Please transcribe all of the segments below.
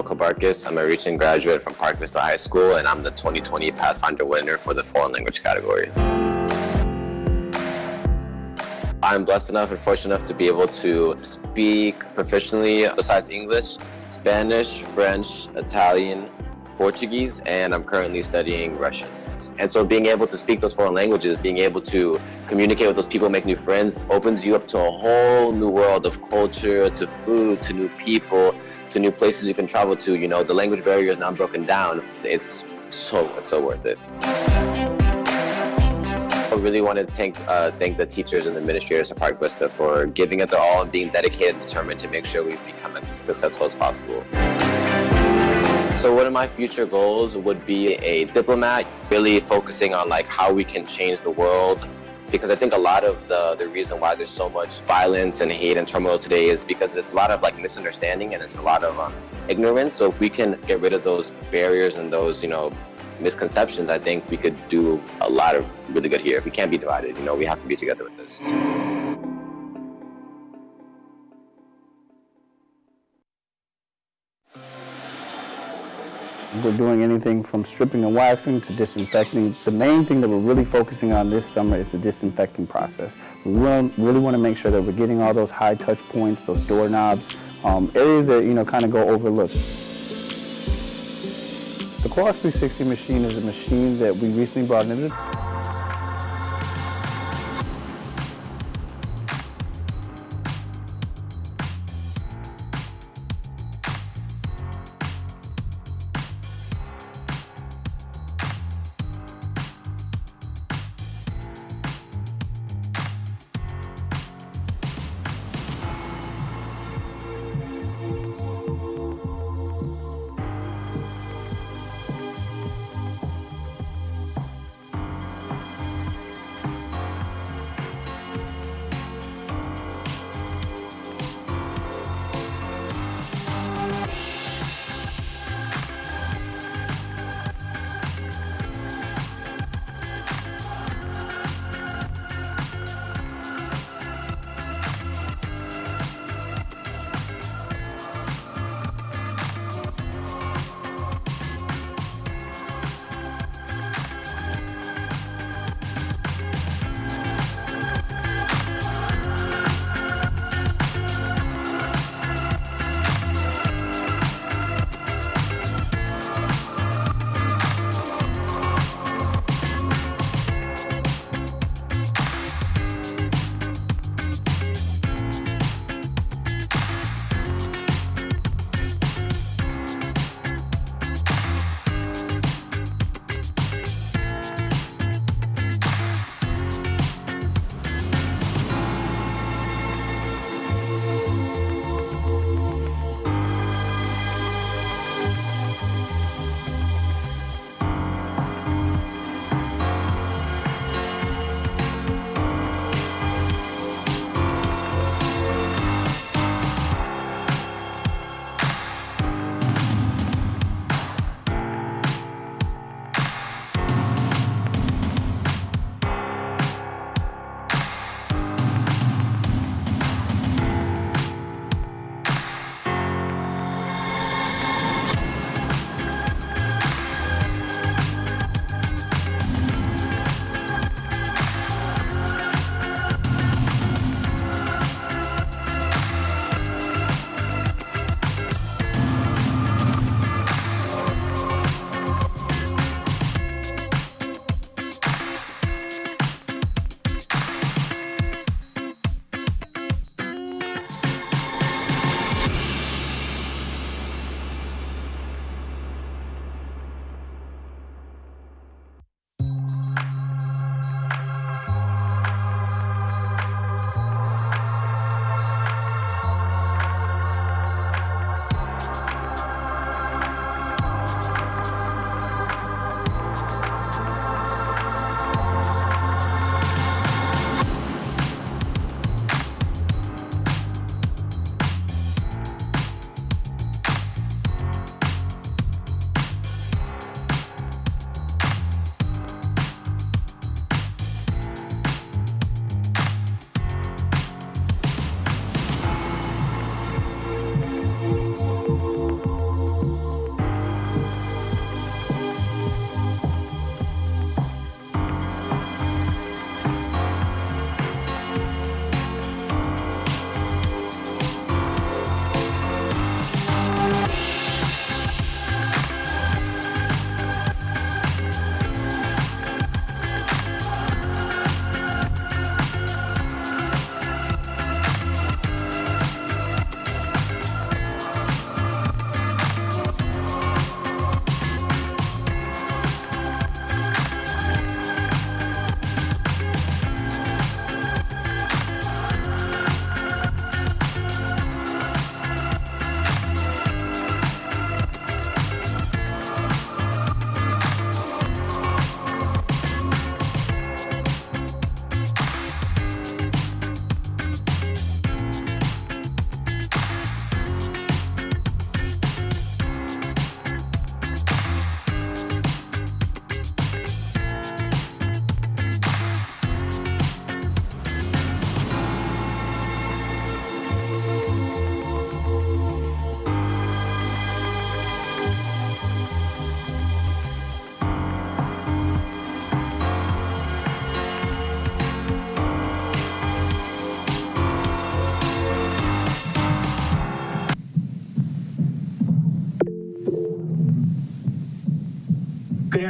Kabarkis. I'm a recent graduate from Park Vista High School, and I'm the 2020 Pathfinder winner for the foreign language category. I'm blessed enough and fortunate enough to be able to speak proficiently besides English, Spanish, French, Italian, Portuguese, and I'm currently studying Russian. And so being able to speak those foreign languages, being able to communicate with those people, make new friends, opens you up to a whole new world of culture, to food, to new people, to new places you can travel to. You know, the language barrier is now broken down. It's so worth it. I really want to thank the teachers and the administrators of Park Vista for giving it their all and being dedicated and determined to make sure we become as successful as possible. So one of my future goals would be a diplomat, really focusing on like how we can change the world. Because I think a lot of the reason why there's so much violence and hate and turmoil today is because it's a lot of like misunderstanding and it's a lot of ignorance. So if we can get rid of those barriers and those, misconceptions, I think we could do a lot of really good here. We can't be divided, we have to be together with this. We're doing anything from stripping and waxing to disinfecting. The main thing that we're really focusing on this summer is the disinfecting process. We really want to make sure that we're getting all those high touch points, those doorknobs, areas that kind of go overlooked. The Clorox 360 machine is a machine that we recently brought into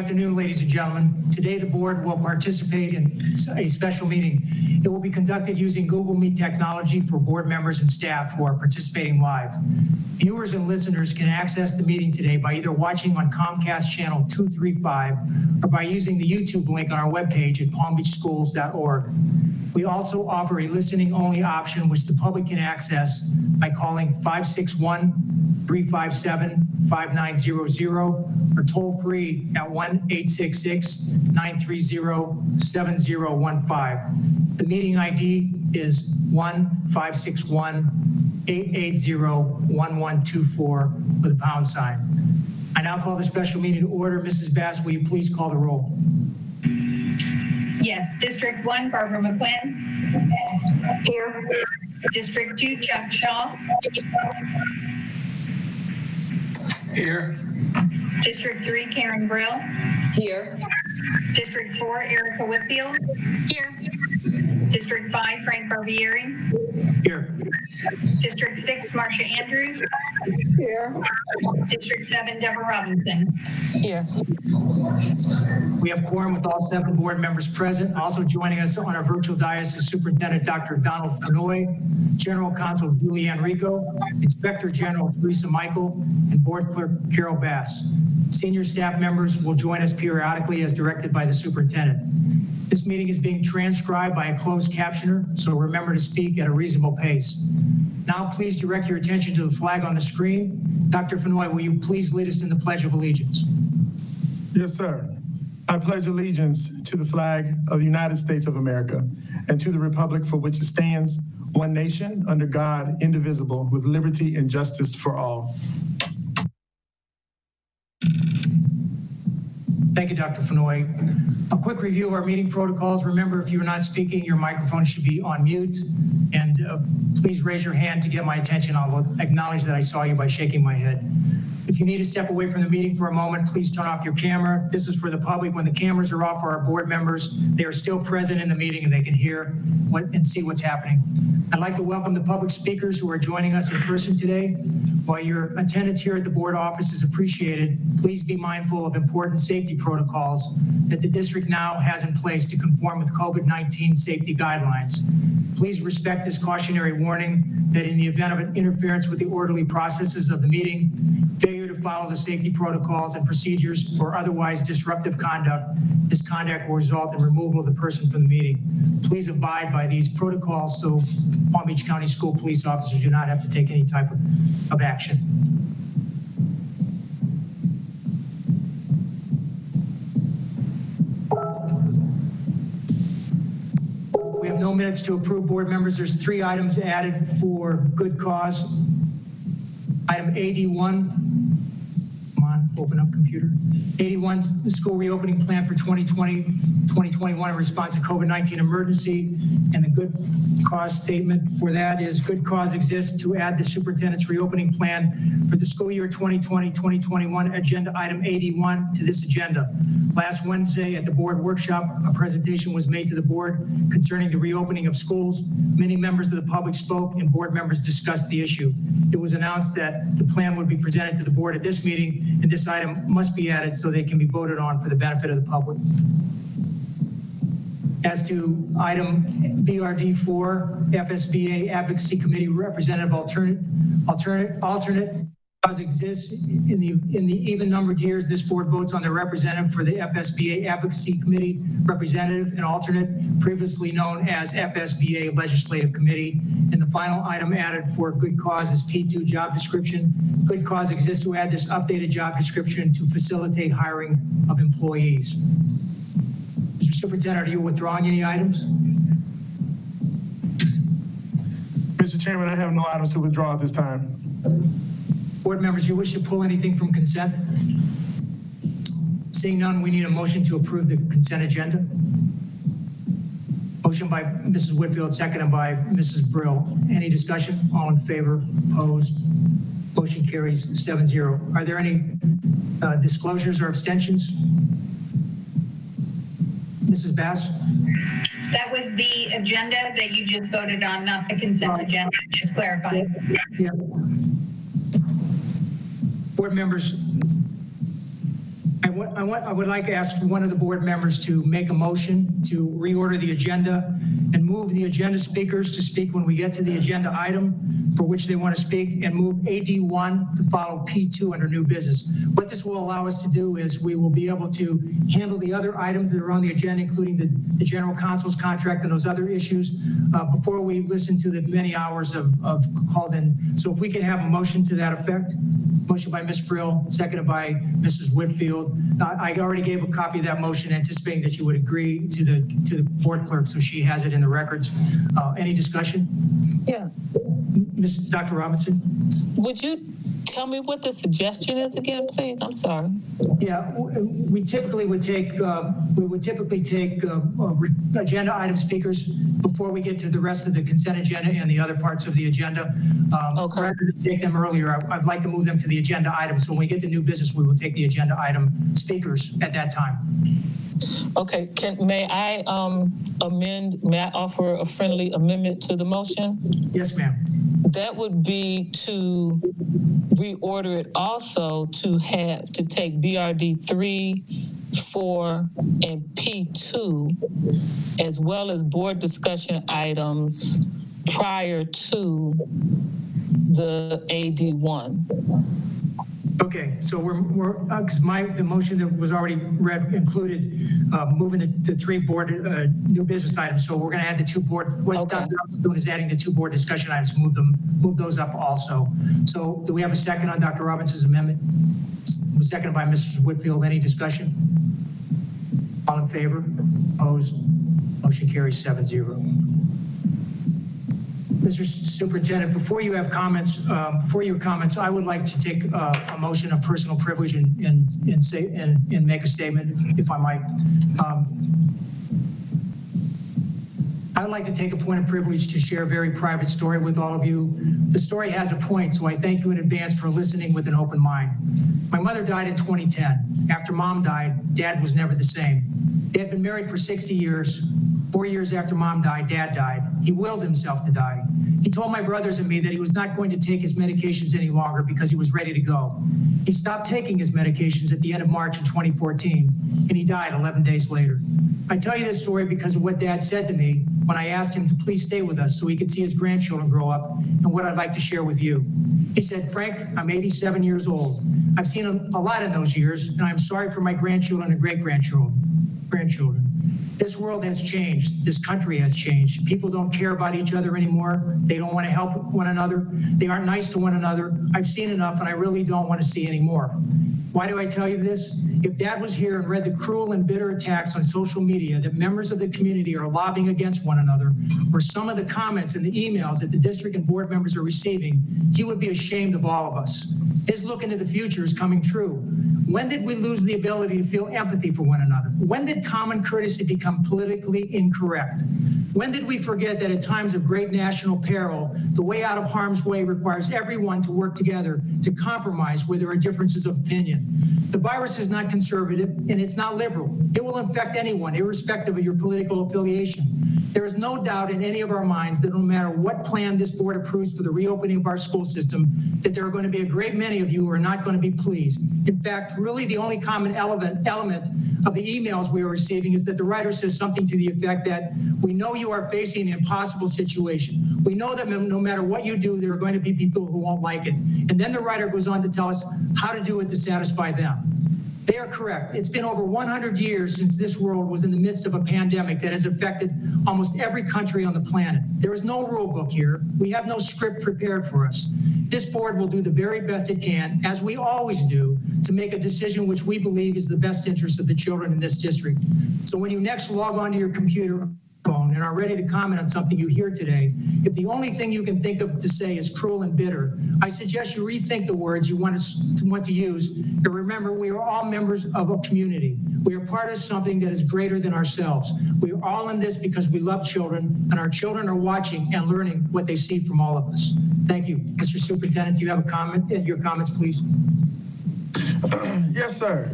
afternoon, ladies and gentlemen. Today, the board will participate in a special meeting. It will be conducted using Google Meet technology for board members and staff who are participating live. Viewers and listeners can access the meeting today by either watching on Comcast channel 235 or by using the YouTube link on our webpage at palmbeachschools.org. We also offer a listening-only option, which the public can access by calling 561-357-5900 or toll free at 1-866-930-7015. The meeting ID is 1-561-880-1124 with a pound sign. I now call the special meeting to order. Mrs. Bass, will you please call the roll? Yes. District 1, Barbara McQuinn. Here. District 2, Chuck Shaw. Here. District 3, Karen Brill. Here. District 4, Erica Whitfield. Here. District 5, Frank Barbieri. Here. District 6, Marcia Andrews. Here. District 7, Deborah Robinson. Here. We have quorum with all 7 board members present. Also joining us on our virtual dais is Superintendent Dr. Donald Fenoy, General Counsel Julianne Rico, Inspector General Teresa Michael, and Board Clerk Carol Bass. Senior staff members will join us periodically as directed by the superintendent. This meeting is being transcribed by a closed captioner, so remember to speak at a reasonable pace. Now please direct your attention to the flag on the screen. Dr. Fenoy, will you please lead us in the Pledge of Allegiance? Yes, sir. I pledge allegiance to the flag of the United States of America and to the republic for which it stands, one nation, under God, indivisible, with liberty and justice for all. Thank you, Dr. Fenoy. A quick review of our meeting protocols. Remember, if you're not speaking, your microphone should be on mute. And please raise your hand to get my attention. I'll acknowledge that I saw you by shaking my head. If you need to step away from the meeting for a moment, please turn off your camera. This is for the public. When the cameras are off for our board members, they are still present in the meeting and they can hear and see what's happening. I'd like to welcome the public speakers who are joining us in person today. While your attendance here at the board office is appreciated, please be mindful of important safety protocols that the district now has in place to conform with COVID-19 safety guidelines. Please respect this cautionary warning that in the event of an interference with the orderly processes of the meeting, failure to follow the safety protocols and procedures or otherwise disruptive conduct, this conduct will result in removal of the person from the meeting. Please abide by these protocols so Palm Beach County School Police officers do not have to take any type of action. We have no minutes to approve, board members. There's 3 items added for good cause. Item AD1, come on, open up computer. AD1, the school reopening plan for 2020-2021 in response to COVID-19 emergency. And the good cause statement for that is good cause exists to add the superintendent's reopening plan for the school year 2020-2021 agenda item AD1 to this agenda. Last Wednesday at the board workshop, a presentation was made to the board concerning the reopening of schools. Many members of the public spoke and board members discussed the issue. It was announced that the plan would be presented to the board at this meeting, and this item must be added so they can be voted on for the benefit of the public. As to item BRD4, FSBA Advocacy Committee Representative alternate cause exists in the even numbered years. This board votes on the representative for the FSBA Advocacy Committee representative and alternate, previously known as FSBA Legislative Committee. And the final item added for good cause is P2 job description. Good cause exists to add this updated job description to facilitate hiring of employees. Mr. Superintendent, are you withdrawing any items? Mr. Chairman, I have no items to withdraw at this time. Board members, you wish to pull anything from consent? Seeing none, we need a motion to approve the consent agenda. Motion by Mrs. Whitfield, seconded by Mrs. Brill. Any discussion? All in favor? Opposed? Motion carries 7-0. Are there any disclosures or abstentions? Mrs. Bass? That was the agenda that you just voted on, not the consent agenda, just clarifying. Yeah. Board members, I I would like to ask one of the board members to make a motion to reorder the agenda and move the agenda speakers to speak when we get to the agenda item for which they want to speak, and move AD1 to follow P2 under new business. What this will allow us to do is we will be able to handle the other items that are on the agenda, including the general counsel's contract and those other issues, before we listen to the many hours of called in. So if we can have a motion to that effect. Motion by Ms. Brill, seconded by Mrs. Whitfield. I already gave a copy of that motion, anticipating that you would agree to the board clerk, so she has it in the records. Any discussion? Yeah. Dr. Robinson? Would you tell me what the suggestion is again, please? I'm sorry. Yeah, we typically would take agenda item speakers before we get to the rest of the consent agenda and the other parts of the agenda. Okay. Rather than take them earlier, I'd like to move them to the agenda items. So when we get to new business, we will take the agenda item speakers at that time. Okay, may I offer a friendly amendment to the motion? Yes, ma'am. That would be to reorder it also to take BRD 3, 4, and P2, as well as board discussion items prior to the AD1. Okay, so we're because the motion that was already read included moving the 3 board new business items. So we're going to add the 2 board. What Okay. Dr. Robinson is doing is adding the 2 board discussion items. Move those up also. So do we have a second on Dr. Robinson's amendment? Seconded by Mrs. Whitfield. Any discussion? All in favor? Opposed? Motion carries 7-0. Mr. Superintendent, before your comments, I would like to take a motion of personal privilege and make a statement, if I might. I would like to take a point of privilege to share a very private story with all of you. The story has a point, so I thank you in advance for listening with an open mind. My mother died in 2010. After Mom died, Dad was never the same. They had been married for 60 years. 4 years after Mom died, Dad died. He willed himself to die. He told my brothers and me that he was not going to take his medications any longer because he was ready to go. He stopped taking his medications at the end of March in 2014, and he died 11 days later. I tell you this story because of what Dad said to me when I asked him to please stay with us so he could see his grandchildren grow up, and what I'd like to share with you. He said, "Frank, I'm 87 years old. I've seen a lot in those years, and I'm sorry for my grandchildren and great-grandchildren. This world has changed. This country has changed. People don't care about each other anymore. They don't want to help one another. They aren't nice to one another. I've seen enough, and I really don't want to see any more." Why do I tell you this? If Dad was here and read the cruel and bitter attacks on social media that members of the community are lobbying against one another, or some of the comments and the emails that the district and board members are receiving, he would be ashamed of all of us. His look into the future is coming true. When did we lose the ability to feel empathy for one another? When did common courtesy become politically incorrect? When did we forget that at times of great national peril, the way out of harm's way requires everyone to work together to compromise where there are differences of opinion? The virus is not conservative and it's not liberal. It will infect anyone, irrespective of your political affiliation. There is no doubt in any of our minds that no matter what plan this board approves for the reopening of our school system, that there are going to be a great many of you who are not going to be pleased. In fact, really the only common element of the emails we are receiving is that the writer says something to the effect that we know you are facing an impossible situation. We know that no matter what you do, there are going to be people who won't like it. And then the writer goes on to tell us how to do it to satisfy them. They are correct. It's been over 100 years since this world was in the midst of a pandemic that has affected almost every country on the planet. There is no rule book here. We have no script prepared for us. This board will do the very best it can, as we always do, to make a decision which we believe is the best interest of the children in this district. So when you next log onto your computer phone and are ready to comment on something you hear today, if the only thing you can think of to say is cruel and bitter, I suggest you rethink the words you want to use, and remember we are all members of a community. We are part of something that is greater than ourselves. We are all in this because we love children, and our children are watching and learning what they see from all of us. Thank you. Mr. Superintendent, do you have a comment? Your comments, please. Yes, sir.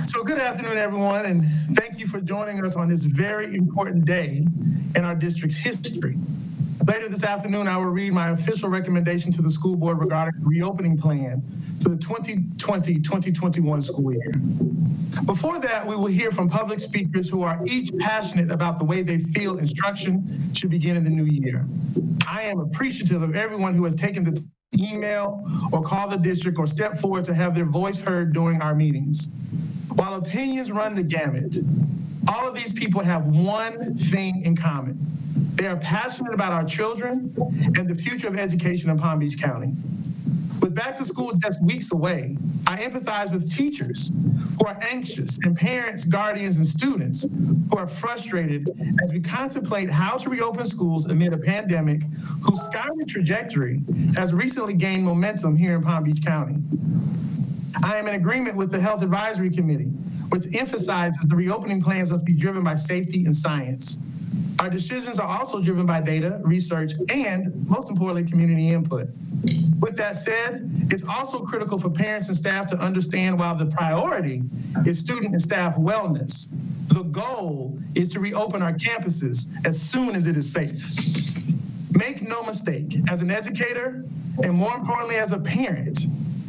So good afternoon, everyone, and thank you for joining us on this very important day in our district's history. Later this afternoon, I will read my official recommendation to the school board regarding the reopening plan for the 2020-2021 school year. Before that, we will hear from public speakers who are each passionate about the way they feel instruction should begin in the new year. I am appreciative of everyone who has taken the email or call the district or step forward to have their voice heard during our meetings. While opinions run the gamut, all of these people have one thing in common. They are passionate about our children and the future of education in Palm Beach County. With back to school just weeks away, I empathize with teachers who are anxious and parents, guardians, and students who are frustrated as we contemplate how to reopen schools amid a pandemic whose skyward trajectory has recently gained momentum here in Palm Beach County. I am in agreement with the Health Advisory Committee, which emphasizes the reopening plans must be driven by safety and science. Our decisions are also driven by data, research, and most importantly, community input. With that said, it's also critical for parents and staff to understand while the priority is student and staff wellness, the goal is to reopen our campuses as soon as it is safe. Make no mistake, as an educator, and more importantly, as a parent,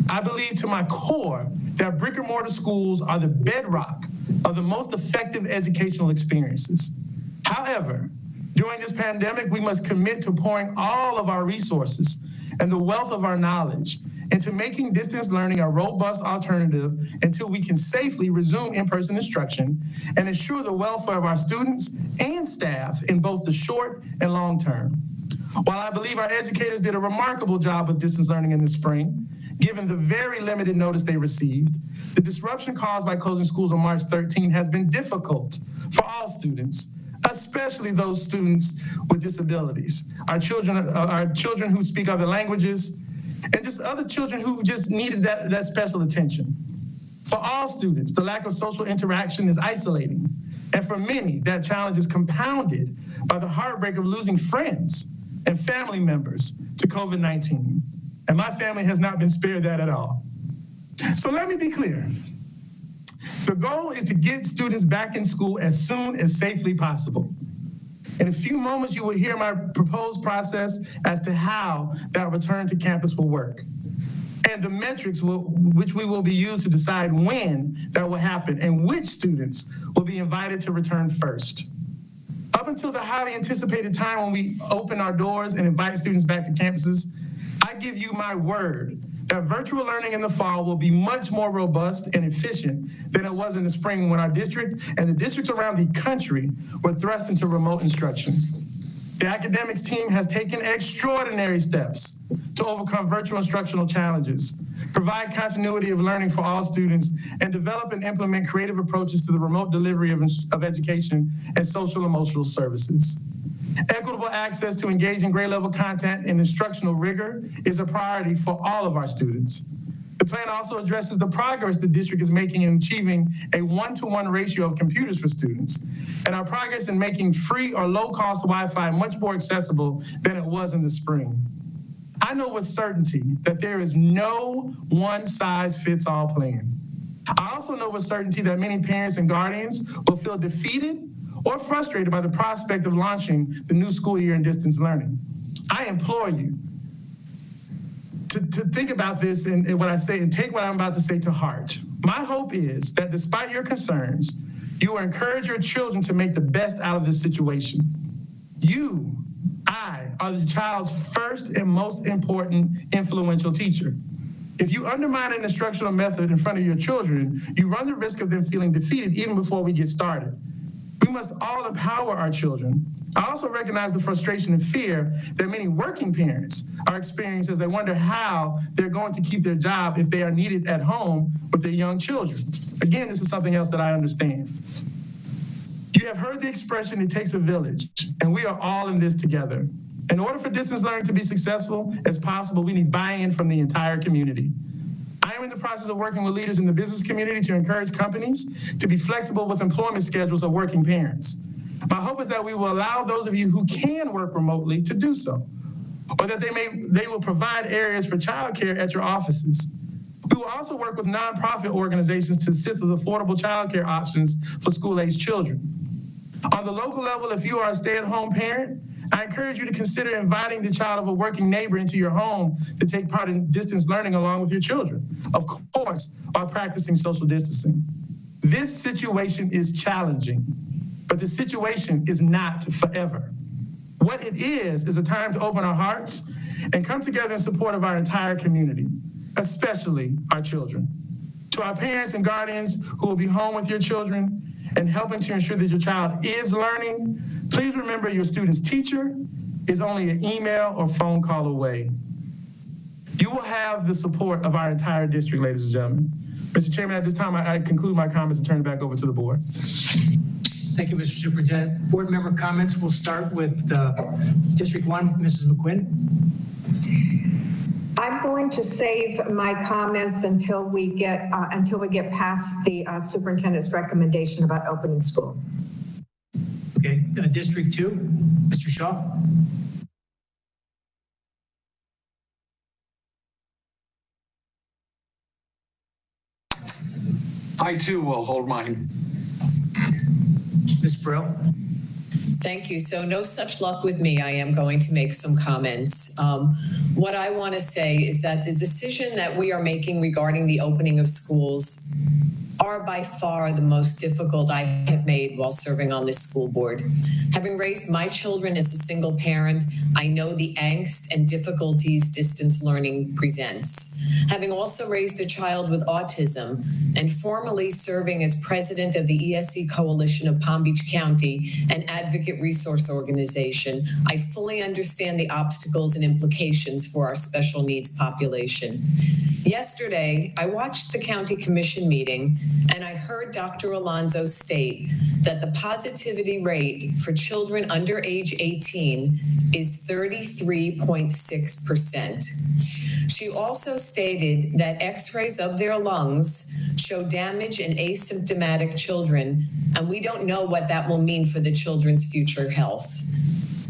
I believe to my core that brick and mortar schools are the bedrock of the most effective educational experiences. However, during this pandemic, we must commit to pouring all of our resources and the wealth of our knowledge into making distance learning a robust alternative until we can safely resume in-person instruction and ensure the welfare of our students and staff in both the short and long term. While I believe our educators did a remarkable job with distance learning in the spring, given the very limited notice they received, the disruption caused by closing schools on March 13 has been difficult for all students, especially those students with disabilities, our children who speak other languages, and just other children who just needed that special attention. For all students, the lack of social interaction is isolating. And for many, that challenge is compounded by the heartbreak of losing friends and family members to COVID-19. And my family has not been spared that at all. So let me be clear. The goal is to get students back in school as soon as safely possible. In a few moments, you will hear my proposed process as to how that return to campus will work, and the metrics which we will be used to decide when that will happen and which students will be invited to return first. Up until the highly anticipated time when we open our doors and invite students back to campuses, I give you my word that virtual learning in the fall will be much more robust and efficient than it was in the spring when our district and the districts around the country were thrust into remote instruction. The academics team has taken extraordinary steps to overcome virtual instructional challenges, provide continuity of learning for all students, and develop and implement creative approaches to the remote delivery of education and social emotional services. Equitable access to engaging grade level content and instructional rigor is a priority for all of our students. The plan also addresses the progress the district is making in achieving a 1-to-1 ratio of computers for students, and our progress in making free or low-cost Wi-Fi much more accessible than it was in the spring. I know with certainty that there is no one-size-fits-all plan. I also know with certainty that many parents and guardians will feel defeated or frustrated by the prospect of launching the new school year in distance learning. I implore you to think about this and what I say and take what I'm about to say to heart. My hope is that despite your concerns, you will encourage your children to make the best out of this situation. I are the child's first and most important influential teacher. If you undermine an instructional method in front of your children, you run the risk of them feeling defeated even before we get started. We must all empower our children. I also recognize the frustration and fear that many working parents are experiencing as they wonder how they're going to keep their job if they are needed at home with their young children. Again, this is something else that I understand. You have heard the expression, it takes a village, and we are all in this together. In order for distance learning to be successful as possible, we need buy-in from the entire community. I am in the process of working with leaders in the business community to encourage companies to be flexible with employment schedules of working parents. My hope is that we will allow those of you who can work remotely to do so, or that they will provide areas for childcare at your offices. We will also work with nonprofit organizations to assist with affordable childcare options for school-aged children. On the local level, if you are a stay-at-home parent, I encourage you to consider inviting the child of a working neighbor into your home to take part in distance learning along with your children, of course, while practicing social distancing. This situation is challenging, but the situation is not forever. What it is a time to open our hearts and come together in support of our entire community, especially our children. To our parents and guardians who will be home with your children and helping to ensure that your child is learning, please remember your student's teacher is only an email or phone call away. You will have the support of our entire district, ladies and gentlemen. Mr. Chairman, at this time, I conclude my comments and turn it back over to the board. Thank you, Mr. Superintendent. Board member comments. We'll start with District 1, Mrs. McQuinn. I'm going to save my comments until we get past the superintendent's recommendation about opening school. Okay, District 2, Mr. Shaw. I too will hold mine. Ms. Brill. Thank you. So no such luck with me. I am going to make some comments. What I want to say is that the decision that we are making regarding the opening of schools are by far the most difficult I have made while serving on this school board. Having raised my children as a single parent, I know the angst and difficulties distance learning presents. Having also raised a child with autism and formerly serving as president of the ESE Coalition of Palm Beach County, an advocate resource organization, I fully understand the obstacles and implications for our special needs population. Yesterday, I watched the county commission meeting and I heard Dr. Alonso state that the positivity rate for children under age 18 is 33.6%. She also stated that x-rays of their lungs show damage in asymptomatic children, and we don't know what that will mean for the children's future health.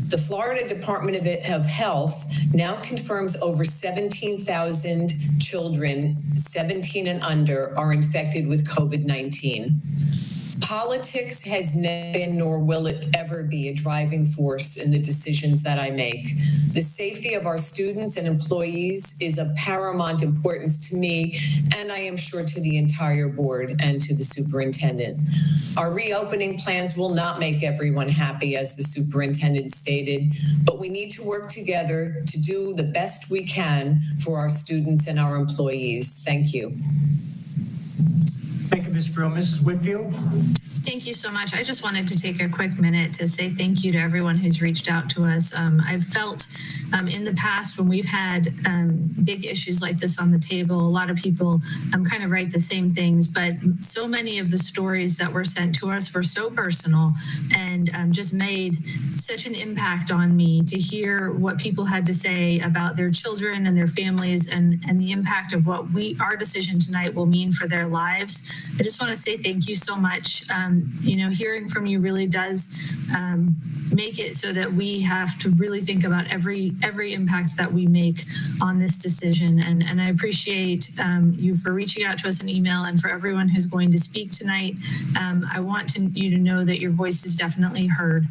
The Florida Department of Health now confirms over 17,000 children 17 and under are infected with COVID-19. Politics has never been, nor will it ever be, a driving force in the decisions that I make. The safety of our students and employees is of paramount importance to me, and I am sure to the entire board and to the superintendent. Our reopening plans will not make everyone happy, as the superintendent stated, but we need to work together to do the best we can for our students and our employees. Thank you. Thank you, Ms. Brill. Mrs. Whitfield. Thank you so much. I just wanted to take a quick minute to say thank you to everyone who's reached out to us. I've felt in the past when we've had big issues like this on the table, a lot of people kind of write the same things, but so many of the stories that were sent to us were so personal and just made such an impact on me to hear what people had to say about their children and their families and the impact of what our decision tonight will mean for their lives. I just want to say thank you so much. You know, hearing from you really does make it so that we have to really think about every impact that we make on this decision. And I appreciate you for reaching out to us in email, and for everyone who's going to speak tonight. I want you to know that your voice is definitely heard,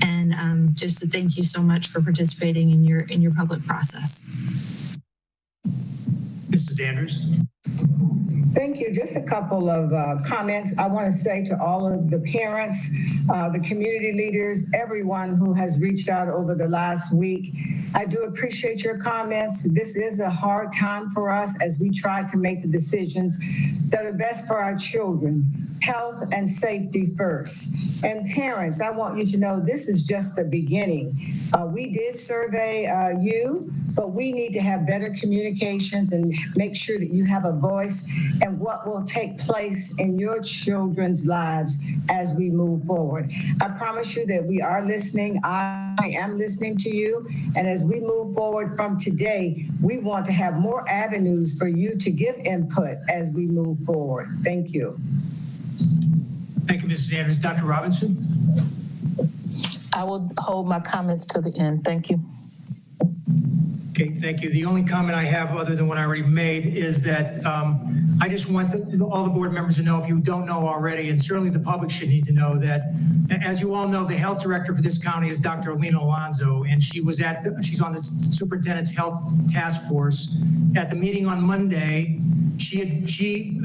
and just to thank you so much for participating in your public process. Mrs. Andrews. Thank you. Just a couple of comments. I want to say to all of the parents, the community leaders, everyone who has reached out over the last week. I do appreciate your comments. This is a hard time for us as we try to make the decisions that are best for our children. Health and safety first. And parents, I want you to know this is just the beginning. We did survey you, but we need to have better communications and make sure that you have a voice and what will take place in your children's lives as we move forward. I promise you that we are listening. I am listening to you. And as we move forward from today, we want to have more avenues for you to give input as we move forward. Thank you. Thank you, Mrs. Andrews. Dr. Robinson. I will hold my comments to the end. Thank you. Okay, thank you. The only comment I have other than what I already made is that I just want all the board members to know, if you don't know already, and certainly the public should need to know, that as you all know, the health director for this county is Dr. Alina Alonso, and she's on the superintendent's health task force. At the meeting on Monday, she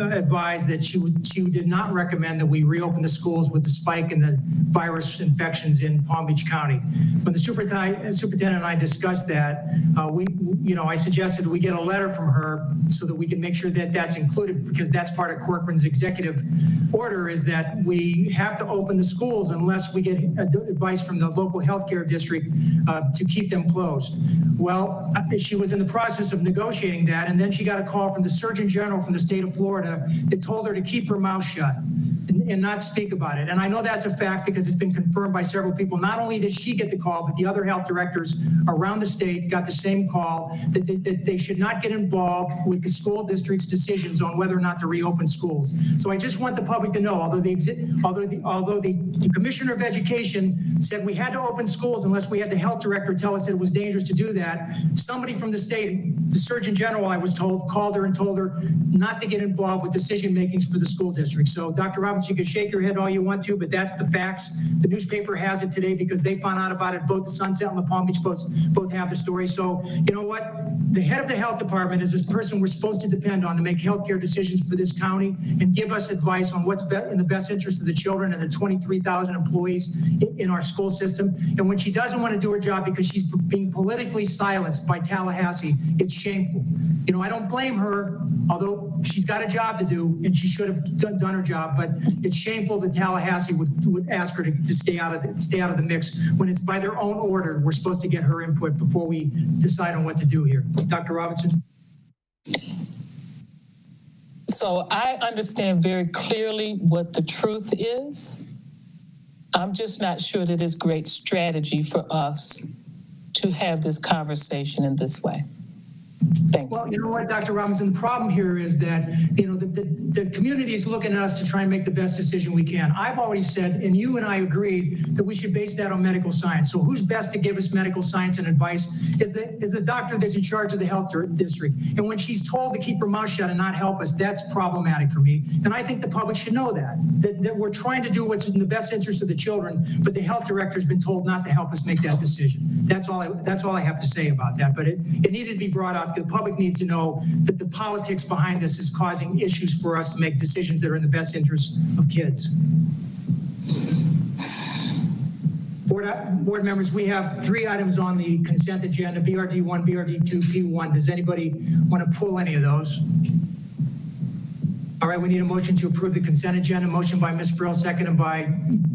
advised that she did not recommend that we reopen the schools with the spike in the virus infections in Palm Beach County. When the superintendent and I discussed that, I suggested we get a letter from her so that we can make sure that that's included, because that's part of Corcoran's executive order, is that we have to open the schools unless we get advice from the local healthcare district to keep them closed. Well, she was in the process of negotiating that, and then she got a call from the Surgeon General from the state of Florida that told her to keep her mouth shut and not speak about it. And I know that's a fact because it's been confirmed by several people. Not only did she get the call, but the other health directors around the state got the same call, that they should not get involved with the school district's decisions on whether or not to reopen schools. So I just want the public to know, although the Commissioner of Education said we had to open schools unless we had the health director tell us that it was dangerous to do that, somebody from the state, the Surgeon General, I was told, called her and told her not to get involved with decision makings for the school district. So Dr. Roberts, you can shake your head all you want to, but that's the facts. The newspaper has it today because they found out about it. Both the Sunset and the Palm Beach Post both have the story. So you know what? The head of the health department is this person we're supposed to depend on to make healthcare decisions for this county and give us advice on what's in the best interest of the children and the 23,000 employees in our school system. And when she doesn't want to do her job because she's being politically silenced by Tallahassee, it's shameful. I don't blame her, although she's got a job to do and she should have done her job, but it's shameful that Tallahassee would ask her to stay out of the mix when it's by their own order. We're supposed to get her input before we decide on what to do here. Dr. Robinson? So I understand very clearly what the truth is. I'm just not sure that it's great strategy for us to have this conversation in this way. Thank you. Well, you know what, Dr. Robinson, the problem here is that, the community is looking at us to try and make the best decision we can. I've always said, and you and I agreed, that we should base that on medical science. So who's best to give us medical science and advice is the doctor that's in charge of the health district. And when she's told to keep her mouth shut and not help us, that's problematic for me. And I think the public should know that we're trying to do what's in the best interest of the children, but the health director's been told not to help us make that decision. That's all I have to say about that. But it needed to be brought up. The public needs to know that the politics behind this is causing issues for us to make decisions that are in the best interest of kids. Board members, we have 3 items on the consent agenda: BRD1, BRD2, P1. Does anybody want to pull any of those? All right, we need a motion to approve the consent agenda. Motion by Ms. Brill, seconded by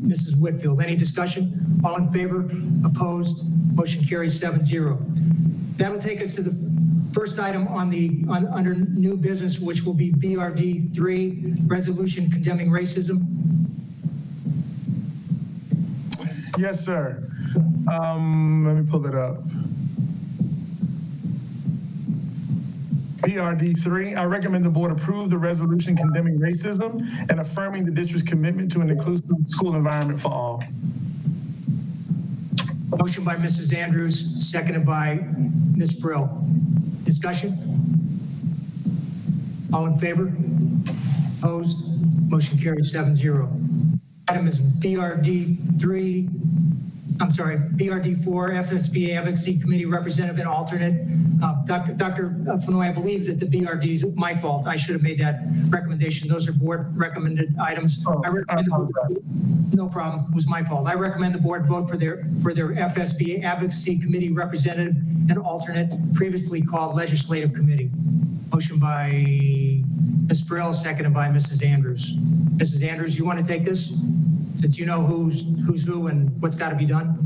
Mrs. Whitfield. Any discussion? All in favor? Opposed? Motion carries 7-0. That'll take us to the first item under new business, which will be BRD3, resolution condemning racism. Yes, sir. Let me pull it up. BRD3, I recommend the board approve the resolution condemning racism and affirming the district's commitment to an inclusive school environment for all. Motion by Mrs. Andrews, seconded by Ms. Brill. Discussion? All in favor? Opposed? Motion carries 7-0. Item is BRD4, FSBA Advocacy Committee Representative and Alternate. Dr. Fenoy, I believe that the BRD is my fault. I should have made that recommendation. Those are board recommended items. No problem. It was my fault. I recommend the board vote for their FSBA Advocacy Committee Representative and Alternate, previously called Legislative Committee. Motion by Ms. Brill, seconded by Mrs. Andrews. Mrs. Andrews, you want to take this? Since you know who's who and what's got to be done?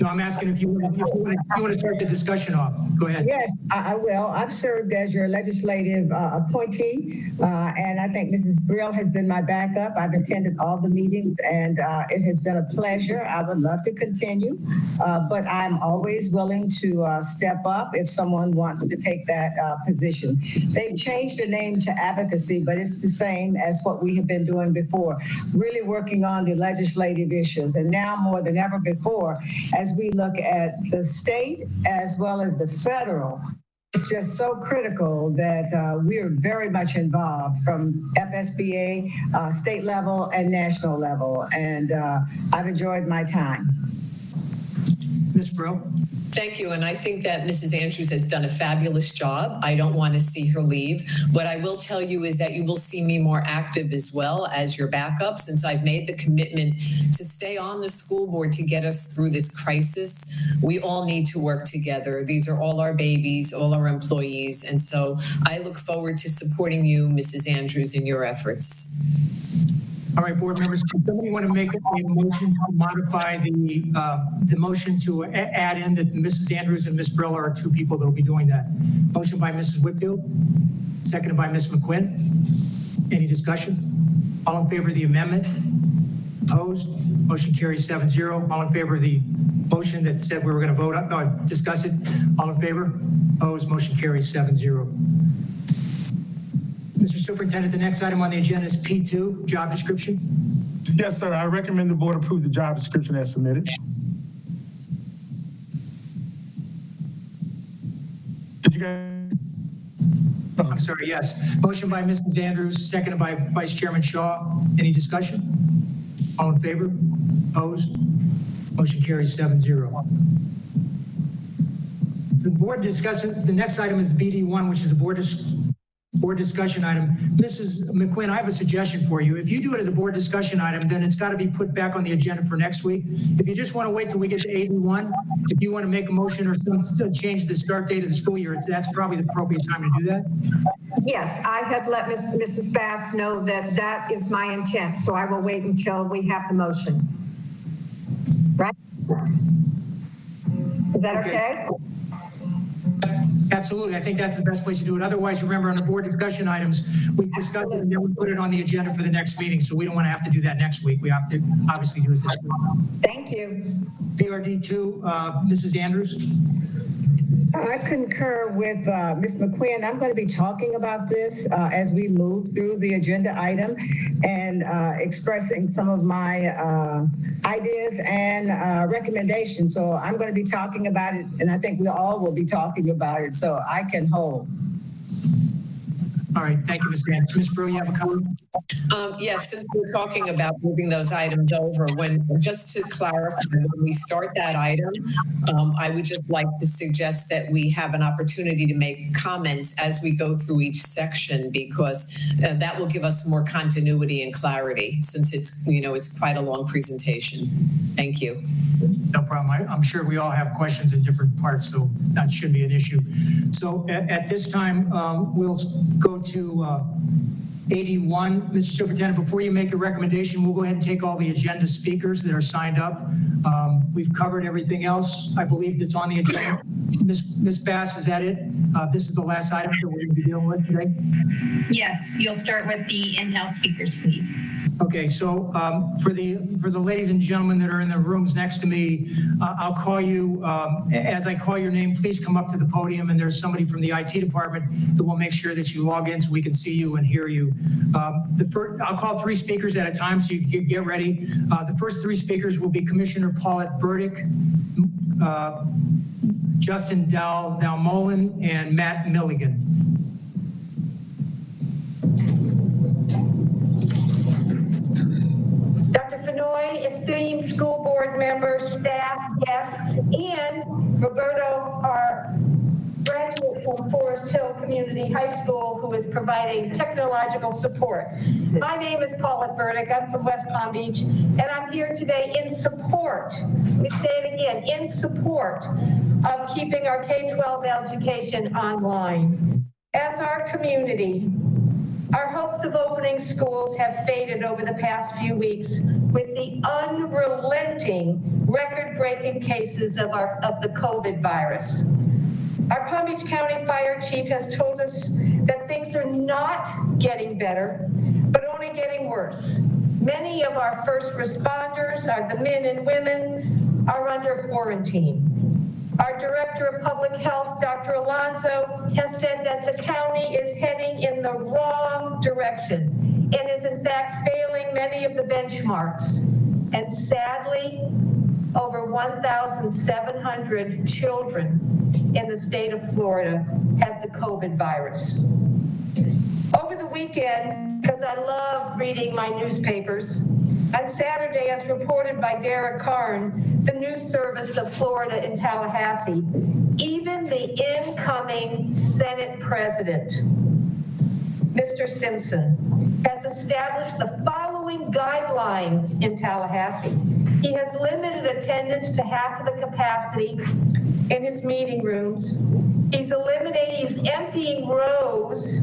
No, I'm asking if you want to start the discussion off. Go ahead. Yes, I will. I've served as your legislative appointee, and I think Mrs. Brill has been my backup. I've attended all the meetings, and it has been a pleasure. I would love to continue, but I'm always willing to step up if someone wants to take that position. They've changed the name to advocacy, but it's the same as what we have been doing before, really working on the legislative issues. And now more than ever before, as as we look at the state as well as the federal. It's just so critical that we are very much involved from FSBA, state level and national level. And I've enjoyed my time. Ms. Brill. Thank you. And I think that Mrs. Andrews has done a fabulous job. I don't want to see her leave. What I will tell you is that you will see me more active as well as your backup, since I've made the commitment to stay on the school board to get us through this crisis. We all need to work together. These are all our babies, all our employees. And so I look forward to supporting you, Mrs. Andrews, in your efforts. All right, board members, does somebody want to make a motion to modify the motion to add in that Mrs. Andrews and Ms. Brill are two people that will be doing that? Motion by Mrs. Whitfield, seconded by Ms. McQuinn. Any discussion? All in favor of the amendment? Opposed? Motion carries 7-0. All in favor of the motion that said we were going to vote on, discuss it? All in favor? Opposed? Motion carries 7-0. Mr. Superintendent, the next item on the agenda is P2, job description. Yes, sir. I recommend the board approve the job description as submitted. Did you guys? Oh, I'm sorry, yes. Motion by Mrs. Andrews, seconded by Vice Chairman Shaw. Any discussion? All in favor? Opposed? Motion carries 7-0. The board discussing, the next item is BD1, which is a board discussion item. Mrs. McQuinn, I have a suggestion for you. If you do it as a board discussion item, then it's got to be put back on the agenda for next week. If you just want to wait till we get to 81, if you want to make a motion or change the start date of the school year, that's probably the appropriate time to do that. Yes, I had let Mrs. Bass know that that is my intent, so I will wait until we have the motion. Right? Is that okay? Absolutely. I think that's the best place to do it. Otherwise, remember, on the board discussion items, we discuss it and then we put it on the agenda for the next meeting. So we don't want to have to do that next week. We have to obviously do it this week. Thank you. PRD2, Mrs. Andrews. I concur with Ms. McQuinn. I'm going to be talking about this as we move through the agenda item and expressing some of my ideas and recommendations. So I'm going to be talking about it, and I think we all will be talking about it, so I can hold. All right, thank you, Ms. Andrews. Ms. Brewer, you have a comment? Yes, since we're talking about moving those items over, just to clarify, when we start that item, I would just like to suggest that we have an opportunity to make comments as we go through each section, because that will give us more continuity and clarity, since it's, it's quite a long presentation. Thank you. No problem. I'm sure we all have questions in different parts, so that shouldn't be an issue. So at this time, we'll go to 81. Mr. Superintendent, before you make a recommendation, we'll go ahead and take all the agenda speakers that are signed up. We've covered everything else, I believe, that's on the agenda. Ms. Bass, is that it? This is the last item that we're going to be dealing with today? Yes, you'll start with the in-house speakers, please. Okay, so for the ladies and gentlemen that are in the rooms next to me, I'll call you, as I call your name, please come up to the podium, and there's somebody from the IT department that will make sure that you log in so we can see you and hear you. I'll call 3 speakers at a time, so you can get ready. The first 3 speakers will be Commissioner Paulette Burdick, Justin Dalmolin, and Matt Milligan. Dr. Fenoy, esteemed school board members, staff, guests, and Roberto, our graduate from Forest Hill Community High School, who is providing technological support. My name is Paulette Burdick. I'm from West Palm Beach, and I'm here today in support, let me say it again, in support of keeping our K-12 education online. As our community, our hopes of opening schools have faded over the past few weeks with the unrelenting, record-breaking cases of the COVID virus. Our Palm Beach County Fire Chief has told us that things are not getting better, but only getting worse. Many of our first responders, the men and women, are under quarantine. Our Director of Public Health, Dr. Alonso, has said that the county is heading in the wrong direction and is in fact failing many of the benchmarks. And sadly, over 1,700 children in the state of Florida have the COVID virus. Over the weekend, because I love reading my newspapers, on Saturday, as reported by Derek Karn, the news service of Florida in Tallahassee, even the incoming Senate President, Mr. Simpson, has established the following guidelines in Tallahassee. He has limited attendance to half of the capacity in his meeting rooms. He's emptying rows,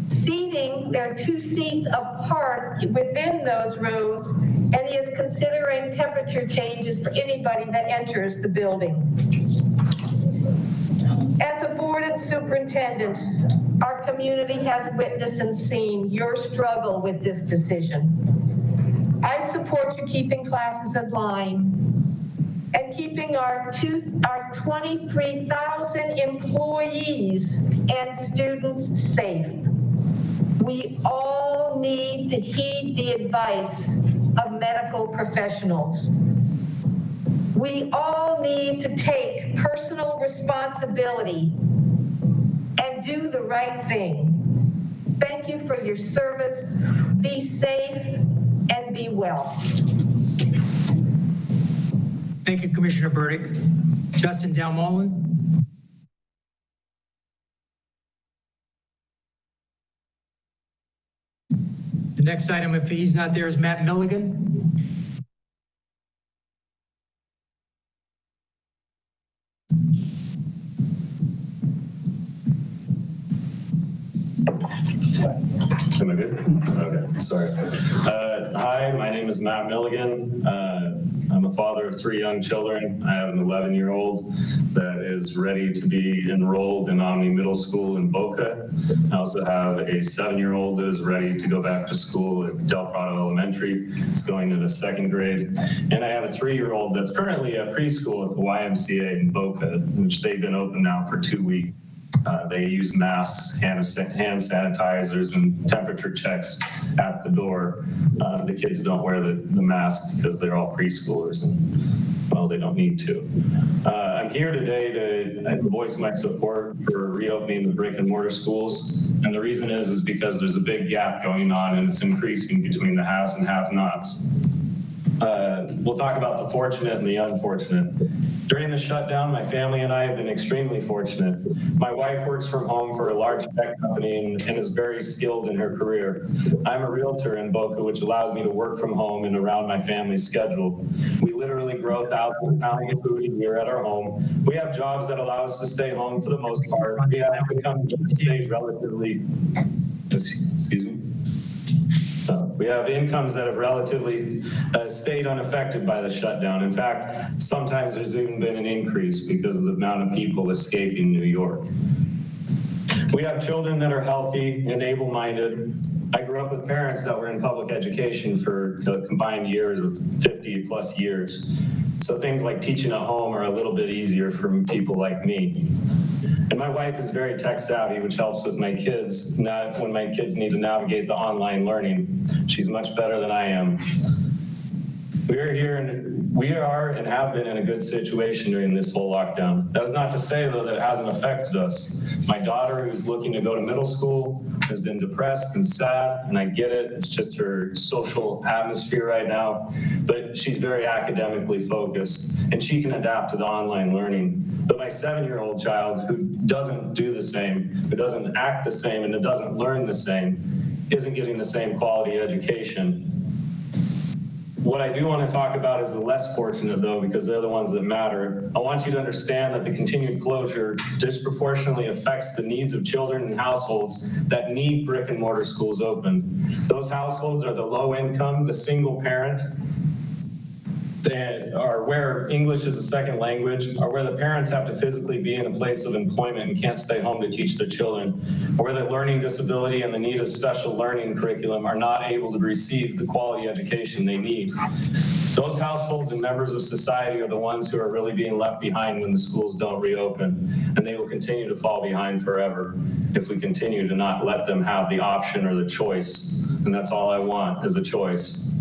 seating, there are 2 seats apart within those rows, and he is considering temperature changes for anybody that enters the building. As a board and superintendent, our community has witnessed and seen your struggle with this decision. I support you keeping classes in line and keeping our 23,000 employees and students safe. We all need to heed the advice of medical professionals. We all need to take personal responsibility and do the right thing. Thank you for your service. Be safe and be well. Thank you, Commissioner Burdick. Justin Dalmolin. The next item, if he's not there, is Matt Milligan. Am I good? Okay, sorry. Hi, my name is Matt Milligan. I'm a father of 3 young children. I have an 11-year-old that is ready to be enrolled in Omni Middle School in Boca. I also have a 7-year-old that is ready to go back to school at Del Prado Elementary. It's going into 2nd grade. And I have a 3-year-old that's currently at preschool at the YMCA in Boca, which they've been open now for 2 weeks. They use masks, hand sanitizers, and temperature checks at the door. The kids don't wear the masks because they're all preschoolers, and well, they don't need to. I'm here today to voice my support for reopening the brick and mortar schools. And the reason is because there's a big gap going on, and it's increasing between the haves and have-nots. We'll talk about the fortunate and the unfortunate. During the shutdown, my family and I have been extremely fortunate. My wife works from home for a large tech company and is very skilled in her career. I'm a realtor in Boca, which allows me to work from home and around my family's schedule. We literally grow thousands of pounds of food a year at our home. We have jobs that allow us to stay home for the most part. We have incomes that stay relatively, excuse me. We have incomes that have relatively stayed unaffected by the shutdown. In fact, sometimes there's even been an increase because of the amount of people escaping New York. We have children that are healthy and able-minded. I grew up with parents that were in public education for combined years of 50 plus years. So things like teaching at home are a little bit easier for people like me. And my wife is very tech savvy, which helps with my kids. Not when my kids need to navigate the online learning. She's much better than I am. We are and have been in a good situation during this whole lockdown. That's not to say, though, that it hasn't affected us. My daughter, who's looking to go to middle school, has been depressed and sad, and I get it. It's just her social atmosphere right now. But she's very academically focused, and she can adapt to the online learning. But my 7-year-old child, who doesn't do the same, who doesn't act the same, and who doesn't learn the same, isn't getting the same quality education. What I do want to talk about is the less fortunate, though, because they're the ones that matter. I want you to understand that the continued closure disproportionately affects the needs of children and households that need brick and mortar schools open. Those households are the low income, the single parent, that are where English is a second language, or where the parents have to physically be in a place of employment and can't stay home to teach their children, or where the learning disability and the need of special learning curriculum are not able to receive the quality education they need. Those households and members of society are the ones who are really being left behind when the schools don't reopen, and they will continue to fall behind forever if we continue to not let them have the option or the choice. And that's all I want is a choice.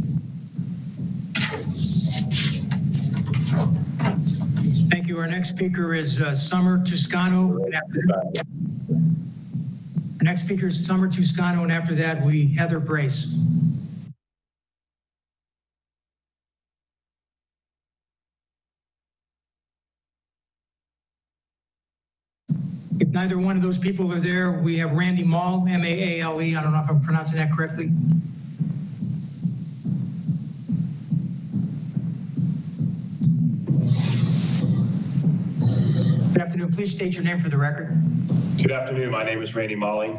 you. Our next speaker is Summer Toscano. The next speaker is Summer Toscano, and after that, Heather Brace. If neither one of those people are there, we have Randy Maule, M-A-A-L-E. I don't know if I'm pronouncing that correctly. Good afternoon. Please state your name for the record. Good afternoon. My name is Randy Maule.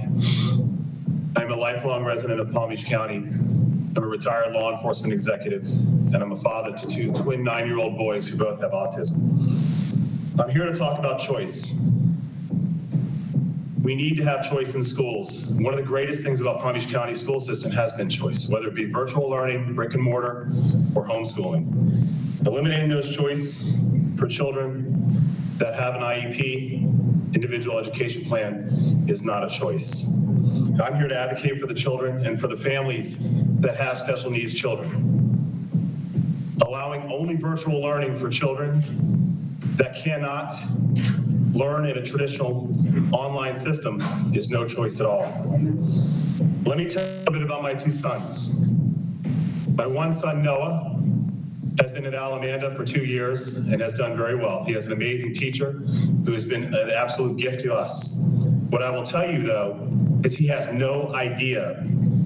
I'm a lifelong resident of Palm Beach County. I'm a retired law enforcement executive, and I'm a father to two twin 9-year-old boys who both have autism. I'm here to talk about choice. We need to have choice in schools. One of the greatest things about Palm Beach County school system has been choice, whether it be virtual learning, brick and mortar, or homeschooling. Eliminating those choice for children that have an IEP, individual education plan, is not a choice. I'm here to advocate for the children and for the families that have special needs children. Allowing only virtual learning for children that cannot learn in a traditional online system is no choice at all. Let me tell you a little bit about my two sons. My one son, Noah, has been at Alamanda for 2 years and has done very well. He has an amazing teacher who has been an absolute gift to us. What I will tell you, though, is he has no idea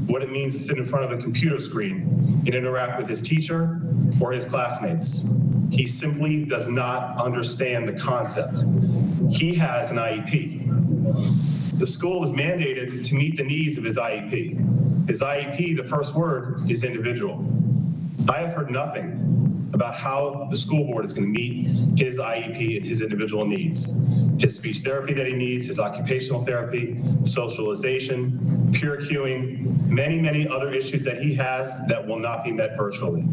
what it means to sit in front of a computer screen and interact with his teacher or his classmates. He simply does not understand the concept. He has an IEP. The school is mandated to meet the needs of his IEP. His IEP, the first word is individual. I have heard nothing about how the school board is going to meet his IEP and his individual needs. His speech therapy that he needs, his occupational therapy, socialization, peer cueing, many other issues that he has that will not be met virtually.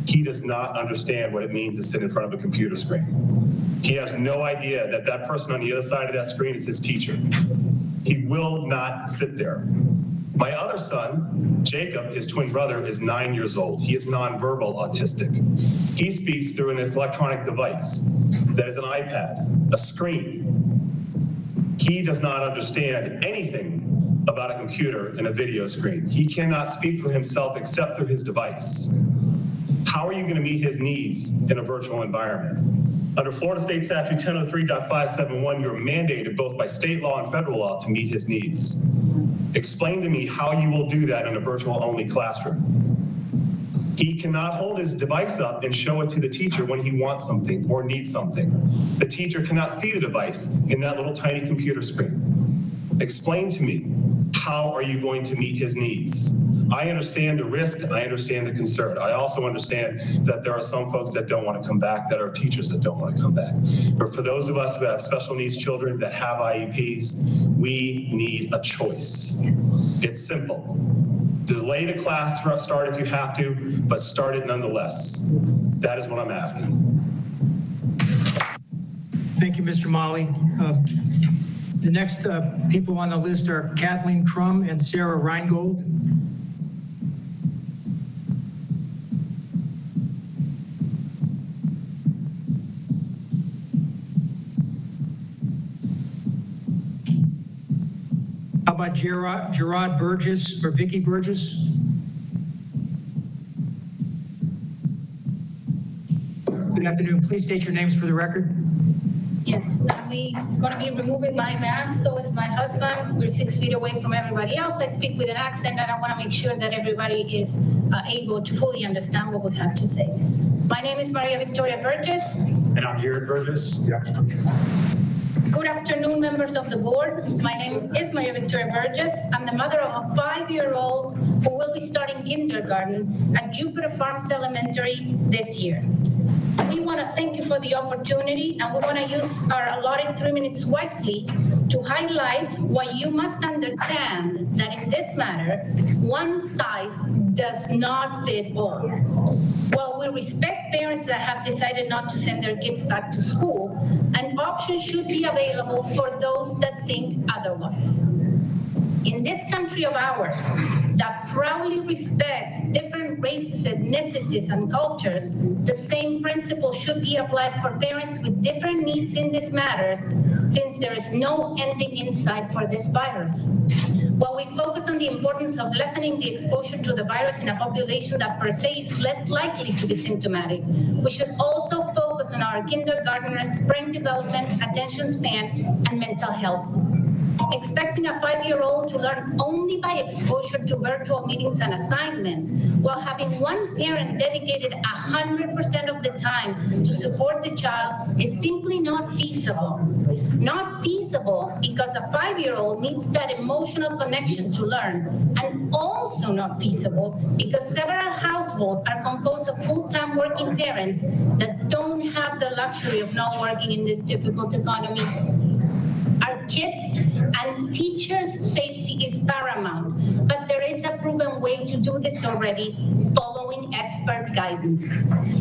He does not understand what it means to sit in front of a computer screen. He has no idea that that person on the other side of that screen is his teacher. He will not sit there. My other son, Jacob, his twin brother, is 9 years old. He is nonverbal autistic. He speaks through an electronic device that is an iPad, a screen. He does not understand anything about a computer and a video screen. He cannot speak for himself except through his device. How are you going to meet his needs in a virtual environment? Under Florida State Statute 1003.571, you're mandated both by state law and federal law to meet his needs. Explain to me how you will do that in a virtual-only classroom. He cannot hold his device up and show it to the teacher when he wants something or needs something. The teacher cannot see the device in that little tiny computer screen. Explain to me, how are you going to meet his needs? I understand the risk, I understand the concern. I also understand that there are some folks that don't want to come back, that are teachers that don't want to come back. But for those of us who have special needs children that have IEPs, we need a choice. It's simple. Delay the class start if you have to, but start it nonetheless. That is what I'm asking. Thank you, Mr. Maule. The next people on the list are Kathleen Crum and Sarah Reingold. How about Gerard Burgess or Vicky Burgess? Good afternoon. Please state your names for the record. Yes, we're going to be removing my mask. So is my husband. We're 6 feet away from everybody else. I speak with an accent, and I want to make sure that everybody is able to fully understand what we have to say. My name is Maria Victoria Burgess. And I'm Jared Burgess. Yeah. Good afternoon, members of the board. My name is Maria Victoria Burgess. I'm the mother of a 5-year-old who will be starting kindergarten at Jupiter Farms Elementary this year. We want to thank you for the opportunity, and we want to use our allotted 3 minutes wisely to highlight why you must understand that in this matter, one size does not fit all. While we respect parents that have decided not to send their kids back to school, an option should be available for those that think otherwise. In this country of ours that proudly respects different different races, ethnicities, and cultures, the same principle should be applied for parents with different needs in these matters, since there is no ending in sight for this virus. While we focus on the importance of lessening the exposure to the virus in a population that per se is less likely to be symptomatic, we should also focus on our kindergartners' brain development, attention span, and mental health. Expecting a 5-year-old to learn only by exposure to virtual meetings and assignments, while having one parent dedicated 100% of the time to support the child, is simply not feasible. Not feasible because a 5-year-old needs that emotional connection to learn, and also not feasible because several households are composed of full-time working parents that don't have the luxury of not working in this difficult economy. Our kids and teachers' safety is paramount, but there is a proven way to do this already, following expert guidance.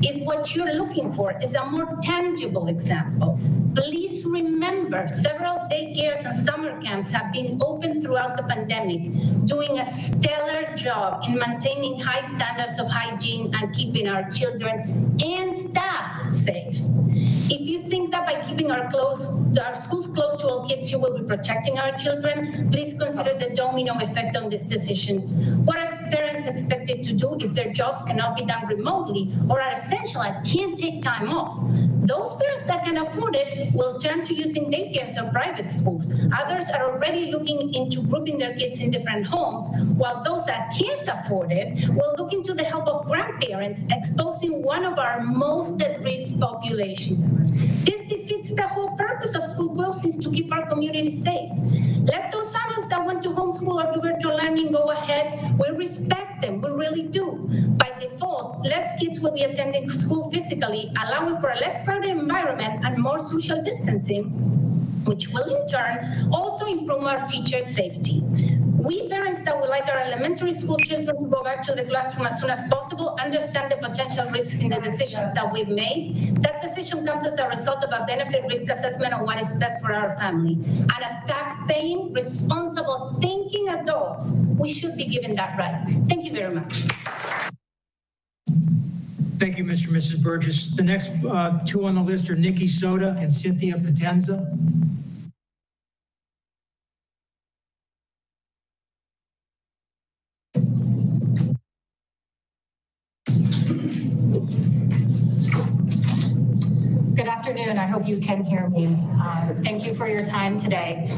If what you're looking for is a more tangible example, please remember several daycares and summer camps have been open throughout the pandemic, doing a stellar job in maintaining high standards of hygiene and keeping our children and staff safe. If you think that by keeping our schools closed to all kids, you will be protecting our children, please consider the domino effect on this decision. What are parents expected to do if their jobs cannot be done remotely or are essential and can't take time off? Those parents that can afford it will turn to using daycares or private schools. Others are already looking into grouping their kids in different homes, while those that can't afford it will look into the help of grandparents, exposing one of our most at-risk populations. This defeats the whole purpose of school closings to keep our community safe. Let those families that want to homeschool or do virtual learning go ahead. We respect them, we really do. By default, less kids will be attending school physically, allowing for a less crowded environment and more social distancing, which will in turn also improve our teachers' safety. We parents that would like our elementary school children to go back to the classroom as soon as possible understand the potential risks in the decisions that we've made. That decision comes as a result of a benefit risk assessment on what is best for our family. And as tax-paying, responsible, thinking adults, we should be given that right. Thank you very much. Thank you, Mr. and Mrs. Burgess. The next two on the list are Nikki Soda and Cynthia Potenza. Good afternoon. I hope you can hear me. Thank you for your time today.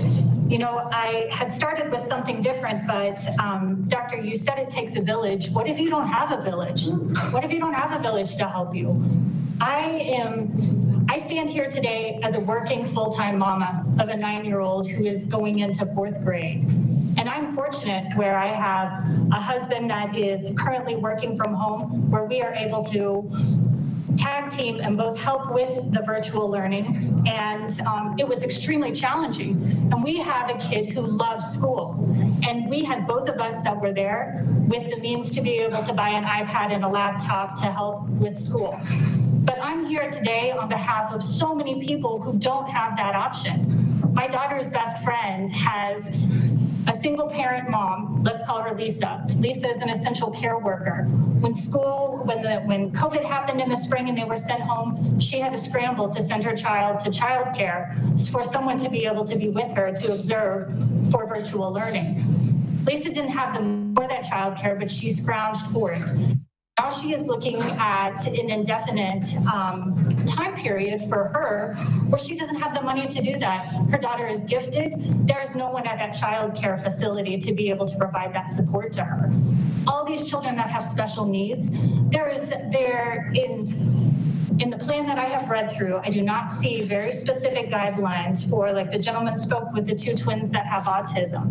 You know, I had started with something different, but Doctor, you said it takes a village. What if you don't have a village? What if you don't have a village to help you? I stand here today as a working full-time mama of a 9-year-old who is going into 4th grade. And I'm fortunate where I have a husband that is currently working from home, where we are able to tag team and both help with the virtual learning. And it was extremely challenging. And we have a kid who loves school. And we had both of us that were there with the means to be able to buy an iPad and a laptop to help with school. But I'm here today on behalf of so many people who don't have that option. My daughter's best friend has a single parent mom, let's call her Lisa. Lisa is an essential care worker. When COVID happened in the spring and they were sent home, she had to scramble to send her child to childcare for someone to be able to be with her to observe for virtual learning. Lisa didn't have the money for that childcare, but she scrounged for it. Now she is looking at an indefinite time period for her where she doesn't have the money to do that. Her daughter is gifted. There is no one at that child care facility to be able to provide that support to her. All these children that have special needs, in the plan that I have read through, I do not see very specific guidelines for, like the gentleman spoke with the 2 twins that have autism.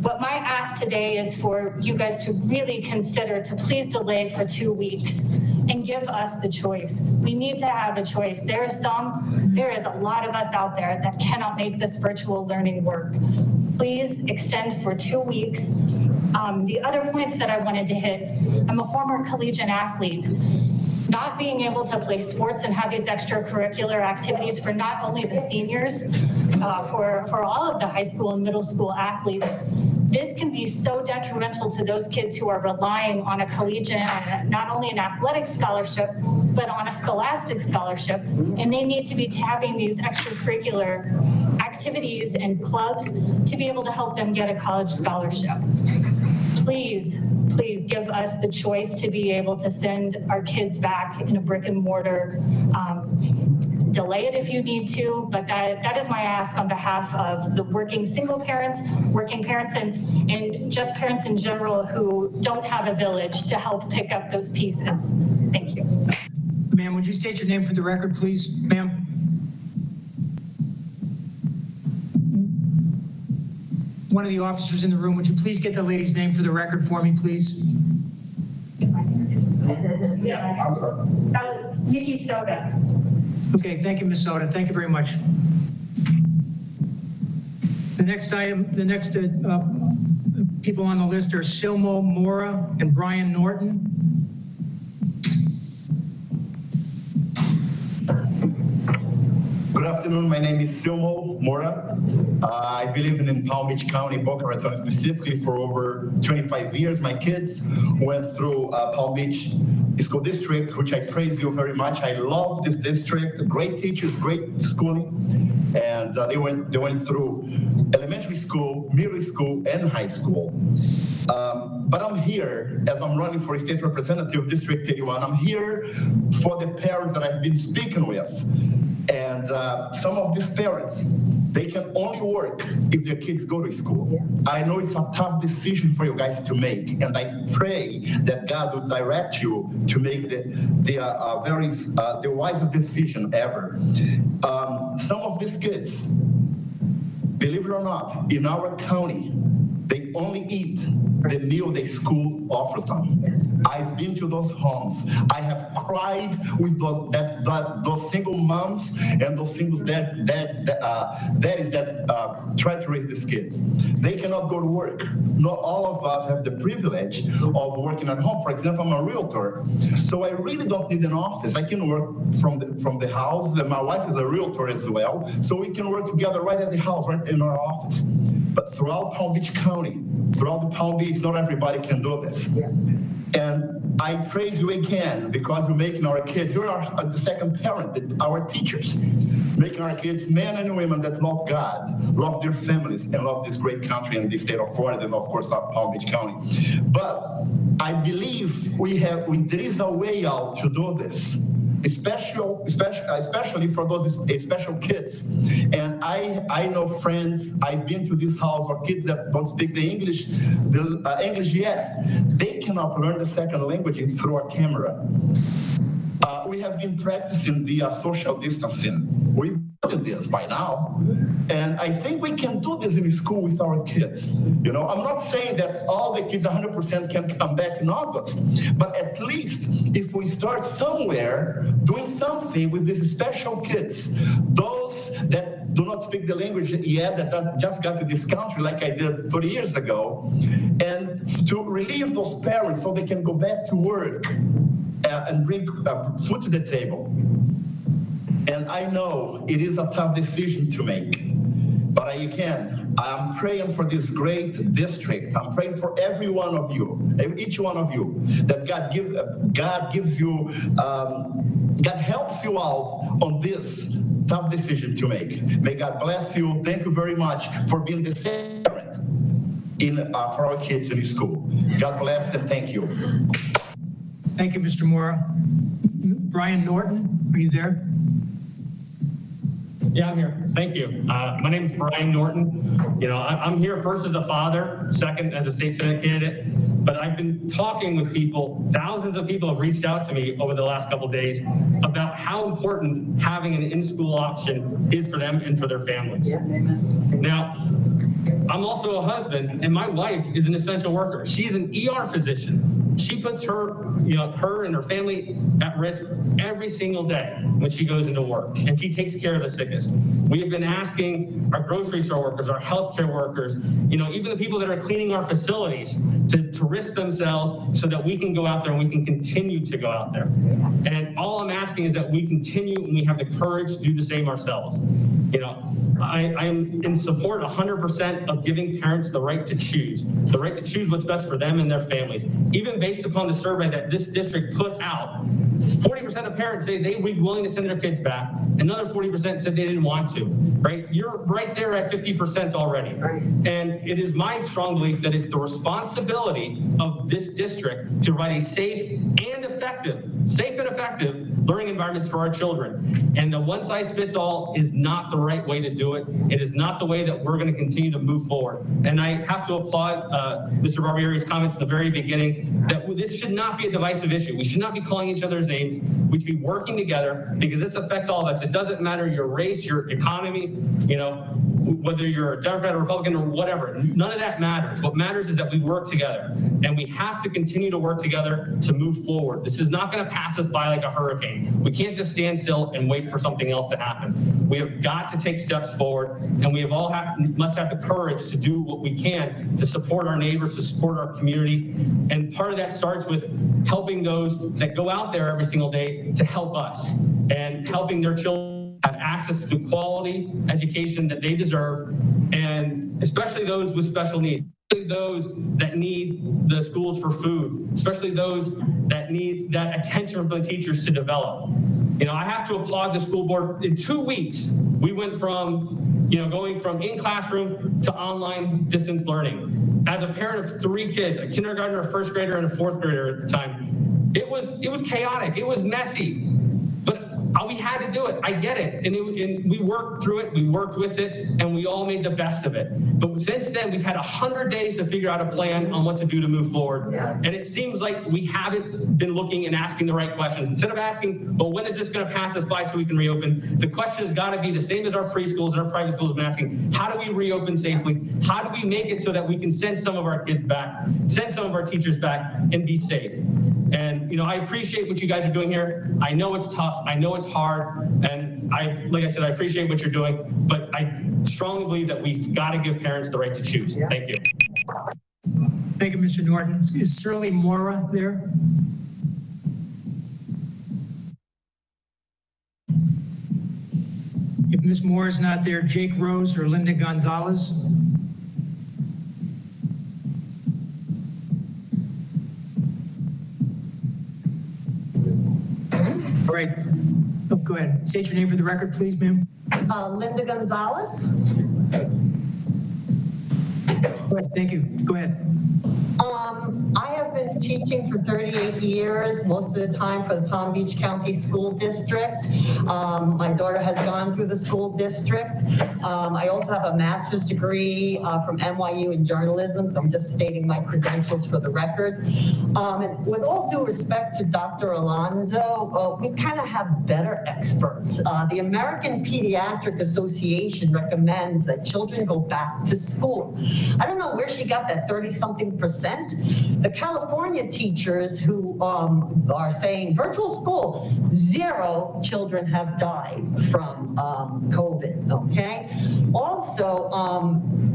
What my ask today is for you guys to really consider to please delay for 2 weeks and give us the choice. We need to have a choice. There is a lot of us out there that cannot make this virtual learning work. Please extend for 2 weeks. The other points that I wanted to hit, I'm a former collegiate athlete. Not being able to play sports and have these extracurricular activities for not only the seniors, for all of the high school and middle school athletes, this can be so detrimental to those kids who are relying on a collegiate, not only an athletic scholarship, but on a scholastic scholarship. And they need to be having these extracurricular activities and clubs to be able to help them get a college scholarship. Please give us the choice to be able to send our kids back in a brick and mortar. Delay it if you need to, but that is my ask on behalf of the working single parents, working parents, and just parents in general who don't have a village to help pick up those pieces. Thank you. Ma'am, would you state your name for the record, please? Ma'am? One of the officers in the room, would you please get the lady's name for the record for me, please? Nikki Soda. Okay, thank you, Ms. Soda. Thank you very much. The next item, the next people on the list are Silmo Mora and Brian Norton. Good afternoon. My name is Silmo Mora. I've been living in Palm Beach County, Boca Raton specifically for over 25 years. My kids went through Palm Beach School District, which I praise you very much. I love this district, great teachers, great schooling. And they went through elementary school, middle school, and high school. But I'm here, as I'm running for state representative of District 81, I'm here for the parents that I've been speaking with. And some of these parents, they can only work if their kids go to school. Yeah. I know it's a tough decision for you guys to make, and I pray that God will direct you to make the wisest decision ever. Some of these kids, believe it or not, in our county, they only eat the meal the school offers them. Yes. I've been to those homes. I have cried with those single moms and those single daddies that try to raise these kids. They cannot go to work. Not all of us have the privilege of working at home. For example, I'm a realtor, so I really don't need an office. I can work from the house, and my wife is a realtor as well, so we can work together right at the house, right in our office. But throughout Palm Beach County, throughout the Palm Beach, not everybody can do this. Yeah. And I praise you again because you're making our kids, you're the second parent, our teachers, making our kids men and women that love God, love their families, and love this great country and the state of Florida, and of course, Palm Beach County. But I believe there is a way out to do this. Especially for those special kids. And I know friends, I've been to this house, or kids that don't speak the English yet. They cannot learn the second language through a camera. We have been practicing the social distancing. We've done this by now. And I think we can do this in school with our kids. You know, I'm not saying that all the kids 100% can come back in August, but at least if we start somewhere doing something with these special kids, those that do not speak the language yet, that just got to this country like I did 30 years ago, and to relieve those parents so they can go back to work and bring food to the table. And I know it is a tough decision to make, but I'm praying for this great district. I'm praying for every one of you, each one of you, that God gives you, God helps you out on this tough decision to make. May God bless you. Thank you very much for being the same parent for our kids in school. God bless and thank you. Thank you, Mr. Mora. Brian Norton, are you there? Yeah, I'm here. Thank you. My name is Brian Norton. You know, I'm here first as a father, second as a state senate candidate, but I've been talking with people. Thousands of people have reached out to me over the last couple of days about how important having an in-school option is for them and for their families. Yeah, amen. Now, I'm also a husband, and my wife is an essential worker. She's an ER physician. She puts her and her family at risk every single day when she goes into work, and she takes care of the sickest. We have been asking our grocery store workers, our healthcare workers, even the people that are cleaning our facilities to risk themselves so that we can go out there and we can continue to go out there. And all I'm asking is that we continue and we have the courage to do the same ourselves. I am in support 100% of giving parents the right to choose what's best for them and their families. Even based upon the survey that this district put out, 40% of parents say they would be willing to send their kids back. Another 40% said they didn't want to, right? You're right there at 50% already. And it is my strong belief that it's the responsibility of this district to provide a safe and effective learning environments for our children. And the one size fits all is not the right way to do it. It is not the way that we're going to continue to move forward. And I have to applaud Mr. Barbieri's comments at the very beginning that this should not be a divisive issue. We should not be calling each other's names. We should be working together because this affects all of us. It doesn't matter your race, your economy, whether you're a Democrat or Republican or whatever. None of that matters. What matters is that we work together, and we have to continue to work together to move forward. This is not going to pass us by like a hurricane. We can't just stand still and wait for something else to happen. We have got to take steps forward, and we have must have the courage to do what we can to support our neighbors, to support our community. And part of that starts with helping those that go out there every single day to help us and helping their children have access to quality education that they deserve, and especially those with special needs, especially those that need the schools for food, especially those that need that attention from the teachers to develop. I have to applaud the school board. In 2 weeks, we went from, going from in classroom to online distance learning. As a parent of 3 kids, a kindergartner, a first grader, and a 4th grader at the time, it was chaotic. It was messy. We had to do it. I get it. And we worked through it. We worked with it, and we all made the best of it. But since then, we've had 100 days to figure out a plan on what to do to move forward. Yeah. And it seems like we haven't been looking and asking the right questions. Instead of asking, well, when is this going to pass us by so we can reopen? The question has got to be the same as our preschools and our private schools have been asking. How do we reopen safely? How do we make it so that we can send some of our kids back, send some of our teachers back, and be safe? And, I appreciate what you guys are doing here. I know it's tough. I know it's hard. And like I said, I appreciate what you're doing, but I strongly believe that we've got to give parents the right to choose. Yeah. Thank you. Thank you, Mr. Norton. Is Shirley Mora there? If Ms. Moore is not there, Jake Rose or Linda Gonzalez? All right. Oh, go ahead. State your name for the record, please, ma'am. Linda Gonzalez. Thank you. Go ahead. I have been teaching for 38 years, most of the time for the Palm Beach County School District. My daughter has gone through the school district. I also have a master's degree from NYU in journalism, so I'm just stating my credentials for the record. And with all due respect to Dr. Alonso, we kind of have better experts. The American Pediatric Association recommends that children go back to school. I don't know where she got that 30-something%. The California teachers who are saying virtual school, 0 children have died from COVID, okay? Also,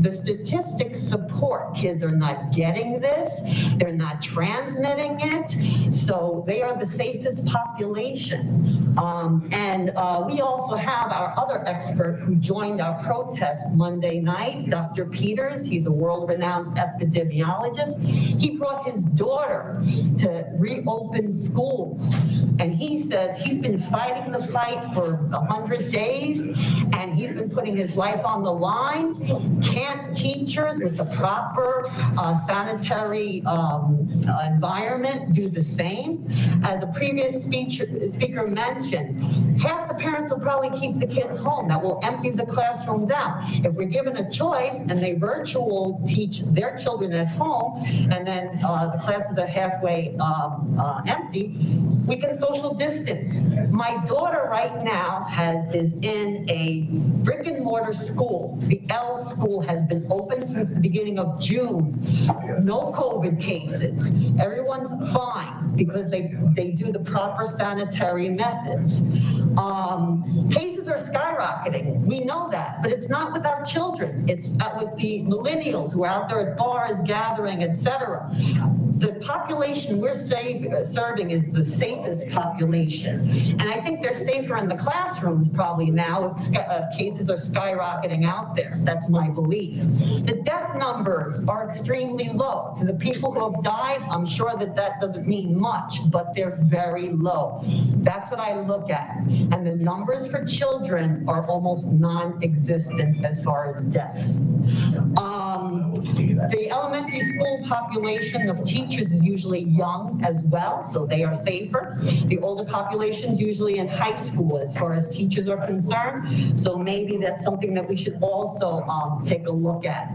the statistics support kids are not getting this, they're not transmitting it, so they are the safest population. And we also have our other expert who joined our protest Monday night, Dr. Peters. He's a world-renowned epidemiologist. He brought his daughter to reopen schools, and he says he's been fighting the fight for 100 days, and he's been putting his life on the line. Can't teachers with the proper sanitary environment do the same? As a previous speaker mentioned, half the parents will probably keep the kids home. That will empty the classrooms out. If we're given a choice and they virtual teach their children at home, and then the classes are halfway empty, we can social distance. My daughter right now is in a brick and mortar school. The L school has been open since the beginning of June. No COVID cases. Everyone's fine because they do the proper sanitary methods. Cases are skyrocketing. We know that, but it's not with our children. It's with the millennials who are out there at bars, gathering, etc. The population we're serving is the safety safest population. And I think they're safer in the classrooms probably now if cases are skyrocketing out there. That's my belief. The death numbers are extremely low. For the people who have died, I'm sure that doesn't mean much, but they're very low. That's what I look at. And the numbers for children are almost non-existent as far as deaths. The elementary school population of teachers is usually young as well, so they are safer. The older population is usually in high school as far as teachers are concerned, so maybe that's something that we should also take a look at.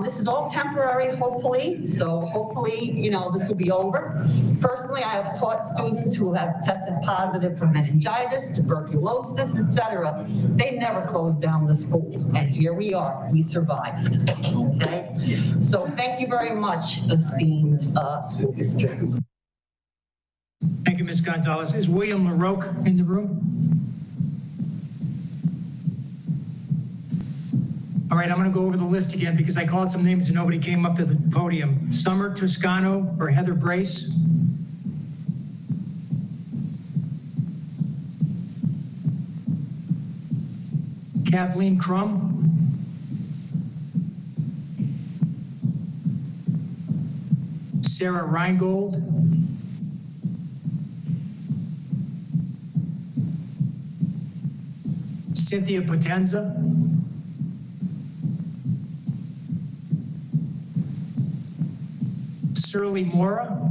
This is all temporary, hopefully, so hopefully, you know, this will be over. Personally, I have taught students who have tested positive for meningitis, tuberculosis, etc. They never closed down the schools, and here we are. We survived. Okay, so thank you very much, esteemed school district. Thank you, Ms. Gonzalez. Is William LaRoque in the room? All right, I'm going to go over the list again because I called some names and nobody came up to the podium. Summer Toscano or Heather Brace? Kathleen Crum? Sarah Reingold? Cynthia Potenza? Shirley Mora?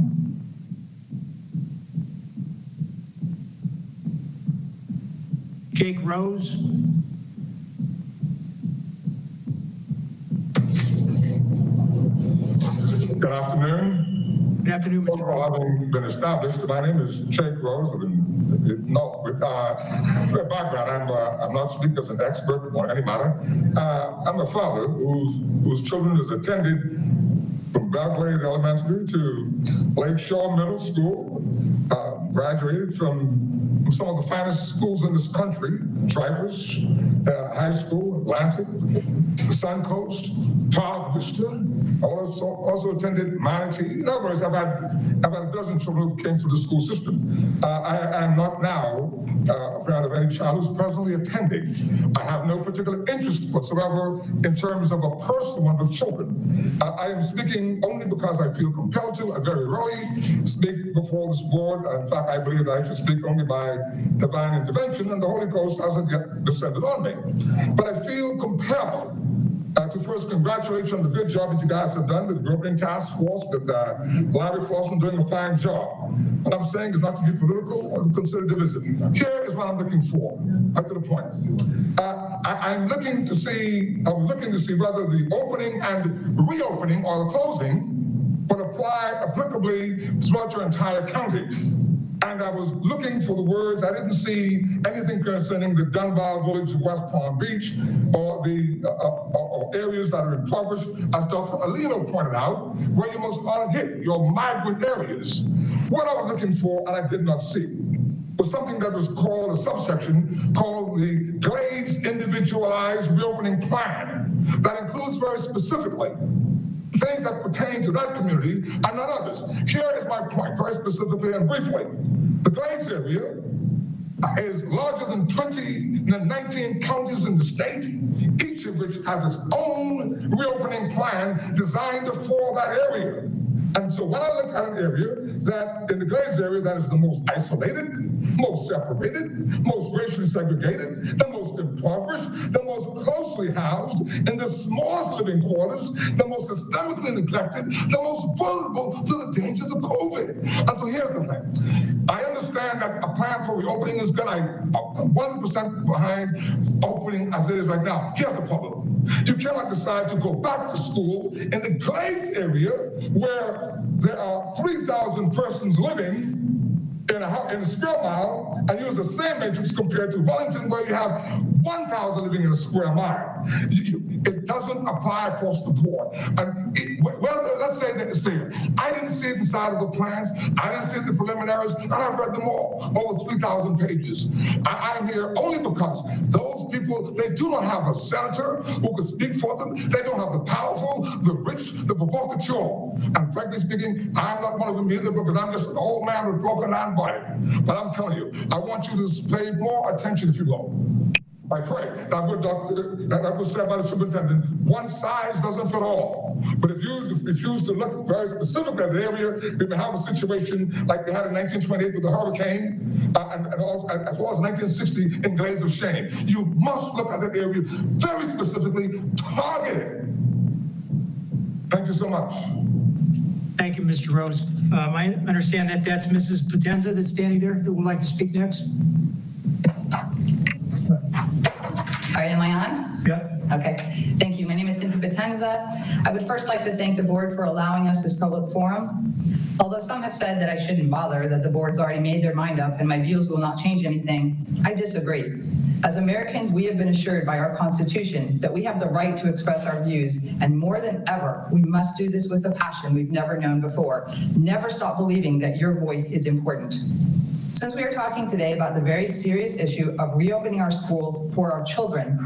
Jake Rose? Good afternoon. Good afternoon, Mr. Rose. Having been established, my name is Jake Rose. I've been Northwood. Background, I'm not speaking as an expert on any matter. I'm a father whose children has attended from Belgrade Elementary to Lakeshore Middle School, graduated from some of the finest schools in this country, Dreyfus High School, Atlantic, Suncoast, Park Vista. Also attended Manatee. In other words, I've had a dozen children who came through the school system. I am not now a parent of any child who's presently attending. I have no particular interest whatsoever in terms of a personal one with children. I am speaking only because I feel compelled to. I very rarely speak before this board. In fact, I believe that I should speak only by divine intervention, and the Holy Ghost hasn't yet descended on me. But I feel compelled to first congratulate you on the good job that you guys have done with the opening task force, with Larry Flosson doing a fine job. What I'm saying is not to be political or to consider divisive. Here is what I'm looking for, right to the point. I'm looking to see whether the opening and reopening or the closing would apply applicably throughout your entire county. And I was looking for the words. I didn't see anything concerning the Dunbar Village of West Palm Beach or the areas that are impoverished, as Dr. Alino pointed out, where you must not hit your migrant areas. What I was looking for, and I did not see, was something that was called a subsection called the Glades Individualized Reopening Plan that includes very specifically things that pertain to that community and not others. Here is my point, very specifically and briefly. The Glades area is larger than 19 counties in the state, each of which has its own reopening plan designed for that area. And so when I look at an area that, in the Glades area, that is the most isolated, most separated, most racially segregated, the most impoverished, the most closely housed, in the smallest living quarters, the most systemically neglected, the most vulnerable to the dangers of COVID. And so here's the thing. I understand that a plan for reopening is good. I'm 100% behind opening as it is right now. Here's the problem. You cannot decide to go back to school in the Glades area where there are 3,000 persons living in a square mile and use the same matrix compared to Wellington where you have 1,000 living in a square mile. It doesn't apply across the board. And well, let's say that it's there. I didn't see it inside of the plans. I didn't see the preliminaries, and I've read them all, over 3,000 pages. I'm here only because those people, they do not have a senator who could speak for them. They don't have the powerful, the rich, the provocateur. And frankly speaking, I'm not one of them either, because I'm just an old man with broken iron body. But I'm telling you, I want you to pay more attention, if you will. I pray that would said by the superintendent, one size doesn't fit all. But if you refuse to look very specifically at the area, we may have a situation like we had in 1928 with the hurricane, and also, as well as 1960 in Glaze of Shame. You must look at that area very specifically, targeted. Thank you so much. Thank you, Mr. Rose. I understand that that's Mrs. Potenza that's standing there that would like to speak next. All right, am I on? Yes. Okay, thank you. My name is Cynthia Potenza. I would first like to thank the board for allowing us this public forum. Although some have said that I shouldn't bother, that the board's already made their mind up and my views will not change anything, I disagree. As Americans, we have been assured by our Constitution that we have the right to express our views, and more than ever, we must do this with a passion we've never known before. Never stop believing that your voice is important. Since we are talking today about the very serious issue of reopening our schools for our children,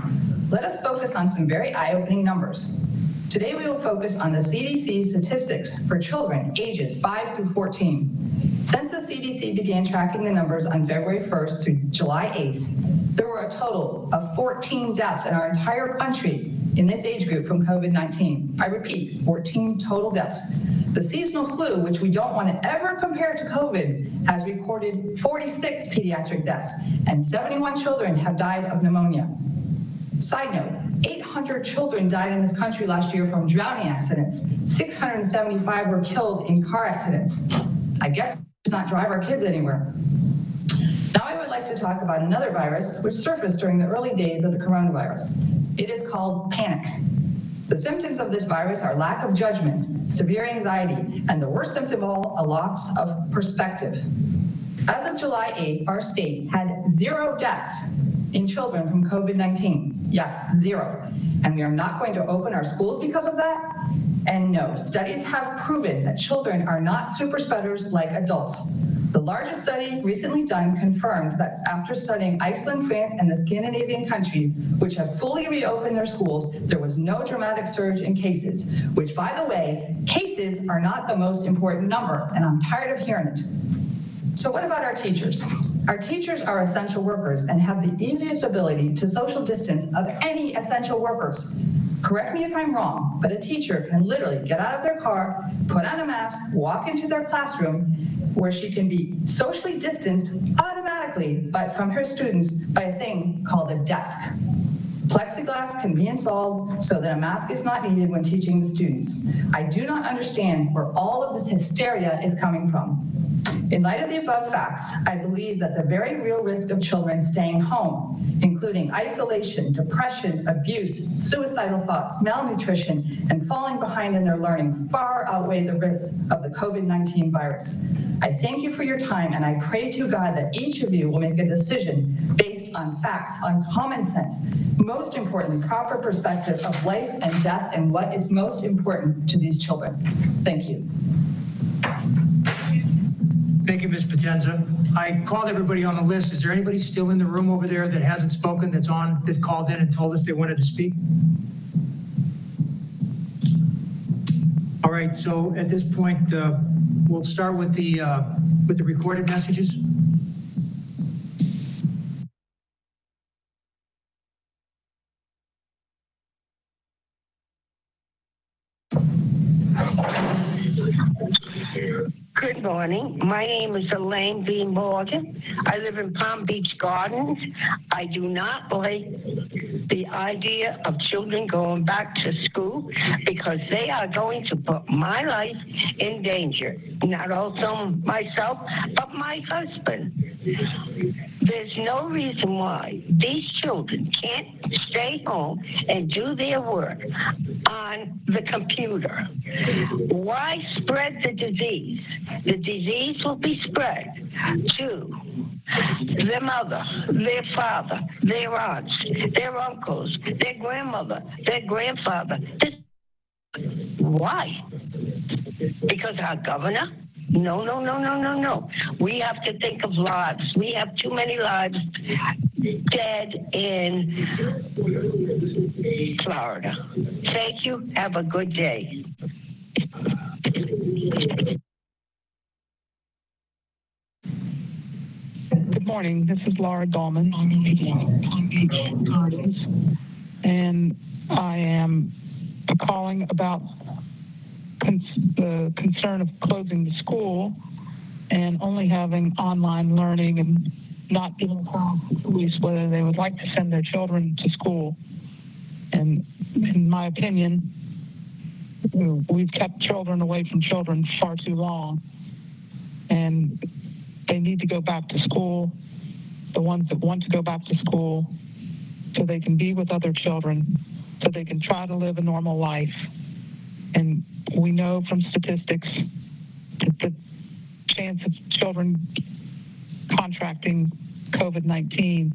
let us focus on some very eye-opening numbers. Today we will focus on the CDC statistics for children ages 5 through 14. Since the CDC began tracking the numbers on February 1st through July 8th, there were a total of 14 deaths in our entire country in this age group from COVID-19. I repeat, 14 total deaths. The seasonal flu, which we don't want to ever compare to COVID, has recorded 46 pediatric deaths, and 71 children have died of pneumonia. Side note, 800 children died in this country last year from drowning accidents. 675 were killed in car accidents. I guess let's not drive our kids anywhere. Now I would like to talk about another virus which surfaced during the early days of the coronavirus. It is called panic. The symptoms of this virus are lack of judgment, severe anxiety, and the worst symptom of all, a loss of perspective. As of July 8th, our state had 0 deaths in children from COVID-19. Yes, 0. And we are not going to open our schools because of that? And no, studies have proven that children are not super spreaders like adults. The largest study recently done confirmed that after studying Iceland, France, and the Scandinavian countries, which have fully reopened their schools, there was no dramatic surge in cases, which, by the way, cases are not the most important number, and I'm tired of hearing it. So what about our teachers? Our teachers are essential workers and have the easiest ability to social distance of any essential workers. Correct me if I'm wrong, but a teacher can literally get out of their car, put on a mask, walk into their classroom, where she can be socially distanced automatically from her students by a thing called a desk. Plexiglass can be installed so that a mask is not needed when teaching the students. I do not understand where all of this hysteria is coming from. In light of the above facts, I believe that the very real risk of children staying home, including isolation, depression, abuse, suicidal thoughts, malnutrition, and falling behind in their learning far outweigh the risks of the COVID-19 virus. I thank you for your time, and I pray to God that each of you will make a decision based on facts, on common sense, most importantly, proper perspective of life and death and what is most important to these children. Thank you. Thank you, Ms. Potenza. I called everybody on the list. Is there anybody still in the room over there that hasn't spoken, that called in and told us they wanted to speak? All right, so at this point, we'll start with the recorded messages. Good morning. My name is Elaine B. Morgan. I live in Palm Beach Gardens. I do not like the idea of children going back to school because they are going to put my life in danger. Not also myself, but my husband. There's no reason why these children can't stay home and do their work on the computer. Why spread the disease? The disease will be spread to their mother, their father, their aunts, their uncles, their grandmother, their grandfather. Why? Because our governor? No, no, no, no, no, no. We have to think of lives. We have too many lives dead in Florida. Thank you. Have a good day. Good morning. This is Laura Dahlman, Palm Beach Gardens, and I am calling about the concern of closing the school and only having online learning and not giving parents a choice whether they would like to send their children to school. And in my opinion, we've kept children away from children far too long, and they need to go back to school, the ones that want to go back to school, so they can be with other children, so they can try to live a normal life. And we know from statistics that the chance of children contracting COVID-19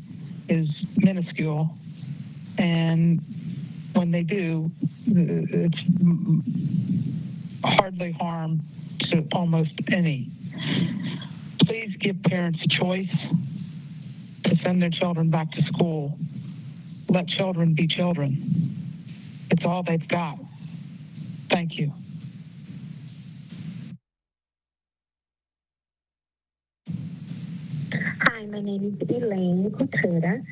is minuscule. And when they do, it's hardly harm to almost any. Please give parents a choice to send their children back to school. Let children be children. It's all they've got. Thank you. Hi, my name is Elaine Contreras.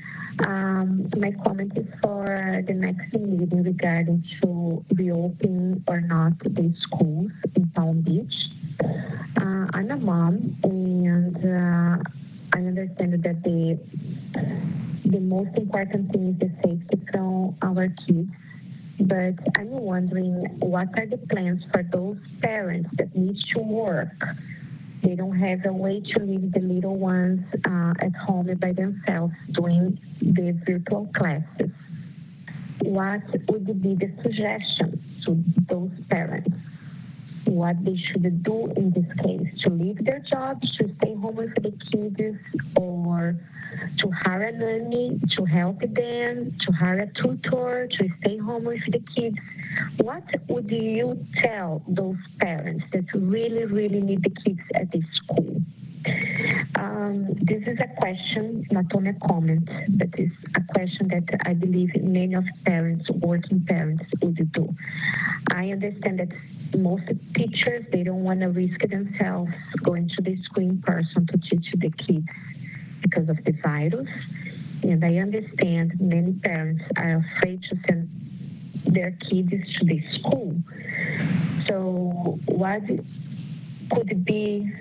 My comment is for the next meeting regarding to reopen or not the schools in Palm Beach. I'm a mom, and I understand that the most important thing is the safety from our kids. But I'm wondering, what are the plans for those parents that need to work? They don't have a way to leave the little ones at home by themselves doing the virtual classes. What would be the suggestion to those parents? What they should do in this case? To leave their jobs, to stay home with the kids, or to hire a nanny to help them, to hire a tutor, to stay home with the kids? What would you tell those parents that really, really need the kids at the school? This is a question, not only a comment, but it's a question that I believe many of parents, working parents, would do. I understand that most teachers, they don't want to risk themselves going to the school in person to teach the kids because of the virus. And I understand many parents are afraid to send their kids to the school. So what could be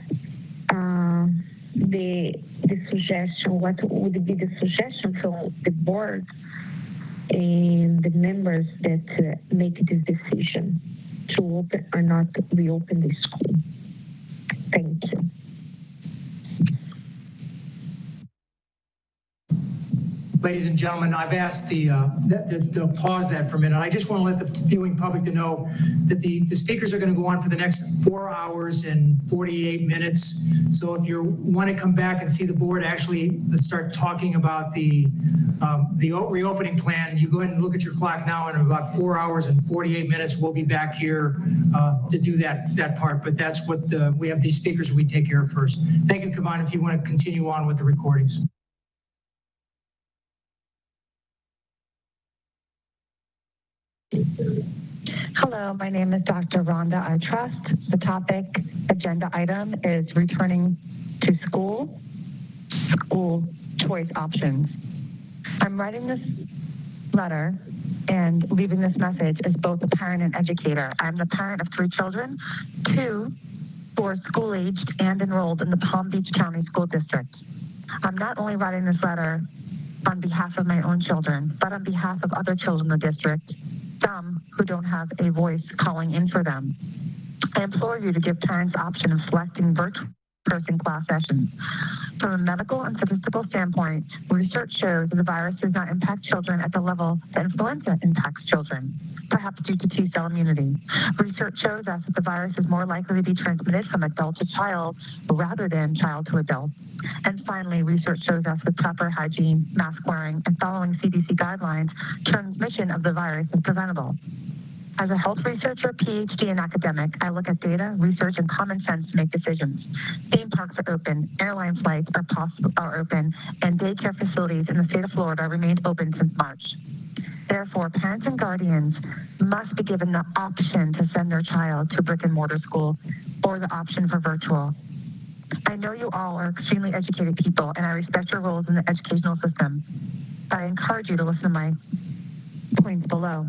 the suggestion? What would be the suggestion from the board and the members that make this decision to open or not reopen the school? Thank you. Ladies and gentlemen, I've asked to pause that for a minute. I just want to let the viewing public to know that the speakers are going to go on for the next 4 hours and 48 minutes. So if you want to come back and see the board actually start talking about the reopening plan, you go ahead and look at your clock now, and in about 4 hours and 48 minutes, we'll be back here to do that part. But that's what we have these speakers we take care of first. Thank you, Kavan, if you want to continue on with the recordings. Hello, my name is Dr. Rhonda I Trust. The topic agenda item is returning to school choice options. I'm writing this letter and leaving this message as both a parent and educator. I'm the parent of 3 children, 2 who are school-aged and enrolled in the Palm Beach County School District. I'm not only writing this letter on behalf of my own children, but on behalf of other children in the district, some who don't have a voice calling in for them. I implore you to give parents the option of selecting virtual person class sessions. From a medical and statistical standpoint, research shows that the virus does not impact children at the level that influenza impacts children, perhaps due to T-cell immunity. Research shows us that the virus is more likely to be transmitted from adult to child rather than child to adult. And finally, research shows us with proper hygiene, mask wearing, and following CDC guidelines, transmission of the virus is preventable. As a health researcher, PhD, and academic, I look at data, research, and common sense to make decisions. Theme parks are open, airline flights are open, and daycare facilities in the state of Florida remained open since March. Therefore, parents and guardians must be given the option to send their child to brick and mortar school or the option for virtual. I know you all are extremely educated people, and I respect your roles in the educational system, but I encourage you to listen to my points below.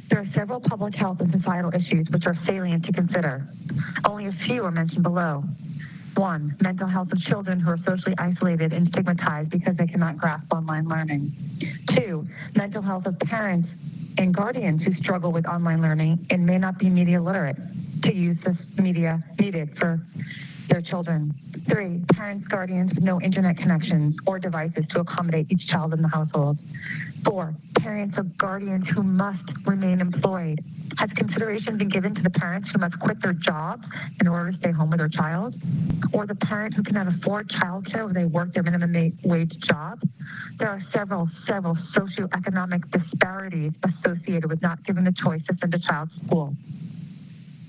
There are several public health and societal issues which are salient to consider. Only a few are mentioned below. 1, mental health of children who are socially isolated and stigmatized because they cannot grasp online learning. 2, mental health of parents and guardians who struggle with online learning and may not be media literate to use this media needed for their children. 3, parents, guardians with no internet connections or devices to accommodate each child in the household. 4, parents of guardians who must remain employed. Has consideration been given to the parents who must quit their jobs in order to stay home with their child? Or the parent who cannot afford childcare where they work their minimum wage job? There are several socioeconomic disparities associated with not giving the choice to send a child to school.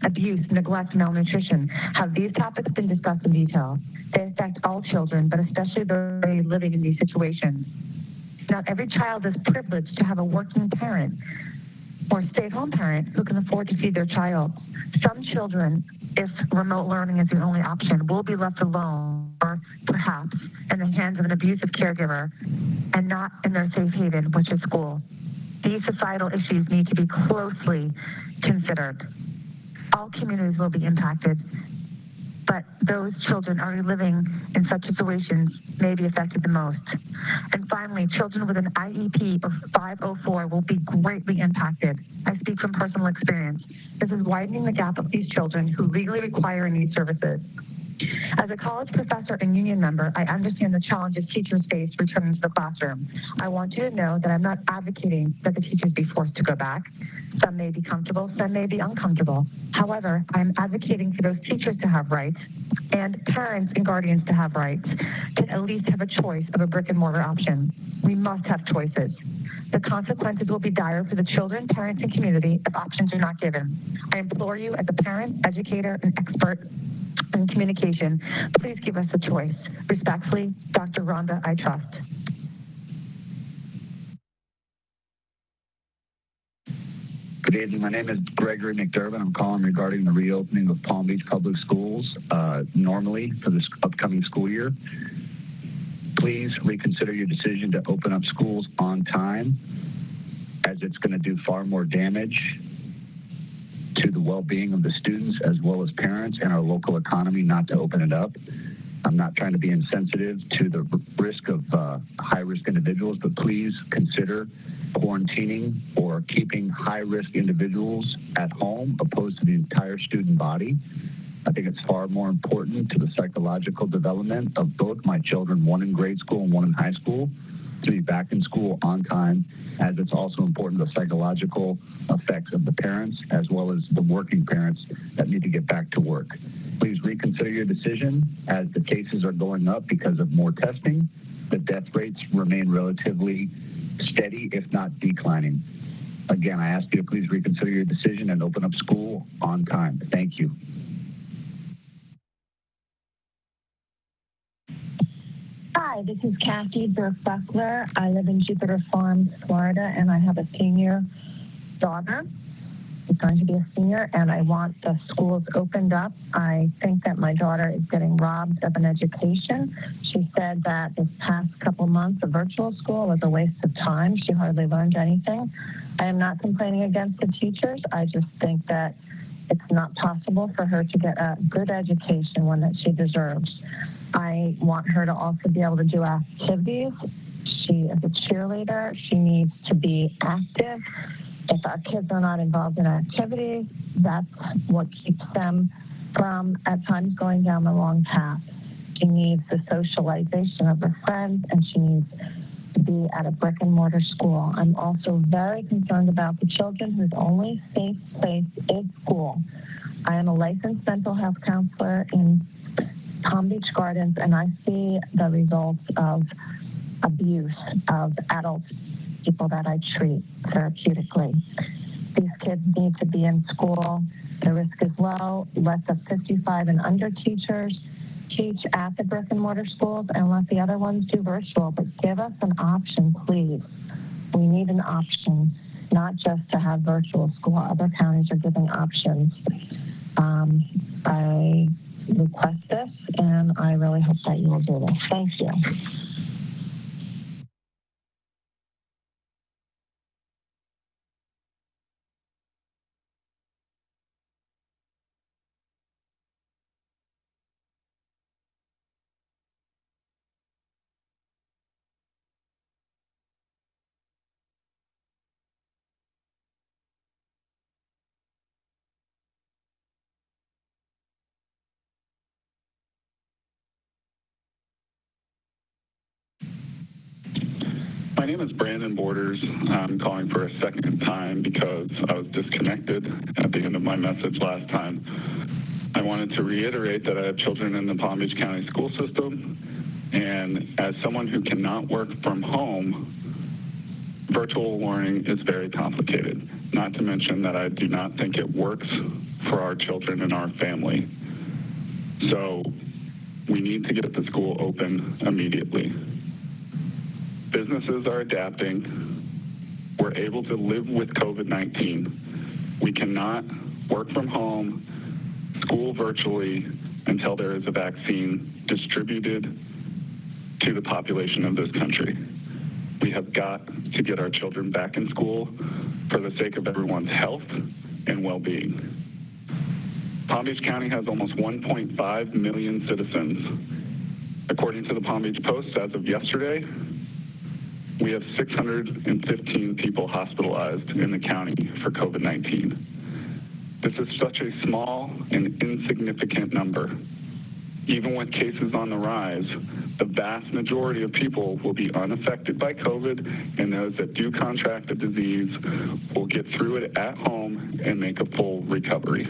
Abuse, neglect, malnutrition. Have these topics been discussed in detail? They affect all children, but especially those living in these situations. Not every child is privileged to have a working parent or stay-at-home parent who can afford to feed their child. Some children, if remote learning is the only option, will be left alone or perhaps in the hands of an abusive caregiver and not in their safe haven, which is school. These societal issues need to be closely considered. All communities will be impacted, but those children already living in such situations may be affected the most. And finally, children with an IEP of 504 will be greatly impacted. I speak from personal experience. This is widening the gap of these children who legally require and need services. As a college professor and union member, I understand the challenges teachers face returning to the classroom. I want you to know that I'm not advocating that the teachers be forced to go back. Some may be comfortable, some may be uncomfortable. However, I'm advocating for those teachers to have rights and parents and guardians to have rights, to at least have a choice of a brick and mortar option. We must have choices. The consequences will be dire for the children, parents, and community if options are not given. I implore you as a parent, educator, and expert in communication, please give us a choice. Respectfully, Dr. Rhonda I Trust. Good evening. My name is Gregory McDermott. I'm calling regarding the reopening of Palm Beach Public Schools normally for this upcoming school year. Please reconsider your decision to open up schools on time, as it's going to do far more damage to the well-being of the students as well as parents and our local economy not to open it up. I'm not trying to be insensitive to the risk of high-risk individuals, but please consider quarantining or keeping high-risk individuals at home opposed to the entire student body. I think it's far more important to the psychological development of both my children, one in grade school and one in high school, to be back in school on time, as it's also important the psychological effects of the parents as well as the working parents that need to get back to work. Please reconsider your decision as the cases are going up because of more testing. The death rates remain relatively steady, if not declining. Again, I ask you to please reconsider your decision and open up school on time. Thank you. Hi, this is Kathy Burke-Buckler. I live in Jupiter Farms, Florida, and I have a senior daughter. She's going to be a senior, and I want the schools opened up. I think that my daughter is getting robbed of an education. She said that this past couple months of virtual school was a waste of time. She hardly learned anything. I am not complaining against the teachers. I just think that it's not possible for her to get a good education, one that she deserves. I want her to also be able to do activities. She is a cheerleader. She needs to be active. If our kids are not involved in activities, that's what keeps them from, at times, going down the wrong path. She needs the socialization of her friends, and she needs to be at a brick and mortar school. I'm also very concerned about the children whose only safe place is school. I am a licensed mental health counselor in Palm Beach Gardens, and I see the results of abuse of adult people that I treat therapeutically. These kids need to be in school. The risk is low. Let the 55 and under teachers teach at the brick and mortar schools and let the other ones do virtual, but give us an option, please. We need an option, not just to have virtual school. Other counties are giving options. I request this, and I really hope that you will do this. Thank you. My name is Brandon Borders. I'm calling for a second time because I was disconnected at the end of my message last time. I wanted to reiterate that I have children in the Palm Beach County school system, and as someone who cannot work from home, virtual learning is very complicated, not to mention that I do not think it works for our children and our family. So we need to get the school open immediately. Businesses are adapting. We're able to live with COVID-19. We cannot work from home, school virtually, until there is a vaccine distributed to the population of this country. We have got to get our children back in school for the sake of everyone's health and well-being. Palm Beach County has almost 1.5 million citizens. According to the Palm Beach Post, as of yesterday, we have 615 people hospitalized in the county for COVID-19. This is such a small and insignificant number. Even with cases on the rise, the vast majority of people will be unaffected by COVID, and those that do contract the disease will get through it at home and make a full recovery.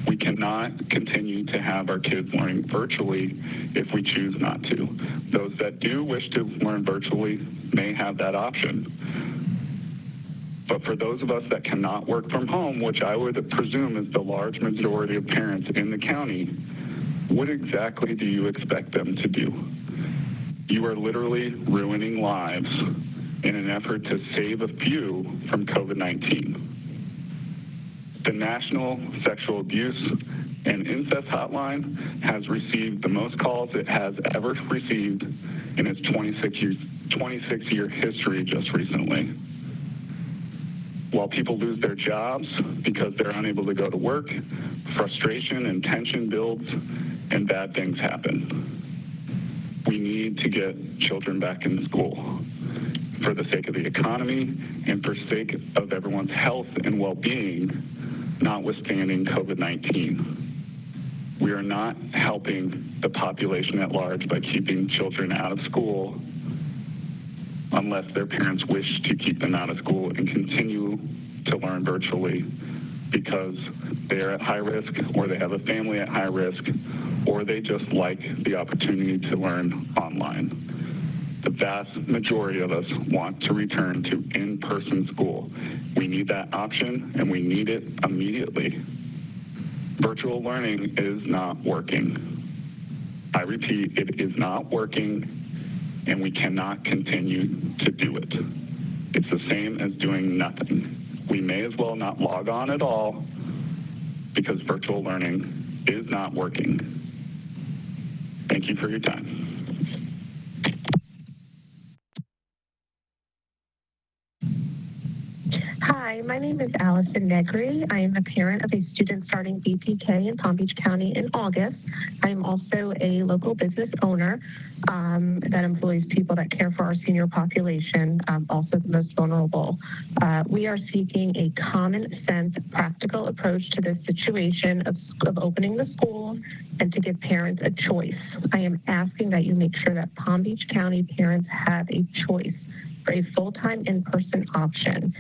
We cannot continue to have our kids learning virtually if we choose not to. Those that do wish to learn virtually may have that option. But for those of us that cannot work from home, which I would presume is the large majority of parents in the county, what exactly do you expect them to do? You are literally ruining lives in an effort to save a few from COVID-19. The National Sexual Abuse and Incest Hotline has received the most calls it has ever received in its 26-year history just recently. While people lose their jobs because they're unable to go to work, frustration and tension builds and bad things happen. We need to get children back in school for the sake of the economy and for the sake of everyone's health and well-being, notwithstanding COVID-19. We are not helping the population at large by keeping children out of school unless their parents wish to keep them out of school and continue to learn virtually because they're at high risk, or they have a family at high risk, or they just like the opportunity to learn online. The vast majority of us want to return to in-person school. We need that option, and we need it immediately. Virtual learning is not working. I repeat, it is not working, and we cannot continue to do it. It's the same as doing nothing. We may as well not log on at all because virtual learning is not working. Thank you for your time. Hi, my name is Allison Negri. I am a parent of a student starting BPK in Palm Beach County in August. I am also a local business owner that employs people that care for our senior population, also the most vulnerable. We are seeking a common sense, practical approach to this situation of opening the schools and to give parents a choice. I am asking that you make sure that Palm Beach County parents have a choice for a full-time in-person option.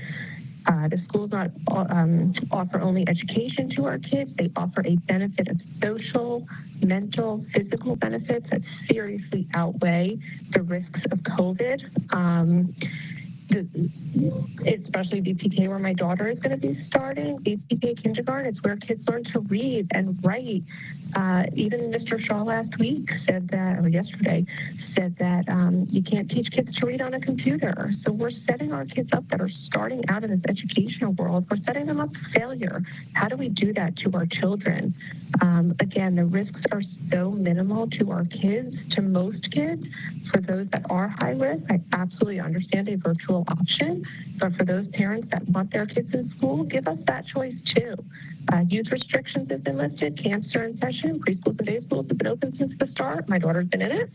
The schools not offer only education to our kids. They offer a benefit of social, mental, physical benefits that seriously outweigh the risks of COVID. Especially BPK, where my daughter is going to be starting, BPK kindergarten, it's where kids learn to read and write. Even Mr. Shaw last week said that, or yesterday, said that you can't teach kids to read on a computer. So we're setting our kids up that are starting out in this educational world. We're setting them up for failure. How do we do that to our children? Again, the risks are so minimal to our kids, to most kids. For those that are high risk, I absolutely understand a virtual option. But for those parents that want their kids in school, give us that choice too. Youth restrictions have been lifted, camps are in session, preschools and day schools have been open since the start. My daughter's been in it.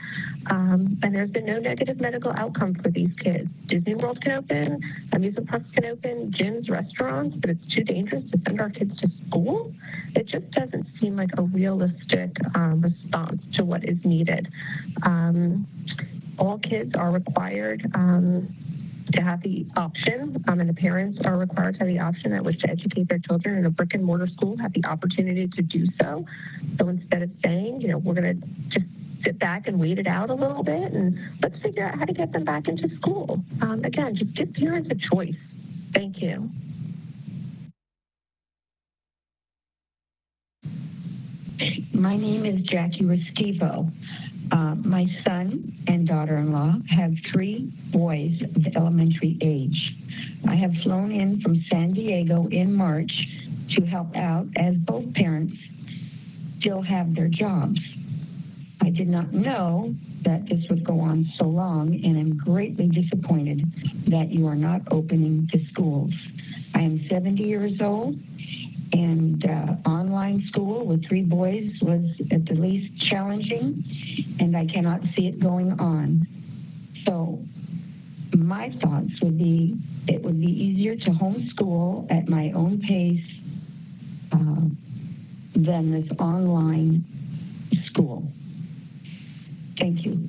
And there's been no negative medical outcome for these kids. Disney World can open, amusement parks can open, gyms, restaurants, but it's too dangerous to send our kids to school. It just doesn't seem like a realistic response to what is needed. All kids are required to have the option, and the parents are required to have the option that wish to educate their children in a brick and mortar school, have the opportunity to do so. So instead of saying, we're going to just sit back and wait it out a little bit, and let's figure out how to get them back into school. Again, just give parents a choice. Thank you. My name is Jackie Restivo. My son and daughter-in-law have 3 boys of elementary age. I have flown in from San Diego in March to help out, as both parents still have their jobs. I did not know that this would go on so long, and I'm greatly disappointed that you are not opening the schools. I am 70 years old, and online school with 3 boys was at the least challenging, and I cannot see it going on. So my thoughts would be, it would be easier to homeschool at my own pace than this online school. Thank you.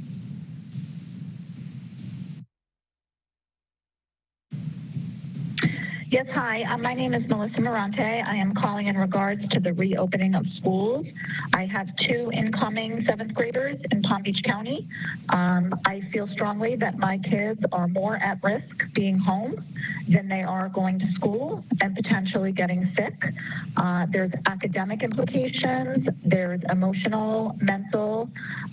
Yes, hi. My name is Melissa Morante. I am calling in regards to the reopening of schools. I have 2 incoming 7th graders in Palm Beach County. I feel strongly that my kids are more at risk being home than they are going to school and potentially getting sick. There's academic implications, there's emotional, mental,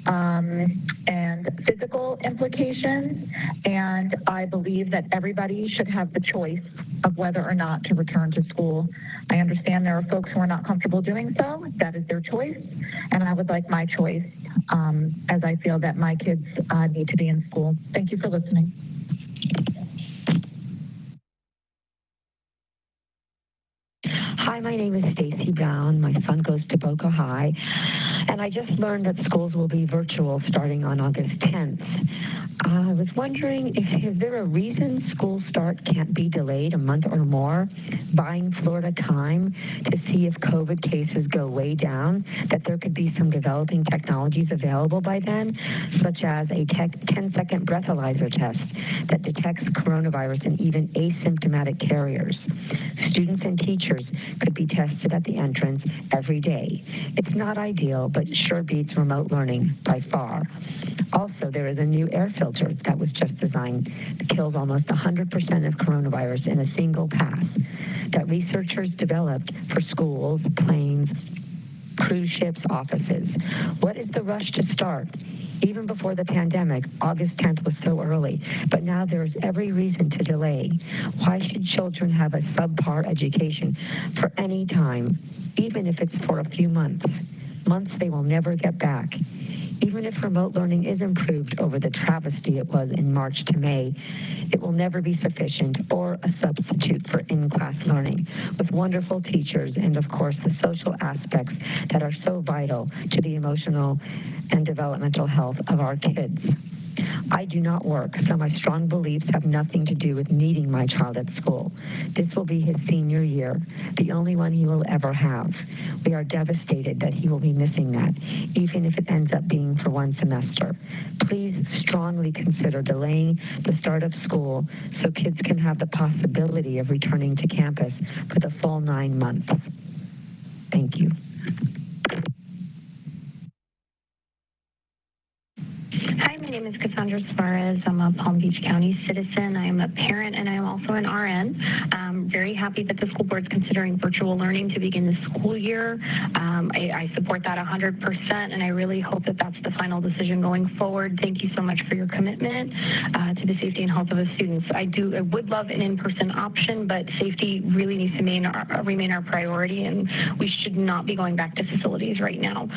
and physical implications, and I believe that everybody should have the choice of whether or not to return to school. I understand there are folks who are not comfortable doing so. That is their choice, and I would like my choice as I feel that my kids need to be in school. Thank you for listening. Hi, my name is Stacy Brown. My son goes to Boca High, and I just learned that schools will be virtual starting on August 10th. I was wondering, is there a reason school start can't be delayed a month or more, buying Florida time to see if COVID cases go way down, that there could be some developing technologies available by then, such as a 10-second breathalyzer test that detects coronavirus in even asymptomatic carriers. Students and teachers could be tested at the entrance every day. It's not ideal, but sure beats remote learning by far. Also, there is a new air filter that was just designed that kills almost 100% of coronavirus in a single pass that researchers developed for schools, planes, cruise ships, offices. What is the rush to start? Even before the pandemic, August 10th was so early, but now there's every reason to delay. Why should children have a subpar education for any time, even if it's for a few months? Months they will never get back. Even if remote learning is improved over the travesty it was in March to May, it will never be sufficient or a substitute for in-class learning with wonderful teachers and, of course, the social aspects that are so vital to the emotional and developmental health of our kids. I do not work, so my strong beliefs have nothing to do with needing my child at school. This will be his senior year, the only one he will ever have. We are devastated that he will be missing that, even if it ends up being for one semester. Please strongly consider delaying the start of school so kids can have the possibility of returning to campus for the full 9 months. Thank you. Hi, my name is Cassandra Suarez. I'm a Palm Beach County citizen. I am a parent and I am also an RN. I'm very happy that the school board is considering virtual learning to begin the school year. I support that 100%, and I really hope that that's the final decision going forward. Thank you so much for your commitment to the safety and health of the students. I would love an in-person option, but safety really needs to remain our priority, and we should not be going back to facilities right now.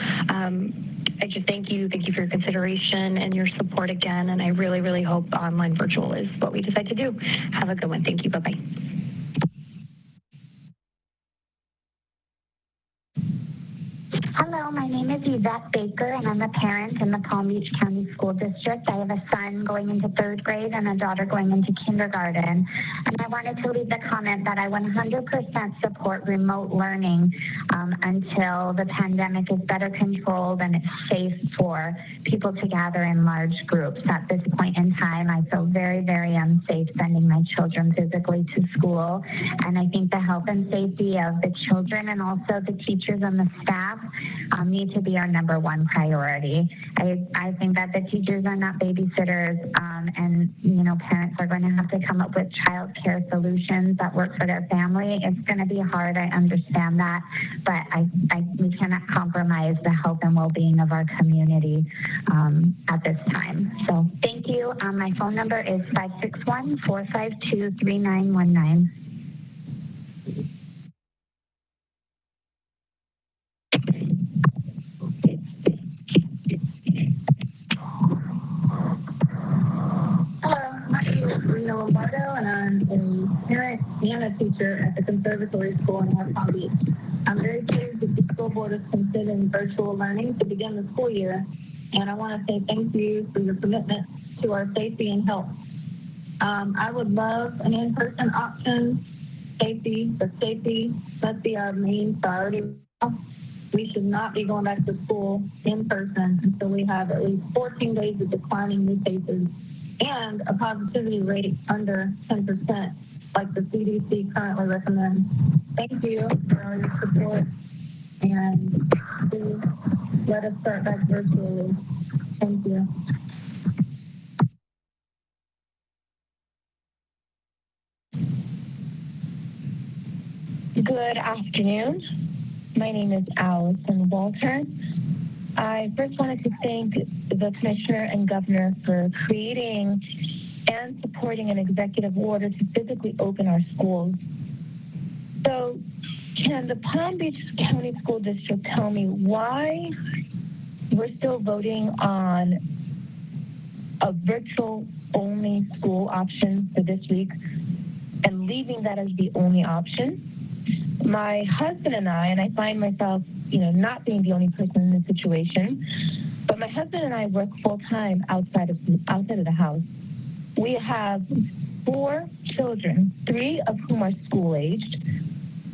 I just thank you for your consideration and your support again, and I really, really hope online virtual is what we decide to do. Have a good one. Thank you. Bye-bye. Hello, my name is Yvette Baker, and I'm a parent in the Palm Beach County School District. I have a son going into 3rd grade and a daughter going into kindergarten. And I wanted to leave the comment that I 100% support remote learning until the pandemic is better controlled and it's safe for people to gather in large groups. At this point in time, I feel very, very unsafe sending my children physically to school. And I think the health and safety of the children and also the teachers and the staff need to be our number one priority. I think that the teachers are not babysitters, and parents are going to have to come up with child care solutions that work for their family. It's going to be hard, I understand that, but we cannot compromise the health and well-being of our community at this time. So thank you. My phone number is 561-452-3919. And I'm a parent and a teacher at the Conservatory School in North Palm Beach. I'm very pleased that the school board is considering virtual learning to begin the school year, and I want to say thank you for your commitment to our safety and health. I would love an in-person option. Safety must be our main priority. We should not be going back to school in person until we have at least 14 days of declining new cases and a positivity rate under 10%, like the CDC currently recommends. Thank you for all your support, and please let us start back virtually. Thank you. Good afternoon. My name is Allison Walter. I first wanted to thank the Commissioner and Governor for creating and supporting an executive order to physically open our schools. So can the Palm Beach County School District tell me why we're still voting on a virtual-only school option for this week and leaving that as the only option? My husband and I find myself not being the only person in this situation, but my husband and I work full-time outside of the house. We have 4 children, 3 of whom are school-aged.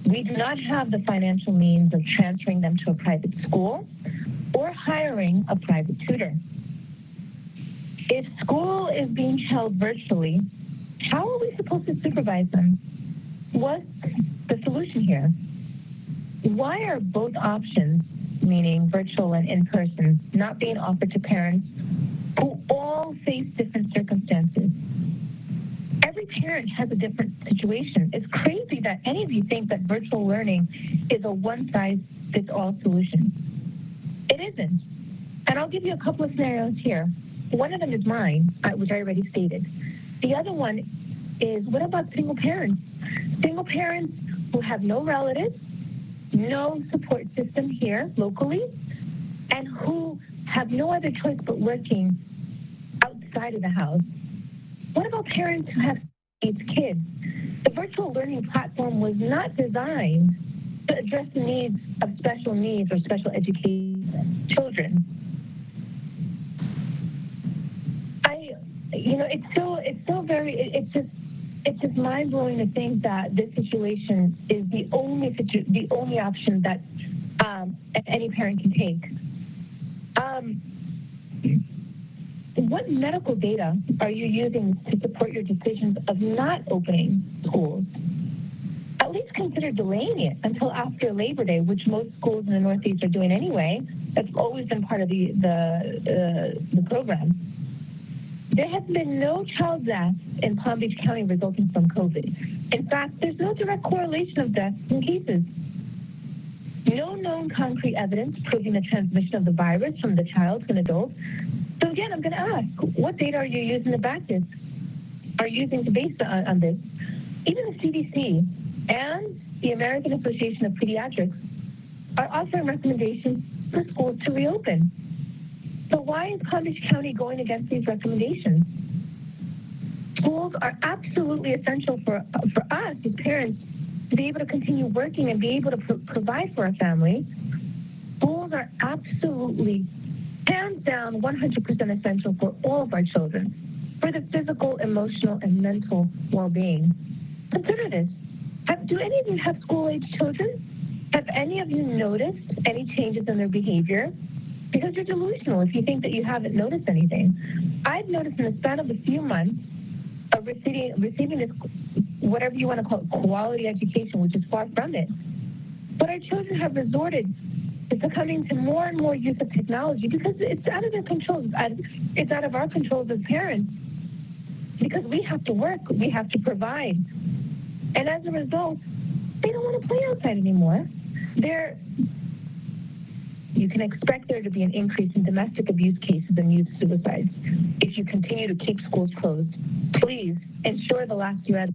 We do not have the financial means of transferring them to a private school or hiring a private tutor. If school is being held virtually, how are we supposed to supervise them? What's the solution here? Why are both options, meaning virtual and in-person, not being offered to parents who all face different circumstances? Every parent has a different situation. It's crazy that any of you think that virtual learning is a one-size-fits-all solution. It isn't. And I'll give you a couple of scenarios here. One of them is mine, which I already stated. The other one is, what about single parents? Single parents who have no relatives, no support system here locally, and who have no other choice but working outside of the house. What about parents who have these kids? The virtual learning platform was not designed to address the needs of special needs or special education children. It's just mind-blowing to think that this situation is the only option that any parent can take. What medical data are you using to support your decisions of not opening schools? At least consider delaying it until after Labor Day, which most schools in the Northeast are doing anyway. That's always been part of the program. There has been no child deaths in Palm Beach County resulting from COVID. In fact, there's no direct correlation of deaths in cases. No known concrete evidence proving the transmission of the virus from the child to an adult. So again, I'm going to ask, what data are you using to back this? Are you using to base on this? Even the CDC and the American Association of Pediatrics are offering recommendations for schools to reopen. So why is Palm Beach County going against these recommendations? Schools are absolutely essential for us as parents to be able to continue working and be able to provide for our family. Schools are absolutely, hands down, 100% essential for all of our children, for the physical, emotional, and mental well-being. Consider this. Do any of you have school-age children? Have any of you noticed any changes in their behavior? Because you're delusional if you think that you haven't noticed anything. I've noticed in the span of a few months of receiving this, whatever you want to call it, quality education, which is far from it. But our children have resorted to succumbing to more and more use of technology because it's out of their control. It's out of our controls as parents. Because we have to work, we have to provide. And as a result, they don't want to play outside anymore. You can expect there to be an increase in domestic abuse cases and youth suicides if you continue to keep schools closed. Please ensure the last you had.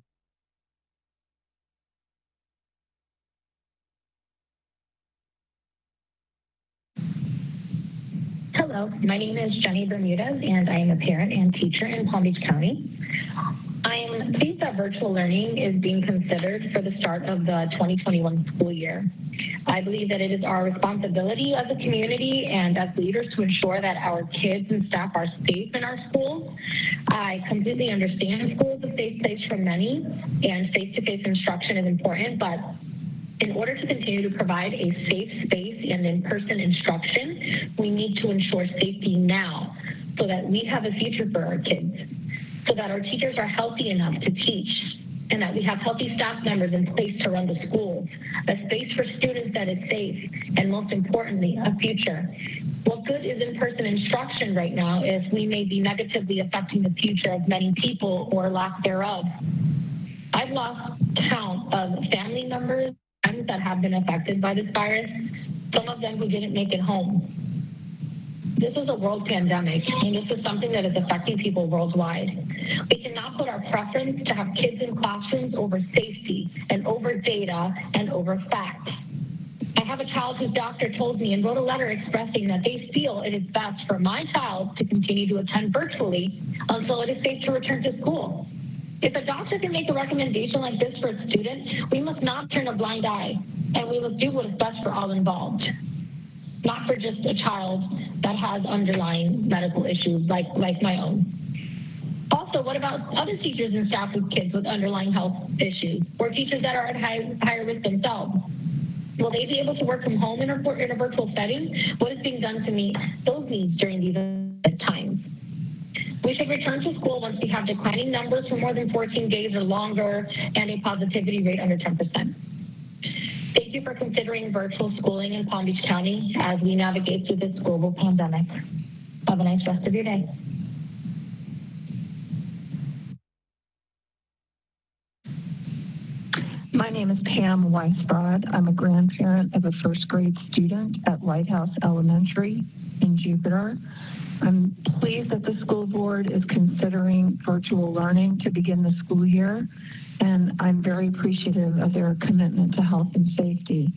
Hello, my name is Jenny Bermudez, and I am a parent and teacher in Palm Beach County. I am pleased that virtual learning is being considered for the start of the 2021 school year. I believe that it is our responsibility as a community and as leaders to ensure that our kids and staff are safe in our schools. I completely understand school is a safe place for many, and face-to-face instruction is important, but in order to continue to provide a safe space and in-person instruction, we need to ensure safety now so that we have a future for our kids, so that our teachers are healthy enough to teach, and that we have healthy staff members in place to run the schools, a space for students that is safe, and most importantly, a future. What good is in-person instruction right now if we may be negatively affecting the future of many people or lack thereof? I've lost count of family members that have been affected by this virus, some of them who didn't make it home. This is a world pandemic, and this is something that is affecting people worldwide. We cannot put our preference to have kids in classrooms over safety and over data and over facts. I have a child whose doctor told me and wrote a letter expressing that they feel it is best for my child to continue to attend virtually until it is safe to return to school. If a doctor can make a recommendation like this for a student, we must not turn a blind eye, and we must do what is best for all involved, not for just a child that has underlying medical issues like my own. Also, what about other teachers and staff with kids with underlying health issues, or teachers that are at higher risk themselves? Will they be able to work from home in a virtual setting? What is being done to meet those needs during these times? We should return to school once we have declining numbers for more than 14 days or longer and a positivity rate under 10%. Thank you for considering virtual schooling in Palm Beach County as we navigate through this global pandemic. Have a nice rest of your day. My name is Pam Weisbrod. I'm a grandparent of a first grade student at Lighthouse Elementary in Jupiter. I'm pleased that the school board is considering virtual learning to begin the school year, and I'm very appreciative of their commitment to health and safety.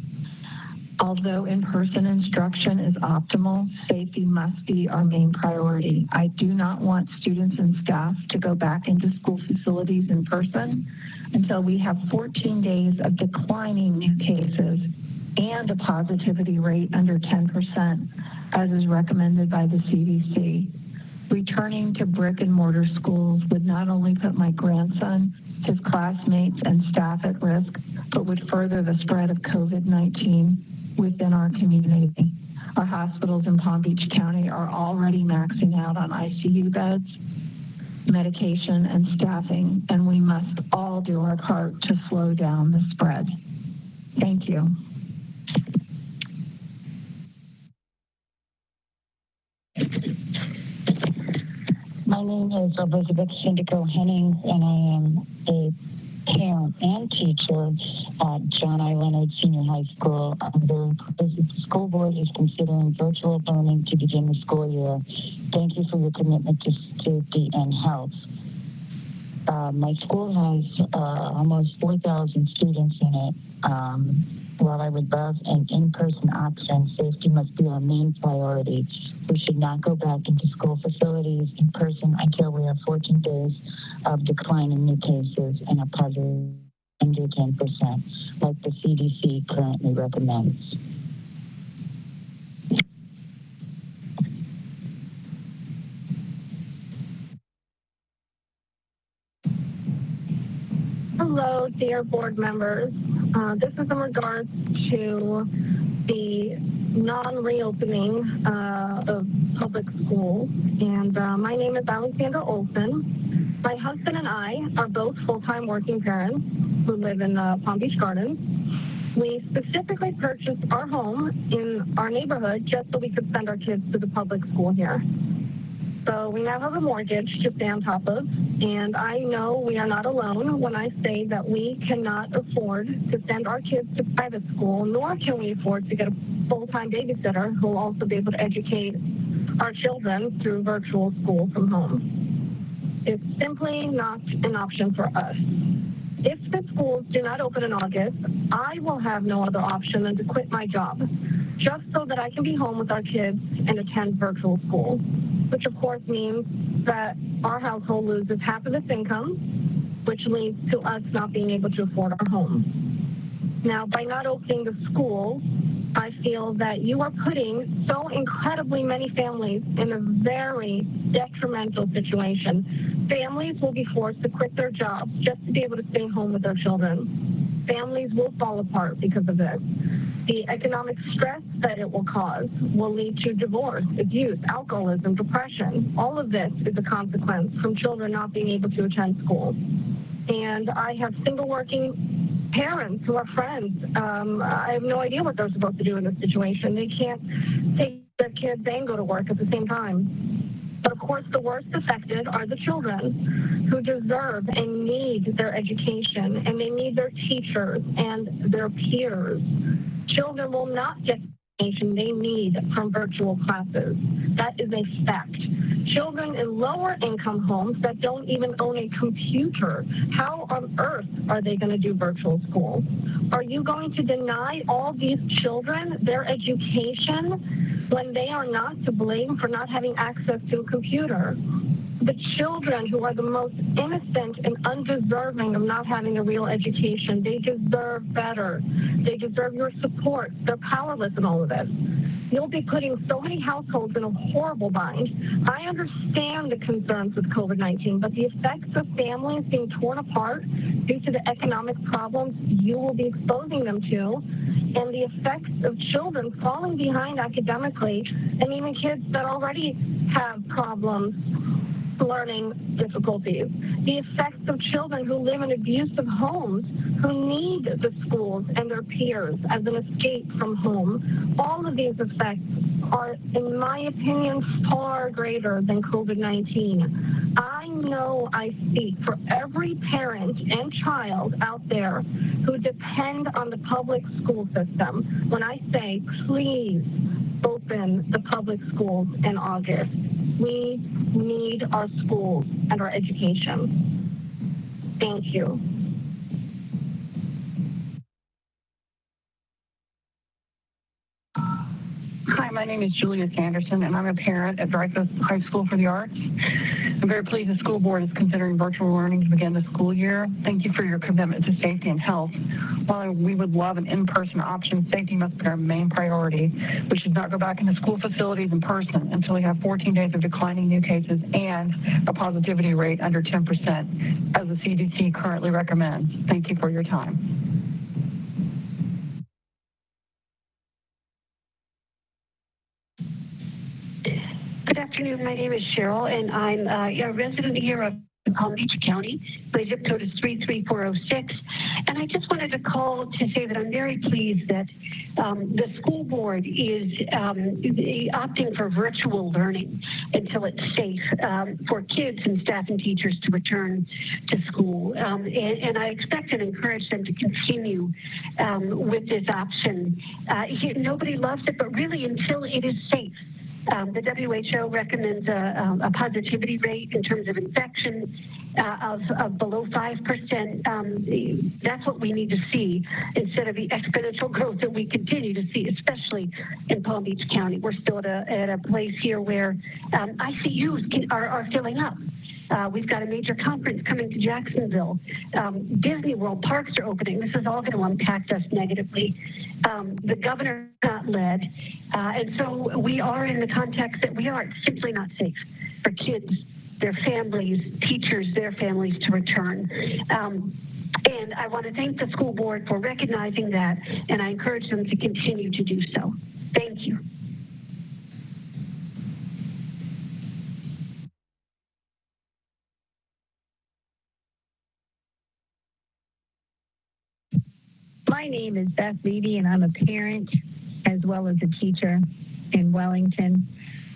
Although in-person instruction is optimal, safety must be our main priority. I do not want students and staff to go back into school facilities in person until we have 14 days of declining new cases and a positivity rate under 10%, as is recommended by the CDC. Returning to brick and mortar schools would not only put my grandson, his classmates, and staff at risk, but would further the spread of COVID-19 within our community. Our hospitals in Palm Beach County are already maxing out on ICU beds, medication, and staffing, and we must all do our part to slow down the spread. Thank you. My name is Elizabeth Syndico Henning, and I am a parent and teacher at John I. Leonard Senior High School. I'm very pleased that the school board is considering virtual learning to begin the school year. Thank you for your commitment to safety and health. My school has almost 4,000 students in it. While I would love an in-person option, safety must be our main priority. We should not go back into school facilities in person until we have 14 days of decline in new cases and a positive under 10%, like the CDC currently recommends. Hello, dear board members. This is in regards to the non-reopening of public schools. And my name is Alexandra Olson. My husband and I are both full-time working parents who live in Palm Beach Gardens. We specifically purchased our home in our neighborhood just so we could send our kids to the public school here. So we now have a mortgage to stay on top of, and I know we are not alone when I say that we cannot afford to send our kids to private school, nor can we afford to get a full-time babysitter who will also be able to educate our children through virtual school from home. It's simply not an option for us. If the schools do not open in August, I will have no other option than to quit my job, just so that I can be home with our kids and attend virtual school, which of course means that our household loses half of its income, which leads to us not being able to afford our home. Now, by not opening the schools, I feel that you are putting so incredibly many families in a very detrimental situation. Families will be forced to quit their jobs just to be able to stay home with their children. Families will fall apart because of this. The economic stress that it will cause will lead to divorce, abuse, alcoholism, depression. All of this is a consequence from children not being able to attend school. And I have single working parents who are friends. I have no idea what they're supposed to do in this situation. They can't take their kids and go to work at the same time. But of course, the worst affected are the children who deserve and need their education, and they need their teachers and their peers. Children will not get the education they need from virtual classes. That is a fact. Children in lower income homes that don't even own a computer, how on earth are they going to do virtual school? Are you going to deny all these children their education when they are not to blame for not having access to a computer? The children who are the most innocent and undeserving of not having a real education, they deserve better. They deserve your support. They're powerless in all of this. You'll be putting so many households in a horrible bind. I understand the concerns with COVID-19, but the effects of families being torn apart due to the economic problems you will be exposing them to, and the effects of children falling behind academically, and even kids that already have problems learning difficulties, the effects of children who live in abusive homes, who need the schools and their peers as an escape from home. All of these effects are, in my opinion, far greater than COVID-19. I know I speak for every parent and child out there who depend on the public school system when I say, please open the public schools in August. We need our schools and our education. Thank you. my name is Julia Sanderson, and I'm a parent at Dreyfus High School for the Arts. I'm very pleased the school board is considering virtual learning to begin the school year. Thank you for your commitment to safety and health. While we would love an in-person option, safety must be our main priority. We should not go back into school facilities in person until we have 14 days of declining new cases and a positivity rate under 10%, as the CDC currently recommends. Thank you for your time. Good afternoon. My name is Cheryl, and I'm a resident here of Palm Beach County. My zip code is 33406. And I just wanted to call to say that I'm very pleased that the school board is opting for virtual learning until it's safe for kids and staff and teachers to return to school. And I expect and encourage them to continue with this option. Nobody loves it, but really until it is safe. The WHO recommends a positivity rate in terms of infection of below 5%. That's what we need to see instead of the exponential growth that we continue to see, especially in Palm Beach County. We're still at a place here where ICUs are filling up. We've got a major conference coming to Jacksonville. Disney World parks are opening. This is all going to impact us negatively. The governor got led. And so we are in the context that we are simply not safe for kids, their families, teachers, their families to return. And I want to thank the school board for recognizing that, and I encourage them to continue to do so. Thank you. My name is Beth Levy, and I'm a parent as well as a teacher in Wellington.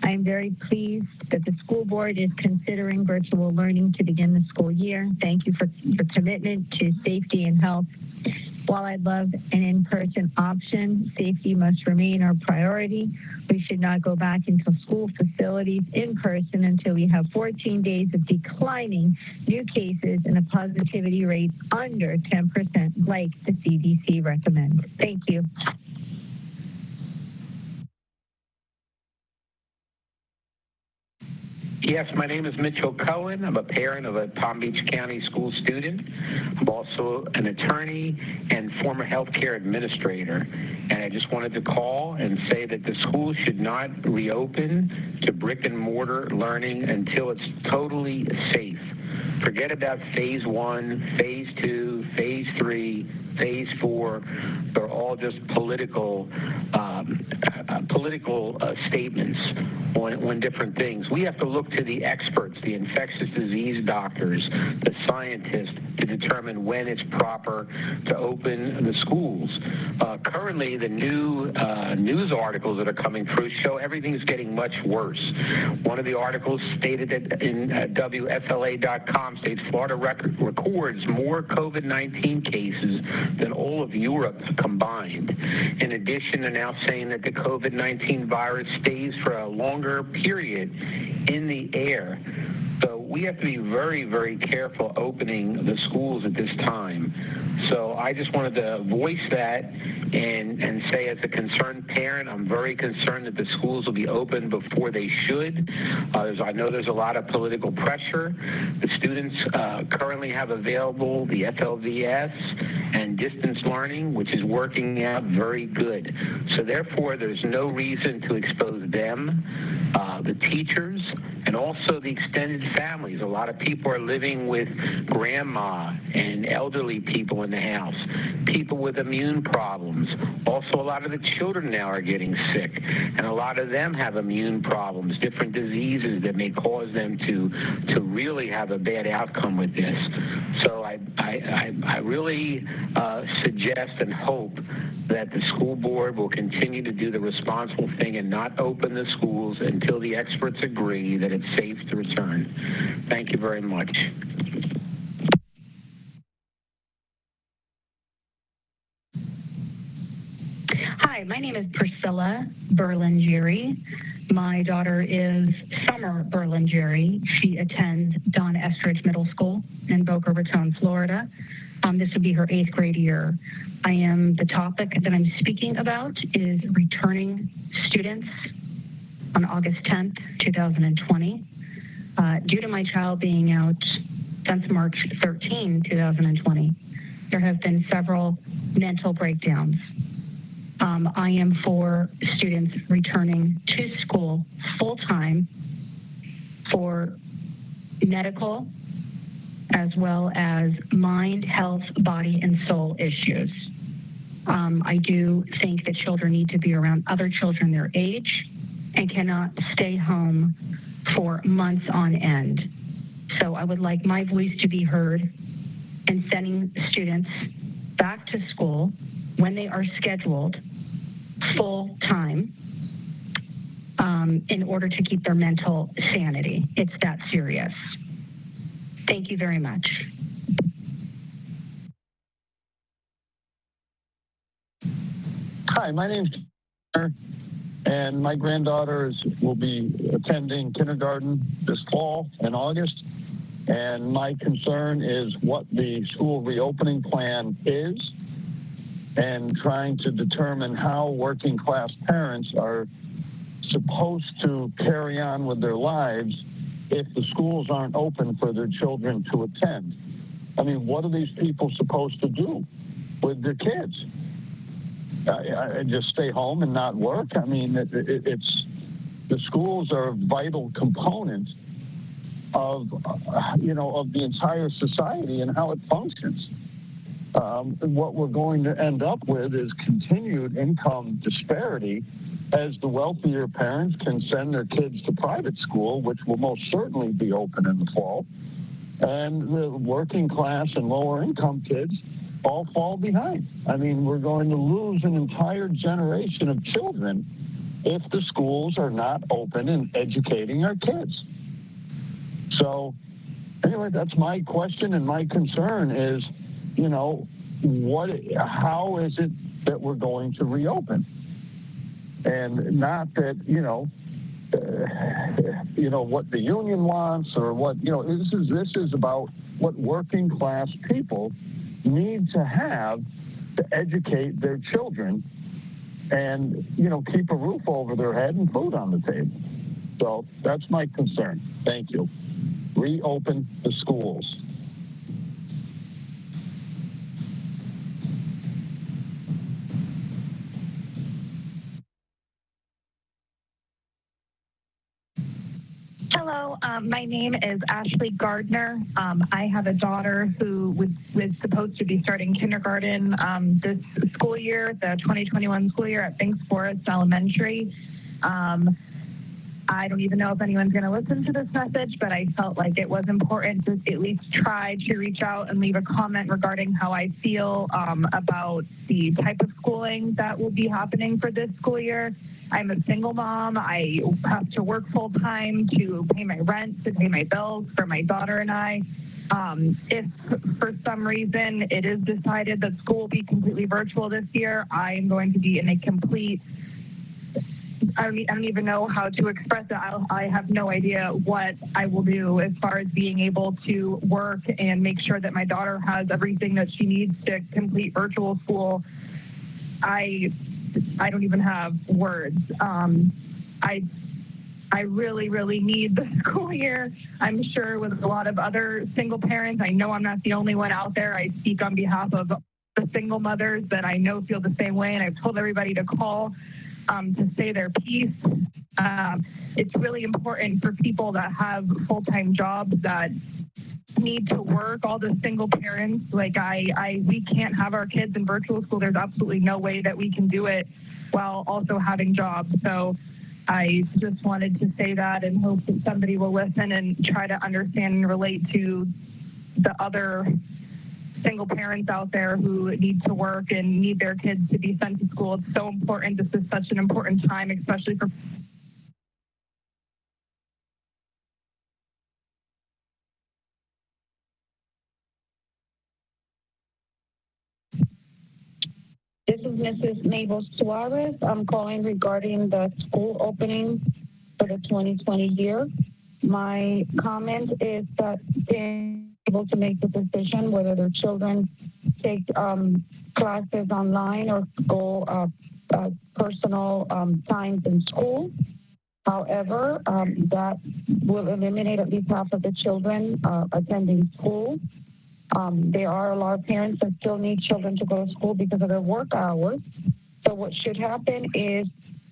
I am very pleased that the school board is considering virtual learning to begin the school year. Thank you for your commitment to safety and health. While I'd love an in-person option, safety must remain our priority. We should not go back into school facilities in person until we have 14 days of declining new cases and a positivity rate under 10%, like the CDC recommends. Thank you. Yes, my name is Mitchell Cohen. I'm a parent of a Palm Beach County school student. I'm also an attorney and former healthcare administrator. And I just wanted to call and say that the school should not reopen to brick and mortar learning until it's totally safe. Forget about phase 1, phase 2, phase 3, phase 4. They're all just political statements on different things. We have to look to the experts, the infectious disease doctors, the scientists, to determine when it's proper to open the schools. Currently, the new news articles that are coming through show everything's getting much worse. One of the articles stated that in WFLA.com states Florida records more COVID-19 cases than all of Europe combined. In addition, they're now saying that the COVID-19 virus stays for a longer period in the air. So we have to be very, very careful opening the schools at this time. So I just wanted to voice that and say, as a concerned parent, I'm very concerned that the schools will be open before they should. I know there's a lot of political pressure. The students currently have available the FLVS and distance learning, which is working out very good. So therefore, there's no reason to expose them, the teachers, and also the extended families. A lot of people are living with grandma and elderly people in the house, people with immune problems. Also, a lot of the children now are getting sick, and a lot of them have immune problems, different diseases that may cause them to really have a bad outcome with this. So I really suggest and hope that the school board will continue to do the responsible thing and not open the schools until the experts agree that it's safe to return. Thank you very much. Hi, my name is Priscilla Berlingeri. My daughter is Summer Berlingeri. She attends Don Estridge Middle School in Boca Raton, Florida. This would be her 8th grade year. The topic that I'm speaking about is returning students on August 10th, 2020. Due to my child being out since March 13, 2020, there have been several mental breakdowns. I am for students returning to school full-time for medical as well as mind, health, body, and soul issues. I do think that children need to be around other children their age and cannot stay home for months on end. So I would like my voice to be heard in sending students back to school when they are scheduled full time in order to keep their mental sanity. It's that serious. Thank you very much. Hi, my name's Tanner, and my granddaughter will be attending kindergarten this fall in August. And my concern is what the school reopening plan is and trying to determine how working class parents are supposed to carry on with their lives if the schools aren't open for their children to attend. I mean, what are these people supposed to do with their kids? Just stay home and not work? I mean, it's the schools are a vital component of the entire society and how it functions. What we're going to end up with is continued income disparity as the wealthier parents can send their kids to private school, which will most certainly be open in the fall, and the working class and lower income kids all fall behind. I mean, we're going to lose an entire generation of children if the schools are not open and educating our kids. So anyway, that's my question, and my concern is, how is it that we're going to reopen? And not that, what the union wants or what, this is about what working class people need to have to educate their children and, keep a roof over their head and food on the table. So that's my concern. Thank you. Reopen the schools. Hello, my name is Ashley Gardner. I have a daughter who was supposed to be starting kindergarten this school year, the 2021 school year at Banks Forest Elementary. I don't even know if anyone's going to listen to this message, but I felt like it was important to at least try to reach out and leave a comment regarding how I feel about the type of schooling that will be happening for this school year. I'm a single mom. I have to work full time to pay my rent, to pay my bills for my daughter and I. If for some reason it is decided that school will be completely virtual this year, I am going to be in a complete, I don't even know how to express it. I have no idea what I will do as far as being able to work and make sure that my daughter has everything that she needs to complete virtual school. I don't even have words. I really, really need the school year. I'm sure with a lot of other single parents, I know I'm not the only one out there. I speak on behalf of the single mothers that I know feel the same way, and I've told everybody to call to say their piece. It's really important for people that have full-time jobs that need to work, all the single parents. Like we can't have our kids in virtual school. There's absolutely no way that we can do it while also having jobs. So I just wanted to say that and hope that somebody will listen and try to understand and relate to the other single parents out there who need to work and need their kids to be sent to school. It's so important. This is such an important time, especially for This is Mrs. Mabel Suarez. I'm calling regarding the school opening for the 2020 year. My comment is that in able to make the decision whether their children take classes online or go personal times in school. However, that will eliminate at least half of the children attending school. There are a lot of parents that still need children to go to school because of their work hours. So what should happen is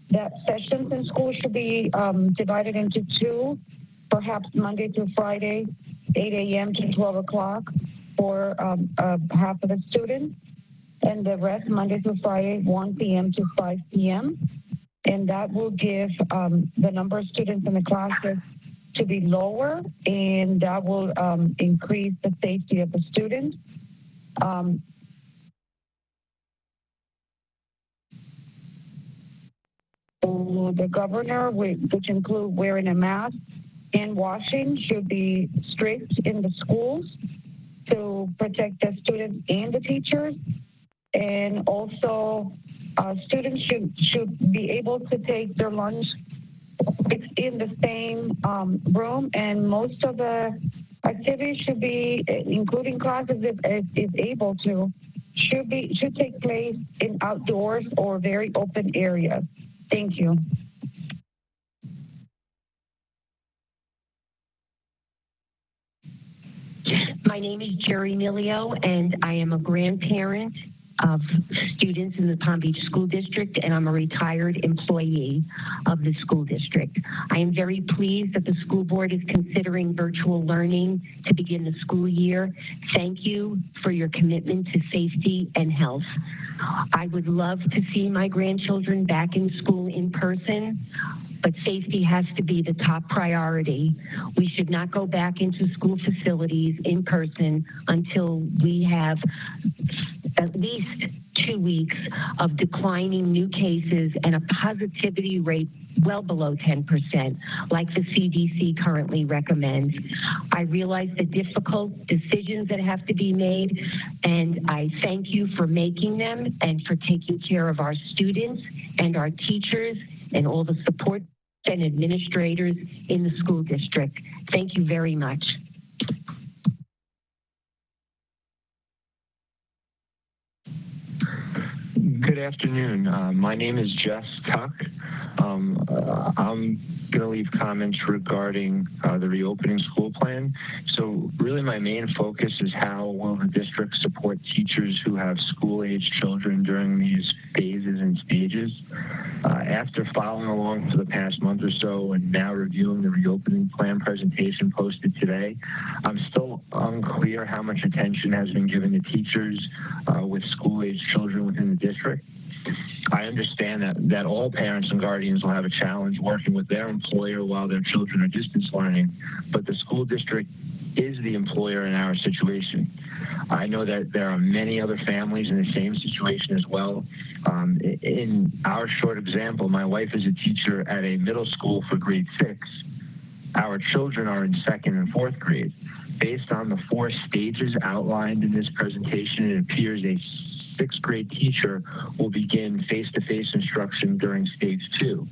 that sessions in school should be divided into two, perhaps Monday through Friday, 8 a.m. to 12 o'clock for half of the students, and the rest Monday through Friday, 1 p.m. to 5 p.m. And that will give the number of students in the classes to be lower, and that will increase the safety of the students. The governor, which include wearing a mask and washing, should be strict in the schools to protect the students and the teachers. And also, students should be able to take their lunch in the same room, and most of the activities should be, including classes if able to, should take place in outdoors or very open areas. Thank you. My name is Jerry Milio, and I am a grandparent of students in the Palm Beach School District, and I'm a retired employee of the school district. I am very pleased that the school board is considering virtual learning to begin the school year. Thank you for your commitment to safety and health. I would love to see my grandchildren back in school in person, but safety has to be the top priority. We should not go back into school facilities in person until we have at least 2 weeks of declining new cases and a positivity rate well below 10%, like the CDC currently recommends. I realize the difficult decisions that have to be made, and I thank you for making them and for taking care of our students and our teachers and all the support and administrators in the school district. Thank you very much. Good afternoon. My name is Jess Tuck. I'm going to leave comments regarding the reopening school plan. So really my main focus is how will the district support teachers who have school-age children during these phases and stages. After following along for the past month or so and now reviewing the reopening plan presentation posted today, I'm still unclear how much attention has been given to teachers with school-age children within the district. I understand that all parents and guardians will have a challenge working with their employer while their children are distance learning, but the school district is the employer in our situation. I know that there are many other families in the same situation as well. In our short example, my wife is a teacher at a middle school for grade 6. Our children are in 2nd and 4th grade. Based on the 4 stages outlined in this presentation, it appears a 6th grade teacher will begin face-to-face instruction during stage 2.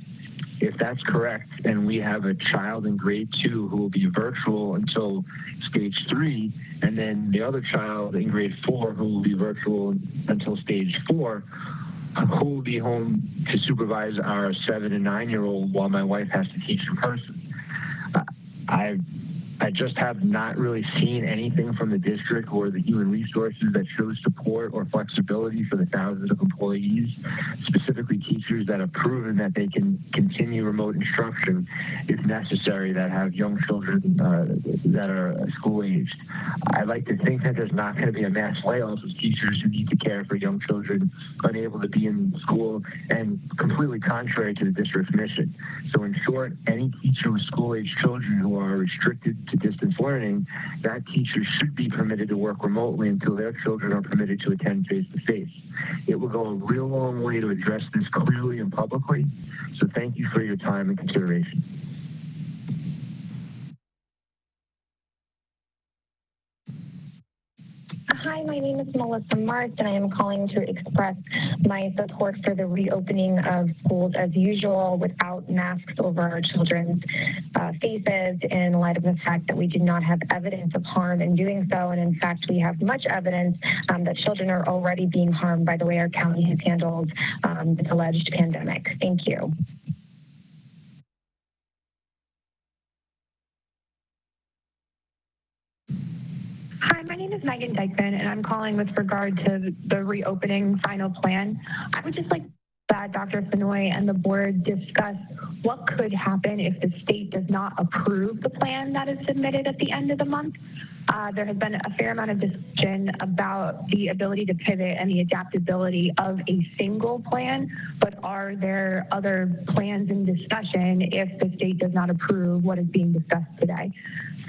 If that's correct, and we have a child in grade 2 who will be virtual until stage 3, and then the other child in grade 4 who will be virtual until stage 4, who will be home to supervise our 7 and 9-year-old while my wife has to teach in person. I just have not really seen anything from the district or the human resources that shows support or flexibility for the thousands of employees, specifically teachers that have proven that they can continue remote instruction if necessary, that have young children that are school-aged. I like to think that there's not going to be a mass layoff of teachers who need to care for young children unable to be in school, and completely contrary to the district's mission. So in short, any teacher with school-aged children who are restricted to distance learning, that teacher should be permitted to work remotely until their children are permitted to attend face-to-face. It will go a real long way to address this clearly and publicly. So thank you for your time and consideration. Hi, my name is Melissa Martz, and I am calling to express my support for the reopening of schools as usual without masks over our children's faces in light of the fact that we do not have evidence of harm in doing so. And in fact, we have much evidence that children are already being harmed by the way our county has handled this alleged pandemic. Thank you. Hi, my name is Megan Dykeman, and I'm calling with regard to the reopening final plan. I would just like that Dr. Fenoy and the board discuss what could happen if the state does not approve the plan that is submitted at the end of the month. There has been a fair amount of discussion about the ability to pivot and the adaptability of a single plan, but are there other plans in discussion if the state does not approve what is being discussed today?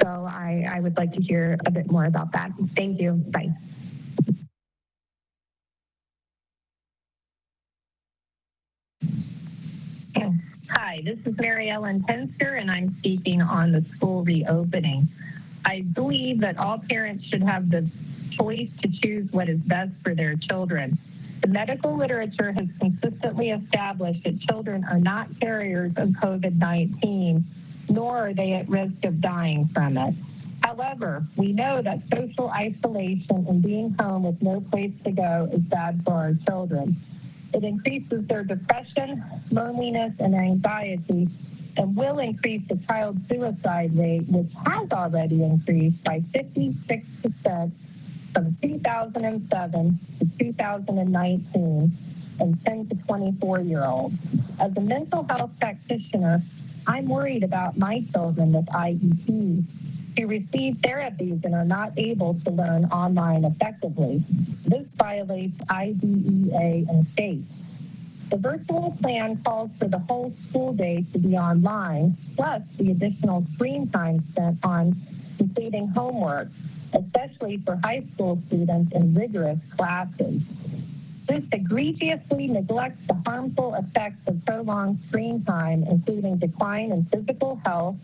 So I would like to hear a bit more about that. Thank you. Bye. Hi, this is Mary Ellen Pensker, and I'm speaking on the school reopening. I believe that all parents should have the choice to choose what is best for their children. The medical literature has consistently established that children are not carriers of COVID-19, nor are they at risk of dying from it. However, we know that social isolation and being home with no place to go is bad for our children. It increases their depression, loneliness, and anxiety, and will increase the child suicide rate, which has already increased by 56% from 2007 to 2019 in 10 to 24-year-olds. As a mental health practitioner, I'm worried about my children with IEPs who receive therapies and are not able to learn online effectively. This violates IDEA and state. The virtual plan calls for the whole school day to be online, plus the additional screen time spent on completing homework, especially for high school students in rigorous classes. This egregiously neglects the harmful effects of prolonged screen time, including decline in physical health,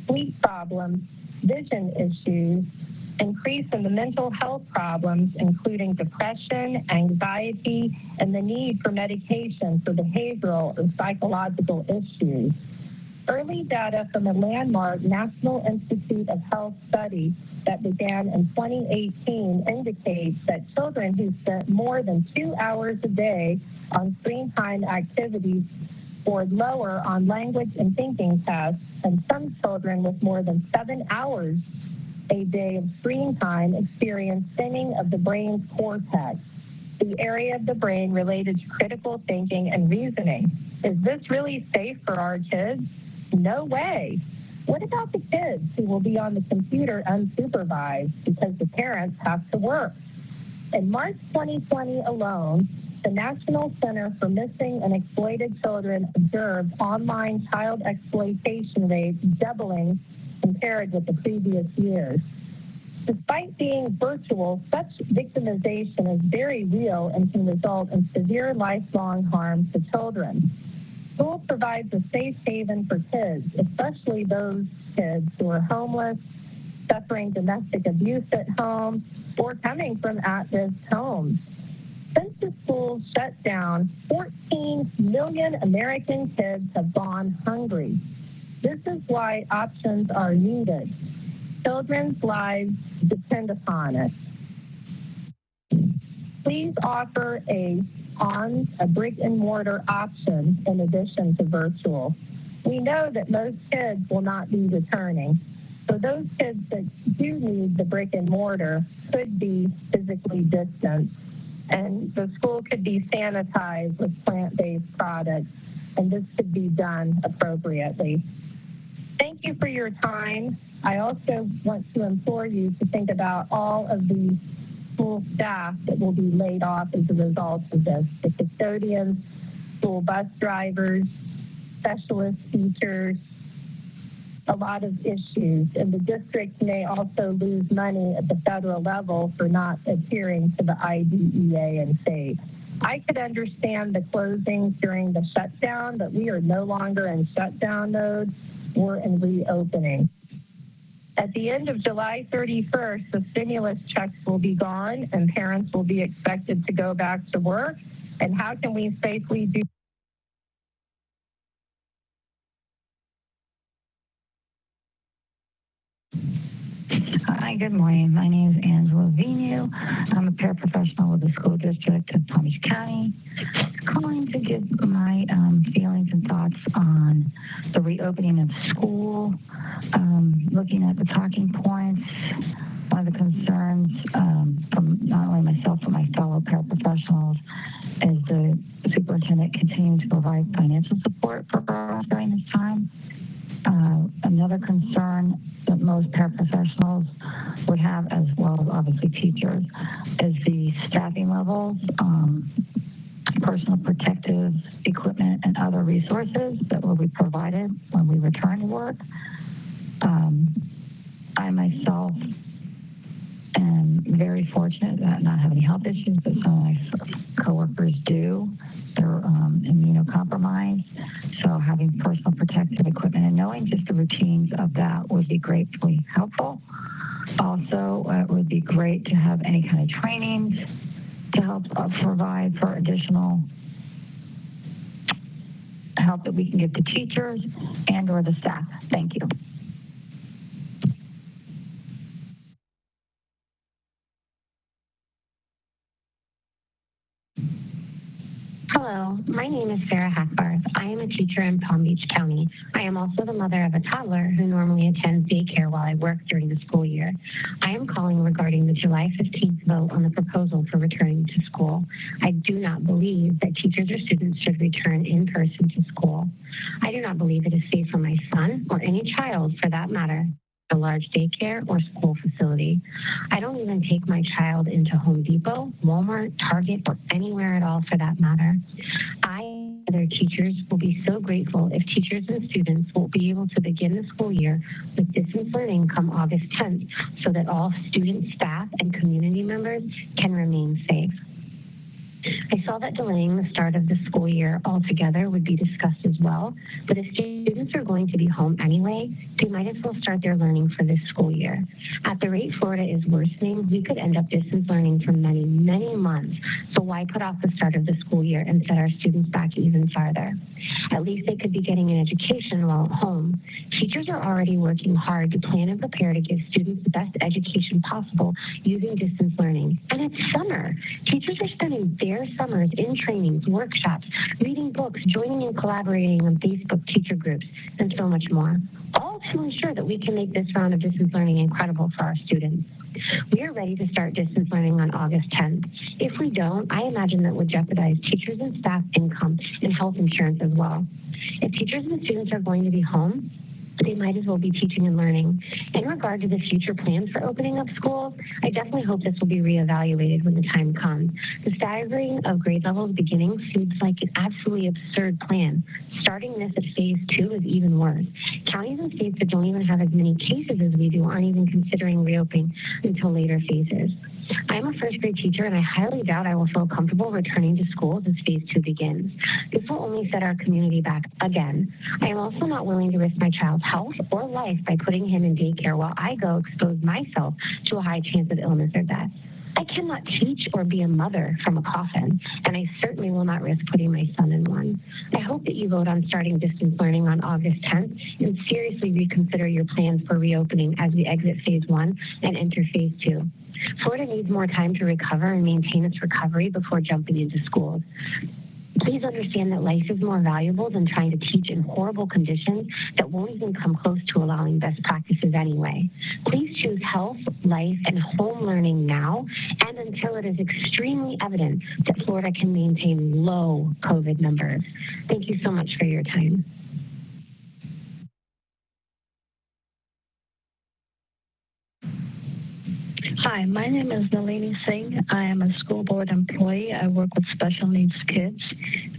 sleep problems, vision issues, increase in the mental health problems, including depression, anxiety, and the need for medication for behavioral or psychological issues. Early data from a landmark National Institute of Health study that began in 2018 indicates that children who spent more than 2 hours a day on screen time activities scored lower on language and thinking tests, and some children with more than 7 hours a day of screen time experience thinning of the brain's cortex, the area of the brain related to critical thinking and reasoning. Is this really safe for our kids? No way. What about the kids who will be on the computer unsupervised because the parents have to work? In March 2020 alone, the National Center for Missing and Exploited Children observed online child exploitation rates doubling compared with the previous years. Despite being virtual, such victimization is very real and can result in severe lifelong harm to children. School provides a safe haven for kids, especially those kids who are homeless, suffering domestic abuse at home, or coming from at-risk homes. Since the schools shut down, 14 million American kids have gone hungry. This is why options are needed. Children's lives depend upon it. Please offer a brick and mortar option in addition to virtual. We know that most kids will not be returning. So those kids that do need the brick and mortar could be physically distanced, and the school could be sanitized with plant-based products, and this could be done appropriately. Thank you for your time. I also want to implore you to think about all of the school staff that will be laid off as a result of this. The custodians, school bus drivers, specialist teachers, a lot of issues. And the district may also lose money at the federal level for not adhering to the IDEA and state. I could understand the closings during the shutdown, but we are no longer in shutdown mode. We're in reopening. At the end of July 31st, the stimulus checks will be gone and parents will be expected to go back to work. And how can we safely do Hi, good morning. My name is Angela Vignew. I'm a paraprofessional with the school district of Palm Beach County. Calling to give my feelings and thoughts on the reopening of school. Looking at the talking points, one of the concerns from not only myself but my fellow paraprofessionals is the superintendent continuing to provide financial support for us during this time. Another concern that most paraprofessionals would have, as well as obviously teachers, is the staffing levels, personal protective equipment, and other resources that will be provided when we return to work. I myself am very fortunate that not have any health issues, but some of my coworkers do. They're immunocompromised, so having personal protective equipment and knowing just the routines of that would be greatly helpful. Also, it would be great to have any kind of trainings to help provide for additional help that we can give to teachers and or the staff. Thank you. Hello, my name is Sarah Hackbarth. I am a teacher in Palm Beach County. I am also the mother of a toddler who normally attends daycare while I work during the school year. I am calling regarding the July 15th vote on the proposal for returning to school. I do not believe that teachers or students should return in person to school. I do not believe it is safe for my son or any child for that matter, a large daycare or school facility. I don't even take my child into Home Depot, Walmart, Target, or anywhere at all for that matter. I and other teachers will be so grateful if teachers and students will be able to begin the school year with distance learning come August 10th so that all students, staff, and community members can remain safe. I saw that delaying the start of the school year altogether would be discussed as well, but if students are going to be home anyway, they might as well start their learning for this school year. At the rate Florida is worsening, we could end up distance learning for many, many months, so why put off the start of the school year and set our students back even farther? At least they could be getting an education while at home. Teachers are already working hard to plan and prepare to give students the best education possible using distance learning. And it's summer. Teachers are spending their summers in trainings, workshops, reading books, joining and collaborating on Facebook teacher groups, and so much more, all to ensure that we can make this round of distance learning incredible for our students. We are ready to start distance learning on August 10th. If we don't, I imagine that would jeopardize teachers and staff income and health insurance as well. If teachers and students are going to be home, they might as well be teaching and learning. In regard to the future plans for opening up schools, I definitely hope this will be reevaluated when the time comes. The staggering of grade levels beginning seems like an absolutely absurd plan. Starting this at phase 2 is even worse. Counties and states that don't even have as many cases as we do aren't even considering reopening until later phases. I'm a first grade teacher, and I highly doubt I will feel comfortable returning to schools as phase 2 begins. This will only set our community back again. I am also not willing to risk my child's health or life by putting him in daycare while I go expose myself to a high chance of illness or death. I cannot teach or be a mother from a coffin, and I certainly will not risk putting my son in one. I hope that you vote on starting distance learning on August 10th and seriously reconsider your plans for reopening as we exit phase 1 and enter phase 2. Florida needs more time to recover and maintain its recovery before jumping into schools. Please understand that life is more valuable than trying to teach in horrible conditions that won't even come close to allowing best practices anyway. Please choose health, life, and home learning now and until it is extremely evident that Florida can maintain low COVID numbers. Thank you so much for your time. Hi, my name is Nalini Singh. I am a school board employee. I work with special needs kids,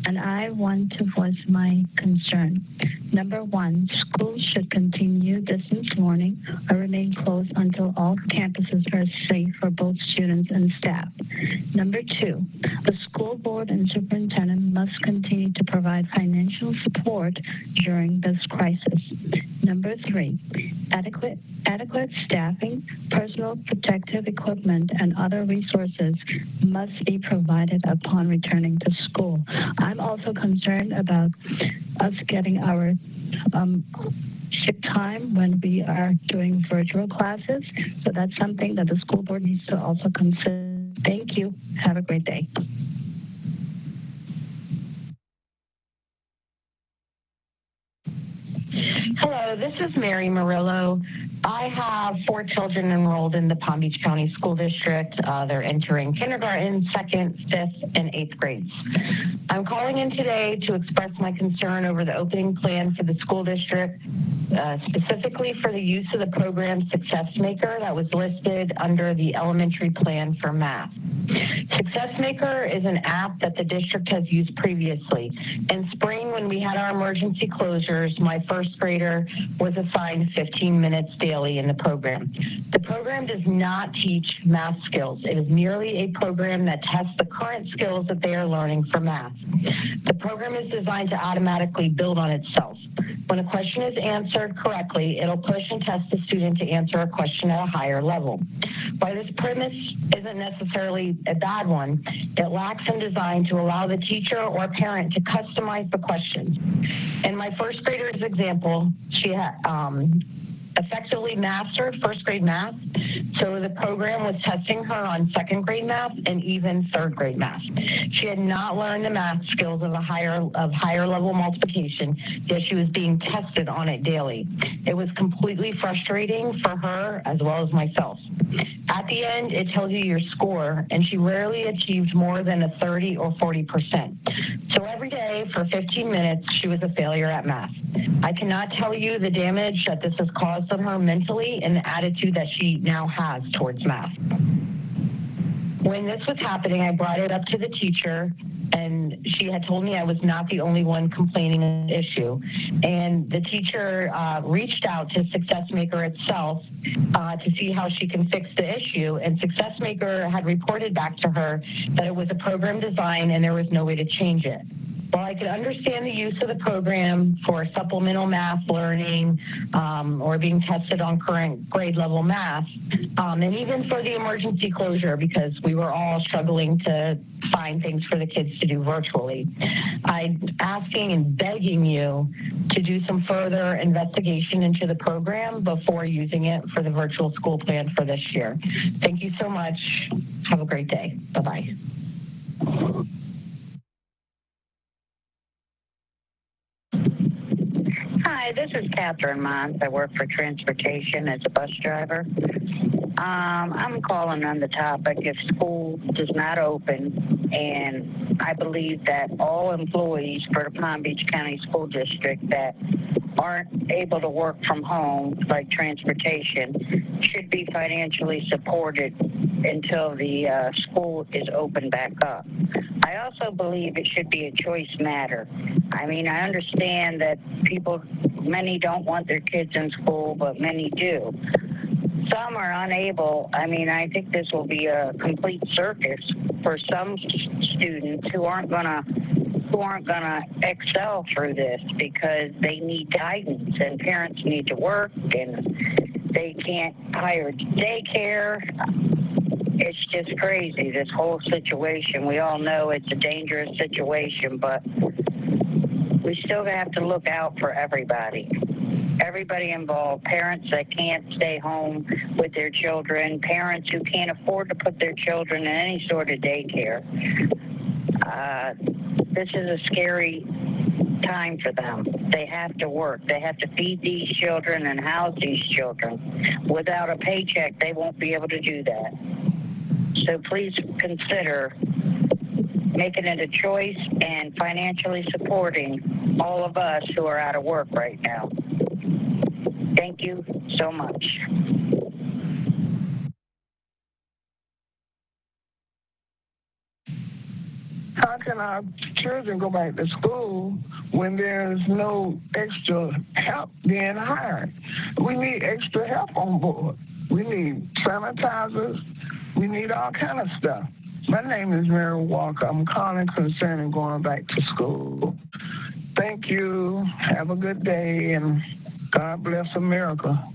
and I want to voice my concern. Number one, schools should continue distance learning or remain closed until all campuses are safe for both students and staff. Number two, the school board and superintendent must continue to provide financial support during this crisis. Number 3, adequate staffing, personal protective equipment, and other resources must be provided upon returning to school. I'm also concerned about us getting our sick time when we are doing virtual classes. So that's something that the school board needs to also consider. Thank you. Have a great day. Hello, this is Mary Murillo. I have 4 children enrolled in the Palm Beach County School District. They're entering kindergarten, 2nd, 5th, and 8th grades. I'm calling in today to express my concern over the opening plan for the school district, specifically for the use of the program Success Maker that was listed under the elementary plan for math. Success Maker is an app that the district has used previously. In spring, when we had our emergency closures, my 1st grader was assigned 15 minutes daily in the program. The program does not teach math skills. It is merely a program that tests the current skills that they are learning for math. The program is designed to automatically build on itself. When a question is answered correctly, it'll push and test the student to answer a question at a higher level. While this premise isn't necessarily a bad one, it lacks in design to allow the teacher or parent to customize the questions. In my 1st grader's example, she had effectively mastered 1st grade math, so the program was testing her on 2nd grade math and even 3rd grade math. She had not learned the math skills of higher level multiplication, yet she was being tested on it daily. It was completely frustrating for her as well as myself. At the end, it tells you your score, and she rarely achieved more than a 30 or 40%. So every day for 15 minutes, she was a failure at math. I cannot tell you the damage that this has caused on her mentally and the attitude that she now has towards math. When this was happening, I brought it up to the teacher, and she had told me I was not the only one complaining of the issue. And the teacher reached out to Success Maker itself to see how she can fix the issue. And Success Maker had reported back to her that it was a program design and there was no way to change it. While I could understand the use of the program for supplemental math learning or being tested on current grade level math, and even for the emergency closure because we were all struggling to find things for the kids to do virtually, I'm asking and begging you to do some further investigation into the program before using it for the virtual school plan for this year. Thank you so much. Have a great day. Bye-bye. Hi, this is Catherine Mons. I work for transportation as a bus driver. I'm calling on the topic if school does not open, and I believe that all employees for the Palm Beach County School District that aren't able to work from home, like transportation, should be financially supported until the school is open back up. I also believe it should be a choice matter. I mean, I understand that many don't want their kids in school, but many do. Some are unable. I mean, I think this will be a complete circus for some students who aren't gonna excel through this because they need guidance and parents need to work and they can't hire daycare. It's just crazy, this whole situation. We all know it's a dangerous situation, but we still have to look out for everybody. Everybody involved, parents that can't stay home with their children, parents who can't afford to put their children in any sort of daycare. This is a scary time for them. They have to work. They have to feed these children and house these children. Without a paycheck, they won't be able to do that. So please consider making it a choice and financially supporting all of us who are out of work right now. Thank you so much. How can our children go back to school when there's no extra help being hired? We need extra help on board. We need sanitizers. We need all kind of stuff. My name is Mary Walker. I'm calling concerning going back to school. Thank you. Have a good day, and God bless America.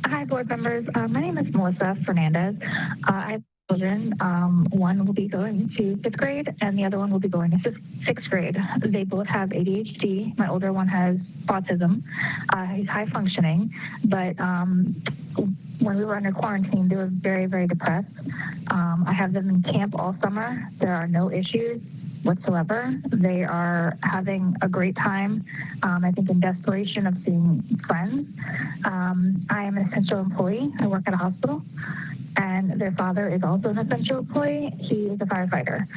Hi, board members. My name is Melissa Fernandez. I have children. One will be going to 5th grade and the other one will be going to 6th grade. They both have ADHD. My older one has autism. He's high functioning, but when we were under quarantine, they were very, very depressed. I have them in camp all summer. There are no issues whatsoever. They are having a great time, I think in desperation of seeing friends. I am an essential employee. I work at a hospital, and their father is also an essential employee. He is a firefighter.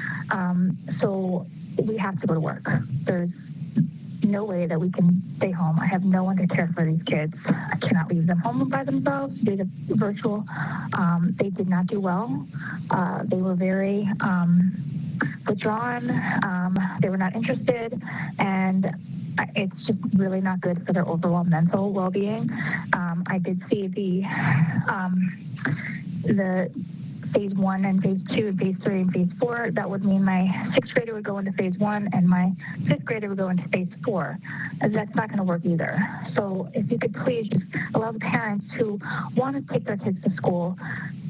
So we have to go to work. There's no way that we can stay home. I have no one to care for these kids. I cannot leave them home by themselves. They did virtual. They did not do well. They were very withdrawn. They were not interested, and it's just really not good for their overall mental well-being. I did see the phase 1 and phase 2 and phase 3 and phase 4. That would mean my 6th grader would go into phase 1 and my 5th grader would go into phase 4. That's not going to work either. So if you could please just allow the parents who want to take their kids to school,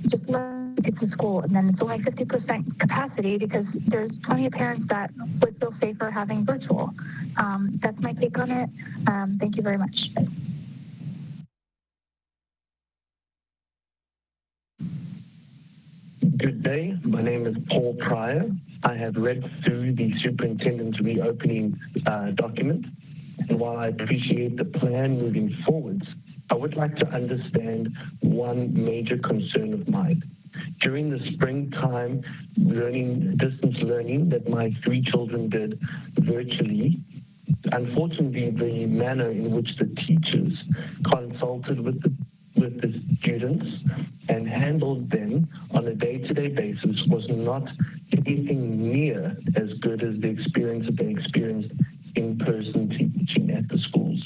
just let the kids to school, and then it's only 50% capacity because there's plenty of parents that would feel safer having virtual. That's my take on it. Thank you very much. Good day. My name is Paul Pryor. I have read through the superintendent's reopening document, and while I appreciate the plan moving forwards, I would like to understand one major concern of mine. During the springtime distance learning that my 3 children did virtually, unfortunately, the manner in which the teachers consulted with the students and handled them on a day-to-day basis was not anything near as good as the experience that they experienced in-person teaching at the schools.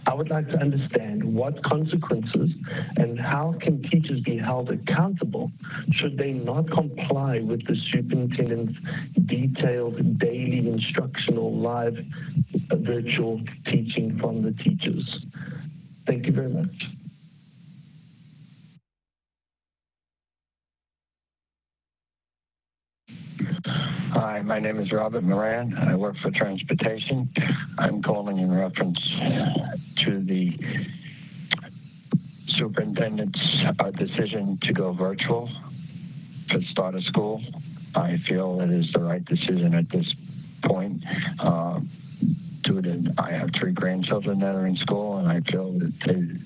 I would like to understand what consequences and how can teachers be held accountable should they not comply with the superintendent's detailed daily instructional live virtual teaching from the teachers. Thank you very much. Hi, my name is Robert Moran. I work for transportation. I'm calling in reference to the superintendent's decision to go virtual for the start of school. I feel it is the right decision at this point. I have 3 grandchildren that are in school, and I feel that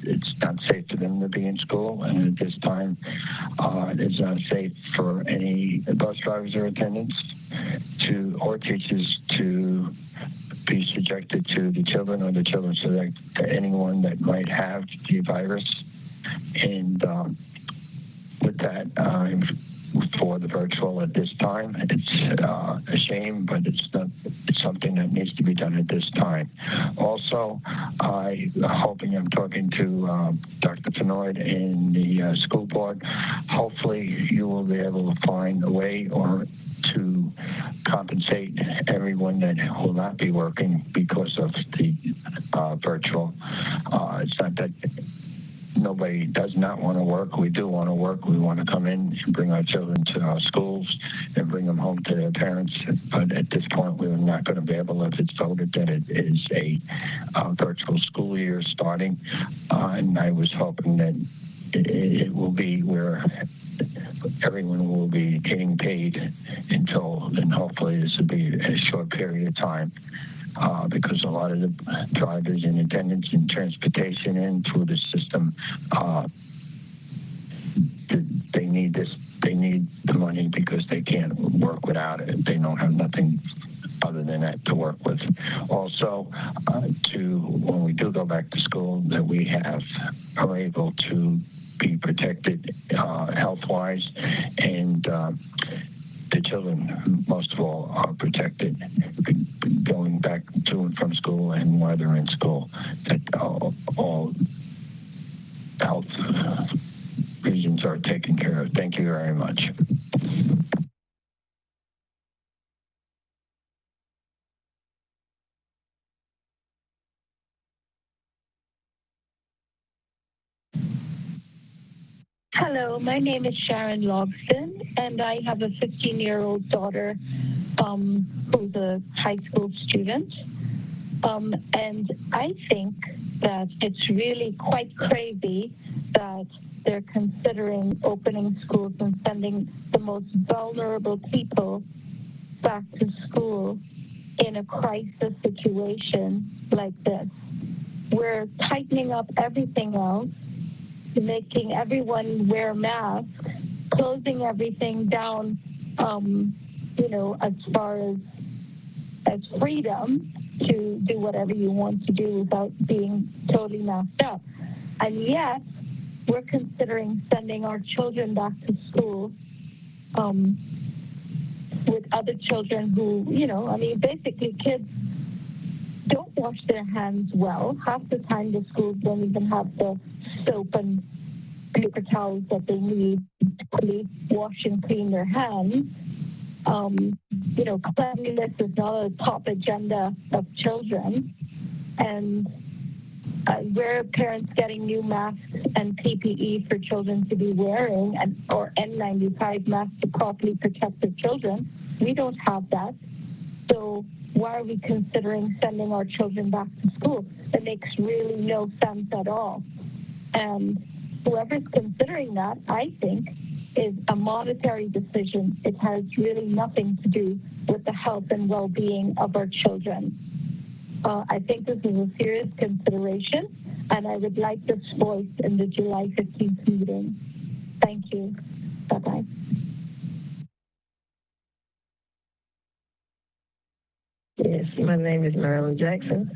it's not safe for them to be in school. And at this time, it's not safe for any bus drivers or attendants or teachers to be subjected to the children or the children subject to anyone that might have the virus. And with that, I'm for the virtual at this time. It's a shame, but it's something that needs to be done at this time. Also, I'm talking to Dr. Fenoyd in the school board. Hopefully, you will be able to find a way to compensate everyone that will not be working because of the virtual. It's not that nobody does not want to work. We do want to work. We want to come in and bring our children to our schools and bring them home to their parents. But at this point, we're not going to be able, if it's voted that it is a virtual school year starting. And I was hoping that it will be where everyone will be getting paid until, and hopefully this will be a short period of time. Because a lot of the drivers and attendants in transportation and through the system, they need the money because they can't work without it. They don't have nothing other than that to work with. Also, when we do go back to school, that we are able to be protected health-wise, and the children, most of all, are protected going back to and from school and while they're in school. That all health reasons are taken care of. Thank you very much. Hello, my name is Sharon Logston, and I have a 15-year-old daughter who's a high school student. And I think that it's really quite crazy that they're considering opening schools and sending the most vulnerable people back to school in a crisis situation like this. We're tightening up everything else, making everyone wear masks, closing everything down, as far as freedom to do whatever you want to do without being totally masked up. And yet, we're considering sending our children back to school with other children who, basically kids don't wash their hands well. Half the time the schools don't even have the soap and paper towels that they need to wash and clean their hands. Cleanliness is not a top agenda of children. And where parents getting new masks and PPE for children to be wearing, or N95 masks to properly protect their children, we don't have that. So why are we considering sending our children back to school? It makes really no sense at all. And whoever's considering that, I think, is a monetary decision. It has really nothing to do with the health and well-being of our children. I think this is a serious consideration, and I would like this voiced in the July 15th meeting. Thank you. Bye-bye. Yes, my name is Marilyn Jackson.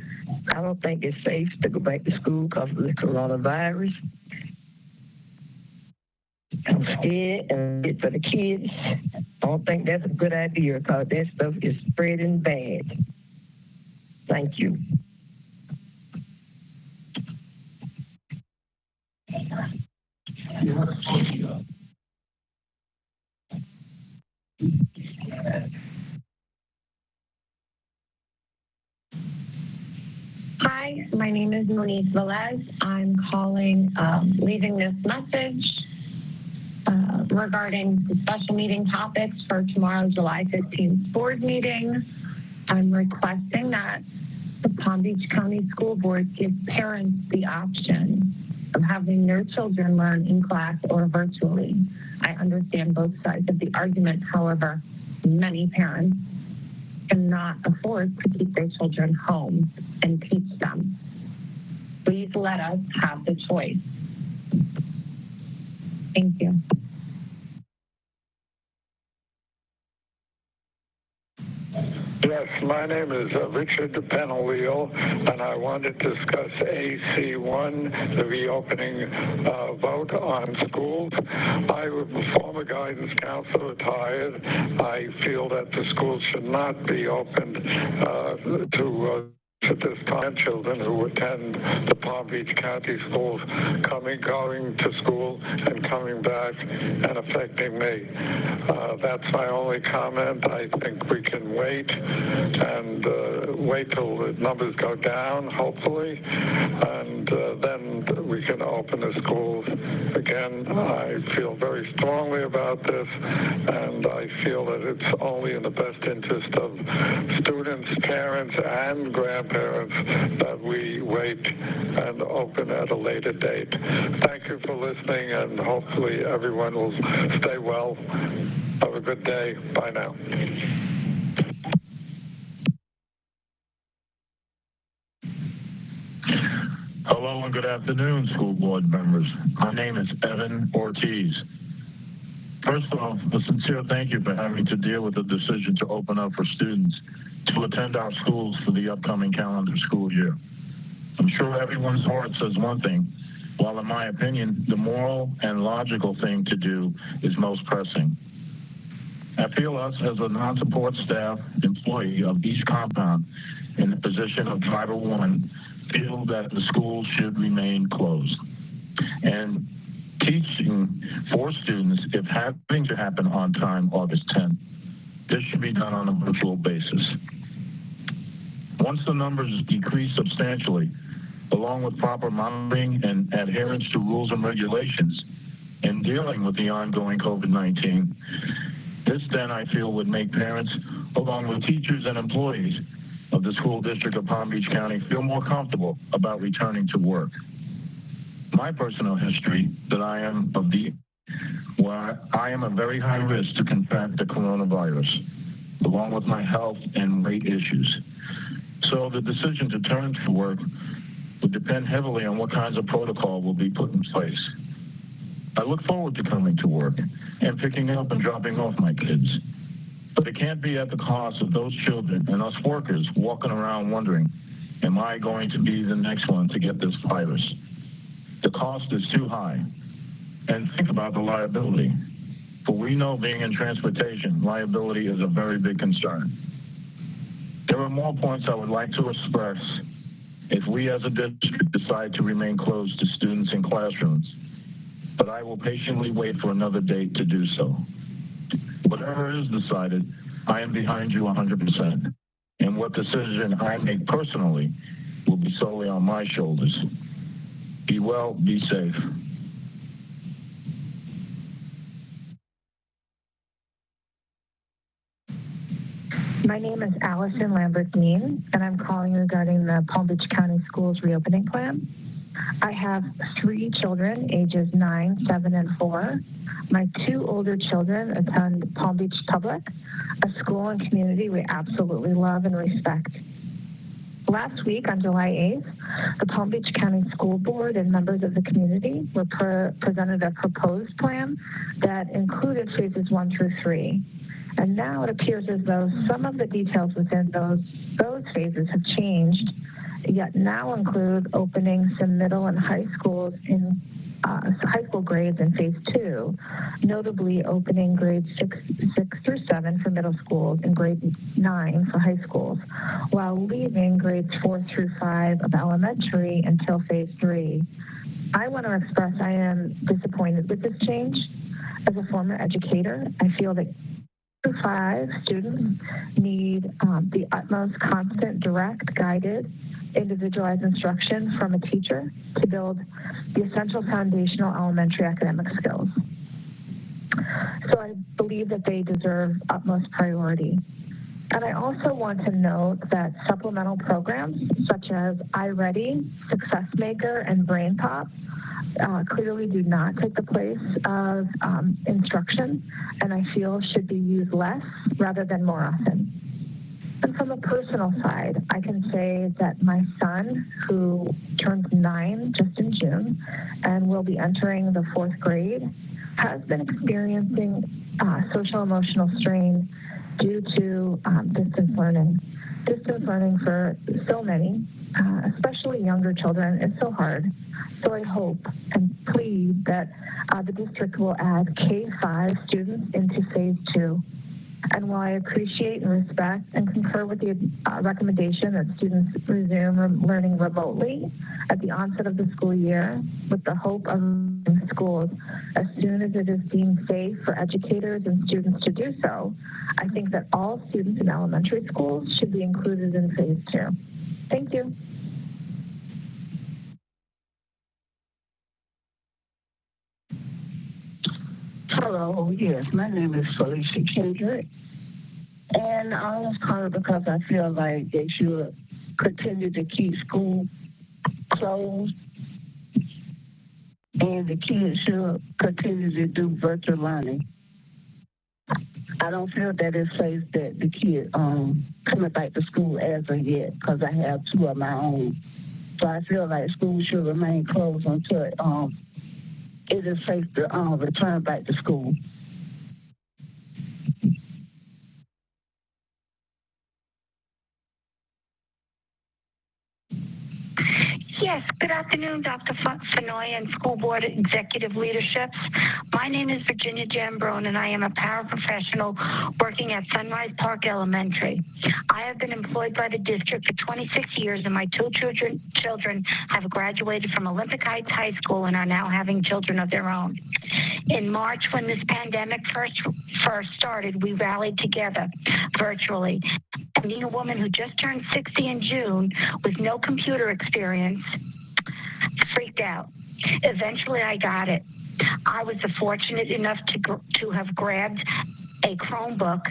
I don't think it's safe to go back to school because of the coronavirus. I'm scared and it's for the kids. I don't think that's a good idea because that stuff is spreading bad. Thank you. Hi, my name is Monique Velez. I'm calling, leaving this message regarding the special meeting topics for tomorrow's July 15th board meeting. I'm requesting that the Palm Beach County School Board give parents the option of having their children learn in class or virtually. I understand both sides of the argument. However, many parents cannot afford to keep their children home and teach them. Please let us have the choice. Thank you. Yes, my name is Richard Penaleo, and I want to discuss AC1, the reopening vote on schools. I was a former guidance counselor, retired. I feel that the schools should not be opened to this time, children who attend the Palm Beach County schools going to school and coming back and affecting me. That's my only comment. I think we can wait and wait till the numbers go down, hopefully, and then we can open the schools again. I feel very strongly about this, and I feel that it's only in the best interest of students, parents, and grandparents that we wait and open at a later date. Thank you for listening, and hopefully everyone will stay well. Have a good day. Bye now. Hello and good afternoon, school board members. My name is Evan Ortiz. First off, a sincere thank you for having to deal with the decision to open up for students to attend our schools for the upcoming calendar school year. I'm sure everyone's heart says one thing, while in my opinion, the moral and logical thing to do is most pressing. I feel us as a non-support staff employee of each compound in the position of driver one feel that the schools should remain closed. And teaching for students, if having to happen on time, August 10th, this should be done on a virtual basis. Once the numbers decrease substantially, along with proper monitoring and adherence to rules and regulations, in dealing with the ongoing COVID-19. This then, I feel, would make parents, along with teachers and employees of the school district of Palm Beach County, feel more comfortable about returning to work. My personal history that I am where I am a very high risk to contract the coronavirus, along with my health and weight issues. So the decision to turn to work would depend heavily on what kinds of protocol will be put in place. I look forward to coming to work and picking up and dropping off my kids. But it can't be at the cost of those children and us workers walking around wondering, am I going to be the next one to get this virus? The cost is too high. And think about the liability. For we know, being in transportation, liability is a very big concern. There are more points I would like to express if we as a district decide to remain closed to students in classrooms, but I will patiently wait for another date to do so. Whatever is decided, I am behind you 100%. And what decision I make personally will be solely on my shoulders. Be well, be safe. My name is Allison Lambert-Dean, and I'm calling regarding the Palm Beach County Schools reopening plan. I have 3 children, ages 9, 7, and 4. My 2 older children attend Palm Beach Public, a school and community we absolutely love and respect. Last week, on July 8th, the Palm Beach County School Board and members of the community were presented a proposed plan that included phases 1 through 3. And now it appears as though some of the details within those phases have changed, yet now include opening some middle and high schools in high school grades in phase 2, notably opening grades 6 through 7 for middle schools and grade 9 for high schools, while leaving grades 4 through 5 of elementary until phase 3. I want to express I am disappointed with this change. As a former educator, I feel that 5 students need the utmost constant, direct, guided, individualized instruction from a teacher to build the essential foundational elementary academic skills. So I believe that they deserve utmost priority. And I also want to note that supplemental programs such as iReady, Success Maker, and Brain Pop clearly do not take the place of instruction, and I feel should be used less rather than more often. And from a personal side, I can say that my son, who turns 9 just in June and will be entering the 4th grade, has been experiencing social emotional strain due to distance learning. Distance learning for so many, especially younger children, is so hard. So I hope and plead that the district will add K-5 students into phase 2. And while I appreciate and respect and concur with the recommendation that students resume learning remotely at the onset of the school year, with the hope of schools as soon as it is deemed safe for educators and students to do so, I think that all students in elementary schools should be included in phase 2. Thank you. Hello, yes, my name is Felicia Kendrick, and I was calling because I feel like they should continue to keep school closed, and the kids should continue to do virtual learning. I don't feel that it's safe that the kids coming back to school as of yet, because I have 2 of my own. So I feel like school should remain closed until it is safe to return back to school. Yes, good afternoon, Dr. Fenoy and School Board Executive Leaderships. My name is Virginia Jambrone, and I am a paraprofessional working at Sunrise Park Elementary. I have been employed by the district for 26 years, and my 2 children have graduated from Olympic Heights High School and are now having children of their own. In March, when this pandemic first started, we rallied together virtually. And being a woman who just turned 60 in June with no computer experience, freaked out. Eventually, I got it. I was fortunate enough to have grabbed a Chromebook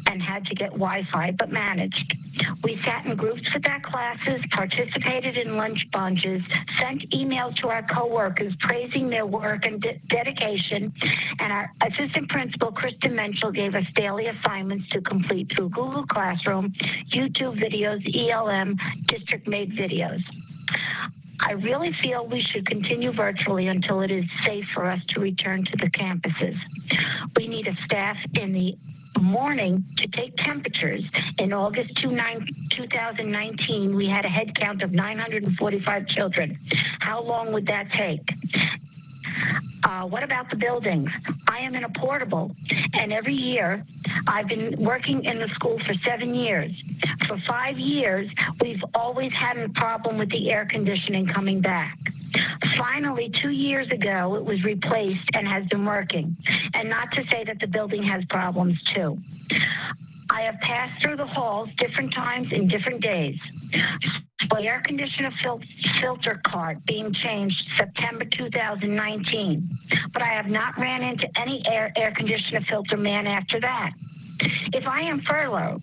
and had to get Wi-Fi, but managed. We sat in groups with our classes, participated in lunch bunches, sent emails to our coworkers praising their work and dedication, and our assistant principal, Kristen Menschel, gave us daily assignments to complete through Google Classroom, YouTube videos, ELM, district-made videos. I really feel we should continue virtually until it is safe for us to return to the campuses. We need a staff in the morning to take temperatures. In August 2019, we had a head count of 945 children. How long would that take? What about the buildings? I am in a portable, and every year, I've been working in the school for 7 years. For 5 years, we've always had a problem with the air conditioning coming back. Finally, 2 years ago, it was replaced and has been working. And not to say that the building has problems too. I have passed through the halls different times in different days. The air conditioner filter card being changed September 2019, but I have not ran into any air conditioner filter man after that. If I am furloughed,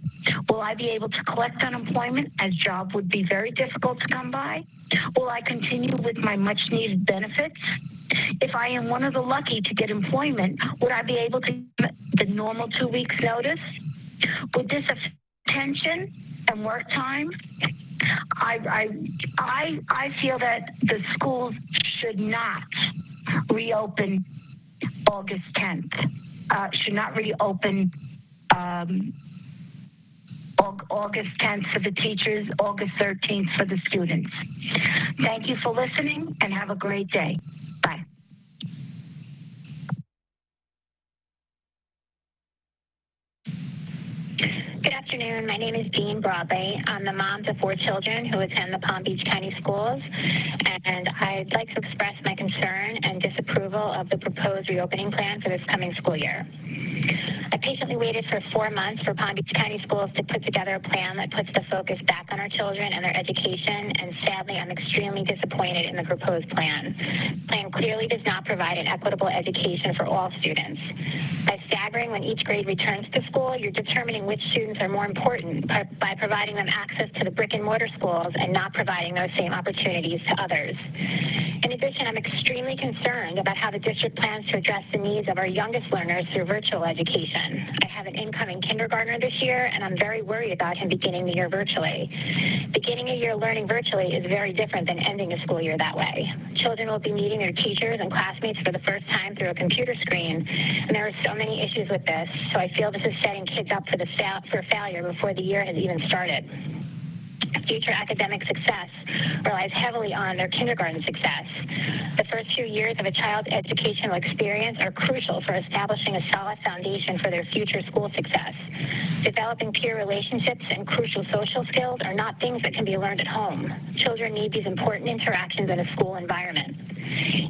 will I be able to collect unemployment as job would be very difficult to come by? Will I continue with my much needed benefits? If I am one of the lucky to get employment, would I be able to get the normal 2 weeks notice? Would this affect pension and work time? I feel that the schools should not reopen August 10th. Should not reopen August 10th for the teachers, August 13th for the students. Thank you for listening and have a great day. Bye. Good afternoon. My name is Jean Broadley. I'm the mom to 4 children who attend the Palm Beach County schools, and I'd like to express my concern and disapproval of the proposed reopening plan for this coming school year. I patiently waited for 4 months for Palm Beach County schools to put together a plan that puts the focus back on our children and their education, and sadly, I'm extremely disappointed in the proposed plan. The plan clearly does not provide an equitable education for all students. By staggering when each grade returns to school, you're determining which students are more important by providing them access to the brick and mortar schools and not providing those same opportunities to others. In addition, I'm extremely concerned about how the district plans to address the needs of our youngest learners through virtual education. I have an incoming kindergartner this year, and I'm very worried about him beginning the year virtually. Beginning a year learning virtually is very different than ending a school year that way. Children will be meeting their teachers and classmates for the first time through a computer screen, and there are so many issues with this, so I feel this is setting kids up for failure before the year has even started. Future academic success relies heavily on their kindergarten success. The first few years of a child's educational experience are crucial for establishing a solid foundation for their future school success. Developing peer relationships and crucial social skills are not things that can be learned at home. Children need these important interactions in a school environment.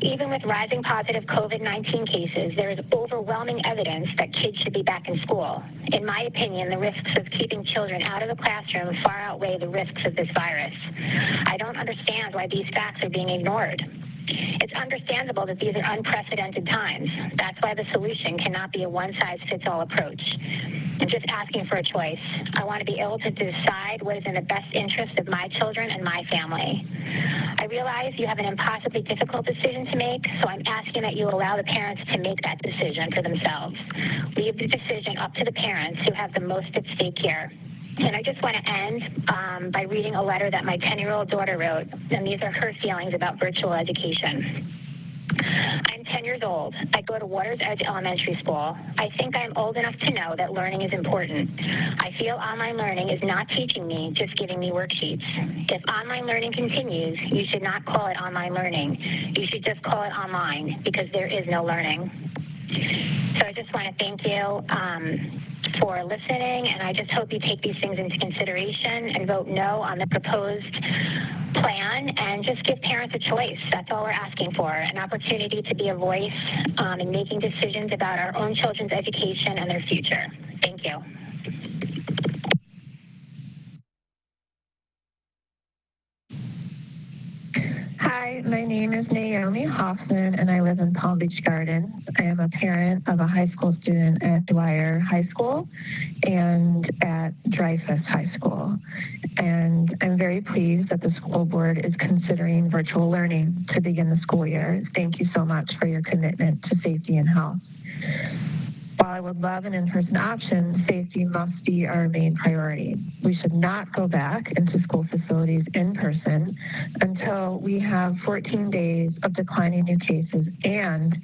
Even with rising positive COVID-19 cases, there is overwhelming evidence that kids should be back in school. In my opinion, the risks of keeping children out of the classroom far outweigh the risks of this virus. I don't understand why these facts are being ignored. It's understandable that these are unprecedented times. That's why the solution cannot be a one-size-fits-all approach. I'm just asking for a choice. I want to be able to decide what is in the best interest of my children and my family. I realize you have an impossibly difficult decision to make, so I'm asking that you allow the parents to make that decision for themselves. Leave the decision up to the parents who have the most at stake here. And I just want to end by reading a letter that my 10-year-old daughter wrote, and these are her feelings about virtual education. I'm 10 years old. I go to Waters Edge Elementary School. I think I'm old enough to know that learning is important. I feel online learning is not teaching me, just giving me worksheets. If online learning continues, you should not call it online learning. You should just call it online, because there is no learning. So I just want to thank you for listening, and I just hope you take these things into consideration and vote no on the proposed plan, and just give parents a choice. That's all we're asking for, an opportunity to be a voice in making decisions about our own children's education and their future. Thank you. Hi, my name is Naomi Hoffman, and I live in Palm Beach Gardens. I am a parent of a high school student at Dwyer High School and at Dreyfus High School. And I'm very pleased that the school board is considering virtual learning to begin the school year. Thank you so much for your commitment to safety and health. While I would love an in-person option, safety must be our main priority. We should not go back into school facilities in person until we have 14 days of declining new cases and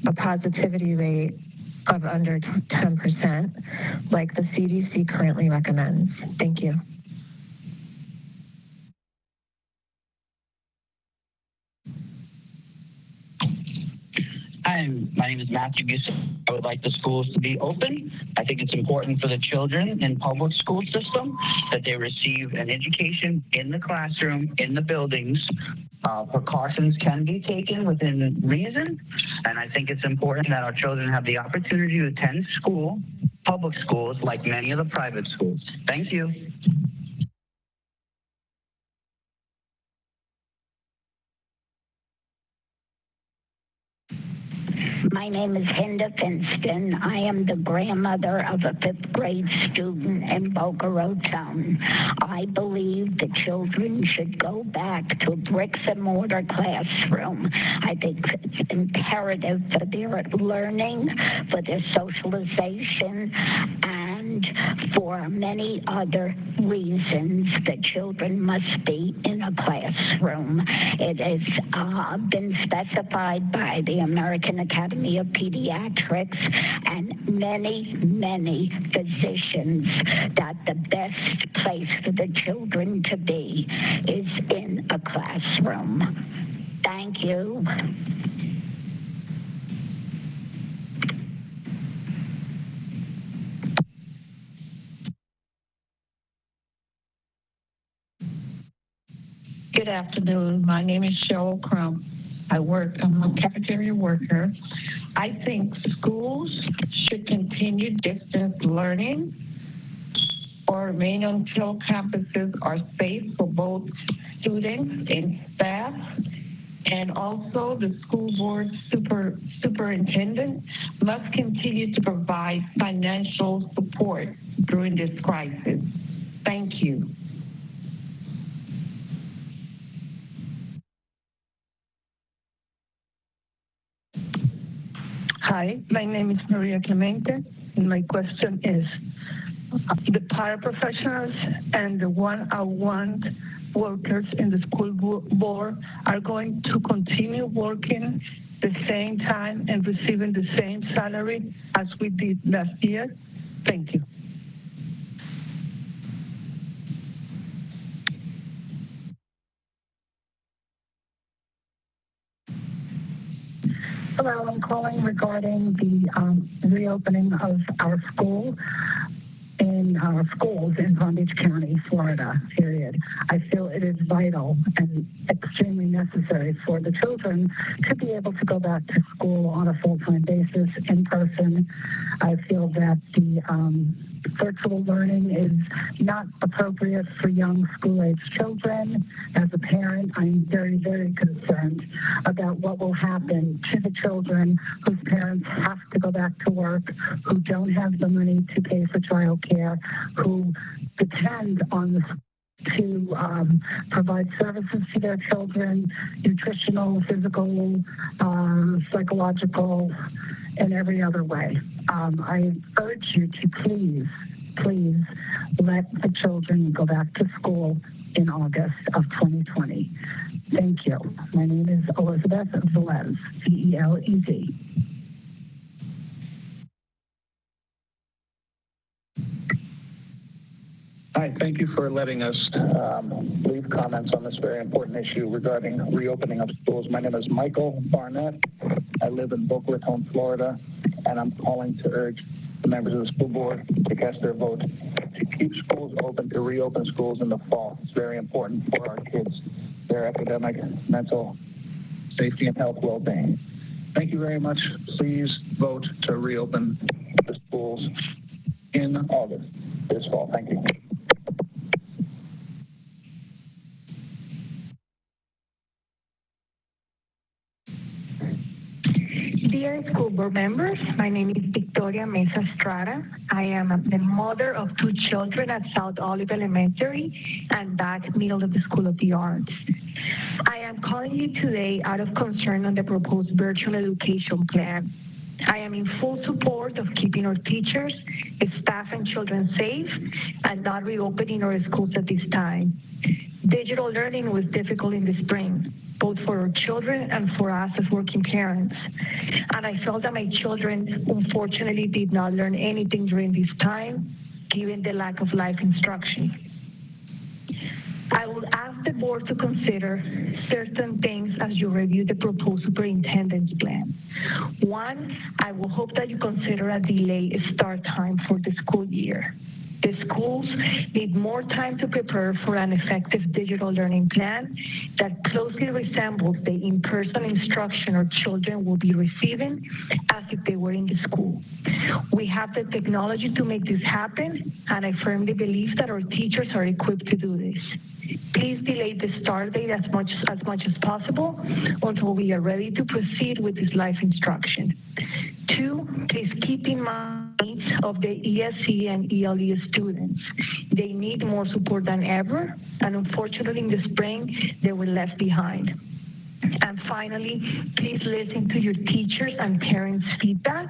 a positivity rate of under 10%, like the CDC currently recommends. Thank you. Hi, my name is Matthew Busey. I would like the schools to be open. I think it's important for the children in public school system that they receive an education in the classroom, in the buildings. Precautions can be taken within reason, and I think it's important that our children have the opportunity to attend school, public schools, like many of the private schools. Thank you. My name is Hinda Finston. I am the grandmother of a 5th grade student in Boca Raton. I believe the children should go back to a bricks and mortar classroom. I think it's imperative for their learning, for their socialization, and for many other reasons. The children must be in a classroom. It has been specified by the American Academy of Pediatrics and many physicians that the best place for the children to be is in a classroom. Thank you. Good afternoon. My name is Cheryl Crump. I'm a cafeteria worker. I think schools should continue distance learning or remain until campuses are safe for both students and staff. And also the school board superintendent must continue to provide financial support during this crisis. Thank you. Hi, my name is Maria Clemente, and my question is, the paraprofessionals and the one-on-one workers in the school board are going to continue working the same time and receiving the same salary as we did last year? Thank you. Hello, I'm calling regarding the reopening of our schools in Palm Beach County, Florida, period. I feel it is vital and extremely necessary for the children to be able to go back to school on a full-time basis in person. I feel that the virtual learning is not appropriate for young school-age children. As a parent, I'm very concerned about what will happen to the children whose parents have to go back to work, who don't have the money to pay for childcare, who depend on the to provide services to their children, nutritional, physical, psychological, and every other way. I urge you to please let the children go back to school in August of 2020. Thank you. My name is Elizabeth Velez, V-E-L-E-Z. Hi, thank you for letting us leave comments on this very important issue regarding reopening of schools. My name is Michael Barnett. I live in Boca Raton, Florida, and I'm calling to urge the members of the school board to cast their vote to keep schools open, to reopen schools in the fall. It's very important for our kids, their academic, mental safety, and health well-being. Thank you very much. Please vote to reopen the schools in August this fall. Thank you. Dear school board members, my name is Victoria Mesa Estrada. I am the mother of 2 children at South Olive Elementary and Back Middle of the School of the Arts. I am calling you today out of concern on the proposed virtual education plan. I am in full support of keeping our teachers, staff, and children safe and not reopening our schools at this time. Digital learning was difficult in the spring, both for our children and for us as working parents. And I felt that my children, unfortunately, did not learn anything during this time, given the lack of live instruction. I will ask the board to consider certain things as you review the proposed superintendent's plan. One, I will hope that you consider a delayed start time for the school year. The schools need more time to prepare for an effective digital learning plan that closely resembles the in-person instruction our children will be receiving as if they were in the school. We have the technology to make this happen, and I firmly believe that our teachers are equipped to do this. Please delay the start date as much as possible until we are ready to proceed with this live instruction. 2, please keep in mind needs of the ESE and ELE students. They need more support than ever, and unfortunately in the spring, they were left behind. And finally, please listen to your teachers and parents' feedback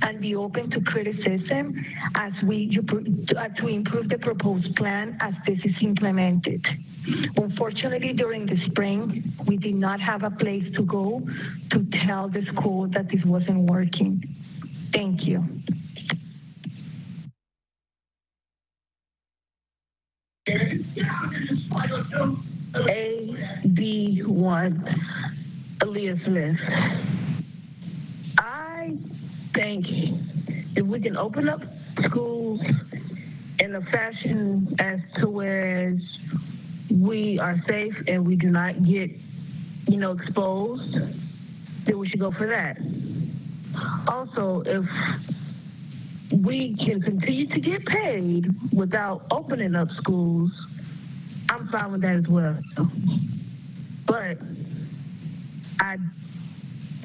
and be open to criticism as to improve the proposed plan as this is implemented. Unfortunately, during the spring, we did not have a place to go to tell the school that this wasn't working. Thank you. AD1, Aaliyah Smith. I think if we can open up schools in a fashion as to whereas we are safe and we do not get, exposed, then we should go for that. Also, if we can continue to get paid without opening up schools, I'm fine with that as well. But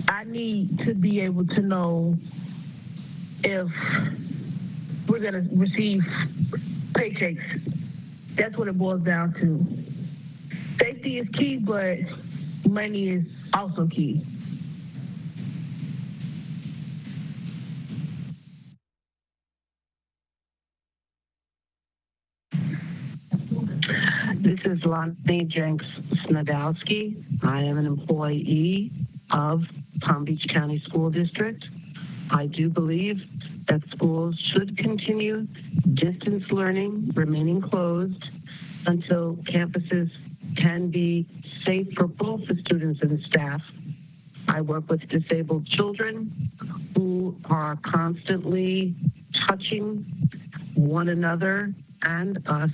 I need to be able to know if we're going to receive paychecks. That's what it boils down to. Safety is key, but money is also key. This is Lonnie Jenks Snadowski. I am an employee of Palm Beach County School District. I do believe that schools should continue distance learning, remaining closed until campuses can be safe for both the students and the staff. I work with disabled children who are constantly touching one another and us,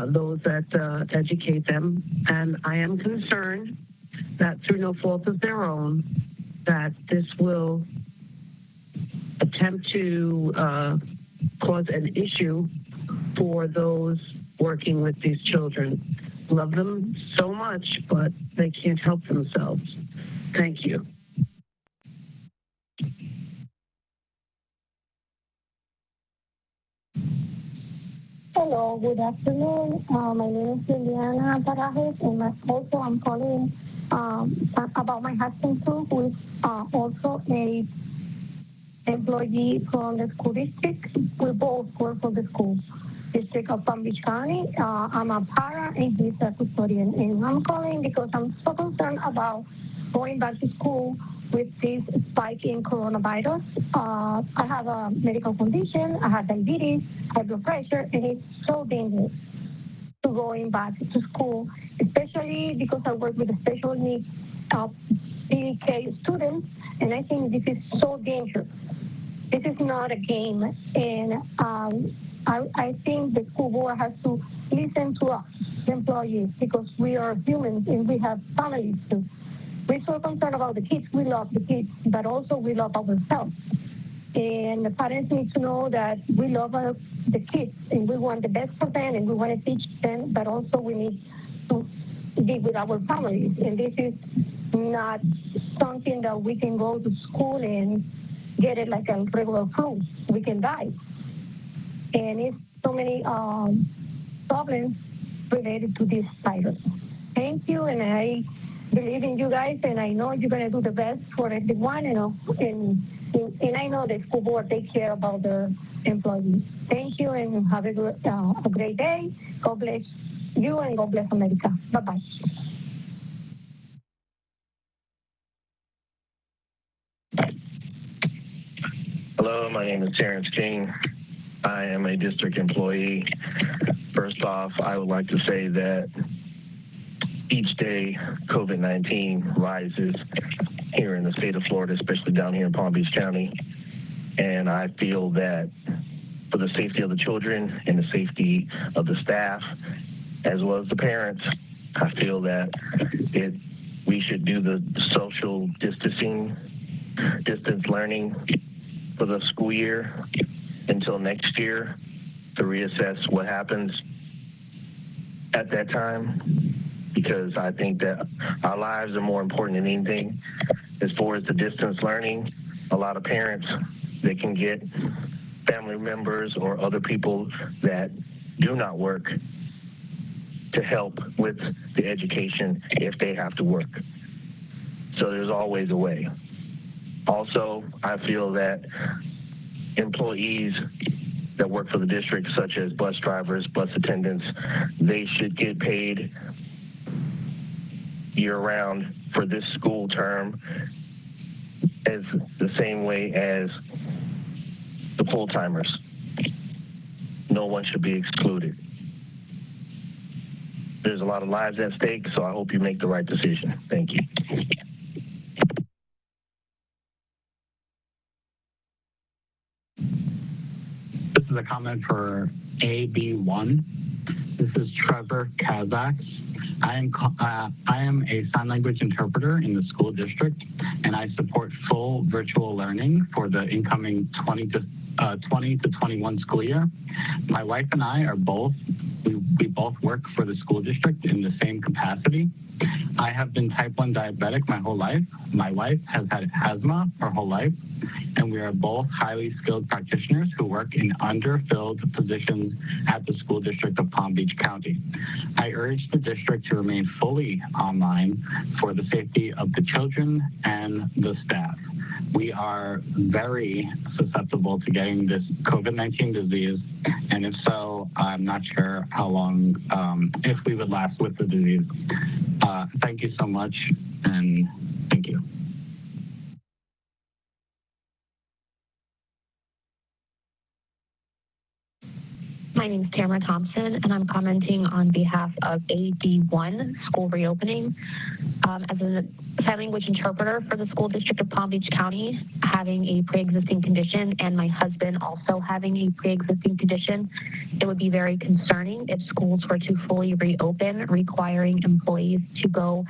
those that educate them. And I am concerned that through no fault of their own, that this will attempt to cause an issue for those working with these children. Love them so much, but they can't help themselves. Thank you. Hello, good afternoon. My name is Liliana Barajes, and also I'm calling about my husband too, who is also a employee from the school district. We both work for the school district of Palm Beach County. I'm a para and he's a custodian. And I'm calling because I'm so concerned about going back to school with this spike in coronavirus. I have a medical condition, I have diabetes, high blood pressure, and it's so dangerous to going back to school, especially because I work with the special needs of PDK students, and I think this is so dangerous. This is not a game, and I think the school board has to listen to us, the employees, because we are humans and we have families too. We're so concerned about the kids. We love the kids, but also we love ourselves. And the parents need to know that we love the kids and we want the best for them and we want to teach them, but also we need to be with our families. And this is not something that we can go to school and get it like a regular flu. We can die. And it's so many problems related to this virus. Thank you, and I believe in you guys, and I know you're going to do the best for everyone, and I know the school board takes care about their employees. Thank you, and have a great day. God bless you, and God bless America. Bye-bye. Hello, my name is Terrence King. I am a district employee. First off, I would like to say that each day COVID-19 rises here in the state of Florida, especially down here in Palm Beach County. And I feel that for the safety of the children and the safety of the staff, as well as the parents, I feel that we should do the social distancing, distance learning for the school year until next year to reassess what happens at that time, because I think that our lives are more important than anything. As far as the distance learning, a lot of parents, they can get family members or other people that do not work to help with the education if they have to work. So there's always a way. Also, I feel that employees that work for the district, such as bus drivers, bus attendants, they should get paid year-round for this school term as the same way as the full-timers. No one should be excluded. There's a lot of lives at stake, so I hope you make the right decision. Thank you. This is a comment for AB1. This is Trevor Kazaks. I am a sign language interpreter in the school district, and I support full virtual learning for the incoming 20 to 21 school year. My wife and I are we both work for the school district in the same capacity. I have been type 1 diabetic my whole life. My wife has had asthma her whole life, and we are both highly skilled practitioners who work in underfilled positions at the school district of Palm Beach County. I urge the district to remain fully online for the safety of the children and the staff. We are very susceptible to getting this COVID-19 disease, and if so, I'm not sure how long, if we would last with the disease. Thank you so much, and thank you. My name is Tamara Thompson, and I'm commenting on behalf of AD1, school reopening. As a sign language interpreter for the school district of Palm Beach County, having a pre-existing condition, and my husband also having a pre-existing condition, it would be very concerning if schools were to fully reopen, requiring employees to go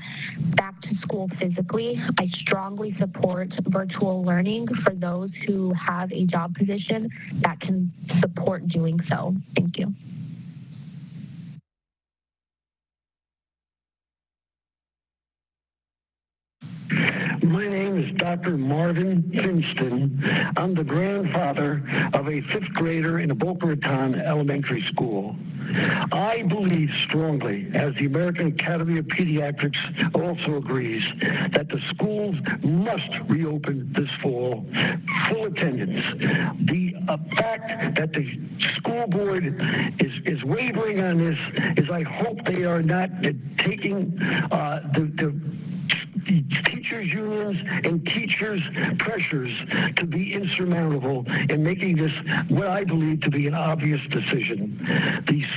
back to school physically. I strongly support virtual learning for those who have a job position that can support doing so. Thank you. My name is Dr. Marvin Finston. I'm the grandfather of a fifth grader in a Boca Raton elementary school. I believe strongly, as the American Academy of Pediatrics also agrees, that the schools must reopen this fall, full attendance. The fact that the school board is wavering on this is, I hope they are not taking the teachers' unions and teachers' pressures to be insurmountable in making this what I believe to be an obvious decision. These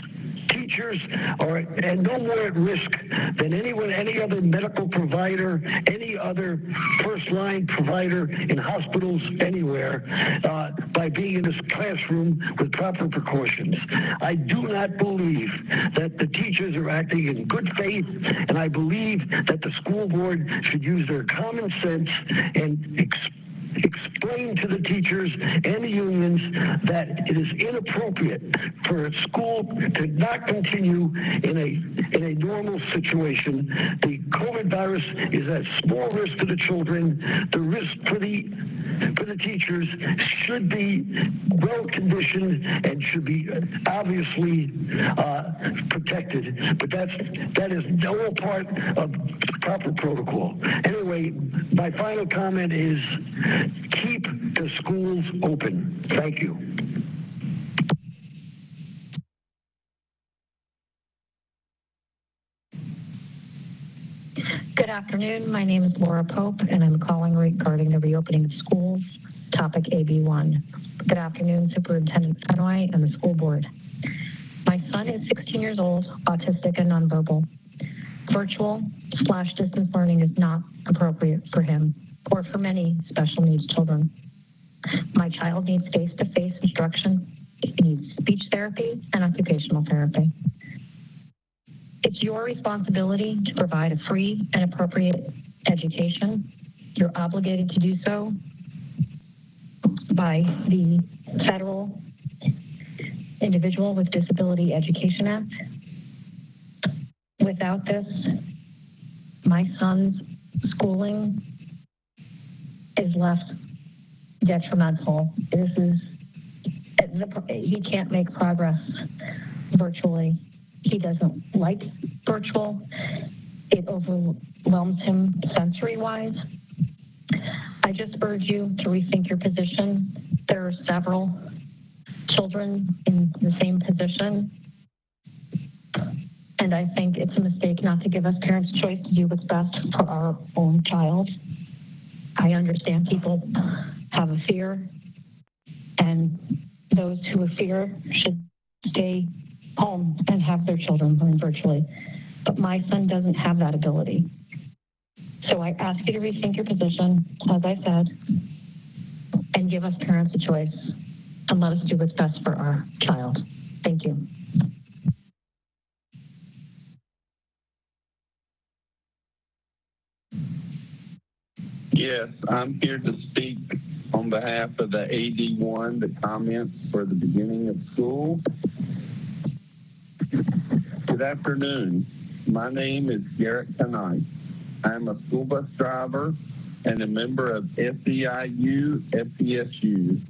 teachers are and no more at risk than any other medical provider, any other first-line provider in hospitals anywhere by being in this classroom with proper precautions. I do not believe that the teachers are acting in good faith, and I believe that the school board should use their common sense and explain to the teachers and the unions that it is inappropriate for a school to not continue in a normal situation. The COVID virus is at small risk to the children. The risk for the teachers should be well conditioned and should be obviously protected. But that is no part of proper protocol. Anyway, my final comment is keep the schools open. Thank you. Good afternoon. My name is Laura Pope, and I'm calling regarding the reopening of schools, topic AB1. Good afternoon, Superintendent Fenoy and the school board. My son is 16 years old, autistic and nonverbal. Virtual/distance learning is not appropriate for him or for many special needs children. My child needs face-to-face instruction, he needs speech therapy and occupational therapy. It's your responsibility to provide a free and appropriate education. You're obligated to do so by the Federal Individual with Disability Education Act. Without this, my son's schooling is left detrimental. He can't make progress virtually. He doesn't like virtual. It overwhelms him sensory-wise. I just urge you to rethink your position. There are several children in the same position, and I think it's a mistake not to give us parents choice to do what's best for our own child. I understand people have a fear, and those who fear should stay home and have their children learn virtually. But my son doesn't have that ability. So I ask you to rethink your position, as I said, and give us parents a choice and let us do what's best for our child. Thank you. Yes, I'm here to speak on behalf of the AD1, the comments for the beginning of school. Good afternoon. My name is Garrett Knight. I'm a school bus driver and a member of SEIU, FPSU.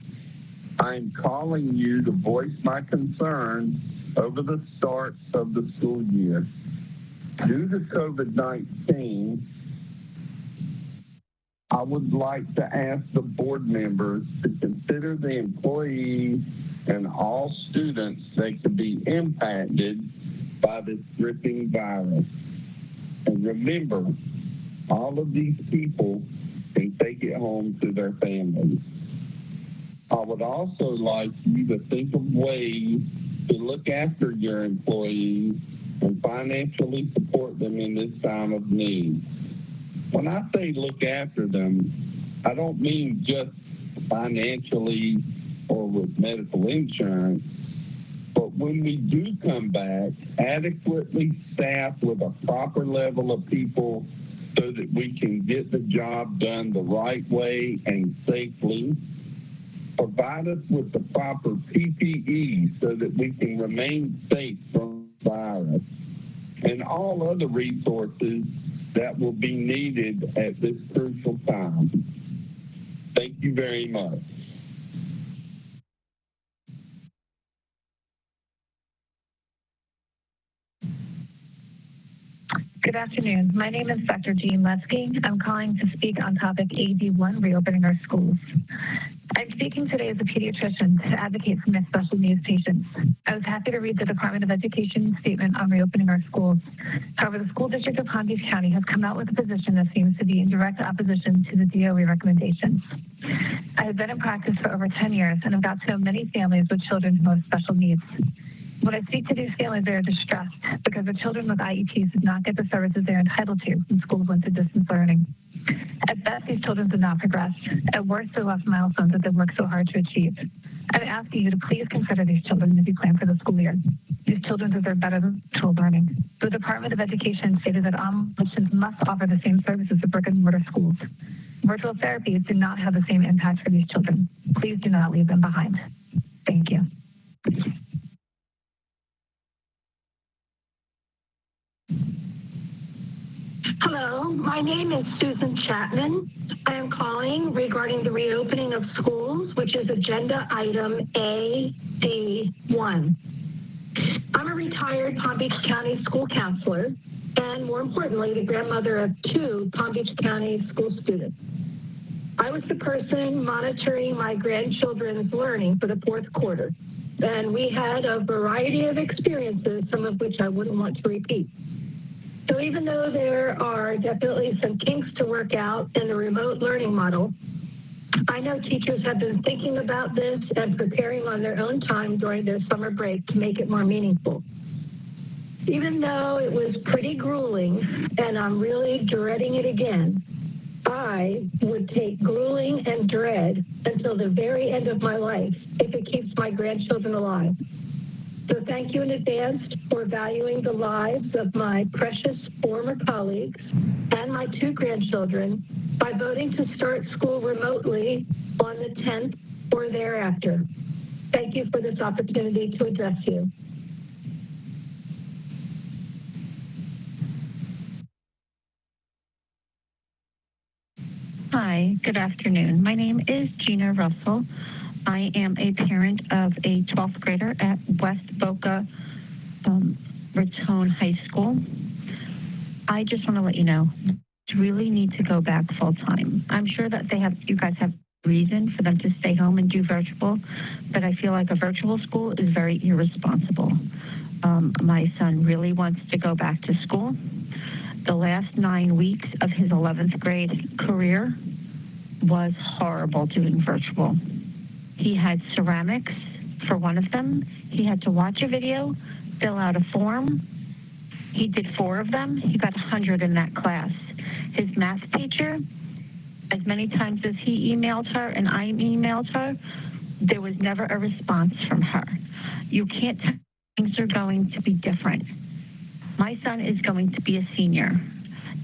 I'm calling you to voice my concerns over the start of the school year. Due to COVID-19, I would like to ask the board members to consider the employees and all students that could be impacted by this gripping virus. And remember, all of these people can take it home to their families. I would also like you to think of ways to look after your employees and financially support them in this time of need. When I say look after them, I don't mean just financially or with medical insurance, but when we do come back, adequately staffed with a proper level of people so that we can get the job done the right way and safely. Provide us with the proper PPE so that we can remain safe from the virus, and all other resources that will be needed at this crucial time. Thank you very much. Good afternoon. My name is Dr. Jean Letsky. I'm calling to speak on topic AB1, reopening our schools. I'm speaking today as a pediatrician to advocate for my special needs patients. I was happy to read the Department of Education statement on reopening our schools. However, the school district of Palm Beach County has come out with a position that seems to be in direct opposition to the DOE recommendations. I have been in practice for over 10 years and have got to know many families with children who have special needs. When I speak to these families, they are distressed because their children with IEPs did not get the services they're entitled to when schools went to distance learning. At best, these children did not progress. At worst, they lost milestones that they worked so hard to achieve. I'm asking you to please consider these children as you plan for the school year. These children deserve better than virtual learning. The Department of Education stated that institutions must offer the same services as brick and mortar schools. Virtual therapies do not have the same impact for these children. Please do not leave them behind. Thank you. Hello, my name is Susan Chapman. I am calling regarding the reopening of schools, which is agenda item AD1. I'm a retired Palm Beach County school counselor, and more importantly, the grandmother of 2 Palm Beach County school students. I was the person monitoring my grandchildren's learning for the 4th quarter, and we had a variety of experiences, some of which I wouldn't want to repeat. So even though there are definitely some kinks to work out in the remote learning model, I know teachers have been thinking about this and preparing on their own time during their summer break to make it more meaningful. Even though it was pretty grueling, and I'm really dreading it again, I would take grueling and dread until the very end of my life if it keeps my grandchildren alive. So thank you in advance for valuing the lives of my precious former colleagues and my 2 grandchildren by voting to start school remotely on the 10th or thereafter. Thank you for this opportunity to address you. Hi, good afternoon. My name is Gina Russell. I am a parent of a 12th grader at West Boca Raton High School. I just want to let you know, really need to go back full time. I'm sure that you guys have reason for them to stay home and do virtual, but I feel like a virtual school is very irresponsible. My son really wants to go back to school. The last 9 weeks of his 11th grade career was horrible doing virtual. He had ceramics for one of them. He had to watch a video, fill out a form. He did 4 of them. He got 100 in that class. His math teacher, as many times as he emailed her and I emailed her, there was never a response from her. You can't tell things are going to be different. My son is going to be a senior.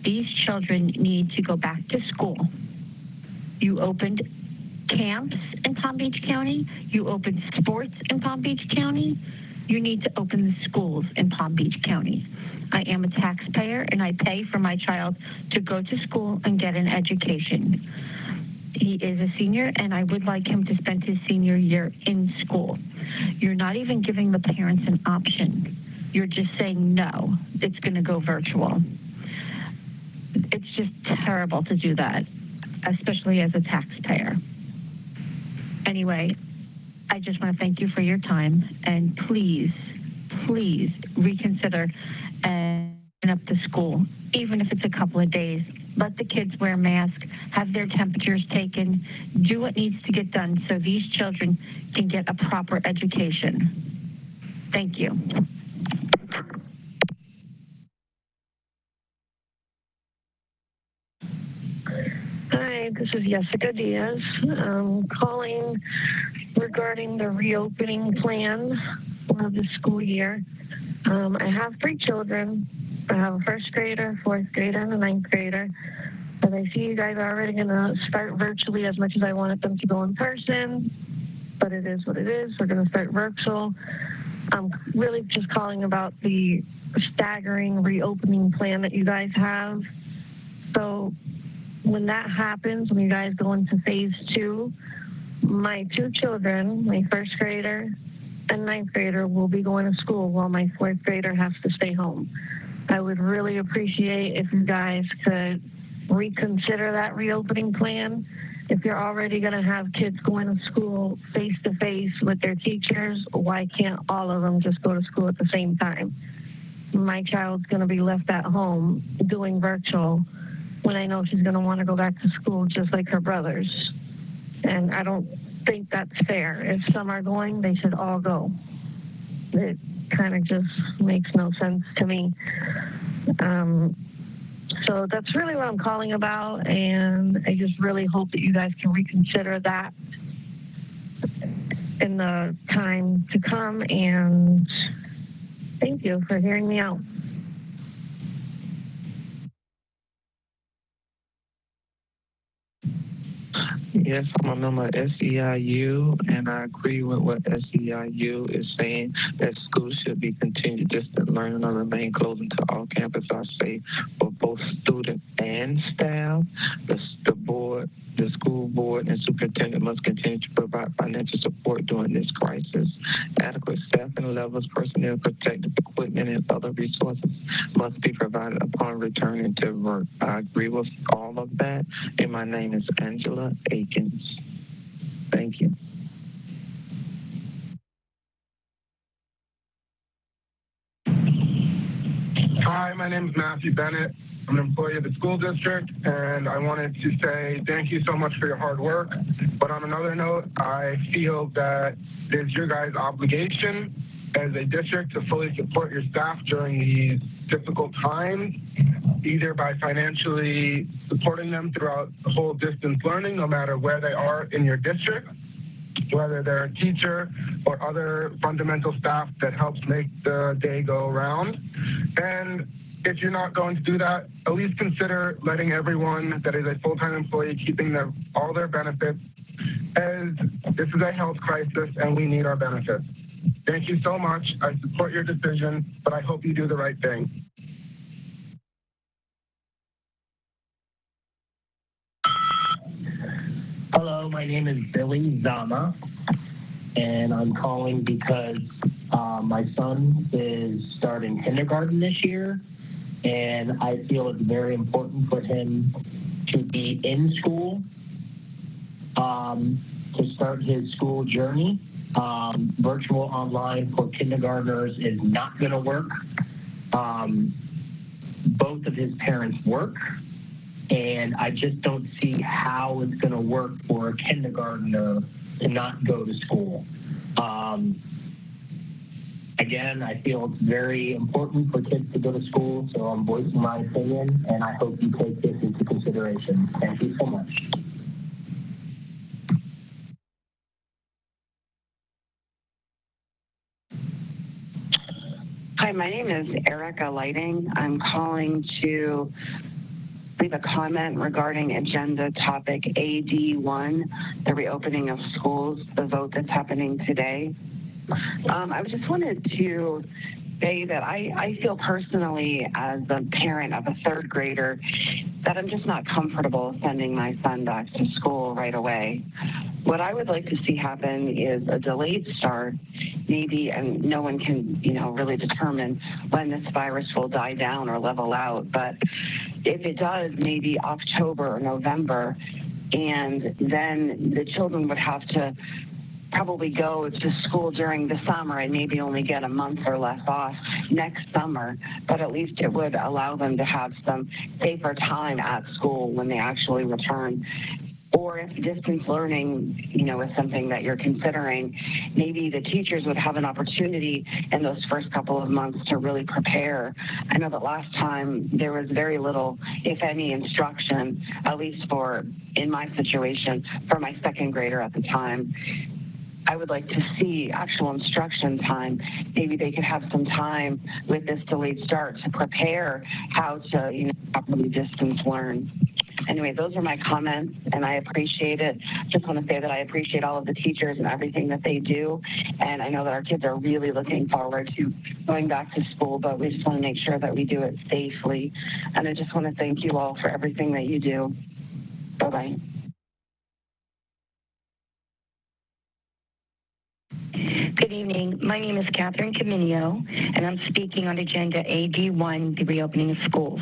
These children need to go back to school. You opened camps in Palm Beach County. You opened sports in Palm Beach County. You need to open the schools in Palm Beach County. I am a taxpayer and I pay for my child to go to school and get an education. He is a senior and I would like him to spend his senior year in school. You're not even giving the parents an option. You're just saying, no, it's going to go virtual. It's just terrible to do that, especially as a taxpayer. Anyway, I just want to thank you for your time, and please, please reconsider and open up the school, even if it's a couple of days. Let the kids wear masks, have their temperatures taken, do what needs to get done so these children can get a proper education. Thank you. Hi, this is Jessica Diaz. I'm calling regarding the reopening plan for the school year. I have 3 children. I have a 1st grader, 4th grader, and a 9th grader. And I see you guys are already going to start virtually as much as I wanted them to go in person. But it is what it is. We're going to start virtual. I'm really just calling about the staggering reopening plan that you guys have. So when that happens, when you guys go into phase 2, my 2 children, my 1st grader and 9th grader, will be going to school while my 4th grader has to stay home. I would really appreciate if you guys could reconsider that reopening plan. If you're already going to have kids going to school face-to-face with their teachers, why can't all of them just go to school at the same time? My child's going to be left at home doing virtual when I know she's going to want to go back to school just like her brothers. And I don't think that's fair. If some are going, they should all go. It kind of just makes no sense to me. So that's really what I'm calling about, and I just really hope that you guys can reconsider that in the time to come, and thank you for hearing me out. Yes, I'm a member of SEIU, and I agree with what SEIU is saying, that schools should be continued distant learning or remain closed until all campuses are safe for both students and staff. The school board and superintendent must continue to provide financial support during this crisis. Adequate staffing levels, personnel, protective equipment, and other resources must be provided upon returning to work. I agree with all of that, and my name is Angela Akins. Thank you. Hi, my name is Matthew Bennett. I'm an employee of the school district, and I wanted to say thank you so much for your hard work. But on another note, I feel that it is your guys' obligation as a district to fully support your staff during these difficult times, either by financially supporting them throughout the whole distance learning, no matter where they are in your district, whether they're a teacher or other fundamental staff that helps make the day go around. And if you're not going to do that, at least consider letting everyone that is a full-time employee keeping all their benefits, as this is a health crisis and we need our benefits. Thank you so much. I support your decision, but I hope you do the right thing. Hello, my name is Billy Zama, and I'm calling because my son is starting kindergarten this year, and I feel it's very important for him to be in school to start his school journey. Virtual online for kindergartners is not going to work. Both of his parents work, and I just don't see how it's going to work for a kindergartner to not go to school. Again, I feel it's very important for kids to go to school, so I'm voicing my opinion, and I hope you take this into consideration. Thank you so much. Hi, my name is Erica Lighting. I'm calling to leave a comment regarding agenda topic AD1, the reopening of schools, the vote that's happening today. I just wanted to say that I feel personally, as a parent of a third grader, that I'm just not comfortable sending my son back to school right away. What I would like to see happen is a delayed start, maybe, and no one can, really determine when this virus will die down or level out. But if it does, maybe October or November, and then the children would have to probably go to school during the summer and maybe only get a month or less off next summer, but at least it would allow them to have some safer time at school when they actually return. Or if distance learning, is something that you're considering, maybe the teachers would have an opportunity in those first couple of months to really prepare. I know that last time there was very little, if any, instruction, at least in my situation, for my second grader at the time. I would like to see actual instruction time. Maybe they could have some time with this delayed start to prepare how to, properly distance learn. Anyway, those are my comments, and I appreciate it. Just want to say that I appreciate all of the teachers and everything that they do, and I know that our kids are really looking forward to going back to school, but we just want to make sure that we do it safely. And I just want to thank you all for everything that you do. Bye-bye. Good evening. My name is Catherine Caminio, and I'm speaking on agenda AD1, the reopening of schools.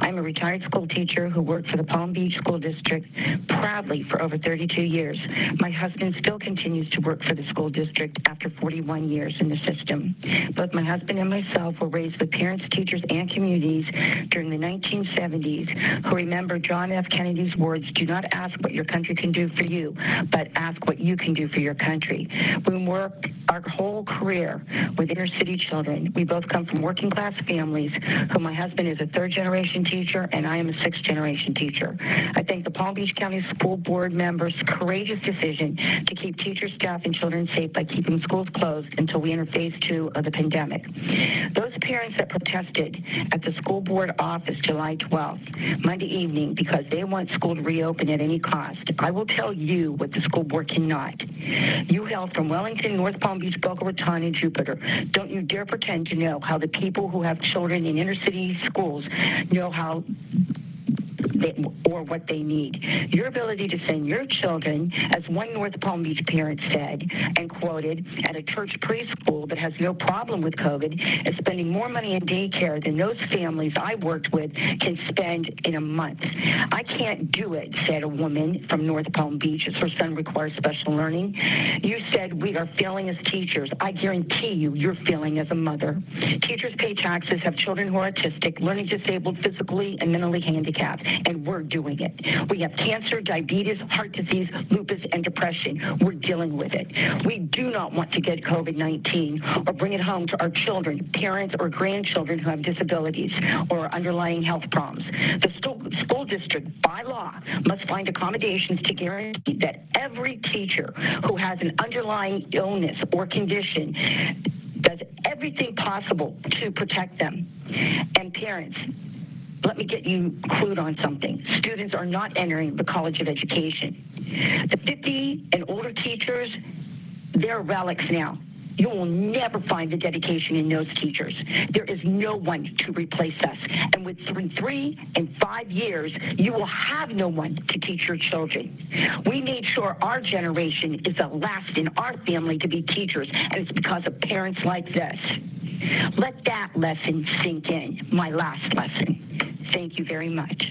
I'm a retired school teacher who worked for the Palm Beach School District proudly for over 32 years. My husband still continues to work for the school district after 41 years in the system. Both my husband and myself were raised with parents, teachers, and communities during the 1970s who remember John F. Kennedy's words, "Do not ask what your country can do for you, but ask what you can do for your country." We worked our whole career with inner city children. We both come from working class families, who my husband is a third generation teacher and I am a sixth generation teacher. I thank the Palm Beach County School Board members' courageous decision to keep teachers, staff, and children safe by keeping schools closed until we enter phase 2 of the pandemic. Those parents that protested at the school board office July 12th, Monday evening, because they want school to reopen at any cost, I will tell you what the school board cannot. You hail from Wellington, North Palm Beach, Boca Raton, and Jupiter. Don't you dare pretend to know how the people who have children in inner city schools know how or what they need. Your ability to send your children, as one North Palm Beach parent said and quoted, at a church preschool that has no problem with COVID, is spending more money in daycare than those families I worked with can spend in a month. I can't do it, said a woman from North Palm Beach, as her son requires special learning. You said we are failing as teachers. I guarantee you, you're failing as a mother. Teachers pay taxes, have children who are autistic, learning disabled, physically and mentally handicapped, and we're doing it. We have cancer, diabetes, heart disease, lupus, and depression. We're dealing with it. We do not want to get COVID-19 or bring it home to our children, parents, or grandchildren who have disabilities or underlying health problems. The school district, by law, must find accommodations to guarantee that every teacher who has an underlying illness or condition does everything possible to protect them. And parents, let me get you clued on something. Students are not entering the College of Education. The 50 and older teachers, they're relics now. You will never find the dedication in those teachers. There is no one to replace us. And with 3 and 5 years, you will have no one to teach your children. We made sure our generation is the last in our family to be teachers, and it's because of parents like this. Let that lesson sink in, my last lesson. Thank you very much.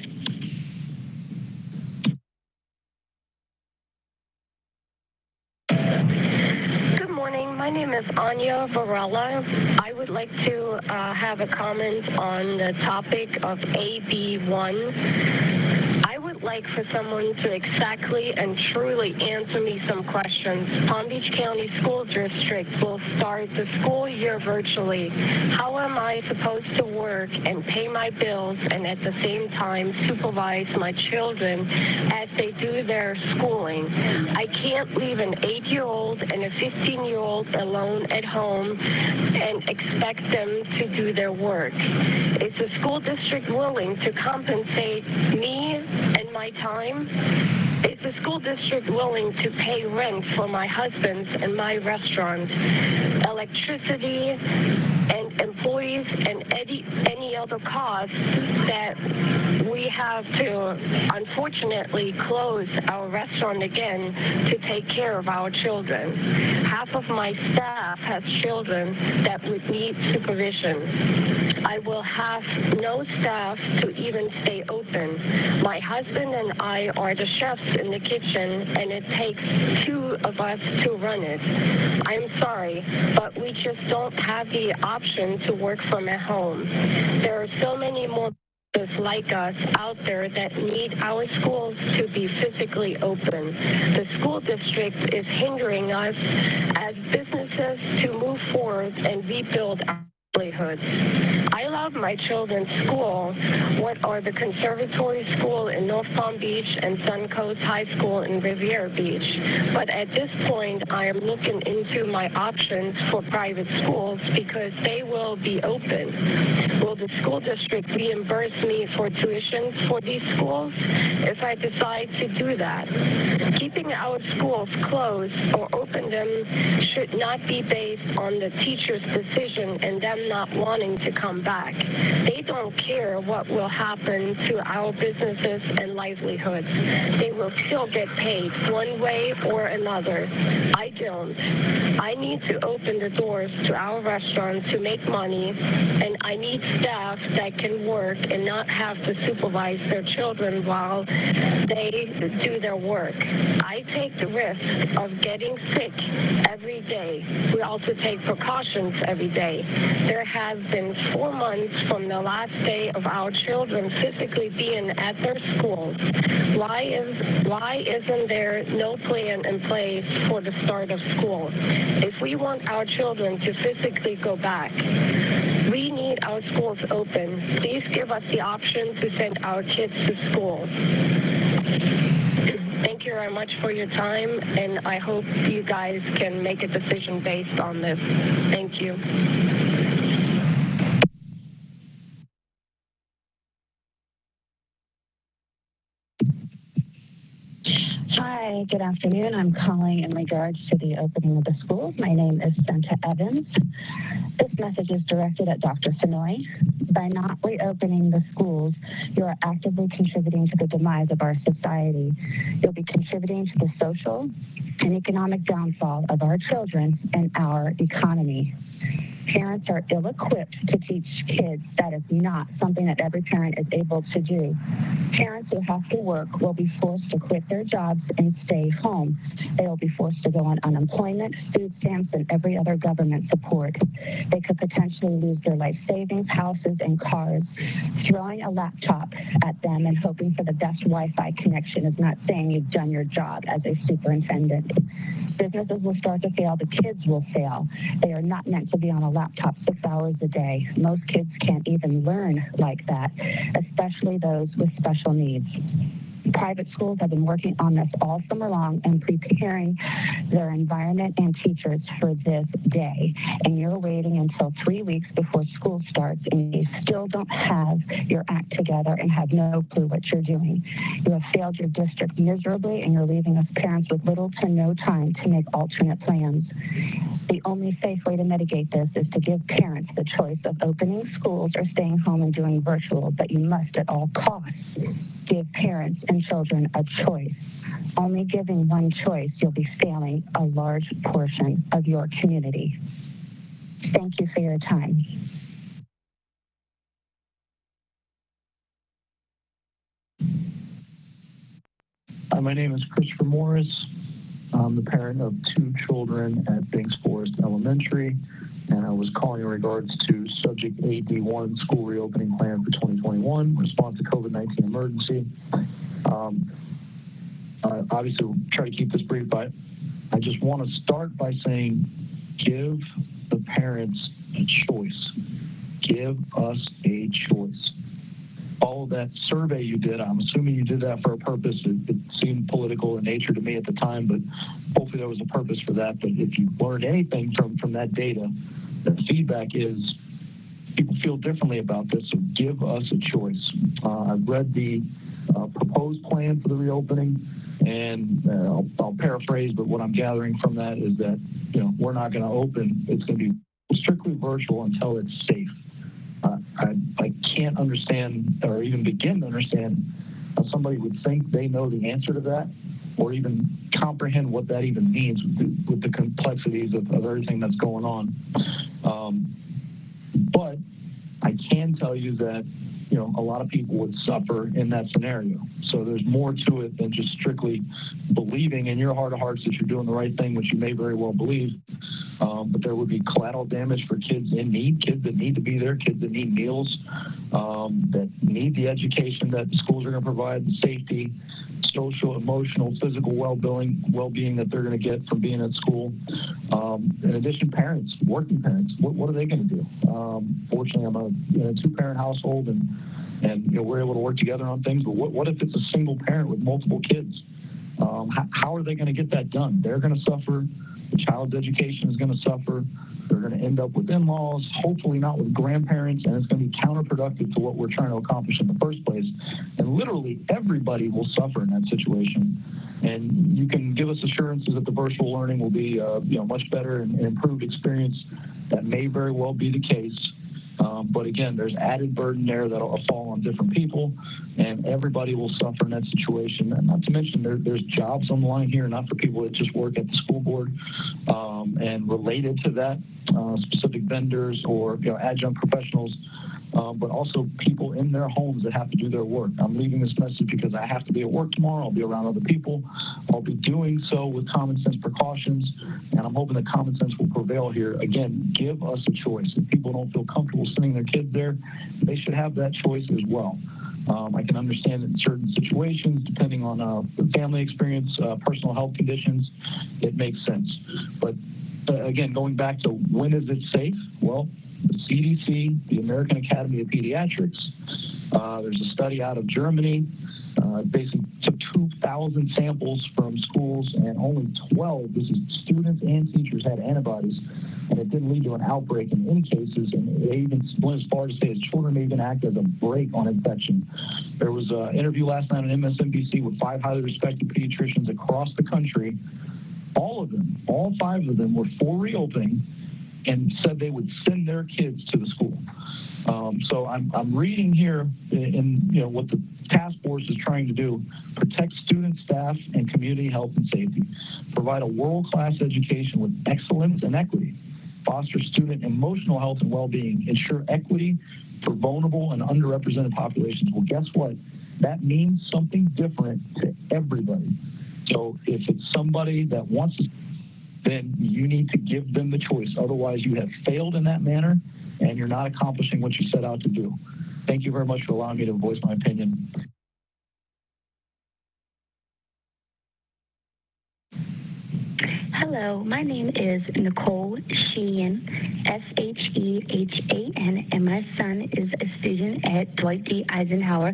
Good morning. My name is Anya Varela. I would like to have a comment on the topic of AB1. I would like for someone to exactly and truly answer me some questions. Palm Beach County School District will start the school year virtually. How am I supposed to work and pay my bills and at the same time supervise my children as they do their schooling? I can't leave an 8-year-old and a 15-year-old alone at home and expect them to do their work. Is the school district willing to compensate me and my time? Is the school district willing to pay rent for my husband's and my restaurant, electricity and employees and any other costs that we have to unfortunately close our restaurant again to take care of our children? Half of my staff has children that would need supervision. I will have no staff to even stay open. My husband and I are the chefs in the kitchen, and it takes 2 of us to run it. I'm sorry, but we just don't have the option to work from at home. There are so many more like us out there that need our schools to be physically open. The school district is hindering us as businesses to move forward and rebuild our livelihoods. I love my children's school. What are the Conservatory School in North Palm Beach and Suncoast High School in Riviera Beach. But at this point, I am looking into my options for private schools because they will be open. Will the school district reimburse me for tuition for these schools if I decide to do that? Keeping our schools closed or open them should not be based on the teacher's decision and them not wanting to come back. They don't care what will happen to our businesses and livelihoods. They will still get paid one way or another. I don't. I need to open the doors to our restaurants to make money, and I need staff that can work and not have to supervise their children while they do their work. I take the risk of getting sick every day. We also take precautions every day. there has been 4 months from the last day of our children physically being at their schools. Why isn't there no plan in place for the start of school? If we want our children to physically go back, we need our schools open. Please give us the option to send our kids to school. Thank you very much for your time, and I hope you guys can make a decision based on this. Thank you. Hi, good afternoon. I'm calling in regards to the opening of the schools. My name is Senta Evans. This message is directed at Dr. Fenoy. By not reopening the schools, you are actively contributing to the demise of our society. You'll be contributing to the social and economic downfall of our children and our economy. Parents are ill-equipped to teach kids. That is not something that every parent is able to do. Parents who have to work will be forced to quit their jobs and stay home. They will be forced to go on unemployment, food stamps, and every other government support. They could potentially lose their life savings, houses, and cars. Throwing a laptop at them and hoping for the best Wi-Fi connection is not saying you've done your job as a superintendent. Businesses will start to fail. The kids will fail. They are not meant to be on a laptop 6 hours a day. Most kids can't even learn like that, especially those with special needs. Private schools have been working on this all summer long and preparing their environment and teachers for this day. And you're waiting until 3 weeks before school starts, and you still don't have your act together and have no clue what you're doing. You have failed your district miserably, and you're leaving us parents with little to no time to make alternate plans. The only safe way to mitigate this is to give parents the choice of opening schools or staying home and doing virtual, but you must at all costs give parents and children a choice. Only giving one choice, you'll be failing a large portion of your community. Thank you for your time. My name is Christopher Morris. I'm the parent of 2 children at Banks Forest Elementary, and I was calling in regards to subject AD1 school reopening plan for 2021, response to COVID-19 emergency. Obviously, we'll try to keep this brief, but I just want to start by saying give the parents a choice. Give us a choice. All of that survey you did, I'm assuming you did that for a purpose. It seemed political in nature to me at the time, but hopefully there was a purpose for that. But if you learned anything from that data, the feedback is people feel differently about this, so give us a choice. I've read the proposed plan for the reopening, and I'll paraphrase, but what I'm gathering from that is that, we're not going to open. It's going to be strictly virtual until it's safe. I can't understand or even begin to understand how somebody would think they know the answer to that or even comprehend what that even means with the complexities of everything that's going on. But I can tell you that, a lot of people would suffer in that scenario. So there's more to it than just strictly believing in your heart of hearts that you're doing the right thing, which you may very well believe. But there would be collateral damage for kids in need, kids that need to be there, kids that need meals, that need the education that the schools are going to provide, the safety, social, emotional, physical well-being that they're going to get from being at school. In addition, parents, working parents, what are they going to do? Fortunately, I'm a 2-parent household, and we're able to work together on things. But what if it's a single parent with multiple kids? How are they going to get that done? They're going to suffer. The child's education is going to suffer. They're going to end up with in-laws, hopefully not with grandparents, and it's going to be counterproductive to what we're trying to accomplish in the first place. And literally everybody will suffer in that situation. And you can give us assurances that the virtual learning will be much better and improved experience. That may very well be the case. But again, there's added burden there that'll fall on different people, and everybody will suffer in that situation. And not to mention, there's jobs on the line here, not for people that just work at the school board, and related to that, specific vendors or adjunct professionals. but also people in their homes that have to do their work. I'm leaving this message because I have to be at work tomorrow. I'll be around other people. I'll be doing so with common sense precautions, and I'm hoping that common sense will prevail here. Again, give us a choice. If people don't feel comfortable sending their kids there, they should have that choice as well. I can understand that in certain situations, depending on the family experience, personal health conditions, it makes sense. But again, going back to when is it safe? Well, the CDC, the American Academy of Pediatrics, there's a study out of Germany, basically took 2,000 samples from schools, and only 12, this is students and teachers, had antibodies, and it didn't lead to an outbreak in any cases, and they even went as far as to say that children may even act as a brake on infection. There was an interview last night on MSNBC with 5 highly respected pediatricians across the country. All of them, all 5 of them, were for reopening and said they would send their kids to the school. So I'm reading here in what the task force is trying to do: protect student, staff, and community health and safety, provide a world-class education with excellence and equity, foster student emotional health and well-being, ensure equity for vulnerable and underrepresented populations. Well, guess what? That means something different to everybody. So if it's somebody that wants to, then you need to give them the choice. Otherwise, you have failed in that manner, and you're not accomplishing what you set out to do. Thank you very much for allowing me to voice my opinion. Hello, my name is Nicole Sheehan, S-H-E-H-A-N, and my son is a student at Dwight D. Eisenhower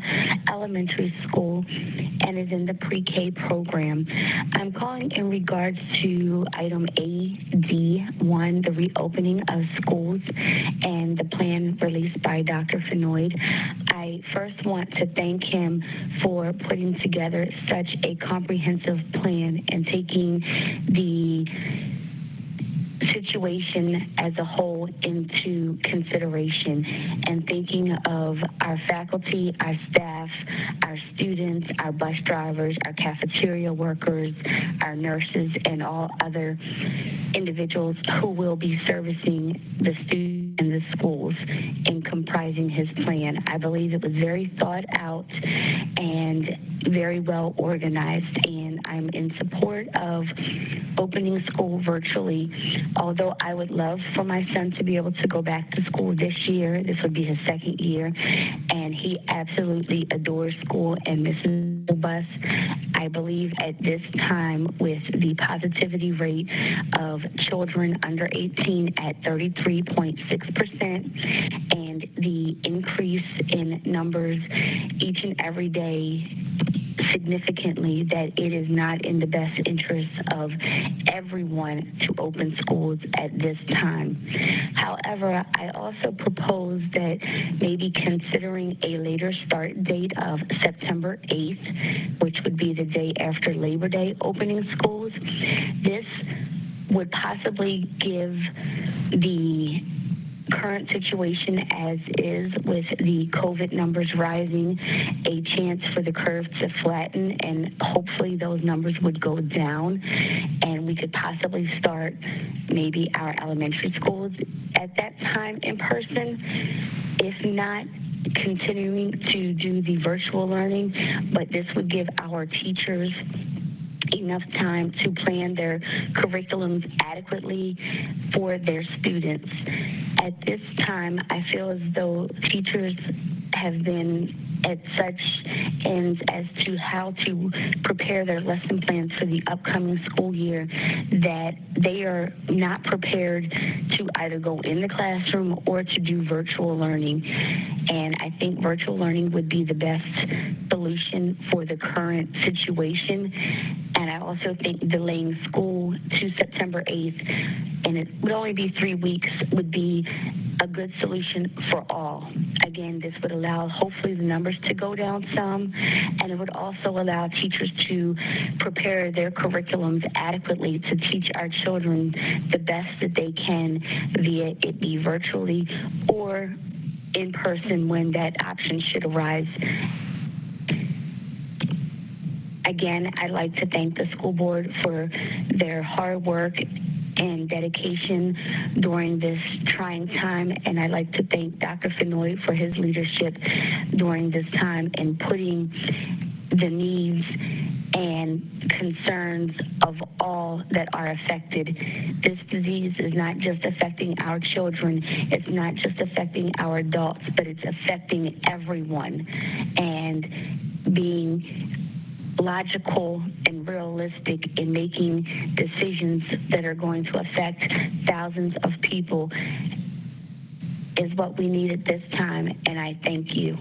Elementary School and is in the pre-K program. I'm calling in regards to item AD1, the reopening of schools, and the plan released by Dr. Fenoyd. I first want to thank him for putting together such a comprehensive plan and taking the situation as a whole into consideration and thinking of our faculty, our staff, our students, our bus drivers, our cafeteria workers, our nurses, and all other individuals who will be servicing the students in the schools in comprising his plan. I believe it was very thought out and very well organized, and I'm in support of opening school virtually. Although I would love for my son to be able to go back to school this year, this would be his 2nd year, and he absolutely adores school and misses the bus. I believe at this time, with the positivity rate of children under 18 at 33.6% and the increase in numbers each and every day significantly, that it is not in the best interest of everyone to open schools at this time. However, I also propose that maybe considering a later start date of September 8th, which would be the day after Labor Day, opening schools. This would possibly give the current situation as is, with the COVID numbers rising, a chance for the curve to flatten, and hopefully those numbers would go down, and we could possibly start maybe our elementary schools at that time in person, if not continuing to do the virtual learning. But this would give our teachers enough time to plan their curriculums adequately for their students. At this time, I feel as though teachers have been at such ends as to how to prepare their lesson plans for the upcoming school year that they are not prepared to either go in the classroom or to do virtual learning. And I think virtual learning would be the best solution for the current situation. And I also think delaying school to September 8th, and it would only be 3 weeks, would be a good solution for all. Again, this would allow hopefully the numbers to go down some, and it would also allow teachers to prepare their curriculums adequately to teach our children the best that they can, via it be virtually or in person when that option should arise. Again, I'd like to thank the school board for their hard work and dedication during this trying time, and I'd like to thank Dr. Fenoy for his leadership during this time and putting the needs and concerns of all that are affected. This disease is not just affecting our children, it's not just affecting our adults, but it's affecting everyone. And being logical and realistic in making decisions that are going to affect thousands of people is what we need at this time, and I thank you.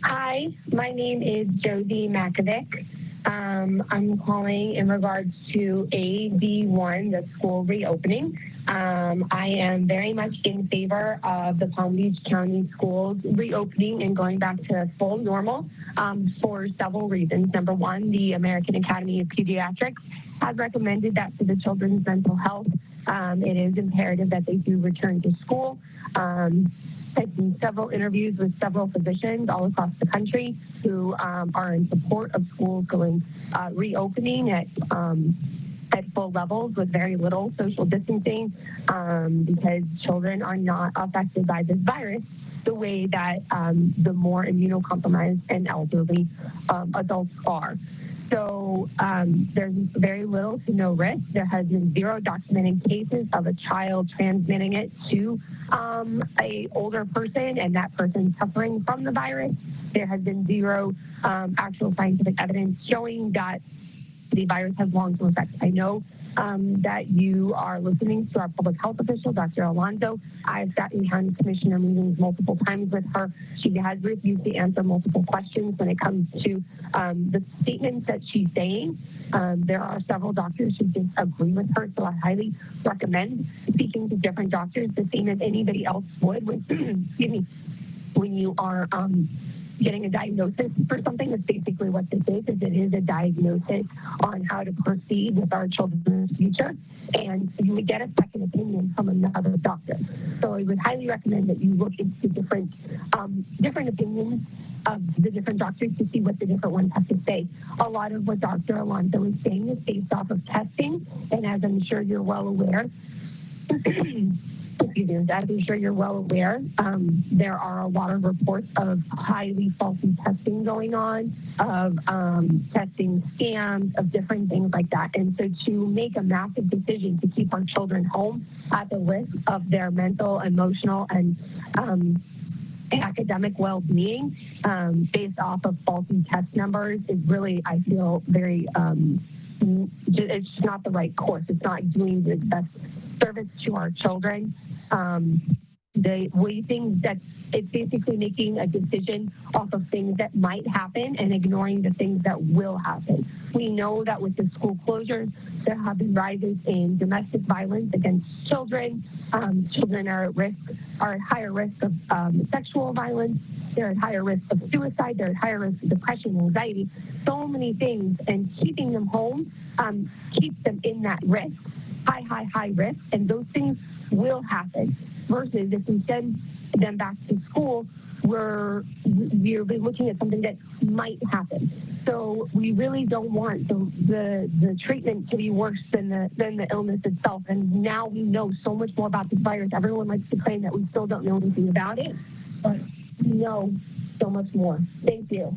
Hi, my name is Josie Makovic. I'm calling in regards to AB1, the school reopening. I am very much in favor of the Palm Beach County schools reopening and going back to full normal for several reasons. Number one, the American Academy of Pediatrics has recommended that for the children's mental health, it is imperative that they do return to school. I've seen several interviews with several physicians all across the country who are in support of schools going reopening at full levels with very little social distancing because children are not affected by this virus the way that the more immunocompromised and elderly adults are. So there's very little to no risk. There has been 0 documented cases of a child transmitting it to a older person and that person suffering from the virus. There has been 0 actual scientific evidence showing that the virus has long-term effects. I know that you are listening to our public health official, Dr. Alonso. I've sat in county commissioner meetings multiple times with her. She has refused to answer multiple questions when it comes to the statements that she's saying. There are several doctors who disagree with her, so I highly recommend speaking to different doctors the same as anybody else would when, excuse me, when you are getting a diagnosis for something. That's basically what this is it is a diagnosis on how to proceed with our children's future, and you would get a second opinion from another doctor. So I would highly recommend that you look into different opinions of the different doctors to see what the different ones have to say. A lot of what Dr. Alonso is saying is based off of testing, and as I'm sure you're well aware, as I'm sure you're well aware, there are a lot of reports of highly faulty testing going on, of testing scams, of different things like that. And so to make a massive decision to keep our children home at the risk of their mental, emotional, and academic well-being based off of faulty test numbers is really, I feel, very, it's just not the right course. It's not doing the best service to our children. The way things that it's basically making a decision off of things that might happen and ignoring the things that will happen. We know that with the school closures, there have been rises in domestic violence against children. Children are at higher risk of sexual violence. They're at higher risk of suicide. They're at higher risk of depression, anxiety, so many things. And keeping them home keeps them in that risk, high risk. And those things will happen. Versus if we send them back to school, we're looking at something that might happen. So we really don't want the treatment to be worse than the illness itself. And now we know so much more about this virus. Everyone likes to claim that we still don't know anything about it, but we know so much more. Thank you.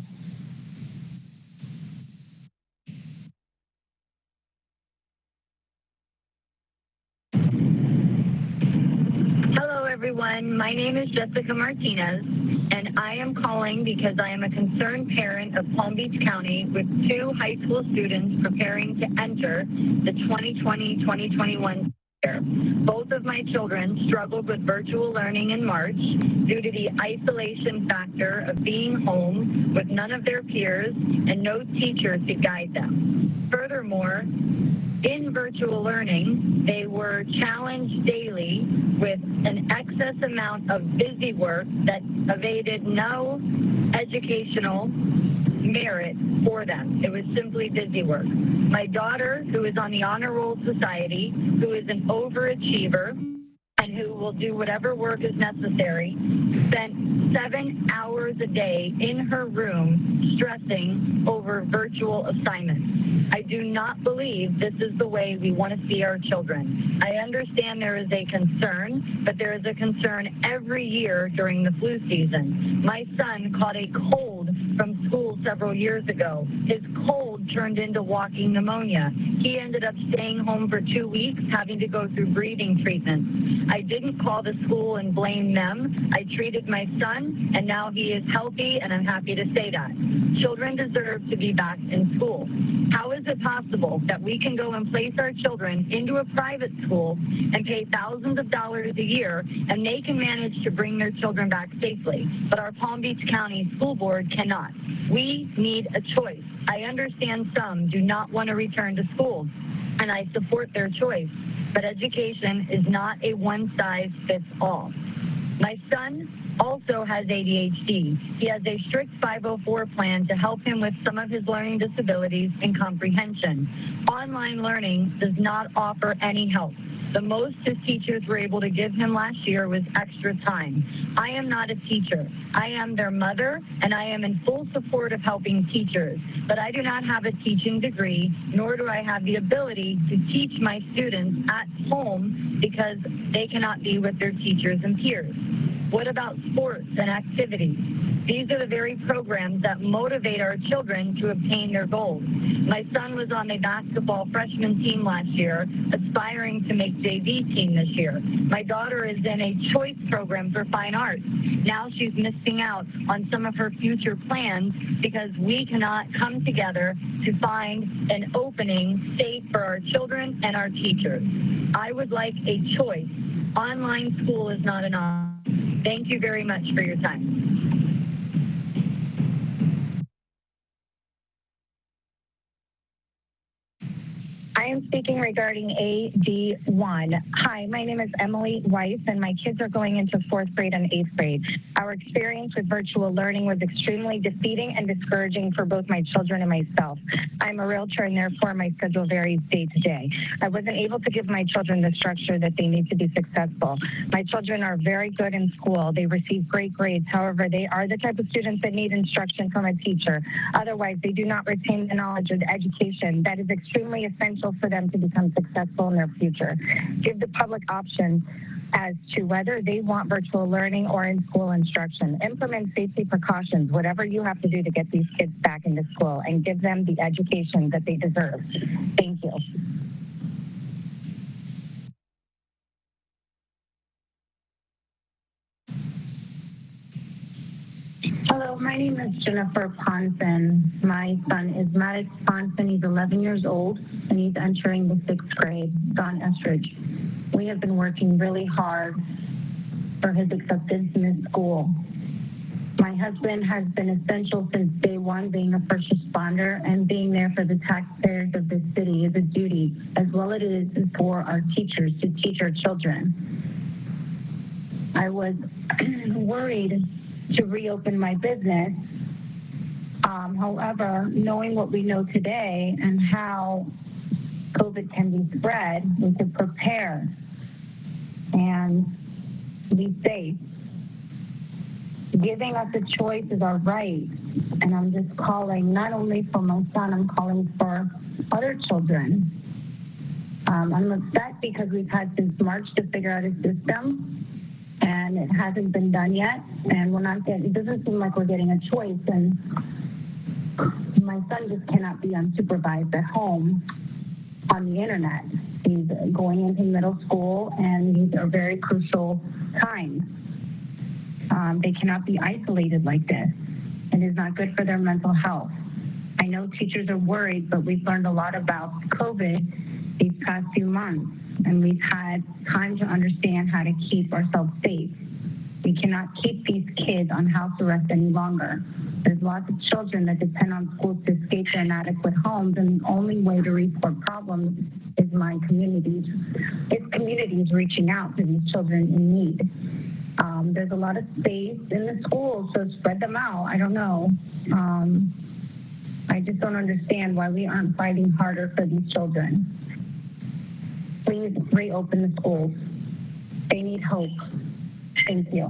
Everyone, my name is Jessica Martinez, and I am calling because I am a concerned parent of Palm Beach County with 2 high school students preparing to enter the 2020-2021 year. Both of my children struggled with virtual learning in March due to the isolation factor of being home with none of their peers and no teacher to guide them. Furthermore, in virtual learning, they were challenged daily with an excess amount of busy work that evaded no educational merit for them. It was simply busy work. My daughter, who is on the Honor Roll Society, who is an overachiever, and who will do whatever work is necessary, spent 7 hours a day in her room stressing over virtual assignments. I do not believe this is the way we want to see our children. I understand there is a concern, but there is a concern every year during the flu season. My son caught a cold from school several years ago. His cold turned into walking pneumonia. He ended up staying home for 2 weeks, having to go through breathing treatments. I didn't call the school and blame them. I treated my son, and now he is healthy, and I'm happy to say that. Children deserve to be back in school. How is it possible that we can go and place our children into a private school and pay thousands of dollars a year, and they can manage to bring their children back safely, but our Palm Beach County School Board cannot? We need a choice. I understand some do not want to return to school, and I support their choice, but education is not a one-size-fits-all. My son also has ADHD. He has a strict 504 plan to help him with some of his learning disabilities and comprehension. Online learning does not offer any help. The most his teachers were able to give him last year was extra time. I am not a teacher. I am their mother, and I am in full support of helping teachers. But I do not have a teaching degree, nor do I have the ability to teach my students at home because they cannot be with their teachers and peers. What about sports and activities? These are the very programs that motivate our children to obtain their goals. My son was on the basketball freshman team last year, aspiring to make JV team this year. My daughter is in a choice program for fine arts. Now she's missing out on some of her future plans because we cannot come together to find an opening safe for our children and our teachers. I would like a choice. Online school is not an option. Thank you very much for your time. I am speaking regarding AD1. Hi, my name is Emily Weiss, and my kids are going into 4th grade and 8th grade. Our experience with virtual learning was extremely defeating and discouraging for both my children and myself. I'm a realtor, and therefore my schedule varies day to day. I wasn't able to give my children the structure that they need to be successful. My children are very good in school. They receive great grades. However, they are the type of students that need instruction from a teacher. Otherwise, they do not retain the knowledge of education that is extremely essential for them to become successful in their future. Give the public options as to whether they want virtual learning or in-school instruction. Implement safety precautions, whatever you have to do to get these kids back into school, and give them the education that they deserve. Thank you. Hello, my name is Jennifer Ponson. My son is Maddox Ponson. He's 11 years old, and he's entering the 6th grade, Don Estridge. We have been working really hard for his acceptance in this school. My husband has been essential since day one, being a first responder and being there for the taxpayers of this city is a duty, as well as it is for our teachers to teach our children. I was worried to reopen my business. However, knowing what we know today and how COVID can be spread, we could prepare and be safe. Giving us a choice is our right. And I'm just calling not only for my son, I'm calling for other children. I'm upset because we've had since March to figure out a system, and it hasn't been done yet, and it doesn't seem like we're getting a choice, and my son just cannot be unsupervised at home on the internet. He's going into middle school, and these are very crucial times. They cannot be isolated like this. It is not good for their mental health. I know teachers are worried, but we've learned a lot about COVID these past few months, and we've had time to understand how to keep ourselves safe. We cannot keep these kids on house arrest any longer. There's lots of children that depend on schools to escape their inadequate homes, and the only way to report problems is my communities. It's communities reaching out to these children in need. There's a lot of space in the schools, so spread them out. I don't know. I just don't understand why we aren't fighting harder for these children. Please reopen the schools. They need hope. Thank you.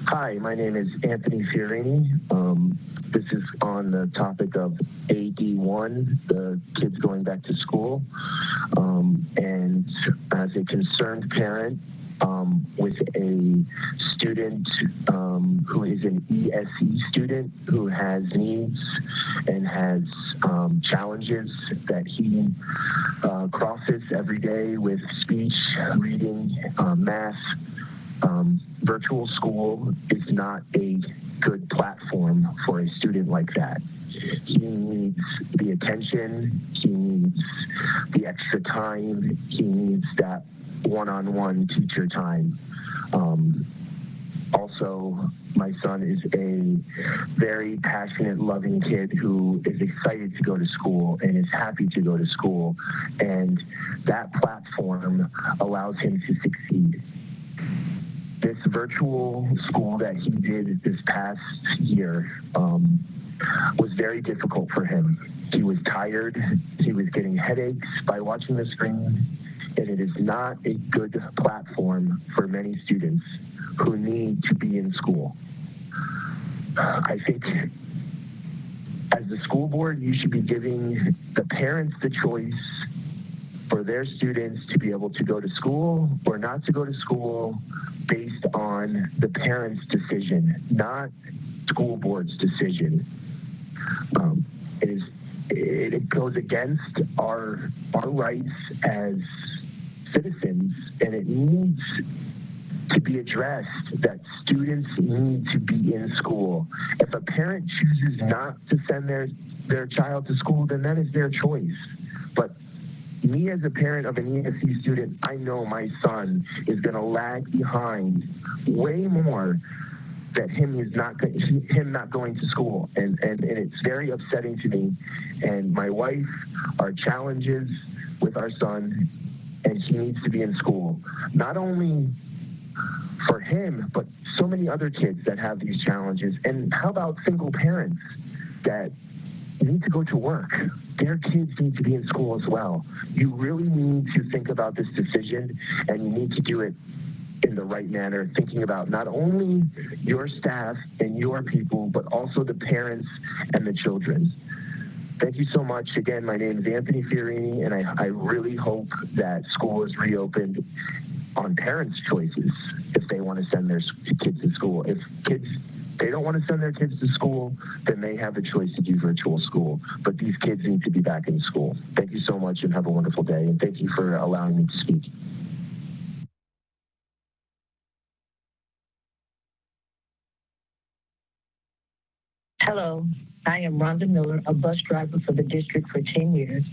Hi, my name is Anthony Fiorini. This is on the topic of AD1, the kids going back to school. And as a concerned parent with a student who is an ESE student who has needs and has challenges that he crosses every day with speech, reading, math, virtual school is not a good platform for a student like that. He needs the attention, he needs the extra time, he needs that one-on-one teacher time. Also, my son is a very passionate, loving kid who is excited to go to school and is happy to go to school, and that platform allows him to succeed. This virtual school that he did this past year was very difficult for him. He was tired, he was getting headaches by watching the screen, and it is not a good platform for many students who need to be in school. I think as the school board, you should be giving the parents the choice for their students to be able to go to school or not to go to school based on the parents' decision, not school board's decision. It goes against our rights as citizens, and it needs to be addressed that students need to be in school. If a parent chooses not to send their child to school, then that is their choice. But me as a parent of an ESE student, I know my son is going to lag behind way more that him not going to school, and it's very upsetting to me. And my wife, our challenges with our son, and he needs to be in school. Not only for him, but so many other kids that have these challenges. And how about single parents that need to go to work? Their kids need to be in school as well. You really need to think about this decision, and you need to do it in the right manner, thinking about not only your staff and your people, but also the parents and the children. Thank you so much. Again, my name is Anthony Fiorini, and I really hope that school is reopened on parents' choices if they want to send their kids to school. If they don't want to send their kids to school, then they have the choice to do virtual school. But these kids need to be back in school. Thank you so much, and have a wonderful day. And thank you for allowing me to speak. Hello, I am Rhonda Miller, a bus driver for the district for 10 years,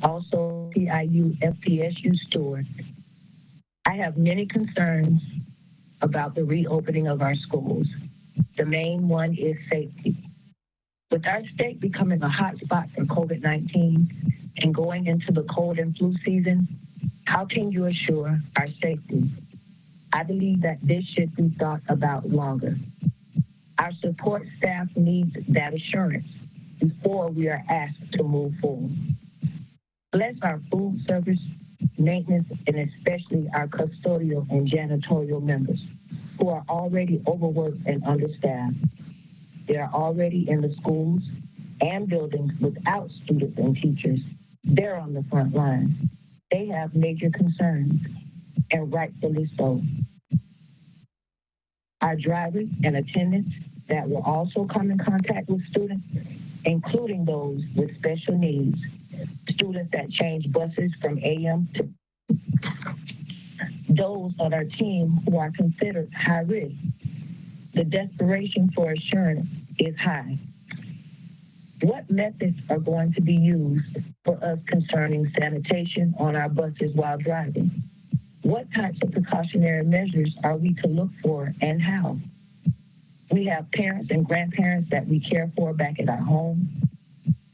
also PIU FPSU steward. I have many concerns about the reopening of our schools. The main one is safety. With our state becoming a hot spot for COVID-19 and going into the cold and flu season, how can you assure our safety? I believe that this should be thought about longer. Our support staff needs that assurance before we are asked to move forward. Bless our food service, maintenance, and especially our custodial and janitorial members who are already overworked and understaffed. They are already in the schools and buildings without students and teachers. They're on the front line. They have major concerns, and rightfully so. Our drivers and attendants that will also come in contact with students, including those with special needs, students that change buses from AM to those on our team who are considered high risk. The desperation for assurance is high. What methods are going to be used for us concerning sanitation on our buses while driving? What types of precautionary measures are we to look for, and how? We have parents and grandparents that we care for back at our home.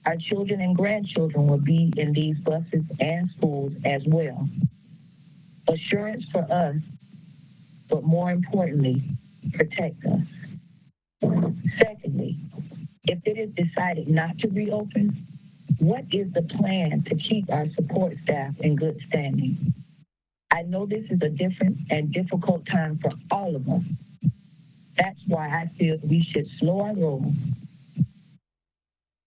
Our children and grandchildren will be in these buses and schools as well. Assurance for us, but more importantly, protect us. it is decided not to reopen, what is the plan to keep our support staff in good standing? I know this is a different and difficult time for all of us. That's why I feel we should slow our roll.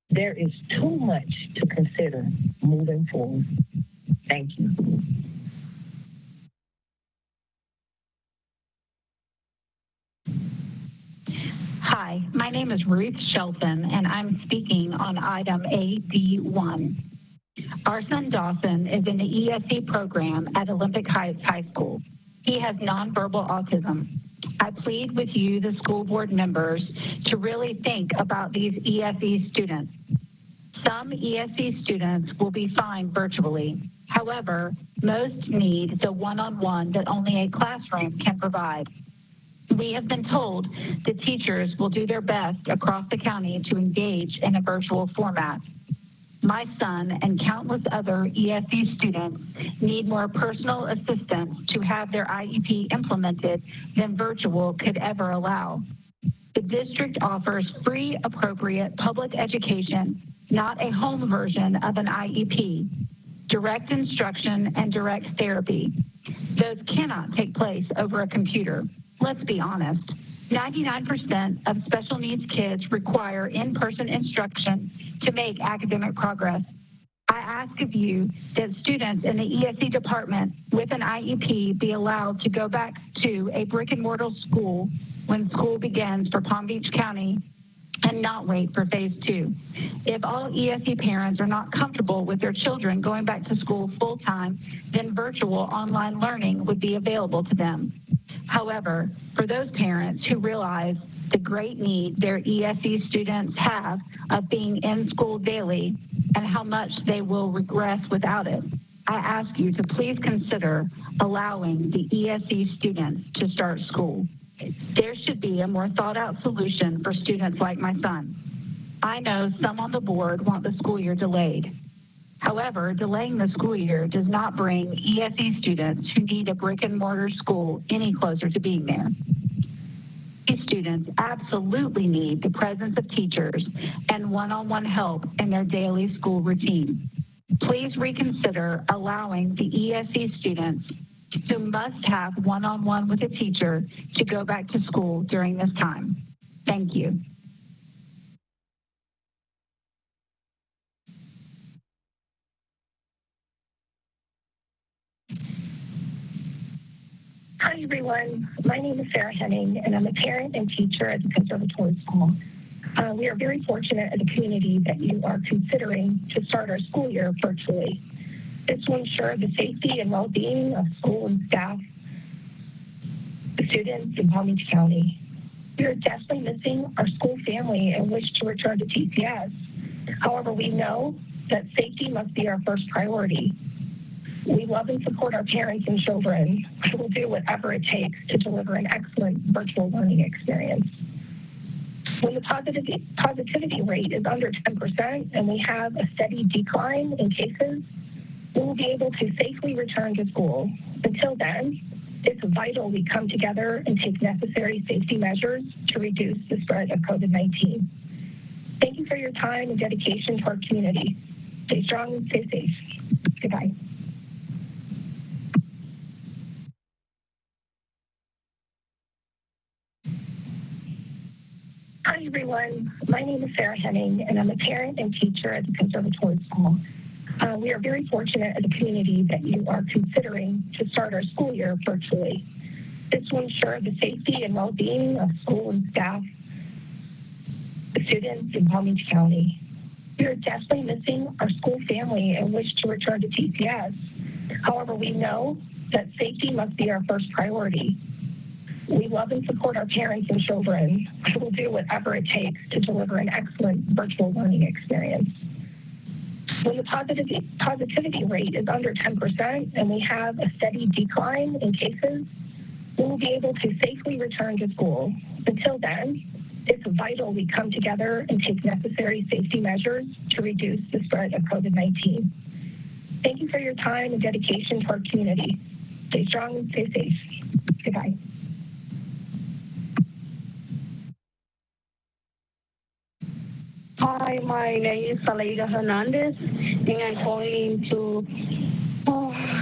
There is too much to consider moving forward. Thank you. Hi, my name is Ruth Shelton, and I'm speaking on item AD1. Our son Dawson is in the ESE program at Olympic Heights High School. He has nonverbal autism. I plead with you, the school board members, to really think about these ESE students. Some ESE students will be fine virtually. However, most need the one-on-one that only a classroom can provide. We have been told the teachers will do their best across the county to engage in a virtual format. My son and countless other ESE students need more personal assistance to have their IEP implemented than virtual could ever allow. The district offers free, appropriate public education, not a home version of an IEP, direct instruction, and direct therapy. Those cannot take place over a computer. Let's be honest, 99% of special needs kids require in-person instruction to make academic progress. I ask of you that students in the ESE department with an IEP be allowed to go back to a brick and mortar school when school begins for Palm Beach County and not wait for phase 2. If all ESE parents are not comfortable with their children going back to school full-time, then virtual online learning would be available to them. However, for those parents who realize the great need their ESE students have of being in school daily and how much they will regress without it, I ask you to please consider allowing the ESE students to start school. There should be a more thought-out solution for students like my son. I know some on the board want the school year delayed. However, delaying the school year does not bring ESE students who need a brick and mortar school any closer to being there. These students absolutely need the presence of teachers and one-on-one help in their daily school routine. Please reconsider allowing the ESE students who must have one-on-one with a teacher to go back to school during this time. Thank you. Hi, everyone. My name is Sarah Henning, and I'm a parent and teacher at the conservatory school. We are very fortunate as a community that you are considering to start our school year virtually. This will ensure the safety and well-being of school and staff, the students in Palm Beach County. We are definitely missing our school family and wish to return to TCS. However, we know that safety must be our first priority. We love and support our parents and children who will do whatever it takes to deliver an excellent virtual learning experience. When the positivity rate is under 10% and we have a steady decline in cases, we will be able to safely return to school. Until then, it's vital we come together and take necessary safety measures to reduce the spread of COVID-19. Thank you for your time and dedication to our community. Stay strong and stay safe. Goodbye. Hi, everyone. My name is Sarah Henning, and I'm a parent and teacher at the conservatory school. We are very fortunate as a community that you are considering to start our school year virtually. This will ensure the safety and well-being of school and staff, the students in Palm Beach County. We are definitely missing our school family and wish to return to TCS. However, we know that safety must be our first priority. We love and support our parents and children who will do whatever it takes to deliver an excellent virtual learning experience. When the positivity rate is under 10% and we have a steady decline in cases, we will be able to safely return to school. Until then, it's vital we come together and take necessary safety measures to reduce the spread of COVID-19. Thank you for your time and dedication to our community. Stay strong and stay safe. Goodbye. Hi, my name is Salida Hernandez, and I'm calling to,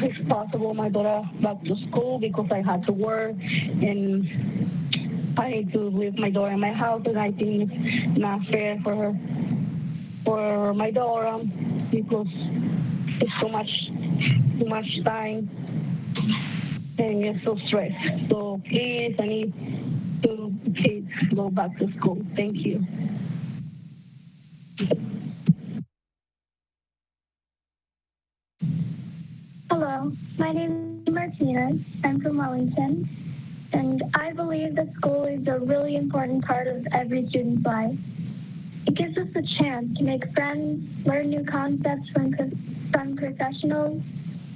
if possible, my daughter back to school because I had to work, and I need to leave my daughter in my house, and I think it's not fair for her, for my daughter, because it's too much time, and it's so stressed. So please, I need to kids go back to school. Thank you. Hello, my name is Martina. I'm from Wellington, and I believe that school is a really important part of every student's life. It gives us a chance to make friends, learn new concepts from professionals,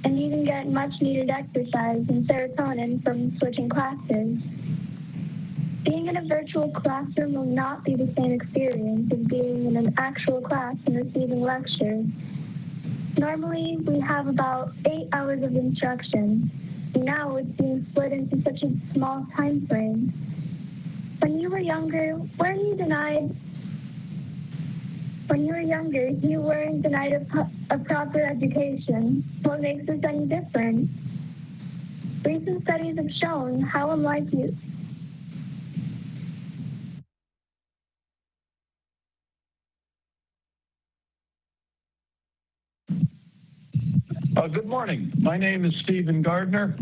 and even get much-needed exercise and serotonin from switching classes. Being in a virtual classroom will not be the same experience as being in an actual class and receiving lectures. Normally, we have about 8 hours of instruction. Now it's being split into such a small time frame. When you were younger, you weren't denied a proper education. What makes this any different? Recent studies have shown how unlike you. Good morning. My name is Stephen Gardner.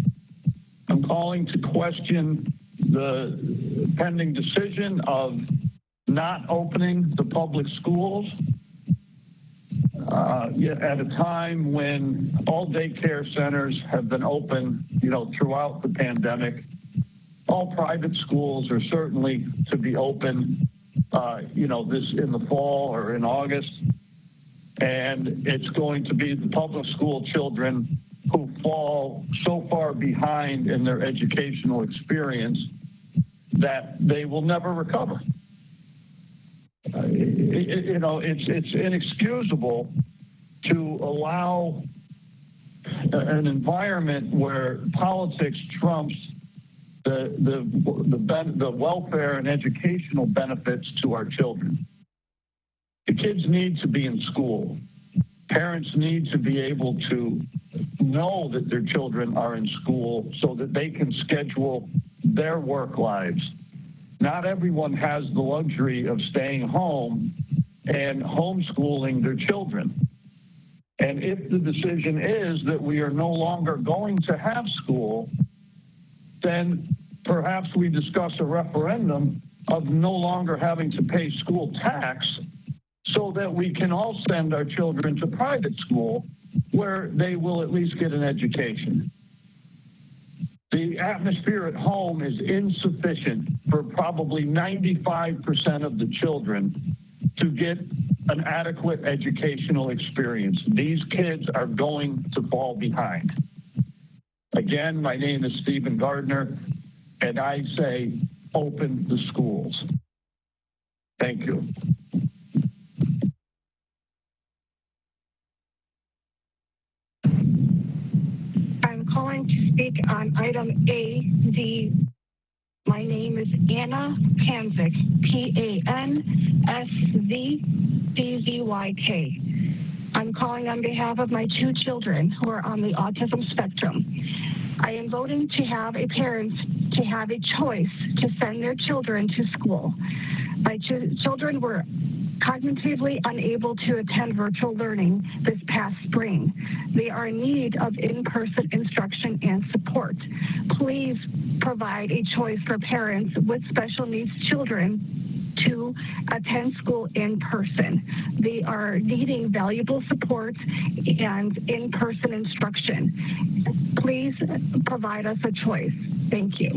I'm calling to question the pending decision of not opening the public schools at a time when all daycare centers have been open, throughout the pandemic. All private schools are certainly to be open, this in the fall or in August. And it's going to be the public school children who fall so far behind in their educational experience that they will never recover. It's inexcusable to allow an environment where politics trumps the welfare and educational benefits to our children. The kids need to be in school. Parents need to be able to know that their children are in school so that they can schedule their work lives. Not everyone has the luxury of staying home and homeschooling their children. And if the decision is that we are no longer going to have school, then perhaps we discuss a referendum of no longer having to pay school tax so that we can all send our children to private school where they will at least get an education. The atmosphere at home is insufficient for probably 95% of the children to get an adequate educational experience. These kids are going to fall behind. Again, my name is Stephen Gardner, and I say open the schools. Thank you. I'm calling to speak on item AD. My name is Anna Panzik, PANSVPZYK. I'm calling on behalf of my 2 children who are on the autism spectrum. I am voting to have a parent to have a choice to send their children to school. My children were cognitively unable to attend virtual learning this past spring. They are in need of in-person instruction and support. Please provide a choice for parents with special needs children to attend school in person. They are needing valuable support and in-person instruction. Please provide us a choice. Thank you.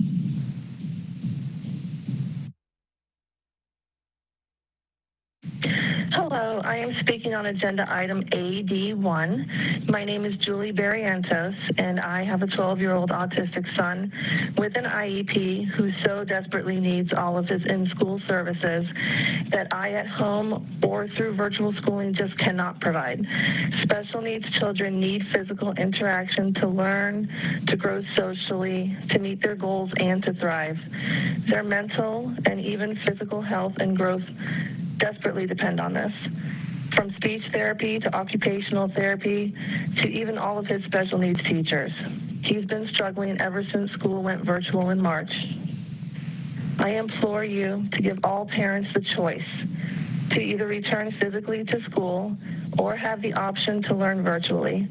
Hello, I am speaking on agenda item AD1. My name is Julie Barrientos, and I have a 12-year-old autistic son with an IEP who so desperately needs all of his in-school services that I at home or through virtual schooling just cannot provide. Special needs children need physical interaction to learn, to grow socially, to meet their goals, and to thrive. Their mental and even physical health and growth desperately depend on this. From speech therapy to occupational therapy to even all of his special needs teachers. He's been struggling ever since school went virtual in March. I implore you to give all parents the choice to either return physically to school or have the option to learn virtually.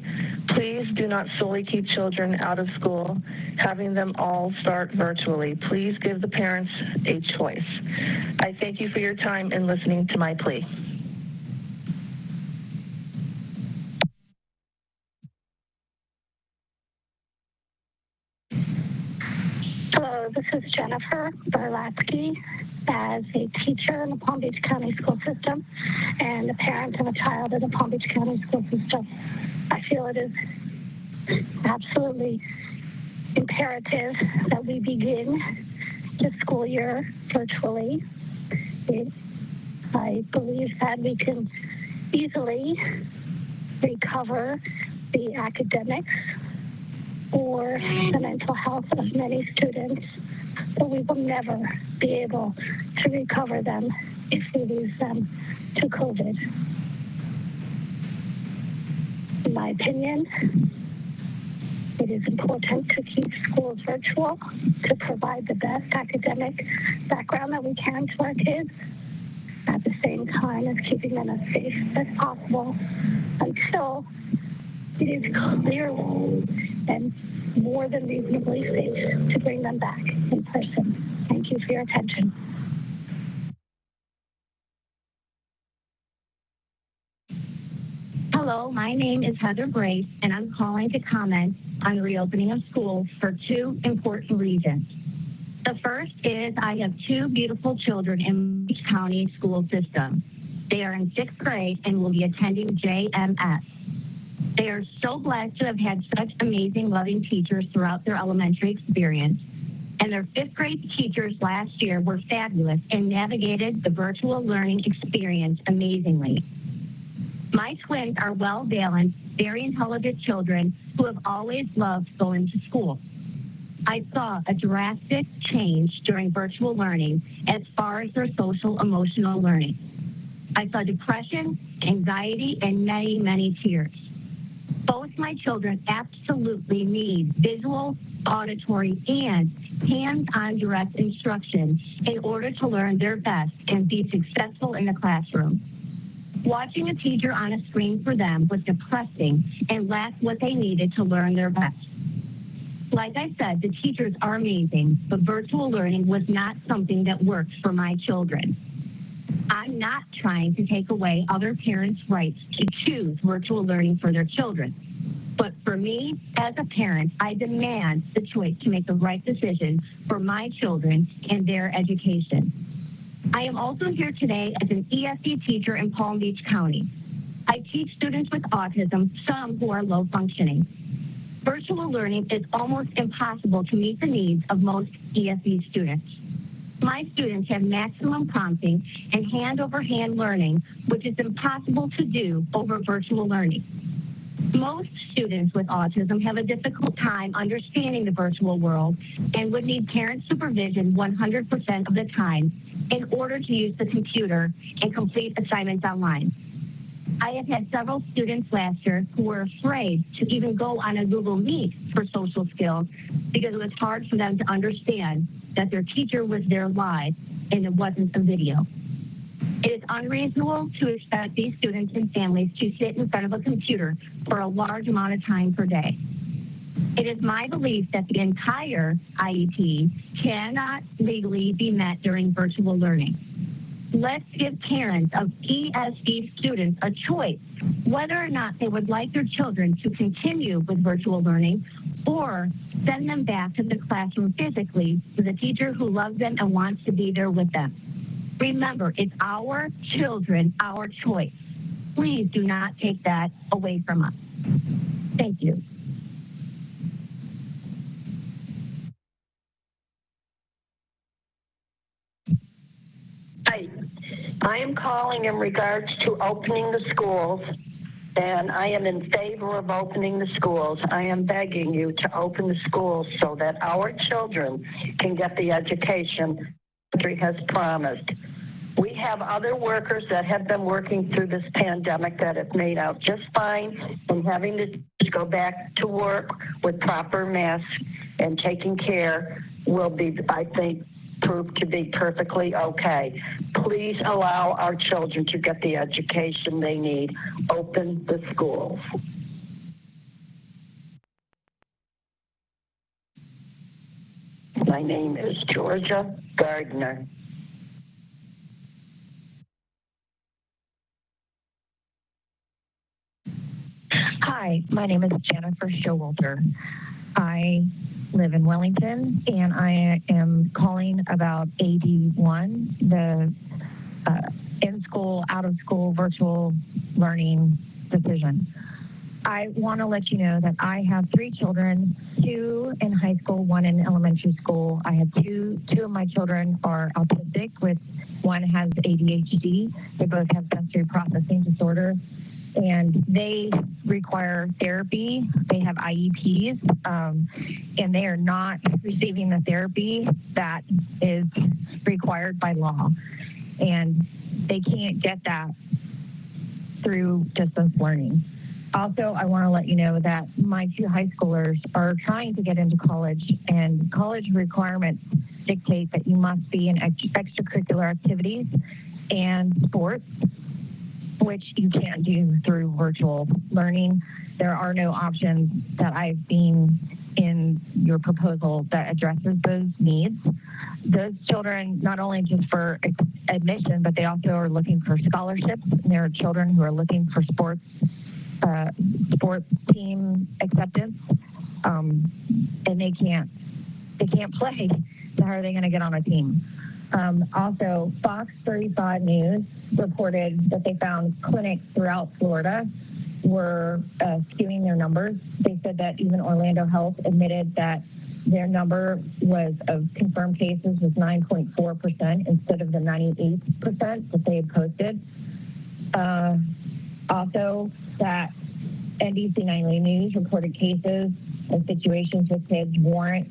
Please do not solely keep children out of school, having them all start virtually. Please give the parents a choice. I thank you for your time and listening to my plea. Hello, this is Jennifer Berlatsky. As a teacher in the Palm Beach County school system and a parent of a child in the Palm Beach County school system, I feel it is absolutely imperative that we begin the school year virtually. I believe that we can easily recover the academics or the mental health of many students, but we will never be able to recover them if we lose them to COVID. In my opinion, it is important to keep schools virtual to provide the best academic background that we can to our kids, at the same time as keeping them as safe as possible until it is clearly and more than reasonably safe to bring them back in person. Thank you for your attention. Hello, my name is Heather Brace, and I'm calling to comment on the reopening of schools for two important reasons. The first is I have two beautiful children in Beach County school system. They are in 6th grade and will be attending JMS. They are so blessed to have had such amazing, loving teachers throughout their elementary experience. And their 5th grade teachers last year were fabulous and navigated the virtual learning experience amazingly. My twins are well-balanced, very intelligent children who have always loved going to school. I saw a drastic change during virtual learning as far as their social emotional learning. I saw depression, anxiety, and many, many tears. Both my children absolutely need visual, auditory, and hands-on direct instruction in order to learn their best and be successful in the classroom. Watching a teacher on a screen for them was depressing and lacked what they needed to learn their best. Like I said, the teachers are amazing, but virtual learning was not something that worked for my children. I'm not trying to take away other parents' rights to choose virtual learning for their children. But for me, as a parent, I demand the choice to make the right decision for my children and their education. I am also here today as an ESE teacher in Palm Beach County. I teach students with autism, some who are low functioning. Virtual learning is almost impossible to meet the needs of most ESE students. My students have maximum prompting and hand-over-hand learning, which is impossible to do over virtual learning. Most students with autism have a difficult time understanding the virtual world and would need parent supervision 100% of the time in order to use the computer and complete assignments online. I have had several students last year who were afraid to even go on a Google Meet for social skills because it was hard for them to understand that their teacher was there live and it wasn't a video. It is unreasonable to expect these students and families to sit in front of a computer for a large amount of time per day. It is my belief that the entire IEP cannot legally be met during virtual learning. Let's give parents of ESE students a choice whether or not they would like their children to continue with virtual learning or send them back to the classroom physically with a teacher who loves them and wants to be there with them. Remember, it's our children, our choice. Please do not take that away from us. Thank you. Hi, I am calling in regards to opening the schools, and I am in favor of opening the schools. I am begging you to open the schools so that our children can get the education the country has promised. We have other workers that have been working through this pandemic that have made out just fine, and having to go back to work with proper masks and taking care will be, I think, proved to be perfectly okay. Please allow our children to get the education they need. Open the schools. My name is Georgia Gardner. Hi, my name is Jennifer Showalter. I live in Wellington, and I am calling about AD1, the in-school, out-of-school virtual learning decision. I want to let you know that I have 3 children, 2 in high school, 1 in elementary school. I have two of my children are autistic, with one has ADHD. They both have sensory processing disorder, and they require therapy. They have IEPs, and they are not receiving the therapy that is required by law. And they can't get that through distance learning. Also, I want to let you know that my 2 high schoolers are trying to get into college, and college requirements dictate that you must be in extracurricular activities and sports, which you can't do through virtual learning. There are no options that I've seen in your proposal that addresses those needs. Those children, not only just for admission, but they also are looking for scholarships. There are children who are looking for sports team acceptance, and they can't play. So how are they going to get on a team? Also, Fox 35 News reported that they found clinics throughout Florida were skewing their numbers. They said that even Orlando Health admitted that their number of confirmed cases was 9.4% instead of the 98% that they had posted. Also, that NBC Nightly News reported cases and situations with kids warrant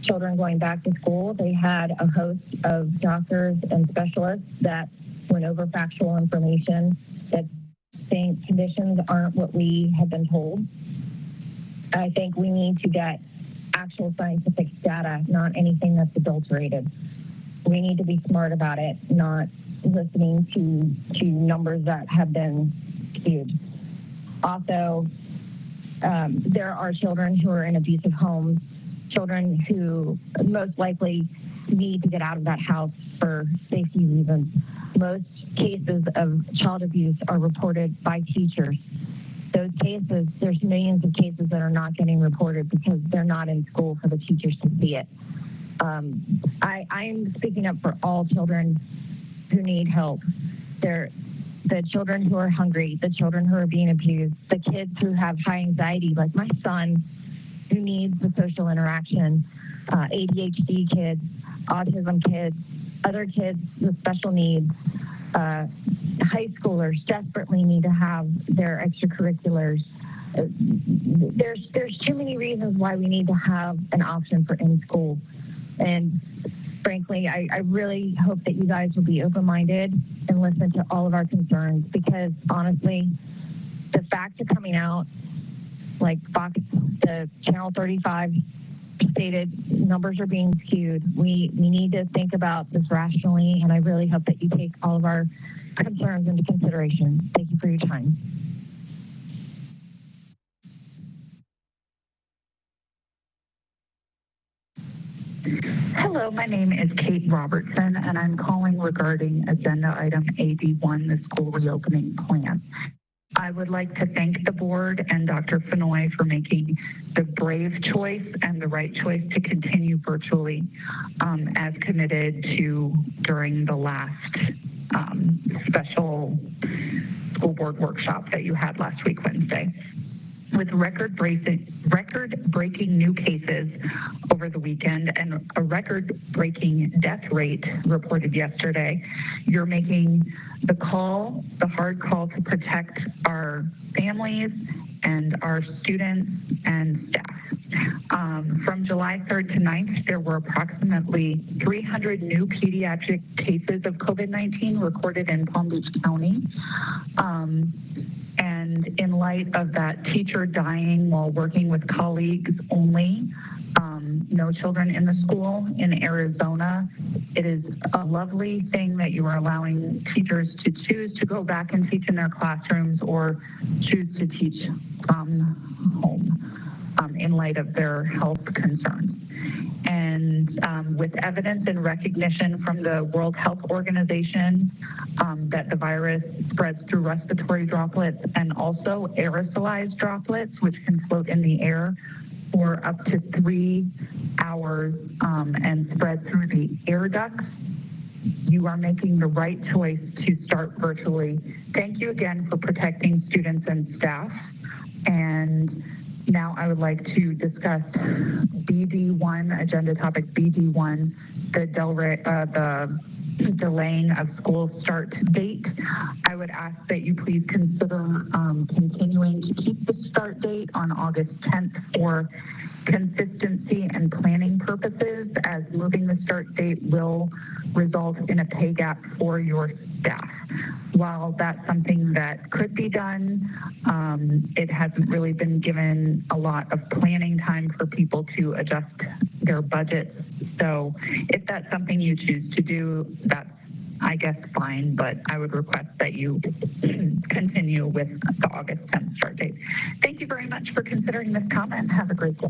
children going back to school. They had a host of doctors and specialists that went over factual information that think conditions aren't what we have been told. I think we need to get actual scientific data, not anything that's adulterated. We need to be smart about it, not listening to numbers that have been skewed. Also, there are children who are in abusive homes, children who most likely need to get out of that house for safety reasons. Most cases of child abuse are reported by teachers. Those cases, there's millions of cases that are not getting reported because they're not in school for the teachers to see it. I'm speaking up for all children who need help. They're the children who are hungry, the children who are being abused, the kids who have high anxiety, like my son, who needs the social interaction, ADHD kids, autism kids, other kids with special needs, high schoolers desperately need to have their extracurriculars. There's too many reasons why we need to have an option for in-school. And frankly, I really hope that you guys will be open-minded and listen to all of our concerns, because honestly, the facts are coming out, like Fox, the Channel 35 stated, numbers are being skewed. We need to think about this rationally, and I really hope that you take all of our concerns into consideration. Thank you for your time. Hello, my name is Kate Robertson, and I'm calling regarding agenda item AD1, the school reopening plan. I would like to thank the board and Dr. Fenoy for making the brave choice and the right choice to continue virtually, as committed to during the last special school board workshop that you had last week, Wednesday. With record-breaking new cases over the weekend and a record-breaking death rate reported yesterday, you're making the hard call to protect our families and our students and staff. From July 3rd to 9th, there were approximately 300 new pediatric cases of COVID-19 recorded in Palm Beach County. And in light of that teacher dying while working with colleagues only, no children in the school in Arizona, it is a lovely thing that you are allowing teachers to choose to go back and teach in their classrooms or choose to teach from home in light of their health concerns. And with evidence and recognition from the World Health Organization that the virus spreads through respiratory droplets and also aerosolized droplets, which can float in the air for up to 3 hours and spread through the air ducts, you are making the right choice to start virtually. Thank you again for protecting students and staff. And now I would like to discuss BD1, agenda topic BD1, the delaying of school start date. I would ask that you please consider continuing to keep the start date on August 10th for consistency and planning purposes, as moving the start date will result in a pay gap for your staff. While that's something that could be done, it hasn't really been given a lot of planning time for people to adjust their budgets. So if that's something you choose to do, that's, I guess, fine, but I would request that you continue with the August 10th start date. Thank you very much for considering this comment. Have a great day.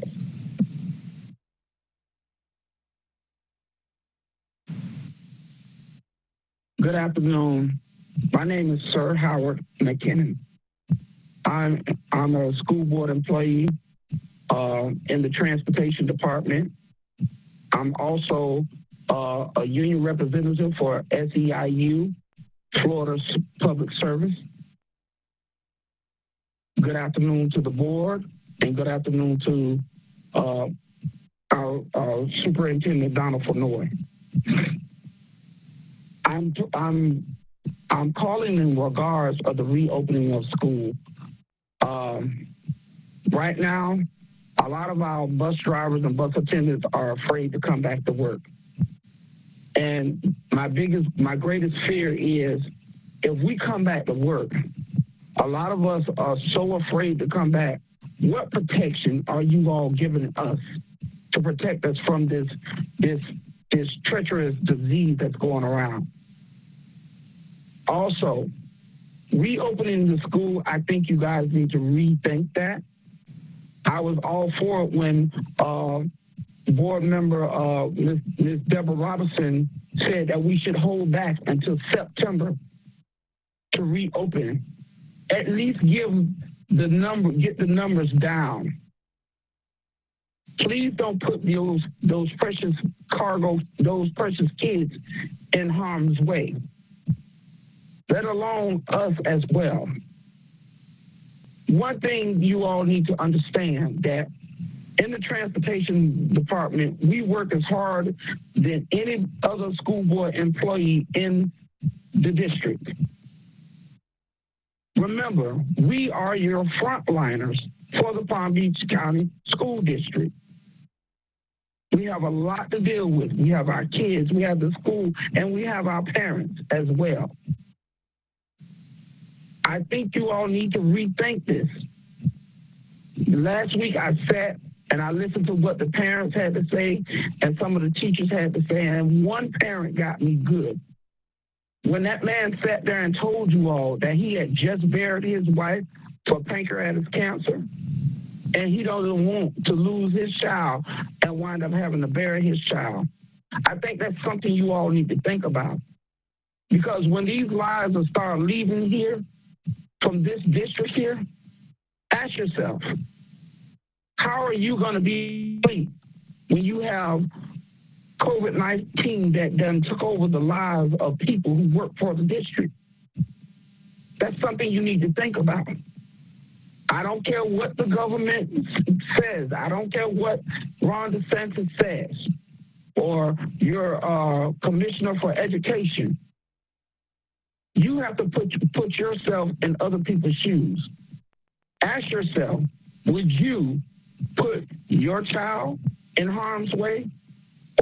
Good afternoon. My name is Sir Howard McKinnon. I'm a school board employee in the transportation department. I'm also a union representative for SEIU, Florida Public Service. Good afternoon to the board, and good afternoon to our Superintendent Donald Fenoy. I'm calling in regards of the reopening of school. Right now, a lot of our bus drivers and bus attendants are afraid to come back to work. And my greatest fear is if we come back to work, a lot of us are so afraid to come back. What protection are you all giving us to protect us from this treacherous disease that's going around? Also, reopening the school, I think you guys need to rethink that. I was all for it when board member Ms. Deborah Robinson said that we should hold back until September to reopen. At least get the numbers down. Please don't put those precious kids in harm's way, let alone us as well. One thing you all need to understand, that in the transportation department, we work as hard than any other school board employee in the district. Remember, we are your frontliners for the Palm Beach County School District. We have a lot to deal with. We have our kids, we have the school, and we have our parents as well. I think you all need to rethink this. Last week I sat and I listened to what the parents had to say and some of the teachers had to say, and one parent got me good. When that man sat there and told you all that he had just buried his wife for pancreatic cancer, and he doesn't want to lose his child and wind up having to bury his child, I think that's something you all need to think about. Because when these lives will start leaving here, from this district here, ask yourself, how are you going to be when you have COVID-19 that done took over the lives of people who work for the district? That's something you need to think about. I don't care what the government says. I don't care what Ron DeSantis says or your commissioner for education. You have to put yourself in other people's shoes. Ask yourself, would you put your child in harm's way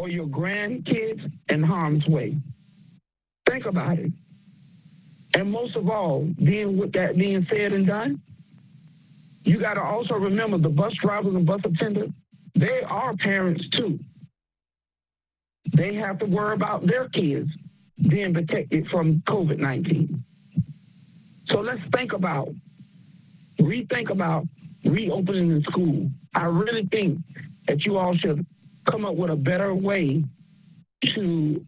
or your grandkids in harm's way? Think about it. And most of all, then with that being said and done, you got to also remember the bus drivers and bus attendants, they are parents too. They have to worry about their kids being protected from COVID-19. So let's rethink about reopening the school. I really think that you all should come up with a better way to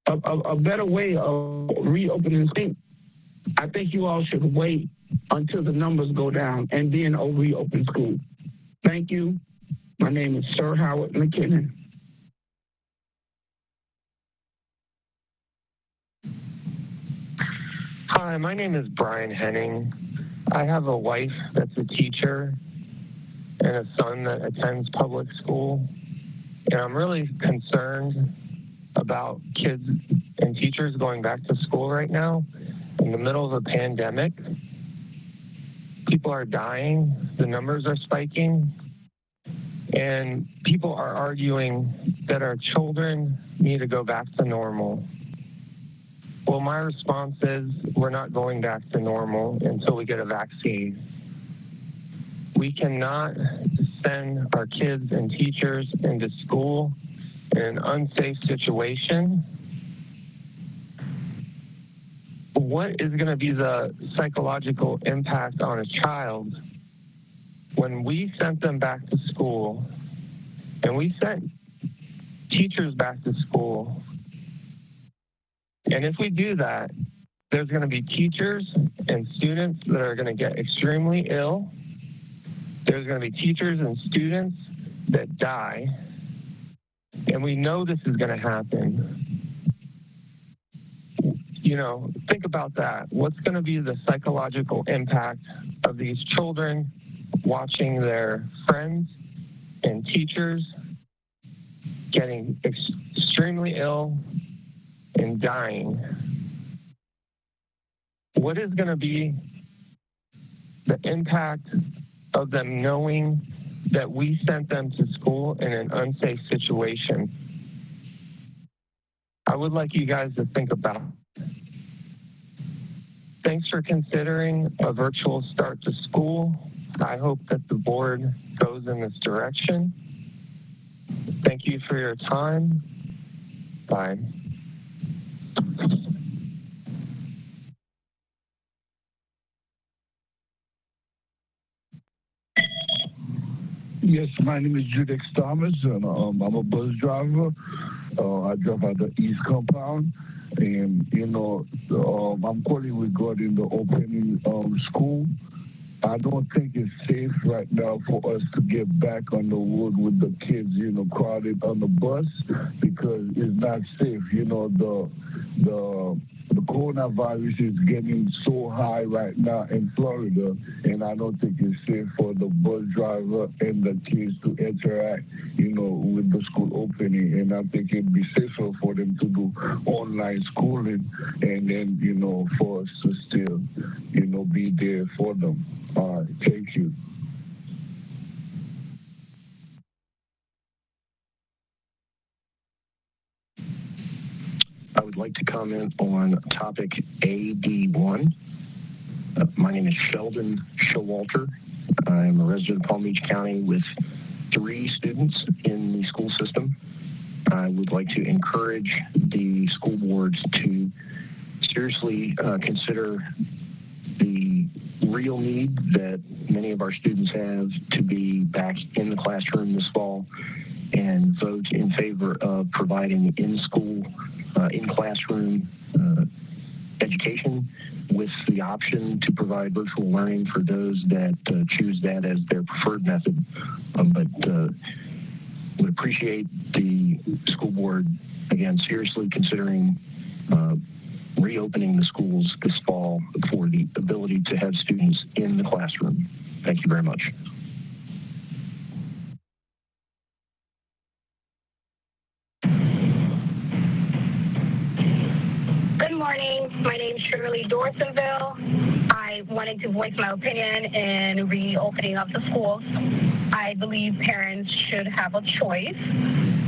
a better way of reopening the school. I think you all should wait until the numbers go down and then reopen school. Thank you. My name is Sir Howard McKinnon. Hi, my name is Brian Henning. I have a wife that's a teacher and a son that attends public school. And I'm really concerned about kids and teachers going back to school right now in the middle of a pandemic. People are dying, the numbers are spiking, and people are arguing that our children need to go back to normal. Well, my response is we're not going back to normal until we get a vaccine. We cannot send our kids and teachers into school in an unsafe situation. What is going to be the psychological impact on a child when we sent them back to school and we sent teachers back to school? And if we do that, there's going to be teachers and students that are going to get extremely ill. There's going to be teachers and students that die. And we know this is going to happen. You know, think about that. What's going to be the psychological impact of these children watching their friends and teachers getting extremely ill and dying? What is going to be the impact of them knowing that we sent them to school in an unsafe situation? I would like you guys to think about it. Thanks for considering a virtual start to school. I hope that the board goes in this direction. Thank you for your time. Bye. Yes, my name is Judex Thomas, and I'm a bus driver. I drive at the East Compound, and I'm calling regarding the opening school. I don't think it's safe right now for us to get back on the road with the kids, crowded on the bus, because it's not safe. The coronavirus is getting so high right now in Florida, and I don't think it's safe for the bus driver and the kids to interact, with the school opening. And I think it'd be safer for them to do online schooling, and then, for us to still, be there for them. All right, thank you. I would like to comment on topic AD1. My name is Sheldon Showalter. I'm a resident of Palm Beach County with 3 students in the school system. I would like to encourage the school boards to seriously consider the real need that many of our students have to be back in the classroom this fall, and vote in favor of providing in-school, in-classroom education with the option to provide virtual learning for those that choose that as their preferred method. But would appreciate the school board, again, seriously considering reopening the schools this fall for the ability to have students in the classroom. Thank you very much. Good morning. Hello, my name's Shirley Dorsonville. I wanted to voice my opinion in reopening of the schools. I believe parents should have a choice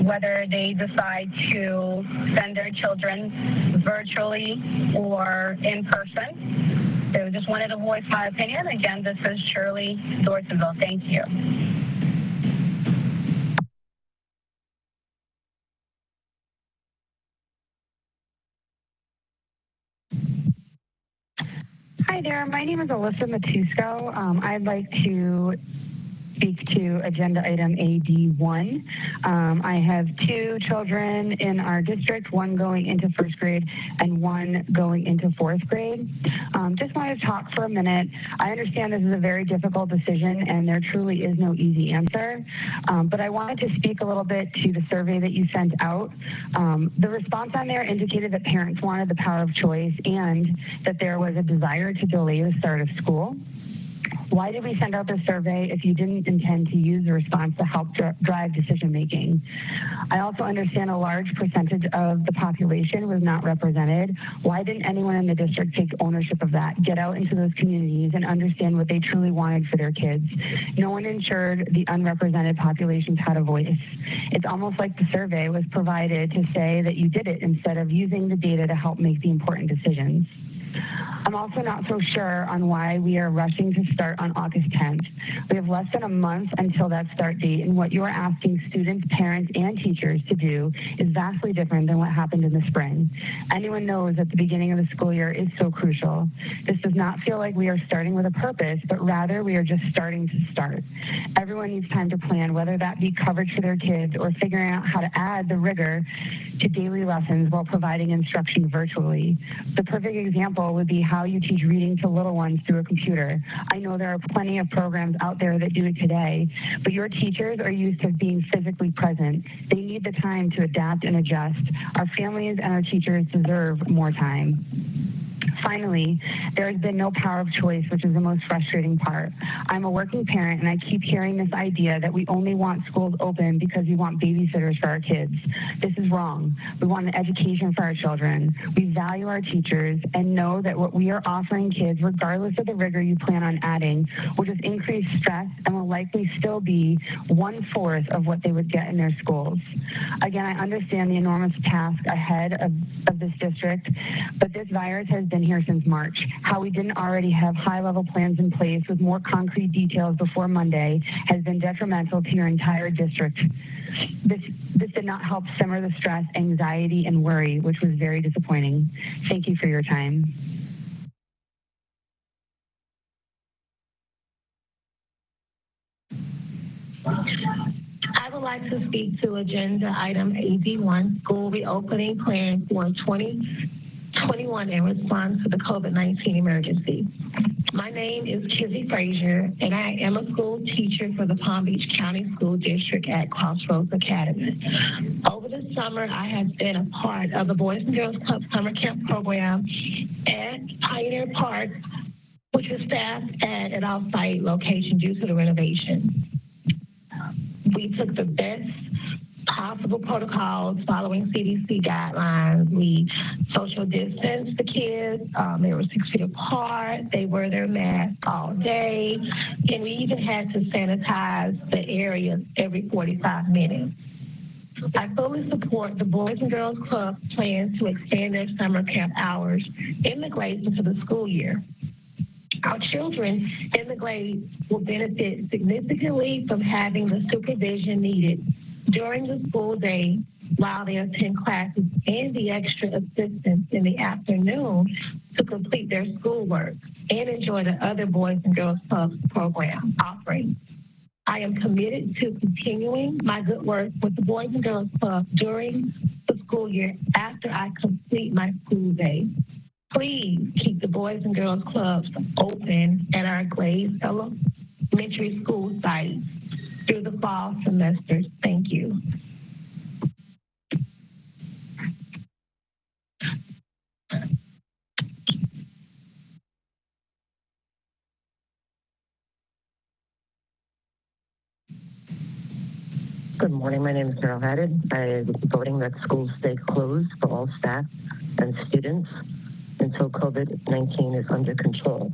whether they decide to send their children virtually or in person. So just wanted to voice my opinion. Again, this is Shirley Dorsonville. Thank you. Hi there, my name is Alyssa Matusko. I'd like to speak to agenda item AD1. I have two children in our district, one going into first grade and one going into fourth grade. Just wanted to talk for a minute. I understand this is a very difficult decision and there truly is no easy answer, but I wanted to speak a little bit to the survey that you sent out. The response on there indicated that parents wanted the power of choice and that there was a desire to delay the start of school. Why did we send out this survey if you didn't intend to use the response to help drive decision making? I also understand a large percentage of the population was not represented. Why didn't anyone in the district take ownership of that, get out into those communities and understand what they truly wanted for their kids? No one ensured the unrepresented populations had a voice. It's almost like the survey was provided to say that you did it instead of using the data to help make the important decisions. I'm also not so sure on why we are rushing to start on August 10th. We have less than a month until that start date, and what you are asking students, parents, and teachers to do is vastly different than what happened in the spring. Anyone knows that the beginning of the school year is so crucial. This does not feel like we are starting with a purpose, but rather we are just starting to start. Everyone needs time to plan, whether that be coverage for their kids or figuring out how to add the rigor to daily lessons while providing instruction virtually. The perfect example would be how you teach reading to little ones through a computer. I know there are plenty of programs out there that do it today, but your teachers are used to being physically present. They need the time to adapt and adjust. Our families and our teachers deserve more time. Finally, there has been no power of choice, which is the most frustrating part. I'm a working parent, and I keep hearing this idea that we only want schools open because we want babysitters for our kids. This is wrong. We want an education for our children. We value our teachers and know that what we are offering kids, regardless of the rigor you plan on adding, will just increase stress and will likely still be 1/4 of what they would get in their schools. Again, I understand the enormous task ahead of this district, but this virus has been here since March. How we didn't already have high-level plans in place with more concrete details before Monday has been detrimental to your entire district. This did not help simmer the stress, anxiety, and worry, which was very disappointing. Thank you for your time. I would like to speak to agenda item AD1, school reopening plan for 2021 in response to the COVID-19 emergency. My name is Kizzy Frazier, and I am a school teacher for the Palm Beach County School District at Crossroads Academy. Over the summer, I have been a part of the Boys and Girls Club Summer Camp program at Pioneer Park, which was staffed at an off-site location due to the renovation. We took the best possible protocols following CDC guidelines. We social distanced the kids. They were 6 feet apart. They wore their masks all day. And we even had to sanitize the area every 45 minutes. I fully support the Boys and Girls Club plans to expand their summer camp hours in the grades into the school year. Our children in the grades will benefit significantly from having the supervision needed during the school day while they attend classes and the extra assistance in the afternoon to complete their schoolwork and enjoy the other Boys and Girls Club program offerings. I am committed to continuing my good work with the Boys and Girls Club during the school year after I complete my school day. Please keep the Boys and Girls Clubs open at our Glades Elementary School sites through the fall semesters. Thank you. Good morning. My name is Carol Haddad. I am voting that schools stay closed for all staff and students until until COVID-19 is under control.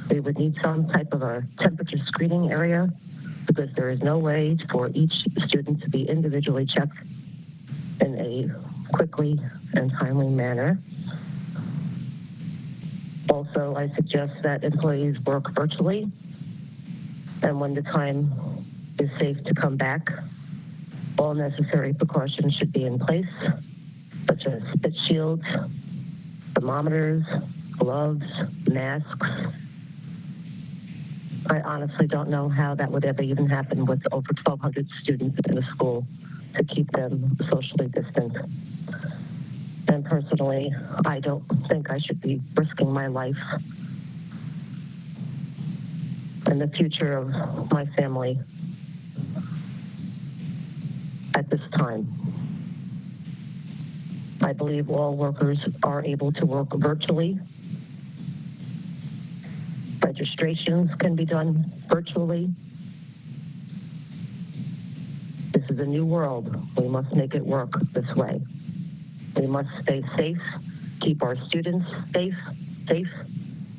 We would need some type of a temperature screening area because there is no way for each student to be individually checked in a quickly and timely manner. Also, I suggest that employees work virtually, and when the time is safe to come back, all necessary precautions should be in place, such as spit shields, thermometers, gloves, masks. I honestly don't know how that would ever even happen with over 1,200 students in the school to keep them socially distant. And personally, I don't think I should be risking my life and the future of my family at this time. I believe all workers are able to work virtually. Registrations can be done virtually. This is a new world. We must make it work this way. We must stay safe, keep our students safe,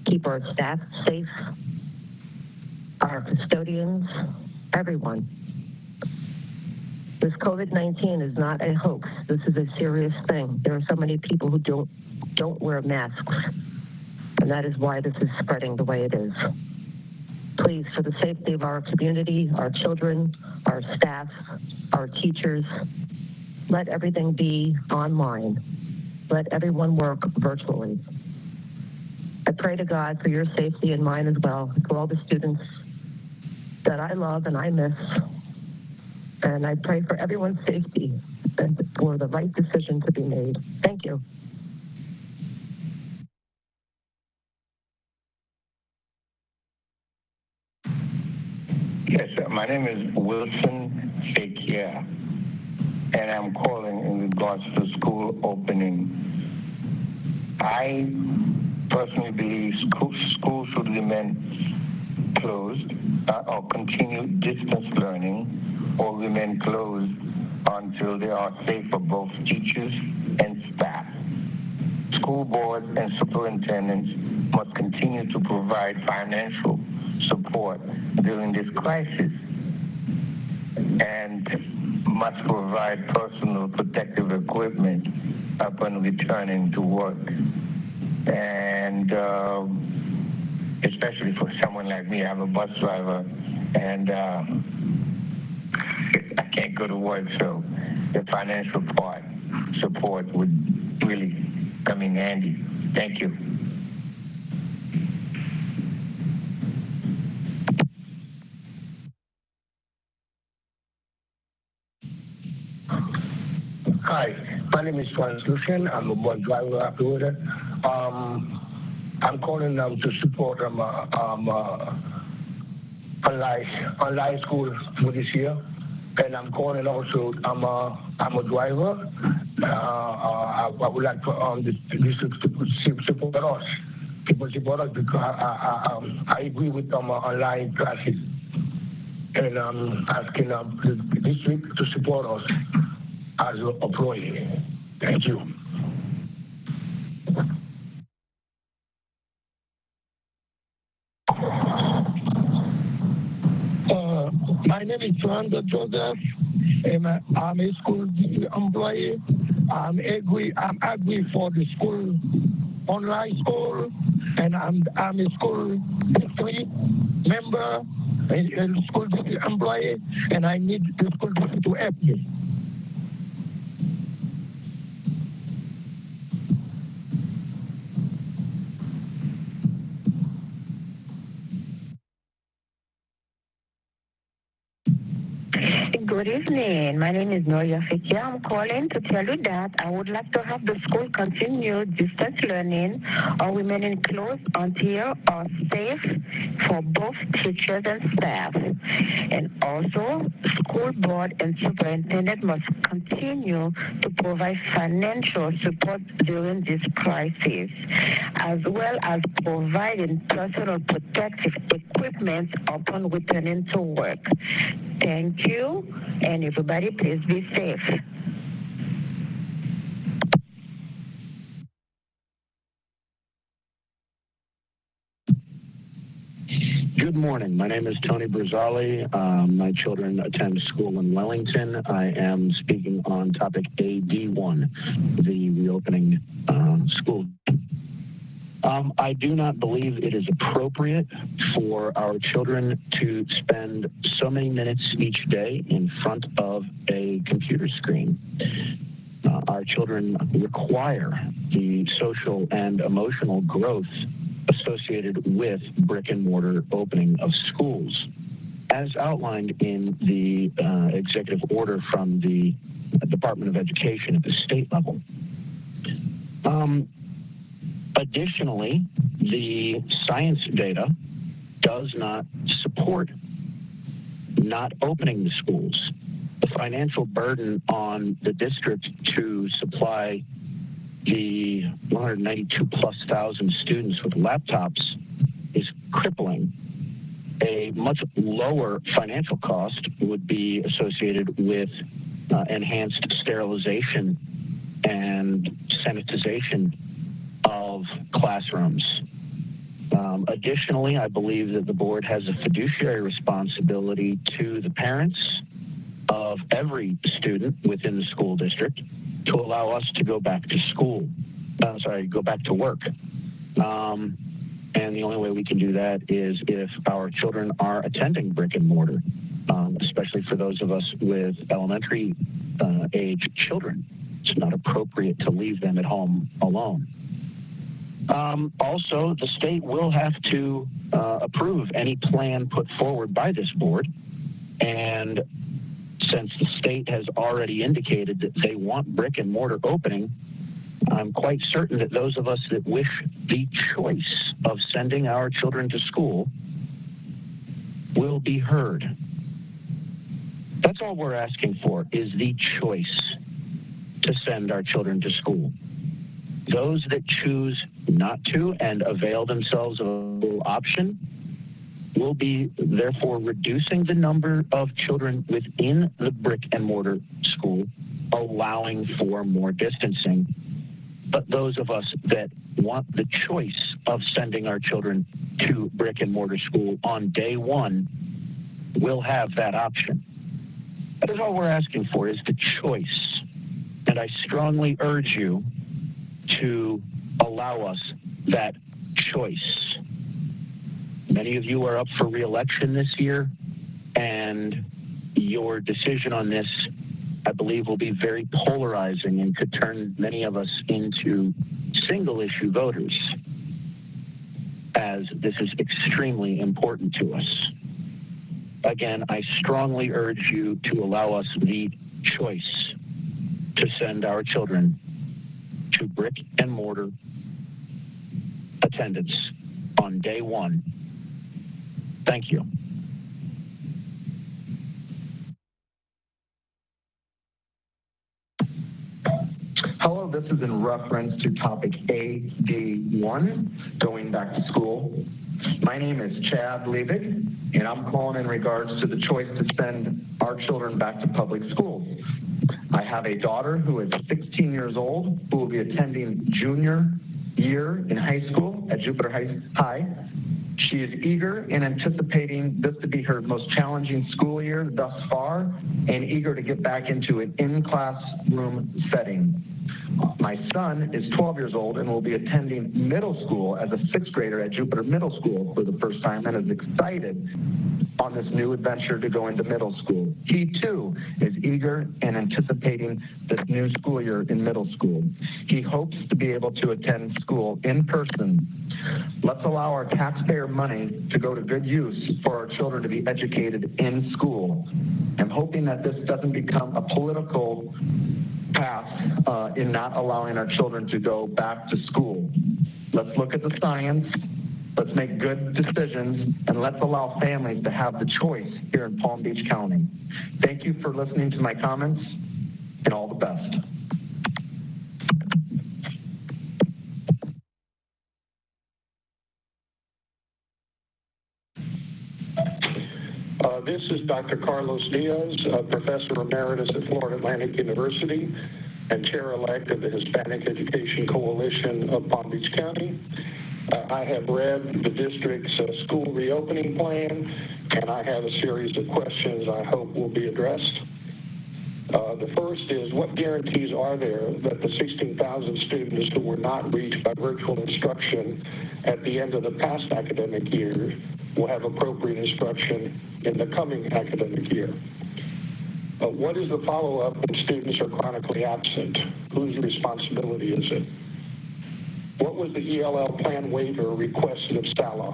keep our staff safe, our custodians, everyone. This COVID-19 is not a hoax. This is a serious thing. There are so many people who don't wear masks, and that is why this is spreading the way it is. Please, for the safety of our community, our children, our staff, our teachers, let everything be online. Let everyone work virtually. I pray to God for your safety and mine as well, for all the students that I love and I miss. And I pray for everyone's safety and for the right decision to be made. Thank you. Yes, sir. My name is Wilson Fakia, and I'm calling in regards to the school opening. I personally believe schools should remain closed or continue distance learning or remain closed until they are safe for both teachers and staff. School boards and superintendents must continue to provide financial support during this crisis and must provide personal protective equipment upon returning to work. And especially for someone like me, I'm a bus driver, and I can't go to work, so the financial support would really come in handy. Thank you. Hi, my name is Franz Lucian. I'm a bus driver operator. I'm calling to support online school for this year, and I'm calling also. I'm a driver. I would like for the district to support us. People support us because I agree with online classes, and I'm asking the district to support us as an employee. Thank you. My name is Fernando Joseph, and I'm a school employee. I'm agree for the school, online school, and I'm a school district member, a school district employee, and I need the school district to help me. Good evening. My name is Noria Fikia. I'm calling to tell you that I would like to have the school continue distance learning or remaining closed until are safe for both teachers and staff. And also, school board and superintendent must continue to provide financial support during this crisis, as well as providing personal protective equipment upon returning to work. Thank you, and everybody please be safe. Good morning. My name is Tony Brzali. My children attend school in Wellington. I am speaking on topic AD1, the reopening school. I do not believe it is appropriate for our children to spend so many minutes each day in front of a computer screen. Our children require the social and emotional growth associated with brick and mortar opening of schools, as outlined in the executive order from the Department of Education at the state level. Additionally, the science data does not support not opening the schools. The financial burden on the district to supply the 192,000+ students with laptops is crippling. A much lower financial cost would be associated with enhanced sterilization and sanitization of classrooms. Additionally, I believe that the board has a fiduciary responsibility to the parents of every student within the school district to allow us to go back to school, go back to work. And the only way we can do that is if our children are attending brick and mortar, especially for those of us with elementary age children. It's not appropriate to leave them at home alone. Also, the state will have to approve any plan put forward by this board. And since the state has already indicated that they want brick and mortar opening, I'm quite certain that those of us that wish the choice of sending our children to school will be heard. That's all we're asking for, is the choice to send our children to school. Those that choose not to and avail themselves of a option will be therefore reducing the number of children within the brick and mortar school, allowing for more distancing. But those of us that want the choice of sending our children to brick and mortar school on day one will have that option. That is all we're asking for, is the choice. And I strongly urge you to allow us that choice. Many of you are up for re-election this year, and your decision on this, I believe, will be very polarizing and could turn many of us into single-issue voters, as this is extremely important to us. Again, I strongly urge you to allow us the choice to send our children to brick and mortar attendance on day one. Thank you. Hello, this is in reference to topic AD1, going back to school. My name is Chad Liebig, and I'm calling in regards to the choice to send our children back to public schools. I have a daughter who is 16 years old, who will be attending junior year in high school at Jupiter High. She is eager and anticipating this to be her most challenging school year thus far, and eager to get back into an in-classroom setting. My son is 12 years old and will be attending middle school as a 6th grader at Jupiter Middle School for the first time, and is excited on this new adventure to go into middle school. He too is eager and anticipating this new school year in middle school. He hopes to be able to attend school in person. Let's allow our taxpayer money to go to good use for our children to be educated in school. I'm hoping that this doesn't become a political path in not allowing our children to go back to school. Let's look at the science. Let's make good decisions, and let's allow families to have the choice here in Palm Beach County. Thank you for listening to my comments, and all the best. This is Dr. Carlos Diaz, Professor Emeritus at Florida Atlantic University and Chair-elect of the Hispanic Education Coalition of Palm Beach County. I have read the district's school reopening plan, and I have a series of questions I hope will be addressed. The first is, what guarantees are there that the 16,000 students who were not reached by virtual instruction at the end of the past academic year will have appropriate instruction in the coming academic year? What is the follow-up when students are chronically absent? Whose responsibility is it? What was the ELL plan waiver requested of SALA?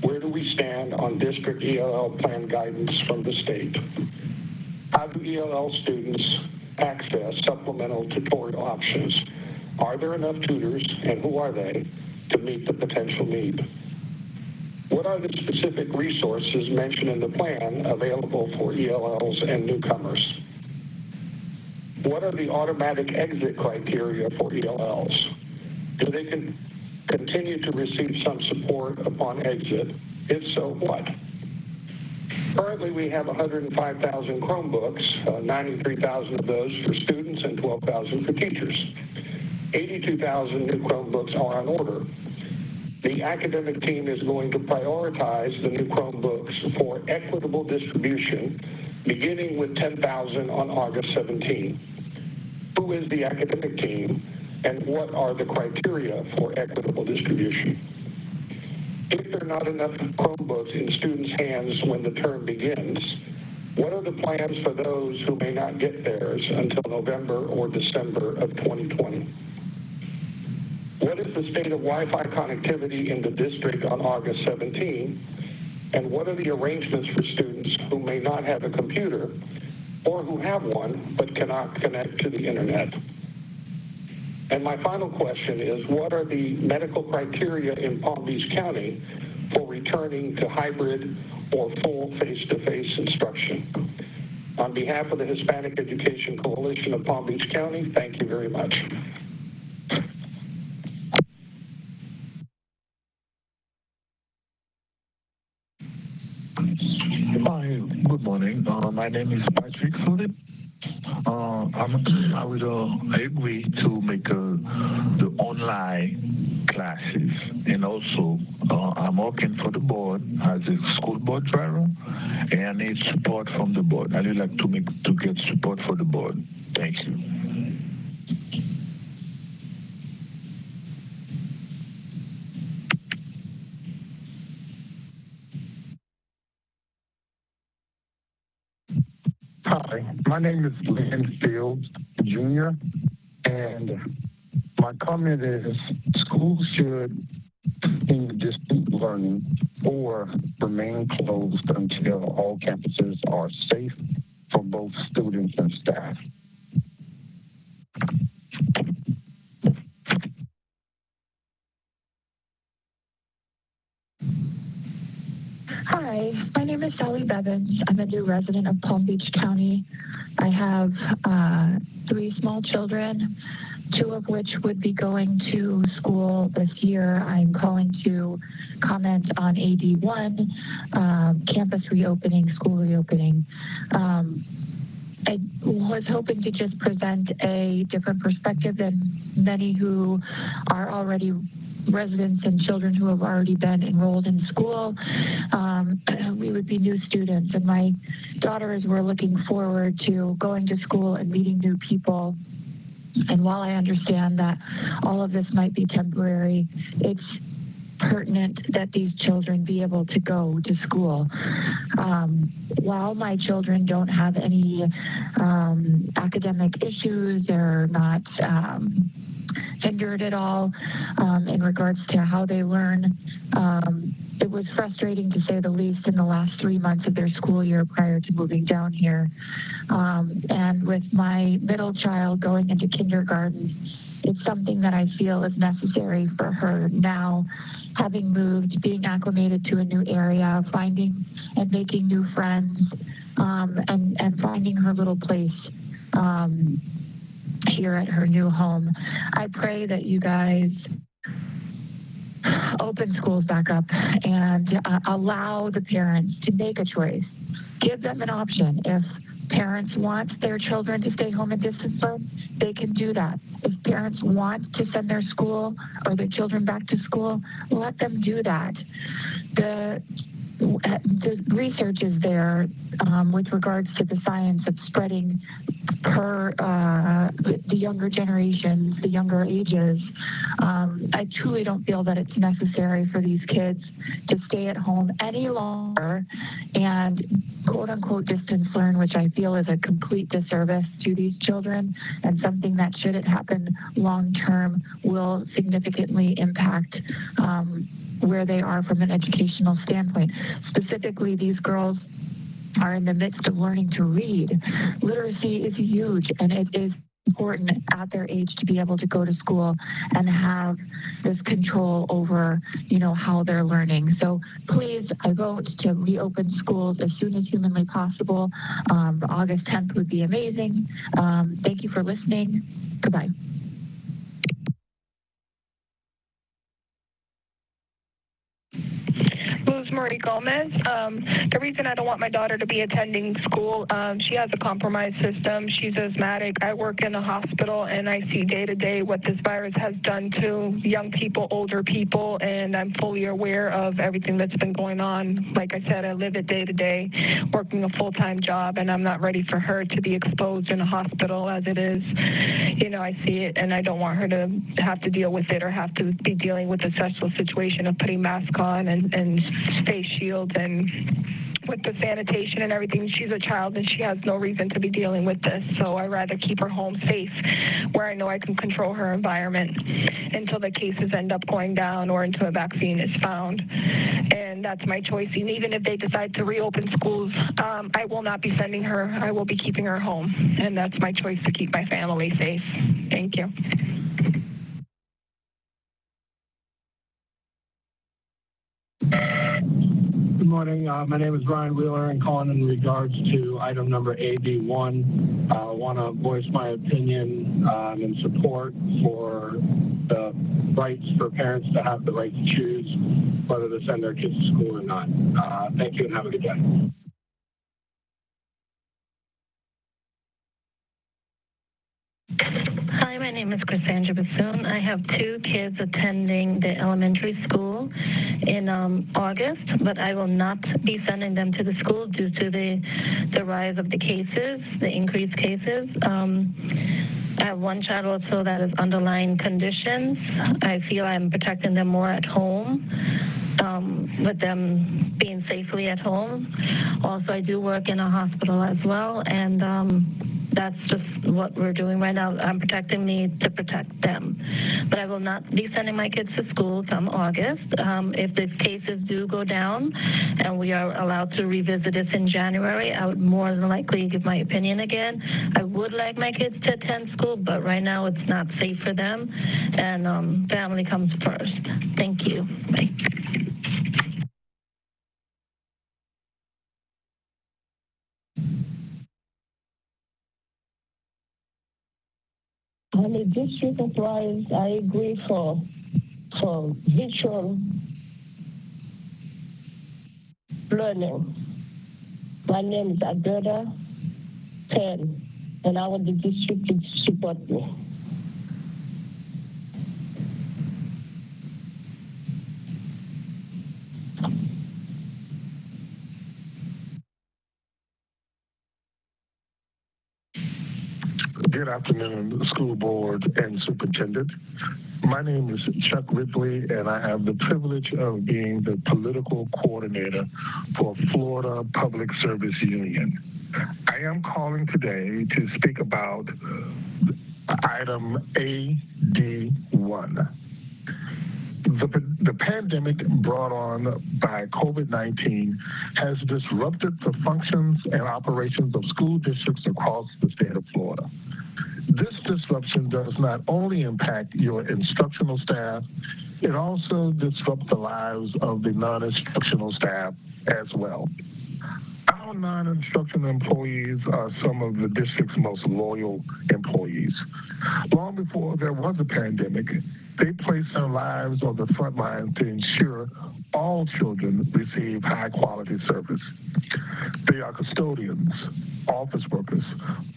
Where do we stand on district ELL plan guidance from the state? How do ELL students access supplemental tutorial options? Are there enough tutors, and who are they, to meet the potential need? What are the specific resources mentioned in the plan available for ELLs and newcomers? What are the automatic exit criteria for ELLs? Do they continue to receive some support upon exit? If so, what? Currently, we have 105,000 Chromebooks, 93,000 of those for students and 12,000 for teachers. 82,000 new Chromebooks are on order. The academic team is going to prioritize the new Chromebooks for equitable distribution, beginning with 10,000 on August 17. Who is the academic team, and what are the criteria for equitable distribution? If there are not enough Chromebooks in students' hands when the term begins, what are the plans for those who may not get theirs until November or December of 2020? What is the state of Wi-Fi connectivity in the district on August 17? And what are the arrangements for students who may not have a computer or who have one but cannot connect to the internet? And my final question is, what are the medical criteria in Palm Beach County for returning to hybrid or full face-to-face instruction? On behalf of the Hispanic Education Coalition of Palm Beach County, thank you very much. Hi, good morning. My name is Patrick Philip. I would agree to make the online classes, and also I'm working for the board as a school board driver, and I need support from the board. I would like to get support for the board. Thank you. Hi, my name is Lynn Fields Jr., and my comment is schools should continue distant learning or remain closed until all campuses are safe for both students and staff. Hi, my name is Sally Bevins. I'm a new resident of Palm Beach County. I have 3 small children, 2 of which would be going to school this year. I'm calling to comment on AD1, campus reopening, school reopening. I was hoping to just present a different perspective than many who are already residents and children who have already been enrolled in school. We would be new students, and my daughters were looking forward to going to school and meeting new people. And while I understand that all of this might be temporary, it's pertinent that these children be able to go to school. While my children don't have any academic issues, they're not hindered at all in regards to how they learn. It was frustrating, to say the least, in the last 3 months of their school year prior to moving down here. And with my middle child going into kindergarten, it's something that I feel is necessary for her now, having moved, being acclimated to a new area, finding and making new friends, and finding her little place here at her new home. I pray that you guys open schools back up and allow the parents to make a choice. Give them an option. If parents want their children to stay home and distance learn, they can do that. If parents want to send their school or their children back to school, let them do that. The research is there with regards to the science of spreading per the younger generations, the younger ages. I truly don't feel that it's necessary for these kids to stay at home any longer and quote unquote distance learn, which I feel is a complete disservice to these children and something that, should it happen long term, will significantly impact where they are from an educational standpoint. Specifically, these girls are in the midst of learning to read. Literacy is huge, and it is important at their age to be able to go to school and have this control over, how they're learning. So please, I vote to reopen schools as soon as humanly possible. August 10th would be amazing. Thank you for listening. Goodbye. Marie Gomez. The reason I don't want my daughter to be attending school, she has a compromised system. She's asthmatic. I work in a hospital, and I see day to day what this virus has done to young people, older people, and I'm fully aware of everything that's been going on. Like I said, I live it day to day, working a full-time job, and I'm not ready for her to be exposed in a hospital as it is. I see it, and I don't want her to have to deal with it or have to be dealing with the stressful situation of putting masks on and face shields and with the sanitation and everything. She's a child and she has no reason to be dealing with this. So I'd rather keep her home safe where I know I can control her environment until the cases end up going down or until a vaccine is found. And that's my choice. And even if they decide to reopen schools, I will not be sending her. I will be keeping her home. And that's my choice to keep my family safe. Thank you. Good morning. My name is Ryan Wheeler, and calling in regards to item number AD1. I want to voice my opinion and support for the rights for parents to have the right to choose whether to send their kids to school or not. Thank you and have a good day. Hi, my name is Cassandra Bassoon. I have 2 kids attending the elementary school in August, but I will not be sending them to the school due to the rise of the cases, the increased cases. I have one child also that is underlying conditions. I feel I'm protecting them more at home, with them being safely at home. Also, I do work in a hospital as well, and that's just what we're doing right now. I'm protecting me to protect them. But I will not be sending my kids to school come August. If the cases do go down and we are allowed to revisit this in January, I would more than likely give my opinion again. I would like my kids to attend school, but right now it's not safe for them, and family comes first. Thank you. Bye. On the district-wise, I agree for virtual learning. My name is Agoda Penn, and I want the district to support me. Good afternoon, school board and superintendent. My name is Chuck Ripley, and I have the privilege of being the political coordinator for Florida Public Service Union. I am calling today to speak about item AD1. The pandemic brought on by COVID-19 has disrupted the functions and operations of school districts across the state of Florida. This disruption does not only impact your instructional staff, it also disrupts the lives of the non-instructional staff as well. Our non-instructional employees are some of the district's most loyal employees. Long before there was a pandemic, They place their lives on the front lines to ensure all children receive high-quality service. They are custodians, office workers,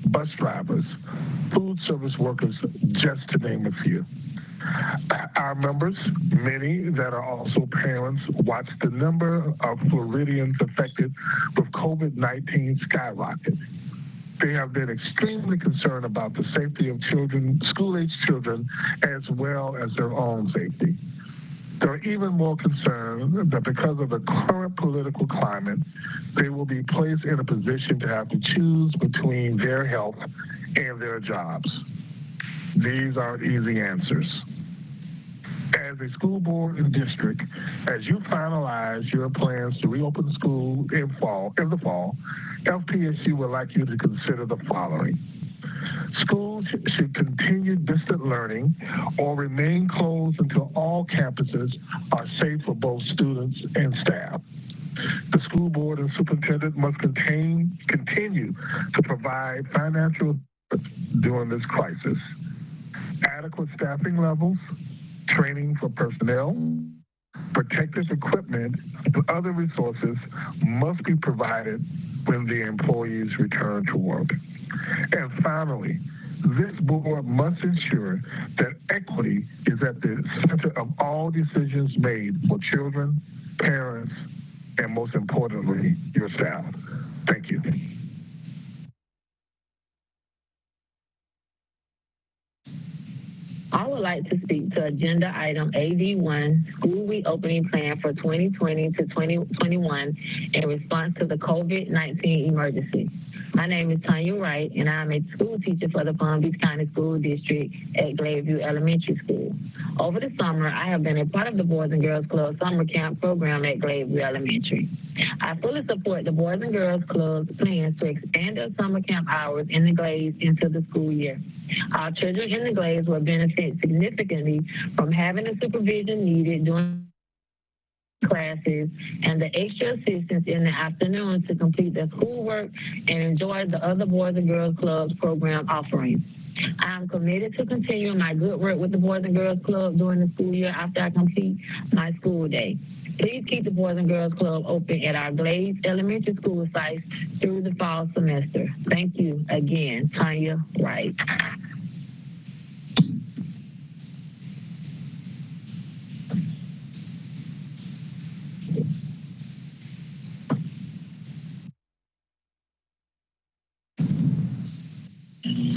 bus drivers, food service workers, just to name a few. Our members, many that are also parents, watch the number of Floridians affected with COVID-19 skyrocket. They have been extremely concerned about the safety of children, school-age children, as well as their own safety. They're even more concerned that because of the current political climate, they will be placed in a position to have to choose between their health and their jobs. These aren't easy answers. As a school board and district, as you finalize your plans to reopen school in the fall, FPSU would like you to consider the following. Schools should continue distant learning or remain closed until all campuses are safe for both students and staff. The school board and superintendent must continue to provide financial support during this crisis. Adequate staffing levels, training for personnel, protective equipment, and other resources must be provided when the employees return to work. And finally, this board must ensure that equity is at the center of all decisions made for children, parents, and most importantly, your staff. Thank you. I would like to speak to agenda item AD1, school reopening plan for 2020 to 2021 in response to the COVID-19 emergency. My name is Tanya Wright, and I'm a school teacher for the Palm Beach County School District at Gladeview Elementary School. Over the summer, I have been a part of the Boys and Girls Club summer camp program at Gladeview Elementary. I fully support the Boys and Girls Club's plans to expand their summer camp hours in the Glades into the school year. Our children in the Glades will benefit significantly from having the supervision needed during classes and the extra assistance in the afternoon to complete their schoolwork and enjoy the other Boys and Girls Club's program offerings. I am committed to continuing my good work with the Boys and Girls Club during the school year after I complete my school day. Please keep the Boys and Girls Club open at our Glades Elementary School sites through the fall semester. Thank you again, Tanya Wright.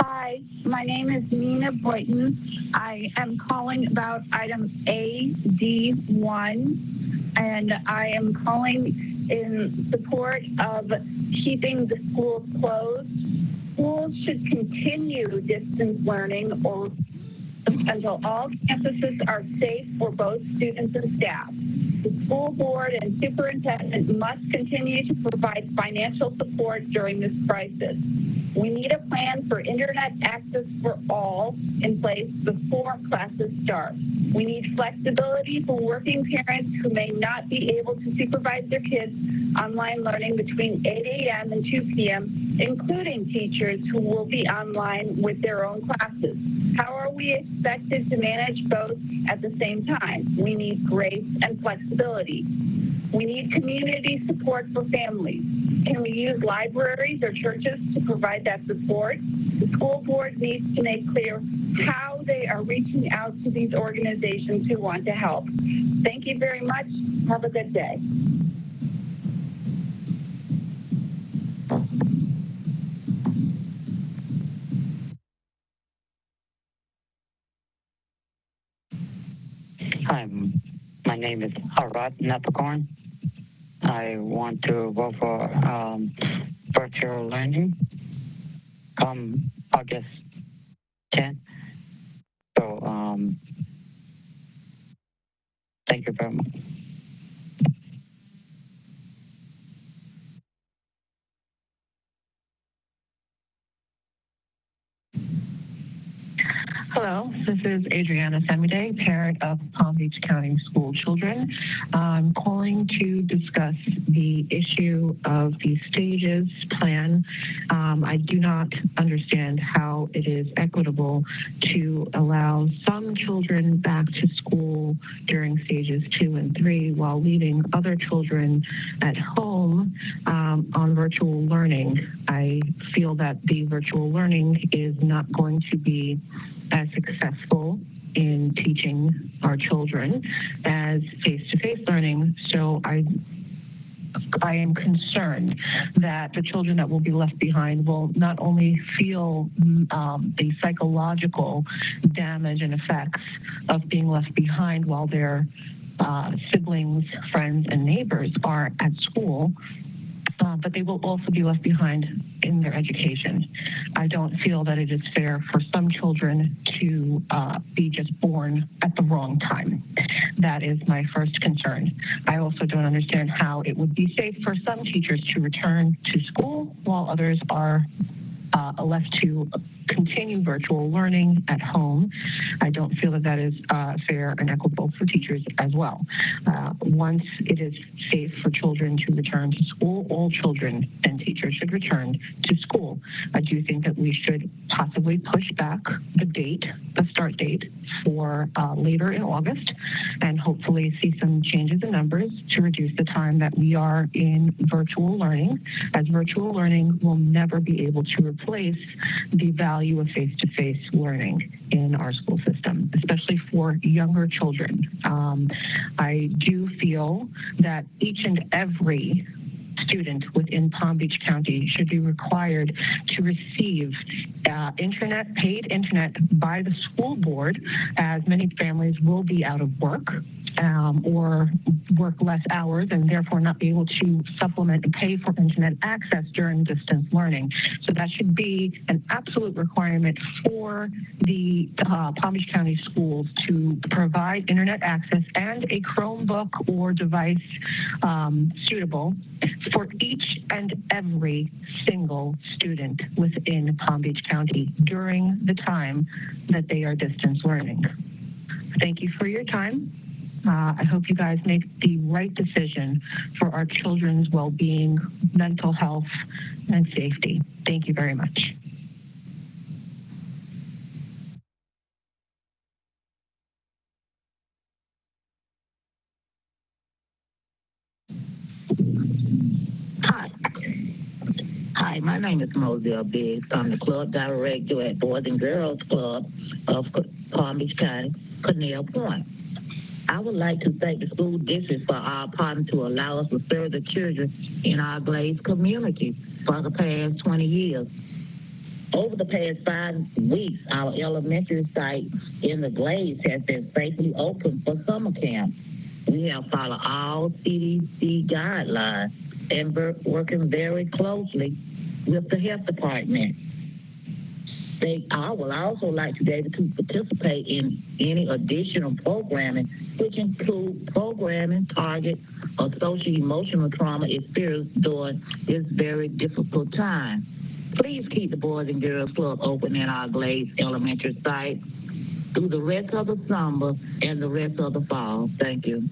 Hi, my name is Nina Boyton. I am calling about item AD1, and I am calling in support of keeping the schools closed. Schools should continue distance learning or until all campuses are safe for both students and staff. The school board and superintendent must continue to provide financial support during this crisis. We need a plan for internet access for all in place before classes start. We need flexibility for working parents who may not be able to supervise their kids' online learning between 8 a.m. and 2 p.m., including teachers who will be online with their own classes. How are we expected to manage both at the same time? We need grace and flexibility. We need community support for families. Can we use libraries or churches to provide that support? The school board needs to make clear how they are reaching out to these organizations who want to help. Thank you very much. Have a good day. Hi, my name is Arad Napakorn. I want to vote for virtual learning come August 10th. So thank you very much. Hello, this is Adriana Semide, parent of Palm Beach County school children. I'm calling to discuss the issue of the stages plan. I do not understand how it is equitable to allow some children back to school during stages 2 and 3 while leaving other children at home on virtual learning. I feel that the virtual learning is not going to be as successful in teaching our children as face-to-face learning. So I am concerned that the children that will be left behind will not only feel the psychological damage and effects of being left behind while their siblings, friends, and neighbors are at school, but they will also be left behind in their education. I don't feel that it is fair for some children to be just born at the wrong time. That is my first concern. I also don't understand how it would be safe for some teachers to return to school while others are left to continue virtual learning at home. I don't feel that that is fair and equitable for teachers as well. Once it is safe for children to return to school, all children and teachers should return to school. I do think that we should possibly push back the start date for later in August, and hopefully see some changes in numbers to reduce the time that we are in virtual learning, as virtual learning will never be able to replace the value of face-to-face learning in our school system, especially for younger children. I do feel that each and every student within Palm Beach County should be required to receive paid internet by the school board, as many families will be out of work or work less hours and therefore not be able to supplement and pay for internet access during distance learning. So that should be an absolute requirement for the Palm Beach County schools to provide internet access and a Chromebook or device suitable for each and every single student within Palm Beach County during the time that they are distance learning. Thank you for your time. I hope you guys make the right decision for our children's well-being, mental health, and safety. Thank you very much. Hi, my name is Moselle Biggs. I'm the club director at Boys and Girls Club of Palm Beach County, Cornell Point. I would like to thank the school district for our partner to allow us to serve the children in our Glades community for the past 20 years. Over the past 5 weeks, our elementary site in the Glades has been safely open for summer camp. We have followed all CDC guidelines and working very closely with the health department. I would also like to be able to participate in any additional programming, which include programming target or social emotional trauma experienced during this very difficult time. Please keep the Boys and Girls Club open in our Glades Elementary site through the rest of the summer and the rest of the fall. Thank you.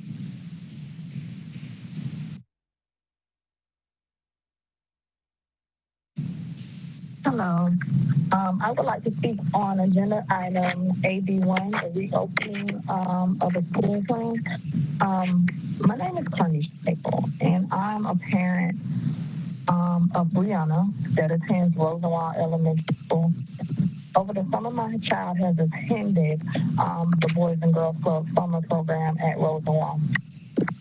Hello. I would like to speak on agenda item AB1, the reopening of the school plan. My name is Cornisha Maple, and I'm a parent of Brianna that attends Rosenwald Elementary School. Over the summer, my child has attended the Boys and Girls Club summer program at Rosenwald.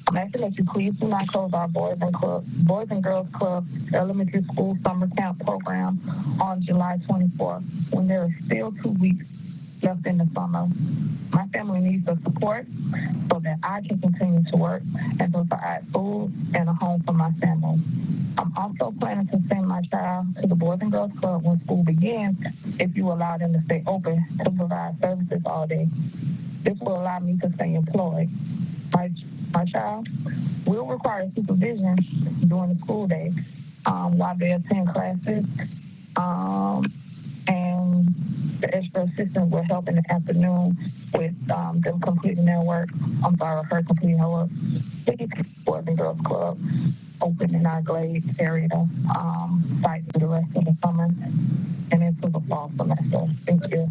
I'm asking that you please do not close our Boys and Girls Club Elementary School Summer Camp program on July 24th, when there are still 2 weeks left in the summer. My family needs the support so that I can continue to work and provide food and a home for my family. I'm also planning to send my child to the Boys and Girls Club when school begins, if you allow them to stay open to provide services all day. This will allow me to stay employed. My child will require supervision during the school day while they attend classes, and the extra assistant will help in the afternoon with them completing their work. Her completing her work. Please, Boys and Girls Club open in our Glades area site for the rest of the summer and into the fall semester. Thank you.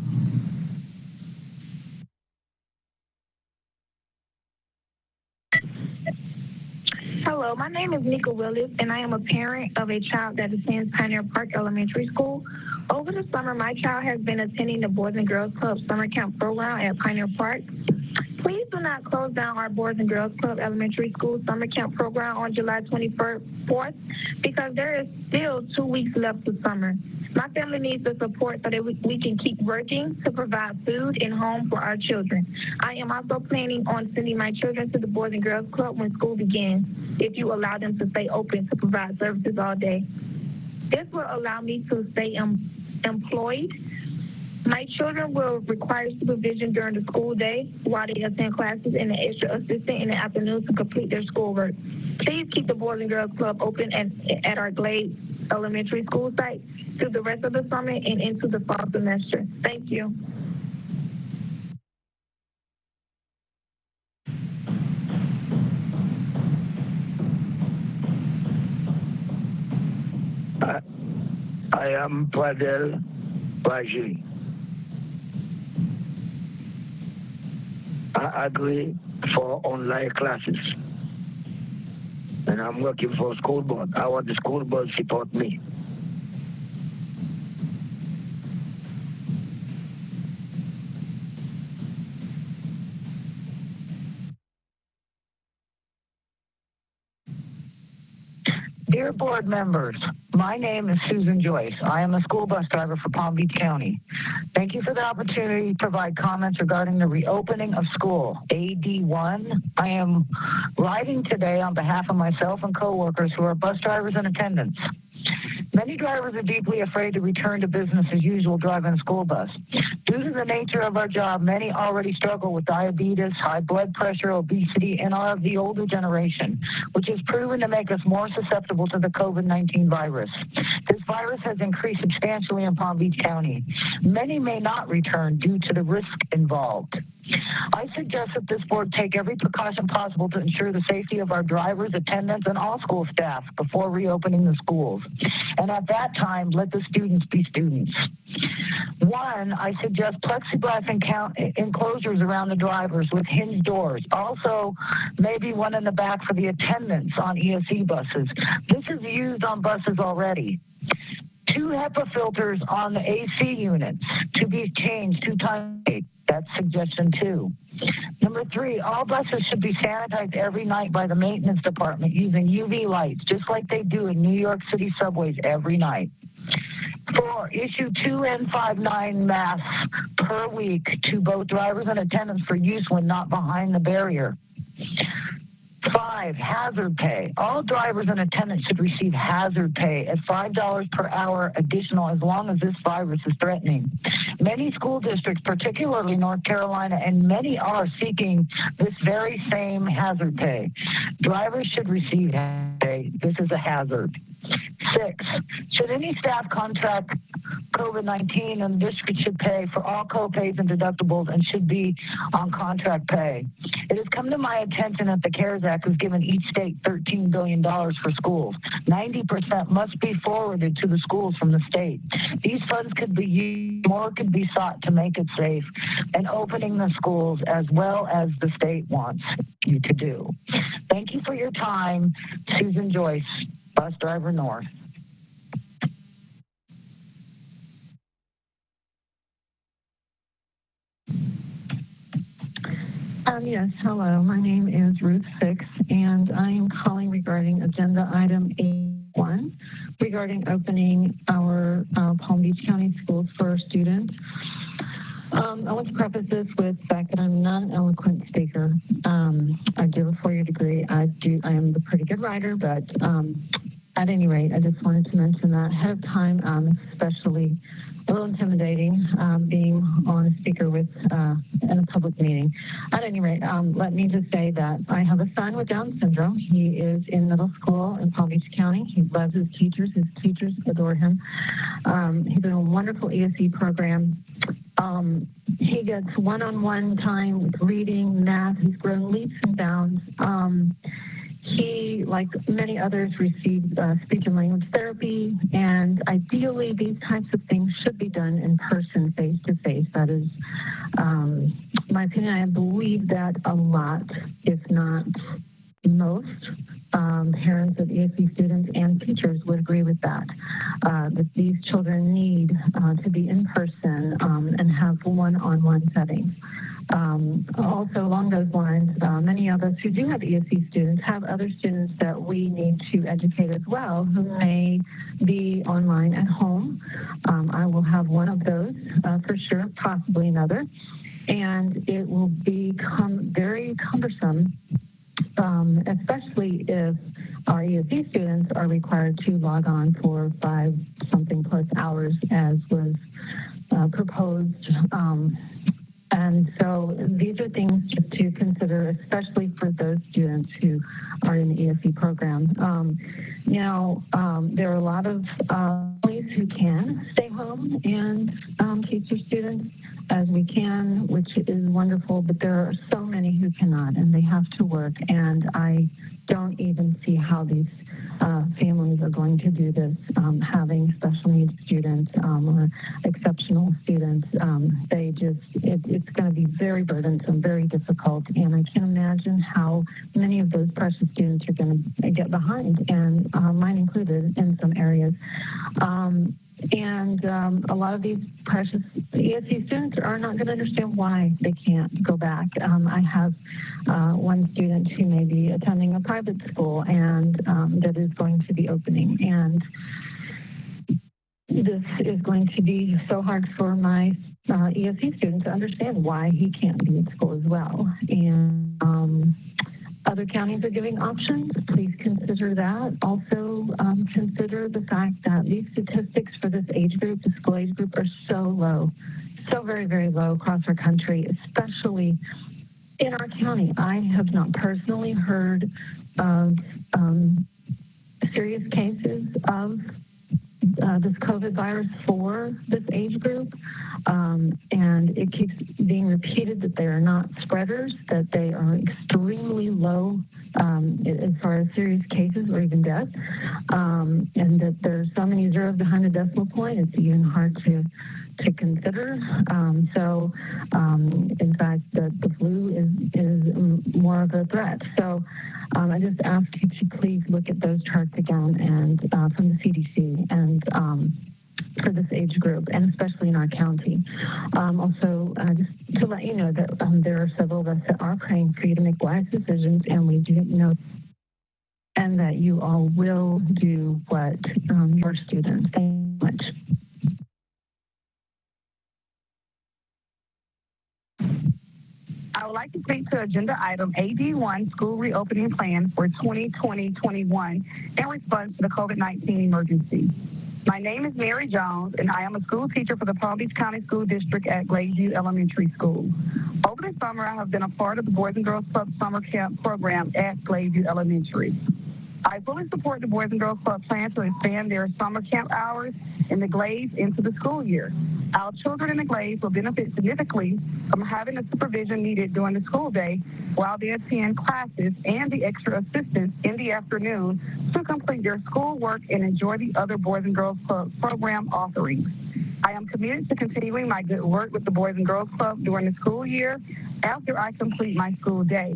Hello, my name is Nika Willis, and I am a parent of a child that attends Pioneer Park Elementary School. Over the summer, my child has been attending the Boys and Girls Club Summer Camp program at Pioneer Park. Please do not close down our Boys and Girls Club Elementary School Summer Camp program on July 24th because there is still 2 weeks left of summer. My family needs the support so that we can keep working to provide food and home for our children. I am also planning on sending my children to the Boys and Girls Club when school begins, if you allow them to stay open to provide services all day. This will allow me to stay employed. My children will require supervision during the school day while they attend classes and an extra assistant in the afternoon to complete their schoolwork. Please keep the Boys and Girls Club open at our Glades Elementary School site through the rest of the summer and into the fall semester. Thank you. I am Pradel Baji. I agree for online classes. And I'm working for a school board. I want the school board to support me. Dear board members, my name is Susan Joyce. I am a school bus driver for Palm Beach County. Thank you for the opportunity to provide comments regarding the reopening of school, AD1. I am writing today on behalf of myself and coworkers who are bus drivers in attendance. Many drivers are deeply afraid to return to business as usual driving a school bus. Due to the nature of our job, many already struggle with diabetes, high blood pressure, obesity, and are of the older generation, which has proven to make us more susceptible to the COVID-19 virus. This virus has increased substantially in Palm Beach County. Many may not return due to the risk involved. I suggest that this board take every precaution possible to ensure the safety of our drivers, attendants, and all school staff before reopening the schools. And at that time, let the students be students. One, I suggest plexiglass enclosures around the drivers with hinged doors. Also, maybe one in the back for the attendants on ESE buses. This is used on buses already. 2 HEPA filters on the AC units to be changed 2 times a day. That's suggestion 2. Number 3, all buses should be sanitized every night by the maintenance department using UV lights, just like they do in New York City subways every night. 4, issue 2 N95 masks per week to both drivers and attendants for use when not behind the barrier. 5, hazard pay. All drivers and attendants should receive hazard pay at $5 per hour additional as long as this virus is threatening. Many school districts, particularly North Carolina, and many are seeking this very same hazard pay. Drivers should receive hazard pay. This is a hazard. 6, should any staff contract COVID-19, and the district should pay for all co-pays and deductibles and should be on contract pay. It has come to my attention that the CARES Act has given each state $13 billion for schools. 90% must be forwarded to the schools from the state. These funds could be used, more could be sought to make it safe and opening the schools as well as the state wants you to do. Thank you for your time. Susan Joyce, Bus Driver North. Yes, hello. My name is Ruth Fix, and I am calling regarding agenda item A1 regarding opening our Palm Beach County schools for our students. I want to preface this with the fact that I'm not an eloquent speaker. I do have a 4-year degree. I am a pretty good writer, but at any rate, I just wanted to mention that ahead of time, especially a little intimidating being on a speaker with in a public meeting. At any rate, let me just say that I have a son with Down syndrome. He is in middle school in Palm Beach County. He loves his teachers. His teachers adore him. He's in a wonderful ESE program. He gets one-on-one time with reading, math. He's grown leaps and bounds. He, like many others, received speech and language therapy, and ideally these types of things should be done in person, face-to-face. That is my opinion. I believe that a lot, if not most, parents of ESE students and teachers would agree with that, that these children need to be in person and have one-on-one settings. Also, along those lines, many of us who do have ESE students have other students that we need to educate as well who may be online at home. I will have one of those for sure, possibly another. And it will become very cumbersome, especially if our ESE students are required to log on for 5-something plus hours as was proposed. And so these are things just to consider, especially for those students who are in the ESE program. Now, there are a lot of families who can stay home and teach their students as we can, which is wonderful, but there are so many who cannot, and they have to work. And I don't even see how these families are going to do this, having special needs students or exceptional students. It's going to be very burdensome, very difficult, and I can't imagine how many of those precious students are going to get behind, and mine included in some areas. And a lot of these precious ESE students are not going to understand why they can't go back. I have one student who may be attending a private school and that is going to be opening. And this is going to be so hard for my ESE student to understand why he can't be at school as well. And other counties are giving options. Please consider that. Also, consider the fact that these statistics for this age group, the school age group, are so low, so very, very low across our country, especially in our county. I have not personally heard of serious cases of this COVID virus for this age group, and it keeps being repeated that they are not spreaders, that they are extremely low as far as serious cases or even death, and that there's so many zeros behind the decimal point, it's even hard to consider. In fact, the flu is more of a threat. So I just ask you to please look at those charts again, and from the CDC, and for this age group, and especially in our county. Also, just to let you know that there are several of us that are praying for you to make wise decisions, and we do know and that you all will do what your students. Thank you so much. I would like to speak to agenda item AD1, school reopening plan for 2020-21 in response to the COVID-19 emergency. My name is Mary Jones, and I am a school teacher for the Palm Beach County School District at Glazeview Elementary School. Over the summer, I have been a part of the Boys and Girls Club Summer Camp program at Glazeview Elementary. I fully support the Boys and Girls Club plan to expand their summer camp hours in the Glades into the school year. Our children in the Glades will benefit significantly from having the supervision needed during the school day while they attend classes and the extra assistance in the afternoon to complete their schoolwork and enjoy the other Boys and Girls Club program offerings. I am committed to continuing my good work with the Boys and Girls Club during the school year after I complete my school day.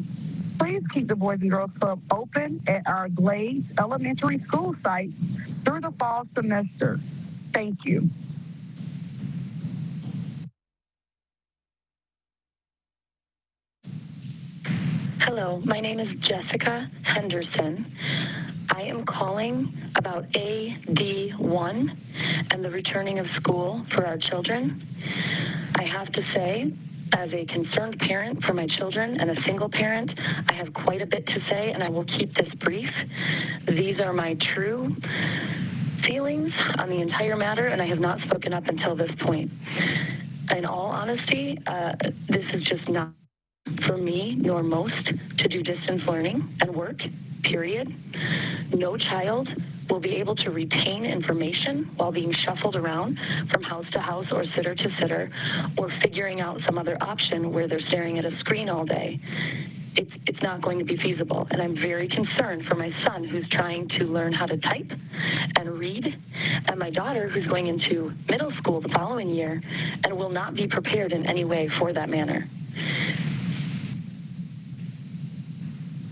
Please keep the Boys and Girls Club open at our Glades Elementary School site through the fall semester. Thank you. Hello, my name is Jessica Henderson. I am calling about AD1 and the returning of school for our children. I have to say, as a concerned parent for my children and a single parent, I have quite a bit to say, and I will keep this brief. These are my true feelings on the entire matter, and I have not spoken up until this point. In all honesty, this is just not for me nor most to do distance learning and work, period. No child will be able to retain information while being shuffled around from house to house or sitter to sitter, or figuring out some other option where they're staring at a screen all day. It's not going to be feasible, and I'm very concerned for my son who's trying to learn how to type and read, and my daughter who's going into middle school the following year and will not be prepared in any way for that manner.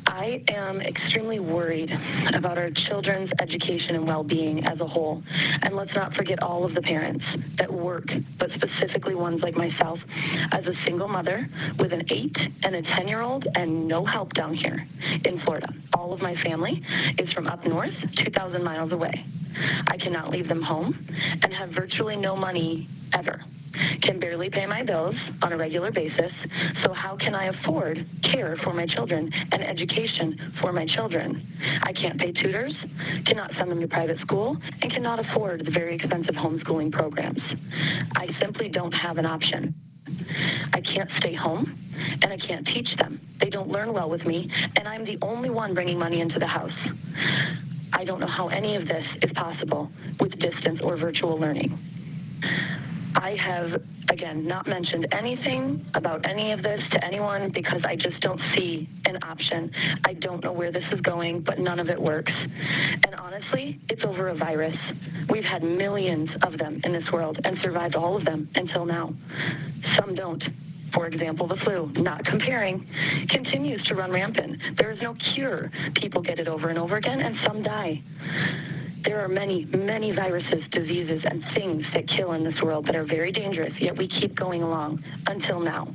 I am extremely worried about our children's education and well-being as a whole. And let's not forget all of the parents that work, but specifically ones like myself, as a single mother with an 8 and a 10-year-old and no help down here in Florida. All of my family is from up north, 2,000 miles away. I cannot leave them home and have virtually no money ever. Can barely pay my bills on a regular basis, so how can I afford care for my children and education for my children? I can't pay tutors, cannot send them to private school, and cannot afford the very expensive homeschooling programs. I simply don't have an option. I can't stay home, and I can't teach them. They don't learn well with me, and I'm the only one bringing money into the house. I don't know how any of this is possible with distance or virtual learning. I have, again, not mentioned anything about any of this to anyone because I just don't see an option. I don't know where this is going, but none of it works. And honestly, it's over a virus. We've had millions of them in this world and survived all of them until now. Some don't. For example, the flu, not comparing, continues to run rampant. There is no cure. People get it over and over again, and some die. There are many, many viruses, diseases, and things that kill in this world that are very dangerous, yet we keep going along until now.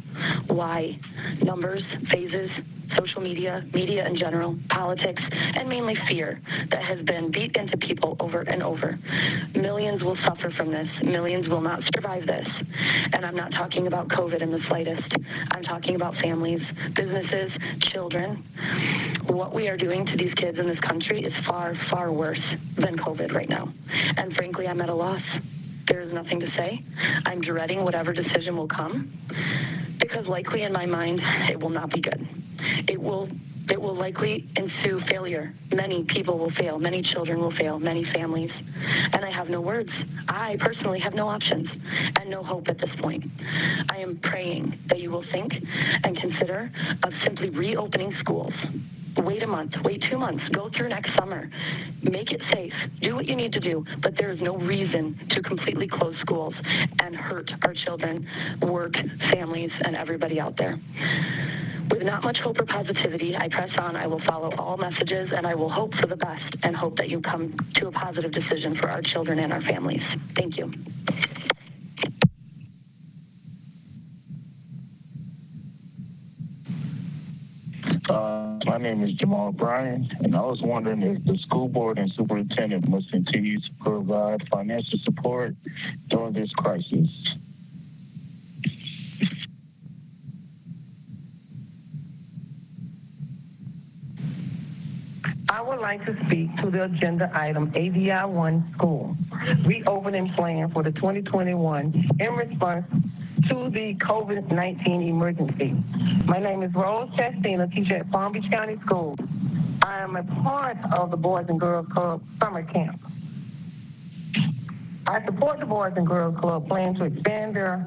Why? Numbers, phases, social media, media in general, politics, and mainly fear that has been beat into people over and over. Millions will suffer from this. Millions will not survive this. And I'm not talking about COVID in the slightest. I'm talking about families, businesses, children. What we are doing to these kids in this country is far, far worse than COVID right now. And frankly, I'm at a loss. There is nothing to say. I'm dreading whatever decision will come because likely in my mind, it will not be good. It will likely ensue failure. Many people will fail. Many children will fail. Many families. And I have no words. I personally have no options and no hope at this point. I am praying that you will think and consider of simply reopening schools. Wait a month, wait 2 months, go through next summer. Make it safe. Do what you need to do. But there is no reason to completely close schools and hurt our children, work, families, and everybody out there. With not much hope or positivity, I press on. I will follow all messages, and I will hope for the best and hope that you come to a positive decision for our children and our families. Thank you. My name is Jamal Bryan, and I was wondering if the school board and superintendent must continue to provide financial support during this crisis. I would like to speak to the agenda item ADI-1 school reopening plan for the 2021 in response to the COVID-19 emergency. My name is Rose Chastina, teacher at Palm Beach County Schools. I am a part of the Boys and Girls Club summer camp. I support the Boys and Girls Club plan to expand their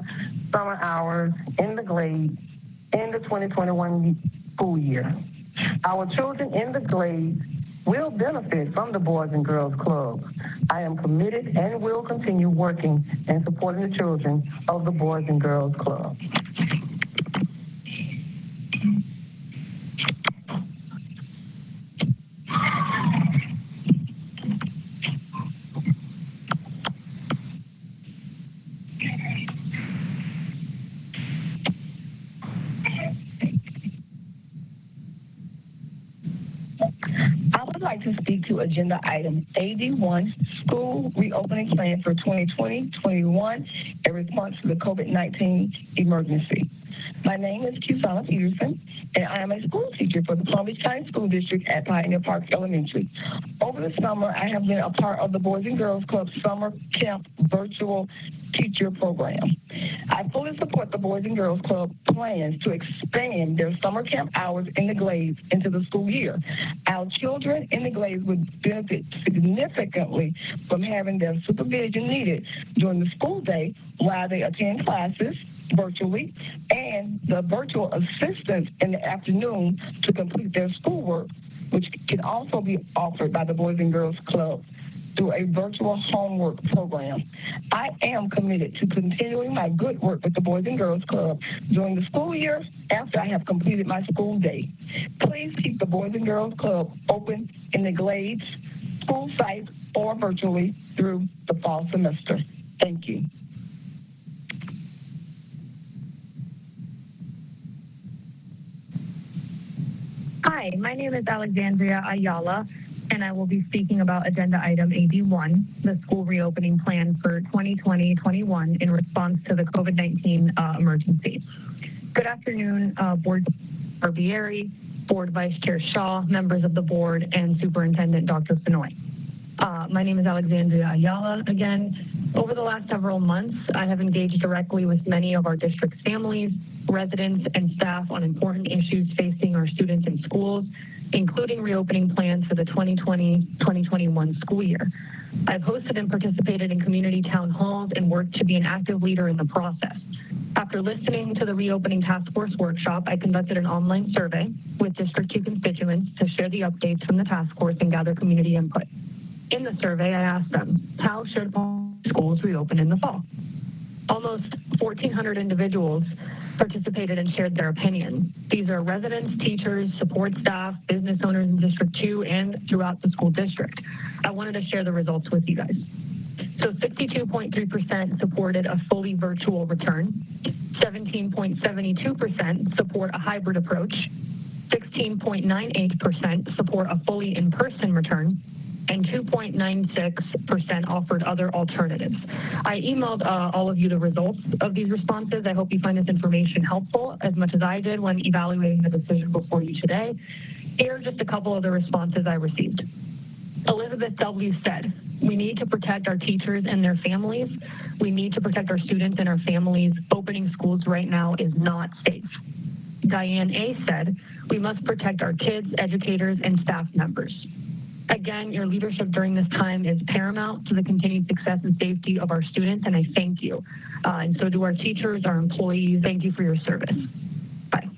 summer hours in the Glades in the 2021 school year. Our children in the Glades will benefit from the Boys and Girls Club. I am committed and will continue working and supporting the children of the Boys and Girls Club. I would like to speak to agenda item AD1, school reopening plan for 2020-21 in response to the COVID-19 emergency. My name is Kusana Peterson, and I am a school teacher for the Palm Beach County School District at Pioneer Park Elementary. Over the summer, I have been a part of the Boys and Girls Club Summer Camp Virtual Teacher Program. I fully support the Boys and Girls Club plans to expand their summer camp hours in the Glades into the school year. Our children in the Glades would benefit significantly from having their supervision needed during the school day while they attend classes virtually, and the virtual assistance in the afternoon to complete their schoolwork, which can also be offered by the Boys and Girls Club through a virtual homework program. I am committed to continuing my good work with the Boys and Girls Club during the school year after I have completed my school day. Please keep the Boys and Girls Club open in the Glades, school sites, or virtually through the fall semester. Thank you. Hi, my name is Alexandria Ayala, and I will be speaking about agenda item AB1, the school reopening plan for 2020-21 in response to the COVID-19 emergency. Good afternoon, Board Barbieri, Board Vice Chair Shaw, members of the board, and Superintendent Dr. Fenoy. My name is Alexandria Ayala again. Over the last several months, I have engaged directly with many of our district's families, residents, and staff on important issues facing our students in schools, including reopening plans for the 2020-2021 school year. I've hosted and participated in community town halls and worked to be an active leader in the process. After listening to the reopening task force workshop, I conducted an online survey with District 2 constituents to share the updates from the task force and gather community input. In the survey, I asked them, how should schools reopen in the fall? Almost 1,400 individuals participated and shared their opinion. These are residents, teachers, support staff, business owners in District 2 and throughout the school district. I wanted to share the results with you guys. So 62.3% supported a fully virtual return, 17.72% support a hybrid approach, 16.98% support a fully in-person return, and 2.96% offered other alternatives. I emailed all of you the results of these responses. I hope you find this information helpful as much as I did when evaluating the decision before you today. Here are just a couple of the responses I received. Elizabeth W. said, we need to protect our teachers and their families. We need to protect our students and our families. Opening schools right now is not safe. Diane A. said, we must protect our kids, educators, and staff members. Again, your leadership during this time is paramount to the continued success and safety of our students, and I thank you. And so do our teachers, our employees. Thank you for your service. Bye.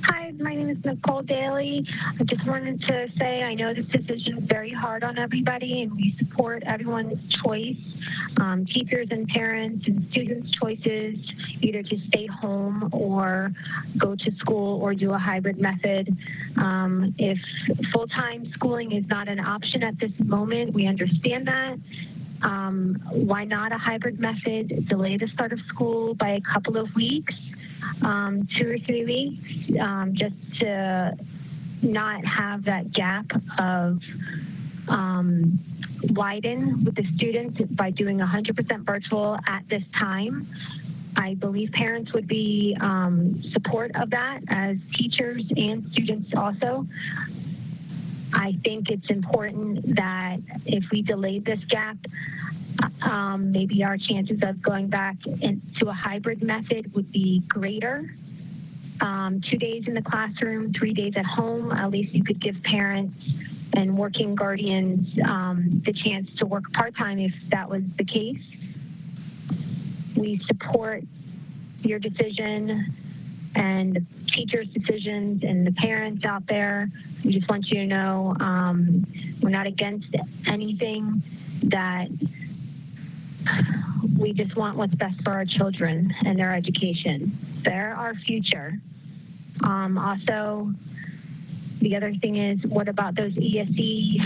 Hi, my name is Nicole Daly. I just wanted to say I know this decision is very hard on everybody, and we support everyone's choice, teachers and parents and students' choices, either to stay home or go to school or do a hybrid method. If full-time schooling is not an option at this moment, we understand that. Why not a hybrid method? Delay the start of school by a couple of weeks, 2 or 3 weeks, just to not have that gap of widen with the students by doing 100% virtual at this time. I believe parents would be support of that, as teachers and students also. I think it's important that if we delayed this gap, maybe our chances of going back into a hybrid method would be greater. 2 days in the classroom, 3 days at home. At least you could give parents and working guardians the chance to work part-time if that was the case. We support your decision and the teachers' decisions and the parents out there. We just want you to know we're not against anything, that we just want what's best for our children and their education. They're our future. Also, the other thing is, what about those ESE,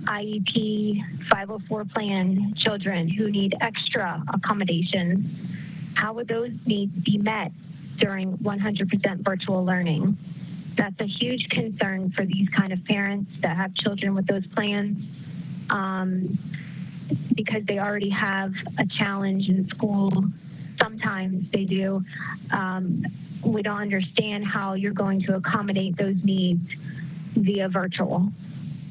IEP, 504 plan children who need extra accommodations? How would those needs be met during 100% virtual learning? That's a huge concern for these kind of parents that have children with those plans. because they already have a challenge in school. Sometimes they do. We don't understand how you're going to accommodate those needs via virtual.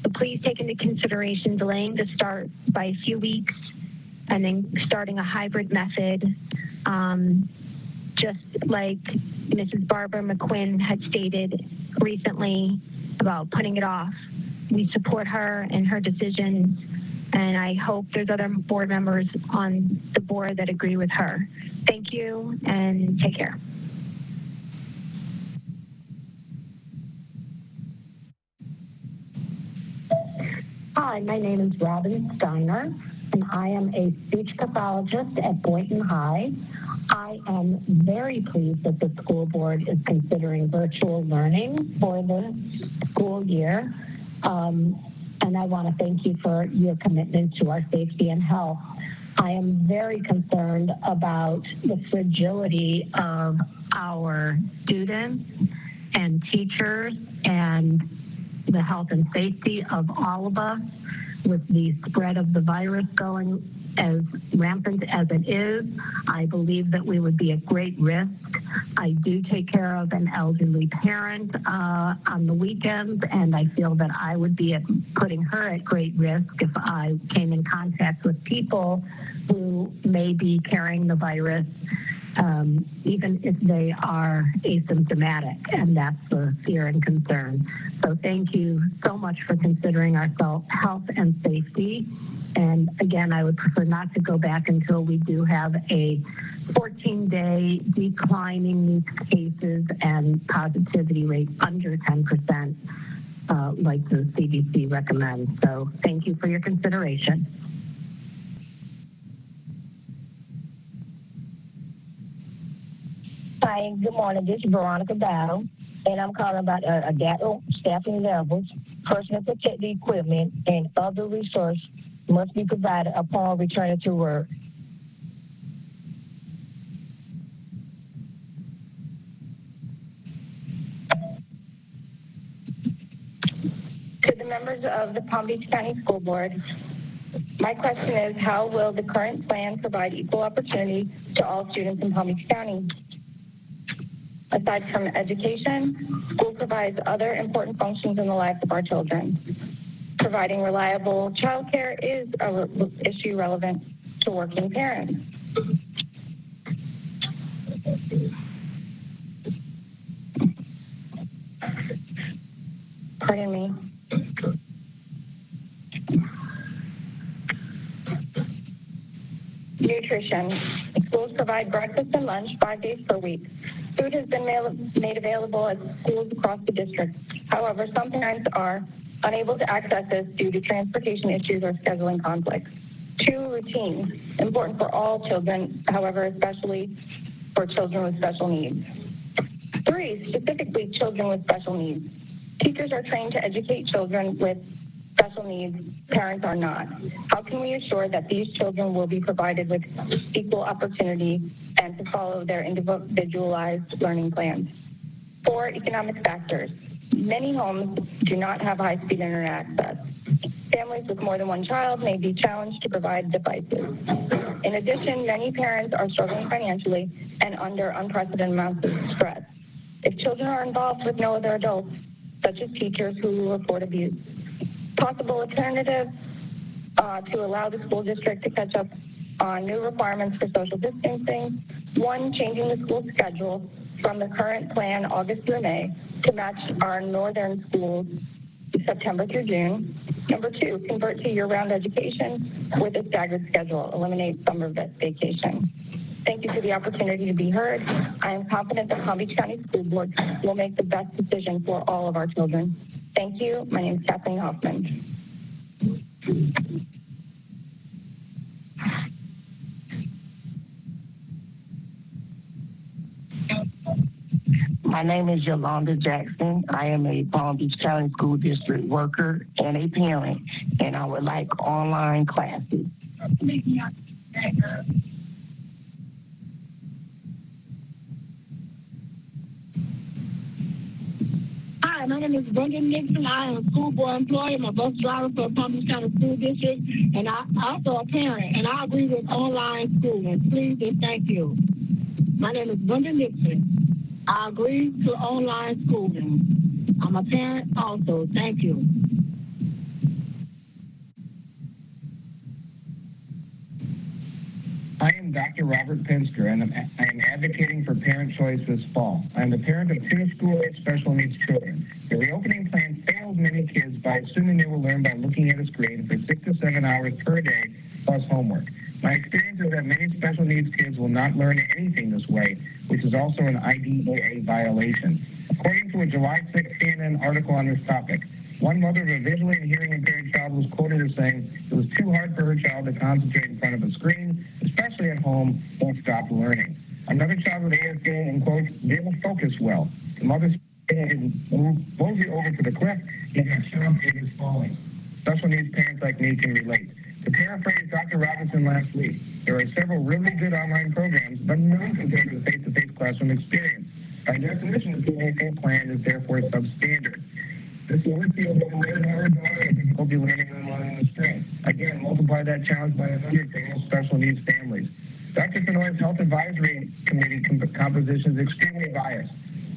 So please take into consideration delaying the start by a few weeks and then starting a hybrid method, just like Mrs. Barbara McQuinn had stated recently about putting it off. We support her and her decisions, and I hope there's other board members on the board that agree with her. Thank you, and take care. Hi, my name is Robin Steiner, and I am a speech pathologist at Boynton High. I am very pleased that the school board is considering virtual learning for the school year. And I want to thank you for your commitment to our safety and health. I am very concerned about the fragility of our students and teachers and the health and safety of all of us with the spread of the virus going as rampant as it is. I believe that we would be at great risk. I do take care of an elderly parent on the weekends, and I feel that I would be putting her at great risk if I came in contact with people who may be carrying the virus, even if they are asymptomatic, and that's the fear and concern. So thank you so much for considering our health and safety. And again, I would prefer not to go back until we do have a 14-day declining new cases and positivity rate under 10%, like the CDC recommends. So thank you for your consideration. Hi, good morning. This is Veronica Battle, and I'm calling about adaptive staffing levels, personal protective equipment, and other resources must be provided upon returning to work. To the members of the Palm Beach County School Board, my question is, how will the current plan provide equal opportunity to all students in Palm Beach County? Aside from education, school provides other important functions in the lives of our children. Providing reliable childcare is an issue relevant to working parents. Pardon me. Nutrition. Schools provide breakfast and lunch 5 days per week. Food has been made available at schools across the district. However, some parents are unable to access this due to transportation issues or scheduling conflicts. 2, routines, important for all children, however, especially for children with special needs. 3, specifically children with special needs. Teachers are trained to educate children with special needs, parents are not. How can we assure that these children will be provided with equal opportunity and to follow their individualized learning plans? 4, economic factors. Many homes do not have high-speed internet access. Families with more than one child may be challenged to provide devices. In addition, many parents are struggling financially and under unprecedented amounts of stress. If children are involved with no other adults, such as teachers who will report abuse. Possible alternatives to allow the school district to catch up on new requirements for social distancing. 1, changing the school schedule from the current plan August through May to match our northern schools September through June. Number 2, convert to year-round education with a staggered schedule, eliminate summer vacation. Thank you for the opportunity to be heard. I am confident that Palm Beach County School Board will make the best decision for all of our children. Thank you. My name is Kathleen Hoffman. My name is Yolanda Jackson. I am a Palm Beach County School District worker and a parent, and I would like online classes. Hi, Hi, my name is Brendan Nixon. I am a school board employee. I'm a bus driver for Palm Beach County School District, and I'm also a parent, and I agree with online schooling. Please and thank you. My name is Brendan Nixon. I agree to online schooling. I'm a parent also. Thank you. I am Dr. Robert Pinsker, and I am advocating for parent choice this fall. I am the parent of 2 school-age special needs children. The reopening plan fails many kids by assuming they will learn by looking at a screen for 6 to 7 hours per day, plus homework. My experience is that many special needs kids will not learn anything this way, which is also an IDEA violation. According to a July 6 CNN article on this topic, one mother of a visually and hearing impaired child was quoted as saying it was too hard for her child to concentrate in front of a screen, especially at home, and stopped learning. Another child with ASD, in quotes, didn't focus well. The mother moved boldly over to the cliff and got shoved and is falling. Special needs parents like me can relate. To paraphrase Dr. Robinson last week, there are several really good online programs, but none compared to the face-to-face classroom experience. By definition, the PAC plan is therefore substandard. This is a field that will our daughter difficulty learning online in the spring. Again, multiply that challenge by 100 for most special needs families. Dr. Fenoy's Health Advisory Committee composition is extremely biased.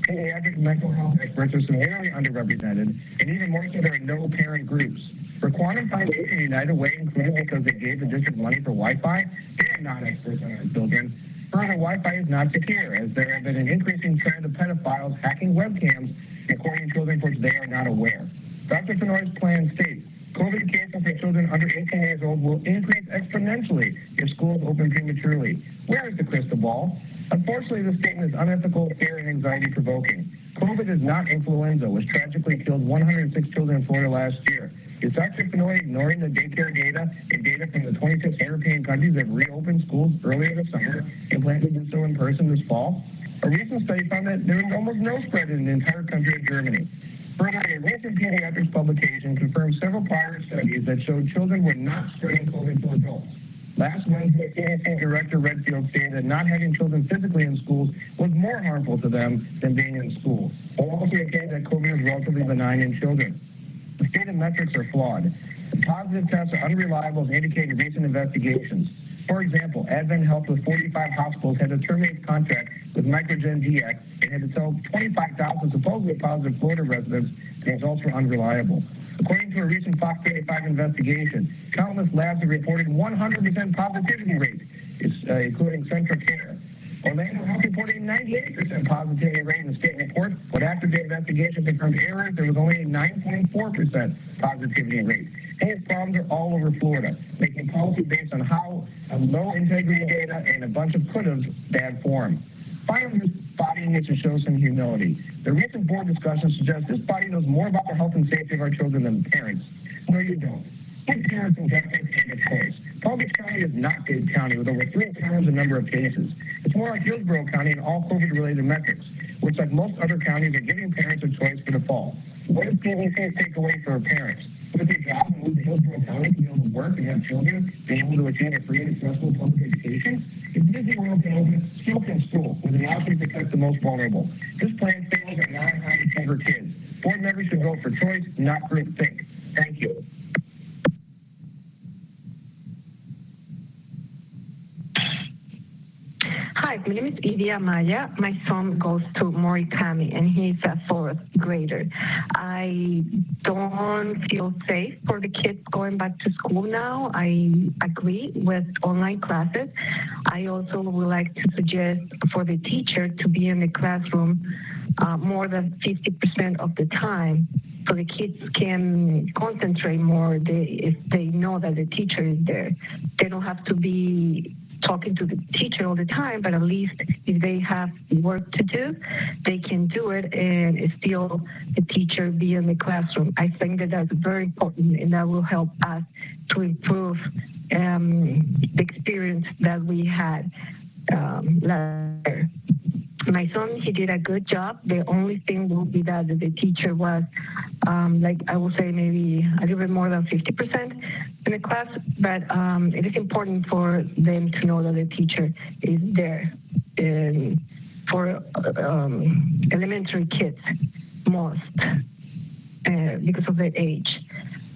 Pediatric mental health experts are severely underrepresented, and even more so, there are no parent groups. For Quantum Foundation United Way, included because they gave the district money for Wi-Fi, they are not experts on our children. Further, Wi-Fi is not secure, as there have been an increasing trend of pedophiles hacking webcams and recording children for which they are not aware. Dr. Fenoy's plan states, COVID cases for children under 18 years old will increase exponentially if schools open prematurely. Where is the crystal ball? Unfortunately, this statement is unethical, fair, and anxiety-provoking. COVID is not influenza, which tragically killed 106 children in Florida last year. Is Dr. Fenoy ignoring the daycare data and data from the 26 European countries that reopened schools earlier this summer and plan to do so in person this fall? A recent study found that there was almost no spread in the entire country of Germany. Further, a recent pediatrics publication confirmed several prior studies that showed children were not spreading COVID to adults. Last Wednesday, CDC Director Redfield stated that not having children physically in schools was more harmful to them than being in school. He also stated that COVID is relatively benign in children. The stated metrics are flawed. The positive tests are unreliable as indicated in recent investigations. For example, Advent Health with 45 hospitals had to terminate its contract with Microgen DX and had to tell 25,000 supposedly positive Florida residents the results were unreliable. According to a recent Fox 35 investigation, countless labs have reported 100% positivity rate, including Central Care. Orlando Health reported a 98% positivity rate in the state report, but after the investigation confirmed errors, there was only a 9.4% positivity rate. These problems are all over Florida, making policy based on how low integrity data and a bunch of could-haves bad form. Finally, this body needs to show some humility. The recent board discussion suggests this body knows more about the health and safety of our children than parents. No, you don't. Give parents and guardians a choice. Palm Beach County is not Dade County with over 3 times the number of cases. It's more like Hillsborough County in all COVID-related metrics, which, like most other counties, are giving parents a choice for the fall. What is PBC's takeaway for parents? With their job and move to Hillsborough County to be able to work and have children, be able to attend a free and accessible public education? If Disney World can open still can school with an option to protect the most vulnerable. This plan fails our non-highly covered kids. Board members should vote for choice, not groupthink. Thank you. Hi, my name is Evie Amaya. My son goes to Morikami, and he's a 4th grader. I don't feel safe for the kids going back to school now. I agree with online classes. I also would like to suggest for the teacher to be in the classroom more than 50% of the time, so the kids can concentrate more if they know that the teacher is there. They don't have to be talking to the teacher all the time, but at least if they have work to do, they can do it and still the teacher be in the classroom. I think that that's very important, and that will help us to improve the experience that we had last year. My son, he did a good job. The only thing will be that the teacher was, like I will say, maybe a little bit more than 50% in the class, but it is important for them to know that the teacher is there. And for elementary kids, most. because of their age.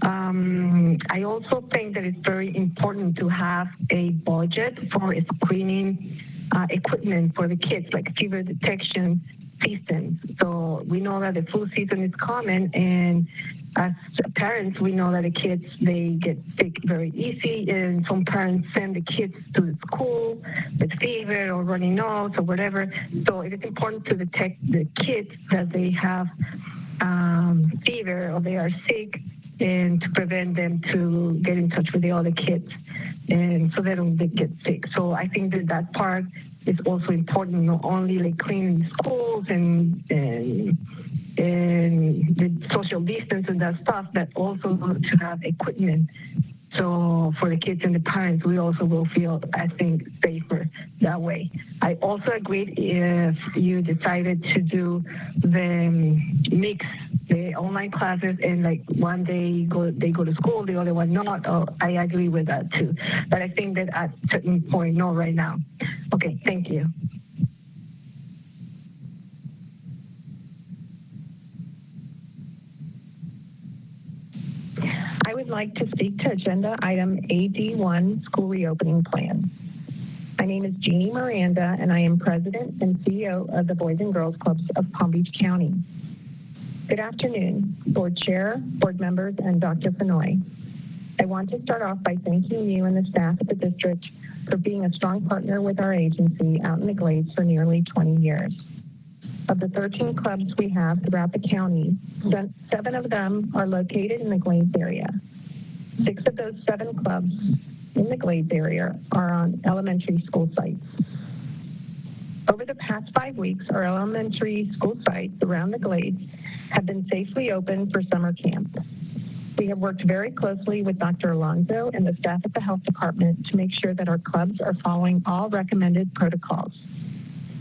I also think that it's very important to have a budget for screening equipment for the kids, like fever detection systems. So we know that the flu season is coming, and as parents, we know that the kids, they get sick very easy, and some parents send the kids to school with fever or runny nose or whatever. So it is important to detect the kids that they have fever or they are sick, and to prevent them to get in touch with the other kids, and so they don't get sick. So I think that part is also important, not only like cleaning schools and the social distance and that stuff, but also to have equipment. So for the kids and the parents, we also will feel, I think, safer that way. I also agreed if you decided to do the mix, the online classes, and like one day they go to school, the other one not. I agree with that too. But I think that at a certain point, no, right now. Okay, thank you. I would like to speak to agenda item AD1, school reopening plan. My name is Jeannie Miranda, and I am president and CEO of the Boys and Girls Clubs of Palm Beach County. Good afternoon, board chair, board members, and Dr. Fenoy. I want to start off by thanking you and the staff at the district for being a strong partner with our agency out in the Glades for nearly 20 years. Of the 13 clubs we have throughout the county, 7 of them are located in the Glades area. 6 of those 7 clubs in the Glades area are on elementary school sites. Over the past 5 weeks, our elementary school sites around the Glades have been safely open for summer camp. We have worked very closely with Dr. Alonso and the staff at the health department to make sure that our clubs are following all recommended protocols.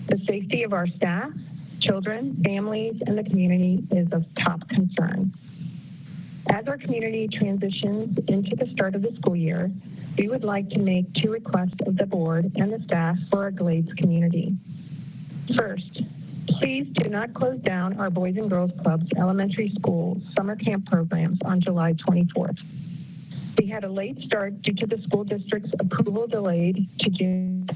The safety of our staff, children, families, and the community is of top concern. As our community transitions into the start of the school year, we would like to make 2 requests of the board and the staff for our Glades community. First, please do not close down our Boys and Girls Clubs elementary school summer camp programs on July 24th. We had a late start due to the school district's approval delayed to June,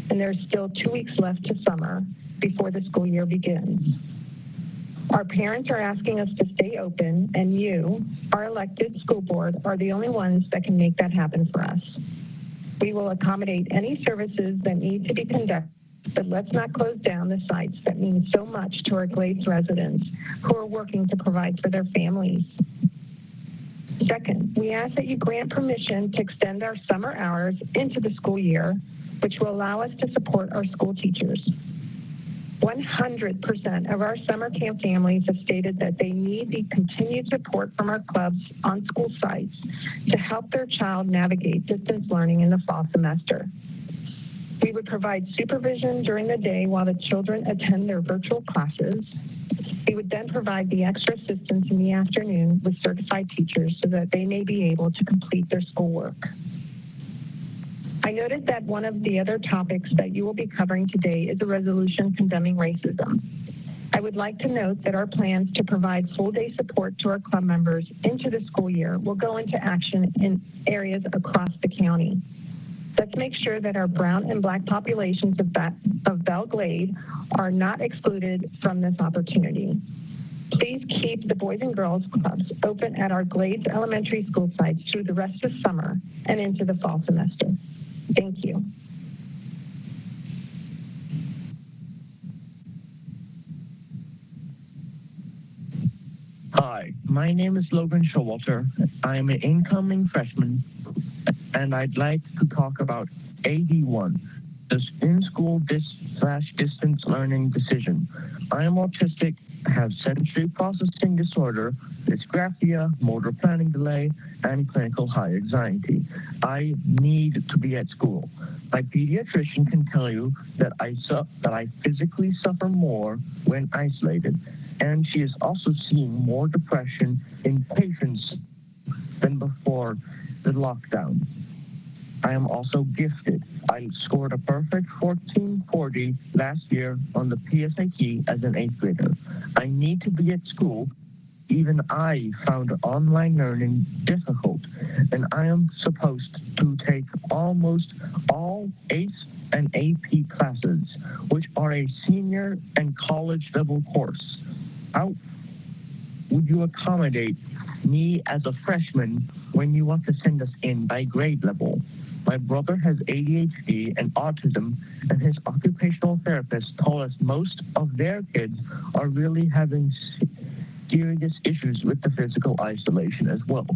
and there's still 2 weeks left to summer before the school year begins. Our parents are asking us to stay open, and you, our elected school board, are the only ones that can make that happen for us. We will accommodate any services that need to be conducted, but let's not close down the sites that mean so much to our Glades residents who are working to provide for their families. Second, we ask that you grant permission to extend our summer hours into the school year, which will allow us to support our school teachers. 100% of our summer camp families have stated that they need the continued support from our clubs on school sites to help their child navigate distance learning in the fall semester. We would provide supervision during the day while the children attend their virtual classes. We would then provide the extra assistance in the afternoon with certified teachers so that they may be able to complete their schoolwork. I noted that one of the other topics that you will be covering today is a resolution condemning racism. I would like to note that our plans to provide full-day support to our club members into the school year will go into action in areas across the county. Let's make sure that our brown and black populations of Belle Glade are not excluded from this opportunity. Please keep the Boys and Girls Clubs open at our Glades elementary school sites through the rest of summer and into the fall semester. Thank you. Hi, my name is Logan Showalter. I'm an incoming freshman, and I'd like to talk about AD1, the in-school distance learning decision. I am autistic, have sensory processing disorder, dysgraphia, motor planning delay, and clinical high anxiety. I need to be at school. My pediatrician can tell you that I physically suffer more when isolated, and she is also seeing more depression in patients than before the lockdown. I am also gifted. I scored a perfect 1440 last year on the PSAT as an 8th grader. I need to be at school even I found online learning difficult, and I am supposed to take almost all ACE and AP classes, which are a senior and college level course. How would you accommodate me as a freshman when you want to send us in by grade level? My brother has ADHD and autism, and his occupational therapist told us most of their kids are really having serious issues with the physical isolation as well.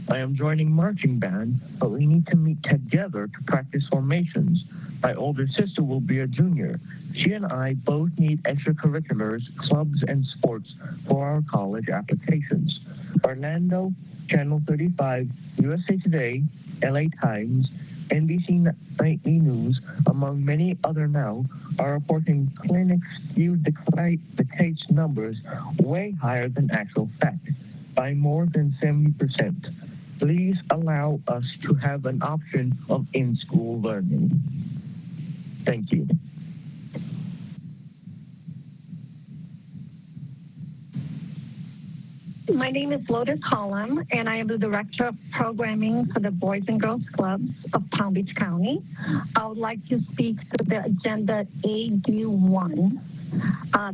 I am joining marching band, but we need to meet together to practice formations. My older sister will be a junior. She and I both need extracurriculars, clubs, and sports for our college applications. Orlando, Channel 35, USA Today, LA Times, NBC Nightly News, among many other now, are reporting clinics skewed the case numbers way higher than actual fact, by more than 70%. Please allow us to have an option of in-school learning. Thank you. My name is Lotus Holland, and I am the Director of Programming for the Boys and Girls Clubs of Palm Beach County. I would like to speak to the agenda AD1.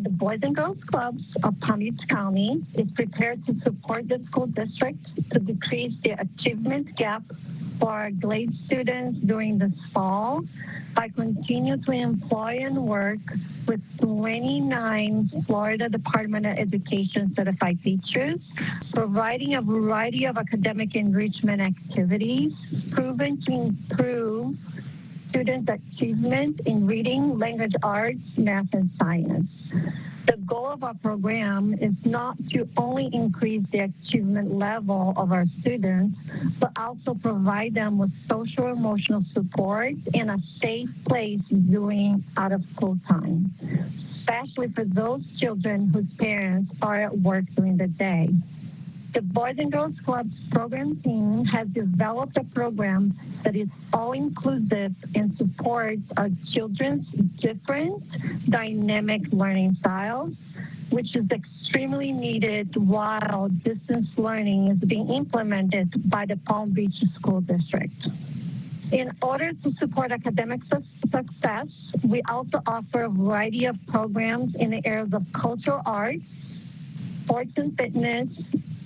The Boys and Girls Clubs of Palm Beach County is prepared to support the school district to decrease the achievement gap for our GLADE students during this fall by continuing to employ and work with 29 Florida Department of Education certified teachers, providing a variety of academic enrichment activities proven to improve students' achievement in reading, language arts, math, and science. The goal of our program is not to only increase the achievement level of our students, but also provide them with social emotional support and a safe place during out of school time, especially for those children whose parents are at work during the day. The Boys and Girls Clubs program team has developed a program that is all-inclusive and supports our children's different dynamic learning styles, which is extremely needed while distance learning is being implemented by the Palm Beach School District. In order to support academic success, we also offer a variety of programs in the areas of cultural arts, sports and fitness,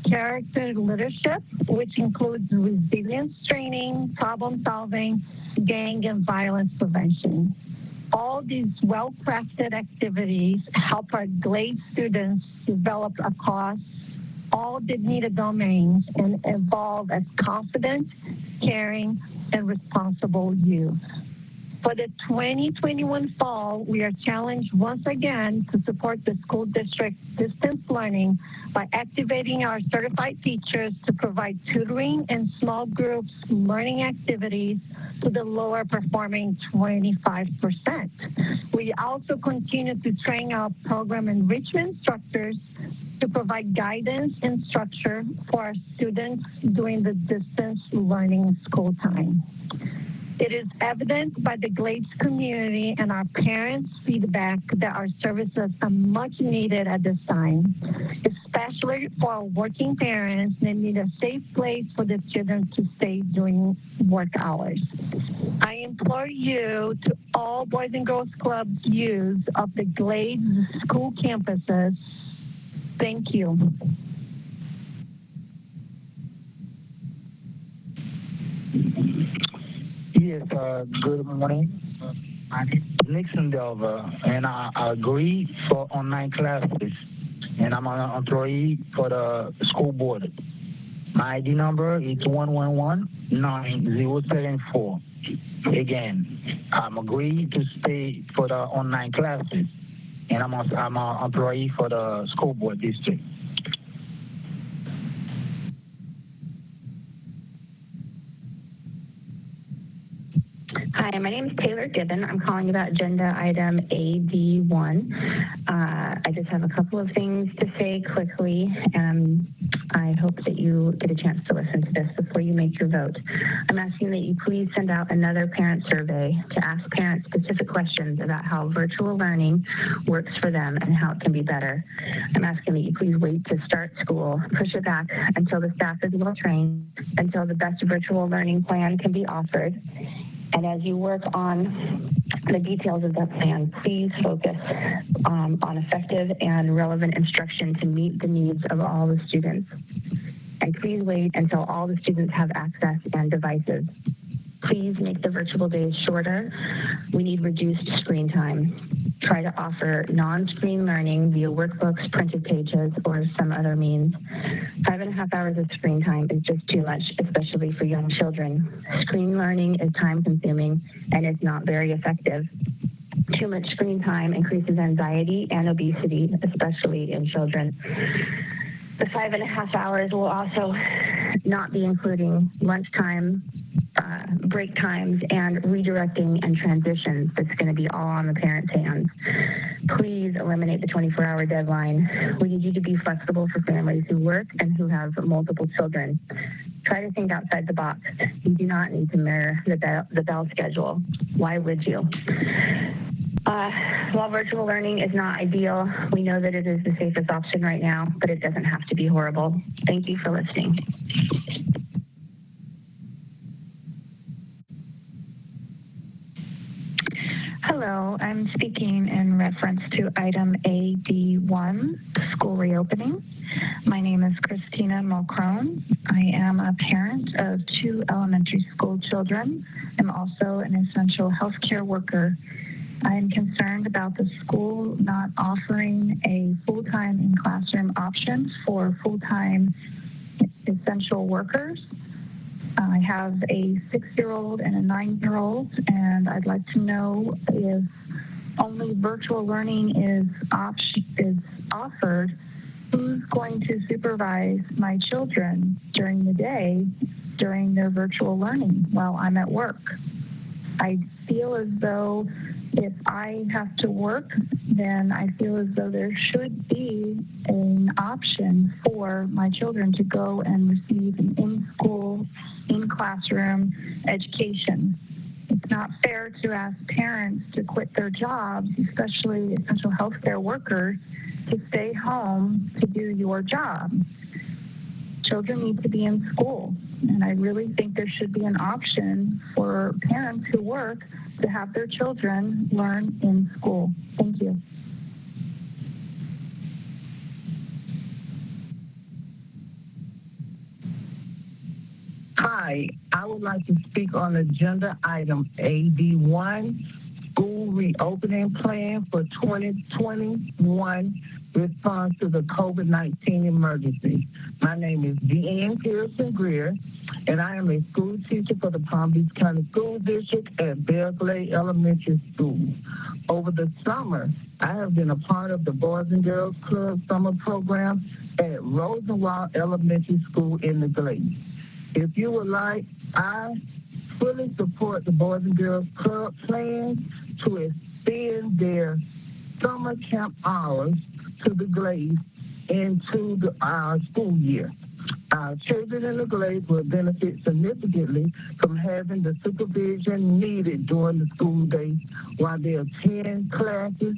character and leadership, which includes resilience training, problem solving, gang and violence prevention. All these well-crafted activities help our GLADE students develop across all the needed domains and evolve as confident, caring, and responsible youth. For the 2021 fall, we are challenged once again to support the school district distance learning by activating our certified teachers to provide tutoring and small groups learning activities to the lower performing 25%. We also continue to train our program enrichment instructors to provide guidance and structure for our students during the distance learning school time. It is evident by the GLADES community and our parents' feedback that our services are much needed at this time, especially for our working parents that need a safe place for the children to stay during work hours. I implore you to all Boys and Girls Club use of the GLADES school campuses. Thank you. Yes, good morning. My name is Nixon Delver, and I agree for online classes, and I'm an employee for the school board. My ID number is 111-9074. Again, I'm agreed to stay for the online classes, and I'm an employee for the school board district. Hi, my name is Taylor Gibbon. I'm calling about agenda item AD1. I just have a couple of things to say quickly, and I hope that you get a chance to listen to this before you make your vote. I'm asking that you please send out another parent survey to ask parents specific questions about how virtual learning works for them and how it can be better. I'm asking that you please wait to start school, push it back until the staff is well trained, until the best virtual learning plan can be offered. And as you work on the details of that plan, please focus on effective and relevant instruction to meet the needs of all the students. And please wait until all the students have access and devices. Please make the virtual days shorter. We need reduced screen time. Try to offer non-screen learning via workbooks, printed pages, or some other means. 5.5 hours of screen time is just too much, especially for young children. Screen learning is time-consuming and is not very effective. Too much screen time increases anxiety and obesity, especially in children. The 5.5 hours will also not be including lunchtime, break times, and redirecting and transitions. That's going to be all on the parents' hands. Please eliminate the 24-hour deadline. We need you to be flexible for families who work and who have multiple children. Try to think outside the box. You do not need to mirror the Bell schedule. Why would you? While virtual learning is not ideal, we know that it is the safest option right now, but it doesn't have to be horrible. Thank you for listening. Hello, I'm speaking in reference to item AD1, school reopening. My name is Christina Mulcrone. I am a parent of 2 elementary school children. I'm also an essential healthcare worker. I'm concerned about the school not offering a full-time in-classroom option for full-time essential workers. I have a 6-year-old and a 9-year-old, and I'd like to know if only virtual learning is offered, who's going to supervise my children during the day during their virtual learning while I'm at work. I feel as though if I have to work, then I feel as though there should be an option for my children to go and receive an in-school, in-classroom education. It's not fair to ask parents to quit their jobs, especially essential healthcare workers, to stay home to do your job. Children need to be in school, and I really think there should be an option for parents who work to have their children learn in school. Thank you. Hi, I would like to speak on agenda item AD1, school reopening plan for 2021 response to the COVID-19 emergency. My name is Deanne Pearson Greer, and I am a school teacher for the Palm Beach County School District at Belle Glade Elementary School. Over the summer, I have been a part of the Boys and Girls Club summer program at Rosenwald Elementary School in the Glades. If you would like, I fully support the Boys and Girls Club plans to extend their summer camp hours to the Glades into our school year. Our children in the Glades will benefit significantly from having the supervision needed during the school day while they attend classes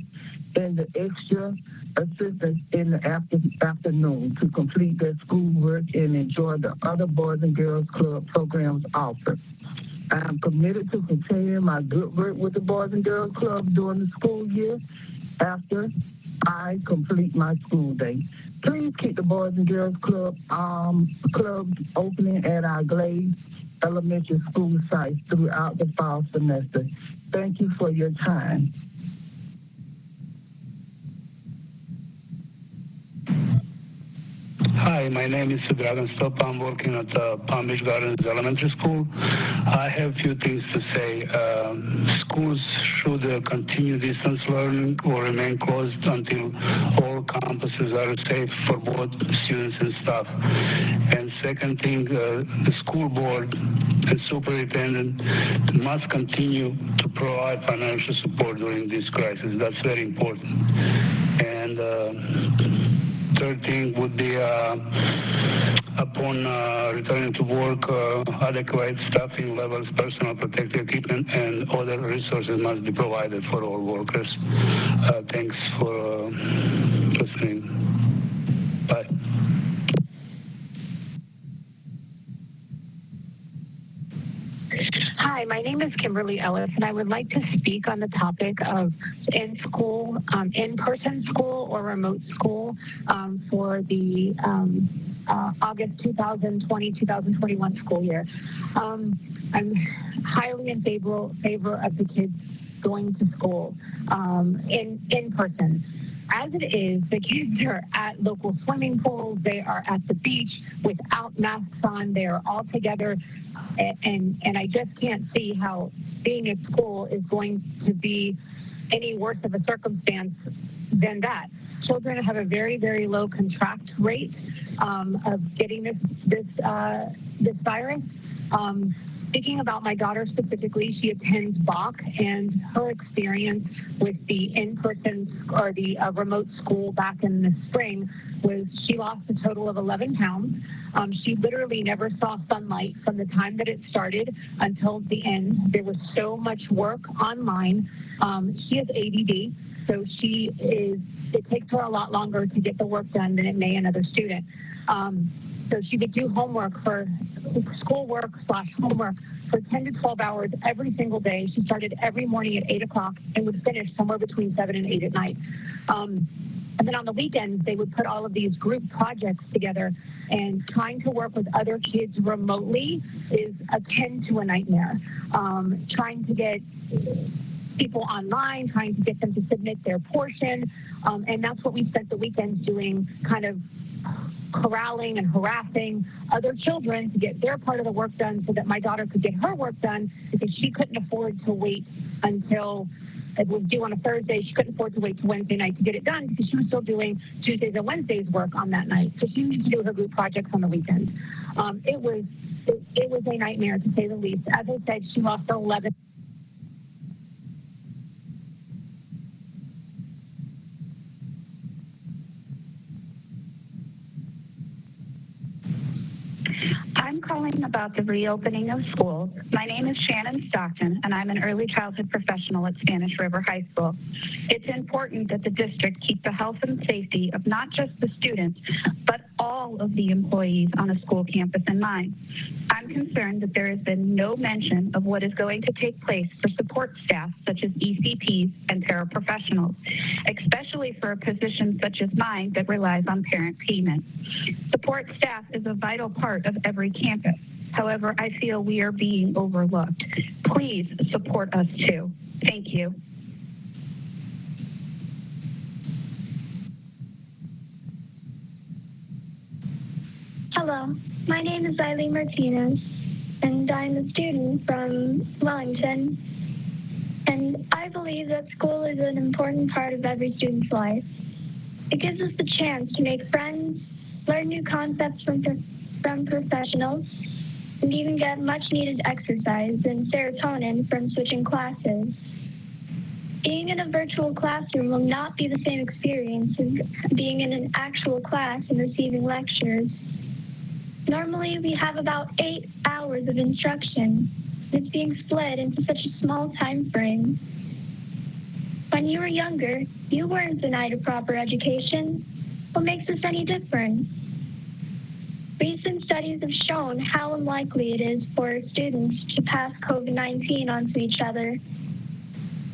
and the extra assistance in the afternoon to complete their schoolwork and enjoy the other Boys and Girls Club programs offered. I am committed to continuing my good work with the Boys and Girls Club during the school year after I complete my school day. Please keep the Boys and Girls Club clubs opening at our Glades Elementary School sites throughout the fall semester. Thank you for your time. Hi, my name is Dragan Stop. I'm working at Palm Beach Gardens Elementary School. I have a few things to say. Schools should continue distance learning or remain closed until all campuses are safe for both students and staff. And second thing, the school board and superintendent must continue to provide financial support during this crisis. That's very important. And third thing would be upon returning to work, adequate staffing levels, personal protective equipment, and other resources must be provided for all workers. Thanks for listening. Bye. Hi, my name is Kimberly Ellis, and I would like to speak on the topic of in-school, in-person school or remote school for the August 2020-2021 school year. I'm highly in favor of the kids going to school in person. As it is, the kids are at local swimming pools, they are at the beach without masks on, they are all together, and I just can't see how being at school is going to be any worse of a circumstance than that. Children have a very, very low contract rate of getting this virus. Speaking about my daughter specifically, she attends Bach, and her experience with the in-person or the remote school back in the spring was she lost a total of 11 pounds. She literally never saw sunlight from the time that it started until the end. There was so much work online. She has ADD, so it takes her a lot longer to get the work done than it may another student. So she would do homework for schoolwork/homework for 10 to 12 hours every single day. She started every morning at 8 o'clock and would finish somewhere between 7 and 8 at night. And then on the weekends, they would put all of these group projects together, and trying to work with other kids remotely is akin to a nightmare. Trying to get people online, trying to get them to submit their portion, and that's what we spent the weekends doing, kind of corralling and harassing other children to get their part of the work done so that my daughter could get her work done, because she couldn't afford to wait until it was due on a Thursday. She couldn't afford to wait till Wednesday night to get it done because she was still doing Tuesdays and Wednesdays work on that night. So she needed to do her group projects on the weekends. It was a nightmare, to say the least. As I said, she lost 11. I'm calling about the reopening of schools. My name is Shannon Stockton, and I'm an early childhood professional at Spanish River High School. It's important that the district keep the health and safety of not just the students, but all of the employees on a school campus in mind. I'm concerned that there has been no mention of what is going to take place for support staff such as ECPs and paraprofessionals, especially for a position such as mine that relies on parent payment. Support staff is a vital part of every campus. However, I feel we are being overlooked. Please support us too. Thank you. Hello, my name is Eileen Martinez, and I'm a student from Wellington. And I believe that school is an important part of every student's life. It gives us the chance to make friends, learn new concepts from professionals, and even get much-needed exercise and serotonin from switching classes. Being in a virtual classroom will not be the same experience as being in an actual class and receiving lectures. Normally, we have about 8 hours of instruction. It's being split into such a small time frame. When you were younger, you weren't denied a proper education. What makes this any different? Recent studies have shown how unlikely it is for students to pass COVID-19 onto each other.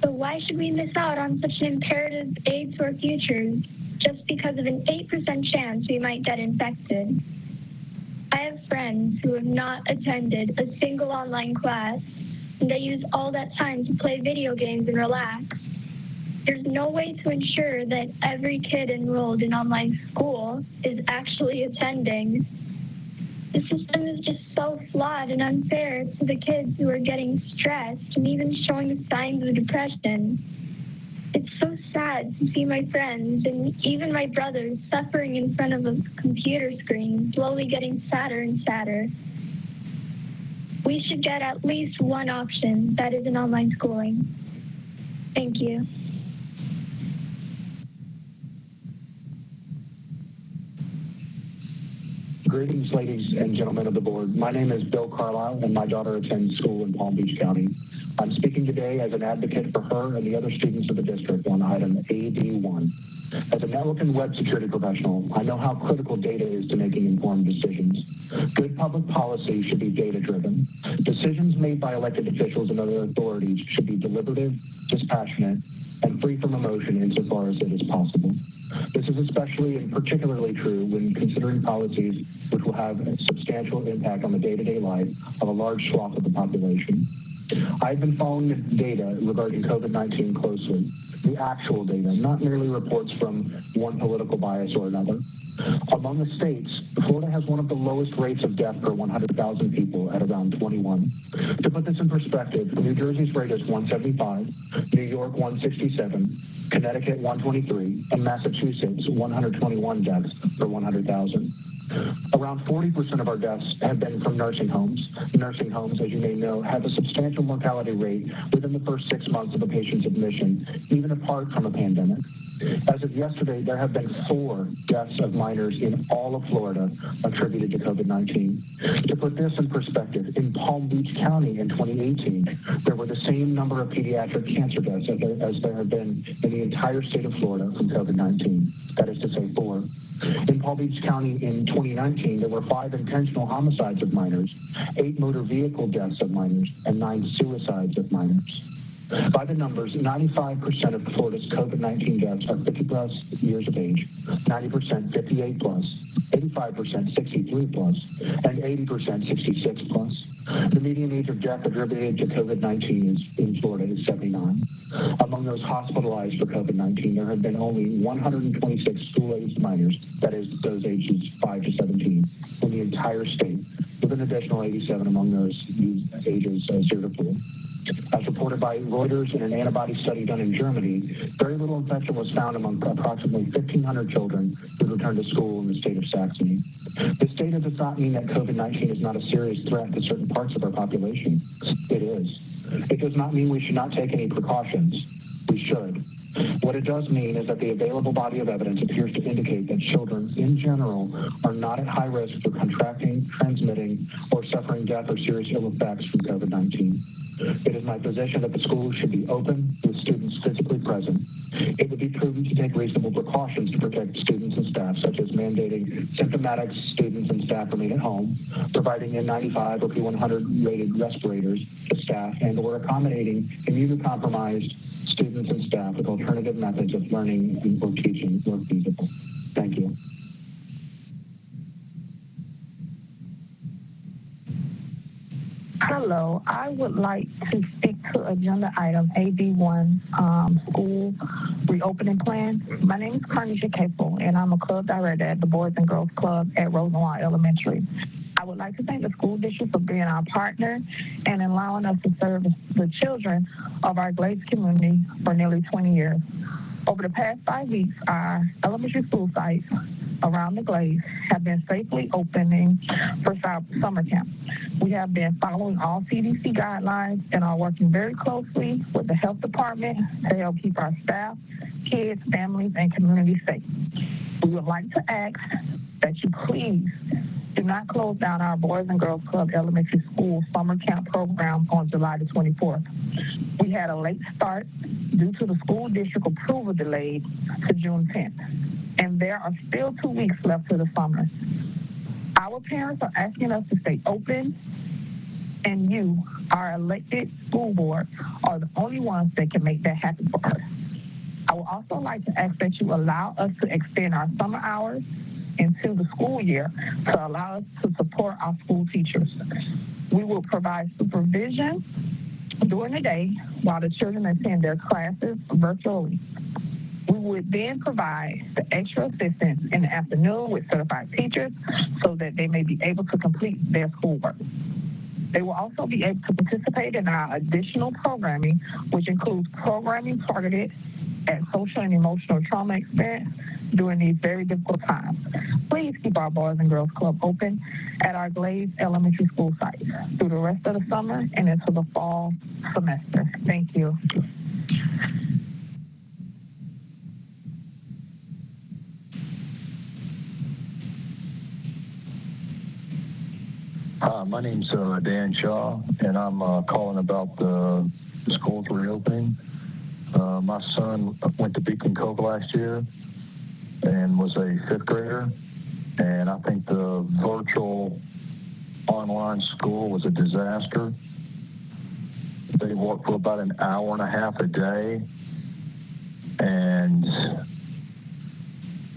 So why should we miss out on such an imperative aid to our futures just because of an 8% chance we might get infected? I have friends who have not attended a single online class, and they use all that time to play video games and relax. There's no way to ensure that every kid enrolled in online school is actually attending. The system is just so flawed and unfair to the kids who are getting stressed and even showing signs of depression. It's so sad to see my friends and even my brothers suffering in front of a computer screen, slowly getting sadder and sadder. We should get at least one option that is in online schooling. Thank you. Greetings, ladies and gentlemen of the board. My name is Bill Carlisle, and my daughter attends school in Palm Beach County. I'm speaking today as an advocate for her and the other students of the district on item AD1. As a network and web security professional, I know how critical data is to making informed decisions. Good public policy should be data-driven. Decisions made by elected officials and other authorities should be deliberative, dispassionate, and free from emotion insofar as it is possible. This is especially and particularly true when considering policies which will have a substantial impact on the day-to-day life of a large swath of the population. I've been following the data regarding COVID-19 closely, the actual data, not merely reports from one political bias or another. Among the states, Florida has one of the lowest rates of death per 100,000 people at around 21. To put this in perspective, New Jersey's rate is 175, New York 167, Connecticut 123, and Massachusetts 121 deaths per 100,000. Around 40% of our deaths have been from nursing homes. Nursing homes, as you may know, have a substantial mortality rate within the first 6 months of a patient's admission, even apart from a pandemic. As of yesterday, there have been 4 deaths of minors in all of Florida attributed to COVID-19. To put this in perspective, in Palm Beach County in 2018, there were the same number of pediatric cancer deaths as there have been in the entire state of Florida from COVID-19. That is to say 4. In Palm Beach County in 2019, there were 5 intentional homicides of minors, 8 motor vehicle deaths of minors, and 9 suicides of minors. By the numbers, 95% of Florida's COVID-19 deaths are 50-plus years of age, 90% 58-plus, 85% 63-plus, and 80% 66-plus. The median age of death attributed to COVID-19 in Florida is 79. Among those hospitalized for COVID-19, there have been only 126 school-aged minors, that is, those ages 5 to 17, in the entire state, with an additional 87 among those ages 0 to 4. As reported by Reuters in an antibody study done in Germany, very little infection was found among approximately 1,500 children who returned to school in the state of Saxony. This data does not mean that COVID-19 is not a serious threat to certain parts of our population. It is. It does not mean we should not take any precautions. We should. What it does mean is that the available body of evidence appears to indicate that children in general are not at high risk for contracting, transmitting, or suffering death or serious ill effects from COVID-19. It is my position that the schools should be open with students physically present. It would be prudent to take reasonable precautions to protect students and staff, such as mandating symptomatic students and staff remain at home, providing N95 or P100 rated respirators to staff, and or accommodating immunocompromised students and staff with alternative methods of learning and or teaching where feasible. Thank you. Hello, I would like to speak to agenda item AB1, school reopening plan. My name is Carnisha Capel, and I'm a club director at the Boys and Girls Club at Rosenwald Elementary. I would like to thank the school district for being our partner and allowing us to serve the children of our Glades community for nearly 20 years. Over the past 5 weeks, our elementary school sites around the Glades have been safely opening for summer camp. We have been following all CDC guidelines and are working very closely with the health department to help keep our staff, kids, families, and community safe. We would like to ask that you please do not close down our Boys and Girls Club Elementary School summer camp program on July the 24th. We had a late start due to the school district approval delayed to June 10th, and there are still 2 weeks left to the summer. Our parents are asking us to stay open, and you, our elected school board, are the only ones that can make that happen for us. I would also like to ask that you allow us to extend our summer hours into the school year to allow us to support our school teachers. We will provide supervision during the day while the children attend their classes virtually. We would then provide the extra assistance in the afternoon with certified teachers so that they may be able to complete their schoolwork. They will also be able to participate in our additional programming, which includes programming targeted at social and emotional trauma experience during these very difficult times. Please keep our Boys and Girls Club open at our Glades Elementary School site through the rest of the summer and into the fall semester. Thank you. My name's Dan Shaw, and I'm calling about the schools reopening. My son went to Beacon Cove last year and was a fifth grader, and I think the virtual online school was a disaster. They worked for about an hour and a half a day, and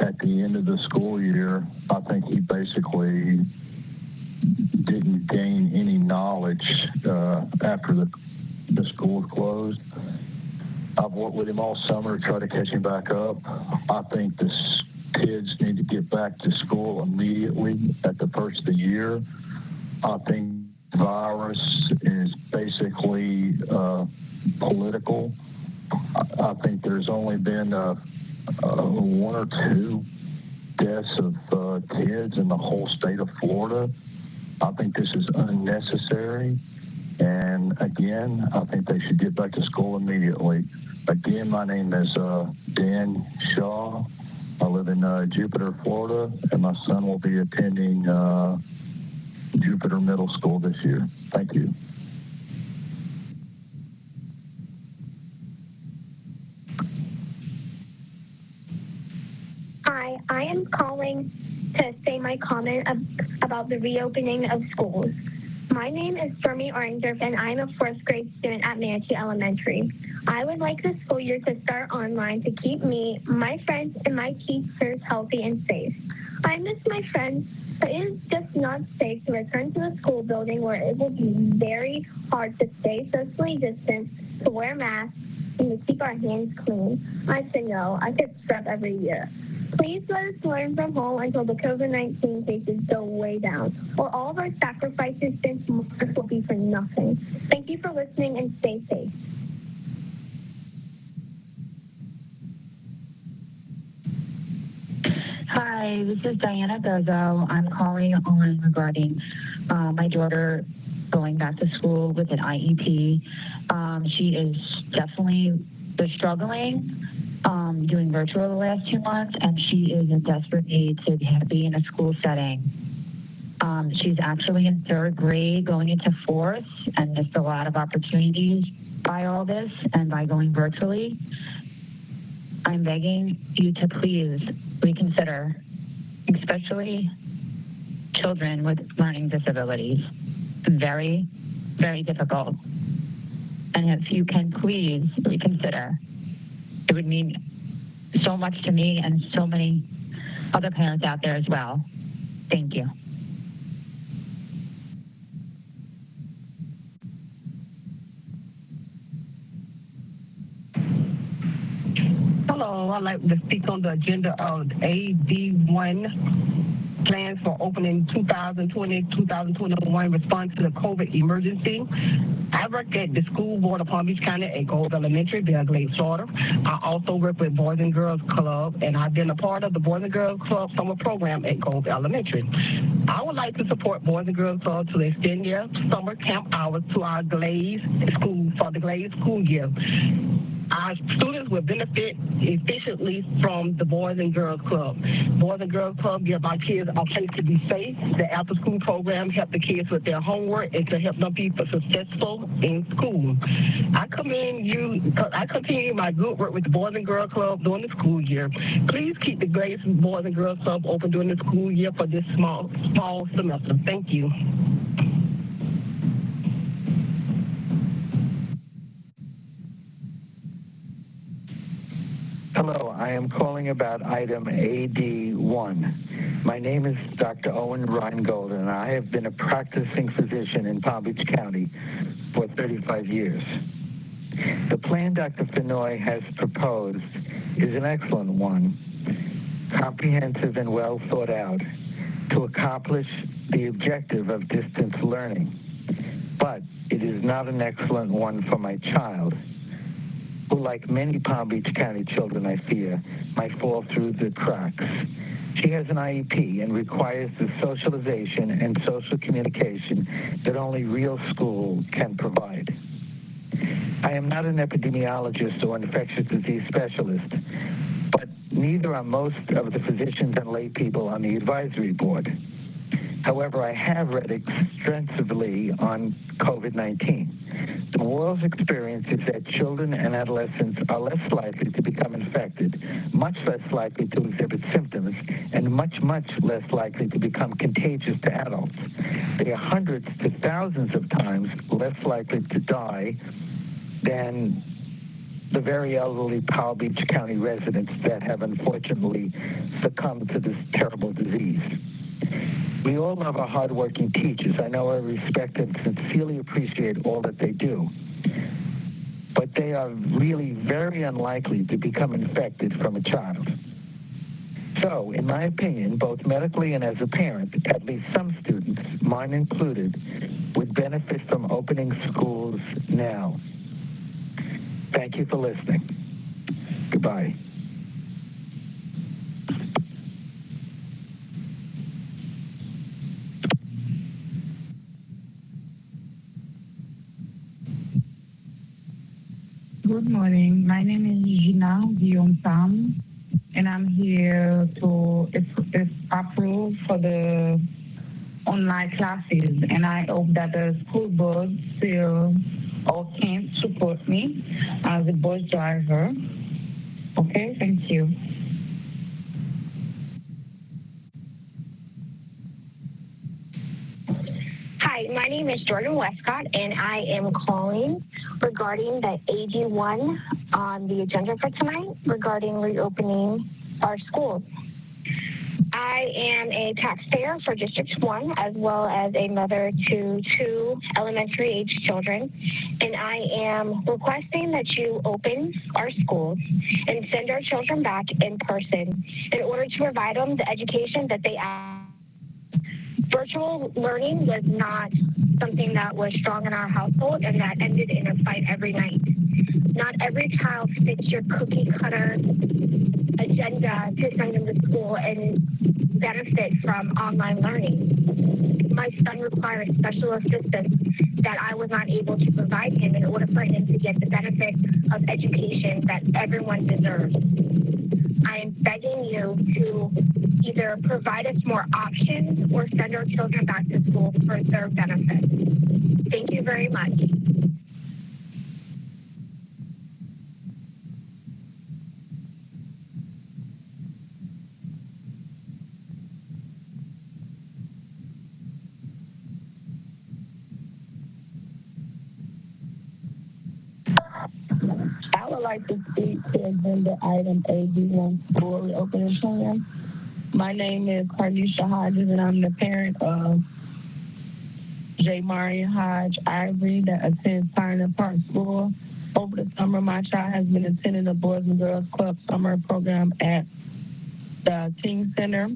at the end of the school year, I think he basically didn't gain any knowledge after the school closed. I've worked with him all summer to try to catch him back up. I think the kids need to get back to school immediately at the first of the year. I think the virus is basically political. I think there's only been one or two deaths of kids in the whole state of Florida. I think this is unnecessary. And again, I think they should get back to school immediately. Again, my name is Dan Shaw. I live in Jupiter, Florida, and my son will be attending Jupiter Middle School this year. Thank you. Hi, I am calling to say my comment about the reopening of schools. My name is Stormy Orendorf, and I'm a fourth grade student at Manatee Elementary. I would like the school year to start online to keep me, my friends, and my teachers healthy and safe. I miss my friends, but it is just not safe to return to the school building where it will be very hard to stay socially distanced, to wear masks, and to keep our hands clean. I say no. I get strep every year. Please let us learn from home until the COVID-19 cases go way down, or all of our sacrifices since March will be for nothing. Thank you for listening and stay safe. Hi, this is Diana Guzzo. I'm calling on regarding my daughter going back to school with an IEP. She is definitely struggling. Doing virtual the last 2 months, and she is in desperate need to be in a school setting. She's actually in third grade going into fourth and missed a lot of opportunities by all this and by going virtually. I'm begging you to please reconsider, especially children with learning disabilities. Very, very difficult. And if you can please reconsider, it would mean so much to me and so many other parents out there as well. Thank you. Hello, I'd like to speak on the agenda of AD1. Plans for opening 2020-2021 response to the COVID emergency. I work at the School Board of Palm Beach County at Gold Elementary, Glades, Florida. I also work with Boys and Girls Club, and I've been a part of the Boys and Girls Club summer program at Gold Elementary. I would like to support Boys and Girls Club to extend their summer camp hours to our Glades school for the Glades school year. Our students will benefit efficiently from the Boys and Girls Club. Boys and Girls Club give our kids a place to be safe. The after-school program help the kids with their homework and to help them be successful in school. I continue my good work with the Boys and Girls Club during the school year. Please keep the Glades Boys and Girls Club open during the school year for this small semester. Thank you. Hello, I I am calling about item AD1. My name is Dr. Owen Reingold, and I have been a practicing physician in Palm Beach County for 35 years. The plan Dr. Fenoy has proposed is an excellent one, comprehensive and well thought out, to accomplish the objective of distance learning. But it is not an excellent one for my child, who, like many Palm Beach County children, I fear, might fall through the cracks. She has an IEP and requires the socialization and social communication that only real school can provide. I am not an epidemiologist or infectious disease specialist, but neither are most of the physicians and lay people on the advisory board. However, I have read extensively on COVID-19. The world's experience is that children and adolescents are less likely to become infected, much less likely to exhibit symptoms, and much, much less likely to become contagious to adults. They are hundreds to thousands of times less likely to die than the very elderly Palm Beach County residents that have unfortunately succumbed to this terrible disease. We all love our hardworking teachers. I know I respect and sincerely appreciate all that they do. But they are really very unlikely to become infected from a child. So, in my opinion, both medically and as a parent, at least some students, mine included, would benefit from opening schools now. Thank you for listening. Goodbye. Good morning. My name is Gina Guillaume Sam, and I'm here to approve for the online classes. And I hope that the school board still can support me as a bus driver. Okay, thank you. Hi, my name is Jordan Westcott, and I am calling regarding the AG1 on the agenda for tonight regarding reopening our schools. I am a taxpayer for District 1 as well as a mother to 2 elementary age children, and I am requesting that you open our schools and send our children back in person in order to provide them the education that they ask. Virtual learning was not something that was strong in our household, and that ended in a fight every night. Not every child fits your cookie cutter agenda to send them to school and benefit from online learning. My son requires special assistance that I was not able to provide him in order for him to get the benefit of education that everyone deserves. I am begging you to either provide us more options or send our children back to school for their benefit. Thank you very much. I would like to speak to agenda item AD1 school reopening plan. My name is Carnisha Hodges, and I'm the parent of J. Marion Hodge Ivory that attends Pioneer Park School. Over the summer, my child has been attending the Boys and Girls Club summer program at the King Center.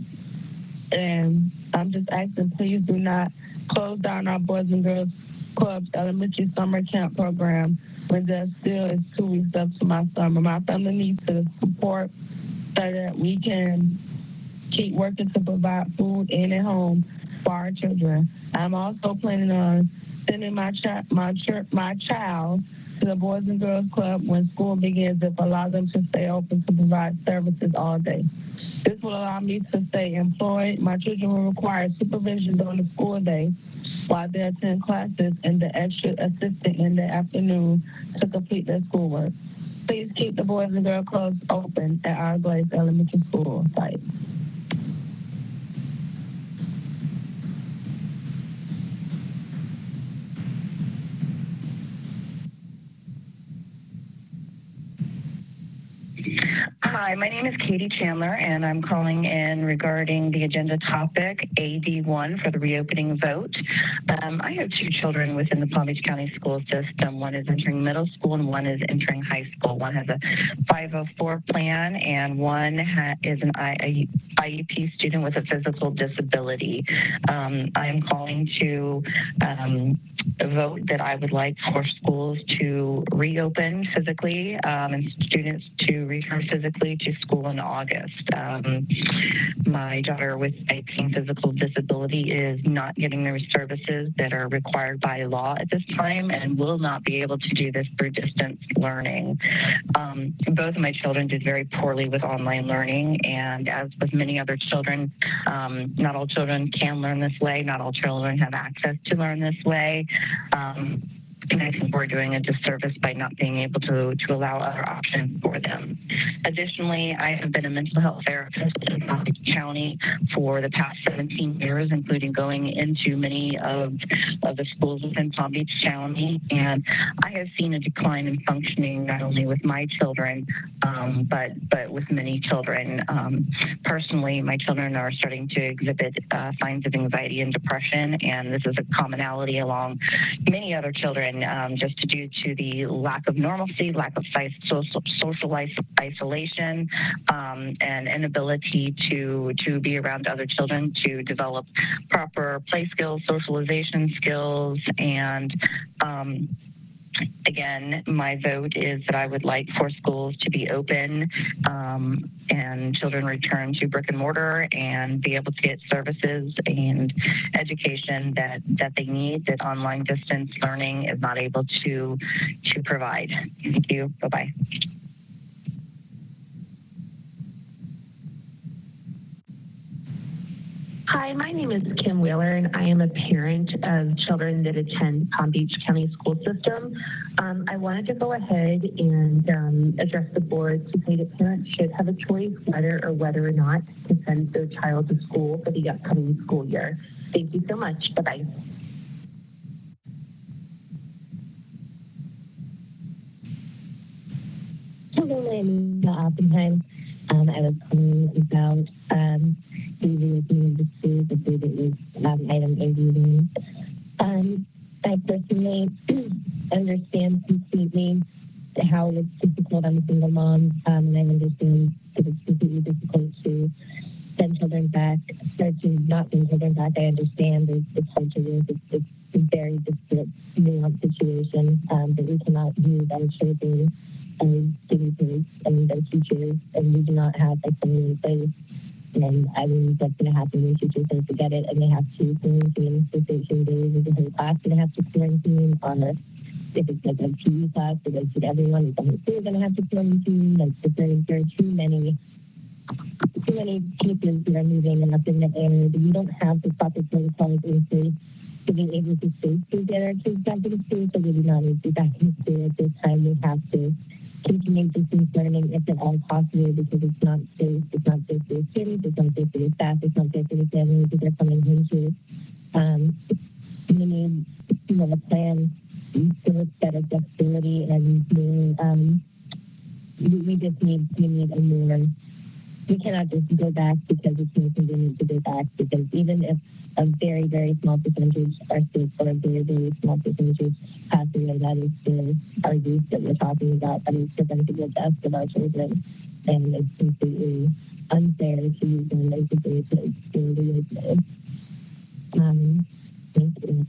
And I'm just asking, please do not close down our Boys and Girls Club's elementary summer camp program when there still is 2 weeks left to my summer. My family needs the support so that we can keep working to provide food in and home for our children. I'm also planning on sending my child to the Boys and Girls Club when school begins, if allow them to stay open to provide services all day. This will allow me to stay employed. My children will require supervision during the school day while they attend classes and the extra assistant in the afternoon to complete their schoolwork. Please keep the Boys and Girls Clubs open at our Glaze Elementary School site. Hi, Hi, my name is Katie Chandler, and I'm calling in regarding the agenda topic AD1 for the reopening vote. I have two children within the Palm Beach County school system. One is entering middle school and one is entering high school. One has a 504 plan and one is an IEP student with a physical disability. I am calling to vote that I would like for schools to reopen physically and students to return physically to school in August. My daughter with a physical disability is not getting the services that are required by law at this time and will not be able to do this through distance learning. Both of my children did very poorly with online learning, and as with many other children, not all children can learn this way, not all children have access to learn this way. And I think we're doing a disservice by not being able to allow other options for them. Additionally, I have been a mental health therapist in Palm Beach County for the past 17 years, including going into many of the schools within Palm Beach County. And I have seen a decline in functioning, not only with my children, but with many children. Personally, my children are starting to exhibit signs of anxiety and depression, and this is a commonality along many other children. Just due to the lack of normalcy, lack of social isolation, and inability to be around other children to develop proper play skills, socialization skills, and again, my vote is that I would like for schools to be open and children return to brick and mortar and be able to get services and education that they need, that online distance learning is not able to provide. Thank you. Bye-bye. Hi, my name is Kim Wheeler, and I am a parent of children that attend Palm Beach County school system. I wanted to go ahead and address the board to say that parents should have a choice whether or not to send their child to school for the upcoming school year. Thank you so much. Bye-bye. Hello, my name is Oppenheim. I was calling about the reopening of the schools. I believe it was item 81. I personally understand completely how it's difficult. I'm a single mom, and I understand that it's completely difficult to send children back, or to not send children back. I understand it's hard to work. It's a very difficult, nuanced situation, but we cannot use our children students and their teachers, and we do not have a plan in place. And I mean, what's going to happen when teachers don't forget it and they have to quarantine for 13 days of the whole class, and they have to quarantine, or if it's like a PE class, so they should everyone is going to have to quarantine. Like, there are too many cases that are moving and up in the air, but we don't have the proper protocols in place to be able to safely get our kids back into school. So we do not need to be back in school at this time. We have to continue distance learning if at all possible, because it's not safe. It's not safe for the students, it's not safe for the staff, it's not safe for the families that they're coming home to. We need, a plan with better flexibility, and we need a more. We cannot just go back because it's more convenient to go back, because even if a very, very small percentage are sick, or a very, very small percentage pass away, that is still our youth that we're talking about. That is preventable deaths of our children, and it's completely unfair to use them as a basis to reopen. Thank you.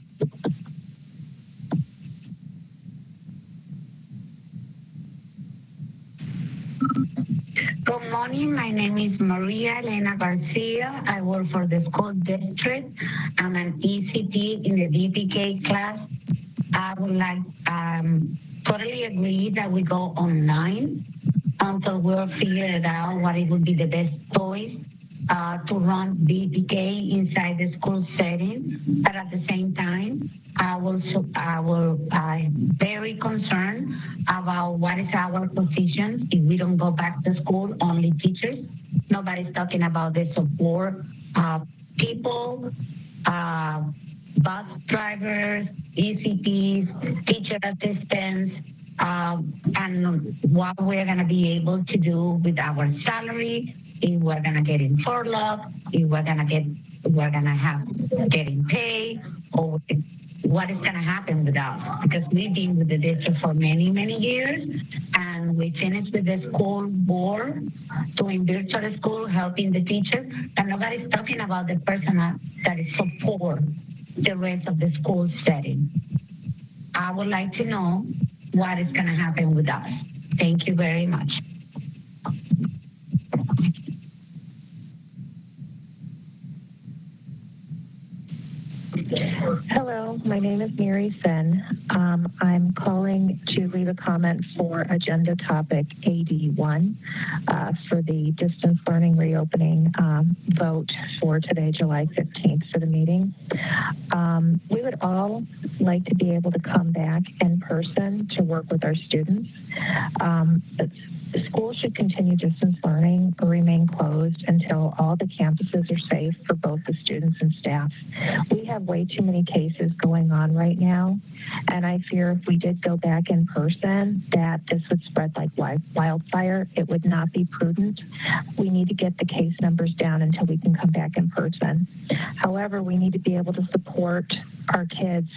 Good morning. My name is Maria Elena Garcia. I work for the school district. I'm an ECT in the DPK class. I would like totally agree that we go online until we'll figure it out what it would be the best choice to run DPK inside the school setting. But at the same time, I'm very concerned about what is our position if we don't go back to school, only teachers. Nobody's talking about the support people, bus drivers, ECPs, teacher assistants, and what we're going to be able to do with our salary, if we're going to get in furlough, if we're going to have getting pay, or what is going to happen with us, because we've been with the district for many, many years, and we finished with the school board doing virtual school, helping the teachers, and nobody's talking about the personnel that is support the rest of the school setting. I would like to know what is going to happen with us. Thank you very much. Hello, my name is Mary Finn. I'm calling to leave a comment for agenda topic AD1 for the distance learning reopening vote for today, July 15th, for the meeting. We would all like to be able to come back in person to work with our students. The school should continue distance learning or remain closed until all the campuses are safe for both the students and staff. We have way too many cases going on right now, and I fear if we did go back in person that this would spread like wildfire. It would not be prudent. We need to get the case numbers down until we can come back in person. However, we need to be able to support our kids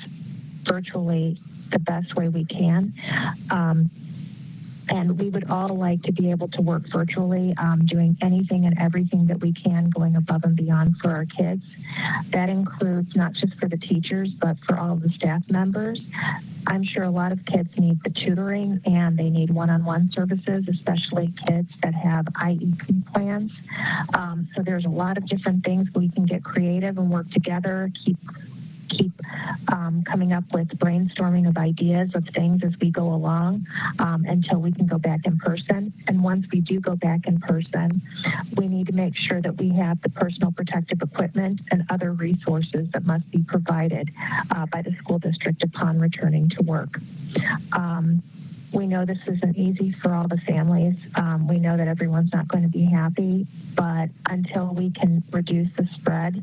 virtually the best way we can. And we would all like to be able to work virtually, doing anything and everything that we can, going above and beyond for our kids. That includes not just for the teachers, but for all of the staff members. I'm sure a lot of kids need the tutoring and they need one-on-one services, especially kids that have IEP plans. So there's a lot of different things we can get creative and work together, keep coming up with brainstorming of ideas of things as we go along until we can go back in person. And once we do go back in person, we need to make sure that we have the personal protective equipment and other resources that must be provided by the school district upon returning to work. We know this isn't easy for all the families. We know that everyone's not going to be happy, but until we can reduce the spread,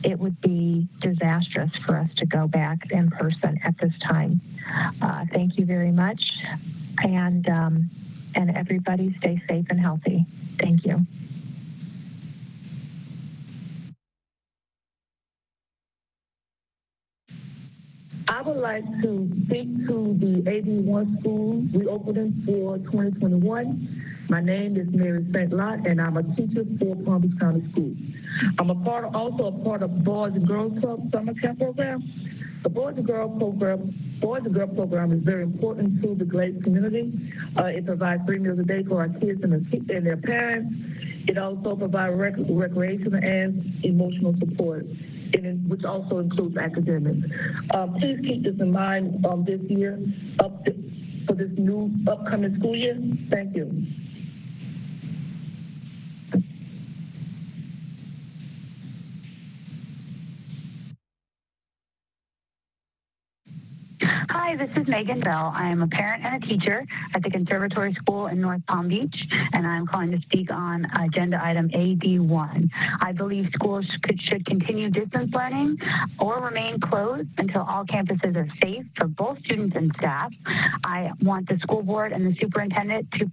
it would be disastrous for us to go back in person at this time. Thank you very much, and everybody stay safe and healthy. Thank you. I would like to speak to the AD1 school reopening for 2021. My name is Mary St. Lot, and I'm a teacher for Palm Beach County Schools. I'm also a part of Boys and Girls Club Summer Camp Program. The Boys and Girls program is very important to the Glades community. It provides 3 meals a day for our kids and their parents. It also provides recreation and emotional support, which also includes academics. Please keep this in mind this year for this new upcoming school year. Thank you. Hi, this is Megan Bell. I am a parent and a teacher at the Conservatory School in North Palm Beach, and I'm calling to speak on agenda item AD1. I believe schools should continue distance learning or remain closed until all campuses are safe for both students and staff. I want the school board and the superintendent to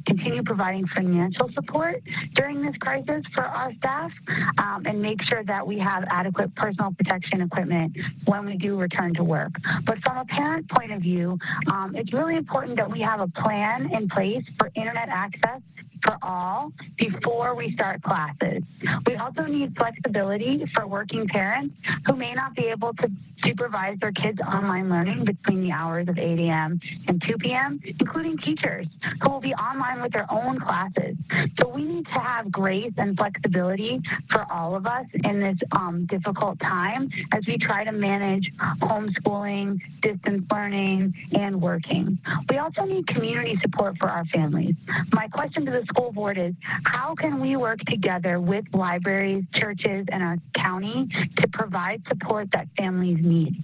continue providing financial support during this crisis for our staff, and make sure that we have adequate personal protection equipment when we do return to work. But from a parent point of view, it's really important that we have a plan in place for internet access for all before we start classes. We also need flexibility for working parents who may not be able to supervise their kids' online learning between the hours of 8 a.m. and 2 p.m., including teachers who will be online with their own classes. So we need to have grace and flexibility for all of us in this difficult time as we try to manage homeschooling, distance learning, and working. We also need community support for our families. My question to the school board is, how can we work together with libraries, churches, and our county to provide support that families need?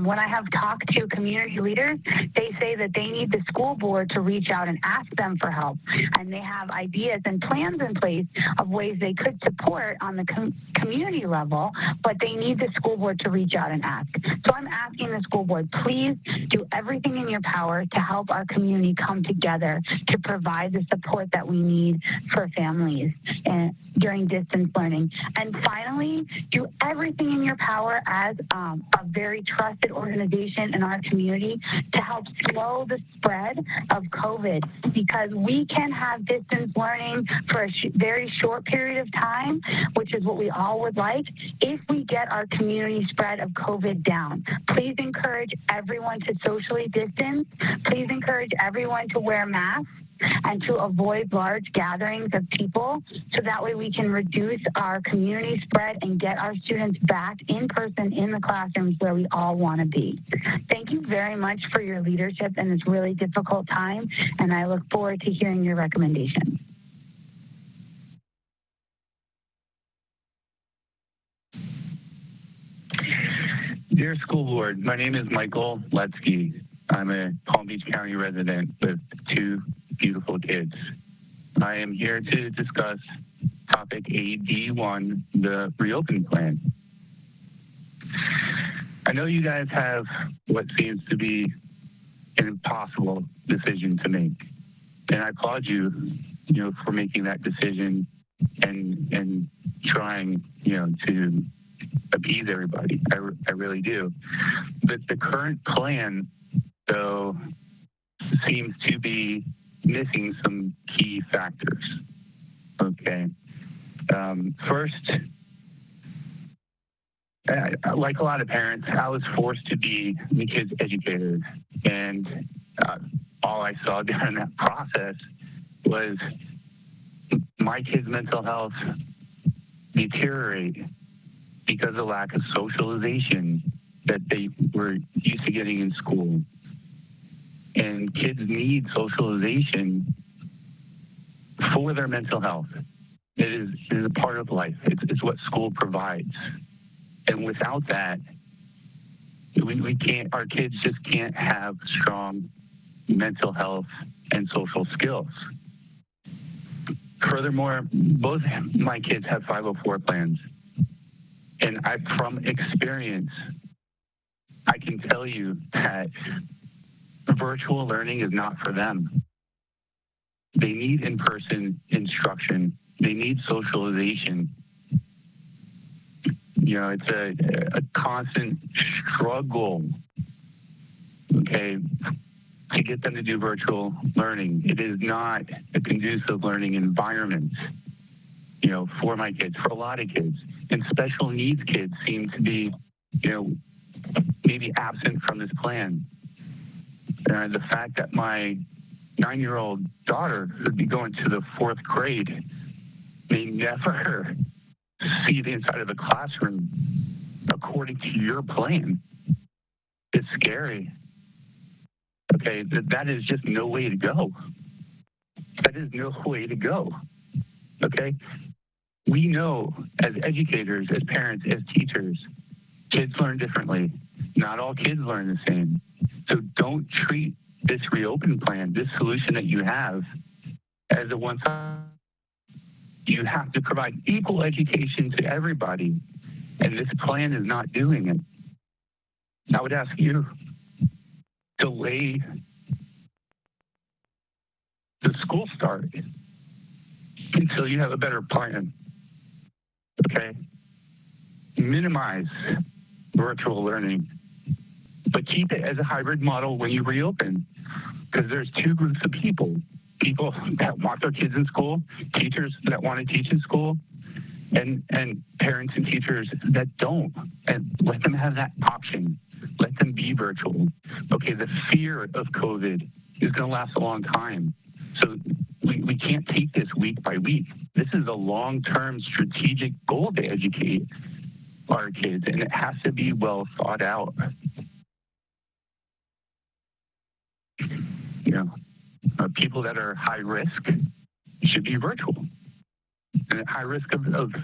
When I have talked to community leaders, they say that they need the school board to reach out and ask them for help. And they have ideas and plans in place of ways they could support on the community level, but they need the school board to reach out and ask. So I'm asking the school board, please do everything in your power to help our community come together to provide the support that we need for families during distance learning. And finally, do everything in your power as a very trusted organization in our community to help slow the spread of COVID, because we can have distance learning for a very short period of time, which is what we all would like, if we get our community spread of COVID down. Please encourage everyone to socially distance. Please encourage everyone to wear masks and to avoid large gatherings of people, so that way we can reduce our community spread and get our students back in person in the classrooms where we all want to be. Thank you very much for your leadership in this really difficult time, and I look forward to hearing your recommendations. Dear School Board, my name is Michael Letsky. I'm a Palm Beach County resident with 2 beautiful kids. I am here to discuss topic AD1, the reopening plan. I know you guys have what seems to be an impossible decision to make, and I applaud you, for making that decision and trying, to appease everybody. I really do. But the current plan, though, seems to be missing some key factors. Okay. First, like a lot of parents, I was forced to be the kid's educator, and all I saw during that process was my kids' mental health deteriorate because of lack of socialization that they were used to getting in school. And kids need socialization for their mental health. It is a part of life. It's what school provides. And without that, we can't. Our kids just can't have strong mental health and social skills. Furthermore, both my kids have 504 plans, and from experience, I can tell you that virtual learning is not for them. They need in-person instruction. They need socialization. It's a constant struggle, okay, to get them to do virtual learning. It is not a conducive learning environment, for my kids, for a lot of kids. And special needs kids seem to be, maybe absent from this plan. The fact that my 9-year-old daughter would be going to the 4th grade may never see the inside of the classroom according to your plan is scary. Okay, that is just no way to go. That is no way to go. Okay? We know as educators, as parents, as teachers, kids learn differently. Not all kids learn the same. So don't treat this reopen plan, this solution that you have, as a one-size. You have to provide equal education to everybody, and this plan is not doing it. I would ask you to delay the school start until you have a better plan. Okay? Minimize virtual learning, but keep it as a hybrid model when you reopen, because there's 2 groups of people that want their kids in school, teachers that want to teach in school, and parents and teachers that don't. And let them have that option. Let them be virtual. Okay, the fear of COVID is going to last a long time. So we can't take this week by week. This is a long-term strategic goal to educate our kids, and it has to be well thought out. People that are high risk should be virtual. And at high risk of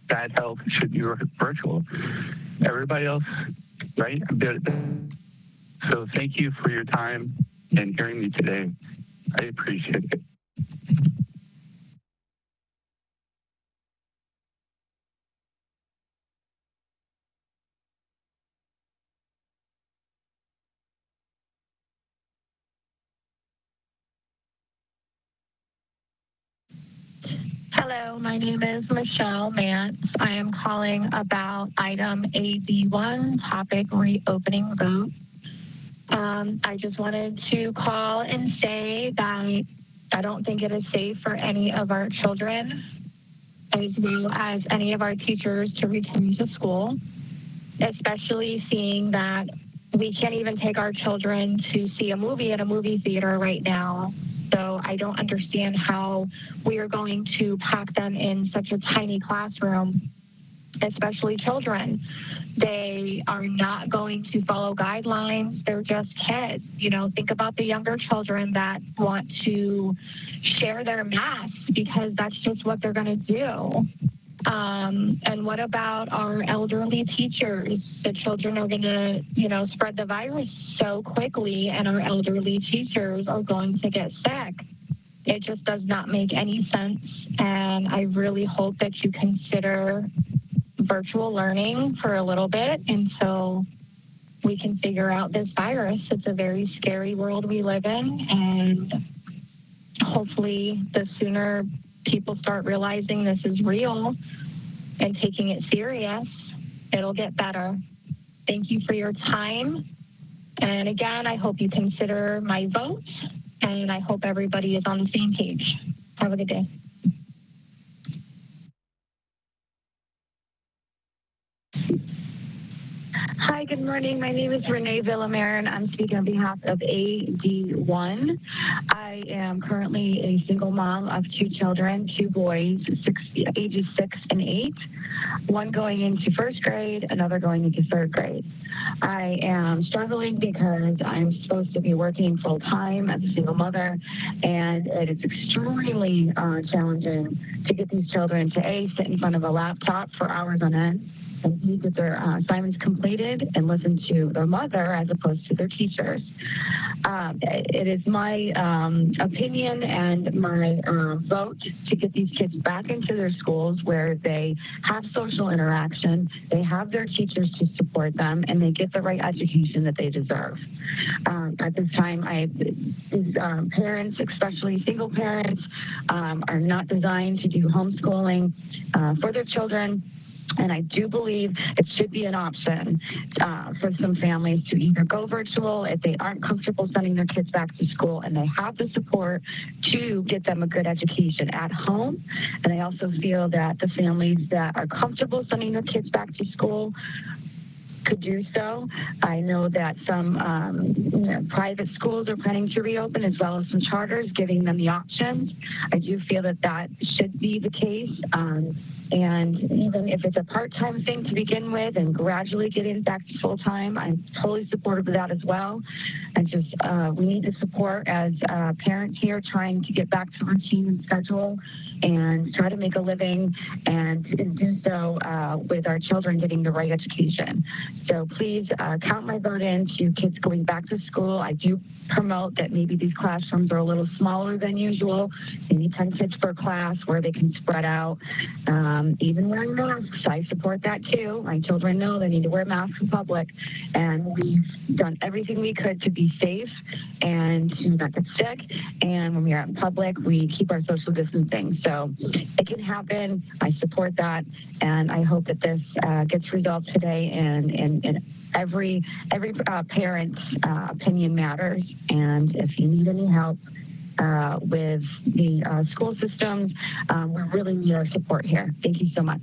bad health should be virtual. Everybody else, right? So thank you for your time and hearing me today. I appreciate it. Hello, my name is Michelle Mance. I am calling about item AD1, topic reopening vote. I just wanted to call and say that I don't think it is safe for any of our children, as well as any of our teachers, to return to school, especially seeing that we can't even take our children to see a movie at a movie theater right now. So I don't understand how we are going to pack them in such a tiny classroom, especially children. They are not going to follow guidelines. They're just kids. You know, think about the younger children that want to share their masks because that's just what they're going to do. And what about our elderly teachers? The children are going to, you know, spread the virus so quickly, and our elderly teachers are going to get sick. It just does not make any sense. And I really hope that you consider virtual learning for a little bit until we can figure out this virus. It's a very scary world we live in, and hopefully the sooner people start realizing this is real and taking it serious, it'll get better. Thank you for your time. And again, I hope you consider my vote, and I hope everybody is on the same page. Have a good day. Hi, good morning. My name is Renee Villamarin. I'm speaking on behalf of AD1. I am currently a single mom of 2 children, 2 boys, ages 6 and 8, one going into 1st grade, another going into 3rd grade. I am struggling because I'm supposed to be working full-time as a single mother, and it is extremely challenging to get these children to A, sit in front of a laptop for hours on end, and see that their assignments completed and listen to their mother as opposed to their teachers. It is my opinion and my vote to get these kids back into their schools where they have social interaction, they have their teachers to support them, and they get the right education that they deserve. At this time, these parents, especially single parents, are not designed to do homeschooling for their children. And I do believe it should be an option for some families to either go virtual if they aren't comfortable sending their kids back to school and they have the support to get them a good education at home. And I also feel that the families that are comfortable sending their kids back to school could do so. I know that some private schools are planning to reopen, as well as some charters, giving them the options. I do feel that that should be the case. And even if it's a part-time thing to begin with and gradually getting back to full-time, I'm totally supportive of that as well. And just we need to support as parents here trying to get back to routine and schedule and try to make a living and do so with our children getting the right education. So please count my vote in to kids going back to school. I do promote that maybe these classrooms are a little smaller than usual, maybe 10 kids per class where they can spread out. Even wearing masks, I support that too. My children know they need to wear masks in public, and we've done everything we could to be safe and to not get sick. And when we are out in public, we keep our social distancing. So it can happen. I support that, and I hope that this gets resolved today. And every parent's opinion matters. And if you need any help with the school systems, we really need our support here. Thank you so much.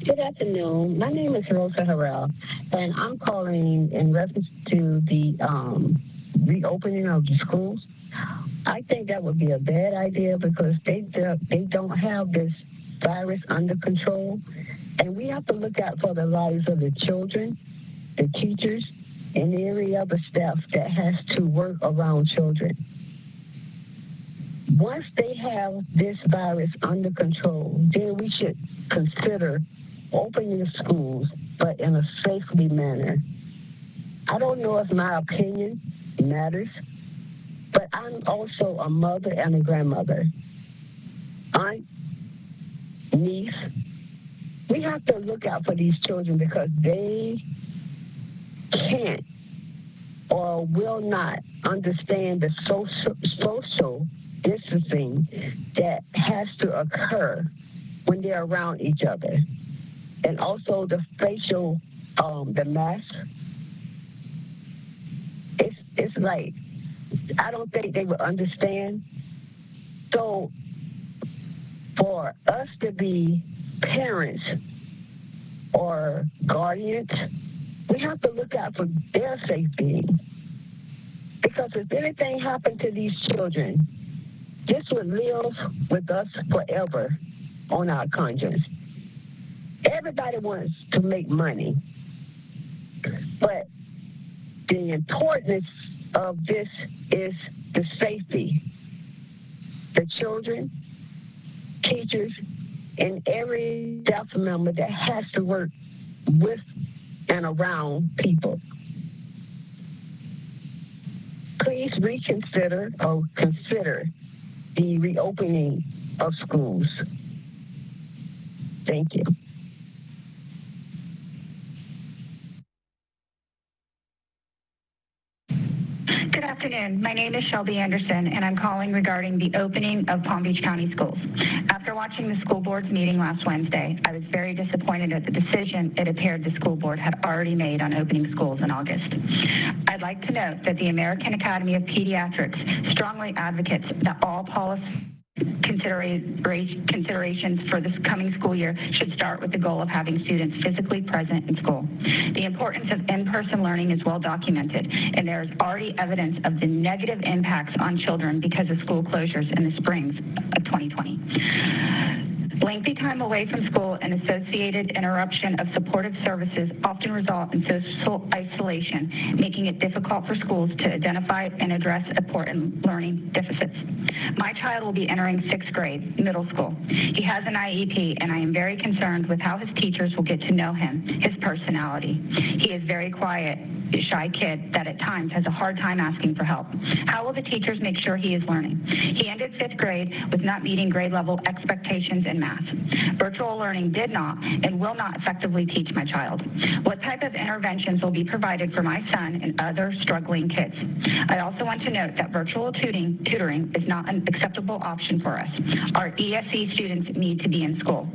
Good afternoon. My name is Rosa Harrell, and I'm calling in reference to the reopening of the schools. I think that would be a bad idea because they don't have this virus under control, and we have to look out for the lives of the children, the teachers, and every other staff that has to work around children. once they have this virus under control, then we should consider opening the schools, but in a safely manner. I don't know if my opinion matters, but I'm also a mother and a grandmother. Aunt, niece, we have to look out for these children because they can't or will not understand the social distancing that has to occur when they're around each other. And also the facial, the mask. It's like, I don't think they would understand. So for us to be parents or guardians, we have to look out for their safety. Because if anything happened to these children, this would live with us forever on our conscience. Everybody wants to make money, but the importance of this is the safety. The children, teachers, and every staff member that has to work with and around people. Please reconsider or consider the reopening of schools. Thank you. Good afternoon. My name is Shelby Anderson, and I'm calling regarding the opening of Palm Beach County schools. After watching the school board's meeting last Wednesday, I was very disappointed at the decision it appeared the school board had already made on opening schools in August. I'd like to note that the American Academy of Pediatrics strongly advocates that all policy considerations for this coming school year should start with the goal of having students physically present in school. The importance of in-person learning is well documented, and there is already evidence of the negative impacts on children because of school closures in the springs of 2020. Lengthy time away from school and associated interruption of supportive services often result in social isolation, making it difficult for schools to identify and address important learning deficits. My child will be entering 6th grade, middle school. He has an IEP, and I am very concerned with how his teachers will get to know him, his personality. He is very quiet, shy kid that at times has a hard time asking for help. How will the teachers make sure he is learning? He ended 5th grade with not meeting grade level expectations in math. Virtual learning did not and will not effectively teach my child. What type of interventions will be provided for my son and other struggling kids? I also want to note that virtual tutoring is not an acceptable option for us. Our ESE students need to be in school.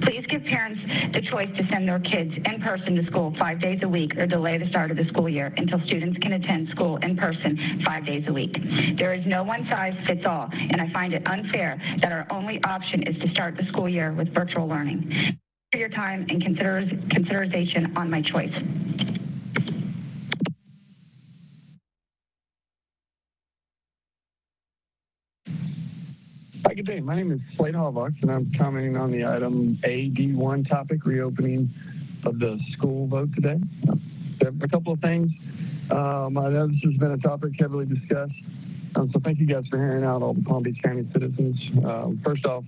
Please give parents the choice to send their kids in person to school 5 days a week or delay the start of the school year until students can attend school in person 5 days a week. There is no one size fits all, and I find it unfair that our only option is to start the school year with virtual learning. Thank you for your time and consideration on my choice. Hi, good day. My name is Slade Hallvox, and I'm commenting on the item AD1 topic, reopening of the school vote today. There are a couple of things. I know this has been a topic heavily discussed, so thank you guys for hearing out all the Palm Beach County citizens. First off,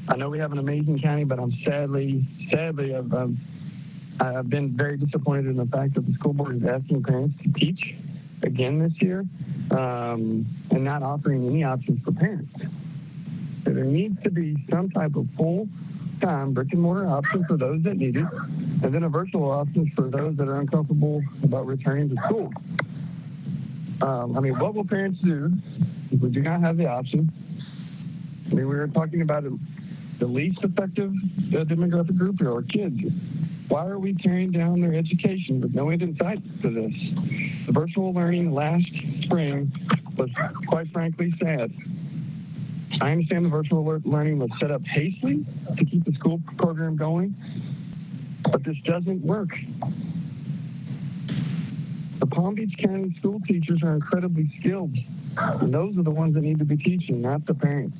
I know we have an amazing county, but I'm sadly, I've been very disappointed in the fact that the school board is asking parents to teach again this year and not offering any options for parents. So there needs to be some type of full-time brick and mortar option for those that need it, and then a virtual option for those that are uncomfortable about returning to school. What will parents do if we do not have the option? We were talking about the least effective demographic group here, our kids. Why are we tearing down their education with no end in sight to this? The virtual learning last spring was, quite frankly, sad. I understand the virtual learning was set up hastily to keep the school program going, but this doesn't work. The Palm Beach County school teachers are incredibly skilled, and those are the ones that need to be teaching, not the parents.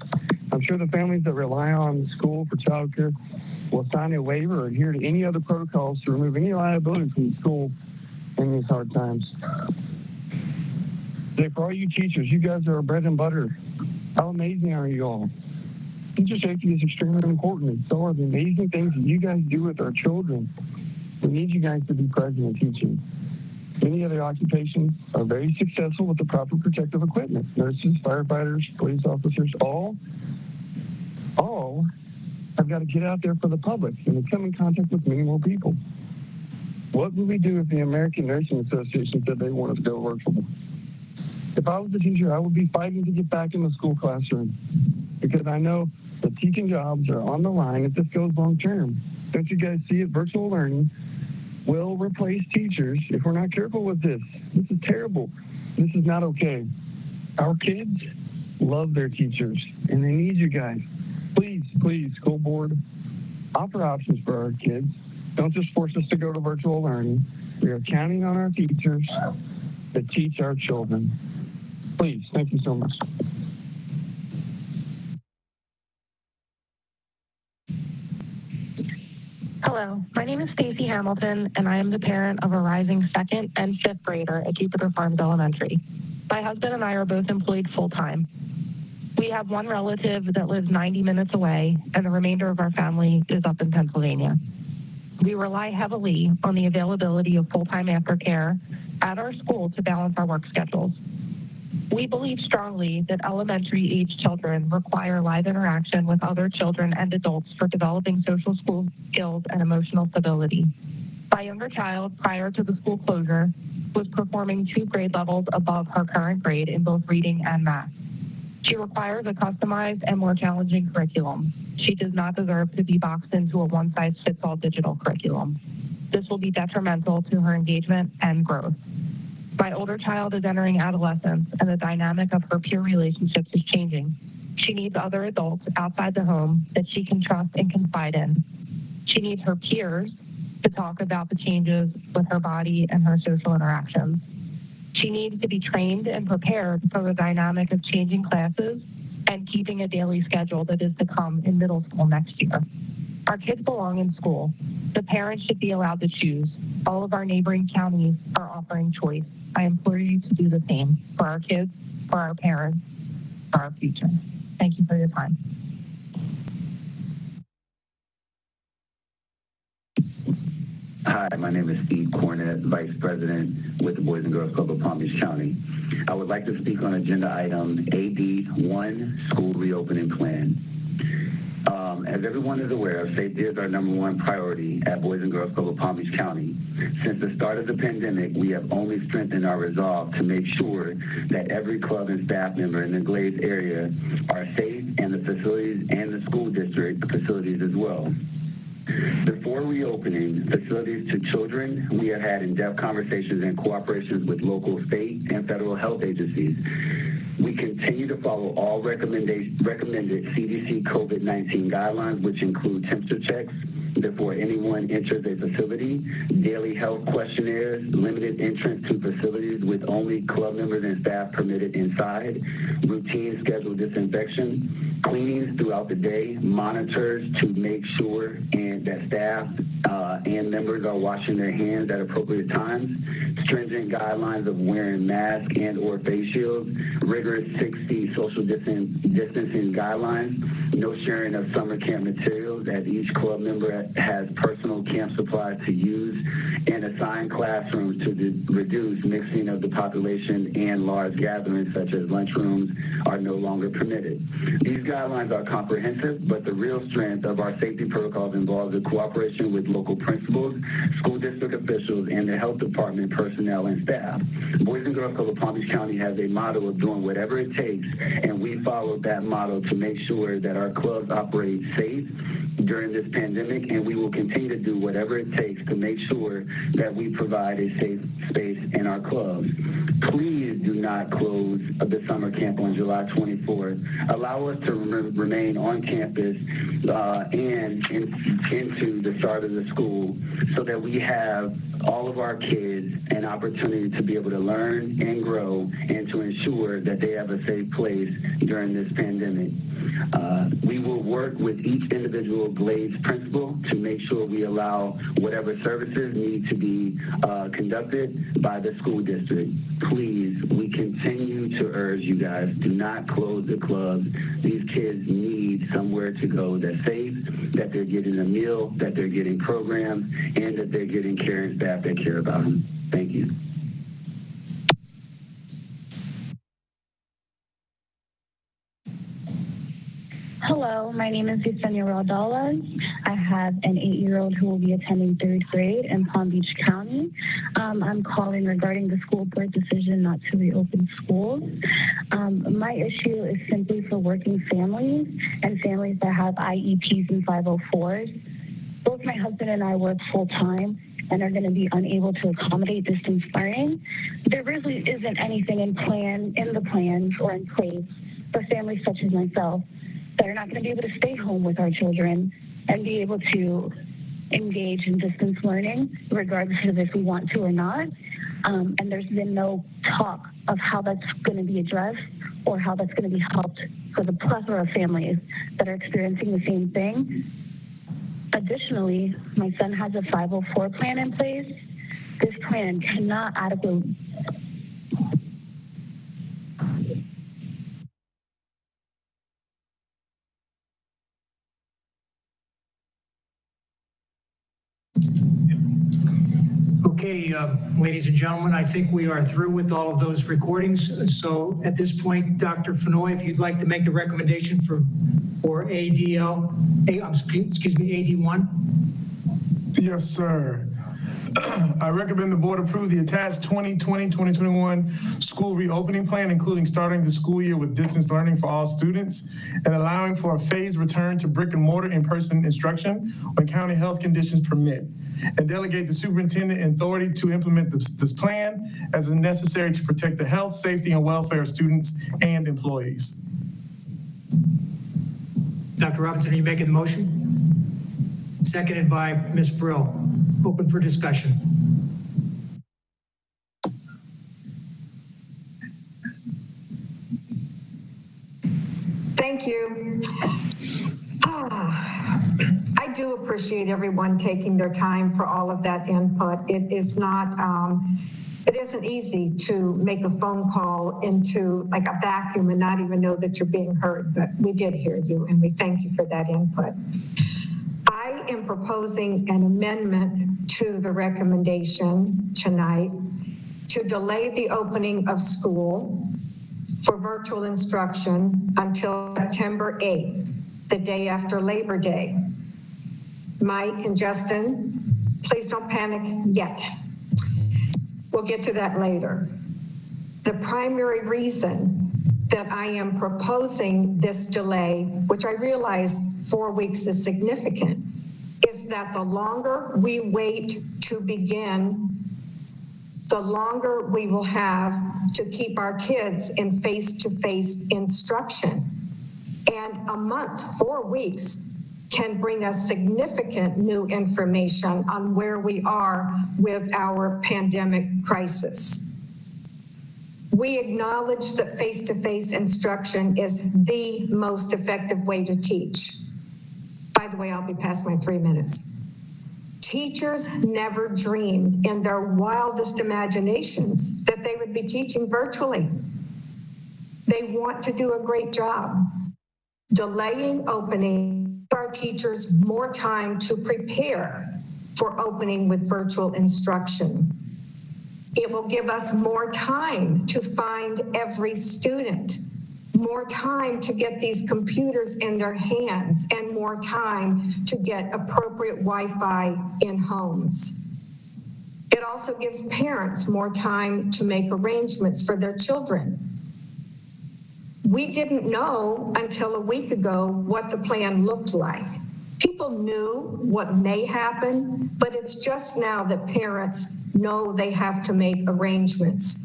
I'm sure the families that rely on the school for childcare will sign a waiver or adhere to any other protocols to remove any liability from the school in these hard times. Today, for all you teachers, you guys are our bread and butter. How amazing are you all? Teacher safety is extremely important, and so are the amazing things that you guys do with our children. We need you guys to be present in teaching. Many other occupations are very successful with the proper protective equipment. Nurses, firefighters, police officers, all have got to get out there for the public and come in contact with many more people. What would we do if the American Nursing Association said they wanted to go virtual? If I was a teacher, I would be fighting to get back in the school classroom because I know that teaching jobs are on the line if this goes long term. Don't you guys see it? Virtual learning will replace teachers if we're not careful with this. This is terrible. This is not okay. Our kids love their teachers, and they need you guys. Please, school board, offer options for our kids. Don't just force us to go to virtual learning. We are counting on our teachers to teach our children. Please, thank you so much. Hello, my name is Stacy Hamilton, and I am the parent of a rising 2nd and 5th grader at Jupiter Farms Elementary. My husband and I are both employed full-time. We have one relative that lives 90 minutes away, and the remainder of our family is up in Pennsylvania. We rely heavily on the availability of full-time aftercare at our school to balance our work schedules. We believe strongly that elementary-age children require live interaction with other children and adults for developing social school skills and emotional stability. My younger child, prior to the school closure, was performing 2 grade levels above her current grade in both reading and math. She requires a customized and more challenging curriculum. She does not deserve to be boxed into a one-size-fits-all digital curriculum. This will be detrimental to her engagement and growth. My older child is entering adolescence, and the dynamic of her peer relationships is changing. She needs other adults outside the home that she can trust and confide in. She needs her peers to talk about the changes with her body and her social interactions. She needs to be trained and prepared for the dynamic of changing classes and keeping a daily schedule that is to come in middle school next year. Our kids belong in school. The parents should be allowed to choose. All of our neighboring counties are offering choice. I implore you to do the same for our kids, for our parents, for our future. Thank you for your time. Hi, my name is Steve Cornett, Vice President with the Boys and Girls Club of Palm Beach County. I would like to speak on agenda item AD1, School Reopening Plan. As everyone is aware, safety is our #1 priority at Boys and Girls Club of Palm Beach County. Since the start of the pandemic, we have only strengthened our resolve to make sure that every club and staff member in the Glades area are safe, and the facilities and the school district facilities as well. Before reopening facilities to children, we have had in-depth conversations and cooperations with local, state, and federal health agencies. We continue to follow all recommended CDC COVID-19 guidelines, which include temperature checks before anyone enters a facility, daily health questionnaires, limited entrance to facilities with only club members and staff permitted inside, routine scheduled disinfection, cleanings throughout the day, monitors to make sure that staff and members are washing their hands at appropriate times, stringent guidelines of wearing masks and or face shields, rigorous 6 feet social distancing guidelines, no sharing of summer camp materials as each club member has personal camp supplies to use, and assigned classrooms to reduce mixing of the population, and large gatherings such as lunchrooms are no longer permitted. These guidelines are comprehensive, but the real strength of our safety protocols involves the cooperation with local principals, school district officials, and the health department personnel and staff. Boys and Girls Club of Palm Beach County has a motto of doing whatever it takes, and we followed that motto to make sure that our clubs operate safe during this pandemic, and we will continue to do whatever it takes to make sure that we provide a safe space in our clubs. Please do not close the summer camp on July 24th. Allow us to remain on campus and into the start of the school so that we have all of our kids an opportunity to be able to learn and grow and to ensure that they have a safe place during this pandemic. We will work with each individual Blaze principal to make sure we allow whatever services need to be conducted by the school district. Please, we continue to urge you guys, do not close the clubs. These kids need somewhere to go that's safe, that they're getting a meal, that they're getting programs, and that they're getting care and staff that care about them. Thank you. Hello, my name is Yesenia Raldalas. I have an 8-year-old who will be attending 3rd grade in Palm Beach County. I'm calling regarding the school board decision not to reopen schools. My issue is simply for working families and families that have IEPs and 504s. Both my husband and I work full-time and are going to be unable to accommodate distance learning. There really isn't anything in the plans or in place for families such as myself that are not going to be able to stay home with our children and be able to engage in distance learning, regardless of if we want to or not. And there's been no talk of how that's going to be addressed or how that's going to be helped for the plethora of families that are experiencing the same thing. Additionally, my son has a 504 plan in place. This plan cannot adequately Okay, ladies and gentlemen, I think we are through with all of those recordings. So at this point, Dr. Fenoy, if you'd like to make the recommendation for AD1. Yes, sir. I recommend the board approve the attached 2020-2021 school reopening plan, including starting the school year with distance learning for all students and allowing for a phased return to brick and mortar in-person instruction when county health conditions permit, and delegate the superintendent authority to implement this plan as is necessary to protect the health, safety, and welfare of students and employees. Dr. Robinson, are you making the motion? Seconded by Ms. Brill. Open for discussion. Thank you. I do appreciate everyone taking their time for all of that input. It isn't easy to make a phone call into like a vacuum and not even know that you're being heard, but we did hear you and we thank you for that input. I am proposing an amendment to the recommendation tonight to delay the opening of school for virtual instruction until September 8th, the day after Labor Day. Mike and Justin, please don't panic yet. We'll get to that later. The primary reason that I am proposing this delay, which I realize 4 weeks is significant, is that the longer we wait to begin, the longer we will have to keep our kids in face-to-face instruction. And a month, 4 weeks, can bring us significant new information on where we are with our pandemic crisis. We acknowledge that face-to-face instruction is the most effective way to teach. By the way, I'll be past my 3 minutes. Teachers never dreamed in their wildest imaginations that they would be teaching virtually. They want to do a great job. Delaying opening our teachers more time to prepare for opening with virtual instruction. It will give us more time to find every student, more time to get these computers in their hands, and more time to get appropriate Wi-Fi in homes. It also gives parents more time to make arrangements for their children. We didn't know until a week ago what the plan looked like. People knew what may happen, but it's just now that parents know they have to make arrangements.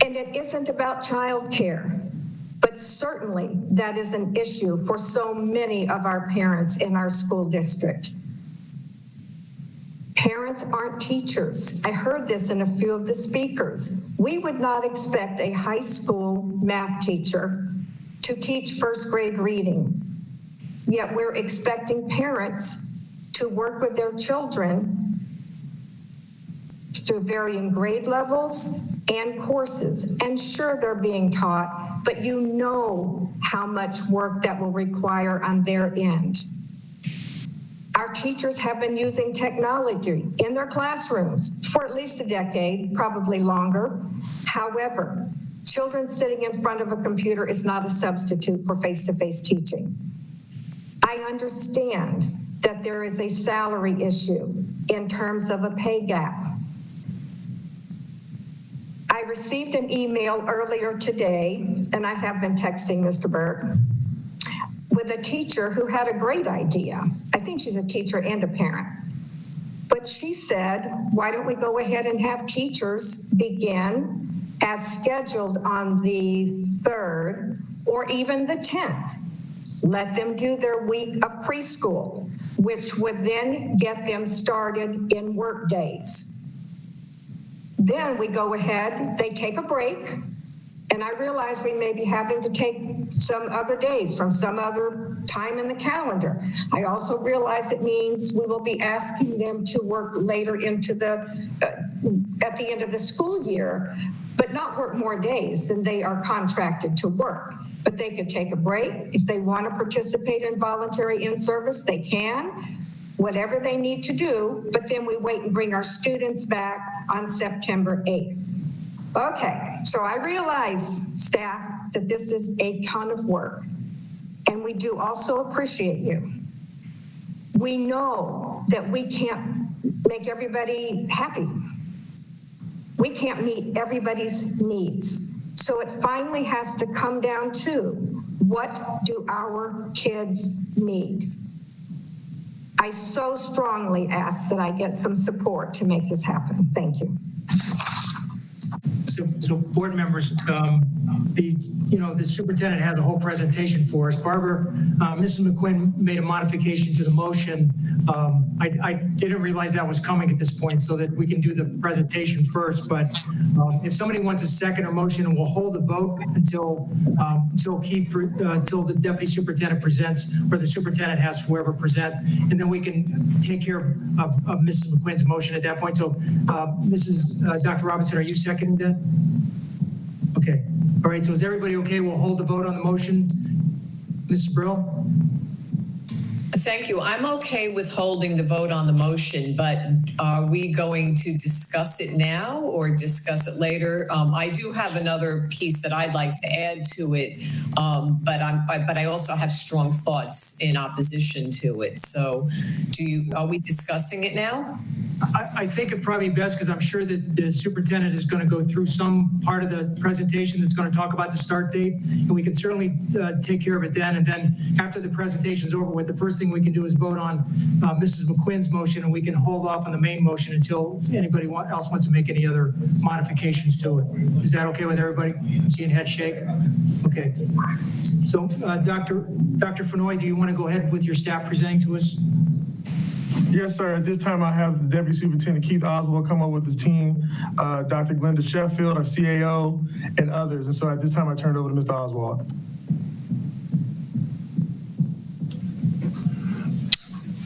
And it isn't about childcare, but certainly that is an issue for so many of our parents in our school district. Parents aren't teachers. I heard this in a few of the speakers. We would not expect a high school math teacher to teach first grade reading. Yet we're expecting parents to work with their children through varying grade levels and courses. And sure, they're being taught, but you know how much work that will require on their end. Our teachers have been using technology in their classrooms for at least a decade, probably longer. However, children sitting in front of a computer is not a substitute for face-to-face teaching. I understand that there is a salary issue in terms of a pay gap. I received an email earlier today, and I have been texting Mr. Burke, with a teacher who had a great idea. I think she's a teacher and a parent. But she said, why don't we go ahead and have teachers begin as scheduled on the 3rd or even the 10th. Let them do their week of preschool, which would then get them started in work days. Then we go ahead, they take a break, and I realize we may be having to take some other days from some other time in the calendar. I also realize it means we will be asking them to work later into the, at the end of the school year, but not work more days than they are contracted to work. But they could take a break. If they want to participate in voluntary in-service, they can. Whatever they need to do, but then we wait and bring our students back on September 8th. Okay, so I realize, staff, that this is a ton of work, and we do also appreciate you. We know that we can't make everybody happy. We can't meet everybody's needs. So it finally has to come down to, what do our kids need? I so strongly ask that I get some support to make this happen. Thank you. So board members, the superintendent had the whole presentation for us. Barbara, Mrs. McQuinn made a modification to the motion. I didn't realize that was coming at this point, so that we can do the presentation first. But if somebody wants a second or motion, and we'll hold the vote until the deputy superintendent presents, or the superintendent has whoever present, and then we can take care of Mrs. McQuinn's motion at that point. So Dr. Robinson, are you seconding that? Okay. All right. So is everybody okay? We'll hold the vote on the motion. Mrs. Brill? Thank you. I'm okay with holding the vote on the motion, but are we going to discuss it now or discuss it later? I do have another piece that I'd like to add to it, but I also have strong thoughts in opposition to it. So are we discussing it now? I think it probably best, because I'm sure that the superintendent is going to go through some part of the presentation that's going to talk about the start date, and we can certainly take care of it then. And then after the presentation is over with, the first thing we can do is vote on Mrs. McQuinn's motion, and we can hold off on the main motion until anybody else wants to make any other modifications to it. Is that okay with everybody? Seeing head shake? Okay. So Dr. Fenoy, do you want to go ahead with your staff presenting to us? Yes, sir. At this time, I have the Deputy Superintendent Keith Oswald come up with his team, Dr. Glenda Sheffield, our CAO, and others. And so at this time, I turn it over to Mr. Oswald.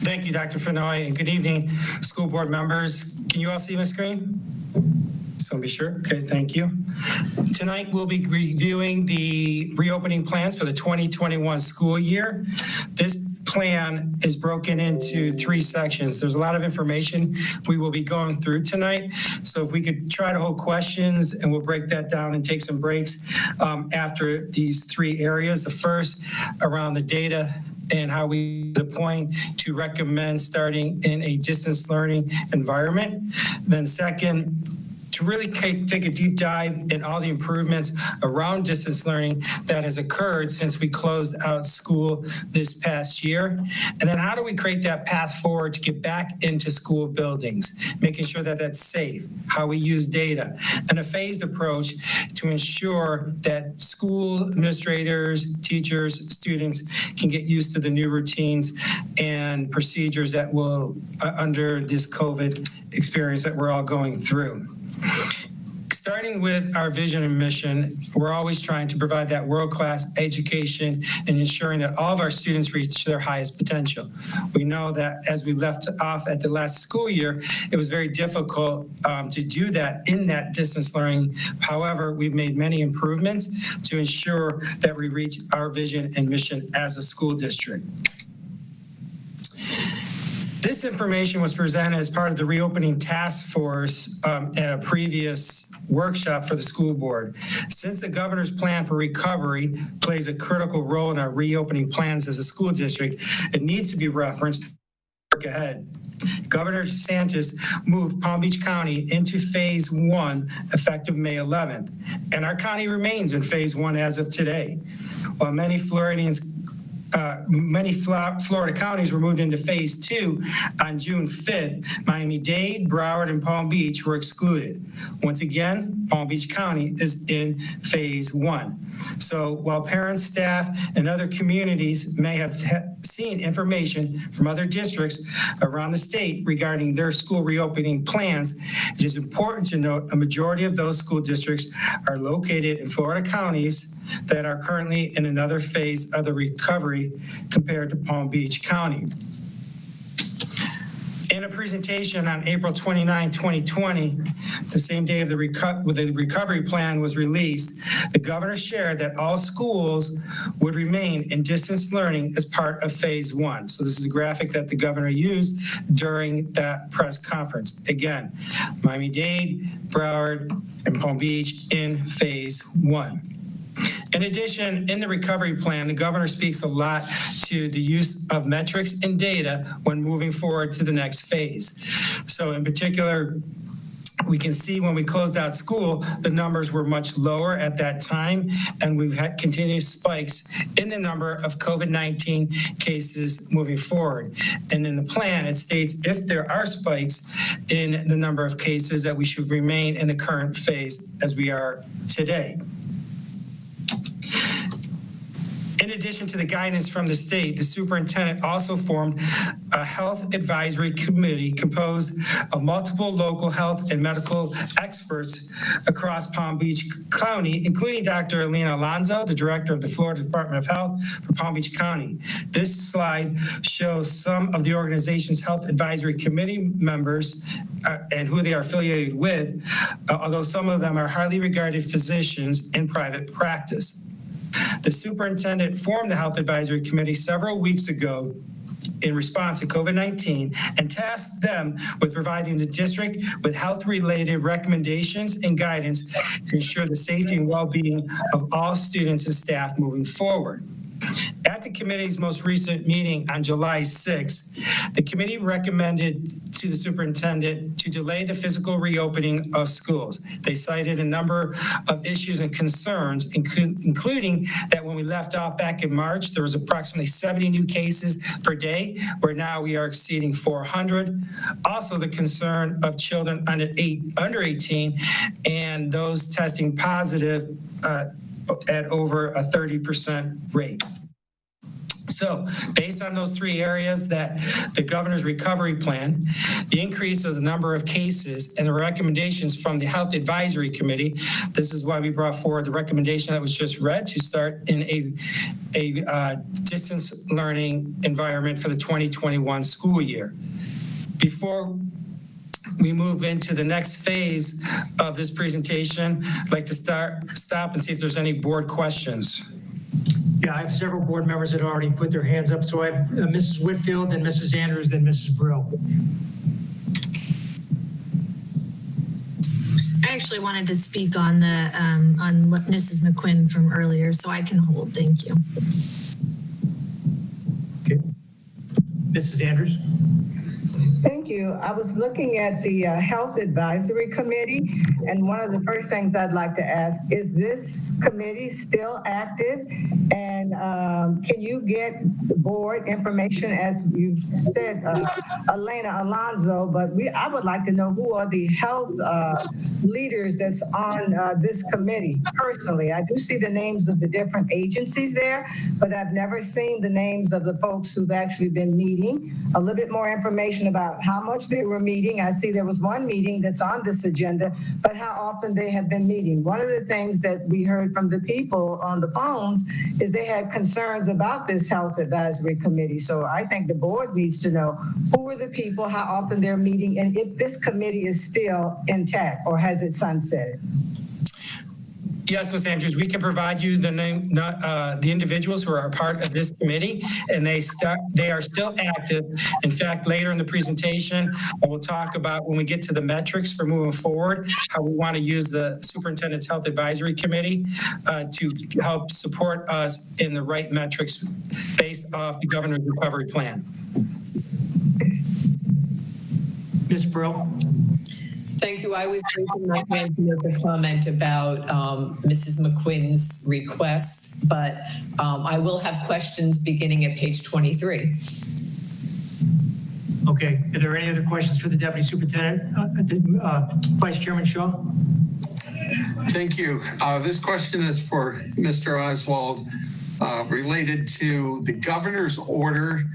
Thank you, Dr. Fenoy, and good evening, school board members. Can you all see my screen? Just want to be sure. Okay, thank you. Tonight, we'll be reviewing the reopening plans for the 2021 school year. This plan is broken into 3 sections. There's a lot of information we will be going through tonight. So if we could try to hold questions, and we'll break that down and take some breaks after these 3 areas. The first around the data and how we point to recommend starting in a distance learning environment. Then second, to really take a deep dive in all the improvements around distance learning that has occurred since we closed out school this past year. And then how do we create that path forward to get back into school buildings, making sure that that's safe, how we use data, and a phased approach to ensure that school administrators, teachers, students can get used to the new routines and procedures that will, under this COVID experience that we're all going through. Starting Starting with our vision and mission, we're always trying to provide that world-class education and ensuring that all of our students reach their highest potential. We know that as we left off at the last school year, it was very difficult to do that in that distance learning. However, we've made many improvements to ensure that we reach our vision and mission as a school district. This information was presented as part of the reopening task force at a previous workshop for the school board. Since the governor's plan for recovery plays a critical role in our reopening plans as a school district, it needs to be referenced. Work ahead. Governor DeSantis moved Palm Beach County into phase 1 effective May 11th, and our county remains in phase 1 as of today. While many Floridians Florida counties were moved into phase 2 on June 5th. Miami-Dade, Broward, and Palm Beach were excluded. Once again, Palm Beach County is in phase 1. So while parents, staff, and other communities may have seen information from other districts around the state regarding their school reopening plans, it is important to note a majority of those school districts are located in Florida counties that are currently in another phase of the recovery compared to Palm Beach County. In a presentation on April 29, 2020, the same day of the recovery plan was released, the governor shared that all schools would remain in distance learning as part of phase 1. So this is a graphic that the governor used during that press conference. Again, Miami-Dade, Broward, and Palm Beach in phase 1. In addition, in the recovery plan, the governor speaks a lot to the use of metrics and data when moving forward to the next phase. So in particular, we can see when we closed out school, the numbers were much lower at that time, and we've had continuous spikes in the number of COVID-19 cases moving forward. And in the plan, it states if there are spikes in the number of cases that we should remain in the current phase as we are today. In addition to the guidance from the state, the superintendent also formed a health advisory committee composed of multiple local health and medical experts across Palm Beach County, including Dr. Alina Alonso, the director of the Florida Department of Health for Palm Beach County. This slide shows some of the organization's health advisory committee members and who they are affiliated with, although some of them are highly regarded physicians in private practice. The superintendent formed the Health Advisory Committee several weeks ago in response to COVID-19 and tasked them with providing the district with health-related recommendations and guidance to ensure the safety and well-being of all students and staff moving forward. At the committee's most recent meeting on July 6th, the committee recommended to the superintendent to delay the physical reopening of schools. They cited a number of issues and concerns, including that when we left off back in March, there was approximately 70 new cases per day, where now we are exceeding 400. Also, the concern of children under 18 and those testing positive at over a 30% rate. So based on those three areas, that the governor's recovery plan, the increase of the number of cases, and the recommendations from the Health Advisory Committee, this is why we brought forward the recommendation that was just read to start in a distance learning environment for the 2021 school year. Before we move into the next phase of this presentation, I'd like to stop and see if there's any board questions. Yeah, I have several board members that already put their hands up. So I have Mrs. Whitfield, then Mrs. Andrews, then Mrs. Brill. I actually wanted to speak on the on what Mrs. McQuinn from earlier, so I can hold. Thank you. Okay, Mrs. Andrews. Thank you. I was looking at the Health Advisory Committee, and one of the first things I'd like to ask, is this committee still active? And can you get the board information, as you've said, Elena Alonso, but I would like to know who are the health leaders that's on this committee. Personally, I do see the names of the different agencies there, but I've never seen the names of the folks who've actually been meeting. A little bit more information about how much they were meeting. I see there was one meeting that's on this agenda, but how often they have been meeting. One of the things that we heard from the people on the phones is they had concerns about this health advisory committee. So I think the board needs to know who are the people, how often they're meeting, and if this committee is still intact or has it sunsetted. Yes, Ms. Andrews, we can provide you the name, the individuals who are a part of this committee, and they are still active. In fact, later in the presentation, I will talk about, when we get to the metrics for moving forward, how we want to use the Superintendent's Health Advisory Committee to help support us in the right metrics based off the Governor's Recovery Plan. Ms. Brill. Thank you. I was raising my hand to make a comment about Mrs. McQuinn's request, but I will have questions beginning at page 23. Okay. Are there any other questions for the Deputy Superintendent? Vice Chairman Shaw? Thank you. This question is for Mr. Oswald related to the governor's order.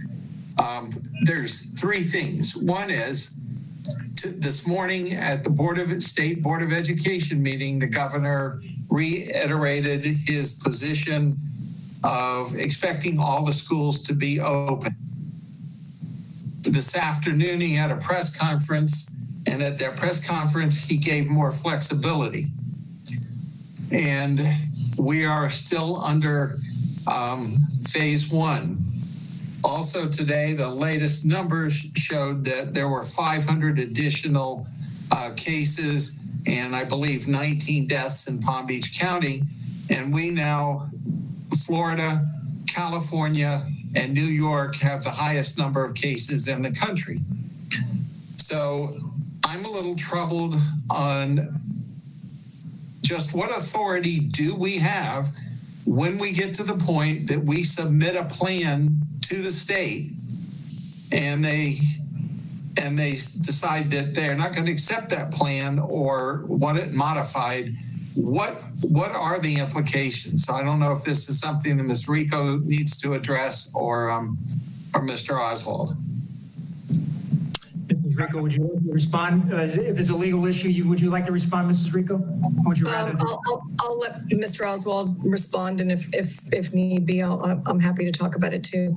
There's three things. One is, this morning at the State Board of Education meeting, the governor reiterated his position of expecting all the schools to be open. This afternoon, he had a press conference, and at that press conference, he gave more flexibility. And we are still under phase one. Also today, the latest numbers showed that there were 500 additional cases and I believe 19 deaths in Palm Beach County. And we now, Florida, California, and New York have the highest number of cases in the country. So I'm a little troubled on just what authority do we have when we get to the point that we submit a plan to the state and they decide that they're not going to accept that plan or want it modified. What are the implications? So I don't know if this is something that Ms. Rico needs to address or Mr. Oswald. Ms. Rico, would you respond? If it's a legal issue, would you like to respond, Mrs. Rico? Or would you rather? I'll let Mr. Oswald respond, and if need be, I'm happy to talk about it too.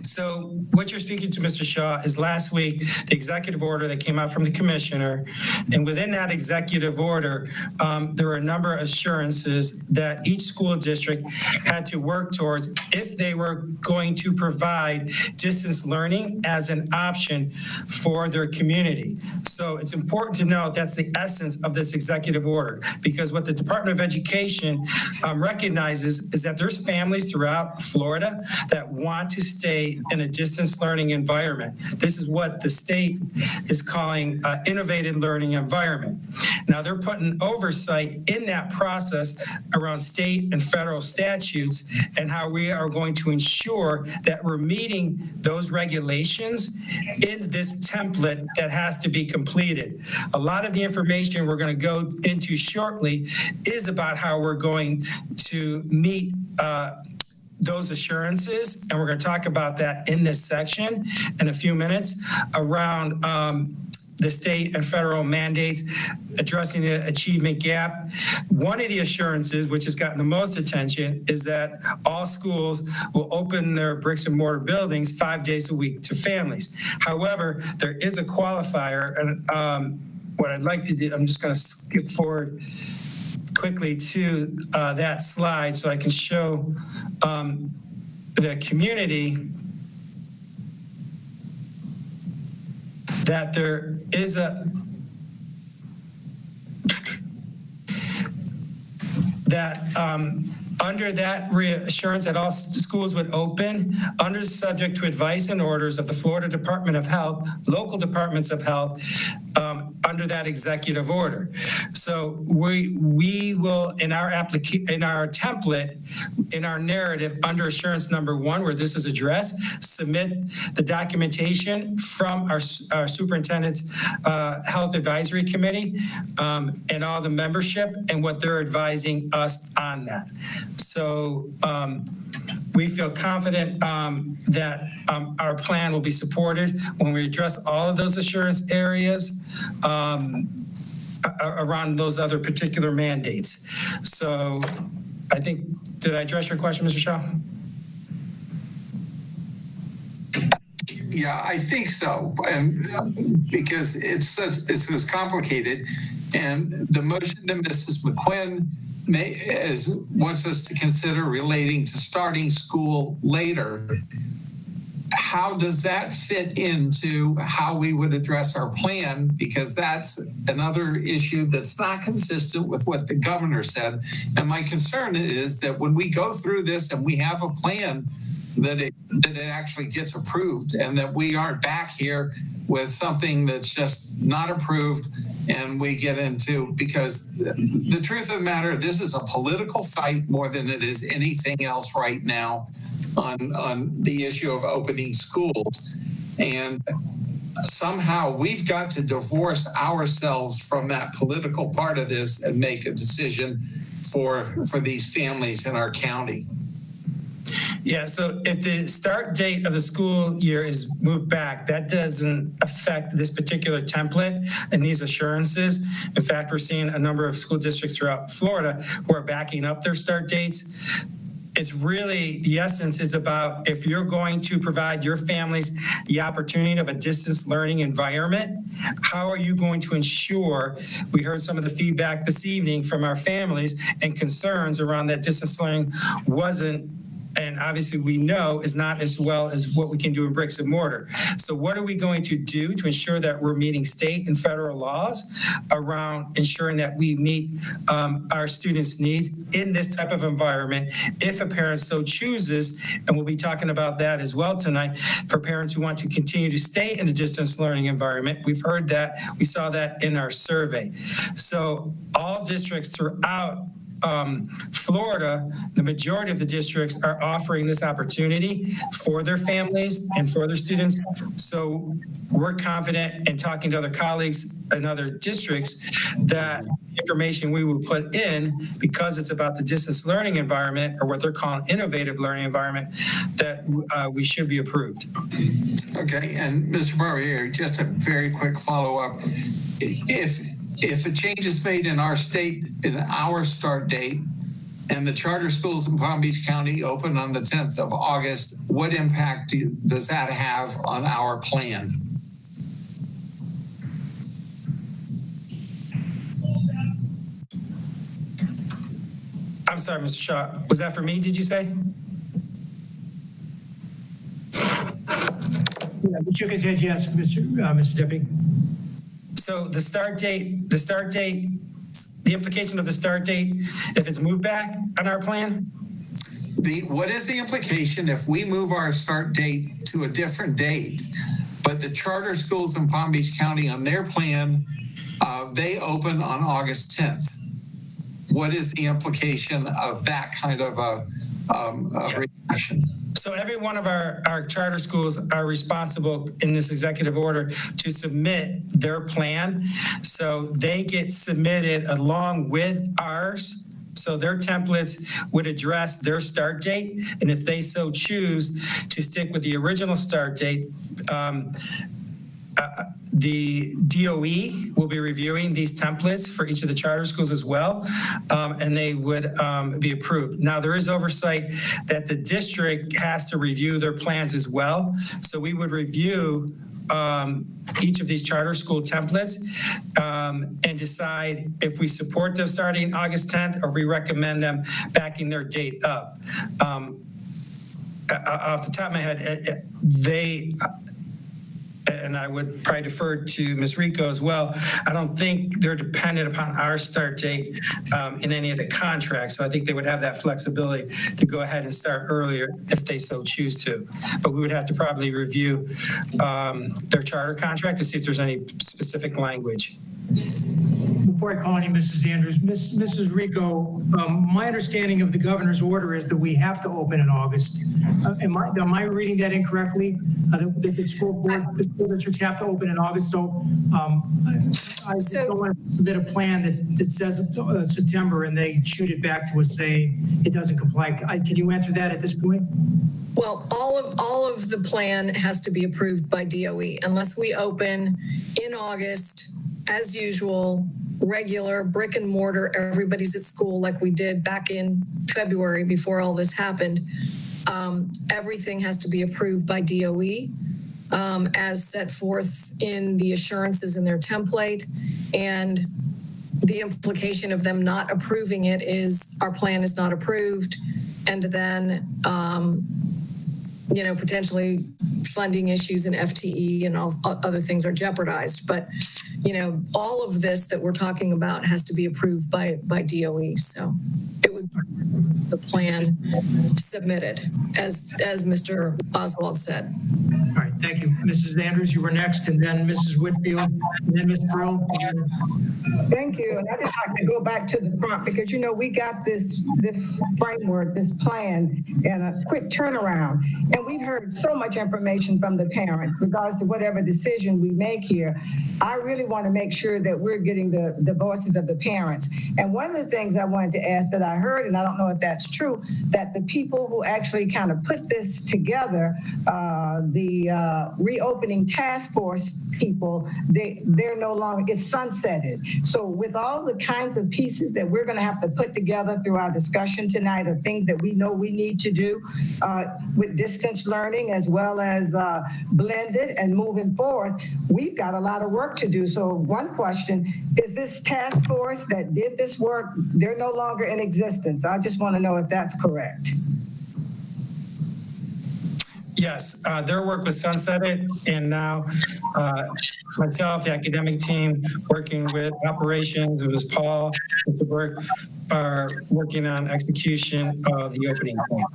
So what you're speaking to, Mr. Shaw, is last week, the executive order that came out from the commissioner. And within that executive order, there were a number of assurances that each school district had to work towards if they were going to provide distance learning as an option for their community. So it's important to know that's the essence of this executive order, because what the Department of Education recognizes is that there's families throughout Florida that want to stay in a distance learning environment. This is what the state is calling innovative learning environment. Now they're putting oversight in that process around state and federal statutes and how we are going to ensure that we're meeting those regulations in this template that has to be completed. A lot of the information we're going to go into shortly is about how we're going to meet those assurances, and we're going to talk about that in this section in a few minutes around the state and federal mandates addressing the achievement gap. One of the assurances, which has gotten the most attention, is that all schools will open their bricks and mortar buildings 5 days a week to families. However, there is a qualifier, and what I'd like to do, I'm just going to skip forward quickly to that slide so I can show the community that there is under that reassurance that all schools would open under subject to advice and orders of the Florida Department of Health, local departments of health, under that executive order. So we will, in our template, in our narrative, under assurance number 1, where this is addressed, submit the documentation from our superintendent's health advisory committee and all the membership and what they're advising us on that. So we feel confident that our plan will be supported when we address all of those assurance areas around those other particular mandates. So I think, did I address your question, Mr. Shaw? Yeah, I think so, and because it's complicated, and the motion that Mrs. McQuinn wants us to consider relating to starting school later. How does that fit into how we would address our plan? Because that's another issue that's not consistent with what the governor said. And my concern is that when we go through this and we have a plan, that it actually gets approved, and that we aren't back here with something that's just not approved, and we get into, because the truth of the matter, this is a political fight more than it is anything else right now on the issue of opening schools. And somehow we've got to divorce ourselves from that political part of this and make a decision for these families in our county. Yeah, so if the start date of the school year is moved back, that doesn't affect this particular template and these assurances. In fact, we're seeing a number of school districts throughout Florida who are backing up their start dates. It's really, the essence is about, if you're going to provide your families the opportunity of a distance learning environment, how are you going to ensure, we heard some of the feedback this evening from our families and concerns around that distance learning wasn't, and obviously we know is not as well as what we can do in bricks and mortar. So what are we going to do to ensure that we're meeting state and federal laws around ensuring that we meet our students' needs in this type of environment, if a parent so chooses, and we'll be talking about that as well tonight, for parents who want to continue to stay in the distance learning environment. We've heard that, we saw that in our survey. So all districts throughout Florida, the majority of the districts are offering this opportunity for their families and for their students. So we're confident in talking to other colleagues in other districts that information we will put in, because it's about the distance learning environment, or what they're calling innovative learning environment, that we should be approved. Okay, and Mr. Murray, just a very quick follow-up. If a change is made in our state, in our start date, and the charter schools in Palm Beach County open on the 10th of August, what impact does that have on our plan? I'm sorry, Mr. Shaw. Was that for me, did you say? Yeah, he shook his head yes, Mr. Deputy. So the start date, the implication of the start date, if it's moved back on our plan? What is the implication if we move our start date to a different date, but the charter schools in Palm Beach County on their plan, they open on August 10th? What is the implication of that kind of a reaction? So every one of our charter schools are responsible in this executive order to submit their plan. So they get submitted along with ours. So their templates would address their start date. And if they so choose to stick with the original start date, the DOE will be reviewing these templates for each of the charter schools as well, and they would be approved. Now, there is oversight that the district has to review their plans as well. So we would review each of these charter school templates and decide if we support them starting August 10th or if we recommend them backing their date up. Off the top of my head, and I would probably defer to Ms. Rico as well, I don't think they're dependent upon our start date in any of the contracts. So I think they would have that flexibility to go ahead and start earlier if they so choose to. But we would have to probably review their charter contract to see if there's any specific language. before I call on you, Mrs. Andrews, Mrs. Rico, my understanding of the governor's order is that we have to open in August. Am I reading that incorrectly? The school districts have to open in August. So I just don't want to submit a plan that says September and they shoot it back to us saying it doesn't comply. Can you answer that at this point? Well, all of the plan has to be approved by DOE unless we open in August, as usual, regular brick and mortar, everybody's at school like we did back in February before all this happened. Everything has to be approved by DOE as set forth in the assurances in their template. And the implication of them not approving it is our plan is not approved. And then, potentially funding issues in FTE and all other things are jeopardized. But, all of this that we're talking about has to be approved by DOE. So it would be the plan submitted, as Mr. Oswald said. All right, thank you. Mrs. Andrews, you were next, and then Mrs. Whitfield, and then Ms. Pearl. Thank you. And I just like to go back to the front because, we got this framework, this plan, and a quick turnaround. And we've heard so much information from the parents regards to whatever decision we make here. I really want to make sure that we're getting the voices of the parents. And one of the things I wanted to ask that I heard, and I don't know if that's true, that the people who actually kind of put this together, the reopening task force people, they're no longer, it's sunsetted. So with all the kinds of pieces that we're going to have to put together through our discussion tonight of things that we know we need to do with distance learning as well as blended and moving forward, we've got a lot of work to do. So one question, is this task force that did this work, they're no longer in existence? I just want to know if that's correct. Yes, their work was sunsetted, and now myself, the academic team, working with operations, it was Paul, Mr. Burke, are working on execution of the opening plan.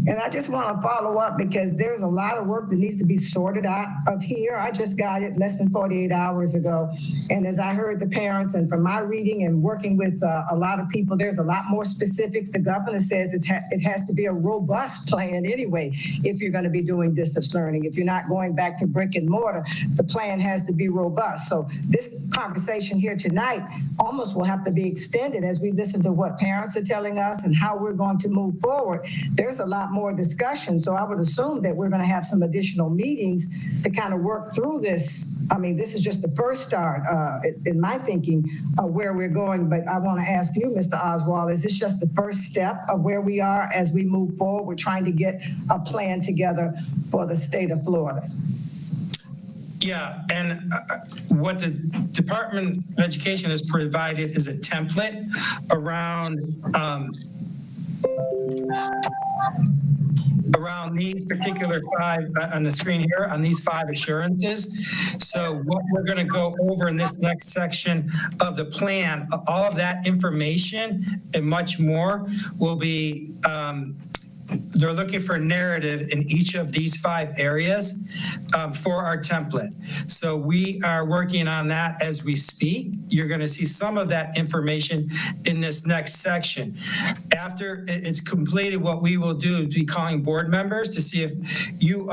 And I just want to follow up because there's a lot of work that needs to be sorted out of here. I just got it less than 48 hours ago. And as I heard the parents and from my reading and working with a lot of people, there's a lot more specifics. The governor says it has to be a robust plan anyway if you're going to be doing distance learning. If you're not going back to brick and mortar, the plan has to be robust. So this conversation here tonight almost will have to be extended as we listen to what parents are telling us and how we're going to move forward. There's a lot more discussion. So I would assume that we're going to have some additional meetings to kind of work through this. I mean, this is just the first start in my thinking of where we're going. But I want to ask you, Mr. Oswald, is this just the first step of where we are as we move forward? We're trying to get a plan together for the state of Florida. Yeah, and what the Department of Education has provided is a template around these particular 5 on the screen here, on these 5 assurances. So what we're going to go over in this next section of the plan, all of that information and much more will be they're looking for a narrative in each of these 5 areas for our template. So we are working on that as we speak. You're going to see some of that information in this next section. After it's completed, what we will do is be calling board members to see if you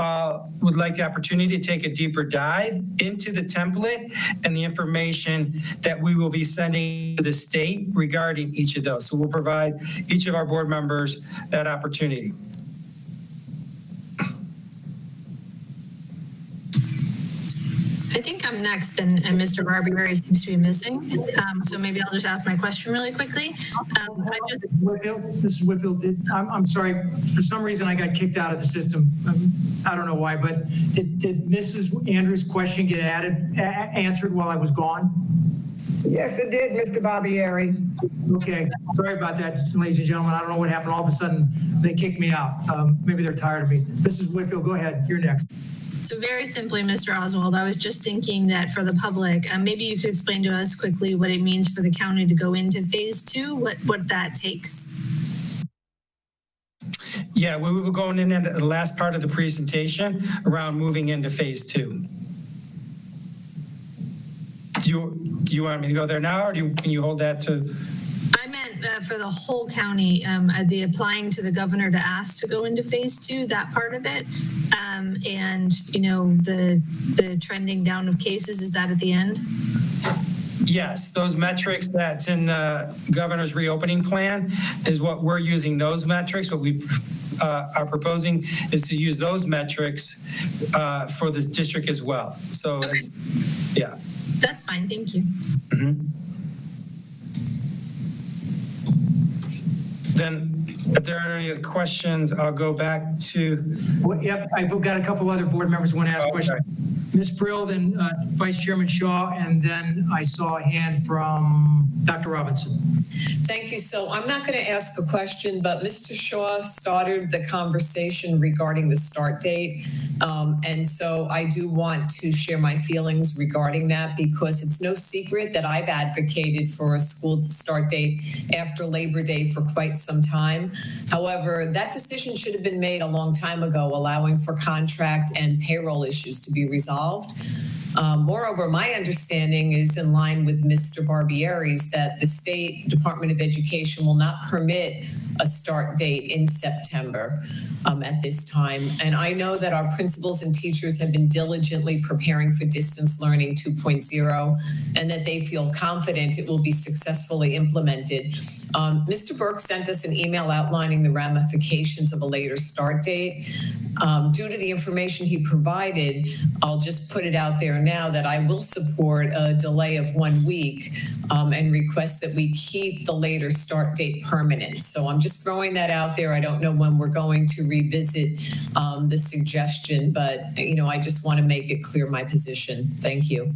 would like the opportunity to take a deeper dive into the template and the information that we will be sending to the state regarding each of those. So we'll provide each of our board members that opportunity. I think I'm next, and Mr. Barbieri seems to be missing. So maybe I'll just ask my question really quickly. Mrs. Whitfield, I'm sorry. For some reason, I got kicked out of the system. I don't know why, but did Mrs. Andrews' question get answered while I was gone? Yes, it did, Mr. Barbieri. Okay, sorry about that, ladies and gentlemen. I don't know what happened. All of a sudden, they kicked me out. Maybe they're tired of me. Mrs. Whitfield, go ahead. You're next. So very simply, Mr. Oswald, I was just thinking that for the public, maybe you could explain to us quickly what it means for the county to go into phase 2, what that takes. Yeah, we were going in at the last part of the presentation around moving into phase 2. Do you want me to go there now, or can you hold that to? I meant for the whole county, the applying to the governor to ask to go into phase 2, that part of it. And, you know, the trending down of cases, is that at the end? Yes, those metrics that's in the governor's reopening plan is what we're using, those metrics. What we are proposing is to use those metrics for the district as well. So, okay. Yeah. That's fine, thank you. Mm-hmm. Then, if there are any questions, I'll go back to. Well, yep, I've got a couple other board members want to ask questions. Ms. Brill, then Vice Chairman Shaw, and then I saw a hand from Dr. Robinson. Thank you. So I'm not going to ask a question, but Mr. Shaw started the conversation regarding the start date. And so I do want to share my feelings regarding that, because it's no secret that I've advocated for a school start date after Labor Day for quite some time. However, that decision should have been made a long time ago, allowing for contract and payroll issues to be resolved. Moreover, my understanding is in line with Mr. Barbieri's that the state Department of Education will not permit a start date in September at this time. And I know that our principals and teachers have been diligently preparing for distance learning 2.0 and that they feel confident it will be successfully implemented. Mr. Burke sent us an email outlining the ramifications of a later start date. Due to the information he provided, I'll just put it out there now that I will support a delay of 1 week and request that we keep the later start date permanent. So I'm just throwing that out there. I don't know when we're going to revisit the suggestion, but you know, I just want to make it clear my position. Thank you.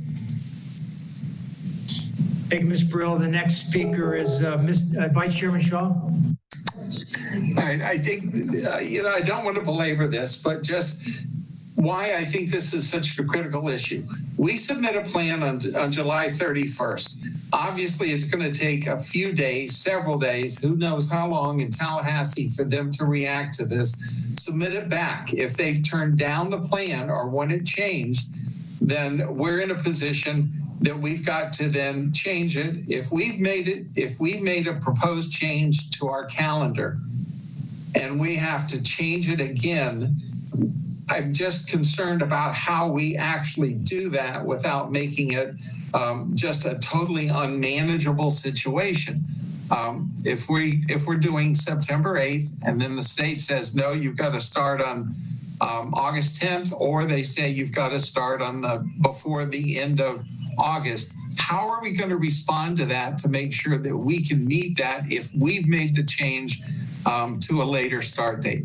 Thank you, Ms. Brill. The next speaker is Vice Chairman Shaw. All right, I think, you know, I don't want to belabor this, but just why I think this is such a critical issue. We submit a plan on July 31st. Obviously, it's going to take a few days, several days, who knows how long in Tallahassee for them to react to this. Submit it back. If they've turned down the plan or want it changed, then we're in a position that we've got to then change it. If we've made a proposed change to our calendar and we have to change it again, I'm just concerned about how we actually do that without making it just a totally unmanageable situation. If we're doing September 8th and then the state says, no, you've got to start on August 10th, or they say you've got to start on before the end of August, how are we going to respond to that to make sure that we can meet that if we've made the change to a later start date?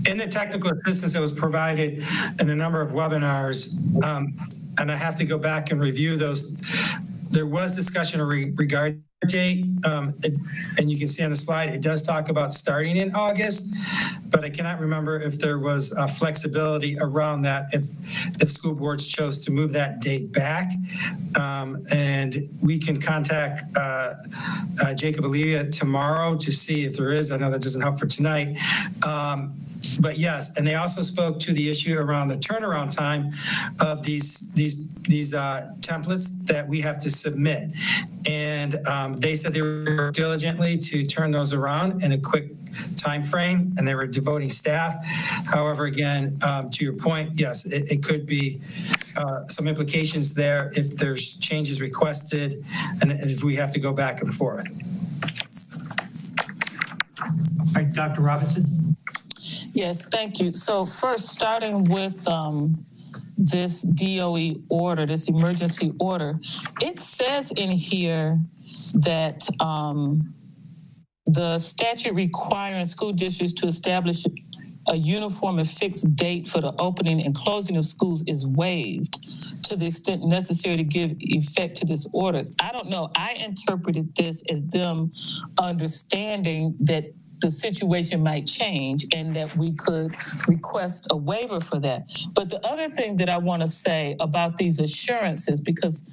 In the technical assistance that was provided in a number of webinars, and I have to go back and review those, there was discussion regarding date, and you can see on the slide, it does talk about starting in August, but I cannot remember if there was a flexibility around that, if school boards chose to move that date back. And we can contact Jacob Olivia tomorrow to see if there is. I know that doesn't help for tonight. But yes, and they also spoke to the issue around the turnaround time of these templates that we have to submit. And they said they were diligently to turn those around in a quick time frame, and they were devoting staff. However, again, to your point, yes, it could be some implications there if there's changes requested and if we have to go back and forth. All right, Dr. Robinson. Yes, thank you. So first, starting with this DOE order, this emergency order, it says in here that the statute requiring school districts to establish a uniform and fixed date for the opening and closing of schools is waived to the extent necessary to give effect to this order. I don't know. I interpreted this as them understanding that the situation might change and that we could request a waiver for that. But the other thing that I want to say about these assurances, because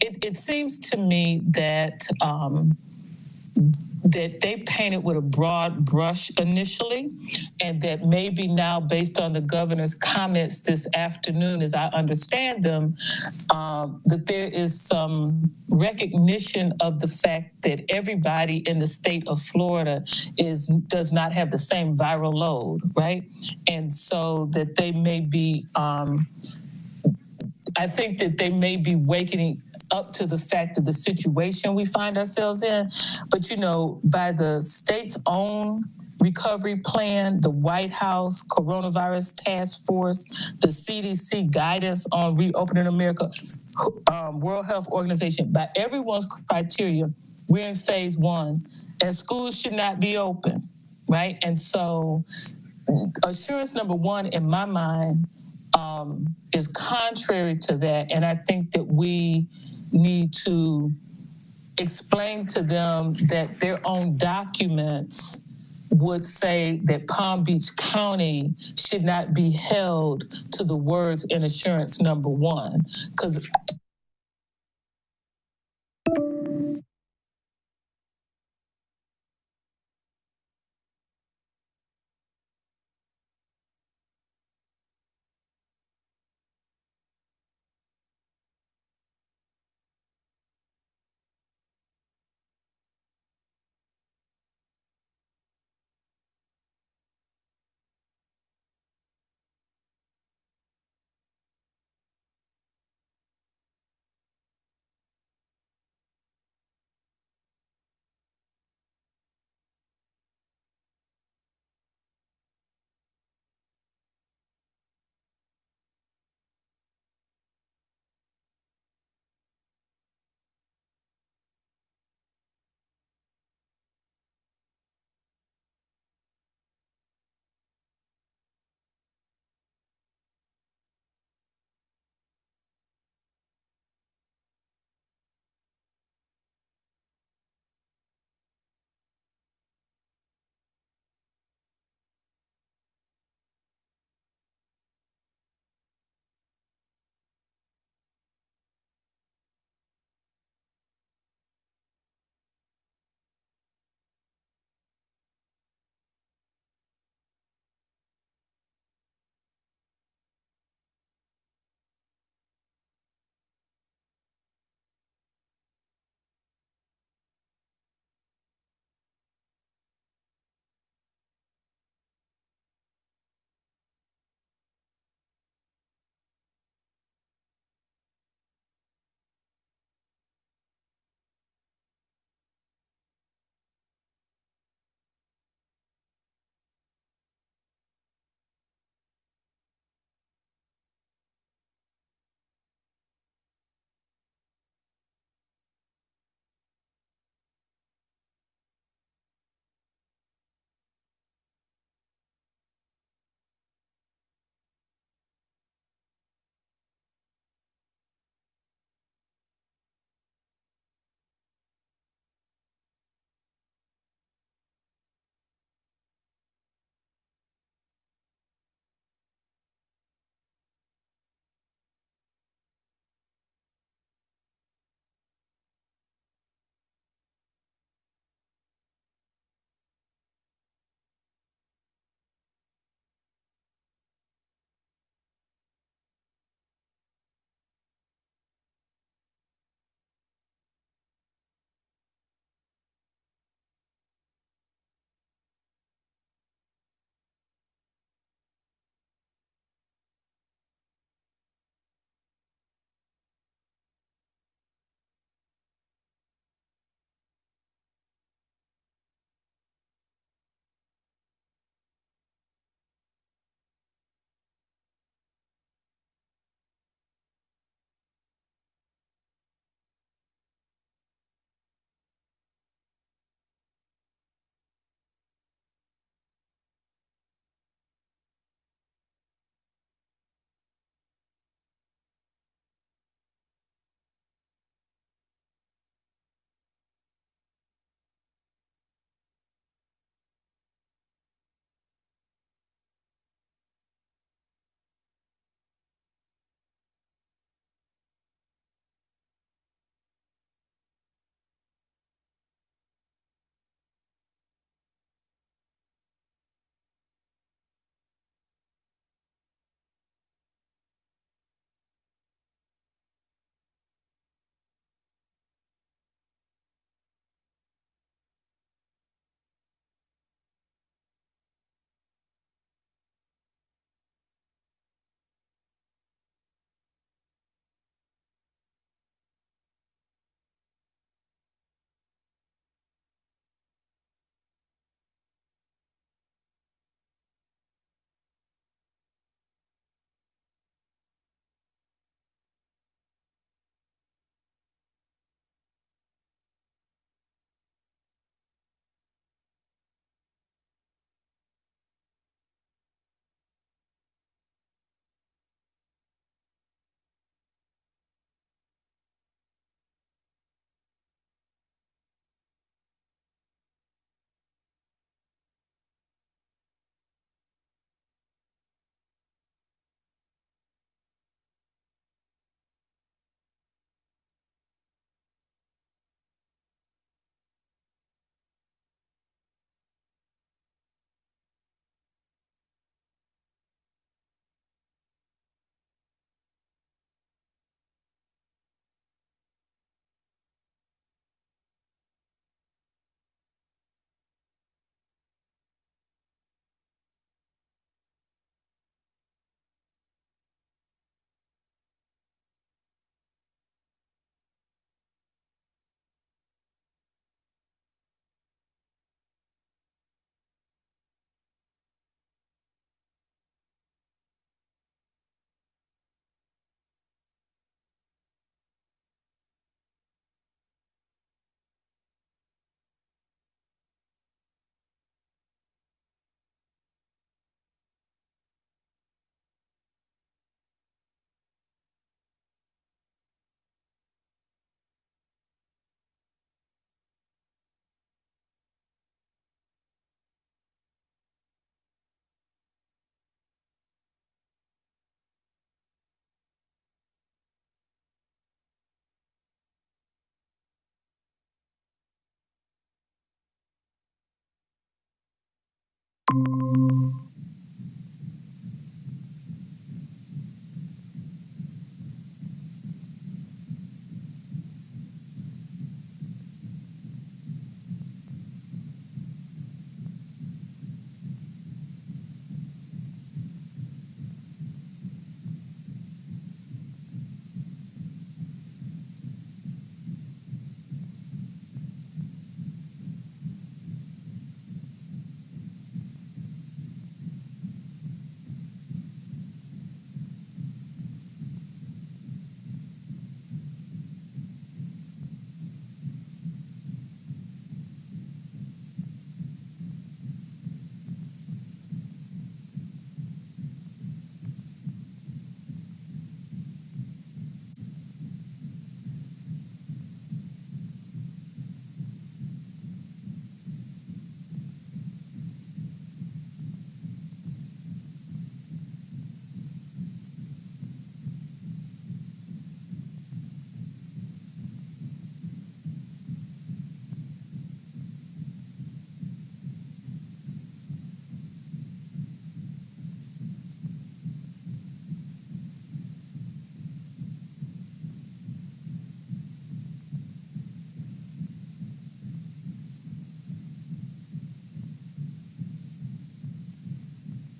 it seems to me that that they painted with a broad brush initially, and that maybe now, based on the governor's comments this afternoon, as I understand them, that there is some recognition of the fact that everybody in the state of Florida does not have the same viral load, right? And so that they may be, I think that they may be waking up to the fact of the situation we find ourselves in. But, you know, by the state's own recovery plan, the White House coronavirus task force, the CDC guidance on reopening America, World Health Organization, by everyone's criteria, we're in phase 1 and schools should not be open, right? And so assurance number 1 in my mind is contrary to that. And I think that we need to explain to them that their own documents would say that Palm Beach County should not be held to the words in assurance number 1. Because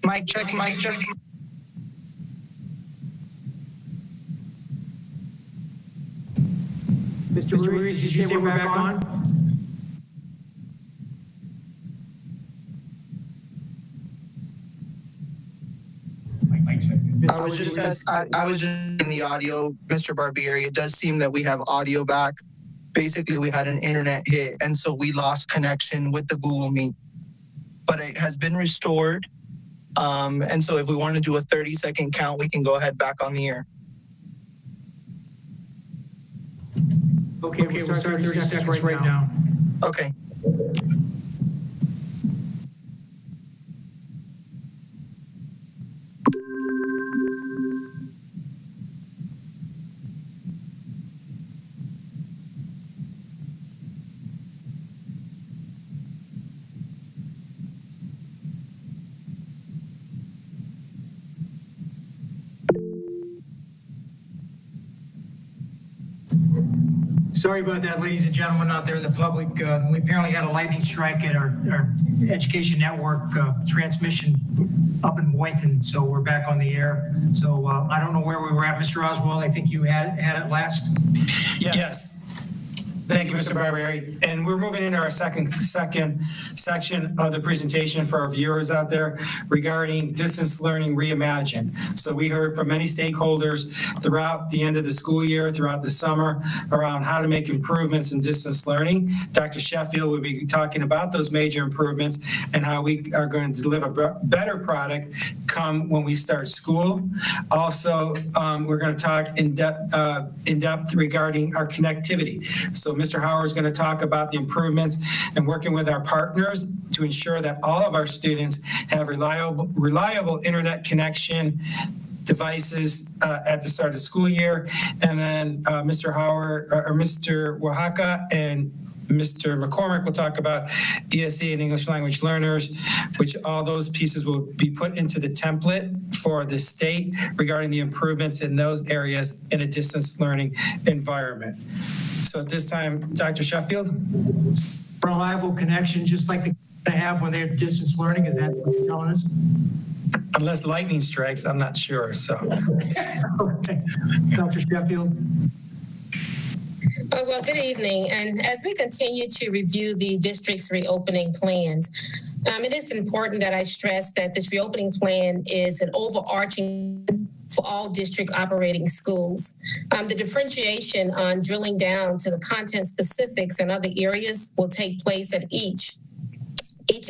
Mic check, mic check. Mr. Ruiz, did you say we're back on? I was just in the audio, Mr. Barbieri. It does seem that we have audio back. Basically, we had an internet hit, and so we lost connection with the Google Meet. But it has been restored. And so if we want to do a 30-second count, we can go ahead back on the air. Okay, we'll start 30 seconds right now. Okay. Sorry about that, ladies and gentlemen out there in the public. We apparently had a lightning strike at our education network transmission up in Boynton, so we're back on the air. So I don't know where we were at, Mr. Oswald. I think you had it last. Yes. Thank you, Mr. Barbieri. And we're moving into our second section of the presentation for our viewers out there regarding distance learning reimagined. So we heard from many stakeholders throughout the end of the school year, throughout the summer, around how to make improvements in distance learning. Dr. Sheffield will be talking about those major improvements and how we are going to deliver a better product come when we start school. Also, we're going to talk in depth regarding our connectivity. So Mr. Howard is going to talk about the improvements and working with our partners to ensure that all of our students have reliable internet connection devices at the start of the school year. And then Mr. Howard or Mr. Oaxaca and Mr. McCormick will talk about ESE and English language learners, which all those pieces will be put into the template for the state regarding the improvements in those areas in a distance learning environment. So at this time, Dr. Sheffield. Reliable connection, just like they have when they're distance learning, is that what you're telling us? Unless lightning strikes, I'm not sure, so. Dr. Sheffield. Well, good evening. And as we continue to review the district's reopening plans, it is important that I stress that this reopening plan is an overarching for all district operating schools. The differentiation on drilling down to the content specifics and other areas will take place at each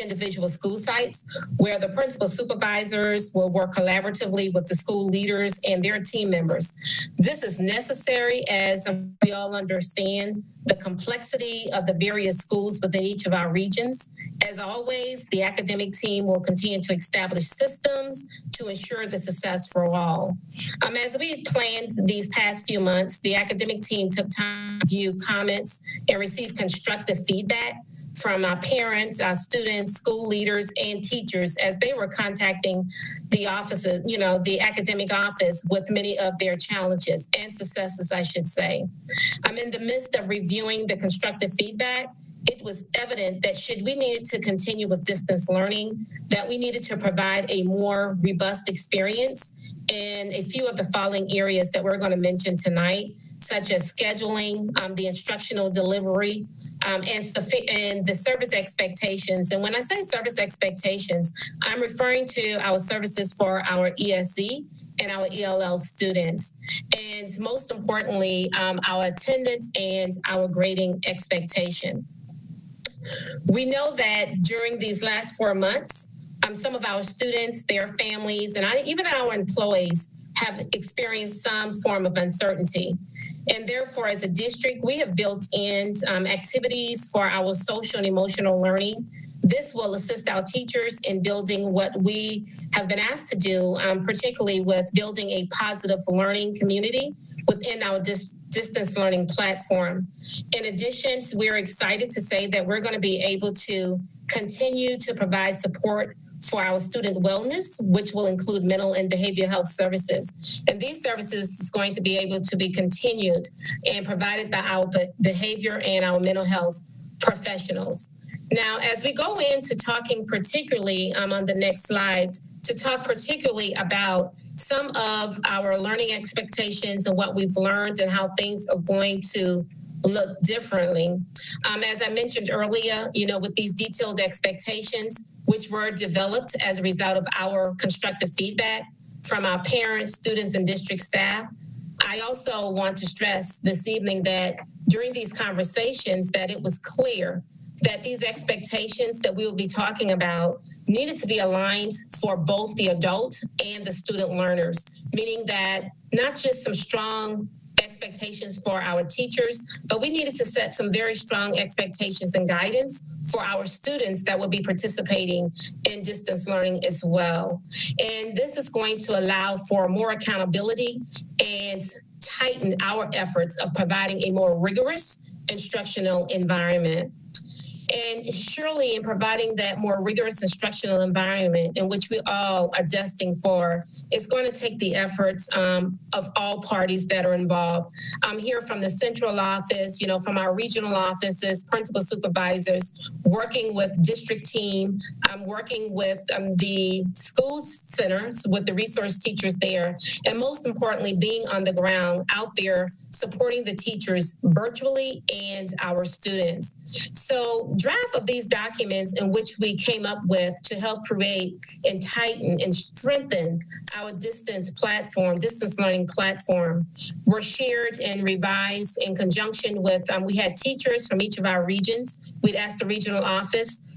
individual school sites, where the principal supervisors will work collaboratively with the school leaders and their team members. This is necessary as we all understand the complexity of the various schools within each of our regions. As always, the academic team will continue to establish systems to ensure the success for all. As we planned these past few months, the academic team took time to view comments and receive constructive feedback from our parents, our students, school leaders, and teachers as they were contacting the offices, the academic office with many of their challenges and successes, I should say. I'm in the midst of reviewing the constructive feedback. It was evident that should we need to continue with distance learning, that we needed to provide a more robust experience in a few of the following areas that we're going to mention tonight, such as scheduling, the instructional delivery, and the service expectations. And when I say service expectations, I'm referring to our services for our ESE and our ELL students. And most importantly, our attendance and our grading expectation. We know that during these last 4 months, some of our students, their families, and even our employees have experienced some form of uncertainty. And therefore, as a district, we have built in activities for our social and emotional learning. This will assist our teachers in building what we have been asked to do, particularly with building a positive learning community within our distance learning platform. In addition, we're excited to say that we're going to be able to continue to provide support for our student wellness, which will include mental and behavioral health services. And these services is going to be able to be continued and provided by our behavior and our mental health professionals. Now, as we go into talking particularly on the next slide to talk particularly about some of our learning expectations and what we've learned and how things are going to look differently. As I mentioned earlier, with these detailed expectations, which were developed as a result of our constructive feedback from our parents, students, and district staff, I also want to stress this evening that during these conversations that it was clear that these expectations that we will be talking about needed to be aligned for both the adult and the student learners, meaning that not just some strong expectations for our teachers, but we needed to set some very strong expectations and guidance for our students that will be participating in distance learning as well. And this is going to allow for more accountability and tighten our efforts of providing a more rigorous instructional environment. And surely in providing that more rigorous instructional environment in which we all are destined for, it's going to take the efforts of all parties that are involved. I'm here from the central office, from our regional offices, principal supervisors, working with district team. I'm working with the school centers, with the resource teachers there, and most importantly, being on the ground out there supporting the teachers virtually and our students. So draft of these documents in which we came up with to help create and tighten and strengthen our distance learning platform, were shared and revised in conjunction with, we had teachers from each of our regions. We'd asked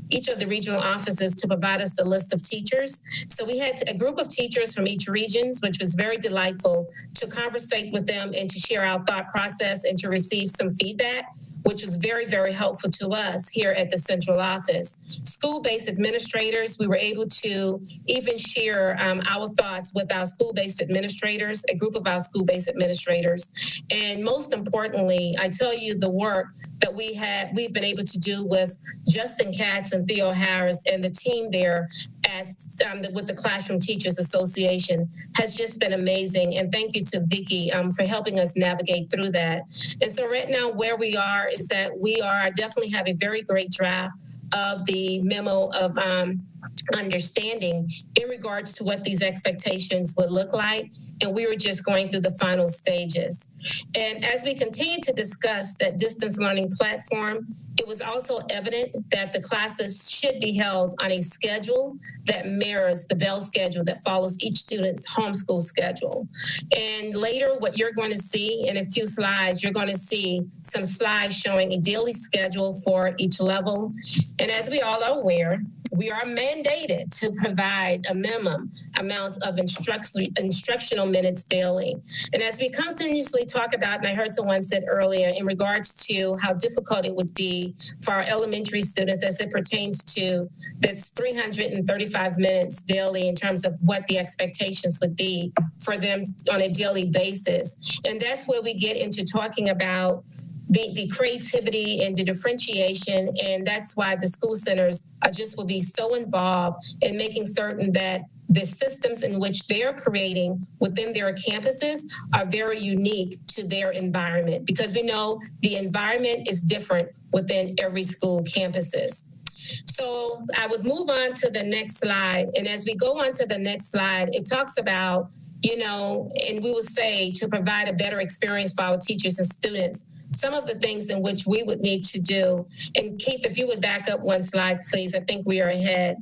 each of the regional offices to provide us a list of teachers. So we had a group of teachers from each region, which was very delightful to conversate with them and to share our thought process and to receive some feedback, which was very, very helpful to us here at the central office. School-based administrators, we were able to even share our thoughts with our school-based administrators, a group of our school-based administrators. And most importantly, I tell you the work that we've been able to do with Justin Katz and Theo Harris and the team there with the Classroom Teachers Association has just been amazing. And thank you to Vicki for helping us navigate through that. And so right now where we are is that we definitely have a very great draft of the memo of understanding in regards to what these expectations would look like. And we were just going through the final stages. And as we continue to discuss that distance learning platform, it was also evident that the classes should be held on a schedule that mirrors the Bell schedule that follows each student's homeschool schedule. And later, what you're going to see in a few slides, you're going to see some slides showing a daily schedule for each level. And as we all are aware, we are mandated to provide a minimum amount of instructional minutes daily. And as we continuously talk about, and I heard someone said earlier in regards to how difficult it would be for our elementary students as it pertains to that's 335 minutes daily in terms of what the expectations would be for them on a daily basis. And that's where we get into talking about the creativity and the differentiation, and that's why the school centers will be so involved in making certain that the systems in which they're creating within their campuses are very unique to their environment, because we know the environment is different within every school campuses. So I would move on to the next slide, and as we go on to the next slide, it talks about, and we will say to provide a better experience for our teachers and students, some of the things in which we would need to do. And Keith, if you would back up one slide, please, I think we are ahead.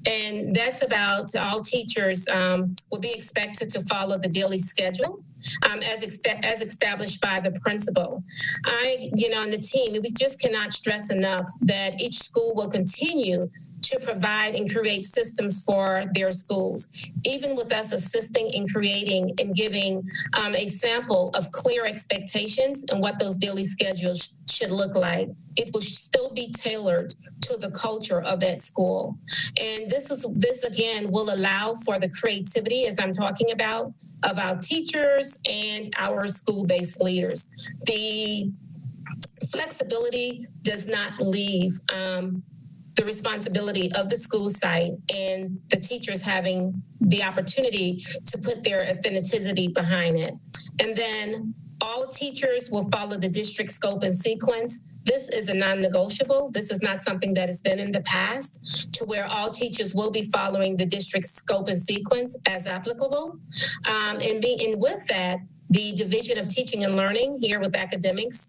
And that's about all teachers will be expected to follow the daily schedule as established by the principal. And the team, we just cannot stress enough that each school will continue to provide and create systems for their schools, even with us assisting in creating and giving a sample of clear expectations and what those daily schedules should look like. It will still be tailored to the culture of that school. And this again will allow for the creativity, as I'm talking about, of our teachers and our school-based leaders. The flexibility does not leave the responsibility of the school site and the teachers having the opportunity to put their authenticity behind it. And then All teachers will follow the district scope and sequence. This is a non-negotiable. This is not something that has been in the past, to where all teachers will be following the district scope and sequence as applicable. And with that, the Division of Teaching and Learning here with academics,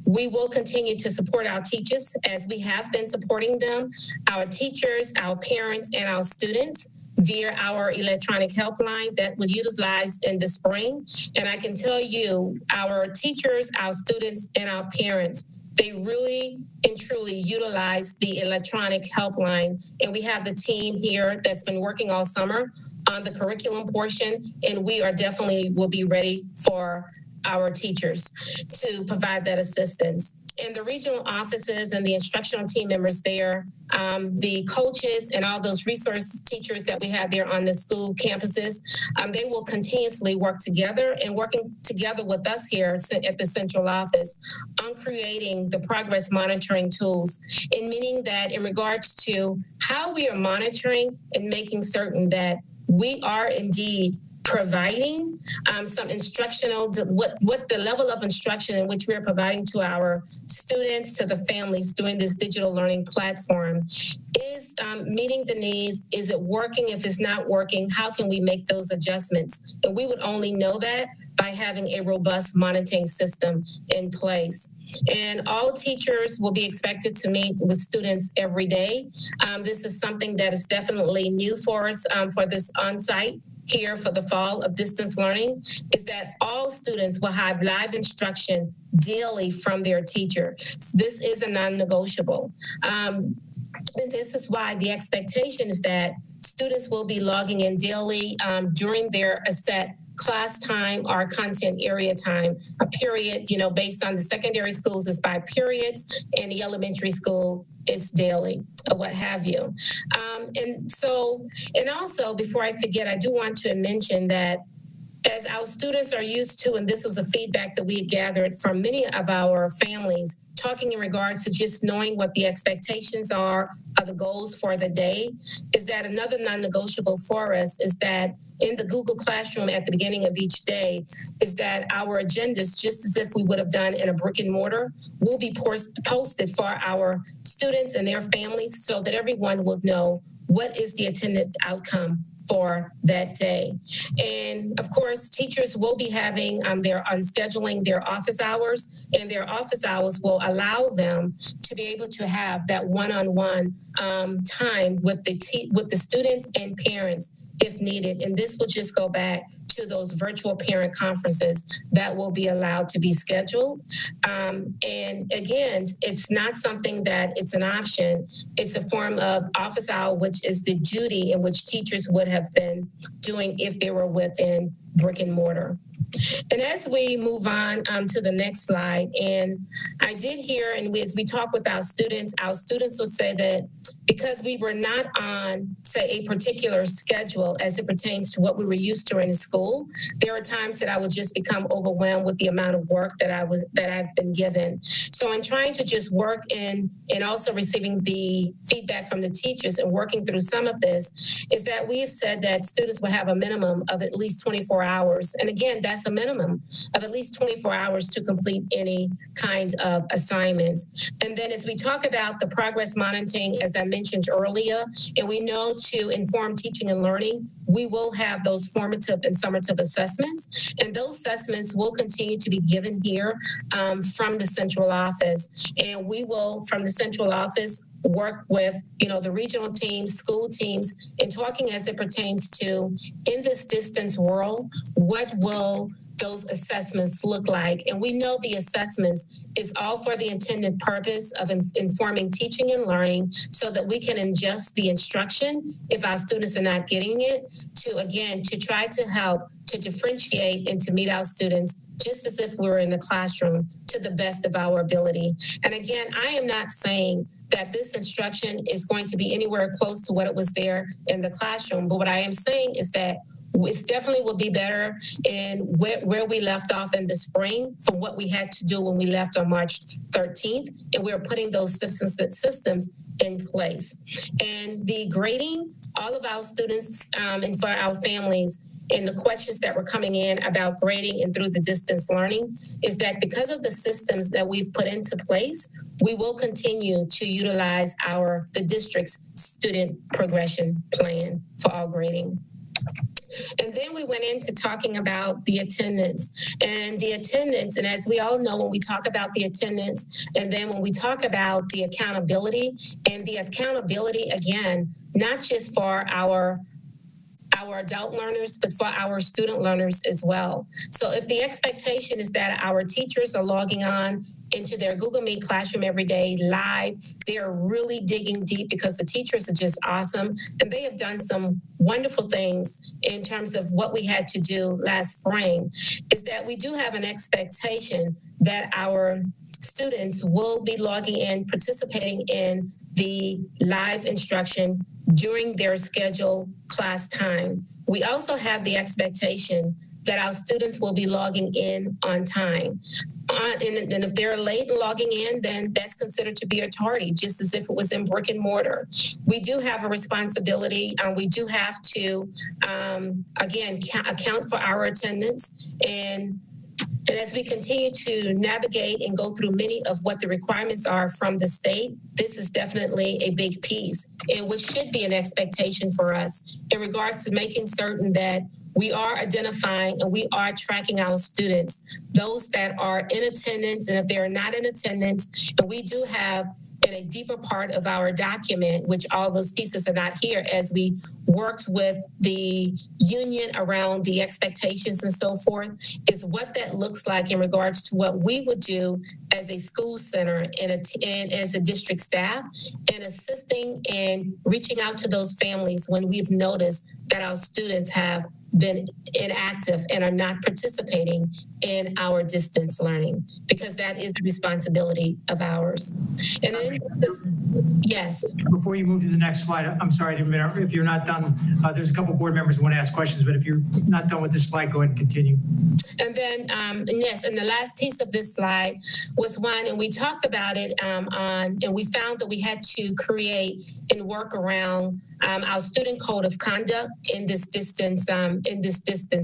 we will continue to support our teachers as we have been supporting them, our teachers, our parents, and our students via our electronic helpline that we utilized in the spring. And I can tell you, our teachers, our students, and our parents, they really and truly utilize the electronic helpline. And we have the team here that's been working all summer on the curriculum portion, and we are definitely will be ready for our teachers to provide that assistance. And the regional offices and the instructional team members there, the coaches and all those resource teachers that we have there on the school campuses, they will continuously work together and working together with us here at the central office on creating the progress monitoring tools, and meaning that in regards to how we are monitoring and making certain that we are indeed providing some instructional, what the level of instruction in which we're providing to our students, to the families doing this digital learning platform is meeting the needs. Is it working? If it's not working, how can we make those adjustments? And we would only know that by having a robust monitoring system in place. And all teachers will be expected to meet with students every day. This is something that is definitely new for us for this on-site here for the fall of distance learning, is that all students will have live instruction daily from their teacher. This is a non-negotiable. And this is why the expectation is that students will be logging in daily during their set class time or content area time, a period, based on the secondary schools is by periods, and the elementary school is daily, or what have you. And also, before I forget, I do want to mention that as our students are used to, and this was a feedback that we had gathered from many of our families, talking in regards to just knowing what the expectations are of the goals for the day, is that another non-negotiable for us is that in the Google Classroom at the beginning of each day is that our agendas, just as if we would have done in a brick and mortar, will be posted for our students and their families so that everyone will know what is the intended outcome for that day. And of course, teachers will be having scheduling their office hours, and their office hours will allow them to be able to have that one-on-one time with the students and parents if needed. And this will just go back to those virtual parent conferences that will be allowed to be scheduled. And again, it's not something that it's an option. It's a form of office hour, which is the duty in which teachers would have been doing if they were within brick and mortar. And as we move on to the next slide, and I did hear, and as we talk with our students would say that because we were not on, say, a particular schedule as it pertains to what we were used to in school, there are times that I would just become overwhelmed with the amount of work that I've been given. So in trying to just work in and also receiving the feedback from the teachers and working through some of this, is that we've said that students will have a minimum of at least 24 hours. And again, that's a minimum of at least 24 hours to complete any kind of assignments. And then as we talk about the progress monitoring, as I mentioned earlier, and we know to inform teaching and learning, we will have those formative and summative assessments. And those assessments will continue to be given here from the central office. And we will, from the central office, work with, the regional teams, school teams, and talking as it pertains to, in this distance world, what will those assessments look like? And we know the assessments is all for the intended purpose of informing teaching and learning so that we can ingest the instruction if our students are not getting it, to try to help to differentiate and to meet our students just as if we were in the classroom to the best of our ability. And again, I am not saying that this instruction is going to be anywhere close to what it was there in the classroom, but what I am saying is that it definitely will be better in where we left off in the spring from what we had to do when we left on March 13th. And we're putting those systems in place. And the grading, all of our students and for our families and the questions that were coming in about grading and through the distance learning is that because of the systems that we've put into place, we will continue to utilize the district's student progression plan for all grading. And then we went into talking about the attendance. And as we all know, when we talk about the attendance, and then when we talk about the accountability, again, not just for our adult learners, but for our student learners as well. So if the expectation is that our teachers are logging on into their Google Meet classroom every day live, they are really digging deep because the teachers are just awesome. And they have done some wonderful things in terms of what we had to do last spring, is that we do have an expectation that our students will be logging in, participating in the live instruction during their scheduled class time. We also have the expectation that our students will be logging in on time. And if they're late in logging in, then that's considered to be a tardy, just as if it was in brick and mortar. We do have a responsibility. We do have to, again, account for our attendance. And as we continue to navigate and go through many of what the requirements are from the state, this is definitely a big piece, and which should be an expectation for us in regards to making certain that we are identifying and we are tracking our students, those that are in attendance, and if they're not in attendance, and we do have in a deeper part of our document, which all those pieces are not here, as we worked with the union around the expectations and so forth, is what that looks like in regards to what we would do as a school center and as a district staff, and assisting and reaching out to those families when we've noticed that our students have been inactive and are not participating in our distance learning, because that is the responsibility of ours. And then, yes. Before you move to the next slide, I'm sorry, if you're not done, there's a couple board members who want to ask questions, but if you're not done with this slide, go ahead and continue. And then, yes, and the last piece of this slide was one, and we talked about it and we found that we had to create and work around our student code of conduct in this distance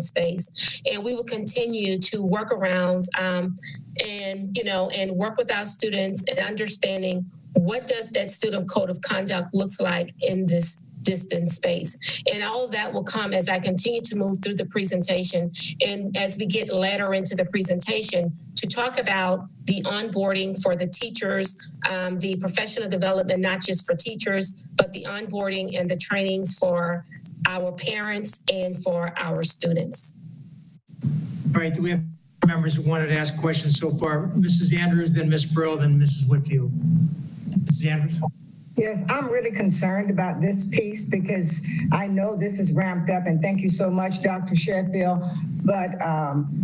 space, and we will continue to work around and work with our students and understanding what does that student code of conduct looks like in this distance space. And all of that will come as I continue to move through the presentation, and as we get later into the presentation to talk about the onboarding for the teachers, the professional development, not just for teachers, but the onboarding and the trainings for our parents and for our students. All right, do we have members who wanted to ask questions so far? Mrs. Andrews, then Ms. Brill, then Mrs. Whitfield. Mrs. Andrews. Yes, I'm really concerned about this piece because I know this is ramped up, and thank you so much, Dr. Sheffield. But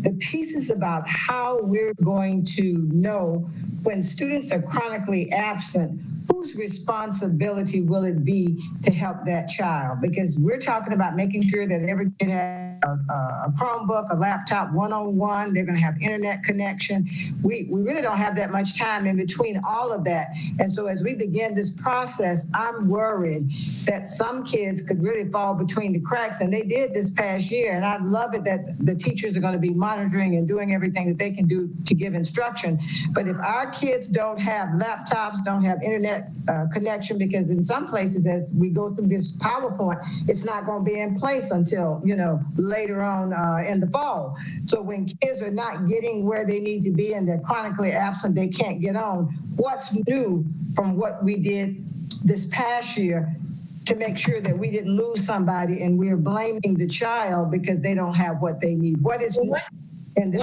the piece is about how we're going to know when students are chronically absent, whose responsibility will it be to help that child? Because we're talking about making sure that every kid has a Chromebook, a laptop, one-on-one. They're going to have internet connection. We really don't have that much time in between all of that. And so as we begin this process, I'm worried that some kids could really fall between the cracks, and they did this past year. And I love it that the teachers are going to be monitoring and doing everything that they can do to give instruction. But if our kids don't have laptops, don't have internet connection, because in some places as we go through this PowerPoint, it's not going to be in place until, later on in the fall. So when kids are not getting where they need to be and they're chronically absent, they can't get on. What's new from what we did this past year to make sure that we didn't lose somebody and we're blaming the child because they don't have what they need? What is new in this?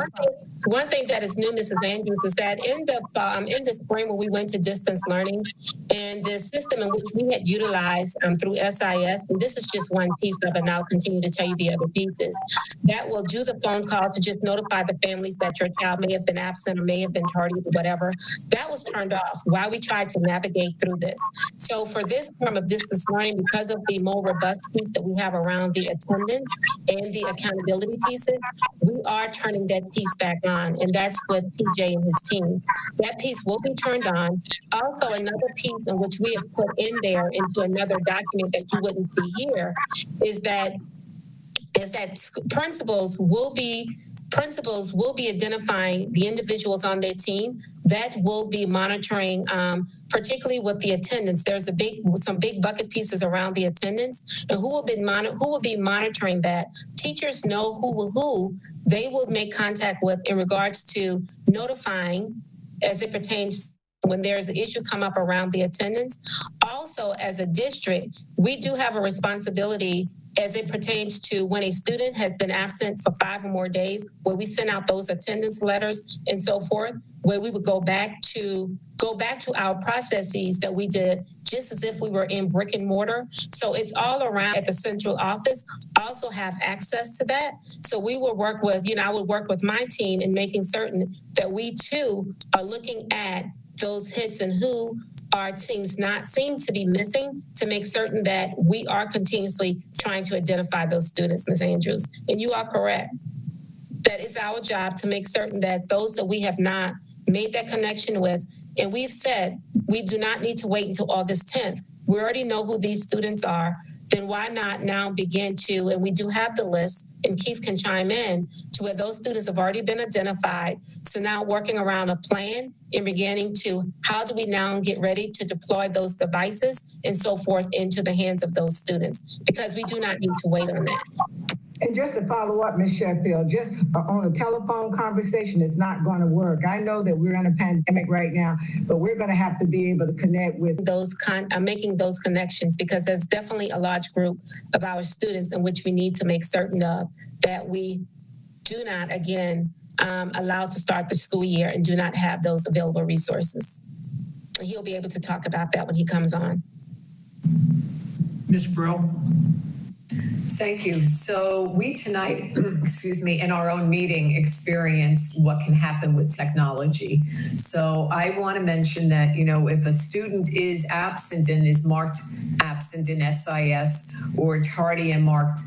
One thing that is new, Mrs. Andrews, is that in the spring when we went to distance learning, and the system in which we had utilized through SIS, and this is just one piece of it, and I'll continue to tell you the other pieces, that will do the phone call to just notify the families that your child may have been absent or may have been tardy or whatever. That was turned off while we tried to navigate through this. So for this form of distance learning, because of the more robust piece that we have around the attendance and the accountability pieces, we are turning that piece back on, and that's with PJ and his team. That piece will be turned on. Also, another piece in which we have put in there into another document that you wouldn't see here is that is that principals will be identifying the individuals on their team that will be monitoring, particularly with the attendance. There's some big bucket pieces around the attendance, and who will be monitoring that. Teachers know who they will make contact with in regards to notifying as it pertains when there's an issue come up around the attendance. Also, as a district, we do have a responsibility as it pertains to when a student has been absent for 5 or more days, where we send out those attendance letters and so forth, where we would go back to our processes that we did just as if we were in brick and mortar. So it's all around at the central office, also have access to that. So we will work with, I would work with my team in making certain that we too are looking at those hits and who our teams seem to be missing, to make certain that we are continuously trying to identify those students, Ms. Andrews. And you are correct. That is our job, to make certain that those that we have not made that connection with, and we've said we do not need to wait until August 10th. We already know who these students are. Then why not now begin to, and we do have the list, and Keith can chime in, to where those students have already been identified. So now working around a plan and beginning to, how do we now get ready to deploy those devices and so forth into the hands of those students? Because we do not need to wait on that. And just to follow up, Ms. Sheffield, just on a telephone conversation is not going to work. I know that we're in a pandemic right now, but we're going to have to be able to connect with those making those connections, because there's definitely a large group of our students in which we need to make certain of that we do not, again, allow to start the school year and do not have those available resources. And he'll be able to talk about that when he comes on. Ms. Brill. Thank you. So we tonight, in our own meeting experienced what can happen with technology. So I want to mention that, if a student is absent and is marked absent in SIS or tardy and marked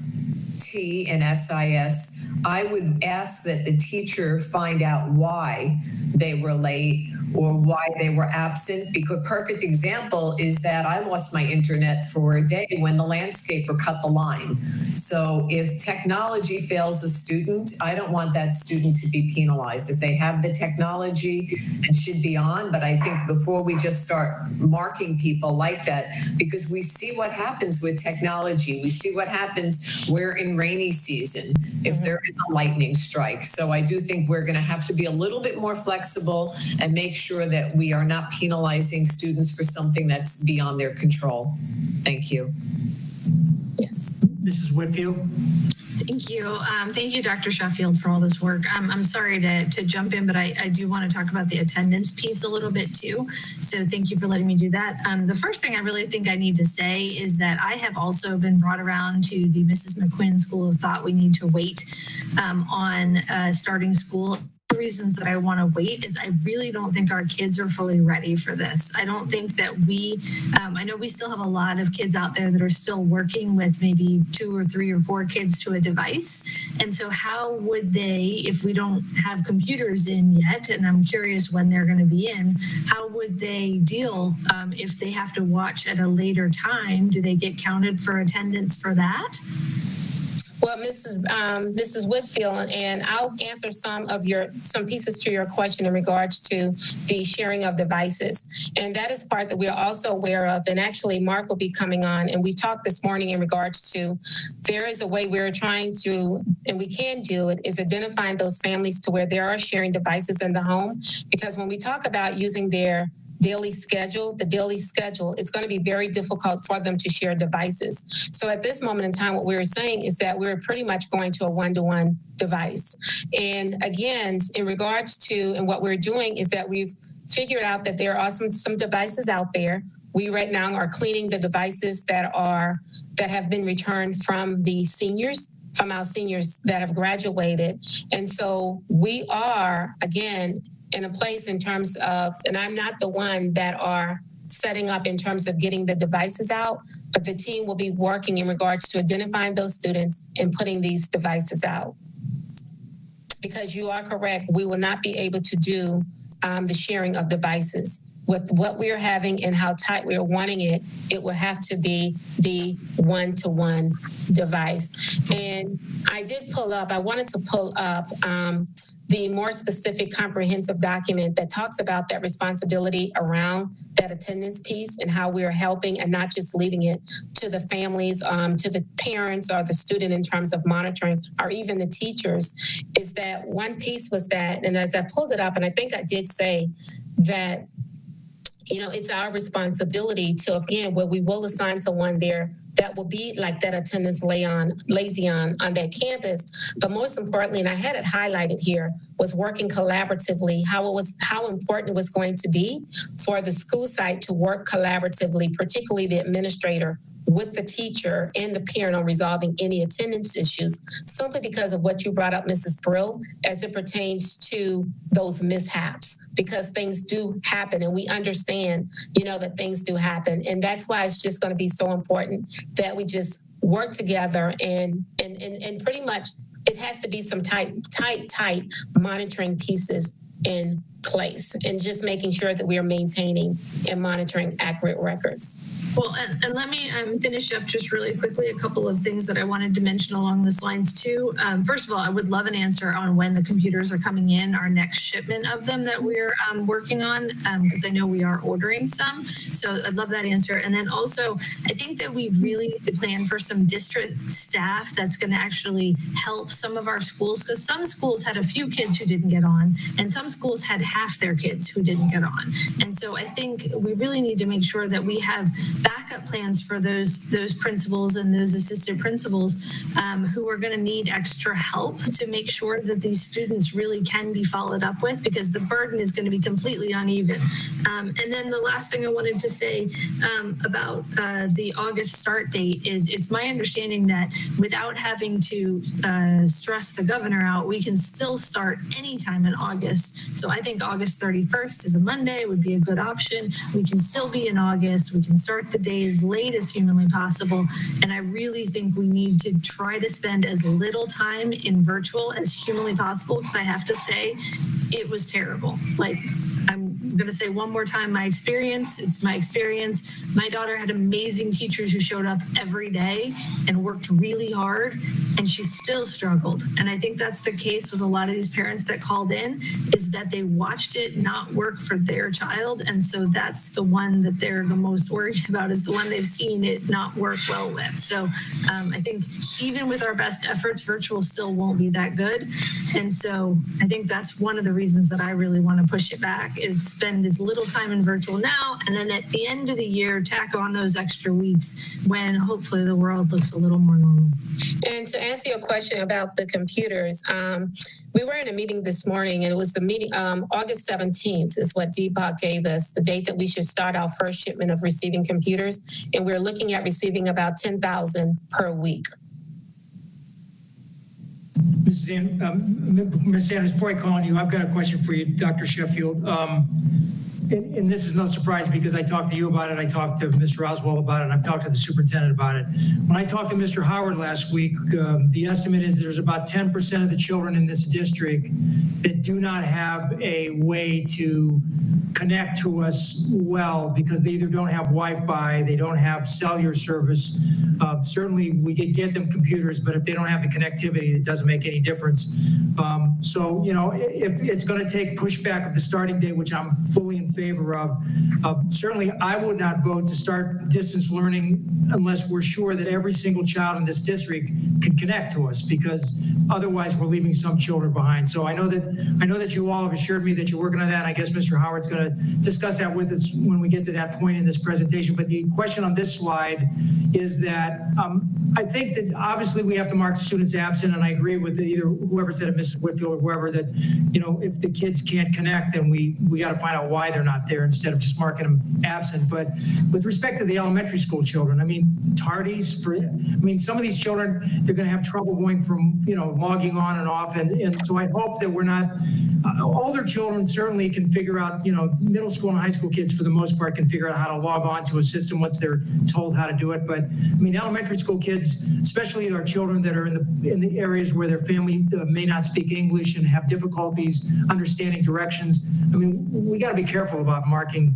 T in SIS, I would ask that the teacher find out why they were late or why they were absent. Because perfect example is that I lost my internet for a day when the landscaper cut the line. So if technology fails a student, I don't want that student to be penalized. If they have the technology and should be on, but I think before we just start marking people like that, because we see what happens with technology. We see what happens, we're in rainy season, if there is a lightning strike. So I do think we're going to have to be a little bit more flexible and make sure that we are not penalizing students for something that's beyond their control. Thank you. Yes. Mrs. Whitfield. Thank you. Thank you, Dr. Sheffield, for all this work. I'm sorry to jump in, but I do want to talk about the attendance piece a little bit too. So thank you for letting me do that. The first thing I really think I need to say is that I have also been brought around to the Mrs. McQuinn School of Thought. We need to wait on starting school. The reasons that I want to wait is I really don't think our kids are fully ready for this. I don't think that I know we still have a lot of kids out there that are still working with maybe 2 or 3 or 4 kids to a device. And so how would they, if we don't have computers in yet, and I'm curious when they're going to be in, how would they deal if they have to watch at a later time? Do they get counted for attendance for that? Well, Mrs. Whitfield, and I'll answer some pieces to your question in regards to the sharing of devices. And that is part that we are also aware of. And actually, Mark will be coming on. And we talked this morning in regards to, there is a way we're trying to, and we can do it, is identifying those families to where there are sharing devices in the home. Because when we talk about using their daily schedule, it's going to be very difficult for them to share devices. So at this moment in time, what we're saying is that we're pretty much going to a one-to-one device. And again, in regards to, and what we're doing is that we've figured out that there are some devices out there. We right now are cleaning the devices that have been returned from our seniors that have graduated. And so we are, again, in a place in terms of, and I'm not the one that are setting up in terms of getting the devices out, but the team will be working in regards to identifying those students and putting these devices out. Because you are correct, we will not be able to do the sharing of devices. with what we're having and how tight we're wanting it, it will have to be the one-to-one device. And I wanted to pull up the more specific comprehensive document that talks about that responsibility around that attendance piece and how we're helping and not just leaving it to the families, to the parents or the student in terms of monitoring, or even the teachers. Is that one piece was that, and as I pulled it up, and I think I did say that, it's our responsibility to, again, where we will assign someone there that will be like that attendance liaison on that campus. But most importantly, and I had it highlighted here, was working collaboratively, how important it was going to be for the school site to work collaboratively, particularly the administrator, with the teacher and the parent on resolving any attendance issues, simply because of what you brought up, Mrs. Brill, as it pertains to those mishaps. Because things do happen, and we understand, that things do happen. And that's why it's just going to be so important that we just work together and pretty much it has to be some tight monitoring pieces in place, and just making sure that we are maintaining and monitoring accurate records. Well, and let me finish up just really quickly a couple of things that I wanted to mention along these lines too. First of all, I would love an answer on when the computers are coming in, our next shipment of them that we're working on, because I know we are ordering some. So I'd love that answer. And then also, I think that we really need to plan for some district staff that's going to actually help some of our schools, because some schools had a few kids who didn't get on, and some schools had half their kids who didn't get on. And so I think we really need to make sure that we have backup plans for those principals and those assistant principals who are going to need extra help to make sure that these students really can be followed up with, because the burden is going to be completely uneven. And then the last thing I wanted to say about the August start date is it's my understanding that without having to stress the governor out, we can still start anytime in August. So I think August 31st is a Monday, would be a good option. We can still be in August. We can start the day as late as humanly possible. And I really think we need to try to spend as little time in virtual as humanly possible, because I have to say it was terrible. Like, I'm going to say one more time, my experience. It's my experience. My daughter had amazing teachers who showed up every day and worked really hard, and she still struggled. And I think that's the case with a lot of these parents that called in, is that they watched it not work for their child. And so that's the one that they're the most worried about, is the one they've seen it not work well with. So I think even with our best efforts, virtual still won't be that good. And so I think that's one of the reasons that I really want to push it back, is spend as little time in virtual now, and then at the end of the year, tack on those extra weeks when hopefully the world looks a little more normal. And to answer your question about the computers, we were in a meeting this morning, and it was the meeting, August 17th is what Deepak gave us, the date that we should start our first shipment of receiving computers. And we're looking at receiving about 10,000 per week. Ms. Sanders, before I call on you, I've got a question for you, Dr. Sheffield. And this is no surprise, because I talked to you about it, I talked to Mr. Oswald about it, and I've talked to the superintendent about it. When I talked to Mr. Howard last week, the estimate is there's about 10% of the children in this district that do not have a way to connect to us well, because they either don't have Wi-Fi, they don't have cellular service. Certainly we could get them computers, but if they don't have the connectivity, it doesn't make any difference. So, if it's going to take pushback of the starting date, which I'm fully in favor of, certainly I would not vote to start distance learning unless we're sure that every single child in this district can connect to us, because otherwise we're leaving some children behind. So I know that you all have assured me that you're working on that. I guess Mr. Howard's going to discuss that with us when we get to that point in this presentation. But the question on this slide is that I think that obviously we have to mark students absent, and I agree with either whoever said it, Mrs. Whitfield or whoever, that if the kids can't connect, then we got to find out why they're not there instead of just marking them absent. But with respect to the elementary school children, tardies some of these children, they're going to have trouble going from logging on and off, and so I hope that we're not. Older children certainly can figure out, middle school and high school kids for the most part can figure out how to log on to a system once they're told how to do it. But elementary school kids, especially our children that are in the areas where their family may not speak English and have difficulties understanding directions, we got to be careful about marking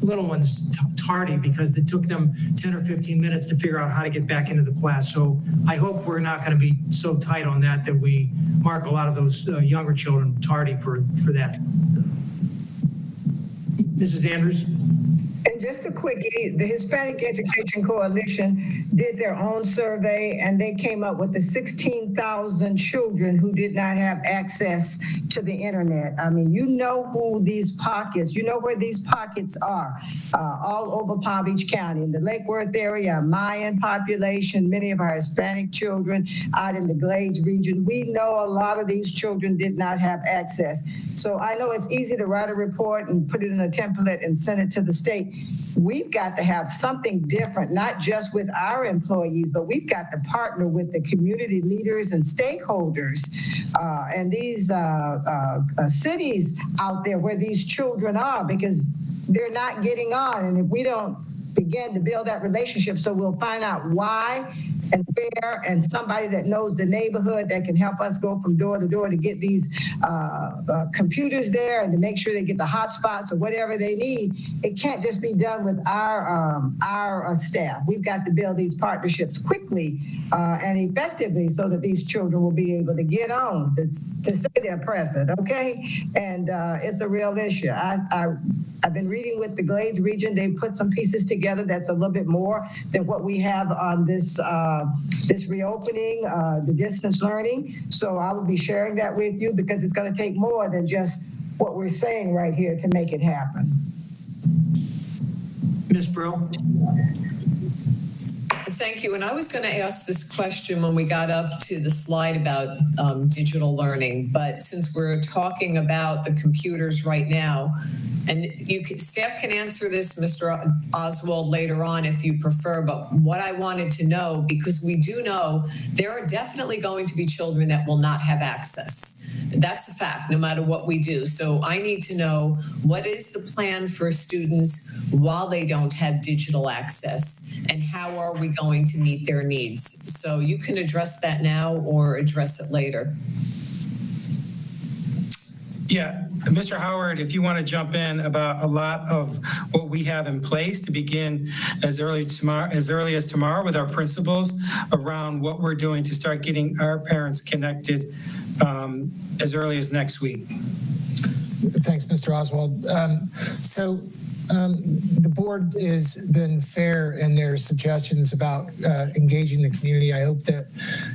little ones tardy because it took them 10 or 15 minutes to figure out how to get back into the class. So I hope we're not going to be so tight on that we mark a lot of those younger children tardy for that. Mrs. Andrews? And just a quickie, the Hispanic Education Coalition did their own survey and they came up with the 16,000 children who did not have access to the internet. I mean, you know who these pockets, you know where these pockets are, all over Palm Beach County, in the Lake Worth area, Mayan population, many of our Hispanic children out in the Glades region. We know a lot of these children did not have access. So I know it's easy to write a report and put it in a template and send it to the state. We've got to have something different, not just with our employees, but we've got to partner with the community leaders and stakeholders and these cities out there where these children are, because they're not getting on. And if we don't begin to build that relationship, so we'll find out why and where, and somebody that knows the neighborhood that can help us go from door to door to get these computers there and to make sure they get the hotspots or whatever they need. It can't just be done with our staff. We've got to build these partnerships quickly and effectively so that these children will be able to get on to say they're present, okay? And it's a real issue. I've been reading with the Glades region. They've put some pieces together that's a little bit more than what we have on this this reopening, the distance learning. So I will be sharing that with you because it's going to take more than just what we're saying right here to make it happen. Ms. Brill. Thank you. And I was going to ask this question when we got up to the slide about digital learning, but since we're talking about the computers right now, and staff can answer this, Mr. Oswald, later on if you prefer, but what I wanted to know, because we do know there are definitely going to be children that will not have access. That's a fact, no matter what we do. So I need to know, what is the plan for students while they don't have digital access, and how are we going to meet their needs? So you can address that now or address it later. Yeah, Mr. Howard, if you want to jump in about a lot of what we have in place to begin as early as tomorrow with our principals around what we're doing to start getting our parents connected as early as next week. Thanks, Mr. Oswald. The board has been fair in their suggestions about engaging the community. I hope that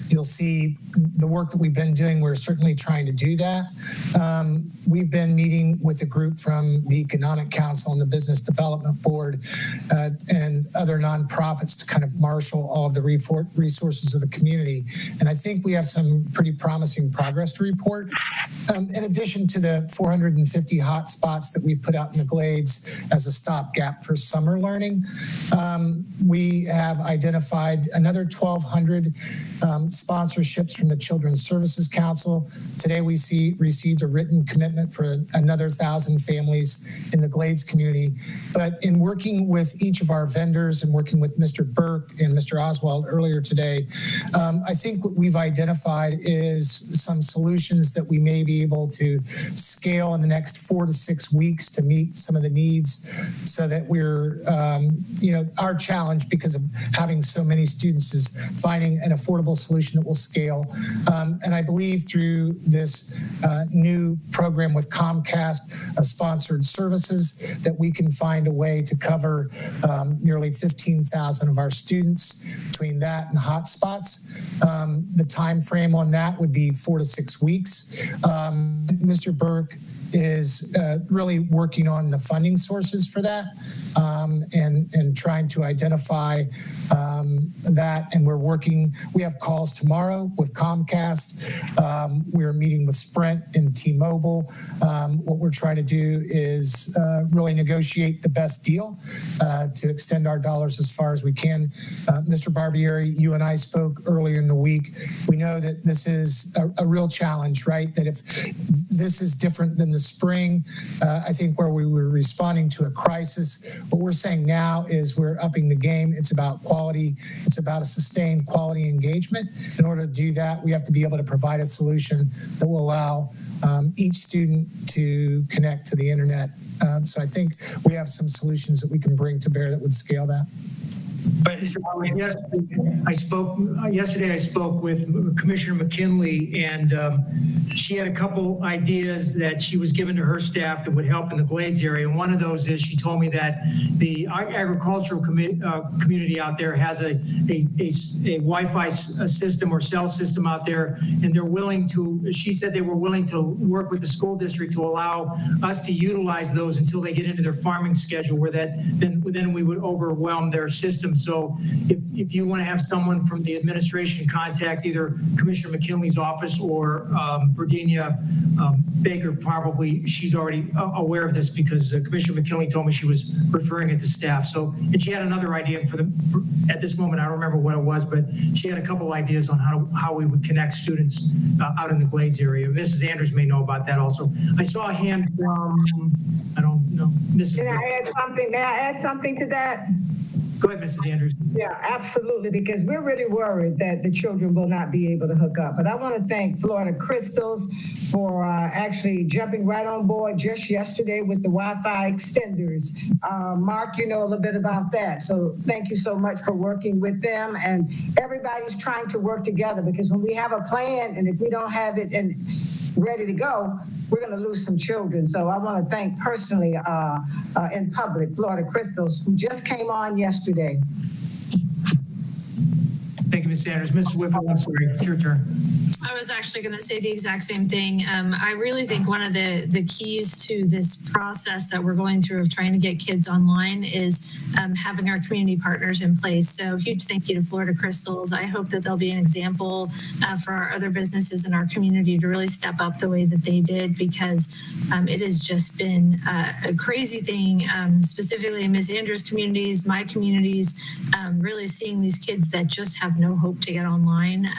you'll see the work that we've been doing. We're certainly trying to do that. We've been meeting with a group from the Economic Council and the Business Development Board and other nonprofits to kind of marshal all of the resources of the community. And I think we have some pretty promising progress to report. In addition to the 450 hotspots that we've put out in the Glades as a stopgap for summer learning, we have identified another 1,200 sponsorships from the Children's Services Council. Today we received a written commitment for another 1,000 families in the Glades community. But in working with each of our vendors and working with Mr. Burke and Mr. Oswald earlier today, I think what we've identified is some solutions that we may be able to scale in the next 4 to 6 weeks to meet some of the needs, so that we're, our challenge because of having so many students is finding an affordable solution that will scale. And I believe through this new program with Comcast, sponsored services, that we can find a way to cover nearly 15,000 of our students between that and hotspots. The time frame on that would be 4 to 6 weeks. Mr. Burke is really working on the funding sources for that and trying to identify that. And we have calls tomorrow with Comcast. We're meeting with Sprint and T-Mobile. What we're trying to do is really negotiate the best deal to extend our dollars as far as we can. Mr. Barbieri, you and I spoke earlier in the week. We know that this is a real challenge, right? That if this is different than the the spring, I think where we were responding to a crisis. What we're saying now is we're upping the game. It's about quality. It's about a sustained quality engagement. In order to do that, we have to be able to provide a solution that will allow each student to connect to the internet. So I think we have some solutions that we can bring to bear that would scale that. But yesterday I spoke with Commissioner McKinley, and she had a couple ideas that she was given to her staff that would help in the Glades area. And one of those is she told me that the agricultural community out there has a Wi-Fi system or cell system out there, and they're willing to, she said they were willing to work with the school district to allow us to utilize those until they get into their farming schedule, where then we would overwhelm their system. So if you want to have someone from the administration contact either Commissioner McKinley's office or Virginia Baker, probably she's already aware of this because Commissioner McKinley told me she was referring it to staff. So, and she had another idea at this moment, I don't remember what it was, but she had a couple ideas on how we would connect students out in the Glades area. Mrs. Andrews may know about that also. I saw a hand from, I don't know, Mrs. May I add something to that? Go ahead, Mrs. Andrews. Yeah, absolutely, because we're really worried that the children will not be able to hook up. But I want to thank Florida Crystals for actually jumping right on board just yesterday with the Wi-Fi extenders. Mark, you know a little bit about that. So thank you so much for working with them. And everybody's trying to work together, because when we have a plan and if we don't have it and ready to go, we're going to lose some children. So I want to thank personally in public Florida Crystals, who just came on yesterday. Thank you, Ms. Sanders. Mrs. Whitfield, I'm sorry, it's your turn. I was actually going to say the exact same thing. I really think one of the keys to this process that we're going through of trying to get kids online is having our community partners in place. So huge thank you to Florida Crystals. I hope that they'll be an example for our other businesses in our community to really step up the way that they did, because it has just been a crazy thing, specifically in Ms. Andrews' communities, my communities, really seeing these kids that just have no hope to get online.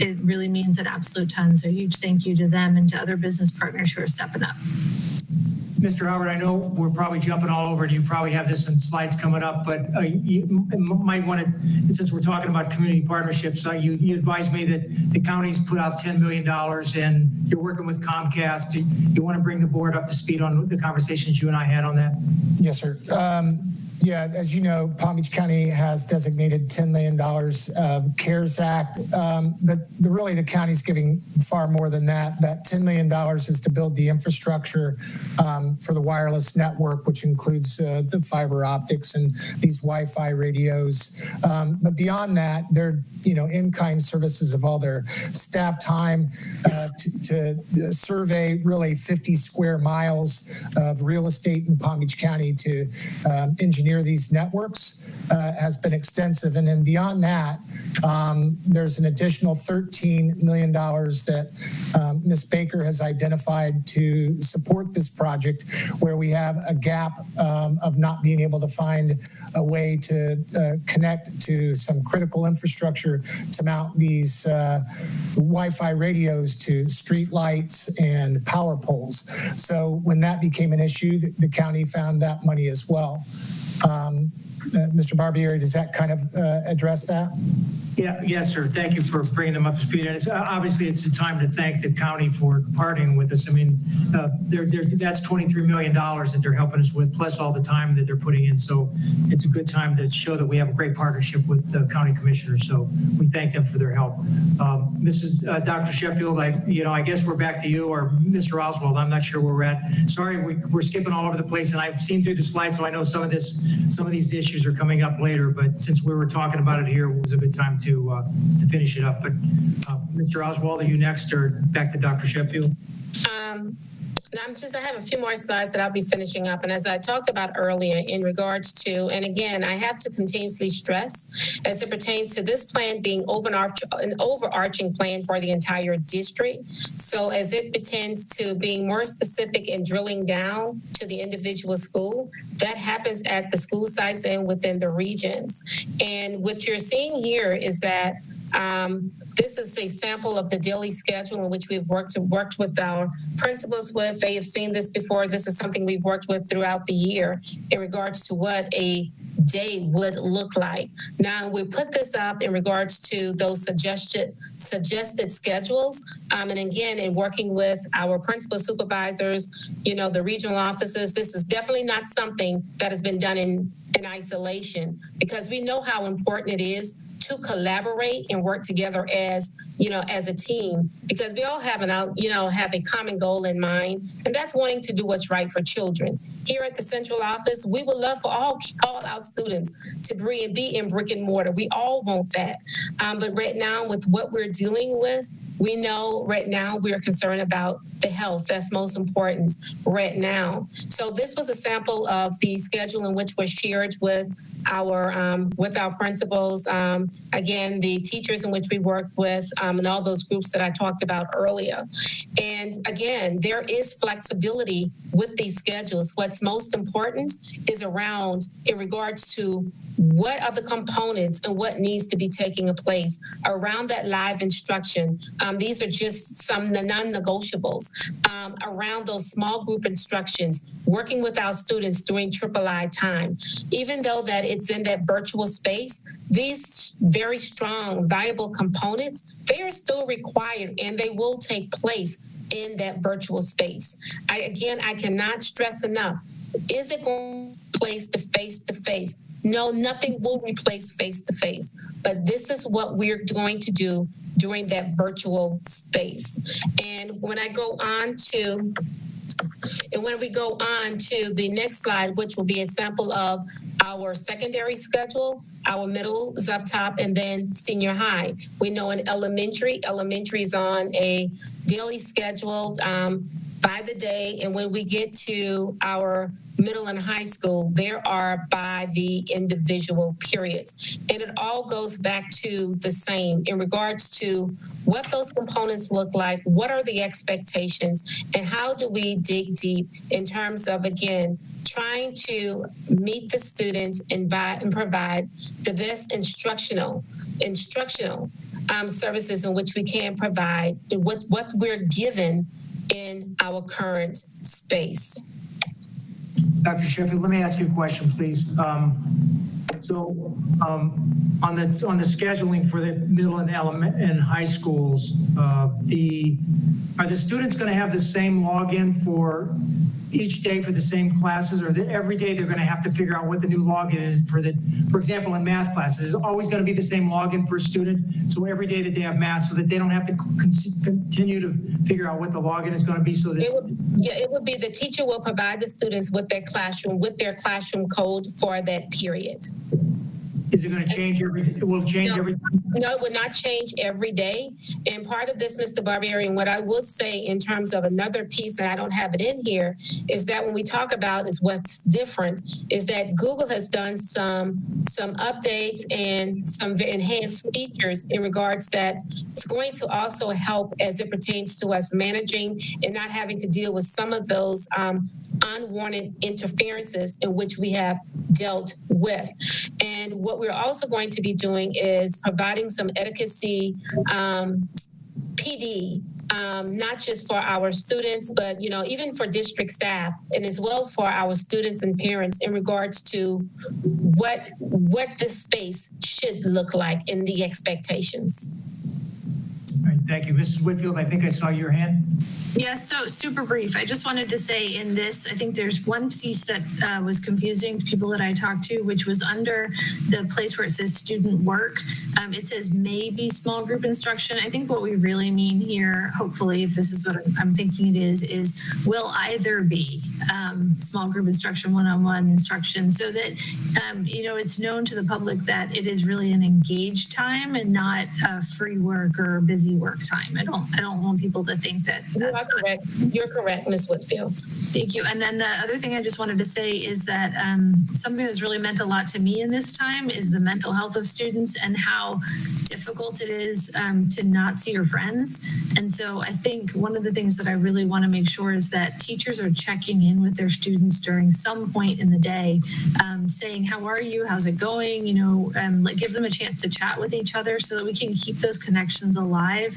It really means an absolute ton. So huge thank you to them and to other business partners who are stepping up. Mr. Howard, I know we're probably jumping all over and you probably have this in slides coming up, but you might want to, since we're talking about community partnerships, you advised me that the county's put out $10 million and you're working with Comcast. You want to bring the board up to speed on the conversations you and I had on that? Yes, sir. Yeah, as you know, Palm Beach County has designated $10 million of CARES Act, but really the county's giving far more than that. That $10 million is to build the infrastructure for the wireless network, which includes the fiber optics and these Wi-Fi radios. But beyond that, they're in-kind services of all their staff time to survey really 50 square miles of real estate in Palm Beach County to engineer these networks has been extensive. And then beyond that, there's an additional $13 million that Ms. Baker has identified to support this project, where we have a gap of not being able to find a way to connect to some critical infrastructure to mount these Wi-Fi radios to street lights and power poles. So when that became an issue, the county found that money as well. Mr. Barbieri, does that kind of address that? Yeah, yes, sir. Thank you for bringing them up to speed. And it's obviously it's a time to thank the county for partnering with us. I mean, that's $23 million that they're helping us with, plus all the time that they're putting in. So it's a good time to show that we have a great partnership with the county commissioners. So we thank them for their help. Dr. Sheffield, I guess we're back to you, or Mr. Oswald. I'm not sure where we're at. Sorry, we're skipping all over the place, and I've seen through the slides, so I know some of these issues are coming up later. But since we were talking about it here, it was a good time to finish it up. But Mr. Oswald, are you next, or back to Dr. Sheffield? I have a few more slides that I'll be finishing up. And as I talked about earlier in regards to, and again, I have to continuously stress as it pertains to this plan being an overarching plan for the entire district. So as it pertains to being more specific and drilling down to the individual school, that happens at the school sites and within the regions. And what you're seeing here is that This is a sample of the daily schedule in which we've worked with our principals with. They have seen this before. This is something we've worked with throughout the year in regards to what a day would look like. Now, we put this up in regards to those suggested schedules. And again, in working with our principal supervisors, the regional offices, this is definitely not something that has been done in isolation, because we know how important it is to collaborate and work together as a team, because we all have have a common goal in mind, and that's wanting to do what's right for children. Here at the central office, we would love for all our students to be in brick and mortar. We all want that. But right now, with what we're dealing with, we know right now we're concerned about the health. That's most important right now. So this was a sample of the schedule in which was shared with our principals, again, the teachers in which we work with, and all those groups that I talked about earlier. And again, there is flexibility with these schedules. What's most important is around in regards to what are the components and what needs to be taking place around that live instruction. These are just some non-negotiables around those small group instructions, working with our students during III time. Even though that it's in that virtual space, these very strong, valuable components, they are still required and they will take place in that virtual space. I cannot stress enough. Is it going to replace the face-to-face? No, nothing will replace face-to-face, but this is what we're going to do during that virtual space. And when we go on to the next slide, which will be a sample of our secondary schedule, our middle is up top, and then senior high. We know in elementary is on a daily schedule by the day, and when we get to our middle and high school, there are by the individual periods. And it all goes back to the same in regards to what those components look like, what are the expectations, and how do we dig deep in terms of, again, trying to meet the students and provide the best instructional services in which we can provide what we're given in our current space. Dr. Sheffield, let me ask you a question, please. So on the scheduling for the middle and high schools, are the students going to have the same login for each day for the same classes, or every day they're going to have to figure out what the new login is for example, in math classes, is it always going to be the same login for a student? So every day that they have math, so that they don't have to continue to figure out what the login is going to be, so that it would be the teacher will provide the students with their classroom code for that period. Is it going to change every day? It will change every day? No, it will not change every day. And part of this, Mr. Barbieri, what I would say in terms of another piece, and I don't have it in here, is that when we talk about is what's different, is that Google has done some updates and some enhanced features in regards that it's going to also help as it pertains to us managing and not having to deal with some of those unwanted interferences in which we have dealt with. And what we're also going to be doing is providing some advocacy PD, not just for our students, but even for district staff, and as well for our students and parents in regards to what this space should look like in the expectations. All right, thank you. Mrs. Whitfield, I think I saw your hand. Yes, so super brief. I just wanted to say in this, I think there's one piece that was confusing to people that I talked to, which was under the place where it says student work. It says maybe small group instruction. I think what we really mean here, hopefully, if this is what I'm thinking it is will either be small group instruction, one-on-one instruction, so that, it's known to the public that it is really an engaged time and not free work or busy work time. I don't want people to think that that's correct. You're correct, Ms. Whitfield. Thank you. And then the other thing I just wanted to say is that something that's really meant a lot to me in this time is the mental health of students and how difficult it is to not see your friends. And so I think one of the things that I really want to make sure is that teachers are checking in with their students during some point in the day, saying, how are you? How's it going? You know, like give them a chance to chat with each other so that we can keep those connections alive.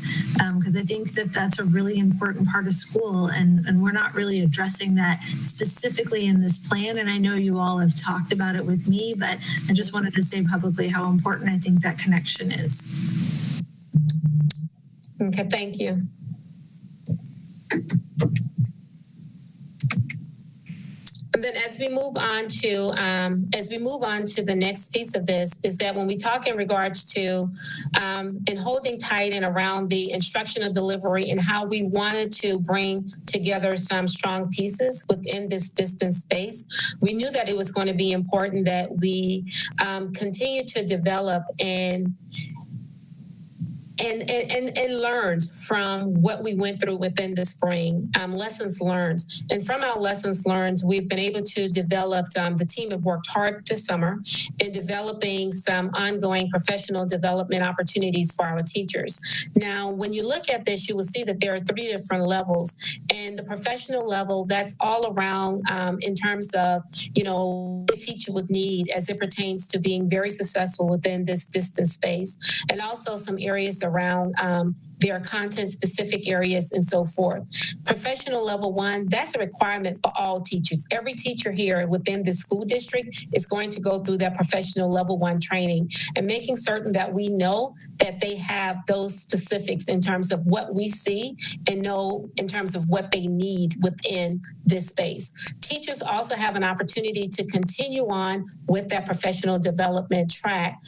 Because I think that that's a really important part of school, and we're not really addressing that specifically in this plan. And I know you all have talked about it with me, but I just wanted to say publicly how important I think that connection is. Okay, thank you. And then as we move on to the next piece of this is that when we talk in regards to and holding tight and around the instructional delivery and how we wanted to bring together some strong pieces within this distance space, we knew that it was going to be important that we continue to develop and learned from what we went through within the spring, lessons learned. And from our lessons learned, we've been able to develop, the team have worked hard this summer in developing some ongoing professional development opportunities for our teachers. Now, when you look at this, you will see that there are 3 different levels. And the professional level, that's all around in terms of, you know, what a teacher would need as it pertains to being very successful within this distance space. And also some areas around their content specific areas and so forth. Professional level 1, that's a requirement for all teachers. Every teacher here within the school district is going to go through that professional level 1 training and making certain that we know that they have those specifics in terms of what we see and know in terms of what they need within this space. Teachers also have an opportunity to continue on with that professional development track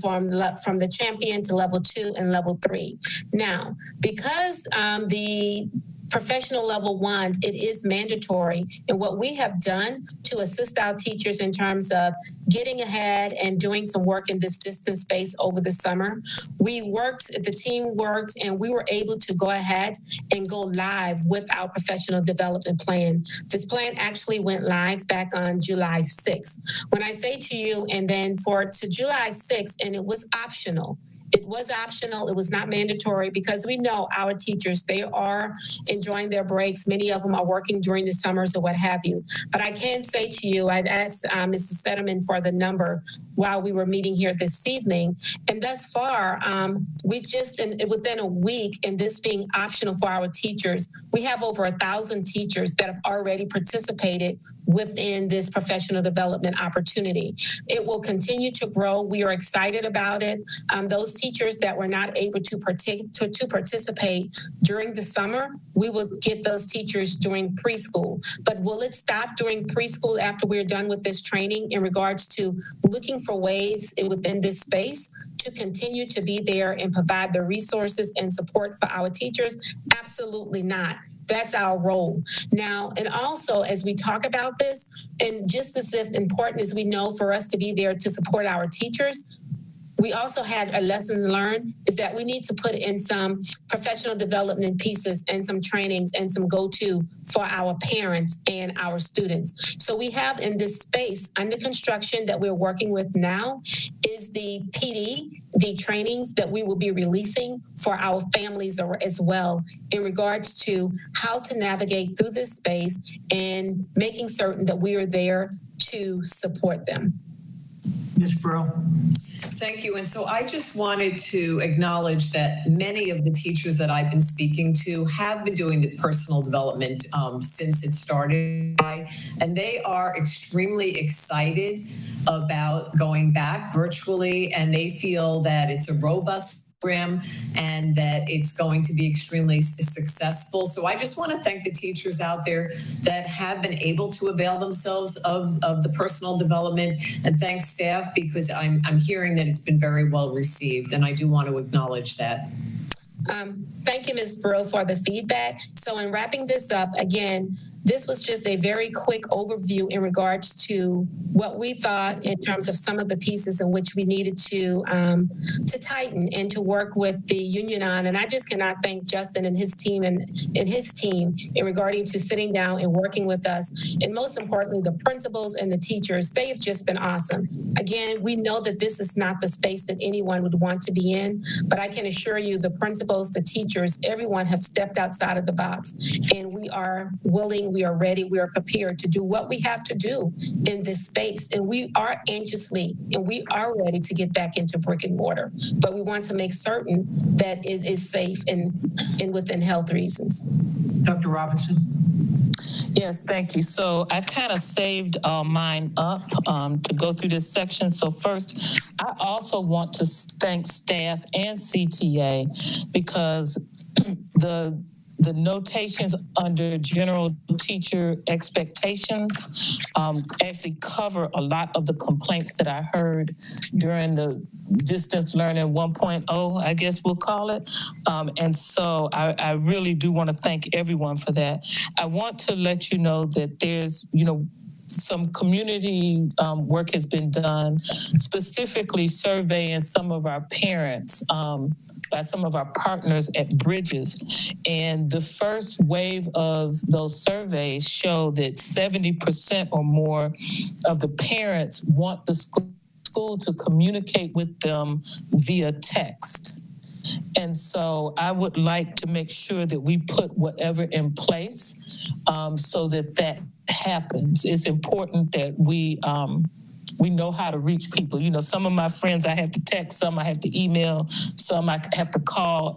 from the champion to level 2 and level 3. Now, because the professional level 1, it is mandatory. And what we have done to assist our teachers in terms of getting ahead and doing some work in this distance space over the summer, the team worked, and we were able to go ahead and go live with our professional development plan. This plan actually went live back on July 6th. When I say to you, and then to July 6th, and it was optional. It was optional. It was not mandatory because we know our teachers, they are enjoying their breaks. Many of them are working during the summers or what have you. But I can say to you, I'd asked Mrs. Fetterman for the number while we were meeting here this evening. And thus far, we just, within a week, and this being optional for our teachers, we have over 1,000 teachers that have already participated within this professional development opportunity. It will continue to grow. We are excited about it. Those teachers that were not able to participate during the summer, we will get those teachers during preschool. But will it stop during preschool after we're done with this training in regards to looking for ways within this space to continue to be there and provide the resources and support for our teachers? Absolutely not. That's our role. Now, and also as we talk about this, and just as important as we know for us to be there to support our teachers, we also had a lesson learned is that we need to put in some professional development pieces and some trainings and some go-to for our parents and our students. So we have in this space under construction that we're working with now is the PD, the trainings that we will be releasing for our families as well in regards to how to navigate through this space and making certain that we are there to support them. Ms. Burrow. Thank you. And so I just wanted to acknowledge that many of the teachers that I've been speaking to have been doing the personal development since it started. And they are extremely excited about going back virtually, and they feel that it's a robust program and that it's going to be extremely successful. So I just want to thank the teachers out there that have been able to avail themselves of the personal development, and thank staff because I'm hearing that it's been very well received, and I do want to acknowledge that. Thank you, Ms. Burrow, for the feedback. So in wrapping this up, again, This was just a very quick overview in regards to what we thought in terms of some of the pieces in which we needed to tighten and to work with the union on. And I just cannot thank Justin and his team in regarding to sitting down and working with us. And most importantly, the principals and the teachers, they have just been awesome. Again, we know that this is not the space that anyone would want to be in, but I can assure you the principals, the teachers, everyone have stepped outside of the box, and we are willing, we are ready, we are prepared to do what we have to do in this space. And we are anxiously, and we are ready to get back into brick and mortar, but we want to make certain that it is safe and within health reasons. Dr. Robinson. Yes, thank you. So I kind of saved mine up to go through this section. So first, I also want to thank staff and CTA because the notations under general teacher expectations actually cover a lot of the complaints that I heard during the distance learning 1.0, I guess we'll call it. And so I really do want to thank everyone for that. I want to let you know that there's, some community work has been done, specifically surveying some of our parents by some of our partners at Bridges. And the first wave of those surveys show that 70% or more of the parents want the school to communicate with them via text. And so I would like to make sure that we put whatever in place so that happens. It's important that we know how to reach people. Some of my friends I have to text, some I have to email, some I have to call.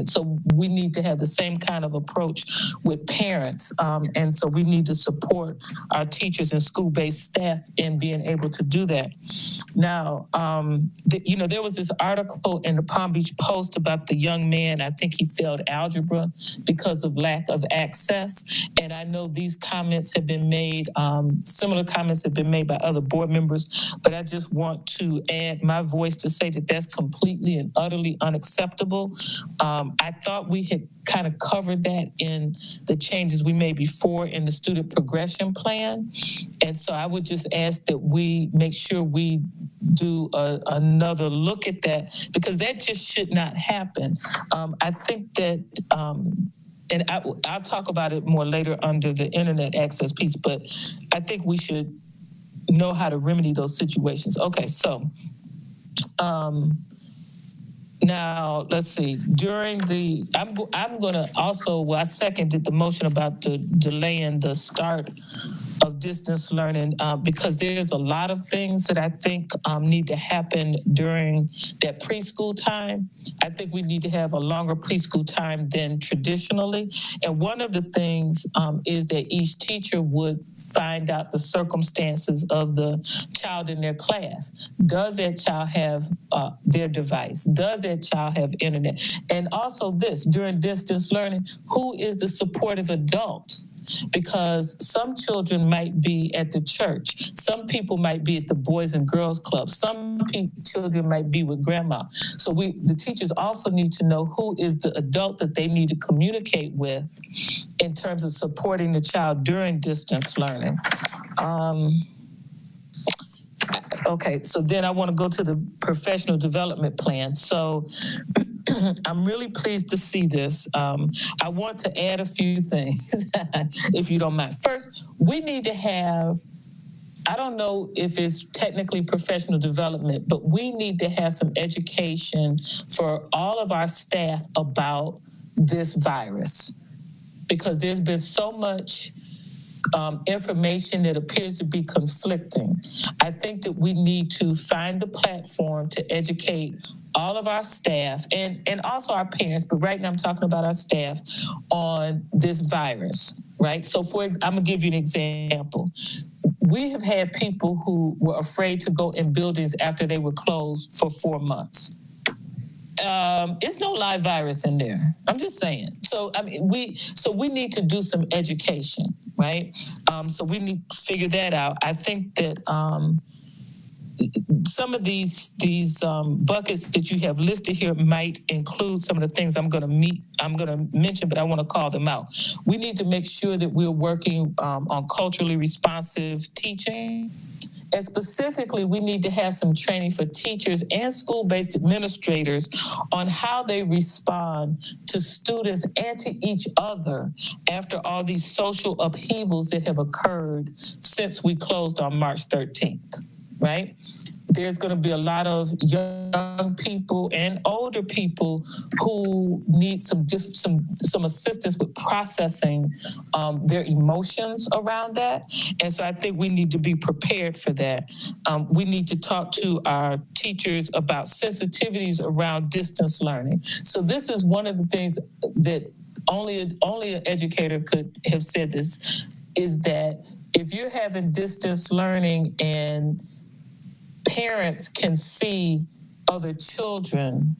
So we need to have the same kind of approach with parents. And so we need to support our teachers and school-based staff in being able to do that. Now, there was this article in the Palm Beach Post about the young man. I think he failed algebra because of lack of access. And I know these comments have been made, similar comments have been made by other board members, but I just want to add my voice to say that that's completely and utterly unacceptable. I thought we had kind of covered that in the changes we made before in the student progression plan. And so I would just ask that we make sure we do another look at that, because that just should not happen. I think that, and I'll talk about it more later under the internet access piece, but I think we should know how to remedy those situations. Okay, so now let's see. I'm going to also, I seconded the motion about the delaying the start of distance learning because there's a lot of things that I think need to happen during that preschool time. I think we need to have a longer preschool time than traditionally. And one of the things is that each teacher would find out the circumstances of the child in their class. Does that child have their device? Does that child have internet? And also this, during distance learning, who is the supportive adult? Because some children might be at the church. Some people might be at the Boys and Girls Club. Some children might be with grandma. So the teachers also need to know who is the adult that they need to communicate with in terms of supporting the child during distance learning. Okay, so then I want to go to the professional development plan. So I'm really pleased to see this. I want to add a few things, if you don't mind. First, we need to have, I don't know if it's technically professional development, but we need to have some education for all of our staff about this virus, because there's been so much information that appears to be conflicting. I think that we need to find the platform to educate all of our staff and also our parents, but right now I'm talking about our staff on this virus, right? So I'm gonna give you an example. We have had people who were afraid to go in buildings after they were closed for 4 months. It's no live virus in there. I'm just saying. So we need to do some education, right? So we need to figure that out. I think that some of these buckets that you have listed here might include some of the things I'm going to mention, but I want to call them out. We need to make sure that we're working on culturally responsive teaching. And specifically, we need to have some training for teachers and school-based administrators on how they respond to students and to each other after all these social upheavals that have occurred since we closed on March 13th, right? There's going to be a lot of young people and older people who need some assistance with processing their emotions around that. And so I think we need to be prepared for that. We need to talk to our teachers about sensitivities around distance learning. So this is one of the things that only an educator could have said this, is that if you're having distance learning and parents can see other children,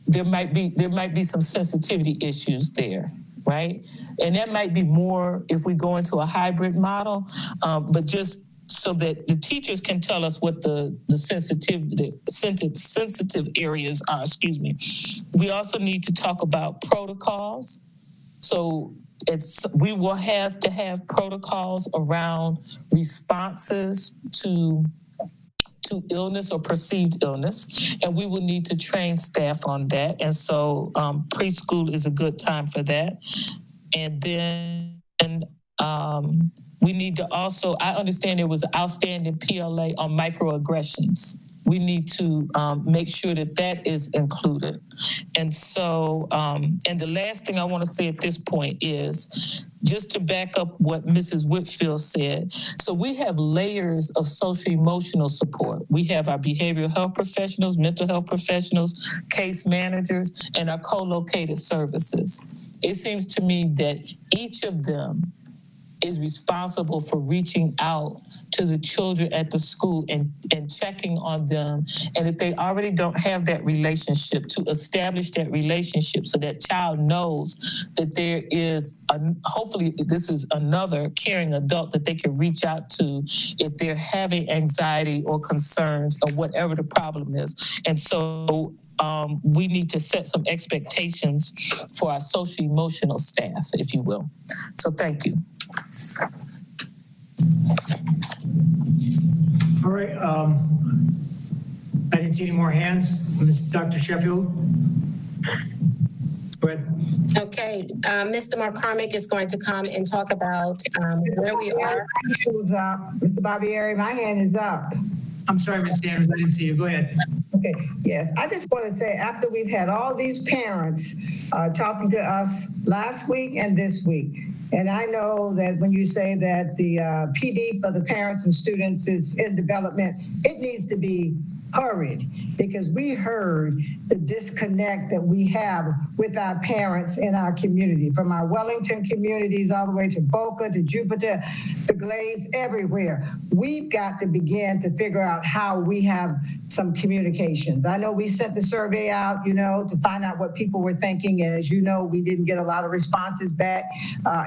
there might be some sensitivity issues there, right? And that might be more if we go into a hybrid model, but just so that the teachers can tell us what the sensitive areas are, excuse me. We also need to talk about protocols. So we will have to have protocols around responses to illness or perceived illness, and we will need to train staff on that. And so preschool is a good time for that. And then we need to also, I understand there was an outstanding PLA on microaggressions. We need to make sure that that is included. And so, and the last thing I want to say at this point is just to back up what Mrs. Whitfield said. So we have layers of social emotional support. We have our behavioral health professionals, mental health professionals, case managers, and our co-located services. It seems to me that each of them is responsible for reaching out to the children at the school and checking on them. And if they already don't have that relationship, to establish that relationship so that child knows that there is, hopefully this is another caring adult that they can reach out to if they're having anxiety or concerns or whatever the problem is. And so we need to set some expectations for our social emotional staff, if you will. So thank you. All right. I didn't see any more hands. Dr. Sheffield. Go ahead. Okay. Mr. McCormick is going to come and talk about where we are. Mr. Barbieri, my hand is up. I'm sorry, Ms. Sanders, I didn't see you. Go ahead. Okay, yes. I just want to say, after we've had all these parents talking to us last week and this week, and I know that when you say that the PD for the parents and students is in development, it needs to be hurried, because we heard the disconnect that we have with our parents in our community, from our Wellington communities all the way to Boca, to Jupiter, the Glades, everywhere. We've got to begin to figure out how we have some communications. I know we sent the survey out, to find out what people were thinking. And as you know, we didn't get a lot of responses back,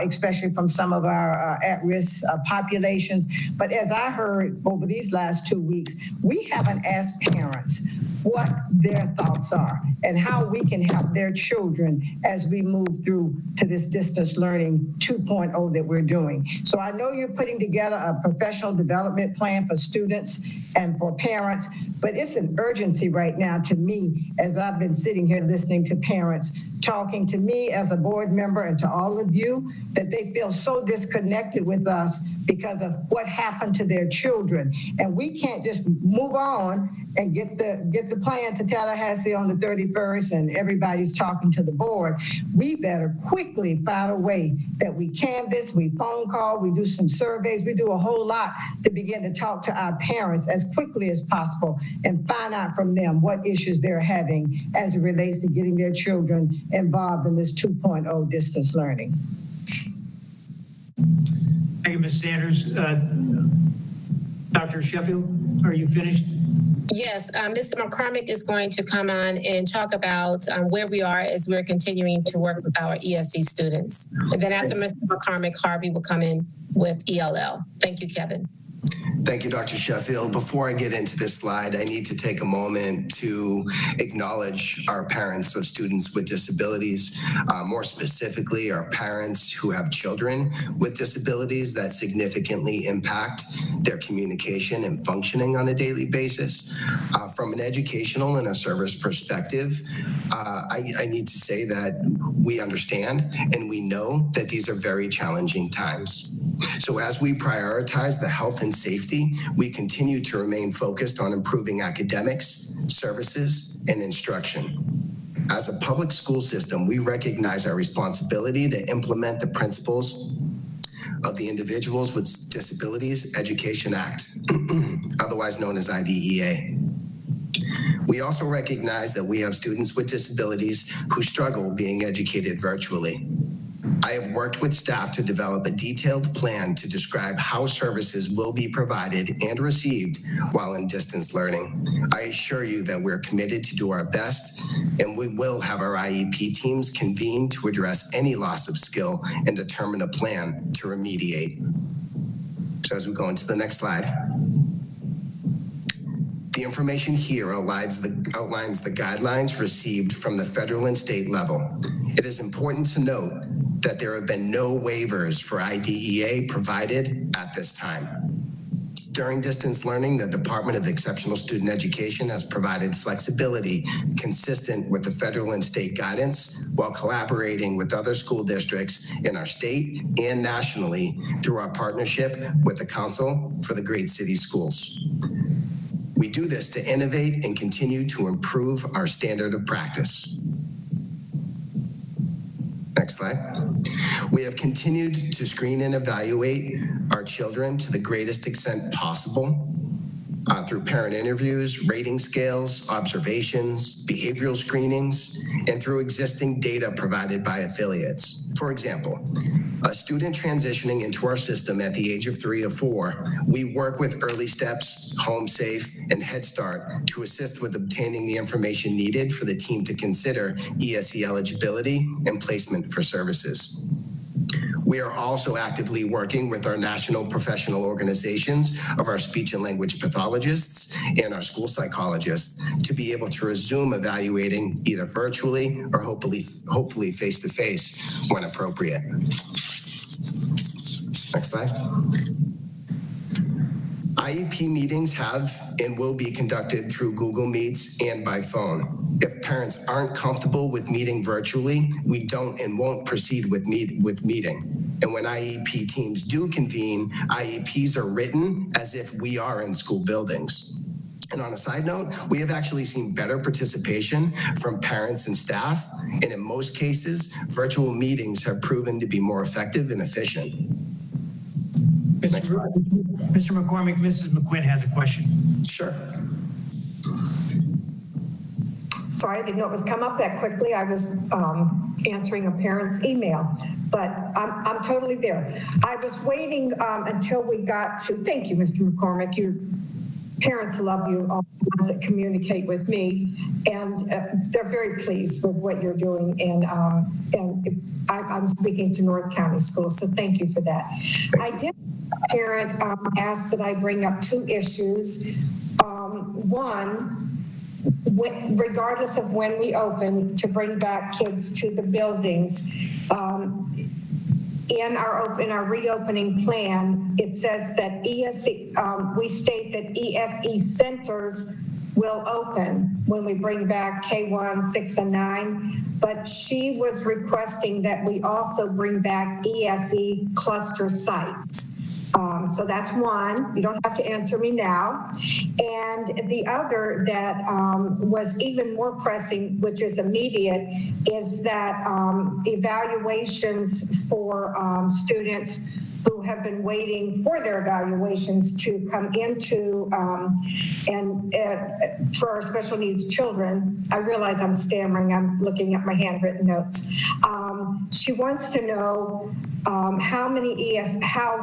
especially from some of our at-risk populations. But as I heard over these last 2 weeks, we haven't asked parents what their thoughts are and how we can help their children as we move through to this distance learning 2.0 that we're doing. So I know you're putting together a professional development plan for students and for parents, but it's an urgency right now to me, as I've been sitting here listening to parents talking to me as a board member and to all of you, that they feel so disconnected with us because of what happened to their children. And we can't just move on and get the plan to Tallahassee on the 31st and everybody's talking to the board. We better quickly find a way that we canvass, we phone call, we do some surveys, we do a whole lot to begin to talk to our parents as quickly as possible and find out from them what issues they're having as it relates to getting their children involved in this 2.0 distance learning. Thank you, Ms. Sanders. Dr. Sheffield, are you finished? Yes, Mr. McCormick is going to come on and talk about where we are as we're continuing to work with our ESC students. And then after Mr. McCormick, Harvey will come in with ELL. Thank you, Kevin. Thank you, Dr. Sheffield. Before I get into this slide, I need to take a moment to acknowledge our parents of students with disabilities, more specifically, our parents who have children with disabilities that significantly impact their communication and functioning on a daily basis. From an educational and a service perspective, I need to say that we understand and we know that these are very challenging times. So as we prioritize the health and safety, we continue to remain focused on improving academics, services, and instruction. As a public school system, we recognize our responsibility to implement the principles of the Individuals with Disabilities Education Act, otherwise known as IDEA. We also recognize that we have students with disabilities who struggle being educated virtually. I have worked with staff to develop a detailed plan to describe how services will be provided and received while in distance learning. I assure you that we're committed to do our best, and we will have our IEP teams convene to address any loss of skill and determine a plan to remediate. So as we go into the next slide. The information here outlines the guidelines received from the federal and state level. It is important to note that there have been no waivers for IDEA provided at this time. During distance learning, the Department of Exceptional Student Education has provided flexibility consistent with the federal and state guidance while collaborating with other school districts in our state and nationally through our partnership with the Council for the Great City Schools. We do this to innovate and continue to improve our standard of practice. Next slide. We have continued to screen and evaluate our children to the greatest extent possible through parent interviews, rating scales, observations, behavioral screenings, and through existing data provided by affiliates. For example, a student transitioning into our system at the age of 3 or 4, we work with Early Steps, Home Safe, and Head Start to assist with obtaining the information needed for the team to consider ESE eligibility and placement for services. We are also actively working with our national professional organizations of our speech and language pathologists and our school psychologists to be able to resume evaluating either virtually or hopefully face-to-face when appropriate. Next slide. IEP meetings have and will be conducted through Google Meets and by phone. If parents aren't comfortable with meeting virtually, we don't and won't proceed with meeting. And when IEP teams do convene, IEPs are written as if we are in school buildings. And on a side note, we have actually seen better participation from parents and staff, and in most cases, virtual meetings have proven to be more effective and efficient. Mr. McCormick, Mrs. McQuinn has a question. Sure. Sorry, I didn't know it was come up that quickly. I was answering a parent's email, but I'm totally there. I was waiting until we got to, thank you, Mr. McCormick. Your parents love you, all the ones that communicate with me, and they're very pleased with what you're doing. And I'm speaking to North County Schools, so thank you for that. I did parent ask that I bring up 2 issues. One, regardless of when we open, to bring back kids to the buildings. In our reopening plan, it says that ESE, we state that ESE centers will open when we bring back K1, 6, and 9, but she was requesting that we also bring back ESE cluster sites. So that's one. You don't have to answer me now. And the other that was even more pressing, which is immediate, is that evaluations for students who have been waiting for their evaluations to come into for our special needs children. I realize I'm stammering. I'm looking at my handwritten notes. She wants to know how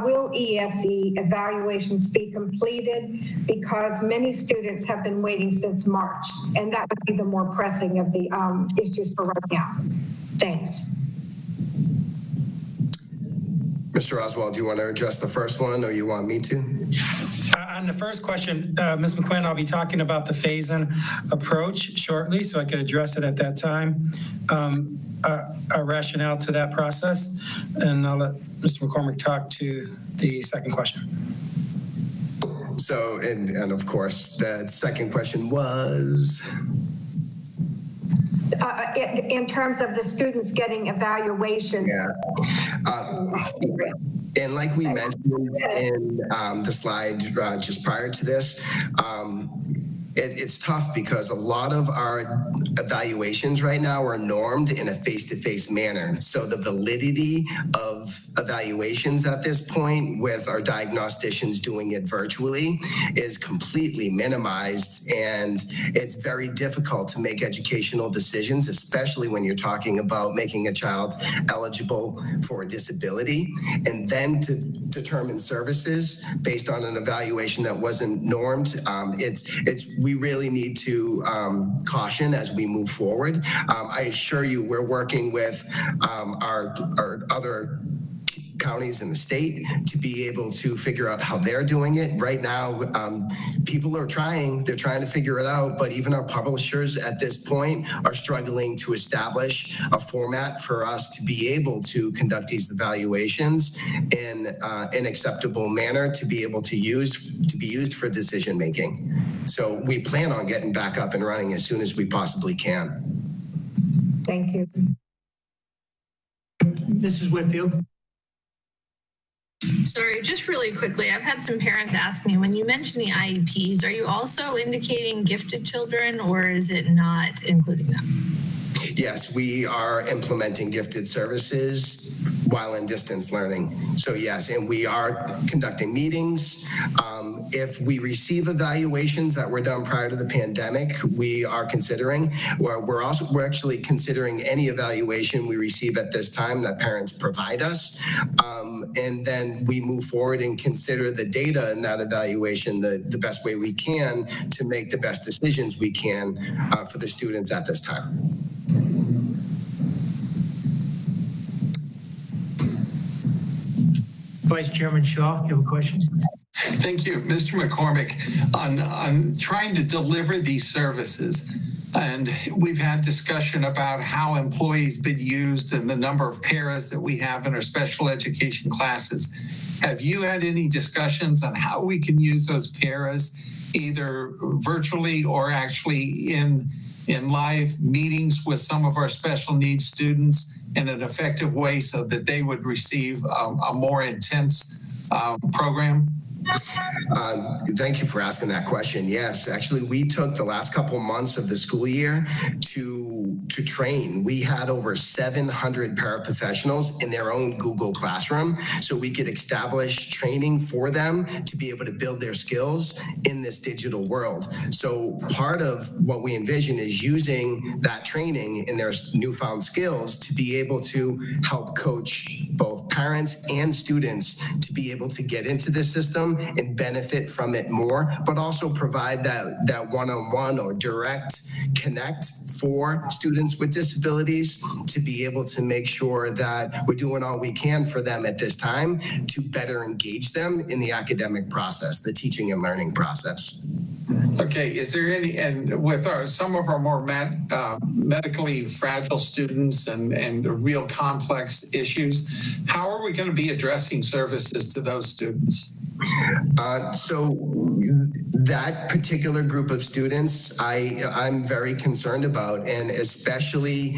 will ESE evaluations be completed, because many students have been waiting since March, and that would be the more pressing of the issues for right now. Thanks. Mr. Oswald, do you want to address the first one, or you want me to? On the first question, Ms. McQuinn, I'll be talking about the phase-in approach shortly, so I could address it at that time. Our rationale to that process, and I'll let Mr. McCormick talk to the second question. So, and of course, the second question was? In terms of the students getting evaluations. Yeah. And like we mentioned in the slide just prior to this, it's tough because a lot of our evaluations right now are normed in a face-to-face manner. So the validity of evaluations at this point with our diagnosticians doing it virtually is completely minimized, and it's very difficult to make educational decisions, especially when you're talking about making a child eligible for a disability, and then to determine services based on an evaluation that wasn't normed. We really need to caution as we move forward. I assure you, we're working with our other counties in the state to be able to figure out how they're doing it. Right now, people are trying, they're trying to figure it out, but even our publishers at this point are struggling to establish a format for us to be able to conduct these evaluations in an acceptable manner to be able to be used for decision making. So we plan on getting back up and running as soon as we possibly can. Thank you. Mrs. Whitfield. Sorry, just really quickly, I've had some parents ask me, when you mention the IEPs, are you also indicating gifted children, or is it not including them? Yes, we are implementing gifted services while in distance learning. So yes, and we are conducting meetings. If we receive evaluations that were done prior to the pandemic, we are considering, we're actually considering any evaluation we receive at this time that parents provide us. And then we move forward and consider the data in that evaluation the best way we can to make the best decisions we can for the students at this time. Vice Chairman Shaw, you have a question? Thank you, Mr. McCormick. On trying to deliver these services, and we've had discussion about how employees been used and the number of paras that we have in our special education classes. Have you had any discussions on how we can use those paras either virtually or actually in live meetings with some of our special needs students in an effective way so that they would receive a more intense program? Thank you for asking that question. Yes, actually, we took the last couple of months of the school year to train. We had over 700 paraprofessionals in their own Google Classroom, so we could establish training for them to be able to build their skills in this digital world. So part of what we envision is using that training in their newfound skills to be able to help coach both parents and students to be able to get into this system and benefit from it more, but also provide that one-on-one or direct connect for students with disabilities to be able to make sure that we're doing all we can for them at this time to better engage them in the academic process, the teaching and learning process. Okay, is there any, and with some of our more medically fragile students and real complex issues, how are we going to be addressing services to those students? So that particular group of students, I'm very concerned about, and especially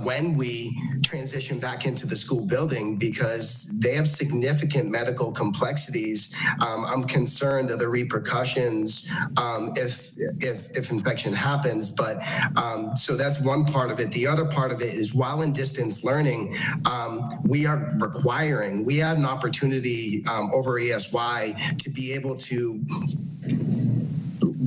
when we transition back into the school building, because they have significant medical complexities. I'm concerned of the repercussions if infection happens. But so that's one part of it. The other part of it is while in distance learning, we had an opportunity over ESY to be able to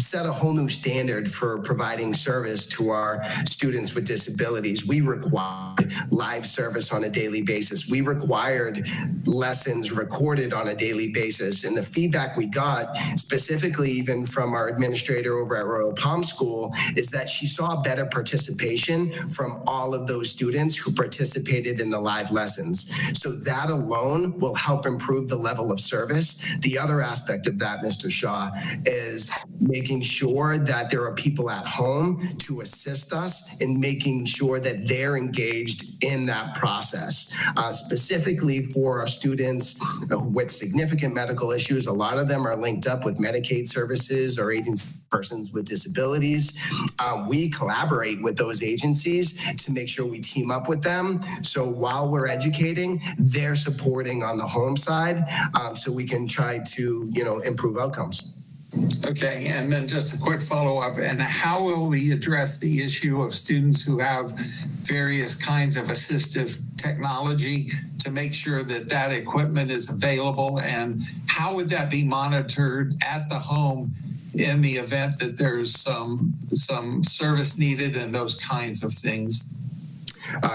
set a whole new standard for providing service to our students with disabilities. We required live service on a daily basis. We required lessons recorded on a daily basis. And the feedback we got, specifically even from our administrator over at Royal Palm School, is that she saw better participation from all of those students who participated in the live lessons. So that alone will help improve the level of service. The other aspect of that, Mr. Shaw, is making sure that there are people at home to assist us in making sure that they're engaged in that process. Specifically for our students with significant medical issues, a lot of them are linked up with Medicaid services or agencies. Persons with disabilities. We collaborate with those agencies to make sure we team up with them. So while we're educating, they're supporting on the home side, so we can try to, improve outcomes. Okay, and then just a quick follow-up. And how will we address the issue of students who have various kinds of assistive technology to make sure that that equipment is available? And how would that be monitored at the home in the event that there's some service needed and those kinds of things?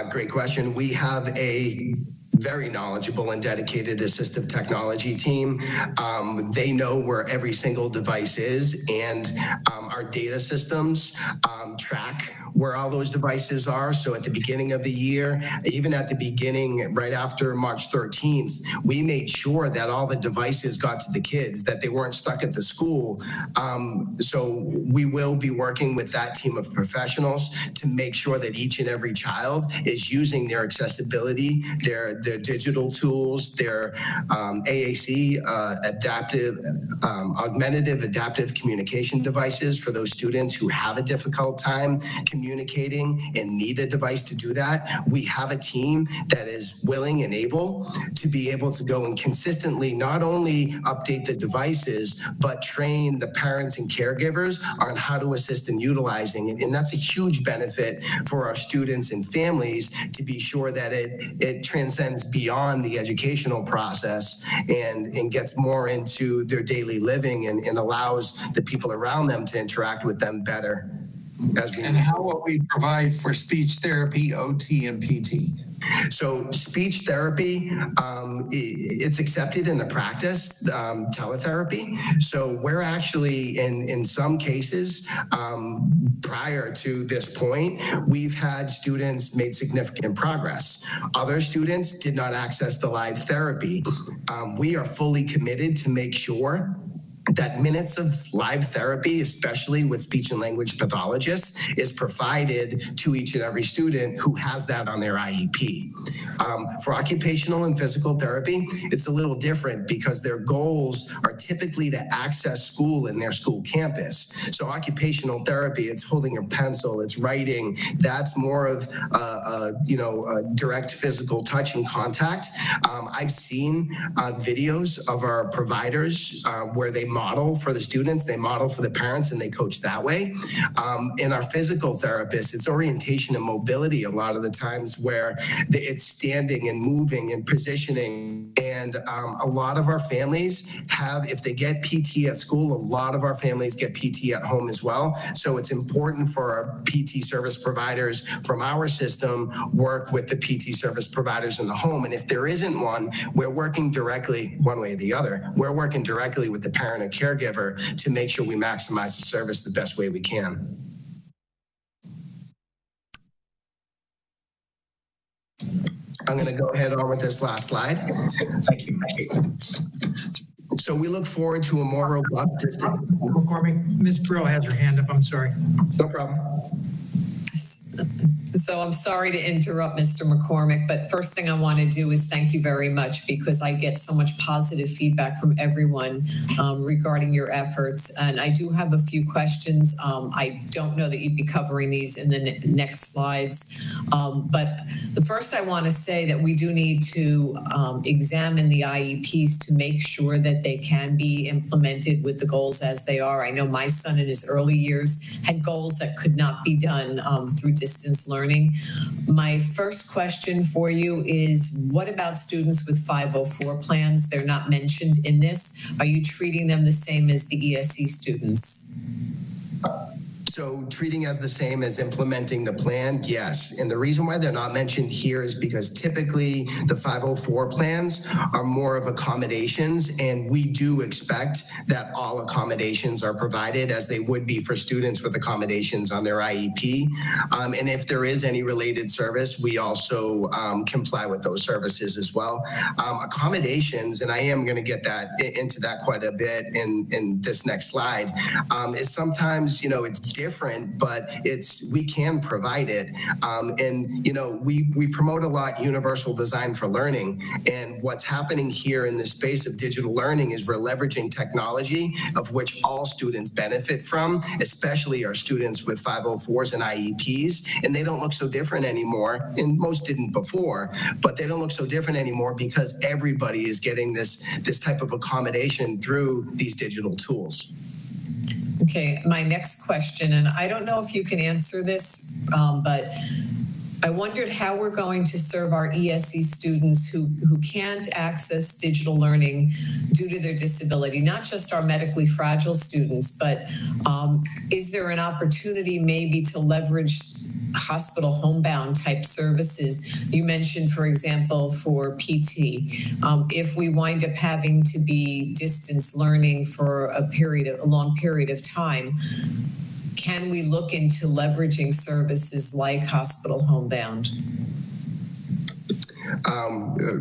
Great question. We have a very knowledgeable and dedicated assistive technology team. They know where every single device is, and our data systems track where all those devices are. So at the beginning of the year, even at the beginning, right after March 13th, we made sure that all the devices got to the kids, that they weren't stuck at the school. So we will be working with that team of professionals to make sure that each and every child is using their accessibility, their digital tools, their AAC, augmentative adaptive communication devices for those students who have a difficult time communicating and need a device to do that. We have a team that is willing and able to be able to go and consistently not only update the devices, but train the parents and caregivers on how to assist in utilizing it. And that's a huge benefit for our students and families to be sure that it transcends beyond the educational process and gets more into their daily living and allows the people around them to interact with them better. And how will we provide for speech therapy, OT, and PT? So speech therapy, it's accepted in the practice, teletherapy. So we're actually, in some cases, prior to this point, we've had students make significant progress. Other students did not access the live therapy. We are fully committed to make sure that minutes of live therapy, especially with speech and language pathologists, is provided to each and every student who has that on their IEP. For occupational and physical therapy, it's a little different because their goals are typically to access school in their school campus. So occupational therapy, it's holding a pencil, it's writing, that's more of a direct physical touch and contact. I've seen videos of our providers where they model for the students, they model for the parents, and they coach that way. In our physical therapists, it's orientation and mobility a lot of the times where it's standing and moving and positioning. And a lot of our families have, if they get PT at school, a lot of our families get PT at home as well. So it's important for our PT service providers from our system work with the PT service providers in the home. And if there isn't one, we're working directly, one way or the other, we're working directly with the parent or caregiver to make sure we maximize the service the best way we can. I'm going to go ahead on with this last slide. Thank you. So we look forward to a more robust district. McCormick, Ms. Brill has her hand up. I'm sorry. No problem. So I'm sorry to interrupt, Mr. McCormick, but first thing I want to do is thank you very much because I get so much positive feedback from everyone regarding your efforts. And I do have a few questions. I don't know that you'd be covering these in the next slides. But the first I want to say that we do need to examine the IEPs to make sure that they can be implemented with the goals as they are. I know my son in his early years had goals that could not be done through distance learning. My first question for you is, what about students with 504 plans? They're not mentioned in this. Are you treating them the same as the ESE students? So treating as the same as implementing the plan, yes. And the reason why they're not mentioned here is because typically the 504 plans are more of accommodations, and we do expect that all accommodations are provided as they would be for students with accommodations on their IEP. And if there is any related service, we also comply with those services as well. Accommodations, and I am going to get into that quite a bit in this next slide, is sometimes, it's different, but we can provide it. And we promote a lot universal design for learning. And what's happening here in the space of digital learning is we're leveraging technology of which all students benefit from, especially our students with 504s and IEPs. And they don't look so different anymore. And most didn't before, but they don't look so different anymore because everybody is getting this type of accommodation through these digital tools. Okay, my next question, and I don't know if you can answer this, but I wondered how we're going to serve our ESE students who can't access digital learning due to their disability, not just our medically fragile students, but is there an opportunity maybe to leverage hospital homebound type services? You mentioned, for example, for PT, if we wind up having to be distance learning for a long period of time, can we look into leveraging services like hospital homebound?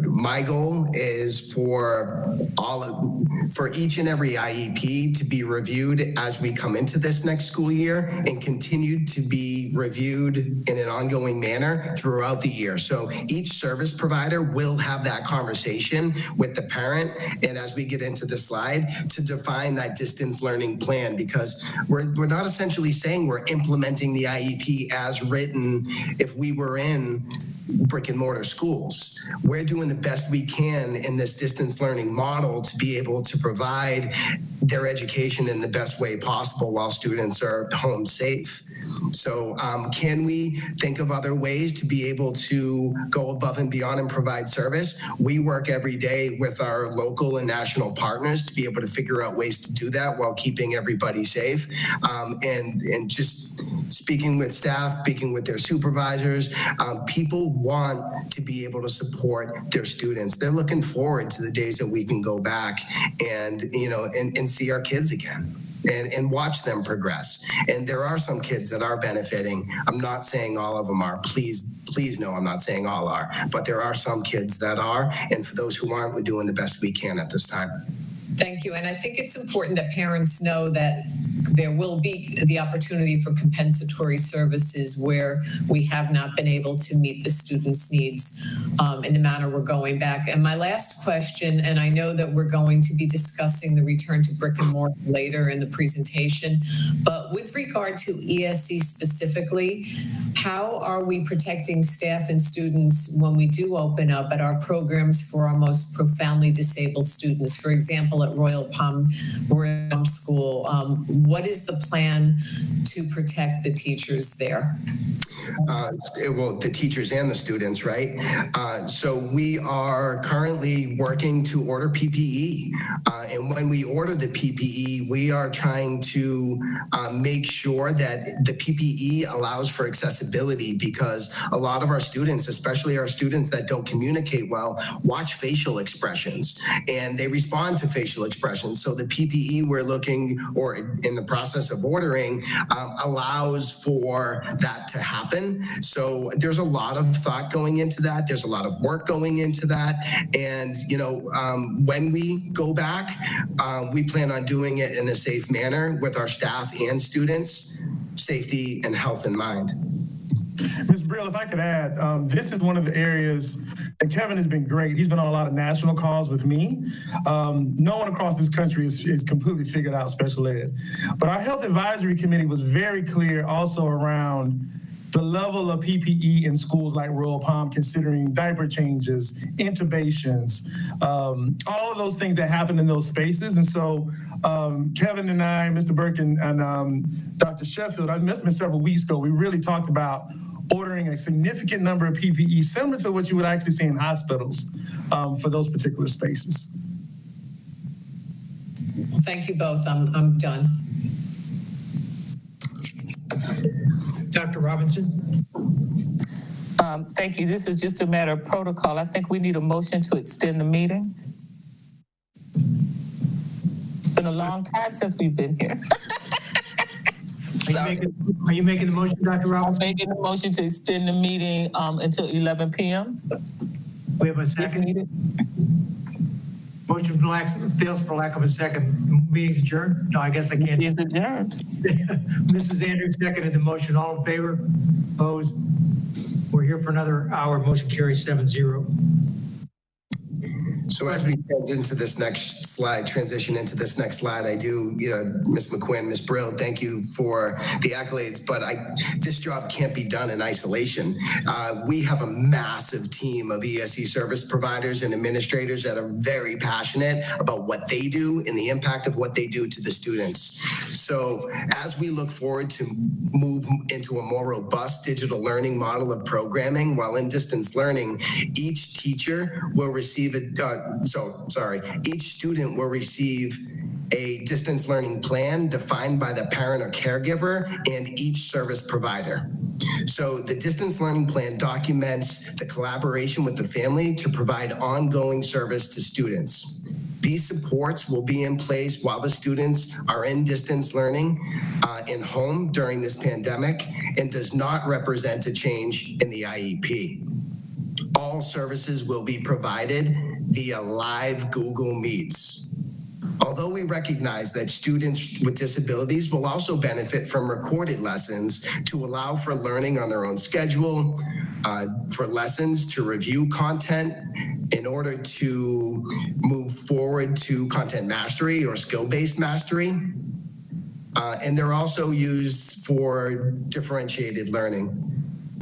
My goal is for each and every IEP to be reviewed as we come into this next school year and continue to be reviewed in an ongoing manner throughout the year. So each service provider will have that conversation with the parent, and as we get into the slide, to define that distance learning plan, because we're not essentially saying we're implementing the IEP as written if we were in brick and mortar schools. We're doing the best we can in this distance learning model to be able to provide their education in the best way possible while students are home safe. So can we think of other ways to be able to go above and beyond and provide service? We work every day with our local and national partners to be able to figure out ways to do that while keeping everybody safe. And just speaking with staff, speaking with their supervisors, people want to be able to support their students. They're looking forward to the days that we can go back and, and see our kids again. And watch them progress. And there are some kids that are benefiting. I'm not saying all of them are. Please know I'm not saying all are. But there are some kids that are. And for those who aren't, we're doing the best we can at this time. Thank you. And I think it's important that parents know that there will be the opportunity for compensatory services where we have not been able to meet the students' needs in the manner we're going back. And my last question, and I know that we're going to be discussing the return to brick and mortar later in the presentation, but with regard to ESE specifically, how are we protecting staff and students when we do open up at our programs for our most profoundly disabled students? For example, at Royal Palm School, what is the plan to protect the teachers there? Well, the teachers and the students, right? So we are currently working to order PPE. And when we order the PPE, we are trying to make sure that the PPE allows for accessibility, because a lot of our students, especially our students that don't communicate well, watch facial expressions and they respond to facial expressions. So the PPE we're looking, or in the process of ordering, allows for that to happen. So there's a lot of thought going into that. There's a lot of work going into that. And, when we go back, we plan on doing it in a safe manner with our staff and students, safety and health in mind. Ms. Brill, if I could add, this is one of the areas, and Kevin has been great. He's been on a lot of national calls with me. No one across this country is completely figured out special ed. But our health advisory committee was very clear also around the level of PPE in schools like Royal Palm, considering diaper changes, intubations, all of those things that happen in those spaces. And so Kevin and I, Mr. Burke and Dr. Sheffield, I missed him several weeks ago, we really talked about ordering a significant number of PPE, similar to what you would actually see in hospitals for those particular spaces. Well, thank you both. I'm done. Dr. Robinson. Thank you. This is just a matter of protocol. I think we need a motion to extend the meeting. It's been a long time since we've been here. Are you making the motion, Dr. Robinson? I'm making the motion to extend the meeting until 11 p.m. We have a second. Motion fails for lack of a second. Meeting's adjourned? No, I guess I can't. It's adjourned. Mrs. Andrews seconded the motion. All in favor? Opposed? We're here for another hour. Motion carries 7-0. So as we transition into this next slide, I do, Ms. McQuinn, Ms. Brill, thank you for the accolades, but this job can't be done in isolation. We have a massive team of ESE service providers and administrators that are very passionate about what they do and the impact of what they do to the students. So as we look forward to move into a more robust digital learning model of programming while in distance learning, each teacher will receive each student will receive a distance learning plan defined by the parent or caregiver and each service provider. So the distance learning plan documents the collaboration with the family to provide ongoing service to students. These supports will be in place while the students are in distance learning in home during this pandemic and does not represent a change in the IEP. All services will be provided via live Google Meets. Although we recognize that students with disabilities will also benefit from recorded lessons to allow for learning on their own schedule, for lessons to review content in order to move forward to content mastery or skill-based mastery. And they're also used for differentiated learning.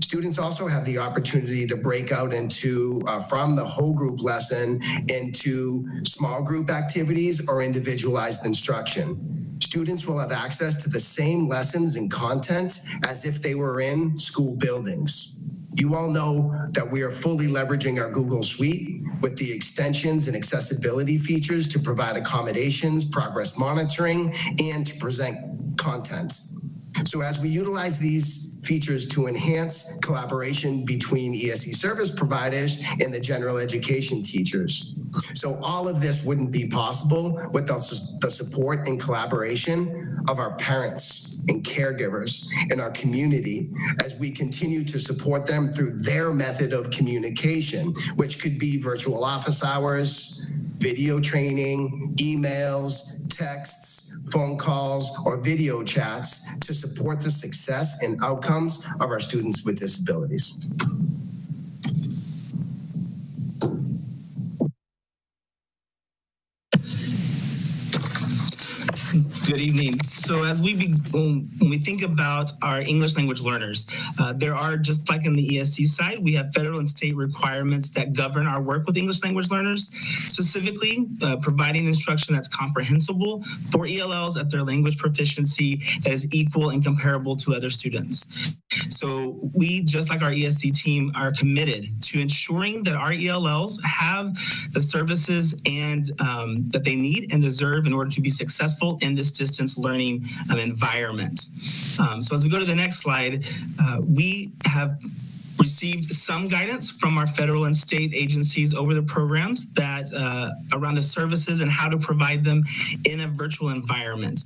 Students also have the opportunity to break out into from the whole group lesson into small group activities or individualized instruction. Students will have access to the same lessons and content as if they were in school buildings. You all know that we are fully leveraging our Google Suite with the extensions and accessibility features to provide accommodations, progress monitoring, and to present content. So as we utilize these features to enhance collaboration between ESE service providers and the general education teachers. So all of this wouldn't be possible without the support and collaboration of our parents and caregivers in our community as we continue to support them through their method of communication, which could be virtual office hours, video training, emails, texts, phone calls, or video chats to support the success and outcomes of our students with disabilities. Good evening. So as when we think about our English language learners, there are, just like in the ESC side, we have federal and state requirements that govern our work with English language learners, specifically providing instruction that's comprehensible for ELLs at their language proficiency that is equal and comparable to other students. So we, just like our ESC team, are committed to ensuring that our ELLs have the services and that they need and deserve in order to be successful in this distance learning environment. So as we go to the next slide, we have received some guidance from our federal and state agencies over the programs that around the services and how to provide them in a virtual environment.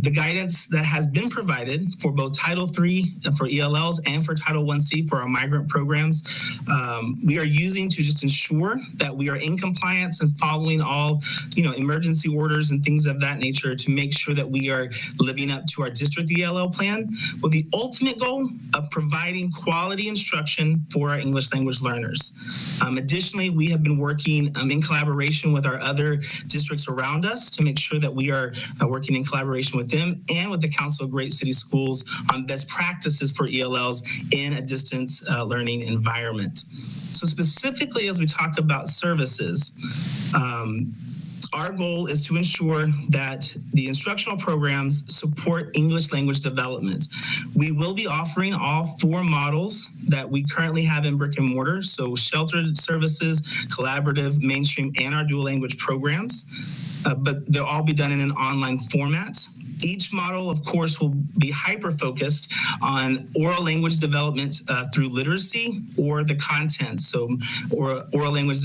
The guidance that has been provided for both Title III for ELLs and for Title 1C for our migrant programs, we are using to just ensure that we are in compliance and following all, emergency orders and things of that nature to make sure that we are living up to our district ELL plan with the ultimate goal of providing quality instruction for our English language learners. Additionally, we have been working in collaboration with our other districts around us to make sure that we are working in collaboration with them and with the Council of Great City Schools on best practices for ELLs in a distance learning environment. So specifically, as we talk about services, our goal is to ensure that the instructional programs support English language development. We will be offering all 4 models that we currently have in brick and mortar, so sheltered services, collaborative, mainstream, and our dual language programs, but they'll all be done in an online format. Each model, of course, will be hyper-focused on oral language development through literacy or the content. So, or oral language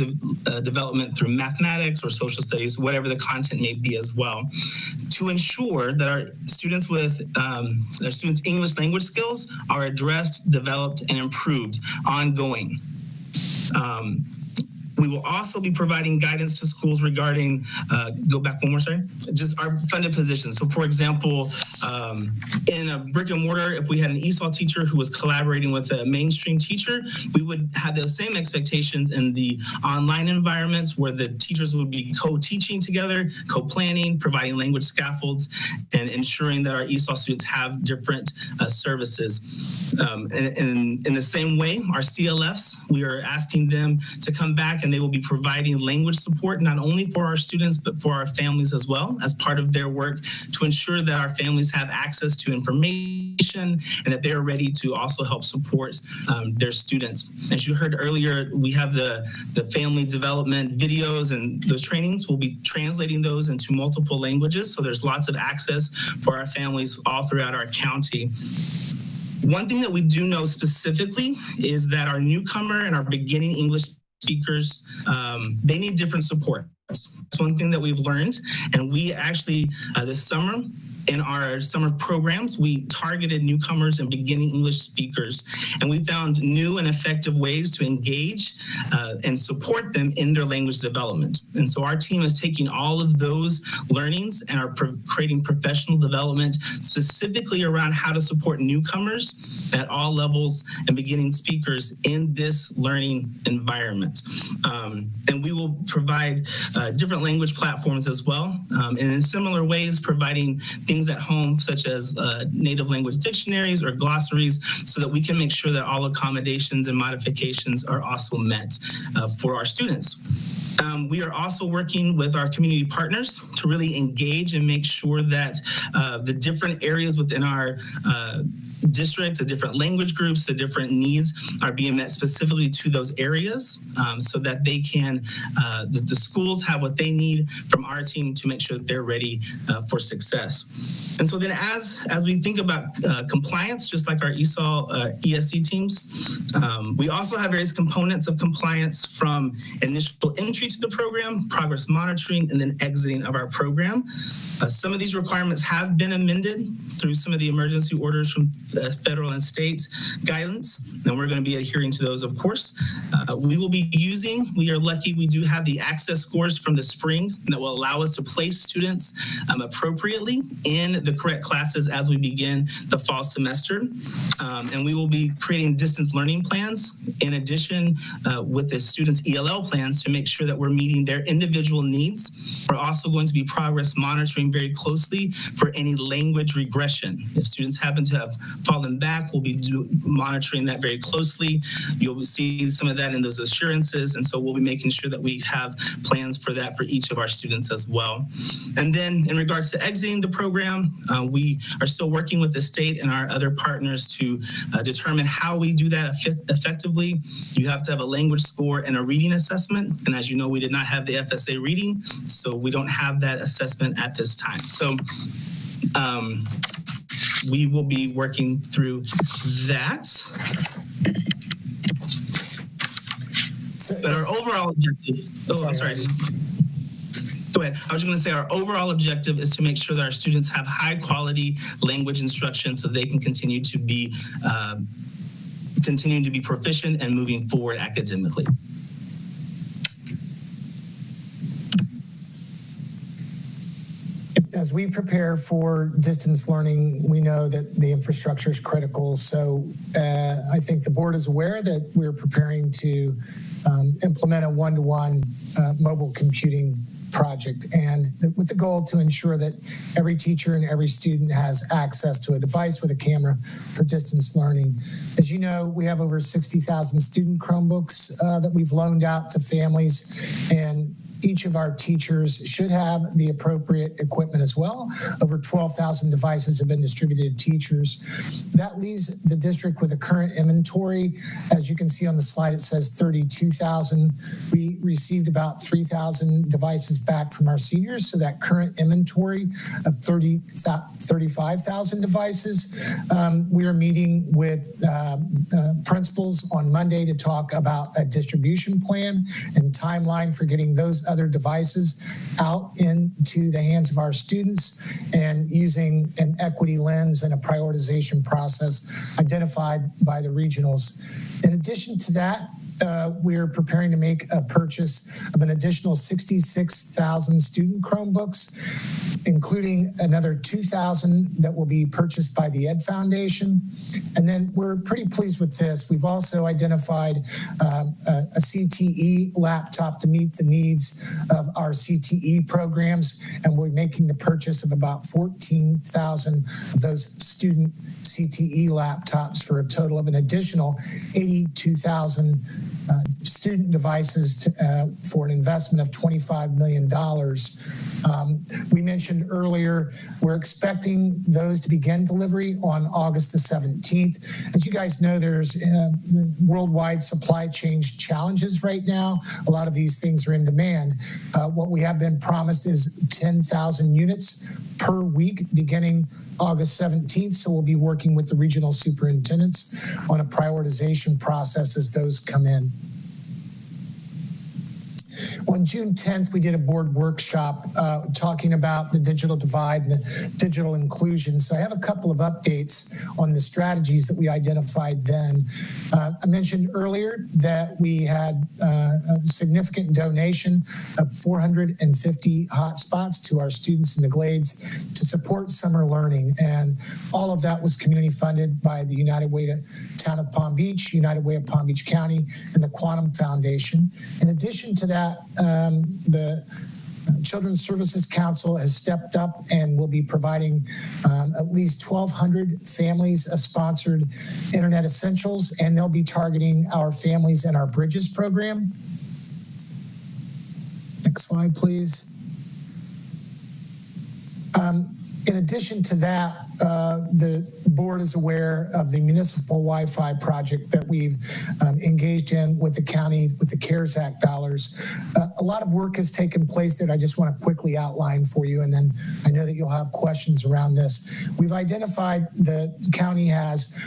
development through mathematics or social studies, whatever the content may be as well, to ensure that our students English language skills are addressed, developed, and improved ongoing. We will also be providing guidance to schools regarding, go back one more, sorry, just our funded positions. So for example, in a brick and mortar, if we had an ESOL teacher who was collaborating with a mainstream teacher, we would have those same expectations in the online environments where the teachers would be co-teaching together, co-planning, providing language scaffolds, and ensuring that our ESOL students have different services. In the same way, our CLFs, we are asking them to come back and they will be providing language support, not only for our students, but for our families as well, as part of their work to ensure that our families have access to information and that they're ready to also help support their students. As you heard earlier, we have the family development videos, and those trainings, we'll be translating those into multiple languages. So there's lots of access for our families all throughout our county. One thing that we do know specifically is that our newcomer and our beginning English speakers, they need different support. That's one thing that we've learned. And we actually, this summer, in our summer programs, we targeted newcomers and beginning English speakers, and we found new and effective ways to engage and support them in their language development. And so our team is taking all of those learnings and are creating professional development specifically around how to support newcomers at all levels and beginning speakers in this learning environment. And we will provide different language platforms as well, and in similar ways providing things at home, such as native language dictionaries or glossaries, so that we can make sure that all accommodations and modifications are also met for our students. We are also working with our community partners to really engage and make sure that the different areas within our district, the different language groups, the different needs are being met specifically to those areas, so that they can, the schools have what they need from our team to make sure that they're ready for success. And so then as we think about compliance, just like our ESOL ESC teams, we also have various components of compliance, from initial entry to the program, progress monitoring, and then exiting of our program. Some of these requirements have been amended through some of the emergency orders from federal and state guidance, and we're going to be adhering to those, of course. We are lucky we do have the access scores from the spring that will allow us to place students appropriately in the correct classes as we begin the fall semester. And we will be creating distance learning plans in addition with the students' ELL plans to make sure that we're meeting their individual needs. We're also going to be progress monitoring very closely for any language regression. If students happen to have fallen back, we'll be monitoring that very closely. You'll see some of that in those assurances, and so we'll be making sure that we have plans for that for each of our students as well. And then in regards to exiting the program, we are still working with the state and our other partners to determine how we do that effectively. You have to have a language score and a reading assessment, and as you know, we did not have the FSA reading, so we don't have that assessment at this time. So we will be working through that. But our overall objective, I'm sorry. Go ahead. I was going to say our overall objective is to make sure that our students have high quality language instruction so they can continue to be proficient and moving forward academically. As we prepare for distance learning, we know that the infrastructure is critical. So I think the board is aware that we're preparing to implement a one-to-one mobile computing project, and with the goal to ensure that every teacher and every student has access to a device with a camera for distance learning. As you know, we have over 60,000 student Chromebooks that we've loaned out to families, and each of our teachers should have the appropriate equipment as well. Over 12,000 devices have been distributed to teachers. That leaves the district with a current inventory. As you can see on the slide, it says 32,000. We received about 3,000 devices back from our seniors, so that current inventory of 35,000 devices. We are meeting with principals on Monday to talk about a distribution plan and timeline for getting those other devices out into the hands of our students, and using an equity lens and a prioritization process identified by the regionals. In addition to that, we're preparing to make a purchase of an additional 66,000 student Chromebooks, including another 2,000 that will be purchased by the Ed Foundation. And then we're pretty pleased with this. We've also identified a CTE laptop to meet the needs of our CTE programs, and we're making the purchase of about 14,000 of those student CTE laptops for a total of an additional 82,000 student devices for an investment of $25 million. We mentioned earlier, we're expecting those to begin delivery on August the 17th. As you guys know, there's worldwide supply chain challenges right now. A lot of these things are in demand. What we have been promised is 10,000 units per week beginning August 17th. So we'll be working with the regional superintendents on a prioritization process as those come in. On June 10th, we did a board workshop talking about the digital divide and the digital inclusion. So I have a couple of updates on the strategies that we identified then. I mentioned earlier that we had a significant donation of 450 hotspots to our students in the Glades to support summer learning. And all of that was community funded by the United Way to Town of Palm Beach, United Way of Palm Beach County, and the Quantum Foundation. In addition to that, the Children's Services Council has stepped up and will be providing at least 1,200 families sponsored internet essentials, and they'll be targeting our families and our Bridges program. Next slide, please. In addition to that, the board is aware of the municipal Wi-Fi project that we've engaged in with the county with the CARES Act dollars. A lot of work has taken place that I just want to quickly outline for you, and then I know that you'll have questions around this. We've identified the county has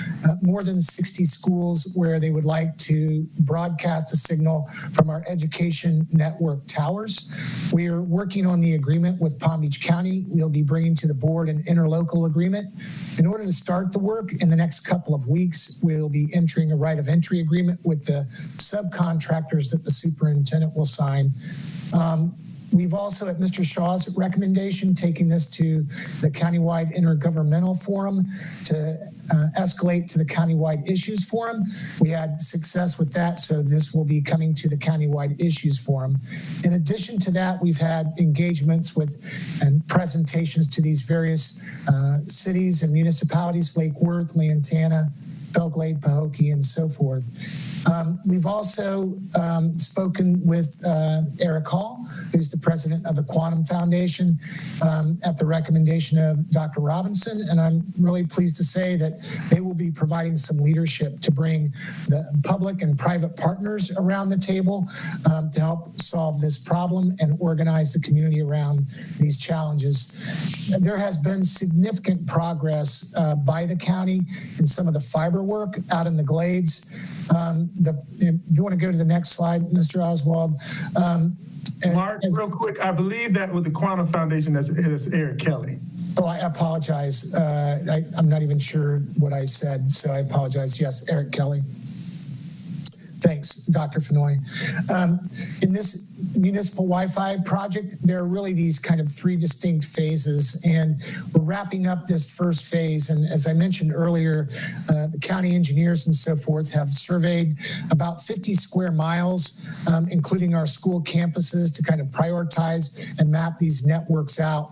more than 60 schools where they would like to broadcast a signal from our education network towers. We are working on the agreement with Palm Beach County. We'll be bringing to the board an interlocal agreement. In order to start the work in the next couple of weeks, we'll be entering a right of entry agreement with the subcontractors that the superintendent will sign. We've also, at Mr. Shaw's recommendation, taken this to the countywide intergovernmental forum to escalate to the countywide issues forum. We had success with that, so this will be coming to the countywide issues forum. In addition to that, we've had engagements with and presentations to these various cities and municipalities, Lake Worth, Lantana, Belglade, Pahokee, and so forth. We've also spoken with Eric Hall, who's the president of the Quantum Foundation, at the recommendation of Dr. Robinson, and I'm really pleased to say that they will be providing some leadership to bring the public and private partners around the table to help solve this problem and organize the community around these challenges. There has been significant progress by the county in some of the fiber work out in the Glades. If you want to go to the next slide, Mr. Oswald. Mark, real quick, I believe that with the Quantum Foundation, that's Eric Kelly. Oh, I apologize. I'm not even sure what I said, so I apologize. Yes, Eric Kelly. Thanks, Dr. Fenoy. In this municipal Wi-Fi project, there are really these kind of three distinct phases, and we're wrapping up this first phase. And as I mentioned earlier, the county engineers and so forth have surveyed about 50 square miles, including our school campuses, to kind of prioritize and map these networks out.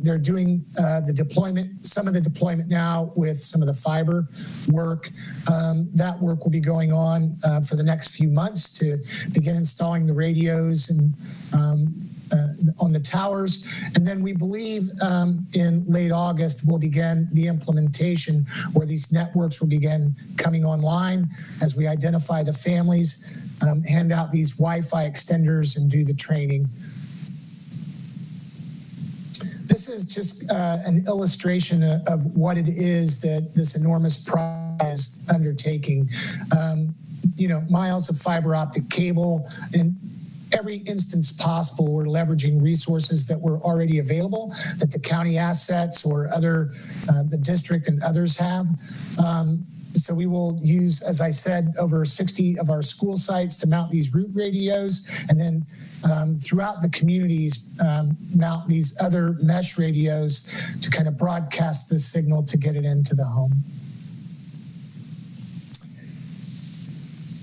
They're doing the deployment, some of the deployment now with some of the fiber work. That work will be going on for the next few months to begin installing the radios and on the towers. And then we believe in late August, we'll begin the implementation where these networks will begin coming online as we identify the families, hand out these Wi-Fi extenders and do the training. This is just an illustration of what it is that this enormous project is undertaking. Miles of fiber optic cable, and every instance possible, we're leveraging resources that were already available, that the county assets or other, the district and others have. So we will use, as I said, over 60 of our school sites to mount these route radios, and then throughout the communities, mount these other mesh radios to kind of broadcast this signal to get it into the home.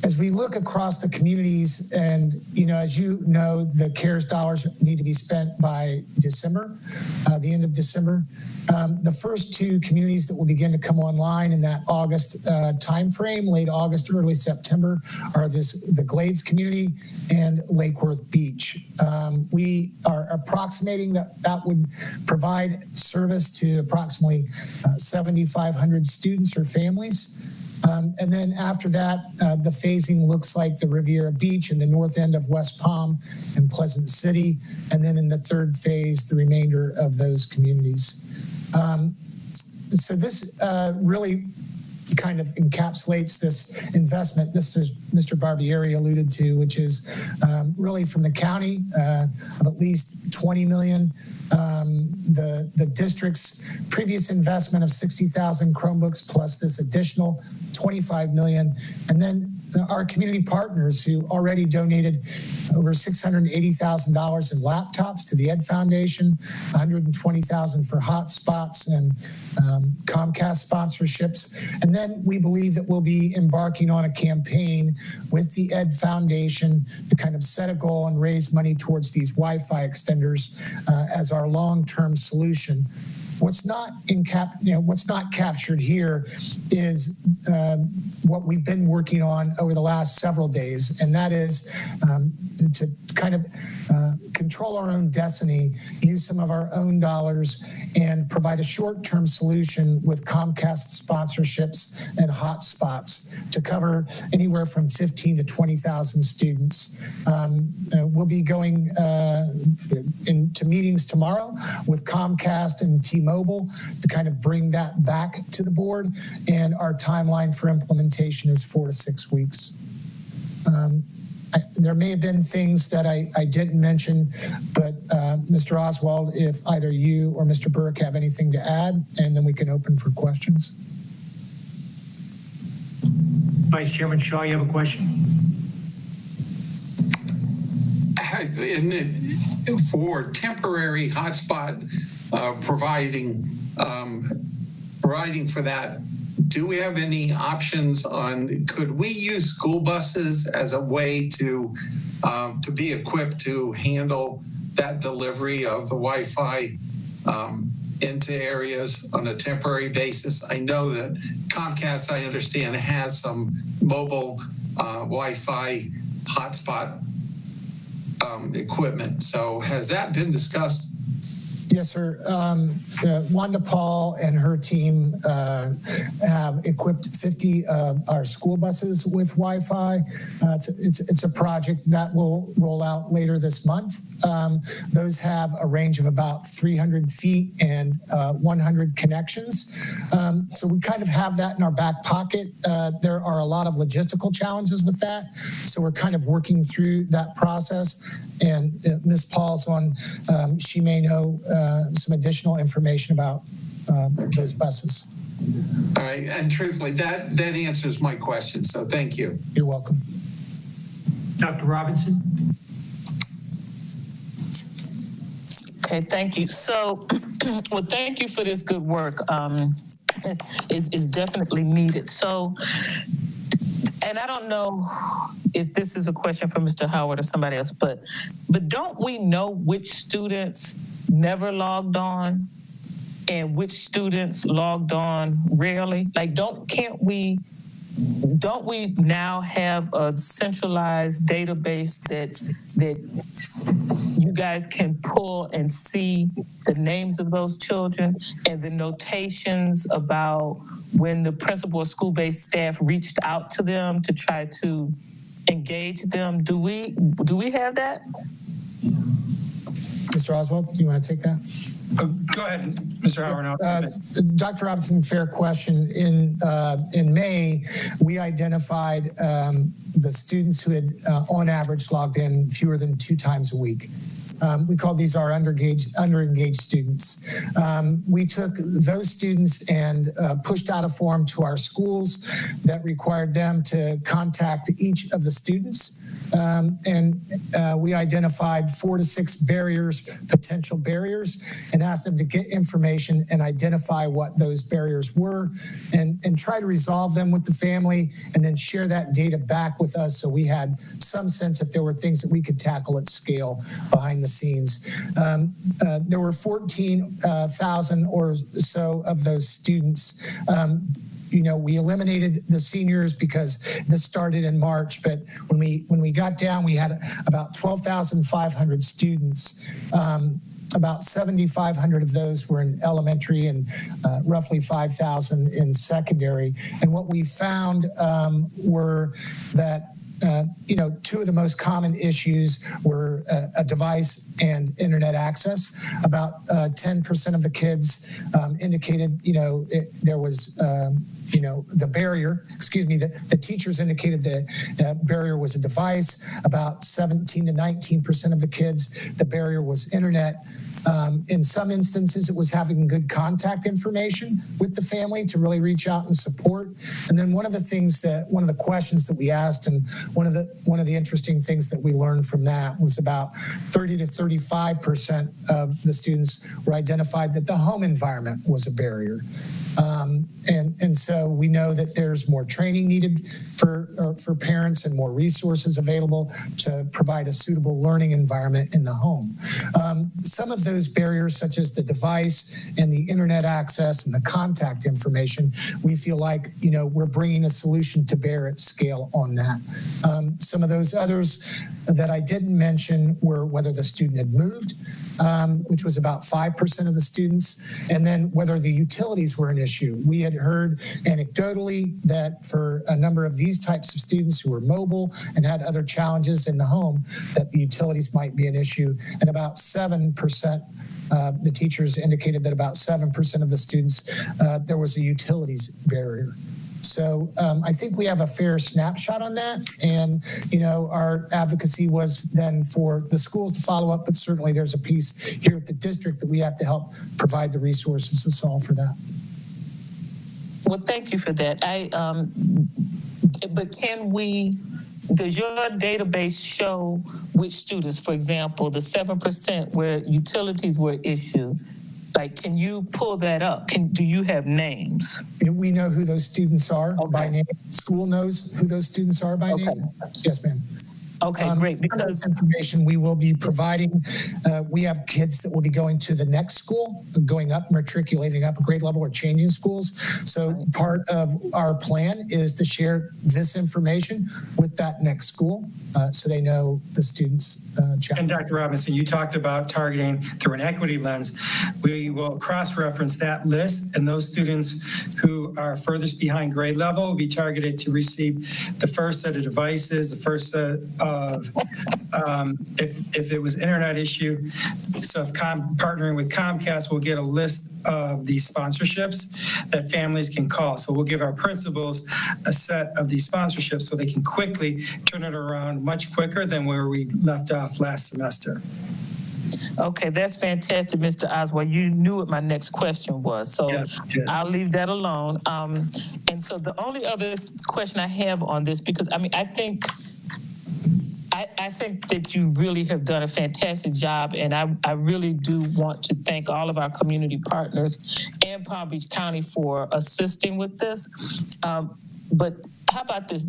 As we look across the communities, and as you know, the CARES dollars need to be spent by December, the end of December. The first two communities that will begin to come online in that August timeframe, late August, early September, are the Glades community and Lake Worth Beach. We are approximating that would provide service to approximately 7,500 students or families. And then after that, the phasing looks like the Riviera Beach and the north end of West Palm and Pleasant City. And then in the third phase, the remainder of those communities. So this really kind of encapsulates this investment. This is Mr. Barbieri alluded to, which is really from the county of at least $20 million. The district's previous investment of 60,000 Chromebooks plus this additional 25 million. And then our community partners who already donated over $680,000 in laptops to the Ed Foundation, $120,000 for hotspots and Comcast sponsorships. And then we believe that we'll be embarking on a campaign with the Ed Foundation to kind of set a goal and raise money towards these Wi-Fi extenders as our long-term solution. What's not captured here is what we've been working on over the last several days, and that is to kind of control our own destiny, use some of our own dollars, and provide a short-term solution with Comcast sponsorships and hotspots to cover anywhere from 15 to 20,000 students. We'll be going into meetings tomorrow with Comcast and T-Mobile to kind of bring that back to the board, and our timeline for implementation is 4 to 6 weeks. There may have been things that I didn't mention, but Mr. Oswald, if either you or Mr. Burke have anything to add, and then we can open for questions. Vice Chairman Shaw, you have a question? For temporary hotspot providing for that, do we have any options on, could we use school buses as a way to be equipped to handle that delivery of the Wi-Fi into areas on a temporary basis? I know that Comcast, I understand, has some mobile Wi-Fi hotspot equipment. So has that been discussed? Yes, sir. Wanda Paul and her team have equipped 50 of our school buses with Wi-Fi. It's a project that will roll out later this month. Those have a range of about 300 feet and 100 connections. So we kind of have that in our back pocket. There are a lot of logistical challenges with that. So we're kind of working through that process. And Ms. Paul's on, she may know some additional information about those buses. All right, and truthfully, that answers my question, so thank you. You're welcome. Dr. Robinson? Okay, thank you. So, well, thank you for this good work. It's definitely needed. So, and I don't know if this is a question for Mr. Howard or somebody else, but don't we know which students never logged on and which students logged on rarely? Like, can't we don't we now have a centralized database that you guys can pull and see the names of those children and the notations about when the principal or school-based staff reached out to them to try to engage them? Do we have that? Mr. Oswald, do you want to take that? Go ahead, Mr. Howard. Dr. Robinson, fair question. In May, we identified the students who had, on average, logged in fewer than 2 times a week. We call these our underengaged students. We took those students and pushed out a form to our schools that required them to contact each of the students. We identified 4 to 6 barriers, potential barriers, and asked them to get information and identify what those barriers were and try to resolve them with the family and then share that data back with us so we had some sense if there were things that we could tackle at scale behind the scenes. There were 14,000 or so of those students. We eliminated the seniors because this started in March, but when we got down, we had about 12,500 students. About 7,500 of those were in elementary and roughly 5,000 in secondary. And what we found were that 2 of the most common issues were a device and internet access. About 10% of the kids indicated, there was, the barrier, the teachers indicated the barrier was a device. About 17 to 19% of the kids, the barrier was internet. In some instances, it was having good contact information with the family to really reach out and support. And then one of the questions that we asked, and one of the interesting things that we learned from that was about 30 to 35% of the students were identified that the home environment was a barrier. And so we know that there's more training needed for parents and more resources available to provide a suitable learning environment in the home. Some of those barriers, such as the device and the internet access and the contact information, we feel like, we're bringing a solution to bear at scale on that. Some of those others that I didn't mention were whether the student had moved, which was about 5% of the students, and then whether the utilities were an issue. We had heard anecdotally that for a number of these types of students who were mobile and had other challenges in the home, that the utilities might be an issue. And about 7%, the teachers indicated that about 7% of the students, there was a utilities barrier. So I think we have a fair snapshot on that. And, our advocacy was then for the schools to follow up, but certainly there's a piece here at the district that we have to help provide the resources to solve for that. Well, thank you for that. But does your database show which students, for example, the 7% where utilities were issued? Can you pull that up? Do you have names? We know who those students are by name. School knows who those students are by name. Yes, ma'am. Okay, great. Because information we will be providing, we have kids that will be going to the next school, going up, matriculating up a grade level or changing schools. So part of our plan is to share this information with that next school so they know the students' challenge. And Dr. Robinson, you talked about targeting through an equity lens. We will cross-reference that list, and those students who are furthest behind grade level will be targeted to receive the first set of devices, the first set of, if it was internet issue. So if partnering with Comcast, we'll get a list of these sponsorships that families can call. So we'll give our principals a set of these sponsorships so they can quickly turn it around much quicker than where we left off last semester. Okay, that's fantastic, Mr. Oswald. You knew what my next question was, so yes, I'll leave that alone. And so the only other question I have on this, because I think that you really have done a fantastic job, and I really do want to thank all of our community partners and Palm Beach County for assisting with this. But how about this?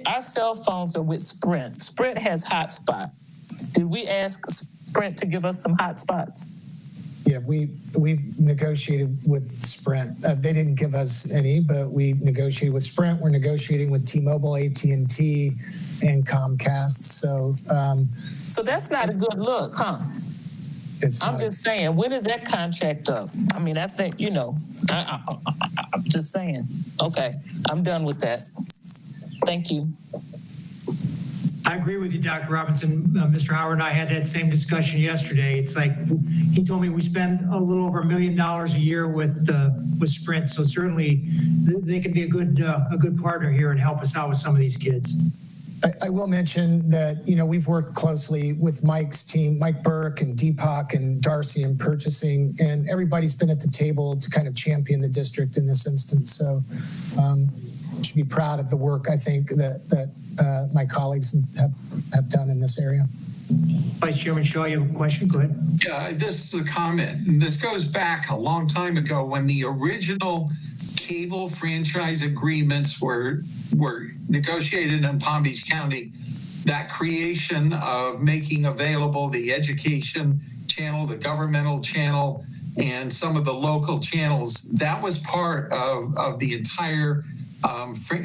Our cell phones are with Sprint. Sprint has hotspot. Did we ask Sprint to give us some hotspots? Yeah, we've negotiated with Sprint. They didn't give us any, but we negotiated with Sprint. We're negotiating with T-Mobile, AT&T, and Comcast. So that's not a good look, huh? I'm just saying, when is that contract up? I mean, I think, I'm just saying. Okay, I'm done with that. Thank you. I agree with you, Dr. Robinson. Mr. Howard and I had that same discussion yesterday. It's like, he told me we spend a little over $1 million a year with Sprint. So certainly they can be a good partner here and help us out with some of these kids. I will mention that, we've worked closely with Mike's team, Mike Burke and Deepak and Darcy in purchasing, and everybody's been at the table to kind of champion the district in this instance. So should be proud of the work, I think, that my colleagues have done in this area. Vice Chairman Shaw, you have a question? Go ahead. Yeah, this is a comment. This goes back a long time ago when the original cable franchise agreements were negotiated in Palm Beach County. That creation of making available the education channel, the governmental channel, and some of the local channels, that was part of the entire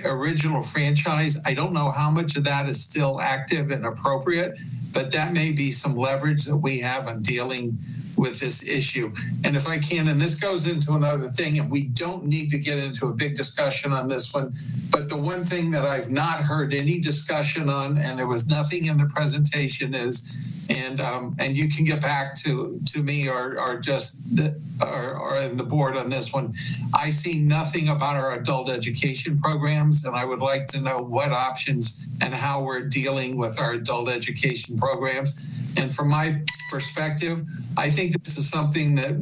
original franchise. I don't know how much of that is still active and appropriate, but that may be some leverage that we have in dealing with this issue. And if I can, and this goes into another thing, and we don't need to get into a big discussion on this one, but the one thing that I've not heard any discussion on, and there was nothing in the presentation, is, and you can get back to me or just or in the board on this one. I see nothing about our adult education programs, and I would like to know what options and how we're dealing with our adult education programs. And from my perspective, I think this is something that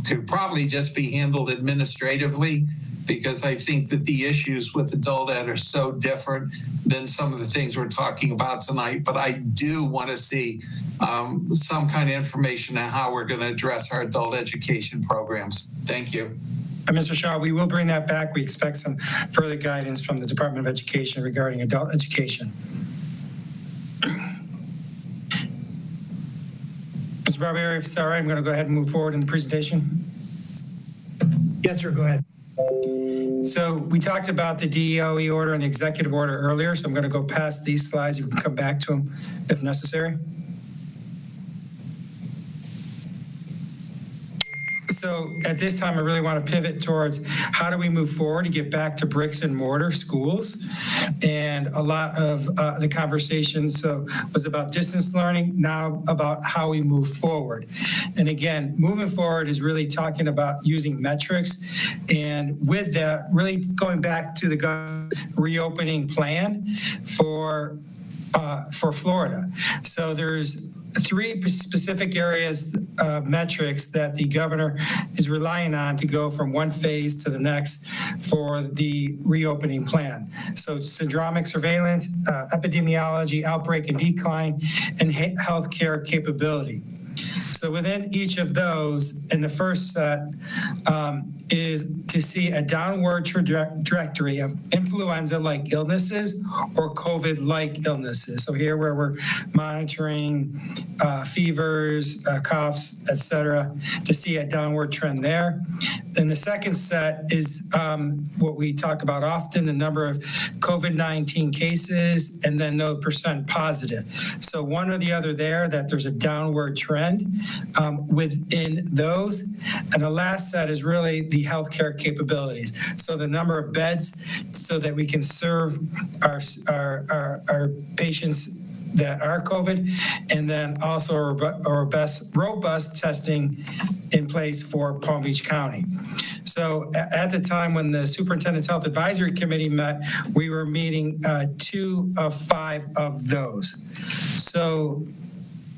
could probably just be handled administratively, because I think that the issues with adult ed are so different than some of the things we're talking about tonight. But I do want to see some kind of information on how we're going to address our adult education programs. Thank you. Mr. Shaw, we will bring that back. We expect some further guidance from the Department of Education regarding adult education. Mr. Barbieri, if it's all right, I'm going to go ahead and move forward in the presentation. Yes, sir. Go ahead. So we talked about the DOE order and the executive order earlier, so I'm going to go past these slides. You can come back to them if necessary. So at this time, I really want to pivot towards how do we move forward to get back to bricks and mortar schools. And a lot of the conversation was about distance learning, now about how we move forward. And again, moving forward is really talking about using metrics. And with that, really going back to the reopening plan for Florida. So there's 3 specific areas of metrics that the governor is relying on to go from one phase to the next for the reopening plan. So syndromic surveillance, epidemiology, outbreak and decline, and healthcare capability. So within each of those, in the first set, is to see a downward trajectory of influenza-like illnesses or COVID-like illnesses. So here where we're monitoring fevers, coughs, et cetera, to see a downward trend there. Then the second set is what we talk about often, the number of COVID-19 cases, and then no percent positive. So one or the other there, that there's a downward trend within those. And the last set is really the healthcare capabilities. So the number of beds so that we can serve our patients that are COVID, and then also a robust testing in place for Palm Beach County. So at the time when the Superintendent's Health Advisory Committee met, we were meeting 2 of 5 of those. So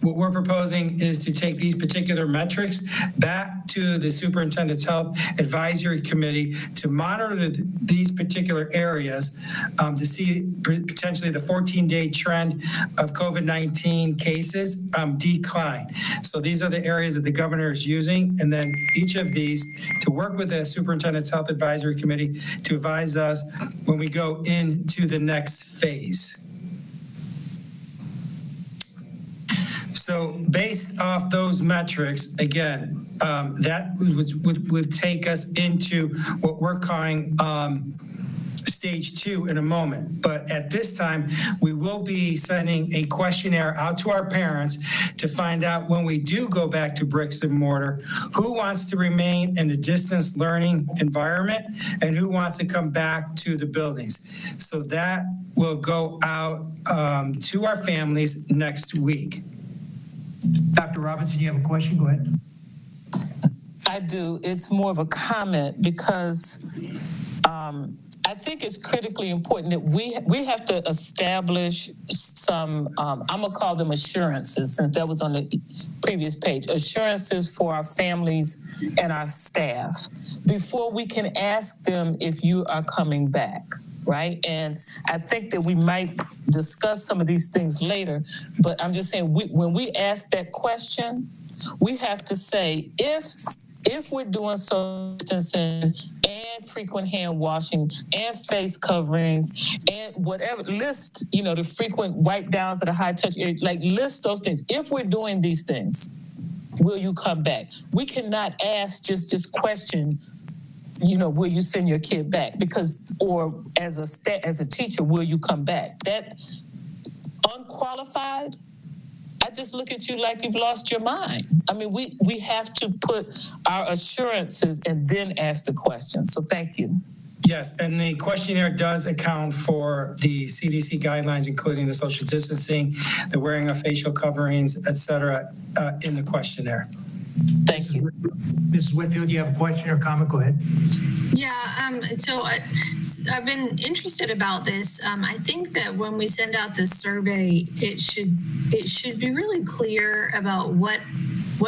what we're proposing is to take these particular metrics back to the Superintendent's Health Advisory Committee to monitor these particular areas to see potentially the 14-day trend of COVID-19 cases decline. So these are the areas that the governor is using, and then each of these to work with the Superintendent's Health Advisory Committee to advise us when we go into the next phase. So based off those metrics, again, that would take us into what we're calling stage 2 in a moment. But at this time, we will be sending a questionnaire out to our parents to find out when we do go back to bricks and mortar, who wants to remain in a distance learning environment and who wants to come back to the buildings. So that will go out to our families next week. Dr. Robinson, you have a question? Go ahead. I do. It's more of a comment because I think it's critically important that we have to establish some, I'm gonna call them assurances, since that was on the previous page, assurances for our families and our staff before we can ask them if you are coming back. Right. And I think that we might discuss some of these things later, but I'm just saying when we ask that question, we have to say if we're doing social distancing and frequent hand washing and face coverings and whatever, list, the frequent wipe downs at a high touch area, like list those things. If we're doing these things, will you come back? We cannot ask just question, will you send your kid back? Because, or as a teacher, will you come back? That unqualified, I just look at you like you've lost your mind. I mean, we have to put our assurances and then ask the question. So thank you. Yes, and the questionnaire does account for the CDC guidelines, including the social distancing, the wearing of facial coverings, et cetera, in the questionnaire. Thank you. Mrs. Whitfield, you have a question or comment? Go ahead. Yeah, so I've been interested about this. I think that when we send out this survey, it should be really clear about what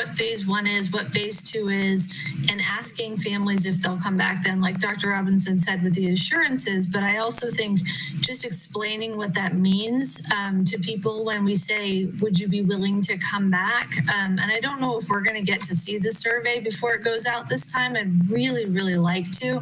phase 1 is, what phase 2 is, and asking families if they'll come back then, like Dr. Robinson said, with the assurances. But I also think just explaining what that means to people when we say, would you be willing to come back? And I don't know if we're going to get to see the survey before it goes out this time. I'd really, really like to,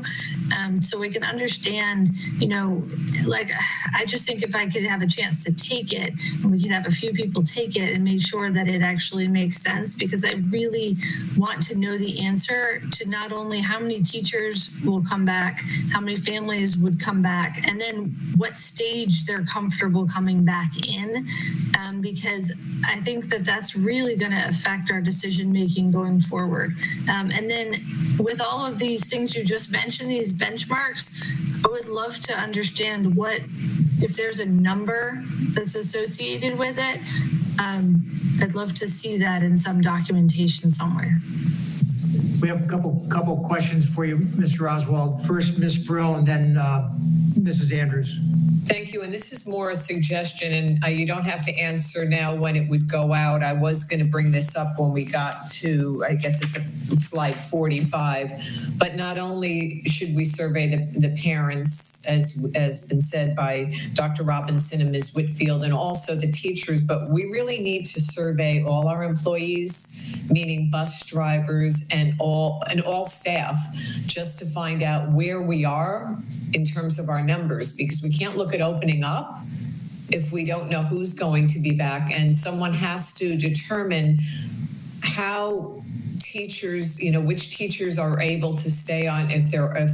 so we can understand, I just think if I could have a chance to take it, and we could have a few people take it and make sure that it actually makes sense, because I really want to know the answer to not only how many teachers will come back, how many families would come back, and then what stage they're comfortable coming back in, because I think that that's really going to affect our decision making going forward. And then with all of these things you just mentioned, these benchmarks, I would love to understand if there's a number that's associated with it. I'd love to see that in some documentation somewhere. We have a couple questions for you, Mr. Oswald. First, Ms. Brill, and then Mrs. Andrews. Thank you. And this is more a suggestion, and you don't have to answer now when it would go out. I was going to bring this up when we got to, I guess it's slide 45. But not only should we survey the parents, as been said by Dr. Robinson and Ms. Whitfield, and also the teachers, but we really need to survey all our employees, meaning bus drivers and all staff, just to find out where we are in terms of our numbers, because we can't look at opening up if we don't know who's going to be back. And someone has to determine how teachers, which teachers are able to stay on, if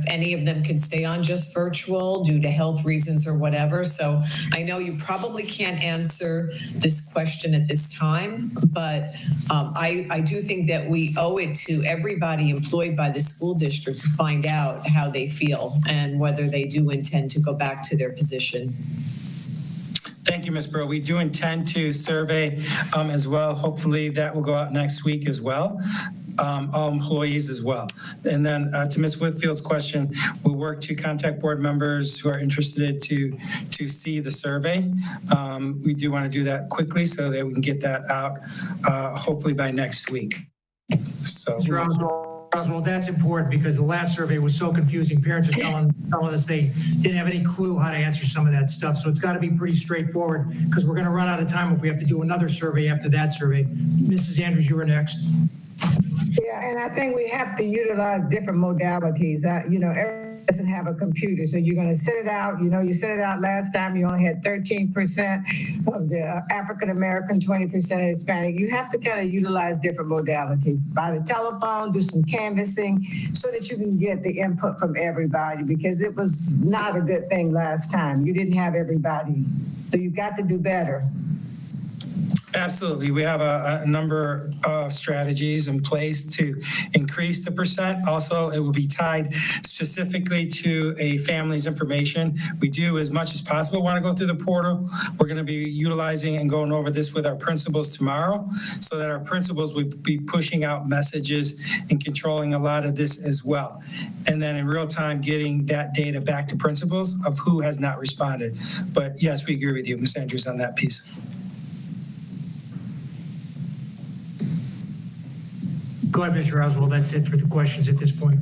any of them can stay on just virtual due to health reasons or whatever. So I know you probably can't answer this question at this time, but I do think that we owe it to everybody employed by the school district to find out how they feel and whether they do intend to go back to their position. Thank you, Ms. Burrow. We do intend to survey as well. Hopefully that will go out next week as well. All employees as well. And then to Ms. Whitfield's question, we'll work to contact board members who are interested to see the survey. We do want to do that quickly so that we can get that out hopefully by next week. So, Mr. Oswald, that's important because the last survey was so confusing. Parents are telling us they didn't have any clue how to answer some of that stuff. So it's got to be pretty straightforward because we're going to run out of time if we have to do another survey after that survey. Mrs. Andrews, you were next. Yeah, and I think we have to utilize different modalities. doesn't have a computer. So you're going to send it out. You know, you sent it out last time. You only had 13% of the African American, 20% Hispanic. You have to kind of utilize different modalities. By the telephone, do some canvassing so that you can get the input from everybody, because it was not a good thing last time. You didn't have everybody. So you've got to do better. Absolutely. We have a number of strategies in place to increase the percent. Also, it will be tied specifically to a family's information. We do, as much as possible, want to go through the portal. We're going to be utilizing and going over this with our principals tomorrow, so that our principals would be pushing out messages and controlling a lot of this as well. And then in real time, getting that data back to principals of who has not responded. But yes, we agree with you, Ms. Andrews, on that piece. Go ahead, Mr. Oswald. That's it for the questions at this point.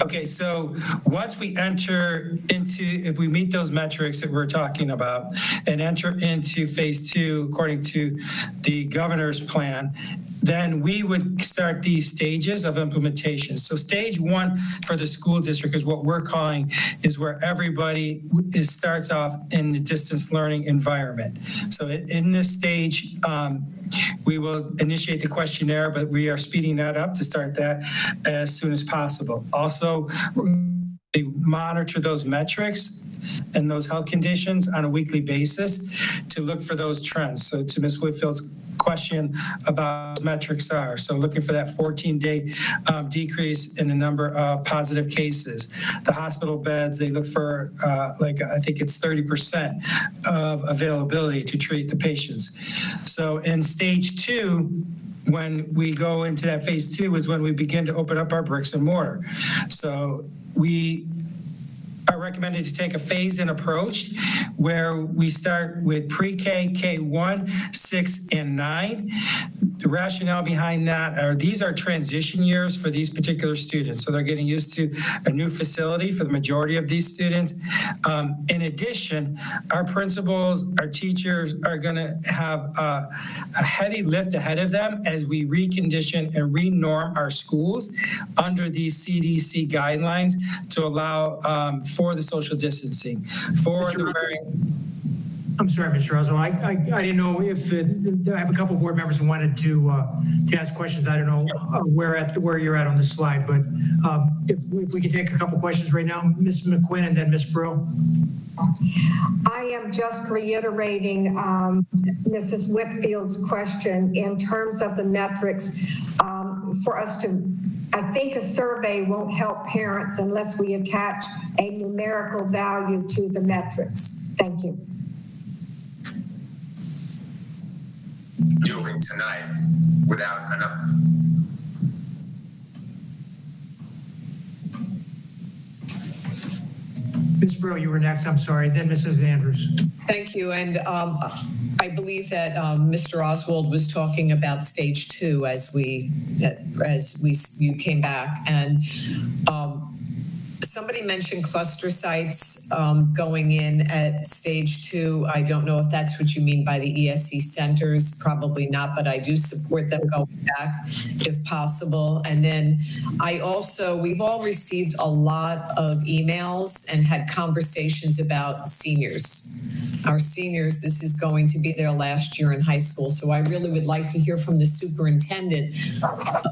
Okay, so once we enter into, if we meet those metrics that we're talking about and enter into phase 2, according to the governor's plan, then we would start these stages of implementation. So stage 1 for the school district is what we're calling, is where everybody starts off in the distance learning environment. So in this stage, we will initiate the questionnaire, but we are speeding that up to start that as soon as possible. Also, we monitor those metrics and those health conditions on a weekly basis to look for those trends. So to Ms. Whitfield's question about metrics are, so looking for that 14-day decrease in the number of positive cases. The hospital beds, they look for I think it's 30% of availability to treat the patients. So in stage 2, when we go into that phase 2 is when we begin to open up our bricks and mortar. So we are recommended to take a phased-in approach where we start with pre-K, K1, 6, and 9. The rationale behind that are these are transition years for these particular students. So they're getting used to a new facility for the majority of these students. In addition, our principals, our teachers are going to have a heavy lift ahead of them as we recondition and renorm our schools under these CDC guidelines to allow for the social distancing, for the wearing. I'm sorry, Mr. Oswald. I didn't know if I have a couple of board members who wanted to ask questions. I don't know where you're at on the slide, but if we could take a couple questions right now, Ms. McQuinn and then Ms. Brill. I am just reiterating Mrs. Whitfield's question in terms of the metrics for us to. I think a survey won't help parents unless we attach a numerical value to the metrics. Thank you. Moving tonight without enough. Ms. Brill, you were next. I'm sorry. Then Mrs. Andrews. Thank you. And I believe that Mr. Oswald was talking about stage 2 as you came back, and somebody mentioned cluster sites going in at stage 2. I don't know if that's what you mean by the ESC centers. Probably not, but I do support them going back if possible. And then we've all received a lot of emails and had conversations about seniors. Our seniors, this is going to be their last year in high school. So I really would like to hear from the superintendent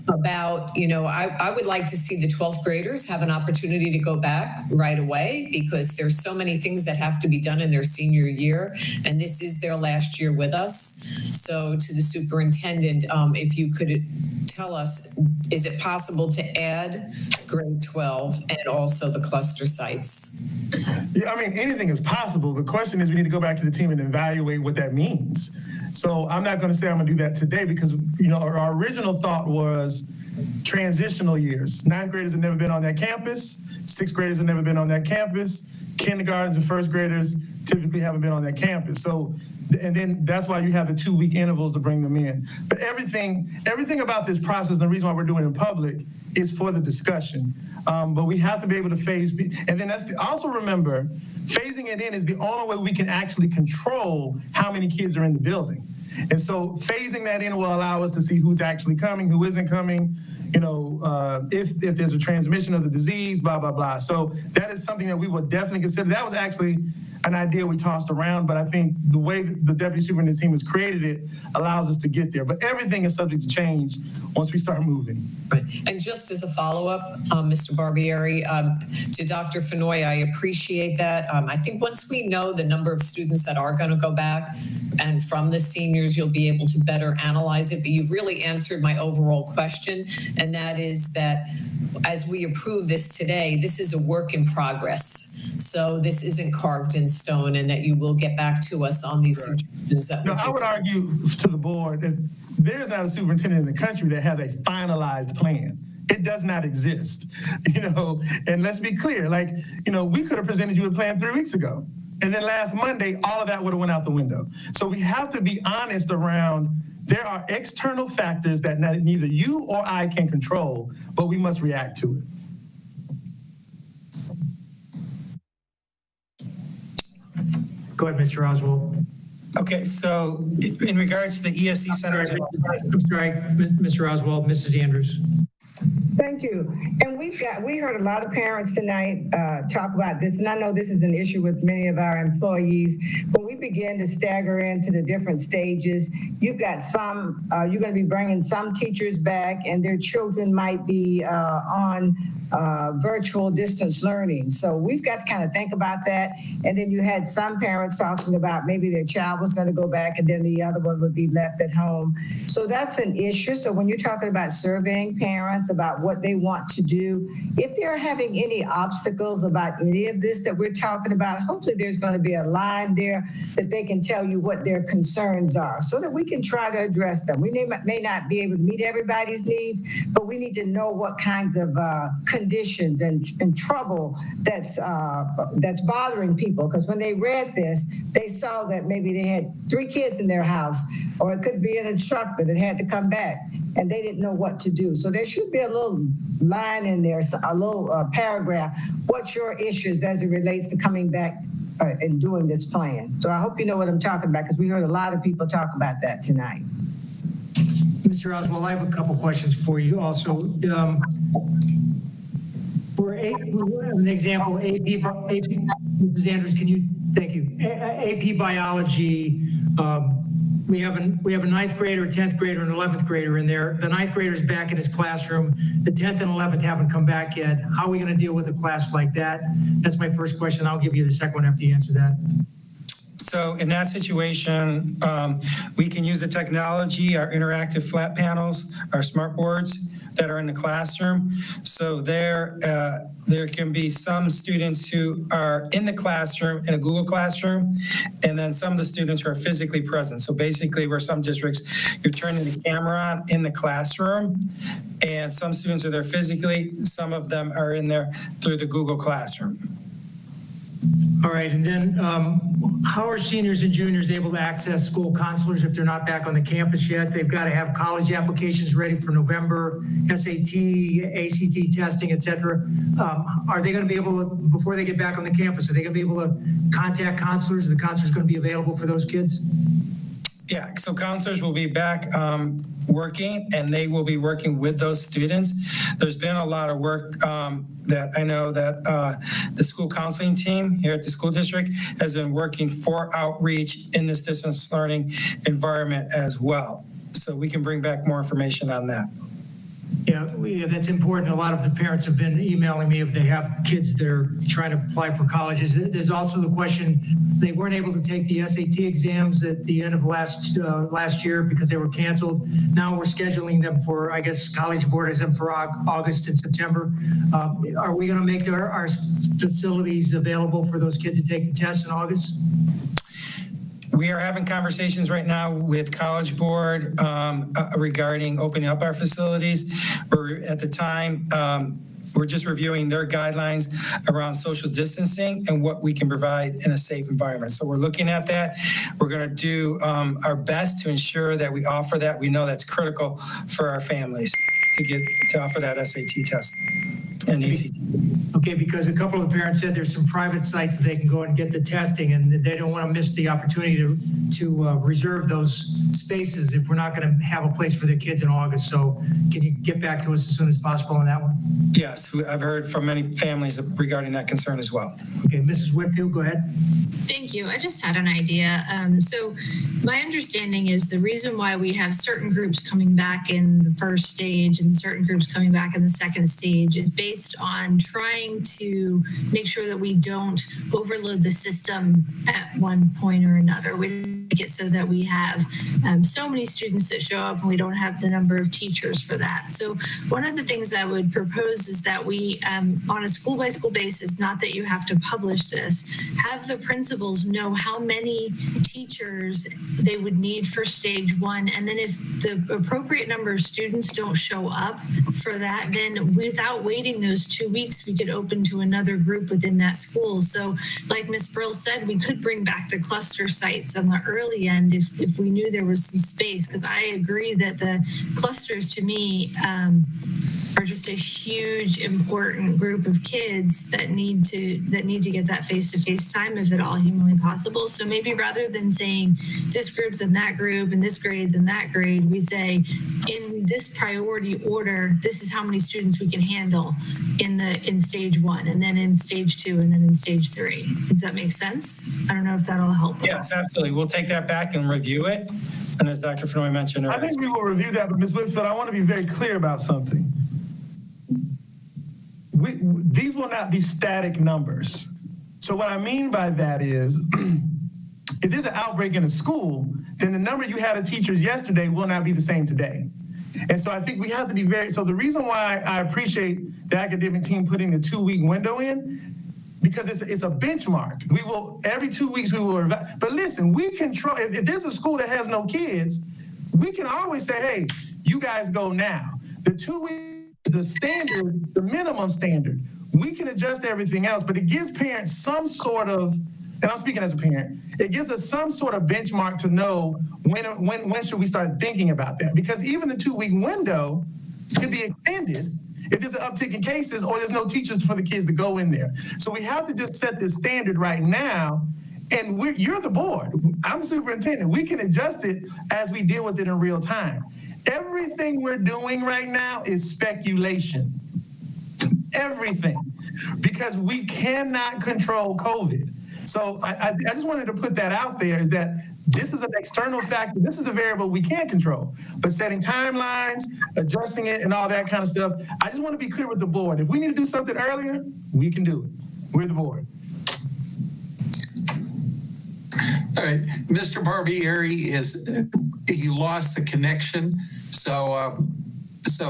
about, I would like to see the 12th graders have an opportunity to go back right away, because there's so many things that have to be done in their senior year, and this is their last year with us. So to the superintendent, if you could tell us, is it possible to add grade 12 and also the cluster sites? Yeah, I mean, anything is possible. The question is we need to go back to the team and evaluate what that means. So I'm not going to say I'm going to do that today, because our original thought was transitional years. 9th graders have never been on that campus. 6th graders have never been on that campus. Kindergartens and 1st graders typically haven't been on that campus. So, and then that's why you have the 2-week intervals to bring them in. But everything about this process, and the reason why we're doing it in public, is for the discussion. But we have to be able to phase, and then also remember, phasing it in is the only way we can actually control how many kids are in the building. And so phasing that in will allow us to see who's actually coming, who isn't coming, if there's a transmission of the disease, blah, blah, blah. So that is something that we would definitely consider. That was actually an idea we tossed around, but I think the way the deputy superintendent team has created it allows us to get there. But everything is subject to change once we start moving. Right. And just as a follow-up, Mr. Barbieri, to Dr. Fenoy, I appreciate that. I think once we know the number of students that are going to go back, and from the seniors, you'll be able to better analyze it. But you've really answered my overall question, and that is that as we approve this today, this is a work in progress. So this isn't carved in stone, and that you will get back to us on these suggestions. That I would argue to the board that there's not a superintendent in the country that has a finalized plan. It does not exist, and let's be clear, we could have presented you a plan 3 weeks ago. And then last Monday, all of that would have went out the window. So we have to be honest around there are external factors that neither you or I can control, but we must react to it. Go ahead, Mr. Oswald. Okay, so in regards to the ESC centers. I'm sorry, Mr. Oswald, Mrs. Andrews. Thank you. And we heard a lot of parents tonight talk about this, and I know this is an issue with many of our employees. When we begin to stagger into the different stages, you've got some, you're going to be bringing some teachers back, and their children might be on virtual distance learning. So we've got to kind of think about that. And then you had some parents talking about maybe their child was going to go back, and then the other one would be left at home. So that's an issue. So when you're talking about surveying parents about what they want to do, if they're having any obstacles about any of this that we're talking about, hopefully there's going to be a line there that they can tell you what their concerns are so that we can try to address them. We may not be able to meet everybody's needs, but we need to know what kinds of conditions and trouble that's bothering people. Because when they read this, they saw that maybe they had 3 kids in their house, or it could be an instructor that had to come back, and they didn't know what to do. So there should be a little line in there, a little paragraph. What's your issues as it relates to coming back and doing this plan? So I hope you know what I'm talking about, because we heard a lot of people talk about that tonight. Mr. Oswald, I have a couple questions for you also. For an example, AP, Mrs. Andrews, thank you. AP biology, we have a 9th grader, a 10th grader, and an 11th grader in there. The 9th grader is back in his classroom. The 10th and 11th haven't come back yet. How are we going to deal with a class like that? That's my first question. I'll give you the second one after you answer that. So in that situation, we can use the technology, our interactive flat panels, our smart boards that are in the classroom. So there can be some students who are in the classroom in a Google Classroom, and then some of the students who are physically present. So basically, where some districts, you're turning the camera on in the classroom, and some students are there physically, some of them are in there through the Google Classroom. All right, and then how are seniors and juniors able to access school counselors if they're not back on the campus yet? They've got to have college applications ready for November, SAT, ACT testing, et cetera. Are they going to be able to, before they get back on the campus, are they going to be able to contact counselors? Are the counselors going to be available for those kids? Yeah, so counselors will be back working, and they will be working with those students. There's been a lot of work that I know that the school counseling team here at the school district has been working for outreach in this distance learning environment as well. So we can bring back more information on that. Yeah, that's important. A lot of the parents have been emailing me if they have kids that are trying to apply for colleges. There's also the question, they weren't able to take the SAT exams at the end of last year because they were canceled. Now we're scheduling them for, I guess, College Board has them for August and September. Are we going to make our facilities available for those kids to take the test in August? We are having conversations right now with College Board regarding opening up our facilities. At the time, we're just reviewing their guidelines around social distancing and what we can provide in a safe environment. So we're looking at that. We're going to do our best to ensure that we offer that. We know that's critical for our families to offer that SAT test and ACT. Okay, because a couple of parents said there's some private sites that they can go and get the testing, and they don't want to miss the opportunity to reserve those spaces if we're not going to have a place for their kids in August. So can you get back to us as soon as possible on that one? Yes, I've heard from many families regarding that concern as well. Okay, Mrs. Whitfield, go ahead. Thank you. I just had an idea. So my understanding is the reason why we have certain groups coming back in the first stage and certain groups coming back in the second stage is based on trying to make sure that we don't overload the system at one point or another. We make it so that we have so many students that show up and we don't have the number of teachers for that. So one of the things I would propose is that we, on a school by school basis, not that you have to publish this, have the principals know how many teachers they would need for stage one. And then if the appropriate number of students don't show up for that, then without waiting those 2 weeks, we could open to another group within that school. So like Ms. Brill said, we could bring back the cluster sites on the early end if we knew there was some space, because I agree that the clusters to me are just a huge important group of kids that need to get that face-to-face time if at all humanly possible. So maybe rather than saying this group then that group and this grade then that grade, we say in this priority order, this is how many students we can handle in stage one, and then in stage two, and then in stage three. Does that make sense? I don't know if that'll help. Yes, absolutely. We'll take that back and review it. And as Dr. Fenoy mentioned earlier, I think we will review that, but Ms. Whitfield, I want to be very clear about something. These will not be static numbers. So what I mean by that is, if there's an outbreak in a school, then the number you had of teachers yesterday will not be the same today. And so I think we have to be so the reason why I appreciate the academic team putting the 2-week window in, because it's a benchmark. We will, every 2 weeks we will, but listen, we control, if there's a school that has no kids, we can always say, hey, you guys go now. The 2 weeks, the standard, the minimum standard. We can adjust everything else, but it gives parents some sort of, and I'm speaking as a parent, it gives us some sort of benchmark to know when should we start thinking about that? Because even the 2-week window could be extended if there's an uptick in cases or there's no teachers for the kids to go in there. So we have to just set this standard right now, and you're the board. I'm the superintendent. We can adjust it as we deal with it in real time. Everything we're doing right now is speculation. Everything. Because we cannot control COVID. So I just wanted to put that out there, is that this is an external factor. This is a variable we can't control. But setting timelines, adjusting it, and all that kind of stuff, I just want to be clear with the board. If we need to do something earlier, we can do it. We're the board. All right, Mr. Barbieri he lost the connection. So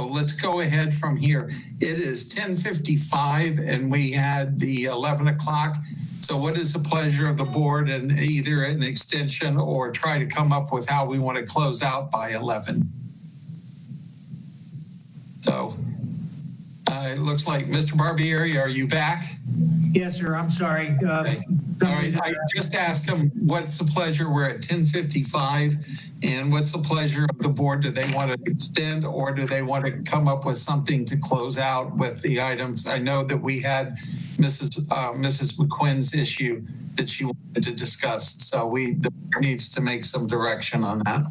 let's go ahead from here. It is 10:55 and we had the 11 o'clock. So what is the pleasure of the board, and either an extension or try to come up with how we want to close out by 11? So it looks like Mr. Barbieri, are you back? Yes, sir. I'm sorry. Okay. All right. I just asked him what's the pleasure. We're at 10:55, and what's the pleasure of the board? Do they want to extend, or do they want to come up with something to close out with the items? I know that we had Mrs. McQuinn's issue that she wanted to discuss, so the board needs to make some direction on that.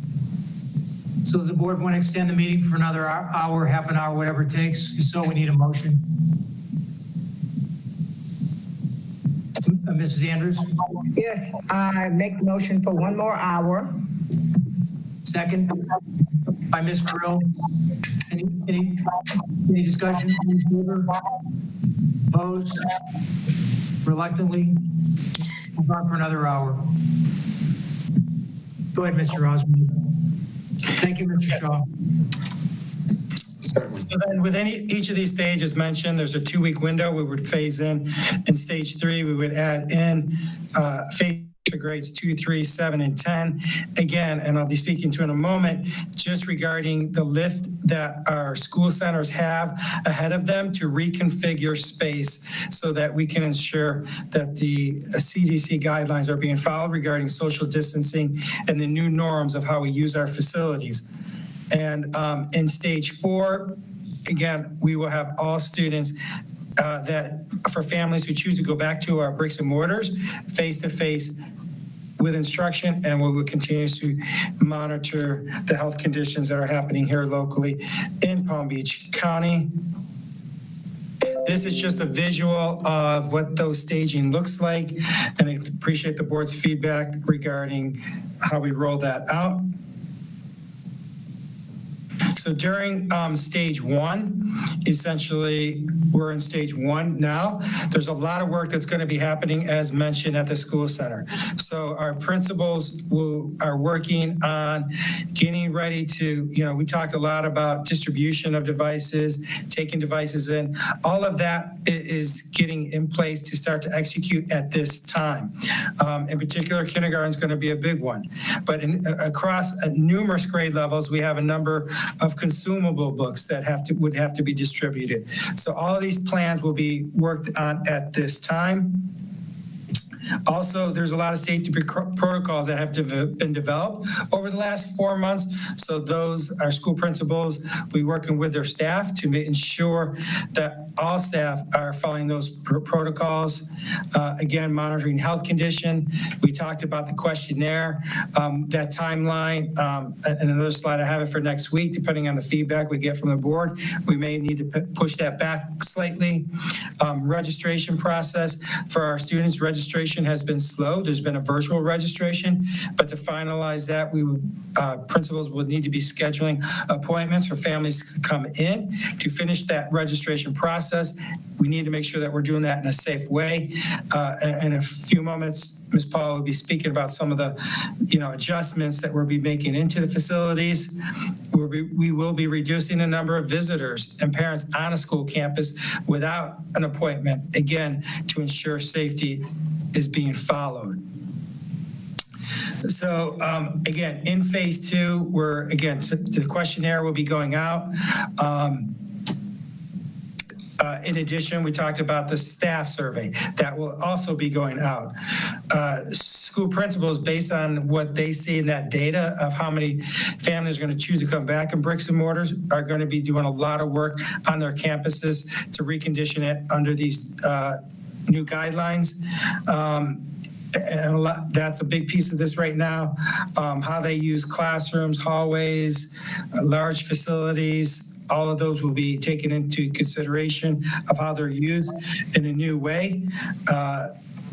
So does the board want to extend the meeting for another hour, half an hour, whatever it takes? If so, we need a motion. Mrs. Andrews? Yes, I make the motion for 1 more hour. Second by Ms. Brill. Any discussion? Opposed? Reluctantly? Move on for another hour. Go ahead, Mr. Osmond. Thank you, Mr. Shaw. So then within each of these stages mentioned, there's a 2-week window we would phase in. In stage 3, we would add in phase to grades 2, 3, 7, and 10. Again, and I'll be speaking to in a moment, just regarding the lift that our school centers have ahead of them to reconfigure space so that we can ensure that the CDC guidelines are being followed regarding social distancing and the new norms of how we use our facilities. And in stage 4, again, we will have all students that for families who choose to go back to our bricks and mortars, face-to-face with instruction, and we will continue to monitor the health conditions that are happening here locally in Palm Beach County. This is just a visual of what those staging looks like, and I appreciate the board's feedback regarding how we roll that out. So during stage one, essentially, we're in stage one now. There's a lot of work that's going to be happening, as mentioned, at the school center. So our principals are working on getting ready to, we talked a lot about distribution of devices, taking devices in. All of that is getting in place to start to execute at this time. In particular, kindergarten is going to be a big one. But across numerous grade levels, we have a number of consumable books that would have to be distributed. So all of these plans will be worked on at this time. Also, there's a lot of safety protocols that have been developed over the last 4 months. So those, our school principals, we working with their staff to ensure that all staff are following those protocols. Again, monitoring health condition. We talked about the questionnaire, that timeline, and another slide, I have it for next week, depending on the feedback we get from the board. We may need to push that back slightly. Registration process for our students, registration has been slow. There's been a virtual registration, but to finalize that, principals will need to be scheduling appointments for families to come in to finish that registration process. We need to make sure that we're doing that in a safe way. In a few moments, Ms. Paul will be speaking about some of the, adjustments that we'll be making into the facilities. We will be reducing the number of visitors and parents on a school campus without an appointment, again, to ensure safety is being followed. So again, in phase two, the questionnaire will be going out. In addition, we talked about the staff survey that will also be going out. School principals, based on what they see in that data of how many families are going to choose to come back in bricks and mortars, are going to be doing a lot of work on their campuses to recondition it under these new guidelines. And that's a big piece of this right now. How they use classrooms, hallways, large facilities, all of those will be taken into consideration of how they're used in a new way.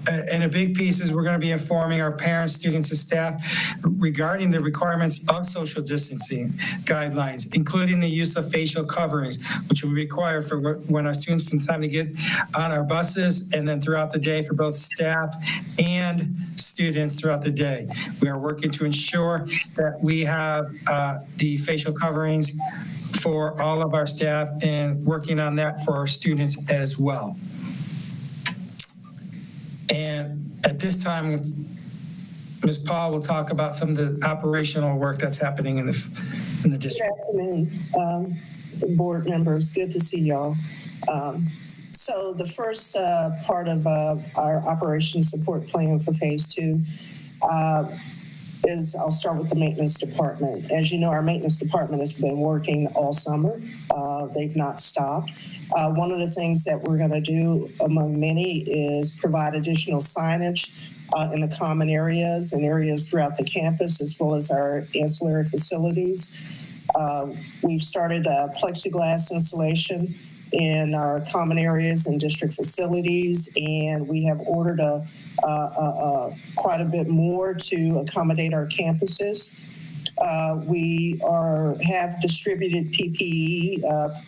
And a big piece is we're going to be informing our parents, students, and staff regarding the requirements of social distancing guidelines, including the use of facial coverings, which will be required for when our students from the time to get on our buses and then throughout the day for both staff and students throughout the day. We are working to ensure that we have the facial coverings for all of our staff and working on that for our students as well. And at this time, Ms. Paul will talk about some of the operational work that's happening in the district. Good afternoon, board members. Good to see y'all. So the first part of our operations support plan for phase two is, I'll start with the maintenance department. As you know, our maintenance department has been working all summer. They've not stopped. One of the things that we're going to do, among many, is provide additional signage in the common areas and areas throughout the campus, as well as our ancillary facilities. We've started a plexiglass installation in our common areas and district facilities, and we have ordered quite a bit more to accommodate our campuses. We have distributed PPE,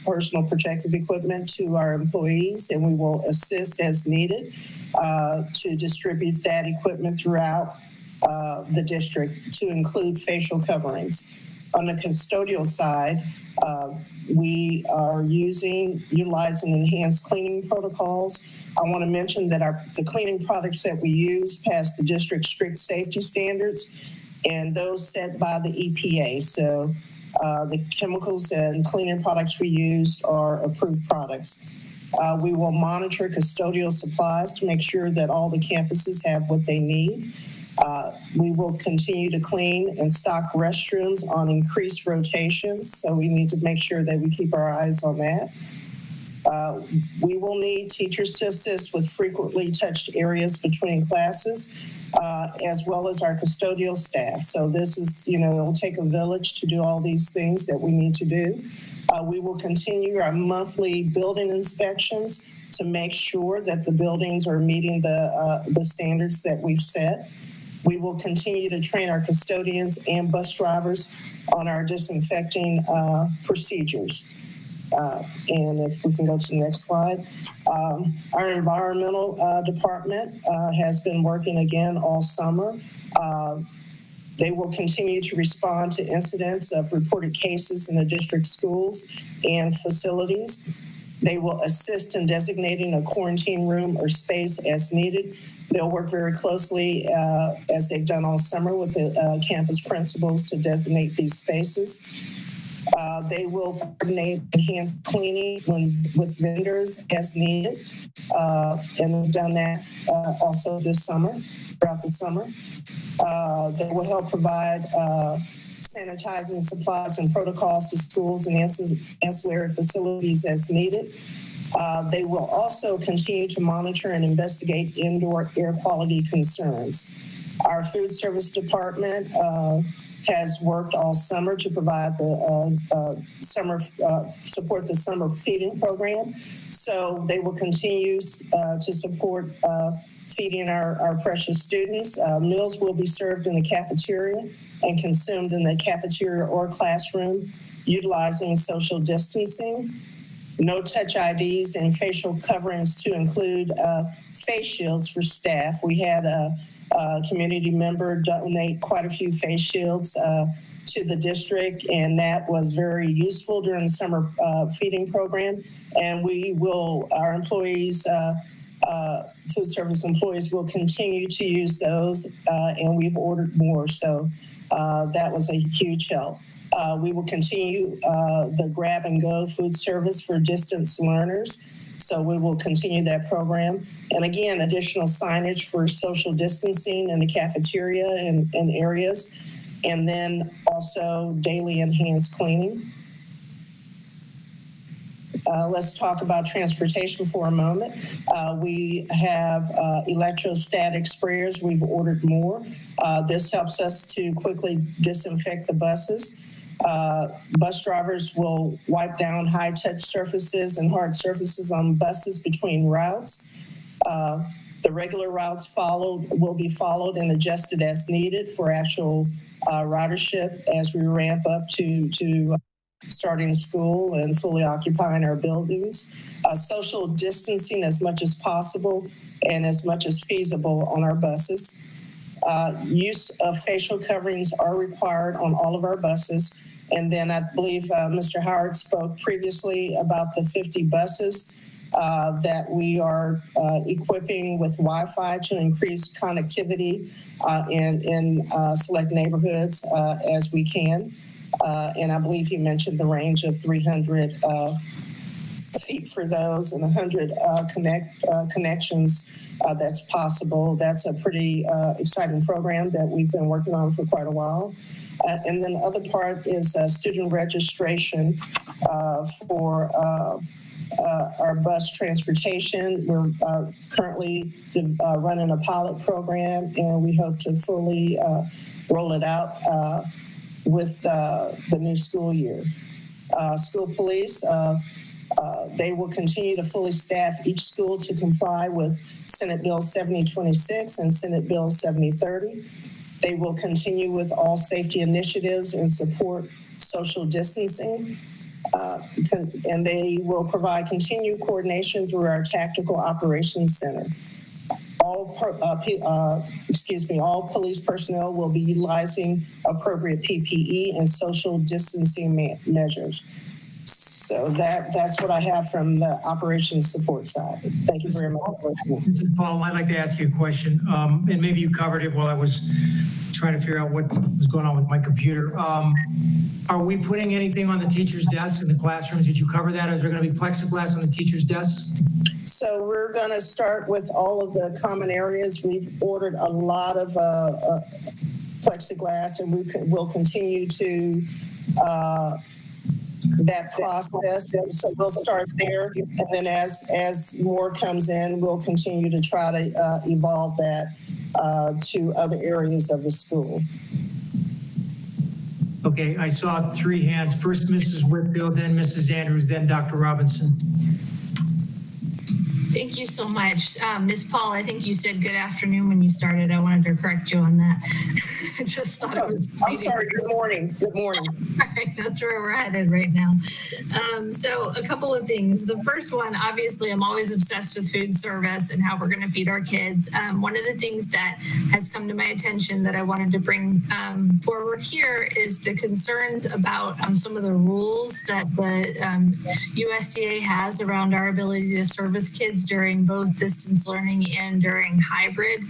personal protective equipment, to our employees, and we will assist as needed to distribute that equipment throughout the district, to include facial coverings. On the custodial side, we are utilizing enhanced cleaning protocols. I want to mention that the cleaning products that we use pass the district's strict safety standards, and those set by the EPA. So the chemicals and cleaning products we use are approved products. We will monitor custodial supplies to make sure that all the campuses have what they need. We will continue to clean and stock restrooms on increased rotations, so we need to make sure that we keep our eyes on that. We will need teachers to assist with frequently touched areas between classes, as well as our custodial staff. So this is, it'll take a village to do all these things that we need to do. We will continue our monthly building inspections to make sure that the buildings are meeting the standards that we've set. We will continue to train our custodians and bus drivers on our disinfecting procedures. And if we can go to the next slide. Our environmental department has been working again all summer. They will continue to respond to incidents of reported cases in the district schools and facilities. They will assist in designating a quarantine room or space as needed. They'll work very closely, as they've done all summer, with the campus principals to designate these spaces. They will coordinate enhanced cleaning with vendors as needed. And we've done that also this summer, throughout the summer. They will help provide sanitizing supplies and protocols to schools and ancillary facilities as needed. They will also continue to monitor and investigate indoor air quality concerns. Our food service department has worked all summer to provide the support the summer feeding program. So they will continue to support feeding our precious students. Meals will be served in the cafeteria and consumed in the cafeteria or classroom, utilizing social distancing. No touch IDs and facial coverings to include face shields for staff. We had a community member donate quite a few face shields to the district, and that was very useful during the summer feeding program. And our employees, food service employees, will continue to use those, and we've ordered more. So that was a huge help. We will continue the grab and go food service for distance learners. So we will continue that program. And again, additional signage for social distancing in the cafeteria and areas. And then also daily enhanced cleaning. Let's talk about transportation for a moment. We have electrostatic sprayers. We've ordered more. This helps us to quickly disinfect the buses. Bus drivers will wipe down high-touch surfaces and hard surfaces on buses between routes. The regular routes will be followed and adjusted as needed for actual ridership as we ramp up to starting school and fully occupying our buildings. Social distancing as much as possible and as much as feasible on our buses. Use of facial coverings are required on all of our buses. And then I believe Mr. Howard spoke previously about the 50 buses that we are equipping with Wi-Fi to increase connectivity in select neighborhoods as we can. And I believe he mentioned the range of 300 feet for those and 100 connections that's possible. That's a pretty exciting program that we've been working on for quite a while. And then the other part is student registration for our bus transportation. We're currently running a pilot program, and we hope to fully roll it out with the new school year. School police, they will continue to fully staff each school to comply with Senate Bill 7026 and Senate Bill 7030. They will continue with all safety initiatives and support social distancing. And they will provide continued coordination through our Tactical Operations Center. All police personnel will be utilizing appropriate PPE and social distancing measures. So that's what I have from the operations support side. Thank you very much. This is Paul. I'd like to ask you a question, and maybe you covered it while I was trying to figure out what was going on with my computer. Are we putting anything on the teachers' desks in the classrooms? Did you cover that? Is there going to be plexiglass on the teachers' desks? So we're going to start with all of the common areas. We've ordered a lot of plexiglass, and we'll continue to that process. So we'll start there, and then as more comes in, we'll continue to try to evolve that to other areas of the school. Okay, I saw 3 hands. First, Mrs. Whitfield, then Mrs. Andrews, then Dr. Robinson. Thank you so much. Ms. Paul, I think you said good afternoon when you started. I wanted to correct you on that. I just thought it was. I'm sorry, good morning. Good morning. All right, that's where we're headed right now. So a couple of things. The first one, obviously, I'm always obsessed with food service and how we're going to feed our kids. One of the things that has come to my attention that I wanted to bring forward here is the concerns about some of the rules that the USDA has around our ability to service kids during both distance learning and during hybrid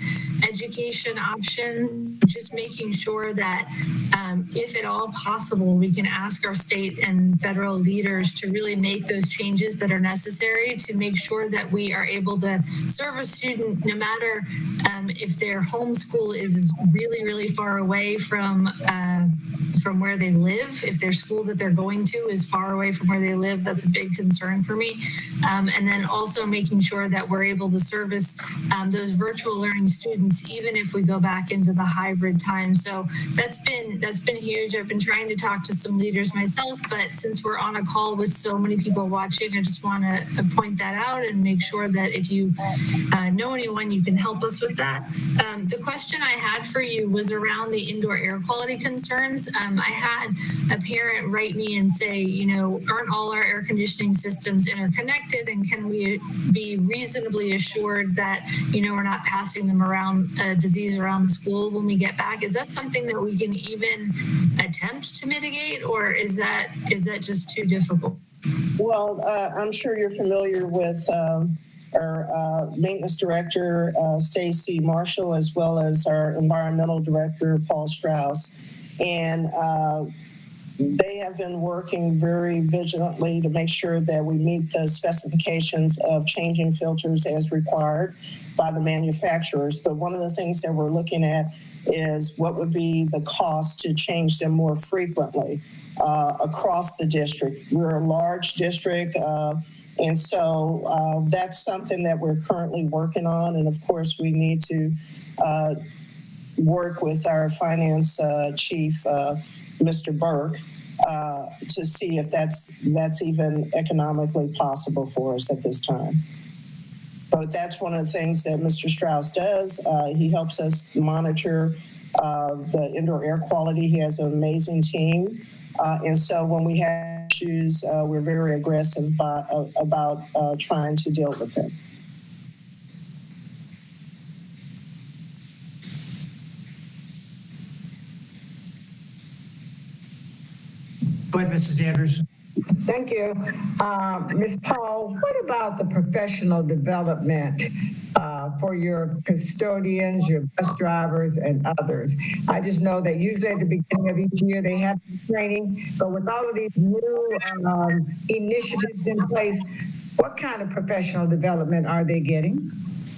education options. Just making sure that if at all possible, we can ask our state and federal leaders to really make those changes that are necessary to make sure that we are able to serve a student no matter if their homeschool is really, really far away from where they live. If their school that they're going to is far away from where they live, that's a big concern for me. And then also making sure that we're able to service those virtual learning students, even if we go back into the hybrid time. So that's been huge. I've been trying to talk to some leaders myself, but since we're on a call with so many people watching, I just want to point that out and make sure that if you know anyone, you can help us with that. The question I had for you was around the indoor air quality concerns. I had a parent write me and say, you know, aren't all our air conditioning systems interconnected, and can we be reasonably assured that, you know, we're not passing them around disease around the school when we get back? Is that something that we can even attempt to mitigate, or is that just too difficult? Well, I'm sure you're familiar with our maintenance director, Stacy Marshall, as well as our environmental director, Paul Strauss. And they have been working very vigilantly to make sure that we meet the specifications of changing filters as required by the manufacturers. But one of the things that we're looking at is what would be the cost to change them more frequently across the district. We're a large district, and so that's something that we're currently working on. And of course, we need to work with our finance chief, Mr. Burke, to see if that's even economically possible for us at this time. But that's one of the things that Mr. Strauss does. He helps us monitor the indoor air quality. He has an amazing team. And so when we have issues, we're very aggressive about trying to deal with them. Go ahead, Mrs. Andrews. Thank you. Ms. Paul, what about the professional development for your custodians, your bus drivers, and others? I just know that usually at the beginning of each year they have training, but with all of these new initiatives in place, what kind of professional development are they getting?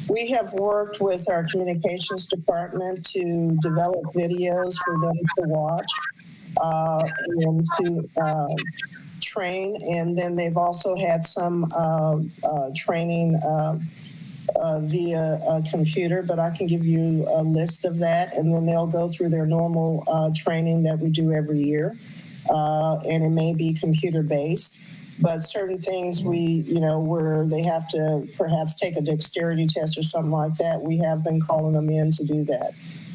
We have worked with our communications department to develop videos for them to watch and to train, and then they've also had some training via a computer, but I can give you a list of that, and then they'll go through their normal training that we do every year, and it may be computer based, but certain things where they have to perhaps take a dexterity test or something like that, we have been calling them in to do that,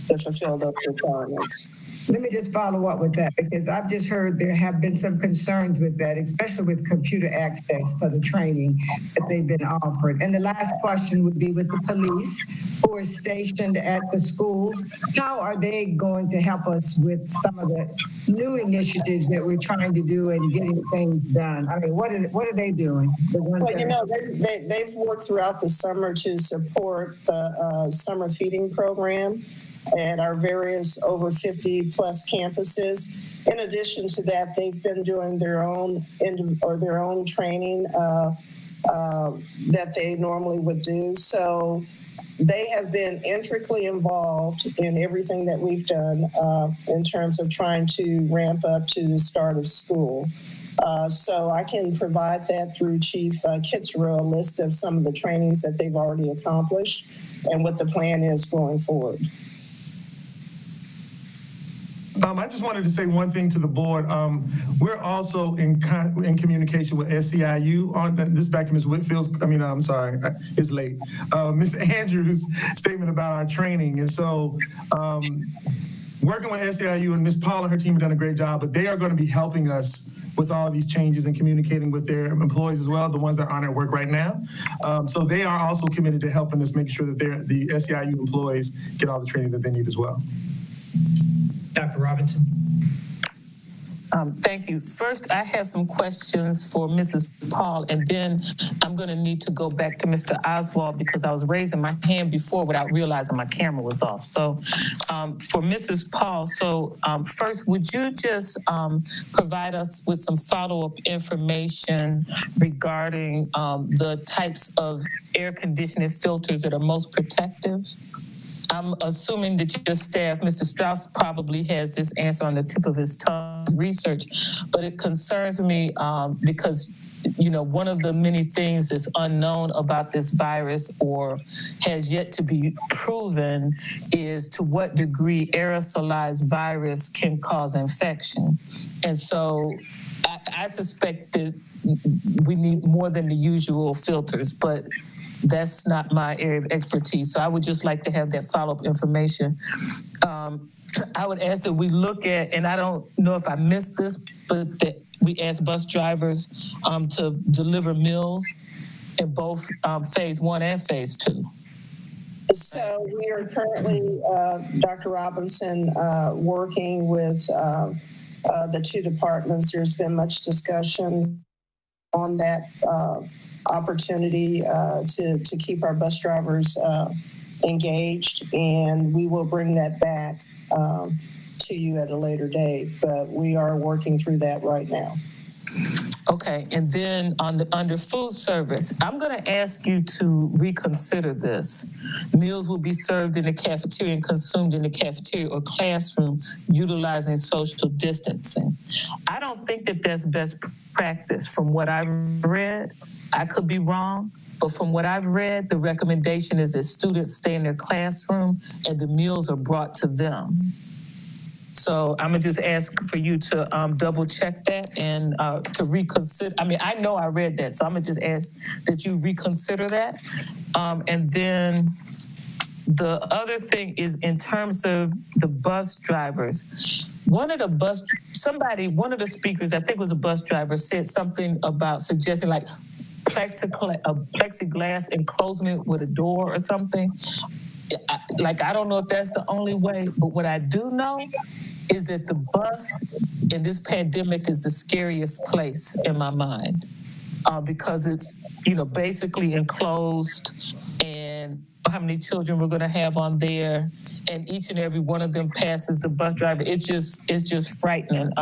to fulfill those requirements. Let me just follow up with that, because I've just heard there have been some concerns with that, especially with computer access for the training that they've been offered. And the last question would be with the police who are stationed at the schools. How are they going to help us with some of the new initiatives that we're trying to do and getting things done? I mean, what are they doing? Well, they've worked throughout the summer to support the summer feeding program at our various over 50 plus campuses. In addition to that, they've been doing their own training that they normally would do. So they have been intricately involved in everything that we've done in terms of trying to ramp up to the start of school. So I can provide that through Chief Kitzrow, a list of some of the trainings that they've already accomplished and what the plan is going forward. I just wanted to say one thing to the board. We're also in communication with SEIU on this. Back to Ms. Whitfield's. I'm sorry, it's late. Ms. Andrews' statement about our training, and so working with SEIU and Ms. Paul and her team have done a great job. But they are going to be helping us with all of these changes and communicating with their employees as well, the ones that aren't at work right now. So they are also committed to helping us make sure that the SEIU employees get all the training that they need as well. Dr. Robinson. Thank you. First, I have some questions for Mrs. Paul, and then I'm going to need to go back to Mr. Oswald because I was raising my hand before without realizing my camera was off. So for Mrs. Paul, first, would you just provide us with some follow-up information regarding the types of air conditioning filters that are most protective? I'm assuming that your staff, Mr. Strauss, probably has this answer on the tip of his tongue, research, but it concerns me because, one of the many things that's unknown about this virus or has yet to be proven is to what degree aerosolized virus can cause infection. And so I suspect that we need more than the usual filters, but that's not my area of expertise. So I would just like to have that follow-up information. I would ask that we look at, and I don't know if I missed this, but that we ask bus drivers to deliver meals in both phase 1 and phase 2. So we are currently, Dr. Robinson, working with the two departments. There's been much discussion on that opportunity to keep our bus drivers engaged, and we will bring that back to you at a later date, but we are working through that right now. Okay, and then under food service, I'm going to ask you to reconsider this. Meals will be served in the cafeteria and consumed in the cafeteria or classroom utilizing social distancing. I don't think that that's best practice from what I've read. I could be wrong, but from what I've read, the recommendation is that students stay in their classroom and the meals are brought to them. So I'm gonna just ask for you to double check that and to reconsider. I know I read that, so I'm gonna just ask that you reconsider that. And then the other thing is in terms of the bus drivers, one of the speakers, I think it was a bus driver, said something about suggesting like plexiglass enclosement with a door or something. I don't know if that's the only way, but what I do know is that the bus in this pandemic is the scariest place in my mind because it's, basically enclosed, and how many children we're going to have on there, and each and every one of them passes the bus driver. It's just frightening.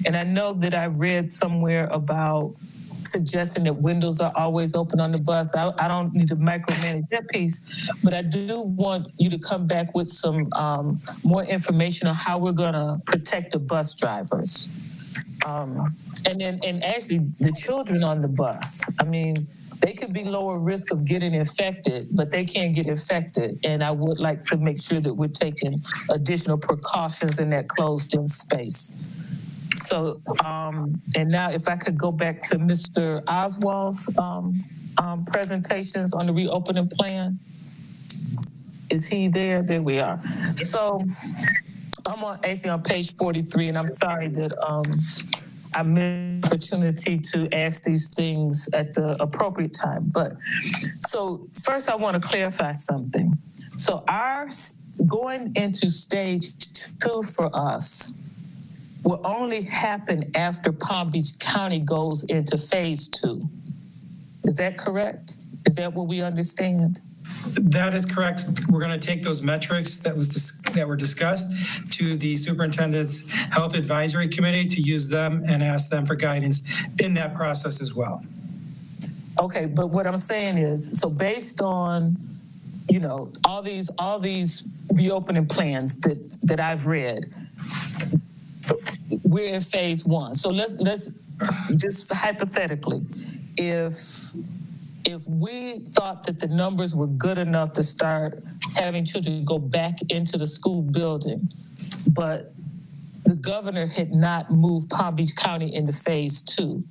And I know that I read somewhere about suggesting that windows are always open on the bus. I don't need to micromanage that piece, but I do want you to come back with some more information on how we're going to protect the bus drivers. And actually the children on the bus. They could be lower risk of getting infected, but they can't get infected. And I would like to make sure that we're taking additional precautions in that closed-in space. So, and now if I could go back to Mr. Oswald's presentations on the reopening plan. Is he there? There we are. So I'm actually on page 43, and I'm sorry that I missed the opportunity to ask these things at the appropriate time. But so first I want to clarify something. So our going into stage 2 for us will only happen after Palm Beach County goes into phase 2. Is that correct? Is that what we understand? That is correct. We're going to take those metrics that were discussed to the superintendent's health advisory committee to use them and ask them for guidance in that process as well. Okay, but what I'm saying is, so based on, all these reopening plans that I've read, we're in phase 1. So let's just hypothetically, if we thought that the numbers were good enough to start having children go back into the school building, but the governor had not moved Palm Beach County into phase 2,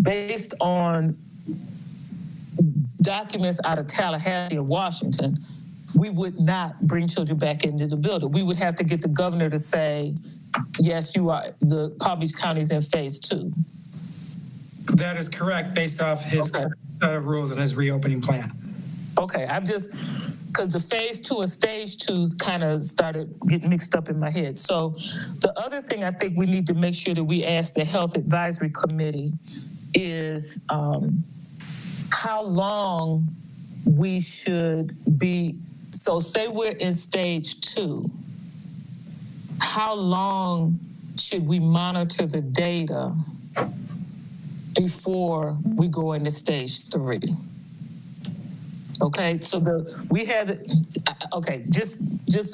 based on documents out of Tallahassee and Washington, we would not bring children back into the building. We would have to get the governor to say, yes, you are, the Palm Beach County is in phase 2. That is correct, based off his rules and his reopening plan. Okay, I'm just, because the phase 2 and stage 2 kind of started getting mixed up in my head. So the other thing I think we need to make sure that we ask the Health Advisory Committee is how long we should be. So say we're in stage 2, how long should we monitor the data before we go into stage 3? Okay, so we had, okay,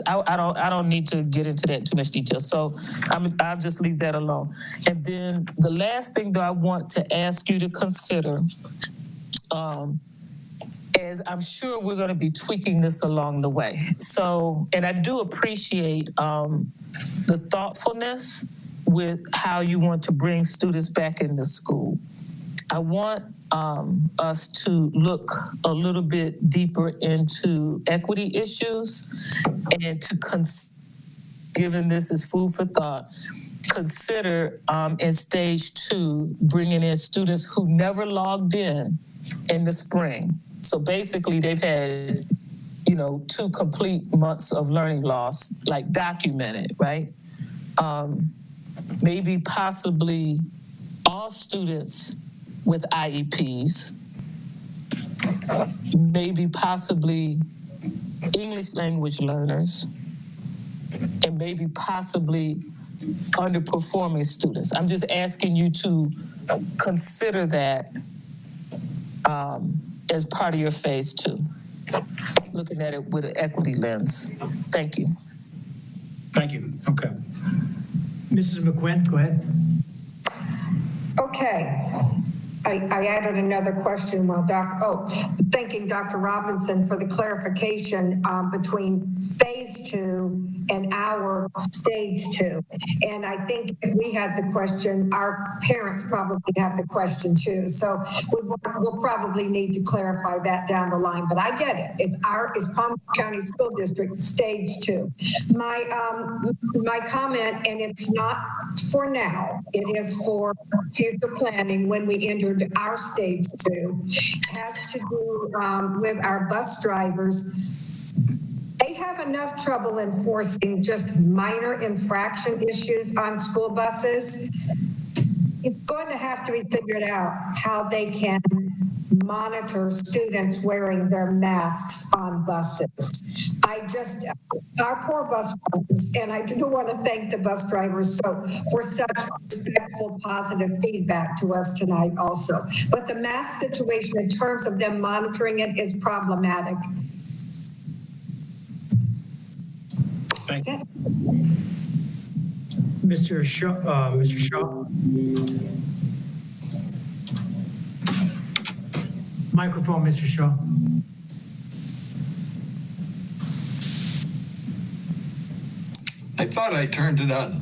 I don't need to get into that too much detail. So I'll just leave that alone. And then the last thing that I want to ask you to consider, is I'm sure we're going to be tweaking this along the way. So, and I do appreciate the thoughtfulness with how you want to bring students back into school. I want us to look a little bit deeper into equity issues and to, given this is food for thought, consider in stage 2 bringing in students who never logged in the spring. So basically they've had, 2 complete months of learning loss, like documented, right? Maybe possibly all students with IEPs, maybe possibly English language learners, and maybe possibly underperforming students. I'm just asking you to consider that as part of your phase 2, looking at it with an equity lens. Thank you. Thank you. Okay. Mrs. McQuinn, go ahead. Okay. I added another question while thanking Dr. Robinson for the clarification between phase 2 and our stage 2. And I think if we had the question, our parents probably have the question too. So we'll probably need to clarify that down the line, but I get it. It's Palm Beach County School District stage 2. My comment, and it's not for now, it is for future planning when we entered our stage 2, has to do with our bus drivers. They have enough trouble enforcing just minor infraction issues on school buses. It's going to have to be figured out how they can monitor students wearing their masks on buses. Our poor bus drivers, and I do want to thank the bus drivers for such respectful, positive feedback to us tonight also. But the mask situation in terms of them monitoring it is problematic. Thank you. Mr. Shaw. Microphone, Mr. Shaw. I thought I turned it on.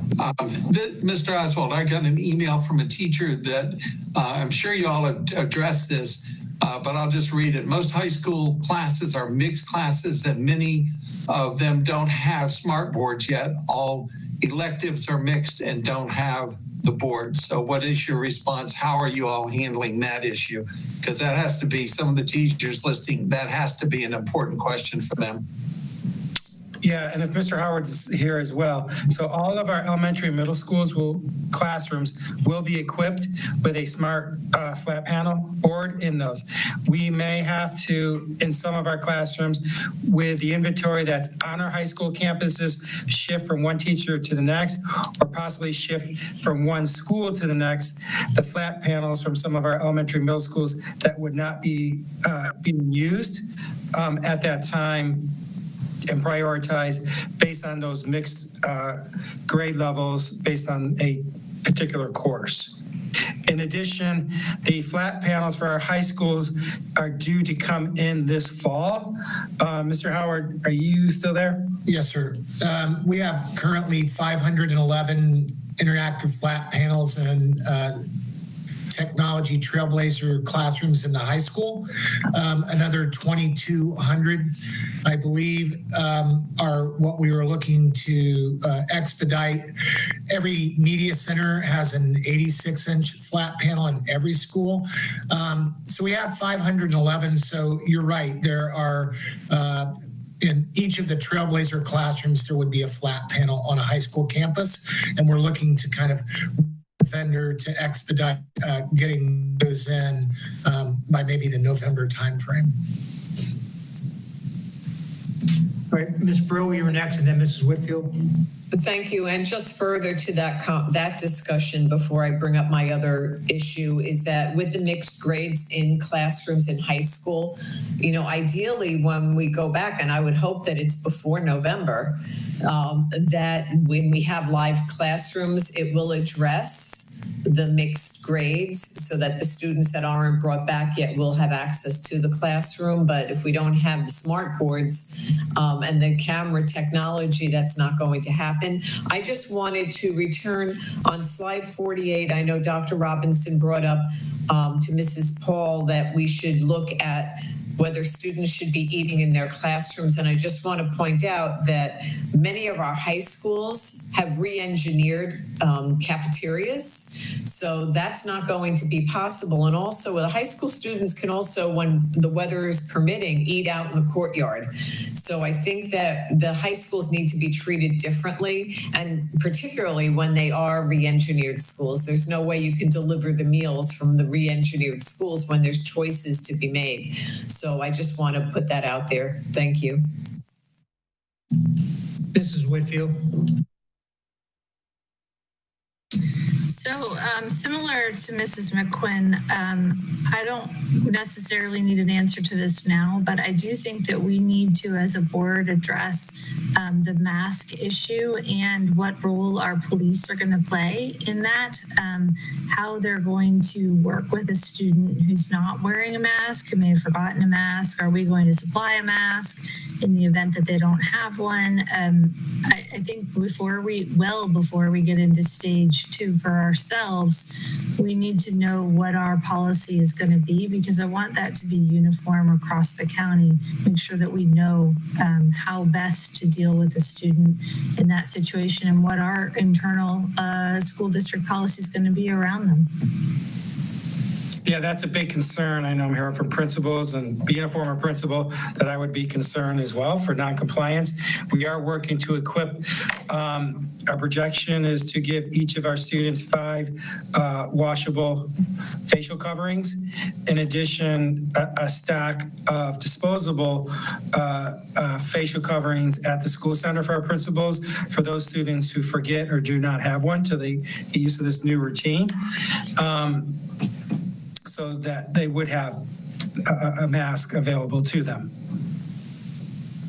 Mr. Oswald, I got an email from a teacher that I'm sure you all have addressed this, but I'll just read it. Most high school classes are mixed classes and many of them don't have smart boards yet. All electives are mixed and don't have the board. So what is your response? How are you all handling that issue? Because that has to be, some of the teachers listening, that has to be an important question for them. Yeah, and if Mr. Howard's here as well. So all of our elementary and middle schools classrooms will be equipped with a smart flat panel board in those. We may have to, in some of our classrooms, with the inventory that's on our high school campuses, shift from one teacher to the next, or possibly shift from one school to the next. The flat panels from some of our elementary and middle schools that would not be being used at that time, and prioritize based on those mixed grade levels based on a particular course. In addition, the flat panels for our high schools are due to come in this fall. Mr. Howard, are you still there? Yes, sir. We have currently 511 interactive flat panels and technology trailblazer classrooms in the high school. Another 2,200, I believe, are what we were looking to expedite. Every media center has an 86-inch flat panel in every school. So we have 511. So you're right. There are in each of the Trailblazer classrooms, there would be a flat panel on a high school campus. And we're looking to kind of vendor to expedite getting those in by maybe the November timeframe. All right, Ms. Brewer, you were next, and then Mrs. Whitfield. Thank you. And just further to that discussion before I bring up my other issue is that with the mixed grades in classrooms in high school, you know, ideally when we go back, and I would hope that it's before November, that when we have live classrooms, it will address the mixed grades so that the students that aren't brought back yet will have access to the classroom. But if we don't have the smart boards and the camera technology, that's not going to happen. I just wanted to return on slide 48. I know Dr. Robinson brought up to Mrs. Paul that we should look at whether students should be eating in their classrooms. And I just want to point out that many of our high schools have re-engineered cafeterias. So that's not going to be possible. And also the high school students can also, when the weather is permitting, eat out in the courtyard. So I think that the high schools need to be treated differently, and particularly when they are re-engineered schools. There's no way you can deliver the meals from the re-engineered schools when there's choices to be made. So I just want to put that out there. Thank you. Mrs. Whitfield. So similar to Mrs. McQuinn, I don't necessarily need an answer to this now, but I do think that we need to, as a board, address the mask issue and what role our police are going to play in that, how they're going to work with a student who's not wearing a mask, who may have forgotten a mask. Are we going to supply a mask in the event that they don't have one? I think before we get into stage 2 for ourselves, we need to know what our policy is going to be, because I want that to be uniform across the county. Make sure that we know how best to deal with a student in that situation and what our internal school district policy is going to be around them. Yeah, that's a big concern. I know I'm hearing from principals, and being a former principal, that I would be concerned as well for noncompliance. We are working to equip, our projection is to give each of our students 5 washable facial coverings. In addition, a stack of disposable facial coverings at the school center for our principals, for those students who forget or do not have one till they get used to this new routine. So that they would have a mask available to them.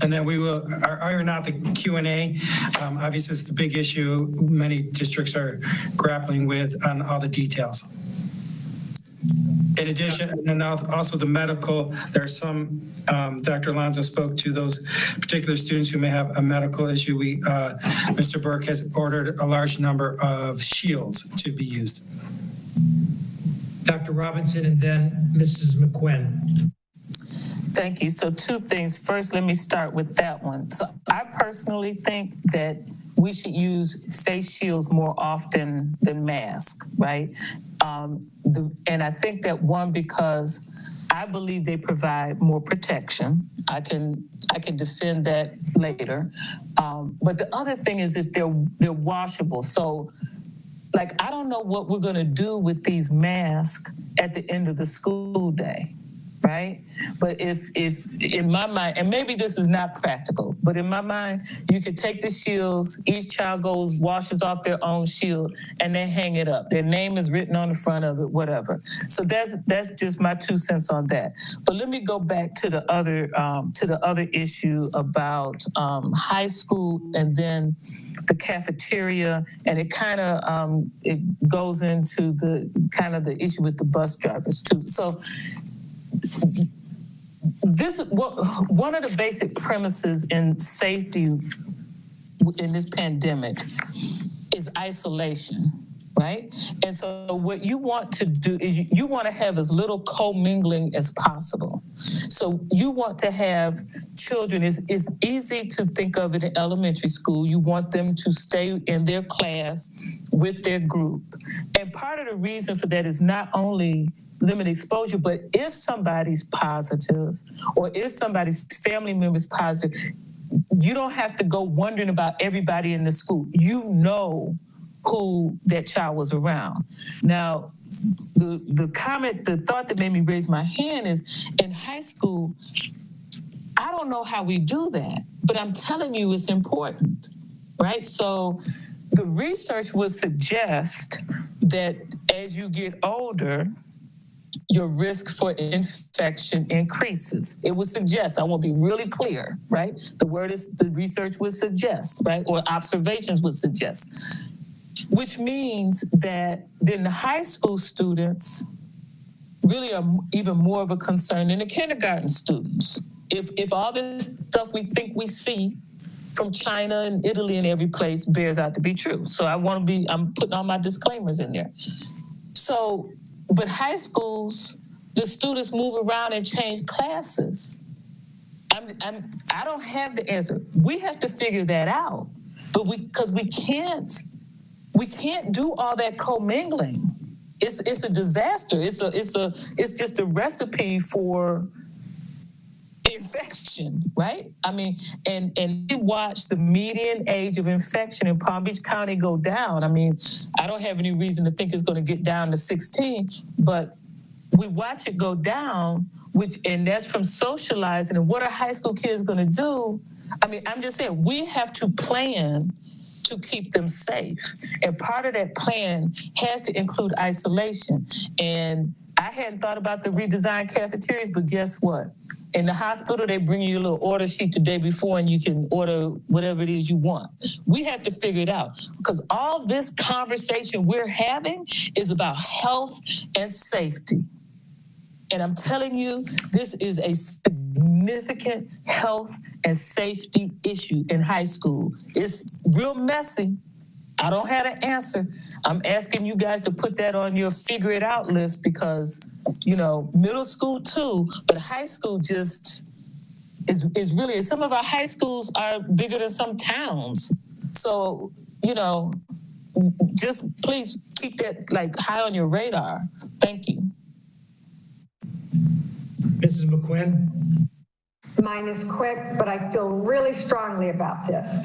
And then we will iron out the Q&A. Obviously, it's the big issue many districts are grappling with on all the details. In addition, and also the medical, there are some, Dr. Alonso spoke to those particular students who may have a medical issue. Mr. Burke has ordered a large number of shields to be used. Dr. Robinson, and then Mrs. McQuinn. Thank you. So 2 things. First, let me start with that one. So I personally think that we should use face shields more often than masks, right? And I think that because I believe they provide more protection. I can defend that later. But the other thing is that they're washable. So like, I don't know what we're going to do with these masks at the end of the school day. right? But if in my mind, and maybe this is not practical, but in my mind, you could take the shields, each child goes, washes off their own shield, and they hang it up. Their name is written on the front of it, whatever. So that's just my 2 cents on that. But let me go back to the other issue about high school and then the cafeteria, and it kind of it goes into the kind of the issue with the bus drivers too. So one of the basic premises in safety in this pandemic is isolation, right? And so what you want to do is you want to have as little commingling as possible. So you want to have children, it's easy to think of it in elementary school. You want them to stay in their class with their group. And part of the reason for that is not only limit exposure, but if somebody's positive or if somebody's family member is positive, you don't have to go wondering about everybody in the school. You know who that child was around. Now, the thought that made me raise my hand is in high school, I don't know how we do that, but I'm telling you it's important, right? So the research would suggest that as you get older, your risk for infection increases. It would suggest, I want to be really clear, right? The research would suggest, right? Or observations would suggest, which means that then the high school students really are even more of a concern than the kindergarten students. If all this stuff we think we see from China and Italy and every place bears out to be true. So I'm putting all my disclaimers in there. So, but high schools, the students move around and change classes. I don't have the answer. We have to figure that out, but because we can't do all that commingling. It's a disaster. It's just a recipe for infection, right? I mean, and we watch the median age of infection in Palm Beach County go down. I mean, I don't have any reason to think it's going to get down to 16, but we watch it go down, and that's from socializing. And what are high school kids going to do? I mean, I'm just saying, we have to plan to keep them safe. And part of that plan has to include isolation. And I hadn't thought about the redesigned cafeterias, but guess what? In the hospital, they bring you a little order sheet the day before and you can order whatever it is you want. We have to figure it out because all this conversation we're having is about health and safety. And I'm telling you, this is a significant health and safety issue in high school. It's real messy. I don't have an answer. I'm asking you guys to put that on your figure it out list because, middle school too, but high school just is really, some of our high schools are bigger than some towns. So, just please keep that high on your radar. Thank you. Mrs. McQuinn. Mine is quick, but I feel really strongly about this.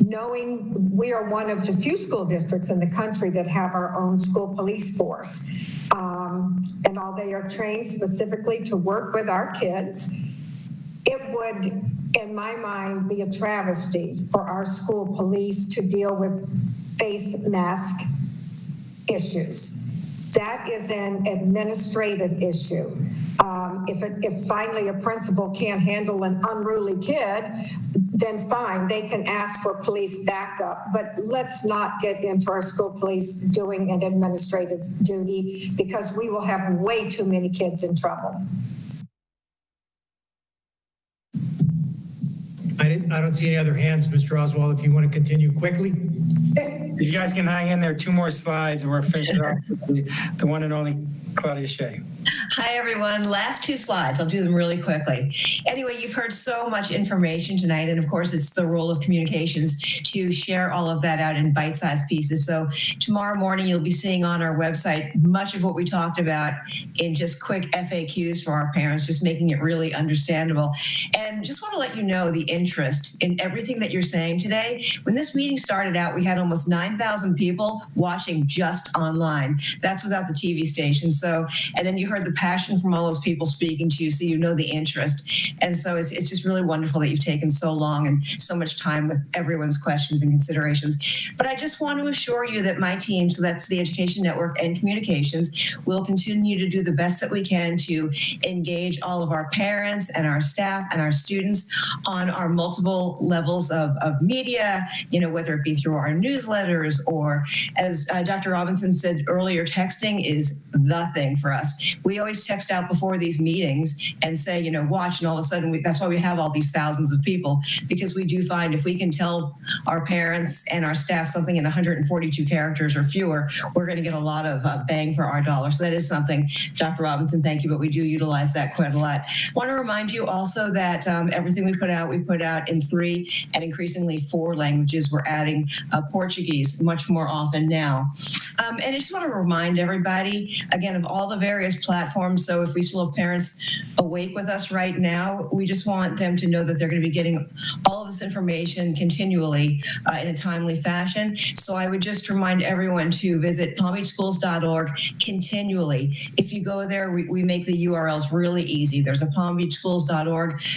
Knowing we are one of the few school districts in the country that have our own school police force. And all they are trained specifically to work with our kids. It would, in my mind, be a travesty for our school police to deal with face mask issues. That is an administrative issue. If finally a principal can't handle an unruly kid, then fine, they can ask for police backup. But let's not get into our school police doing an administrative duty because we will have way too many kids in trouble. I don't see any other hands, Mr. Oswald, if you want to continue quickly. If you guys can hang in there, 2 more slides and we're finishing up the one and only Claudia Shea. Hi, everyone. Last 2 slides. I'll do them really quickly. Anyway, you've heard so much information tonight, and of course, it's the role of communications to share all of that out in bite-sized pieces. So tomorrow morning, you'll be seeing on our website much of what we talked about in just quick FAQs for our parents, just making it really understandable. And just want to let you know the interest in everything that you're saying today. When this meeting started out, we had almost 9,000 people watching just online. That's without the TV station. So so, and then you heard the passion from all those people speaking to you, so you know the interest. And so it's just really wonderful that you've taken so long and so much time with everyone's questions and considerations. But I just want to assure you that my team, so that's the Education Network and Communications, will continue to do the best that we can to engage all of our parents and our staff and our students on our multiple levels of media, you know, whether it be through our newsletters or, as Dr. Robinson said earlier, texting is the thing for us. We always text out before these meetings and say, you know, watch, and all of a sudden, that's why we have all these thousands of people, because we do find if we can tell our parents and our staff something in 142 characters or fewer, we're going to get a lot of bang for our dollar. So that is something, Dr. Robinson, thank you, but we do utilize that quite a lot. I want to remind you also that everything we put out in 3 and increasingly 4 languages. We're adding Portuguese much more often now. And I just want to remind everybody, again, of all the various platforms. So if we still have parents awake with us right now, we just want them to know that they're going to be getting all of this information continually in a timely fashion. So I would just remind everyone to visit palmbeachschools.org continually. If you go there, we make the URLs really easy. There's a palmbeachschools.org /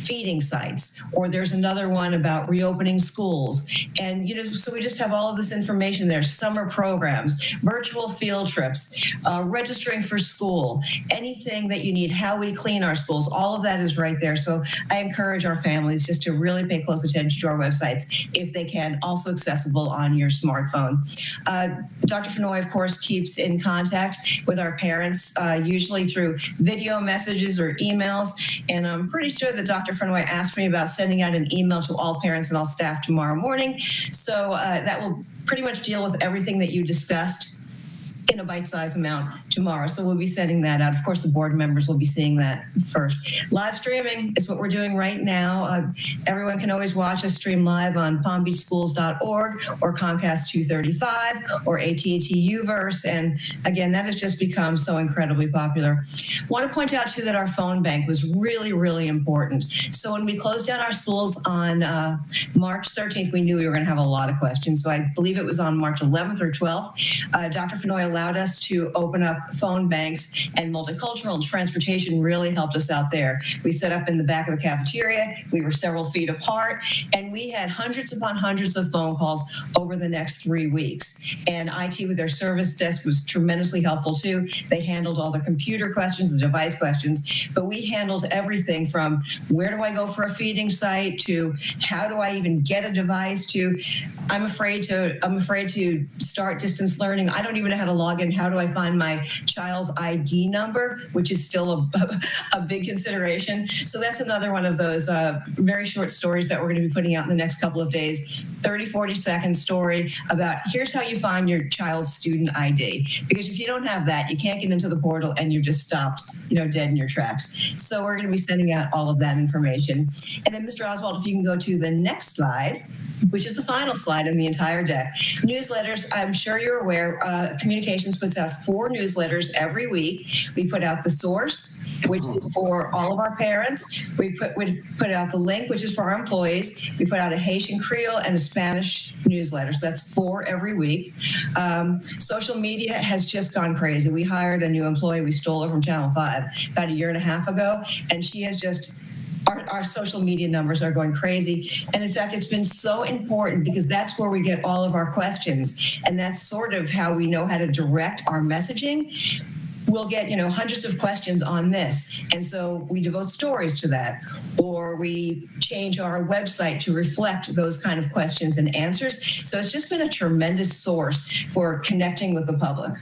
feeding sites, or there's another one about reopening schools. And, you know, so we just have all of this information there, summer programs, virtual field trips, registering for school, anything that you need, how we clean our schools, all of that is right there. So I encourage our families just to really pay close attention to our websites if they can, also accessible on your smartphone. Dr. Fenoy, of course, keeps in contact with our parents, usually through video messages or emails. And I'm pretty sure that Dr. Fenoy asked me about sending out an email to all parents and all staff tomorrow morning. So that will pretty much deal with everything that you discussed in a bite-sized amount tomorrow. So we'll be sending that out. Of course, the board members will be seeing that first. Live streaming is what we're doing right now. Everyone can always watch us stream live on palmbeachschools.org or Comcast 235 or AT&T Uverse. And again, that has just become so incredibly popular. Want to point out too that our phone bank was really, really important. So when we closed down our schools on March 13th, we knew we were going to have a lot of questions. So I believe it was on March 11th or 12th. Dr. Fenoy allowed us to open up phone banks, and multicultural and transportation really helped us out there. We set up in the back of the cafeteria. We were several feet apart, and we had hundreds upon hundreds of phone calls over the next 3 weeks. And IT with their service desk was tremendously helpful too. They handled all the computer questions, the device questions, but we handled everything from where do I go for a feeding site to how do I even get a device to I'm afraid to start distance learning. I don't even know how to log in. How do I find my child's ID number, which is still a big consideration. So that's another one of those very short stories that we're going to be putting out in the next couple of days. 30, 40-second story about here's how you find your child's student ID. Because if you don't have that, you can't get into the portal and you're just stopped, you know, dead in your tracks. So we're going to be sending out all of that information. And then Mr. Oswald, if you can go to the next slide, which is the final slide in the entire deck. Newsletters, I'm sure you're aware, Communications puts out 4 newsletters every week. We put out The Source, which is for all of our parents. We put out The Link, which is for our employees. We put out a Haitian Creole and a Spanish newsletter. So that's 4 every week. Social media has just gone crazy. We hired a new employee. We stole her from Channel 5 about a year and a half ago, and she has just our social media numbers are going crazy. And in fact, it's been so important because that's where we get all of our questions. And that's sort of how we know how to direct our messaging. We'll get, you know, hundreds of questions on this. And so we devote stories to that, or we change our website to reflect those kind of questions and answers. So it's just been a tremendous source for connecting with the public.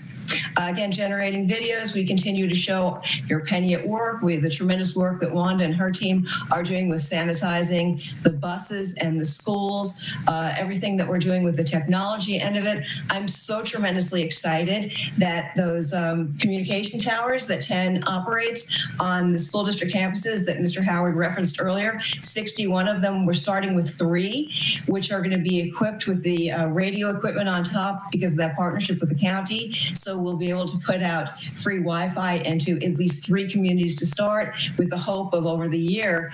Again, generating videos, we continue to show your penny at work. The tremendous work that Wanda and her team are doing with sanitizing the buses and the schools, everything that we're doing with the technology end of it. I'm so tremendously excited that those communications communication towers that 10 operates on the school district campuses that Mr. Howard referenced earlier. 61 of them, we're starting with 3, which are going to be equipped with the radio equipment on top because of that partnership with the county. So we'll be able to put out free Wi-Fi into at least 3 communities to start, with the hope of over the year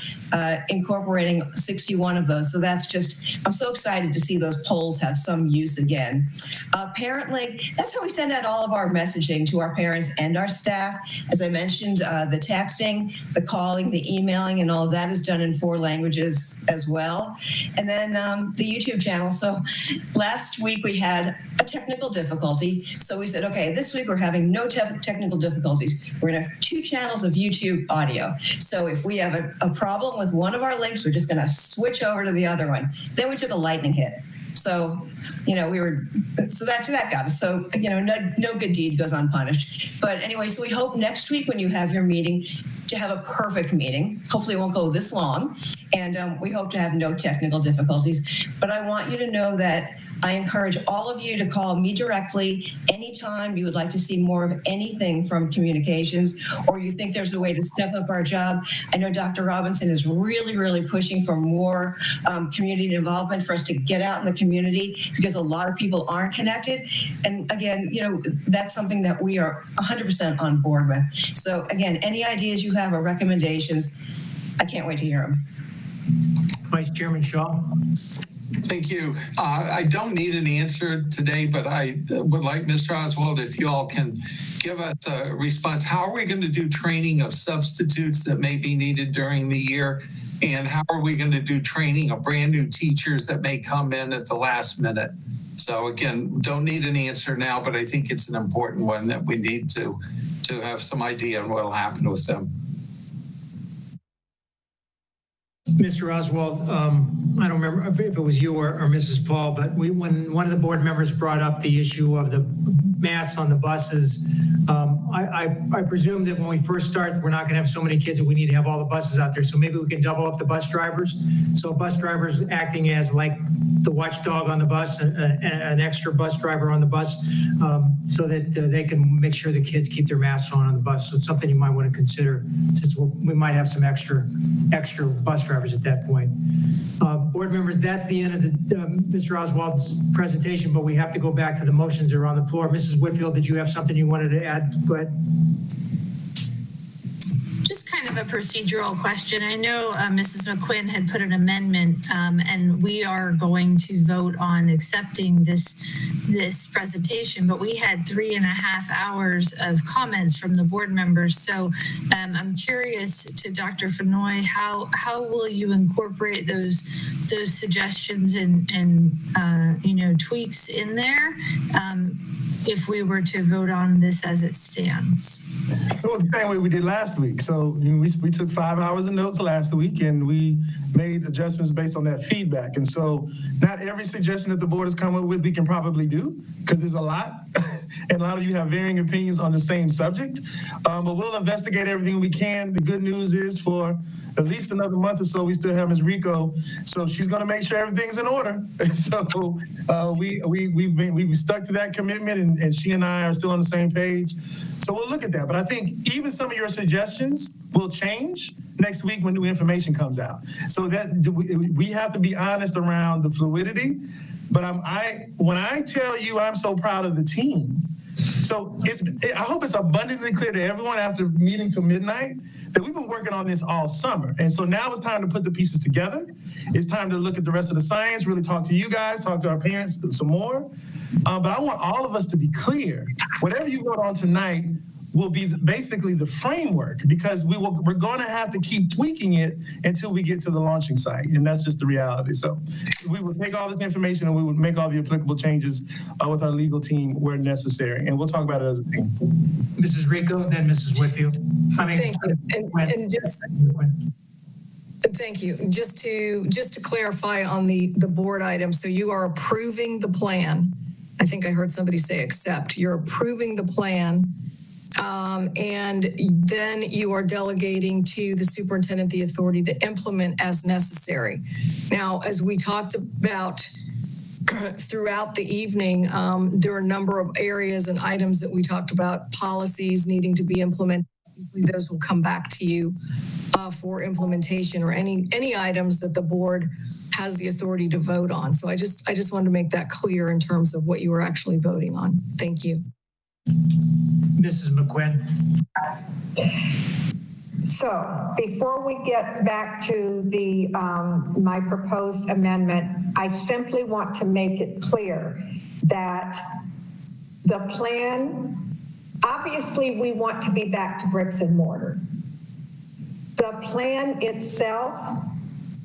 incorporating 61 of those. So that's just, I'm so excited to see those polls have some use again. Parent Link, that's how we send out all of our messaging to our parents and our staff. As I mentioned, the texting, the calling, the emailing, and all of that is done in 4 languages as well. And then the YouTube channel. So last week we had a technical difficulty. So we said, okay, this week we're having no technical difficulties. We're going to have 2 channels of YouTube audio. So if we have a problem with one of our links, we're just going to switch over to the other one. Then we took a lightning hit. So, so that got us. So, no good deed goes unpunished. But anyway, so we hope next week when you have your meeting to have a perfect meeting. Hopefully it won't go this long. And we hope to have no technical difficulties. But I want you to know that I encourage all of you to call me directly anytime you would like to see more of anything from communications, or you think there's a way to step up our job. I know Dr. Robinson is really, really pushing for more community involvement for us to get out in the community, because a lot of people aren't connected. And again, that's something that we are 100% on board with. So again, any ideas you have or recommendations, I can't wait to hear them. Vice Chairman Shaw. Thank you. I don't need an answer today, but I would like Mr. Oswald, if you all can give us a response. How are we going to do training of substitutes that may be needed during the year? And how are we going to do training of brand new teachers that may come in at the last minute? So again, don't need an answer now, but I think it's an important one that we need to have some idea on what will happen with them. Mr. Oswald, I don't remember if it was you or Mrs. Paul, but when one of the board members brought up the issue of the masks on the buses, I presume that when we first start, we're not going to have so many kids that we need to have all the buses out there. So maybe we can double up the bus drivers. So bus drivers acting as like the watchdog on the bus, an extra bus driver on the bus, so that they can make sure the kids keep their masks on the bus. So it's something you might want to consider, since we might have some extra bus drivers at that point. Board members, that's the end of Mr. Oswald's presentation, but we have to go back to the motions that are on the floor. Mrs. Whitfield, did you have something you wanted to add? Go ahead. Just kind of a procedural question. I know Mrs. McQuinn had put an amendment, and we are going to vote on accepting this presentation, but we had 3.5 hours of comments from the board members. So I'm curious to Dr. Fenoy, how will you incorporate those suggestions and tweaks in there if we were to vote on this as it stands? Well, the same way we did last week. So we took 5 hours of notes last week, and we made adjustments based on that feedback. And so not every suggestion that the board has come up with we can probably do, because there's a lot. And a lot of you have varying opinions on the same subject. But we'll investigate everything we can. The good news is, for at least another month or so, we still have Ms. Rico. So she's going to make sure everything's in order. And so we stuck to that commitment, and she and I are still on the same page. So we'll look at that. But I think even some of your suggestions will change next week when new information comes out. So that we have to be honest around the fluidity. But when I tell you I'm so proud of the team, so I hope it's abundantly clear to everyone after meeting till midnight that we've been working on this all summer. And so now it's time to put the pieces together. It's time to look at the rest of the science, really talk to you guys, talk to our parents some more. But I want all of us to be clear. Whatever you vote on tonight will be basically the framework, because we're going to have to keep tweaking it until we get to the launching site. And that's just the reality. So we will take all this information and we will make all the applicable changes with our legal team where necessary. And we'll talk about it as a team. Mrs. Rico, then Mrs. Whitfield. Thank you. Just to clarify on the board item, so you are approving the plan. I think I heard somebody say accept. You're approving the plan. And then you are delegating to the superintendent the authority to implement as necessary. Now, as we talked about throughout the evening, there are a number of areas and items that we talked about, policies needing to be implemented. Those will come back to you for implementation, or any items that the board has the authority to vote on. So I just wanted to make that clear in terms of what you were actually voting on. Thank you. Mrs. McQuinn. So before we get back to the my proposed amendment, I simply want to make it clear that the plan, obviously we want to be back to bricks and mortar. The plan itself,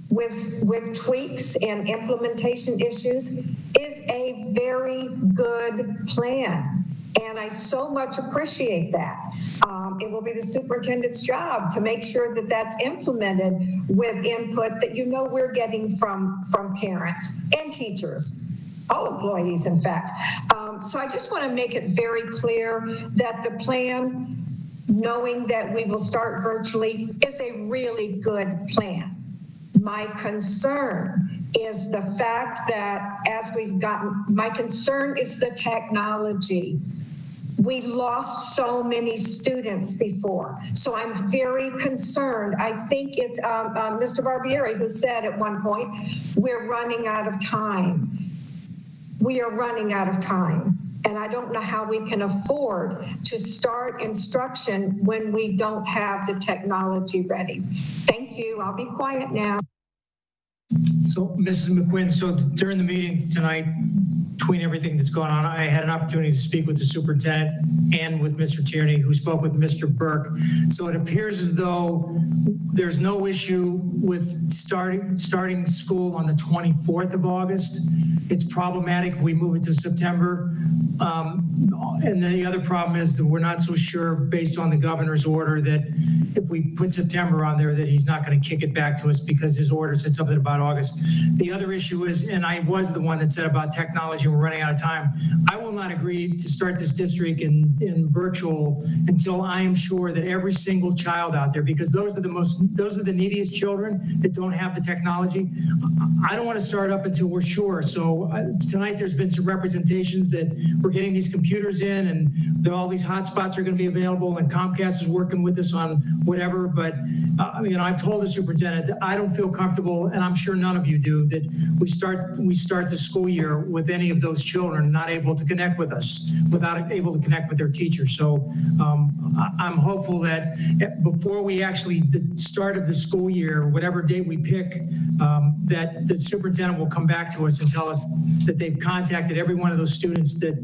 with tweaks and implementation issues, is a very good plan. And I so much appreciate that. It will be the superintendent's job to make sure that that's implemented with input that we're getting from parents and teachers, all employees, in fact. So I just want to make it very clear that the plan, knowing that we will start virtually, is a really good plan. My concern is the fact that my concern is the technology. We lost so many students before. So I'm very concerned. I think it's Mr. Barbieri who said at one point, we're running out of time. We are running out of time. And I don't know how we can afford to start instruction when we don't have the technology ready. Thank you. I'll be quiet now. So, Mrs. McQuinn, so during the meeting tonight, between everything that's going on, I had an opportunity to speak with the superintendent and with Mr. Tierney, who spoke with Mr. Burke. So it appears as though there's no issue with starting school on the 24th of August. It's problematic if we move it to September. And the other problem is that we're not so sure, based on the governor's order, that if we put September on there, that he's not going to kick it back to us because his order said something about August. The other issue is, and I was the one that said about technology, we're running out of time. I will not agree to start this district in virtual until I am sure that every single child out there, because those are the neediest children that don't have the technology. I don't want to start up until we're sure. So tonight there's been some representations that we're getting these computers in and all these hotspots are going to be available, and Comcast is working with us on whatever. But I've told the superintendent that I don't feel comfortable, and I'm sure none of you do, that we start the school year with any of those children not able to connect with us, without able to connect with their teachers. So I'm hopeful that before we actually, the start of the school year, whatever date we pick, that the superintendent will come back to us and tell us that they've contacted every one of those students that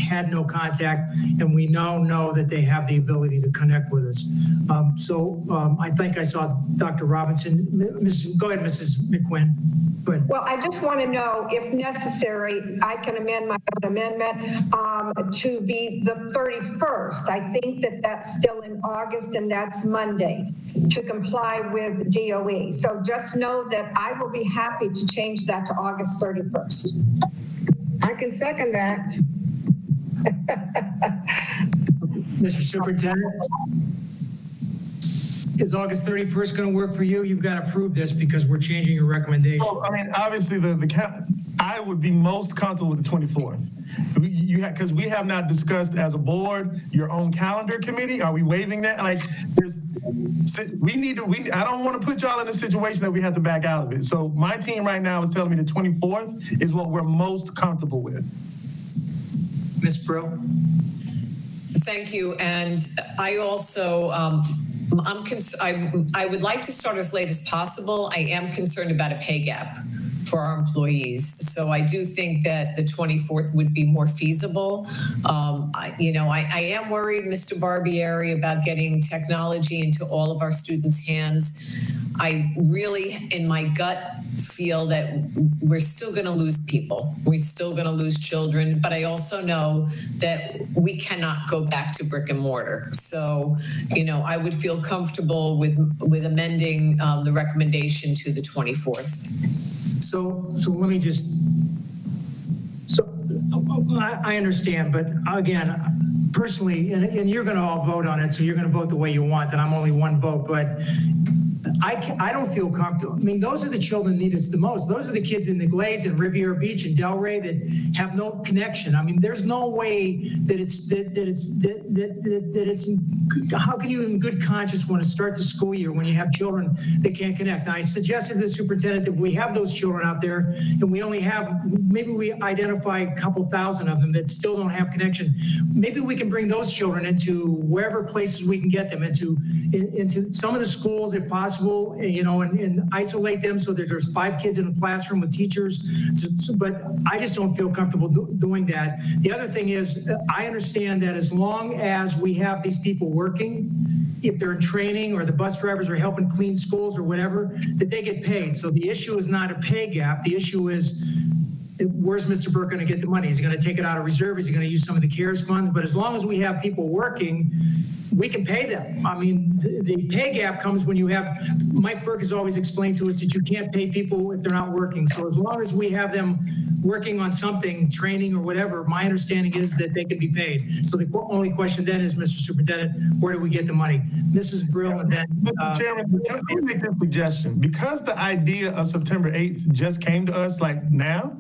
had no contact, and we now know that they have the ability to connect with us. I think I saw Dr. Robinson. Go ahead, Mrs. McQuinn. Go ahead. Well, I just want to know, if necessary, I can amend my own amendment to be the 31st. I think that that's still in August, and that's Monday, to comply with DOE. So just know that I will be happy to change that to August 31st. I can second that. Mr. Superintendent, is August 31st going to work for you? You've got to approve this because we're changing your recommendation. Well, I mean, obviously, I would be most comfortable with the 24th. Because we have not discussed as a board your own calendar committee. Are we waiving that? Like, I don't want to put y'all in a situation that we have to back out of it. So my team right now is telling me the 24th is what we're most comfortable with. Ms. Brill. Thank you. And I also, I would like to start as late as possible. I am concerned about a pay gap for our employees. So I do think that the 24th would be more feasible. I am worried, Mr. Barbieri, about getting technology into all of our students' hands. I really, in my gut, feel that we're still going to lose people. We're still going to lose children. But I also know that we cannot go back to brick and mortar. So, I would feel comfortable with amending the recommendation to the 24th. So let me just, I understand, but again, personally, and you're going to all vote on it, so you're going to vote the way you want, and I'm only one vote, but I don't feel comfortable. I mean, those are the children that need us the most. Those are the kids in the Glades and Riviera Beach and Delray that have no connection. I mean, there's no way that how can you in good conscience want to start the school year when you have children that can't connect? Now, I suggested to the superintendent that we have those children out there and we only have, maybe we identify a couple thousand of them that still don't have connection. Maybe we can bring those children into wherever places we can get them into some of the schools if possible, you know, and isolate them so that there's 5 kids in a classroom with teachers. But I just don't feel comfortable doing that. The other thing is, I understand that as long as we have these people working, if they're in training or the bus drivers are helping clean schools or whatever, that they get paid. So the issue is not a pay gap. The issue is, where's Mr. Burke going to get the money? Is he going to take it out of reserve? Is he going to use some of the CARES funds? But as long as we have people working, we can pay them. I mean, the pay gap comes when you have, Mike Burke has always explained to us that you can't pay people if they're not working. So as long as we have them working on something, training or whatever, my understanding is that they can be paid. So the only question then is, Mr. Superintendent, where do we get the money? Mrs. Brill and then. Mr. Chairman, can I make a suggestion? Because the idea of September 8th just came to us like now,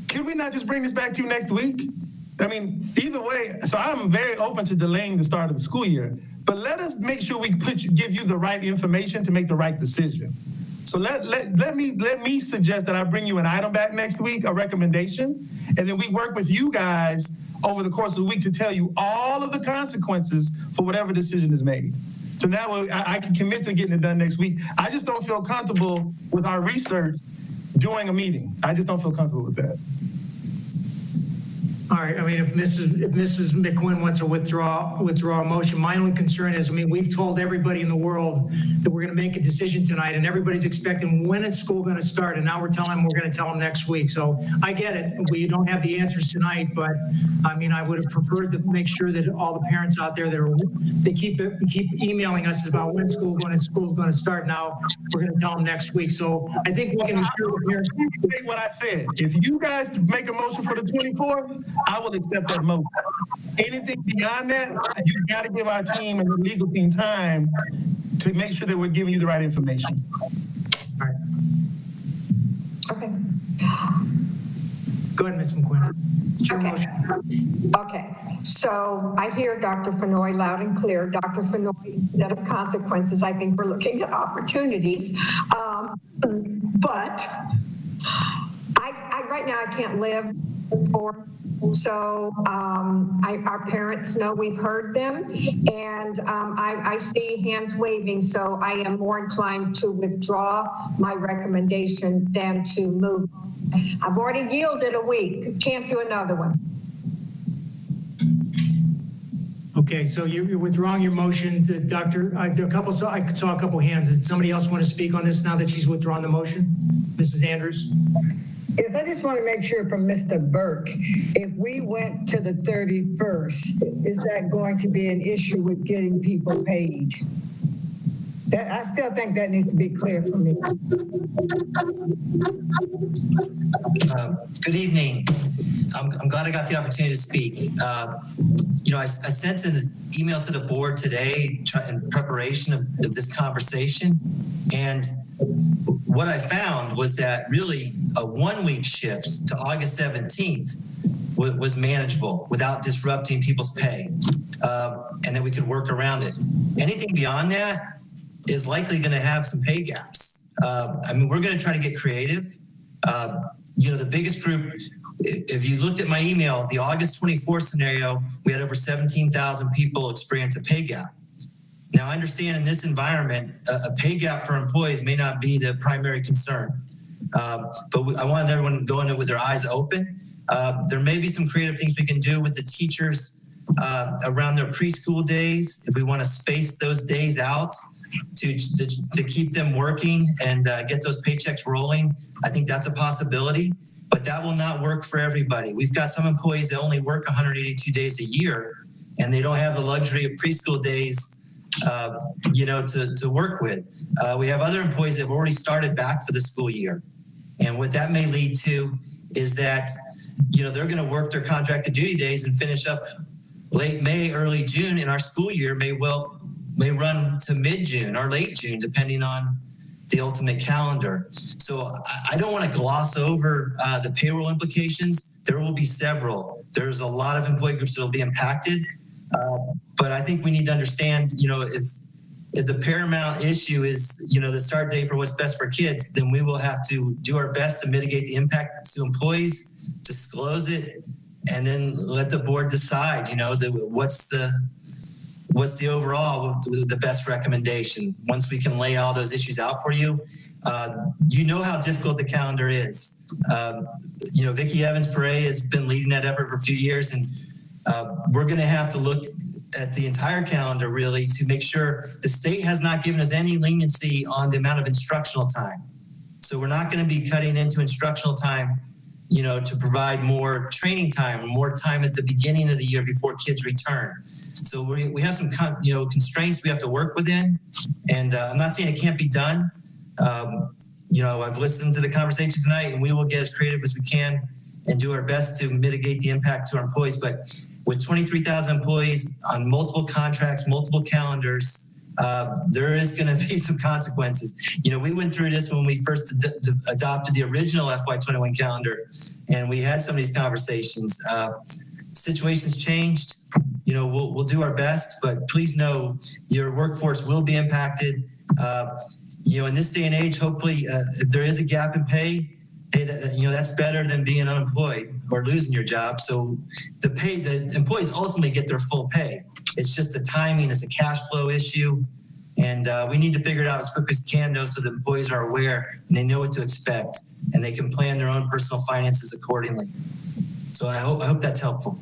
can we not just bring this back to you next week? I mean, either way, so I'm very open to delaying the start of the school year, but let us make sure we give you the right information to make the right decision. So let me suggest that I bring you an item back next week, a recommendation, and then we work with you guys over the course of the week to tell you all of the consequences for whatever decision is made. So now I can commit to getting it done next week. I just don't feel comfortable with our research during a meeting. I just don't feel comfortable with that. All right. I mean, if Mrs. McQuinn wants to withdraw a motion, my only concern is, I mean, we've told everybody in the world that we're going to make a decision tonight, and everybody's expecting when is school going to start, and now we're telling them we're going to tell them next week. So I get it. We don't have the answers tonight, but I mean, I would have preferred to make sure that all the parents out there they keep emailing us about when school's going to start. Now we're going to tell them next week. So I think we can assure the parents. What I said, if you guys make a motion for the 24th, I will accept that motion. Anything beyond that, you got to give our team and the legal team time to make sure that we're giving you the right information. All right. Okay. Go ahead, Ms. McQuinn. Okay. So I hear Dr. Fenoy loud and clear. Dr. Fenoy, instead of consequences, I think we're looking at opportunities. But I right now I can't live for. So our parents know we've heard them, and I see hands waving, so I am more inclined to withdraw my recommendation than to move. I've already yielded a week, can't do another one. Okay, so you're withdrawing your motion to Dr. I saw a couple hands. Did somebody else want to speak on this now that she's withdrawn the motion? Mrs. Andrews? Yes, I just want to make sure from Mr. Burke, if we went to the 31st, is that going to be an issue with getting people paid? I still think that needs to be clear for me. Good evening. I'm glad I got the opportunity to speak. You know, I sent an email to the board today in preparation of this conversation, and what I found was that really a 1-week shift to August 17th was manageable without disrupting people's pay, and that we could work around it. Anything beyond that is likely going to have some pay gaps. I mean, we're going to try to get creative. You know, the biggest group, if you looked at my email, the August 24th scenario, we had over 17,000 people experience a pay gap. Now, I understand in this environment, a pay gap for employees may not be the primary concern, but I want everyone to go into it with their eyes open. There may be some creative things we can do with the teachers around their preschool days, if we want to space those days out to keep them working and get those paychecks rolling. I think that's a possibility, but that will not work for everybody. We've got some employees that only work 182 days a year, and they don't have the luxury of preschool days you know, to work with. We have other employees that have already started back for the school year. And what that may lead to is that, you know, they're going to work their contracted duty days and finish up late May, early June, and our school year may well may run to mid-June or late June, depending on the ultimate calendar. So I don't want to gloss over the payroll implications. There will be several. There's a lot of employee groups that will be impacted. But I think we need to understand, if the paramount issue is, the start date for what's best for kids, then we will have to do our best to mitigate the impact to employees, disclose it, and then let the board decide, what's the overall, the best recommendation. Once we can lay all those issues out for you, you know how difficult the calendar is. Vicki Evans-Perret has been leading that effort for a few years, and we're going to have to look at the entire calendar really to make sure the state has not given us any leniency on the amount of instructional time. So we're not going to be cutting into instructional time, to provide more training time, more time at the beginning of the year before kids return. So we have some, constraints we have to work within, and I'm not saying it can't be done. I've listened to the conversation tonight, and we will get as creative as we can and do our best to mitigate the impact to our employees. But with 23,000 employees on multiple contracts, multiple calendars, there is going to be some consequences. We went through this when we first adopted the original FY21 calendar, and we had some of these conversations. Situations changed. We'll do our best, but please know your workforce will be impacted. In this day and age, hopefully, if there is a gap in pay, that's better than being unemployed or losing your job. So the employees ultimately get their full pay. It's just the timing is a cash flow issue. And we need to figure it out as quick as we can, though, so the employees are aware and they know what to expect and they can plan their own personal finances accordingly. So I hope that's helpful.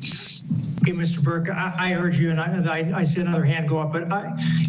Okay, Mr. Burke, I heard you, and I see another hand go up, but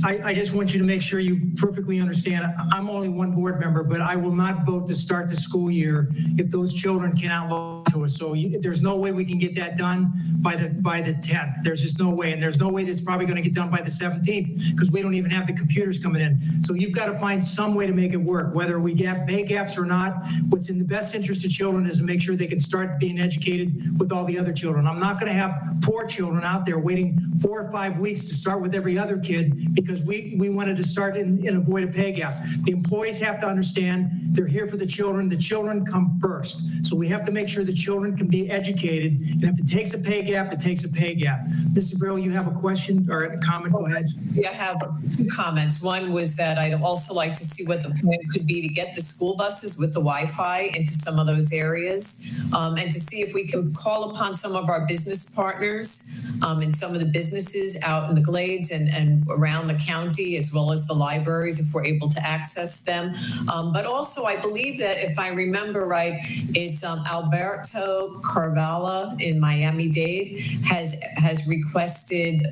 I just want you to make sure you perfectly understand. I'm only one board member, but I will not vote to start the school year if those children cannot log to us. So there's no way we can get that done by the 10th. There's just no way, and there's no way that's probably going to get done by the 17th because we don't even have the computers coming in. So you've got to find some way to make it work, whether we get pay gaps or not. What's in the best interest of children is to make sure they can start being educated with all the other children. I'm not going to have poor children out there waiting 4 or 5 weeks to start with every other kid because we wanted to start and avoid a pay gap. The employees have to understand they're here for the children. The children come first. So we have to make sure the children can be educated. And if it takes a pay gap, it takes a pay gap. Mrs. Brill, you have a question or a comment? Go ahead. Yeah, I have 2 comments. One was that I'd also like to see what the plan could be to get the school buses with the Wi-Fi into some of those areas, and to see if we can call upon some of our business partners and some of the businesses out in the Glades and around the county, as well as the libraries, if we're able to access them. But also, I believe that if I remember right, it's Alberto Carvala in Miami-Dade has requested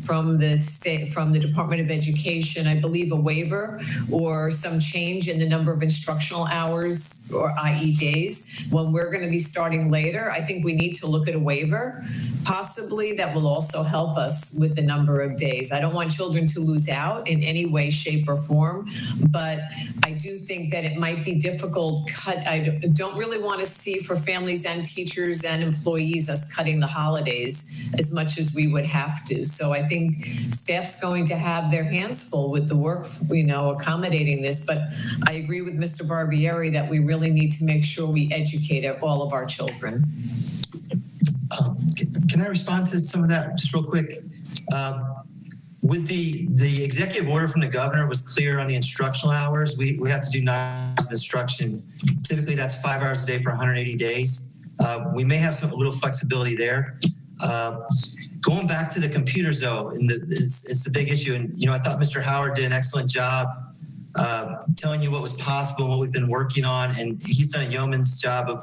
from the state, from the Department of Education, I believe, a waiver or some change in the number of instructional hours, or i.e. days, when we're going to be starting later. I think we need to look at a waiver, possibly, that will also help us with the number of days. I don't want children to lose out in any way, shape, or form, but I do think that it might be difficult. I don't really want to see, for families and teachers and employees, us cutting the holidays as much as we would have to. So I think staff's going to have their hands full with the work, accommodating this. But I agree with Mr. Barbieri that we really need to make sure we educate all of our children. Can I respond to some of that just real quick? With the executive order from the governor was clear on the instructional hours. We have to do 9 hours of instruction. Typically, that's 5 hours a day for 180 days. We may have a little flexibility there. Going back to the computers, though, and it's a big issue. And I thought Mr. Howard did an excellent job telling you what was possible and what we've been working on, and he's done a yeoman's job of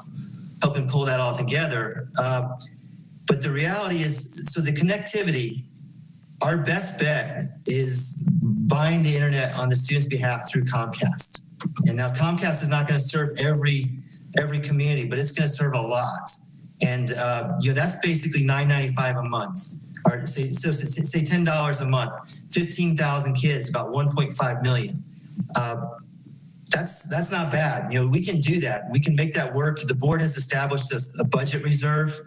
helping pull that all together. But the reality is, so the connectivity, our best bet is buying the internet on the students' behalf through Comcast. And now Comcast is not going to serve every community, but it's going to serve a lot. And that's basically $9.95 a month. Or say $10 a month, 15,000 kids, about 1.5 million. that's not bad. You know, we can do that. We can make that work. The board has established a budget reserve.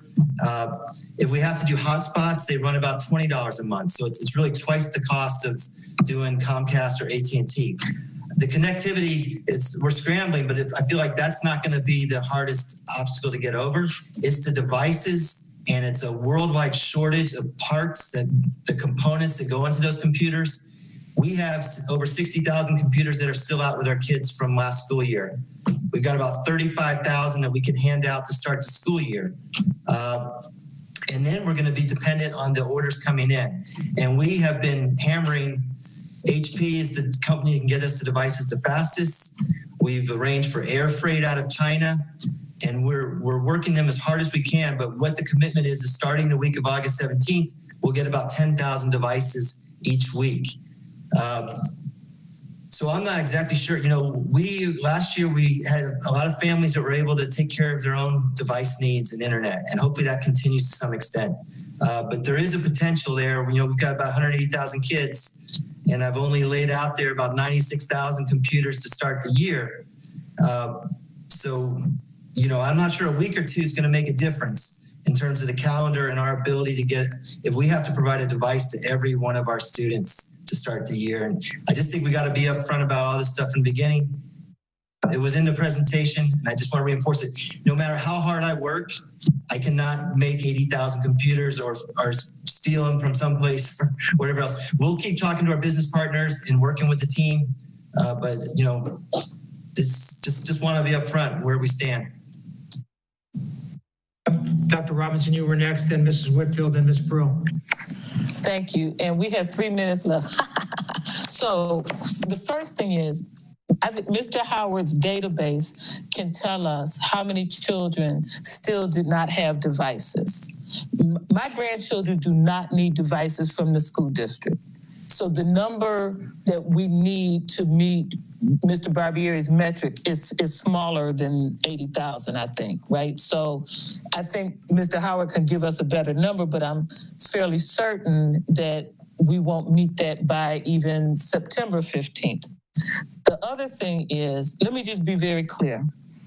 If we have to do hotspots, they run about $20 a month. So it's really twice the cost of doing Comcast or AT&T. The connectivity, we're scrambling, but I feel like that's not going to be the hardest obstacle to get over. It's the devices, and it's a worldwide shortage of parts, the components that go into those computers. We have over 60,000 computers that are still out with our kids from last school year. We've got about 35,000 that we can hand out to start the school year. And then we're going to be dependent on the orders coming in. And we have been hammering. HP is the company that can get us the devices the fastest. We've arranged for air freight out of China, and we're working them as hard as we can. But what the commitment is starting the week of August 17th, we'll get about 10,000 devices each week. So I'm not exactly sure. You know, last year we had a lot of families that were able to take care of their own device needs and internet, and hopefully that continues to some extent. But there is a potential there. You know, we've got about 180,000 kids, and I've only laid out there about 96,000 computers to start the year. So, you know, I'm not sure a week or two is going to make a difference in terms of the calendar and our ability to get, if we have to provide a device to every one of our students to start the year. And I just think we got to be upfront about all this stuff in the beginning. It was in the presentation, and I just want to reinforce it. No matter how hard I work, I cannot make 80,000 computers or steal them from someplace or whatever else. We'll keep talking to our business partners and working with the team. But, you know, just want to be upfront where we stand. Dr. Robinson, you were next, then Mrs. Whitfield, then Ms. Brill. Thank you. And we have 3 minutes left. So the first thing is, I think Mr. Howard's database can tell us how many children still did not have devices. My grandchildren do not need devices from the school district. So the number that we need to meet Mr. Barbieri's metric is smaller than 80,000, I think, right? So I think Mr. Howard can give us a better number, but I'm fairly certain that we won't meet that by even September 15th. The other thing is, let me just be very clear.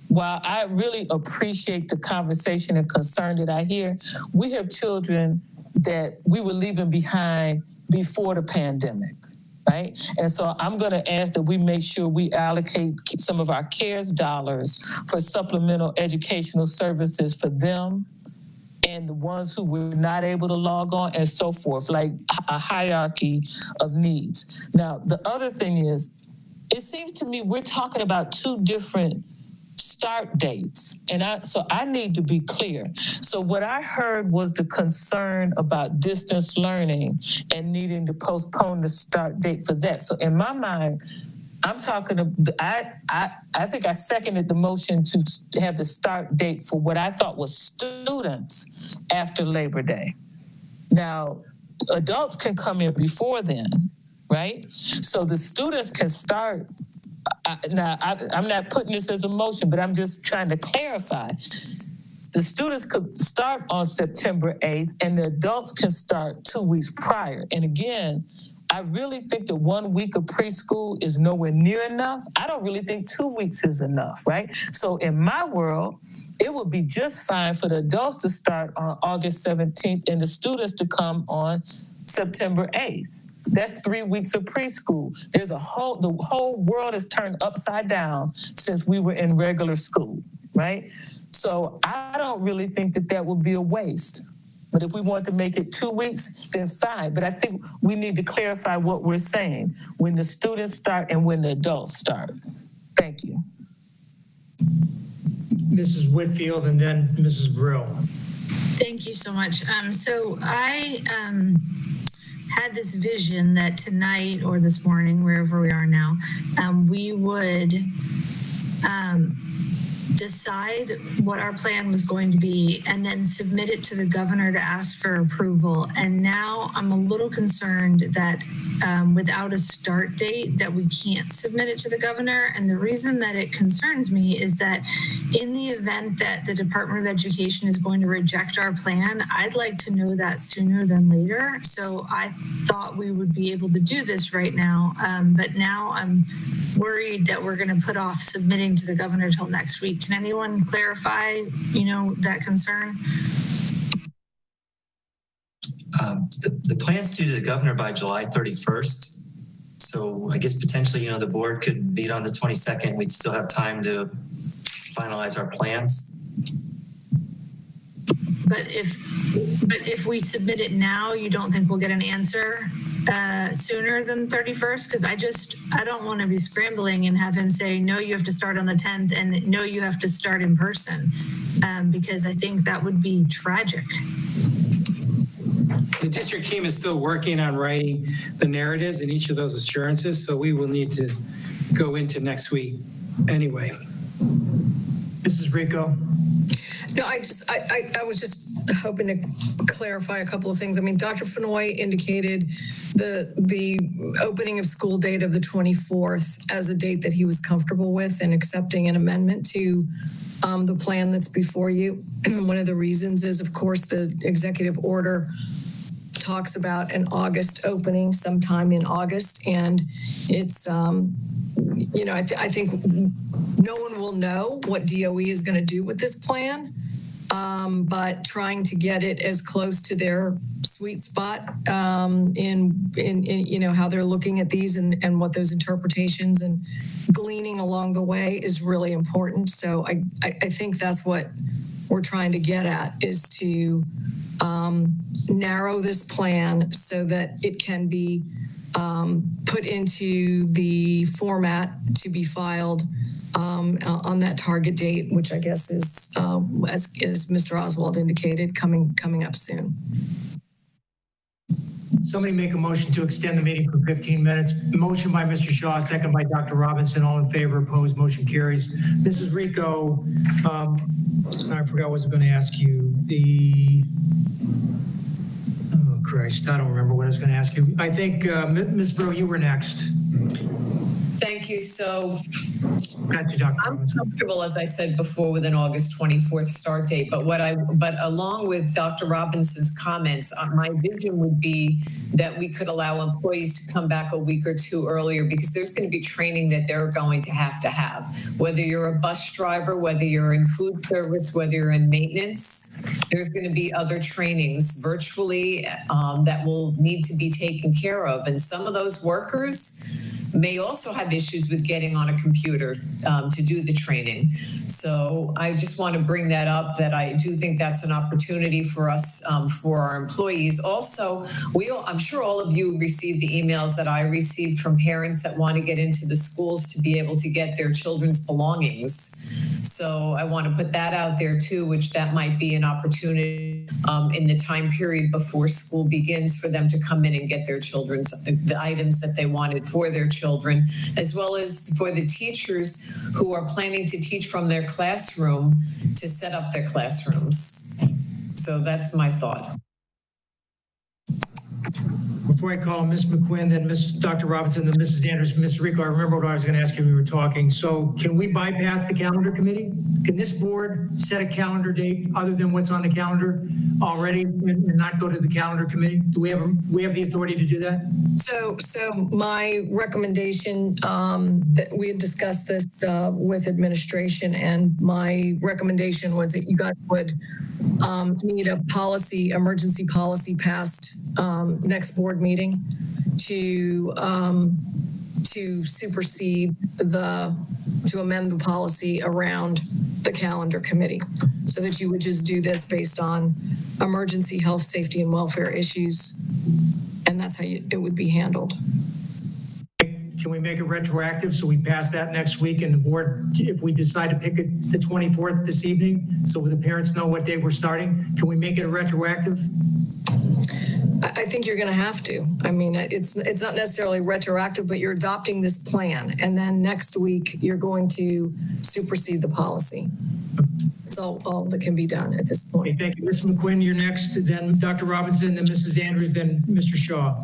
While I really appreciate the conversation and concern that I hear, we have children that we were leaving behind before the pandemic, right? And so I'm going to ask that we make sure we allocate some of our CARES dollars for supplemental educational services for them and the ones who were not able to log on and so forth, like a hierarchy of needs. Now, the other thing is, it seems to me we're talking about 2 different start dates. And so I need to be clear. So what I heard was the concern about distance learning and needing to postpone the start date for that. So in my mind, I'm talking, I think I seconded the motion to have the start date for what I thought was students after Labor Day. Now, adults can come in before then, right? So the students can start. I'm not putting this as a motion, but I'm just trying to clarify. The students could start on September 8th, and the adults can start 2 weeks prior. And again, I really think that 1 week of preschool is nowhere near enough. I don't really think 2 weeks is enough, right? So in my world, it would be just fine for the adults to start on August 17th and the students to come on September 8th. That's 3 weeks of preschool. The whole world has turned upside down since we were in regular school, right? So I don't really think that would be a waste. But if we want to make it 2 weeks, then fine. But I think we need to clarify what we're saying, when the students start and when the adults start. Thank you. Mrs. Whitfield and then Mrs. Brill. Thank you so much. So I had this vision that tonight or this morning, wherever we are now, we would decide what our plan was going to be and then submit it to the governor to ask for approval. And now I'm a little concerned that without a start date that we can't submit it to the governor. And the reason that it concerns me is that in the event that the Department of Education is going to reject our plan, I'd like to know that sooner than later. So I thought we would be able to do this right now. But now I'm worried that we're going to put off submitting to the governor till next week. Can anyone clarify, that concern? The plan's due to the governor by July 31st. So I guess potentially, the board could meet on the 22nd. We'd still have time to finalize our plans. But if we submit it now, you don't think we'll get an answer sooner than 31st? Because I don't want to be scrambling and have him say, no, you have to start on the 10th and no, you have to start in person, because I think that would be tragic. The district team is still working on writing the narratives in each of those assurances, so we will need to go into next week anyway. This is Rico. No, I was just hoping to clarify a couple of things. I mean, Dr. Fenoy indicated the opening of school date of the 24th as a date that he was comfortable with and accepting an amendment to the plan that's before you. One of the reasons is, of course, the executive order talks about an August opening sometime in August. And it's, I think no one will know what DOE is going to do with this plan, but trying to get it as close to their sweet spot in how they're looking at these and what those interpretations and gleaning along the way is really important. So I think that's what we're trying to get at, is to narrow this plan so that it can be put into the format to be filed on that target date, which I guess is, as Mr. Oswald indicated, coming up soon. Somebody make a motion to extend the meeting for 15 minutes. Motion by Mr. Shaw, second by Dr. Robinson. All in favor, opposed, motion carries. Mrs. Rico, I forgot what I was going to ask you. Oh, Christ, I don't remember what I was going to ask you. I think, Ms. Bro, you were next. Thank you. So I'm comfortable, as I said before, with an August 24th start date. But along with Dr. Robinson's comments, my vision would be that we could allow employees to come back a week or two earlier, because there's going to be training that they're going to have. Whether you're a bus driver, whether you're in food service, whether you're in maintenance, there's going to be other trainings virtually that will need to be taken care of. And some of those workers may also have issues with getting on a computer to do the training. So I just want to bring that up, that I do think that's an opportunity for us, for our employees. Also, I'm sure all of you received the emails that I received from parents that want to get into the schools to be able to get their children's belongings. So I want to put that out there too, which that might be an opportunity in the time period before school begins for them to come in and get their children's, the items that they wanted for their children, as well as for the teachers who are planning to teach from their classroom to set up their classrooms. So that's my thought. Before I call Ms. McQuinn, then Dr. Robinson, then Mrs. Anderson, Ms. Rico, I remember what I was going to ask you when we were talking. So can we bypass the calendar committee? Can this board set a calendar date other than what's on the calendar already and not go to the calendar committee? Do we have the authority to do that? So my recommendation, that we had discussed this with administration, and my recommendation was that you guys would need a emergency policy passed next board meeting to supersede to amend the policy around the calendar committee, so that you would just do this based on emergency health, safety, and welfare issues, and that's how it would be handled. Can we make it retroactive so we pass that next week, and the board, if we decide to pick it the 24th this evening, so the parents know what day we're starting, can we make it a retroactive? I think you're going to have to. I mean, it's not necessarily retroactive, but you're adopting this plan. And then next week, you're going to supersede the policy. That's all that can be done at this point. Okay, thank you. Ms. McQuinn, you're next, then Dr. Robinson, then Mrs. Andrews, then Mr. Shaw.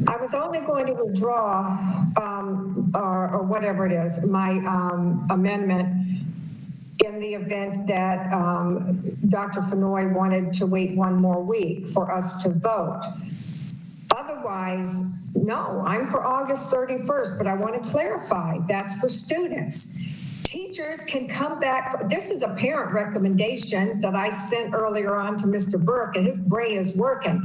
I was only going to withdraw, or whatever it is, my amendment in the event that Dr. Fenoy wanted to wait one more week for us to vote. Otherwise, no, I'm for August 31st, but I want to clarify, that's for students. Teachers can come back. This is a parent recommendation that I sent earlier on to Mr. Burke, and his brain is working.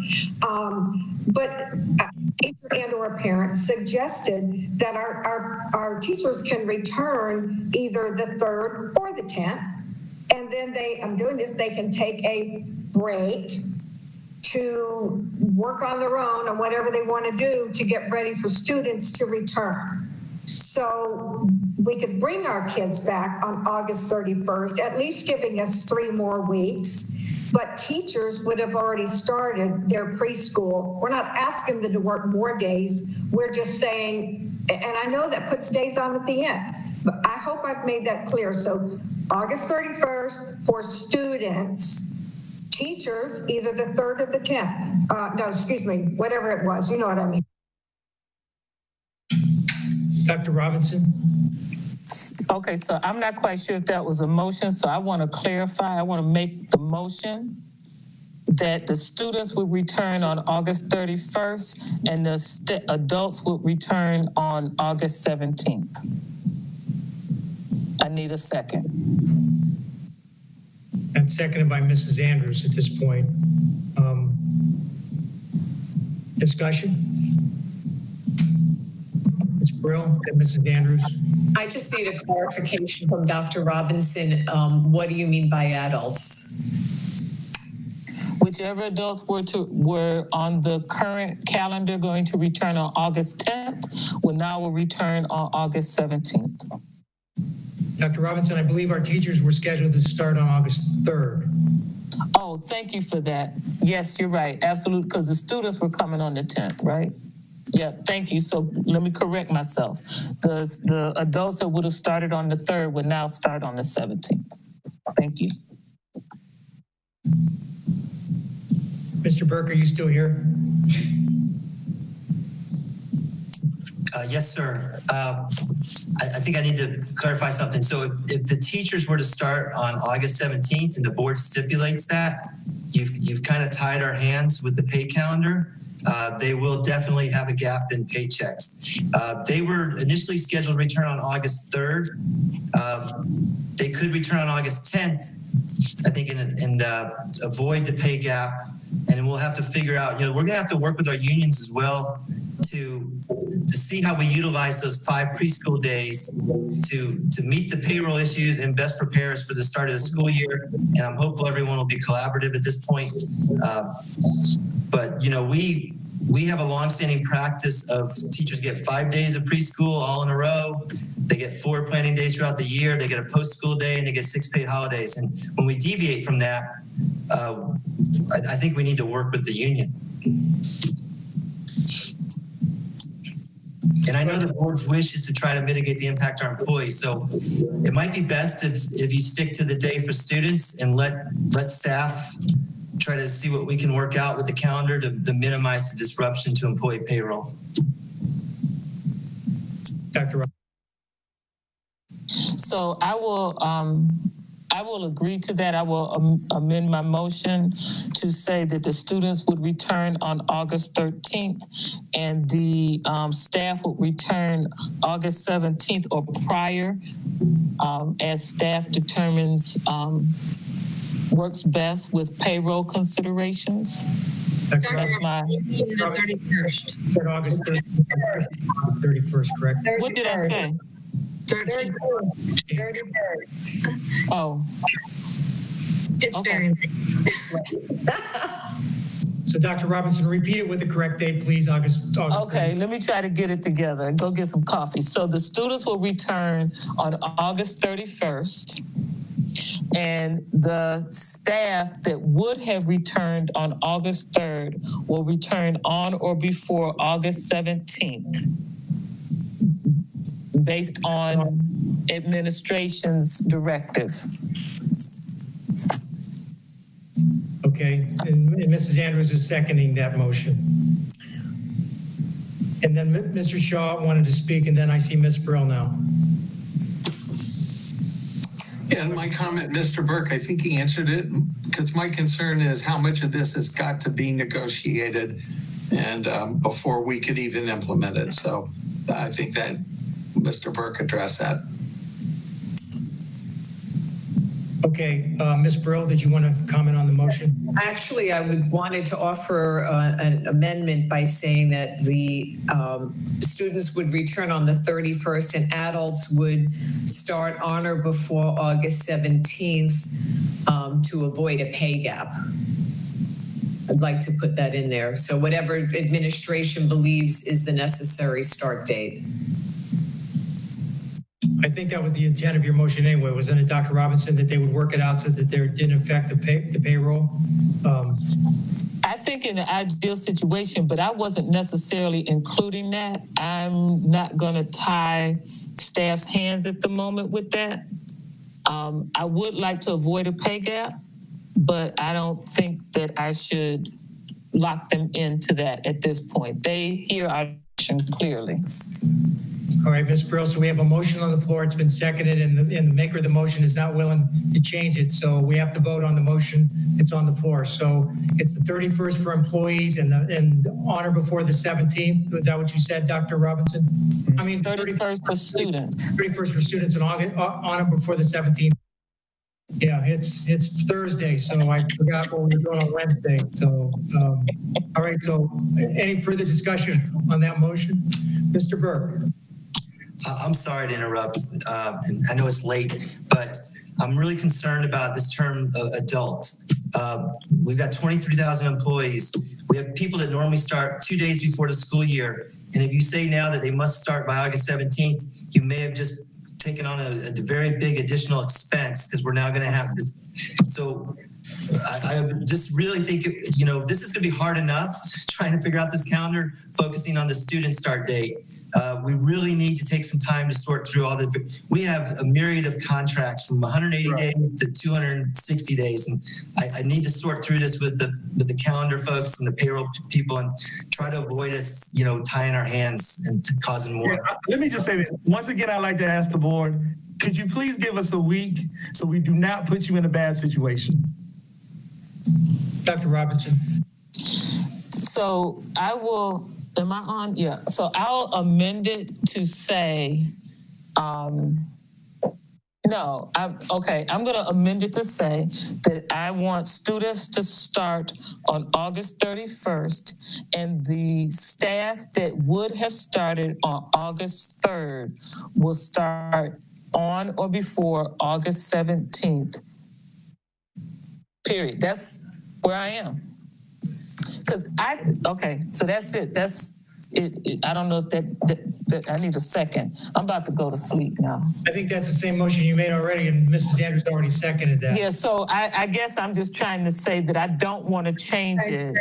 But a teacher and or a parent suggested that our teachers can return either the 3rd or the 10th. And then I'm doing this, they can take a break to work on their own and whatever they want to do to get ready for students to return. So we could bring our kids back on August 31st, at least giving us 3 more weeks. But teachers would have already started their preschool. We're not asking them to work more days. We're just saying, and I know that puts days on at the end, but I hope I've made that clear. So August 31st for students, teachers, either the 3rd or the 10th. No, excuse me, whatever it was, you know what I mean. Dr. Robinson? Okay, so I'm not quite sure if that was a motion, so I want to clarify. I want to make the motion that the students will return on August 31st and the adults will return on August 17th. I need a second. And seconded by Mrs. Andrews at this point. Discussion? Ms. Brill and Mrs. Andrews. I just need a clarification from Dr. Robinson. What do you mean by adults? Whichever adults were on the current calendar going to return on August 10th will return on August 17th. Dr. Robinson, I believe our teachers were scheduled to start on August 3rd. Oh, thank you for that. Yes, you're right. Absolutely, because the students were coming on the 10th, right? Yeah, thank you. So let me correct myself. The adults that would have started on the 3rd would now start on the 17th. Thank you. Mr. Burke, are you still here? Yes, sir. I think I need to clarify something. So if the teachers were to start on August 17th and the board stipulates that, you've kind of tied our hands with the pay calendar. They will definitely have a gap in paychecks. They were initially scheduled to return on August 3rd. They could return on August 10th, I think, and avoid the pay gap. And we'll have to figure out, we're gonna have to work with our unions as well to see how we utilize those 5 preschool days to meet the payroll issues and best prepare us for the start of the school year. And I'm hopeful everyone will be collaborative at this point. But we have a longstanding practice of teachers get 5 days of preschool all in a row. They get 4 planning days throughout the year. They get a post-school day and they get 6 paid holidays. And when we deviate from that, I think we need to work with the union. And I know the board's wish is to try to mitigate the impact on our employees. So it might be best if you stick to the day for students and let staff try to see what we can work out with the calendar to minimize the disruption to employee payroll. Dr. So I will agree to that. I will amend my motion to say that the students would return on August 13th and the staff would return August 17th or prior as staff determines works best with payroll considerations. That's my... The 31st. August 31st, correct? What did I say? 31st. Oh. It's okay. very So Dr. Robinson, repeat it with the correct date, please. August okay, 30th. let me try to get it together and go get some coffee. So the students will return on August 31st And the staff that would have returned on August 3rd will return on or before August 17th, based on administration's directive. Okay, and Mrs. Andrews is seconding that motion. And then Mr. Shaw wanted to speak, and then I see Ms. Brill now. And my comment, Mr. Burke, I think he answered it, because my concern is how much of this has got to be negotiated and before we could even implement it. So I think that Mr. Burke addressed that. Okay, Ms. Brill, did you want to comment on the motion? Actually, I wanted to offer an amendment by saying that the students would return on the 31st and adults would start on or before August 17th to avoid a pay gap. I'd like to put that in there. So whatever administration believes is the necessary start date. I think that was the intent of your motion anyway, wasn't it, Dr. Robinson, that they would work it out so that there didn't affect the payroll? I think in the ideal situation, but I wasn't necessarily including that. I'm not going to tie staff's hands at the moment with that. I would like to avoid a pay gap, but I don't think that I should lock them into that at this point. They hear our motion clearly. All right, Ms. Brill, so we have a motion on the floor. It's been seconded, and the maker of the motion is not willing to change it. So we have to vote on the motion. It's on the floor. So it's the 31st for employees and honor before the 17th. Is that what you said, Dr. Robinson? I mean, 31st for students. 31st for students and honor before the 17th. Yeah, it's Thursday, so I forgot what we were doing on Wednesday. So, all right. So any further discussion on that motion? Mr. Burke. I'm sorry to interrupt. And I know it's late, but I'm really concerned about this term adult. We've got 23,000 employees. We have people that normally start 2 days before the school year. And if you say now that they must start by August 17th, you may have just taken on a very big additional expense because we're now going to have this. So I just really think, this is going to be hard enough trying to figure out this calendar, focusing on the student start date. We really need to take some time to sort through all the, we have a myriad of contracts from 180 days to 260 days. And I need to sort through this with the calendar folks and the payroll people and try to avoid us, tying our hands and causing more. Yeah, let me just say this. Once again, I'd like to ask the board, could you please give us a week so we do not put you in a bad situation? Dr. Robinson. So I will, am I on? Yeah. So I'll amend it to say, I'm going to amend it to say that I want students to start on August 31st, and the staff that would have started on August 3rd will start on or before August 17th. Period. That's where I am. So that's it. That's it. I don't know if that I need a second. I'm about to go to sleep now. I think that's the same motion you made already, and Mrs. Andrews already seconded that. Yeah, so I guess I'm just trying to say that I don't want to change it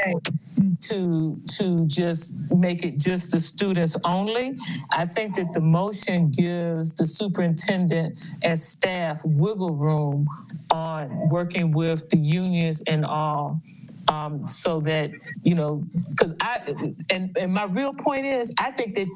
to just make it just the students only. I think that the motion gives the superintendent and staff wiggle room on working with the unions and all. So that, because and my real point is, I think that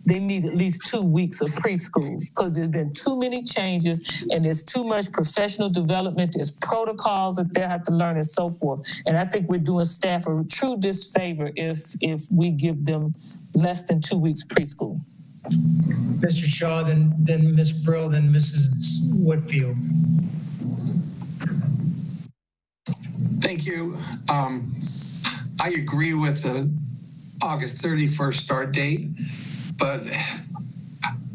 they need at least 2 weeks of preschool because there's been too many changes and there's too much professional development. There's protocols that they have to learn and so forth. And I think we're doing staff a true disfavor if we give them less than 2 weeks preschool. Mr. Shaw, then Ms. Brill, then Mrs. Whitfield. Thank you. I agree with the August 31st start date, but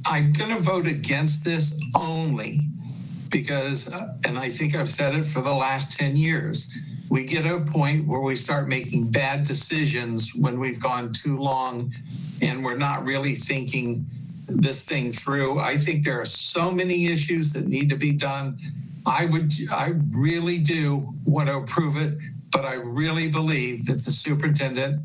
I'm going to vote against this only because, and I think I've said it for the last 10 years, we get to a point where we start making bad decisions when we've gone too long and we're not really thinking this thing through. I think there are so many issues that need to be done. I really do want to approve it, but I really believe that the superintendent,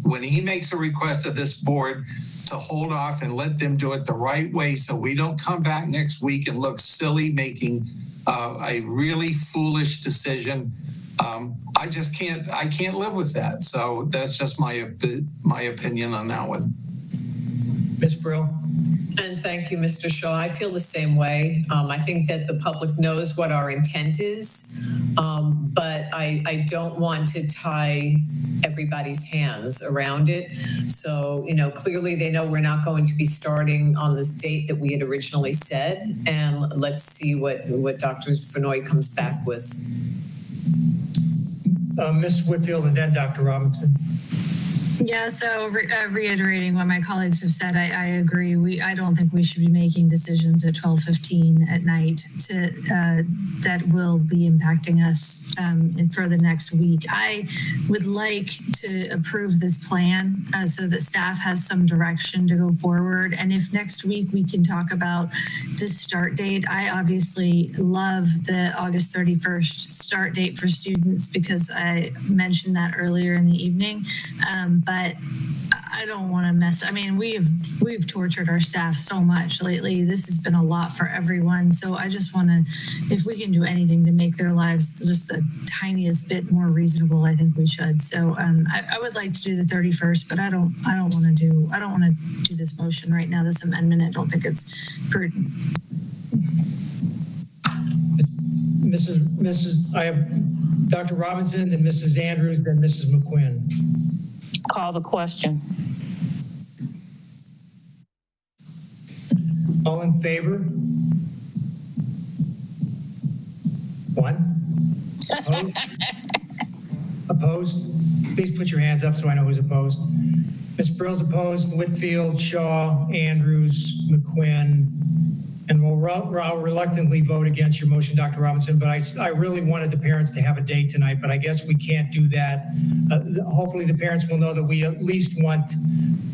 when he makes a request of this board to hold off and let them do it the right way so we don't come back next week and look silly making a really foolish decision. I just can't live with that. So that's just my opinion on that one. Ms. Brill. And thank you, Mr. Shaw. I feel the same way. I think that the public knows what our intent is, but I don't want to tie everybody's hands around it. So, clearly they know we're not going to be starting on this date that we had originally said. And let's see what Dr. Fenoy comes back with. Ms. Whitfield and then Dr. Robinson. Yeah, so reiterating what my colleagues have said, I agree. I don't think we should be making decisions at 12:15 at night that will be impacting us for the next week. I would like to approve this plan so that staff has some direction to go forward. And if next week we can talk about this start date, I obviously love the August 31st start date for students because I mentioned that earlier in the evening. But I don't want to mess. I mean, we've tortured our staff so much lately. This has been a lot for everyone. So I just want to, if we can do anything to make their lives just the tiniest bit more reasonable, I think we should. So I would like to do the 31st, but I don't want to do this motion right now. This amendment, I don't think it's prudent. I have Dr. Robinson, then Mrs. Andrews, then Mrs. McQuinn. Call the question. All in favor? One. Opposed? Opposed? Please put your hands up so I know who's opposed. Ms. Brill's opposed. Whitfield, Shaw, Andrews, McQuinn, and I'll reluctantly vote against your motion, Dr. Robinson, but I really wanted the parents to have a date tonight, but I guess we can't do that. Hopefully the parents will know that we at least want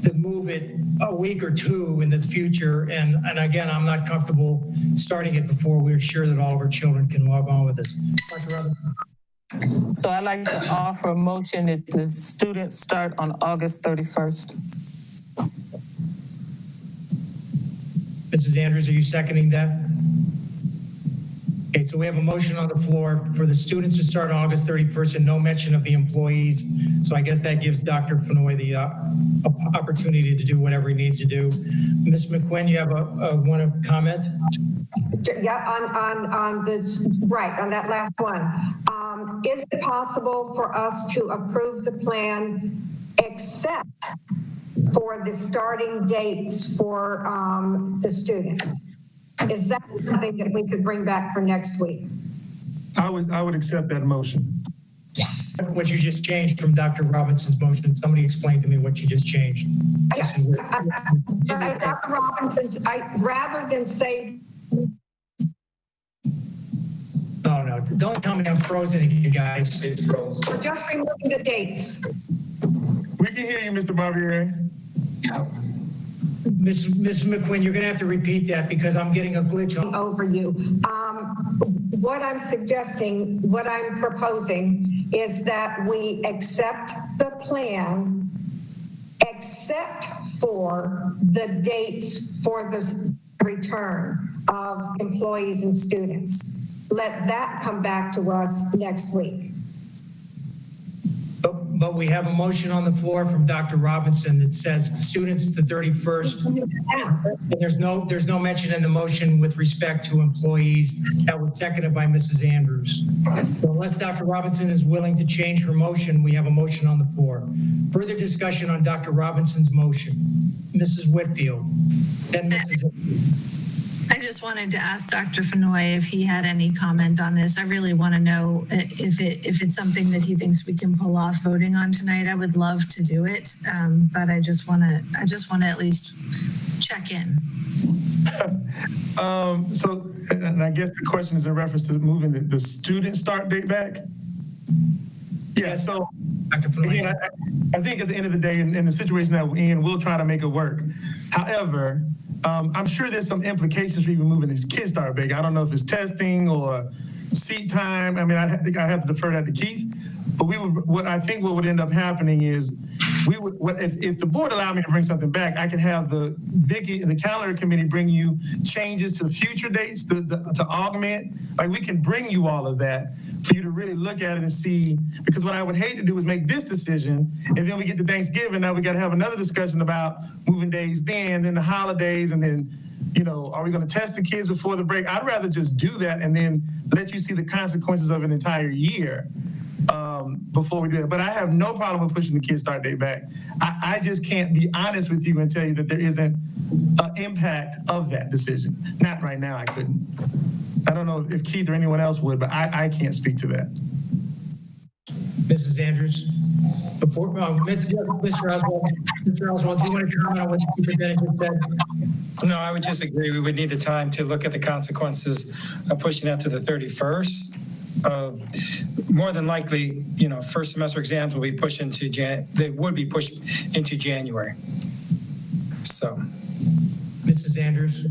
to move it a week or two in the future. And again, I'm not comfortable starting it before we're sure that all of our children can log on with us. Dr. Robinson. So I'd like to offer a motion that the students start on August 31st. Mrs. Andrews, are you seconding that? Okay, so we have a motion on the floor for the students to start on August 31st and no mention of the employees. So I guess that gives Dr. Fenoy the opportunity to do whatever he needs to do. Ms. McQuinn, you have one comment? Yeah, on this, right, on that last one. Is it possible for us to approve the plan except for the starting dates for the students? Is that something that we could bring back for next week? I would accept that motion. Yes. What you just changed from Dr. Robinson's motion, somebody explained to me what you just changed. Dr. Robinson's, rather than say. Oh no, don't tell me I'm frozen again, guys. It's frozen. We're just removing the dates. We can hear you, Mr. Barbieri. Ms. McQuinn, you're going to have to repeat that because I'm getting a glitch over you. What I'm suggesting, what I'm proposing is that we accept the plan except for the dates for the return of employees and students. Let that come back to us next week. But we have a motion on the floor from Dr. Robinson that says students the 31st. And there's no mention in the motion with respect to employees. That was seconded by Mrs. Andrews. So unless Dr. Robinson is willing to change her motion, we have a motion on the floor. Further discussion on Dr. Robinson's motion. Mrs. Whitfield, then Mrs. I just wanted to ask Dr. Fenoy if he had any comment on this. I really want to know if it's something that he thinks we can pull off voting on tonight. I would love to do it, but I just want to at least check in. So, and I guess the question is in reference to moving the student start date back. Yeah. So again, I think at the end of the day, in the situation that we're in, we'll try to make it work. However, I'm sure there's some implications for even moving this Kids Start Back. I don't know if it's testing or seat time. I mean, I think I have to defer that to Keith. But what would end up happening is if the board allowed me to bring something back, I could have the calendar committee bring you changes to future dates to augment. Like, we can bring you all of that for you to really look at it and see, because what I would hate to do is make this decision and then we get to Thanksgiving, now we got to have another discussion about moving days then the holidays, and then, are we going to test the kids before the break? I'd rather just do that and then let you see the consequences of an entire year before we do it. But I have no problem with pushing the Kids Start Date back. I just can't be honest with you and tell you that there isn't an impact of that decision. Not right now, I couldn't. I don't know if Keith or anyone else would, but I can't speak to that. Mrs. Andrews, before, Mr. Oswald, do you want to comment on what the superintendent just said? No, I would just agree. We would need the time to look at the consequences of pushing that to the 31st. More than likely, first semester exams will be pushed into they would be pushed into January. So, Mrs. Andrews.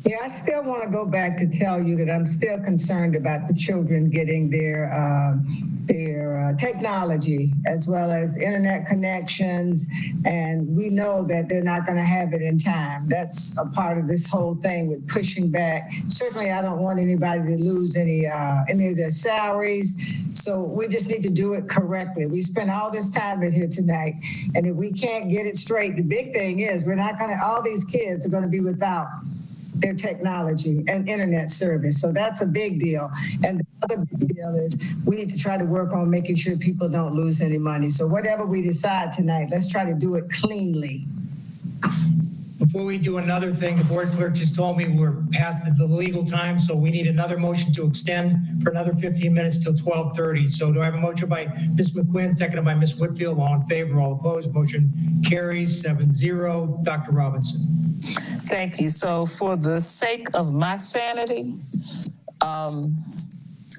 Yeah, I still want to go back to tell you that I'm still concerned about the children getting their technology as well as internet connections, and we know that they're not going to have it in time. That's a part of this whole thing with pushing back. Certainly, I don't want anybody to lose any of their salaries, so we just need to do it correctly. We spent all this time in here tonight, and if we can't get it straight, the big thing is we're not going to, all these kids are going to be without their technology and internet service. So that's a big deal. And the other big deal is we need to try to work on making sure people don't lose any money. So whatever we decide tonight, let's try to do it cleanly. Before we do another thing, the board clerk just told me we're past the legal time, so we need another motion to extend for another 15 minutes till 12:30. So do I have a motion by Ms. McQuinn, seconded by Ms. Whitfield? All in favor, all opposed, motion carries 7-0. Dr. Robinson. Thank you. So for the sake of my sanity,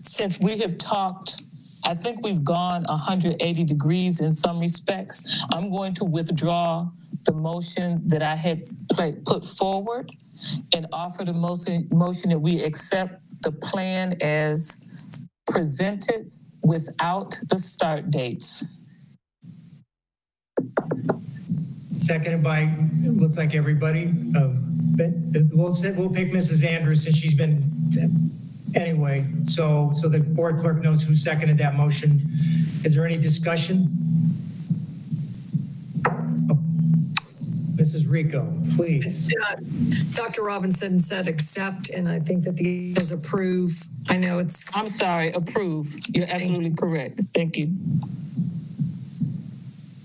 since we have talked, I think we've gone 180 degrees in some respects, I'm going to withdraw the motion that I had put forward and offer the motion that we accept the plan as presented without the start dates. Seconded by, looks like everybody. We'll pick Mrs. Andrews since she's been, anyway. So the board clerk knows who seconded that motion. Is there any discussion? Mrs. Rico, please. Dr. Robinson said accept, and I think that the is approve. I know it's. I'm sorry, approve. You're absolutely correct. Thank you.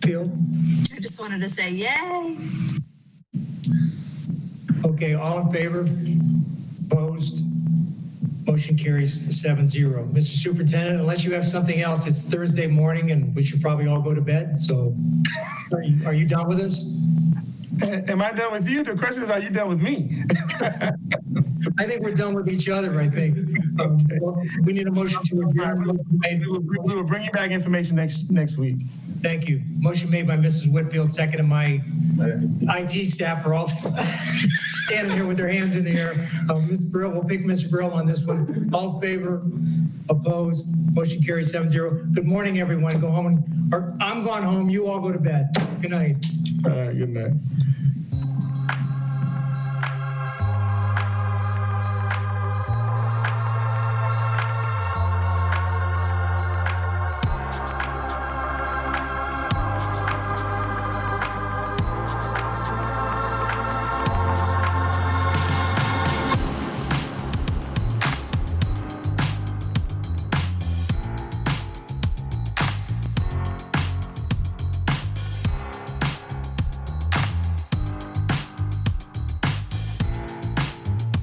Field? I just wanted to say yay. Okay, all in favor? Opposed? Motion carries 7-0. Mr. Superintendent, unless you have something else, it's Thursday morning and we should probably all go to bed. So are you done with us? Am I done with you? The question is, are you done with me? I think we're done with each other, I think. We need a motion to adjourn. We will bring you back information next week. Thank you. Motion made by Mrs. Whitfield, second of my IT staff are all standing here with their hands in the air. Ms. Brill, we'll pick Ms. Brill on this one. All in favor? Opposed? Motion carries 7-0. Good morning, everyone. Go home. I'm going home. You all go to bed. Good night. Good night.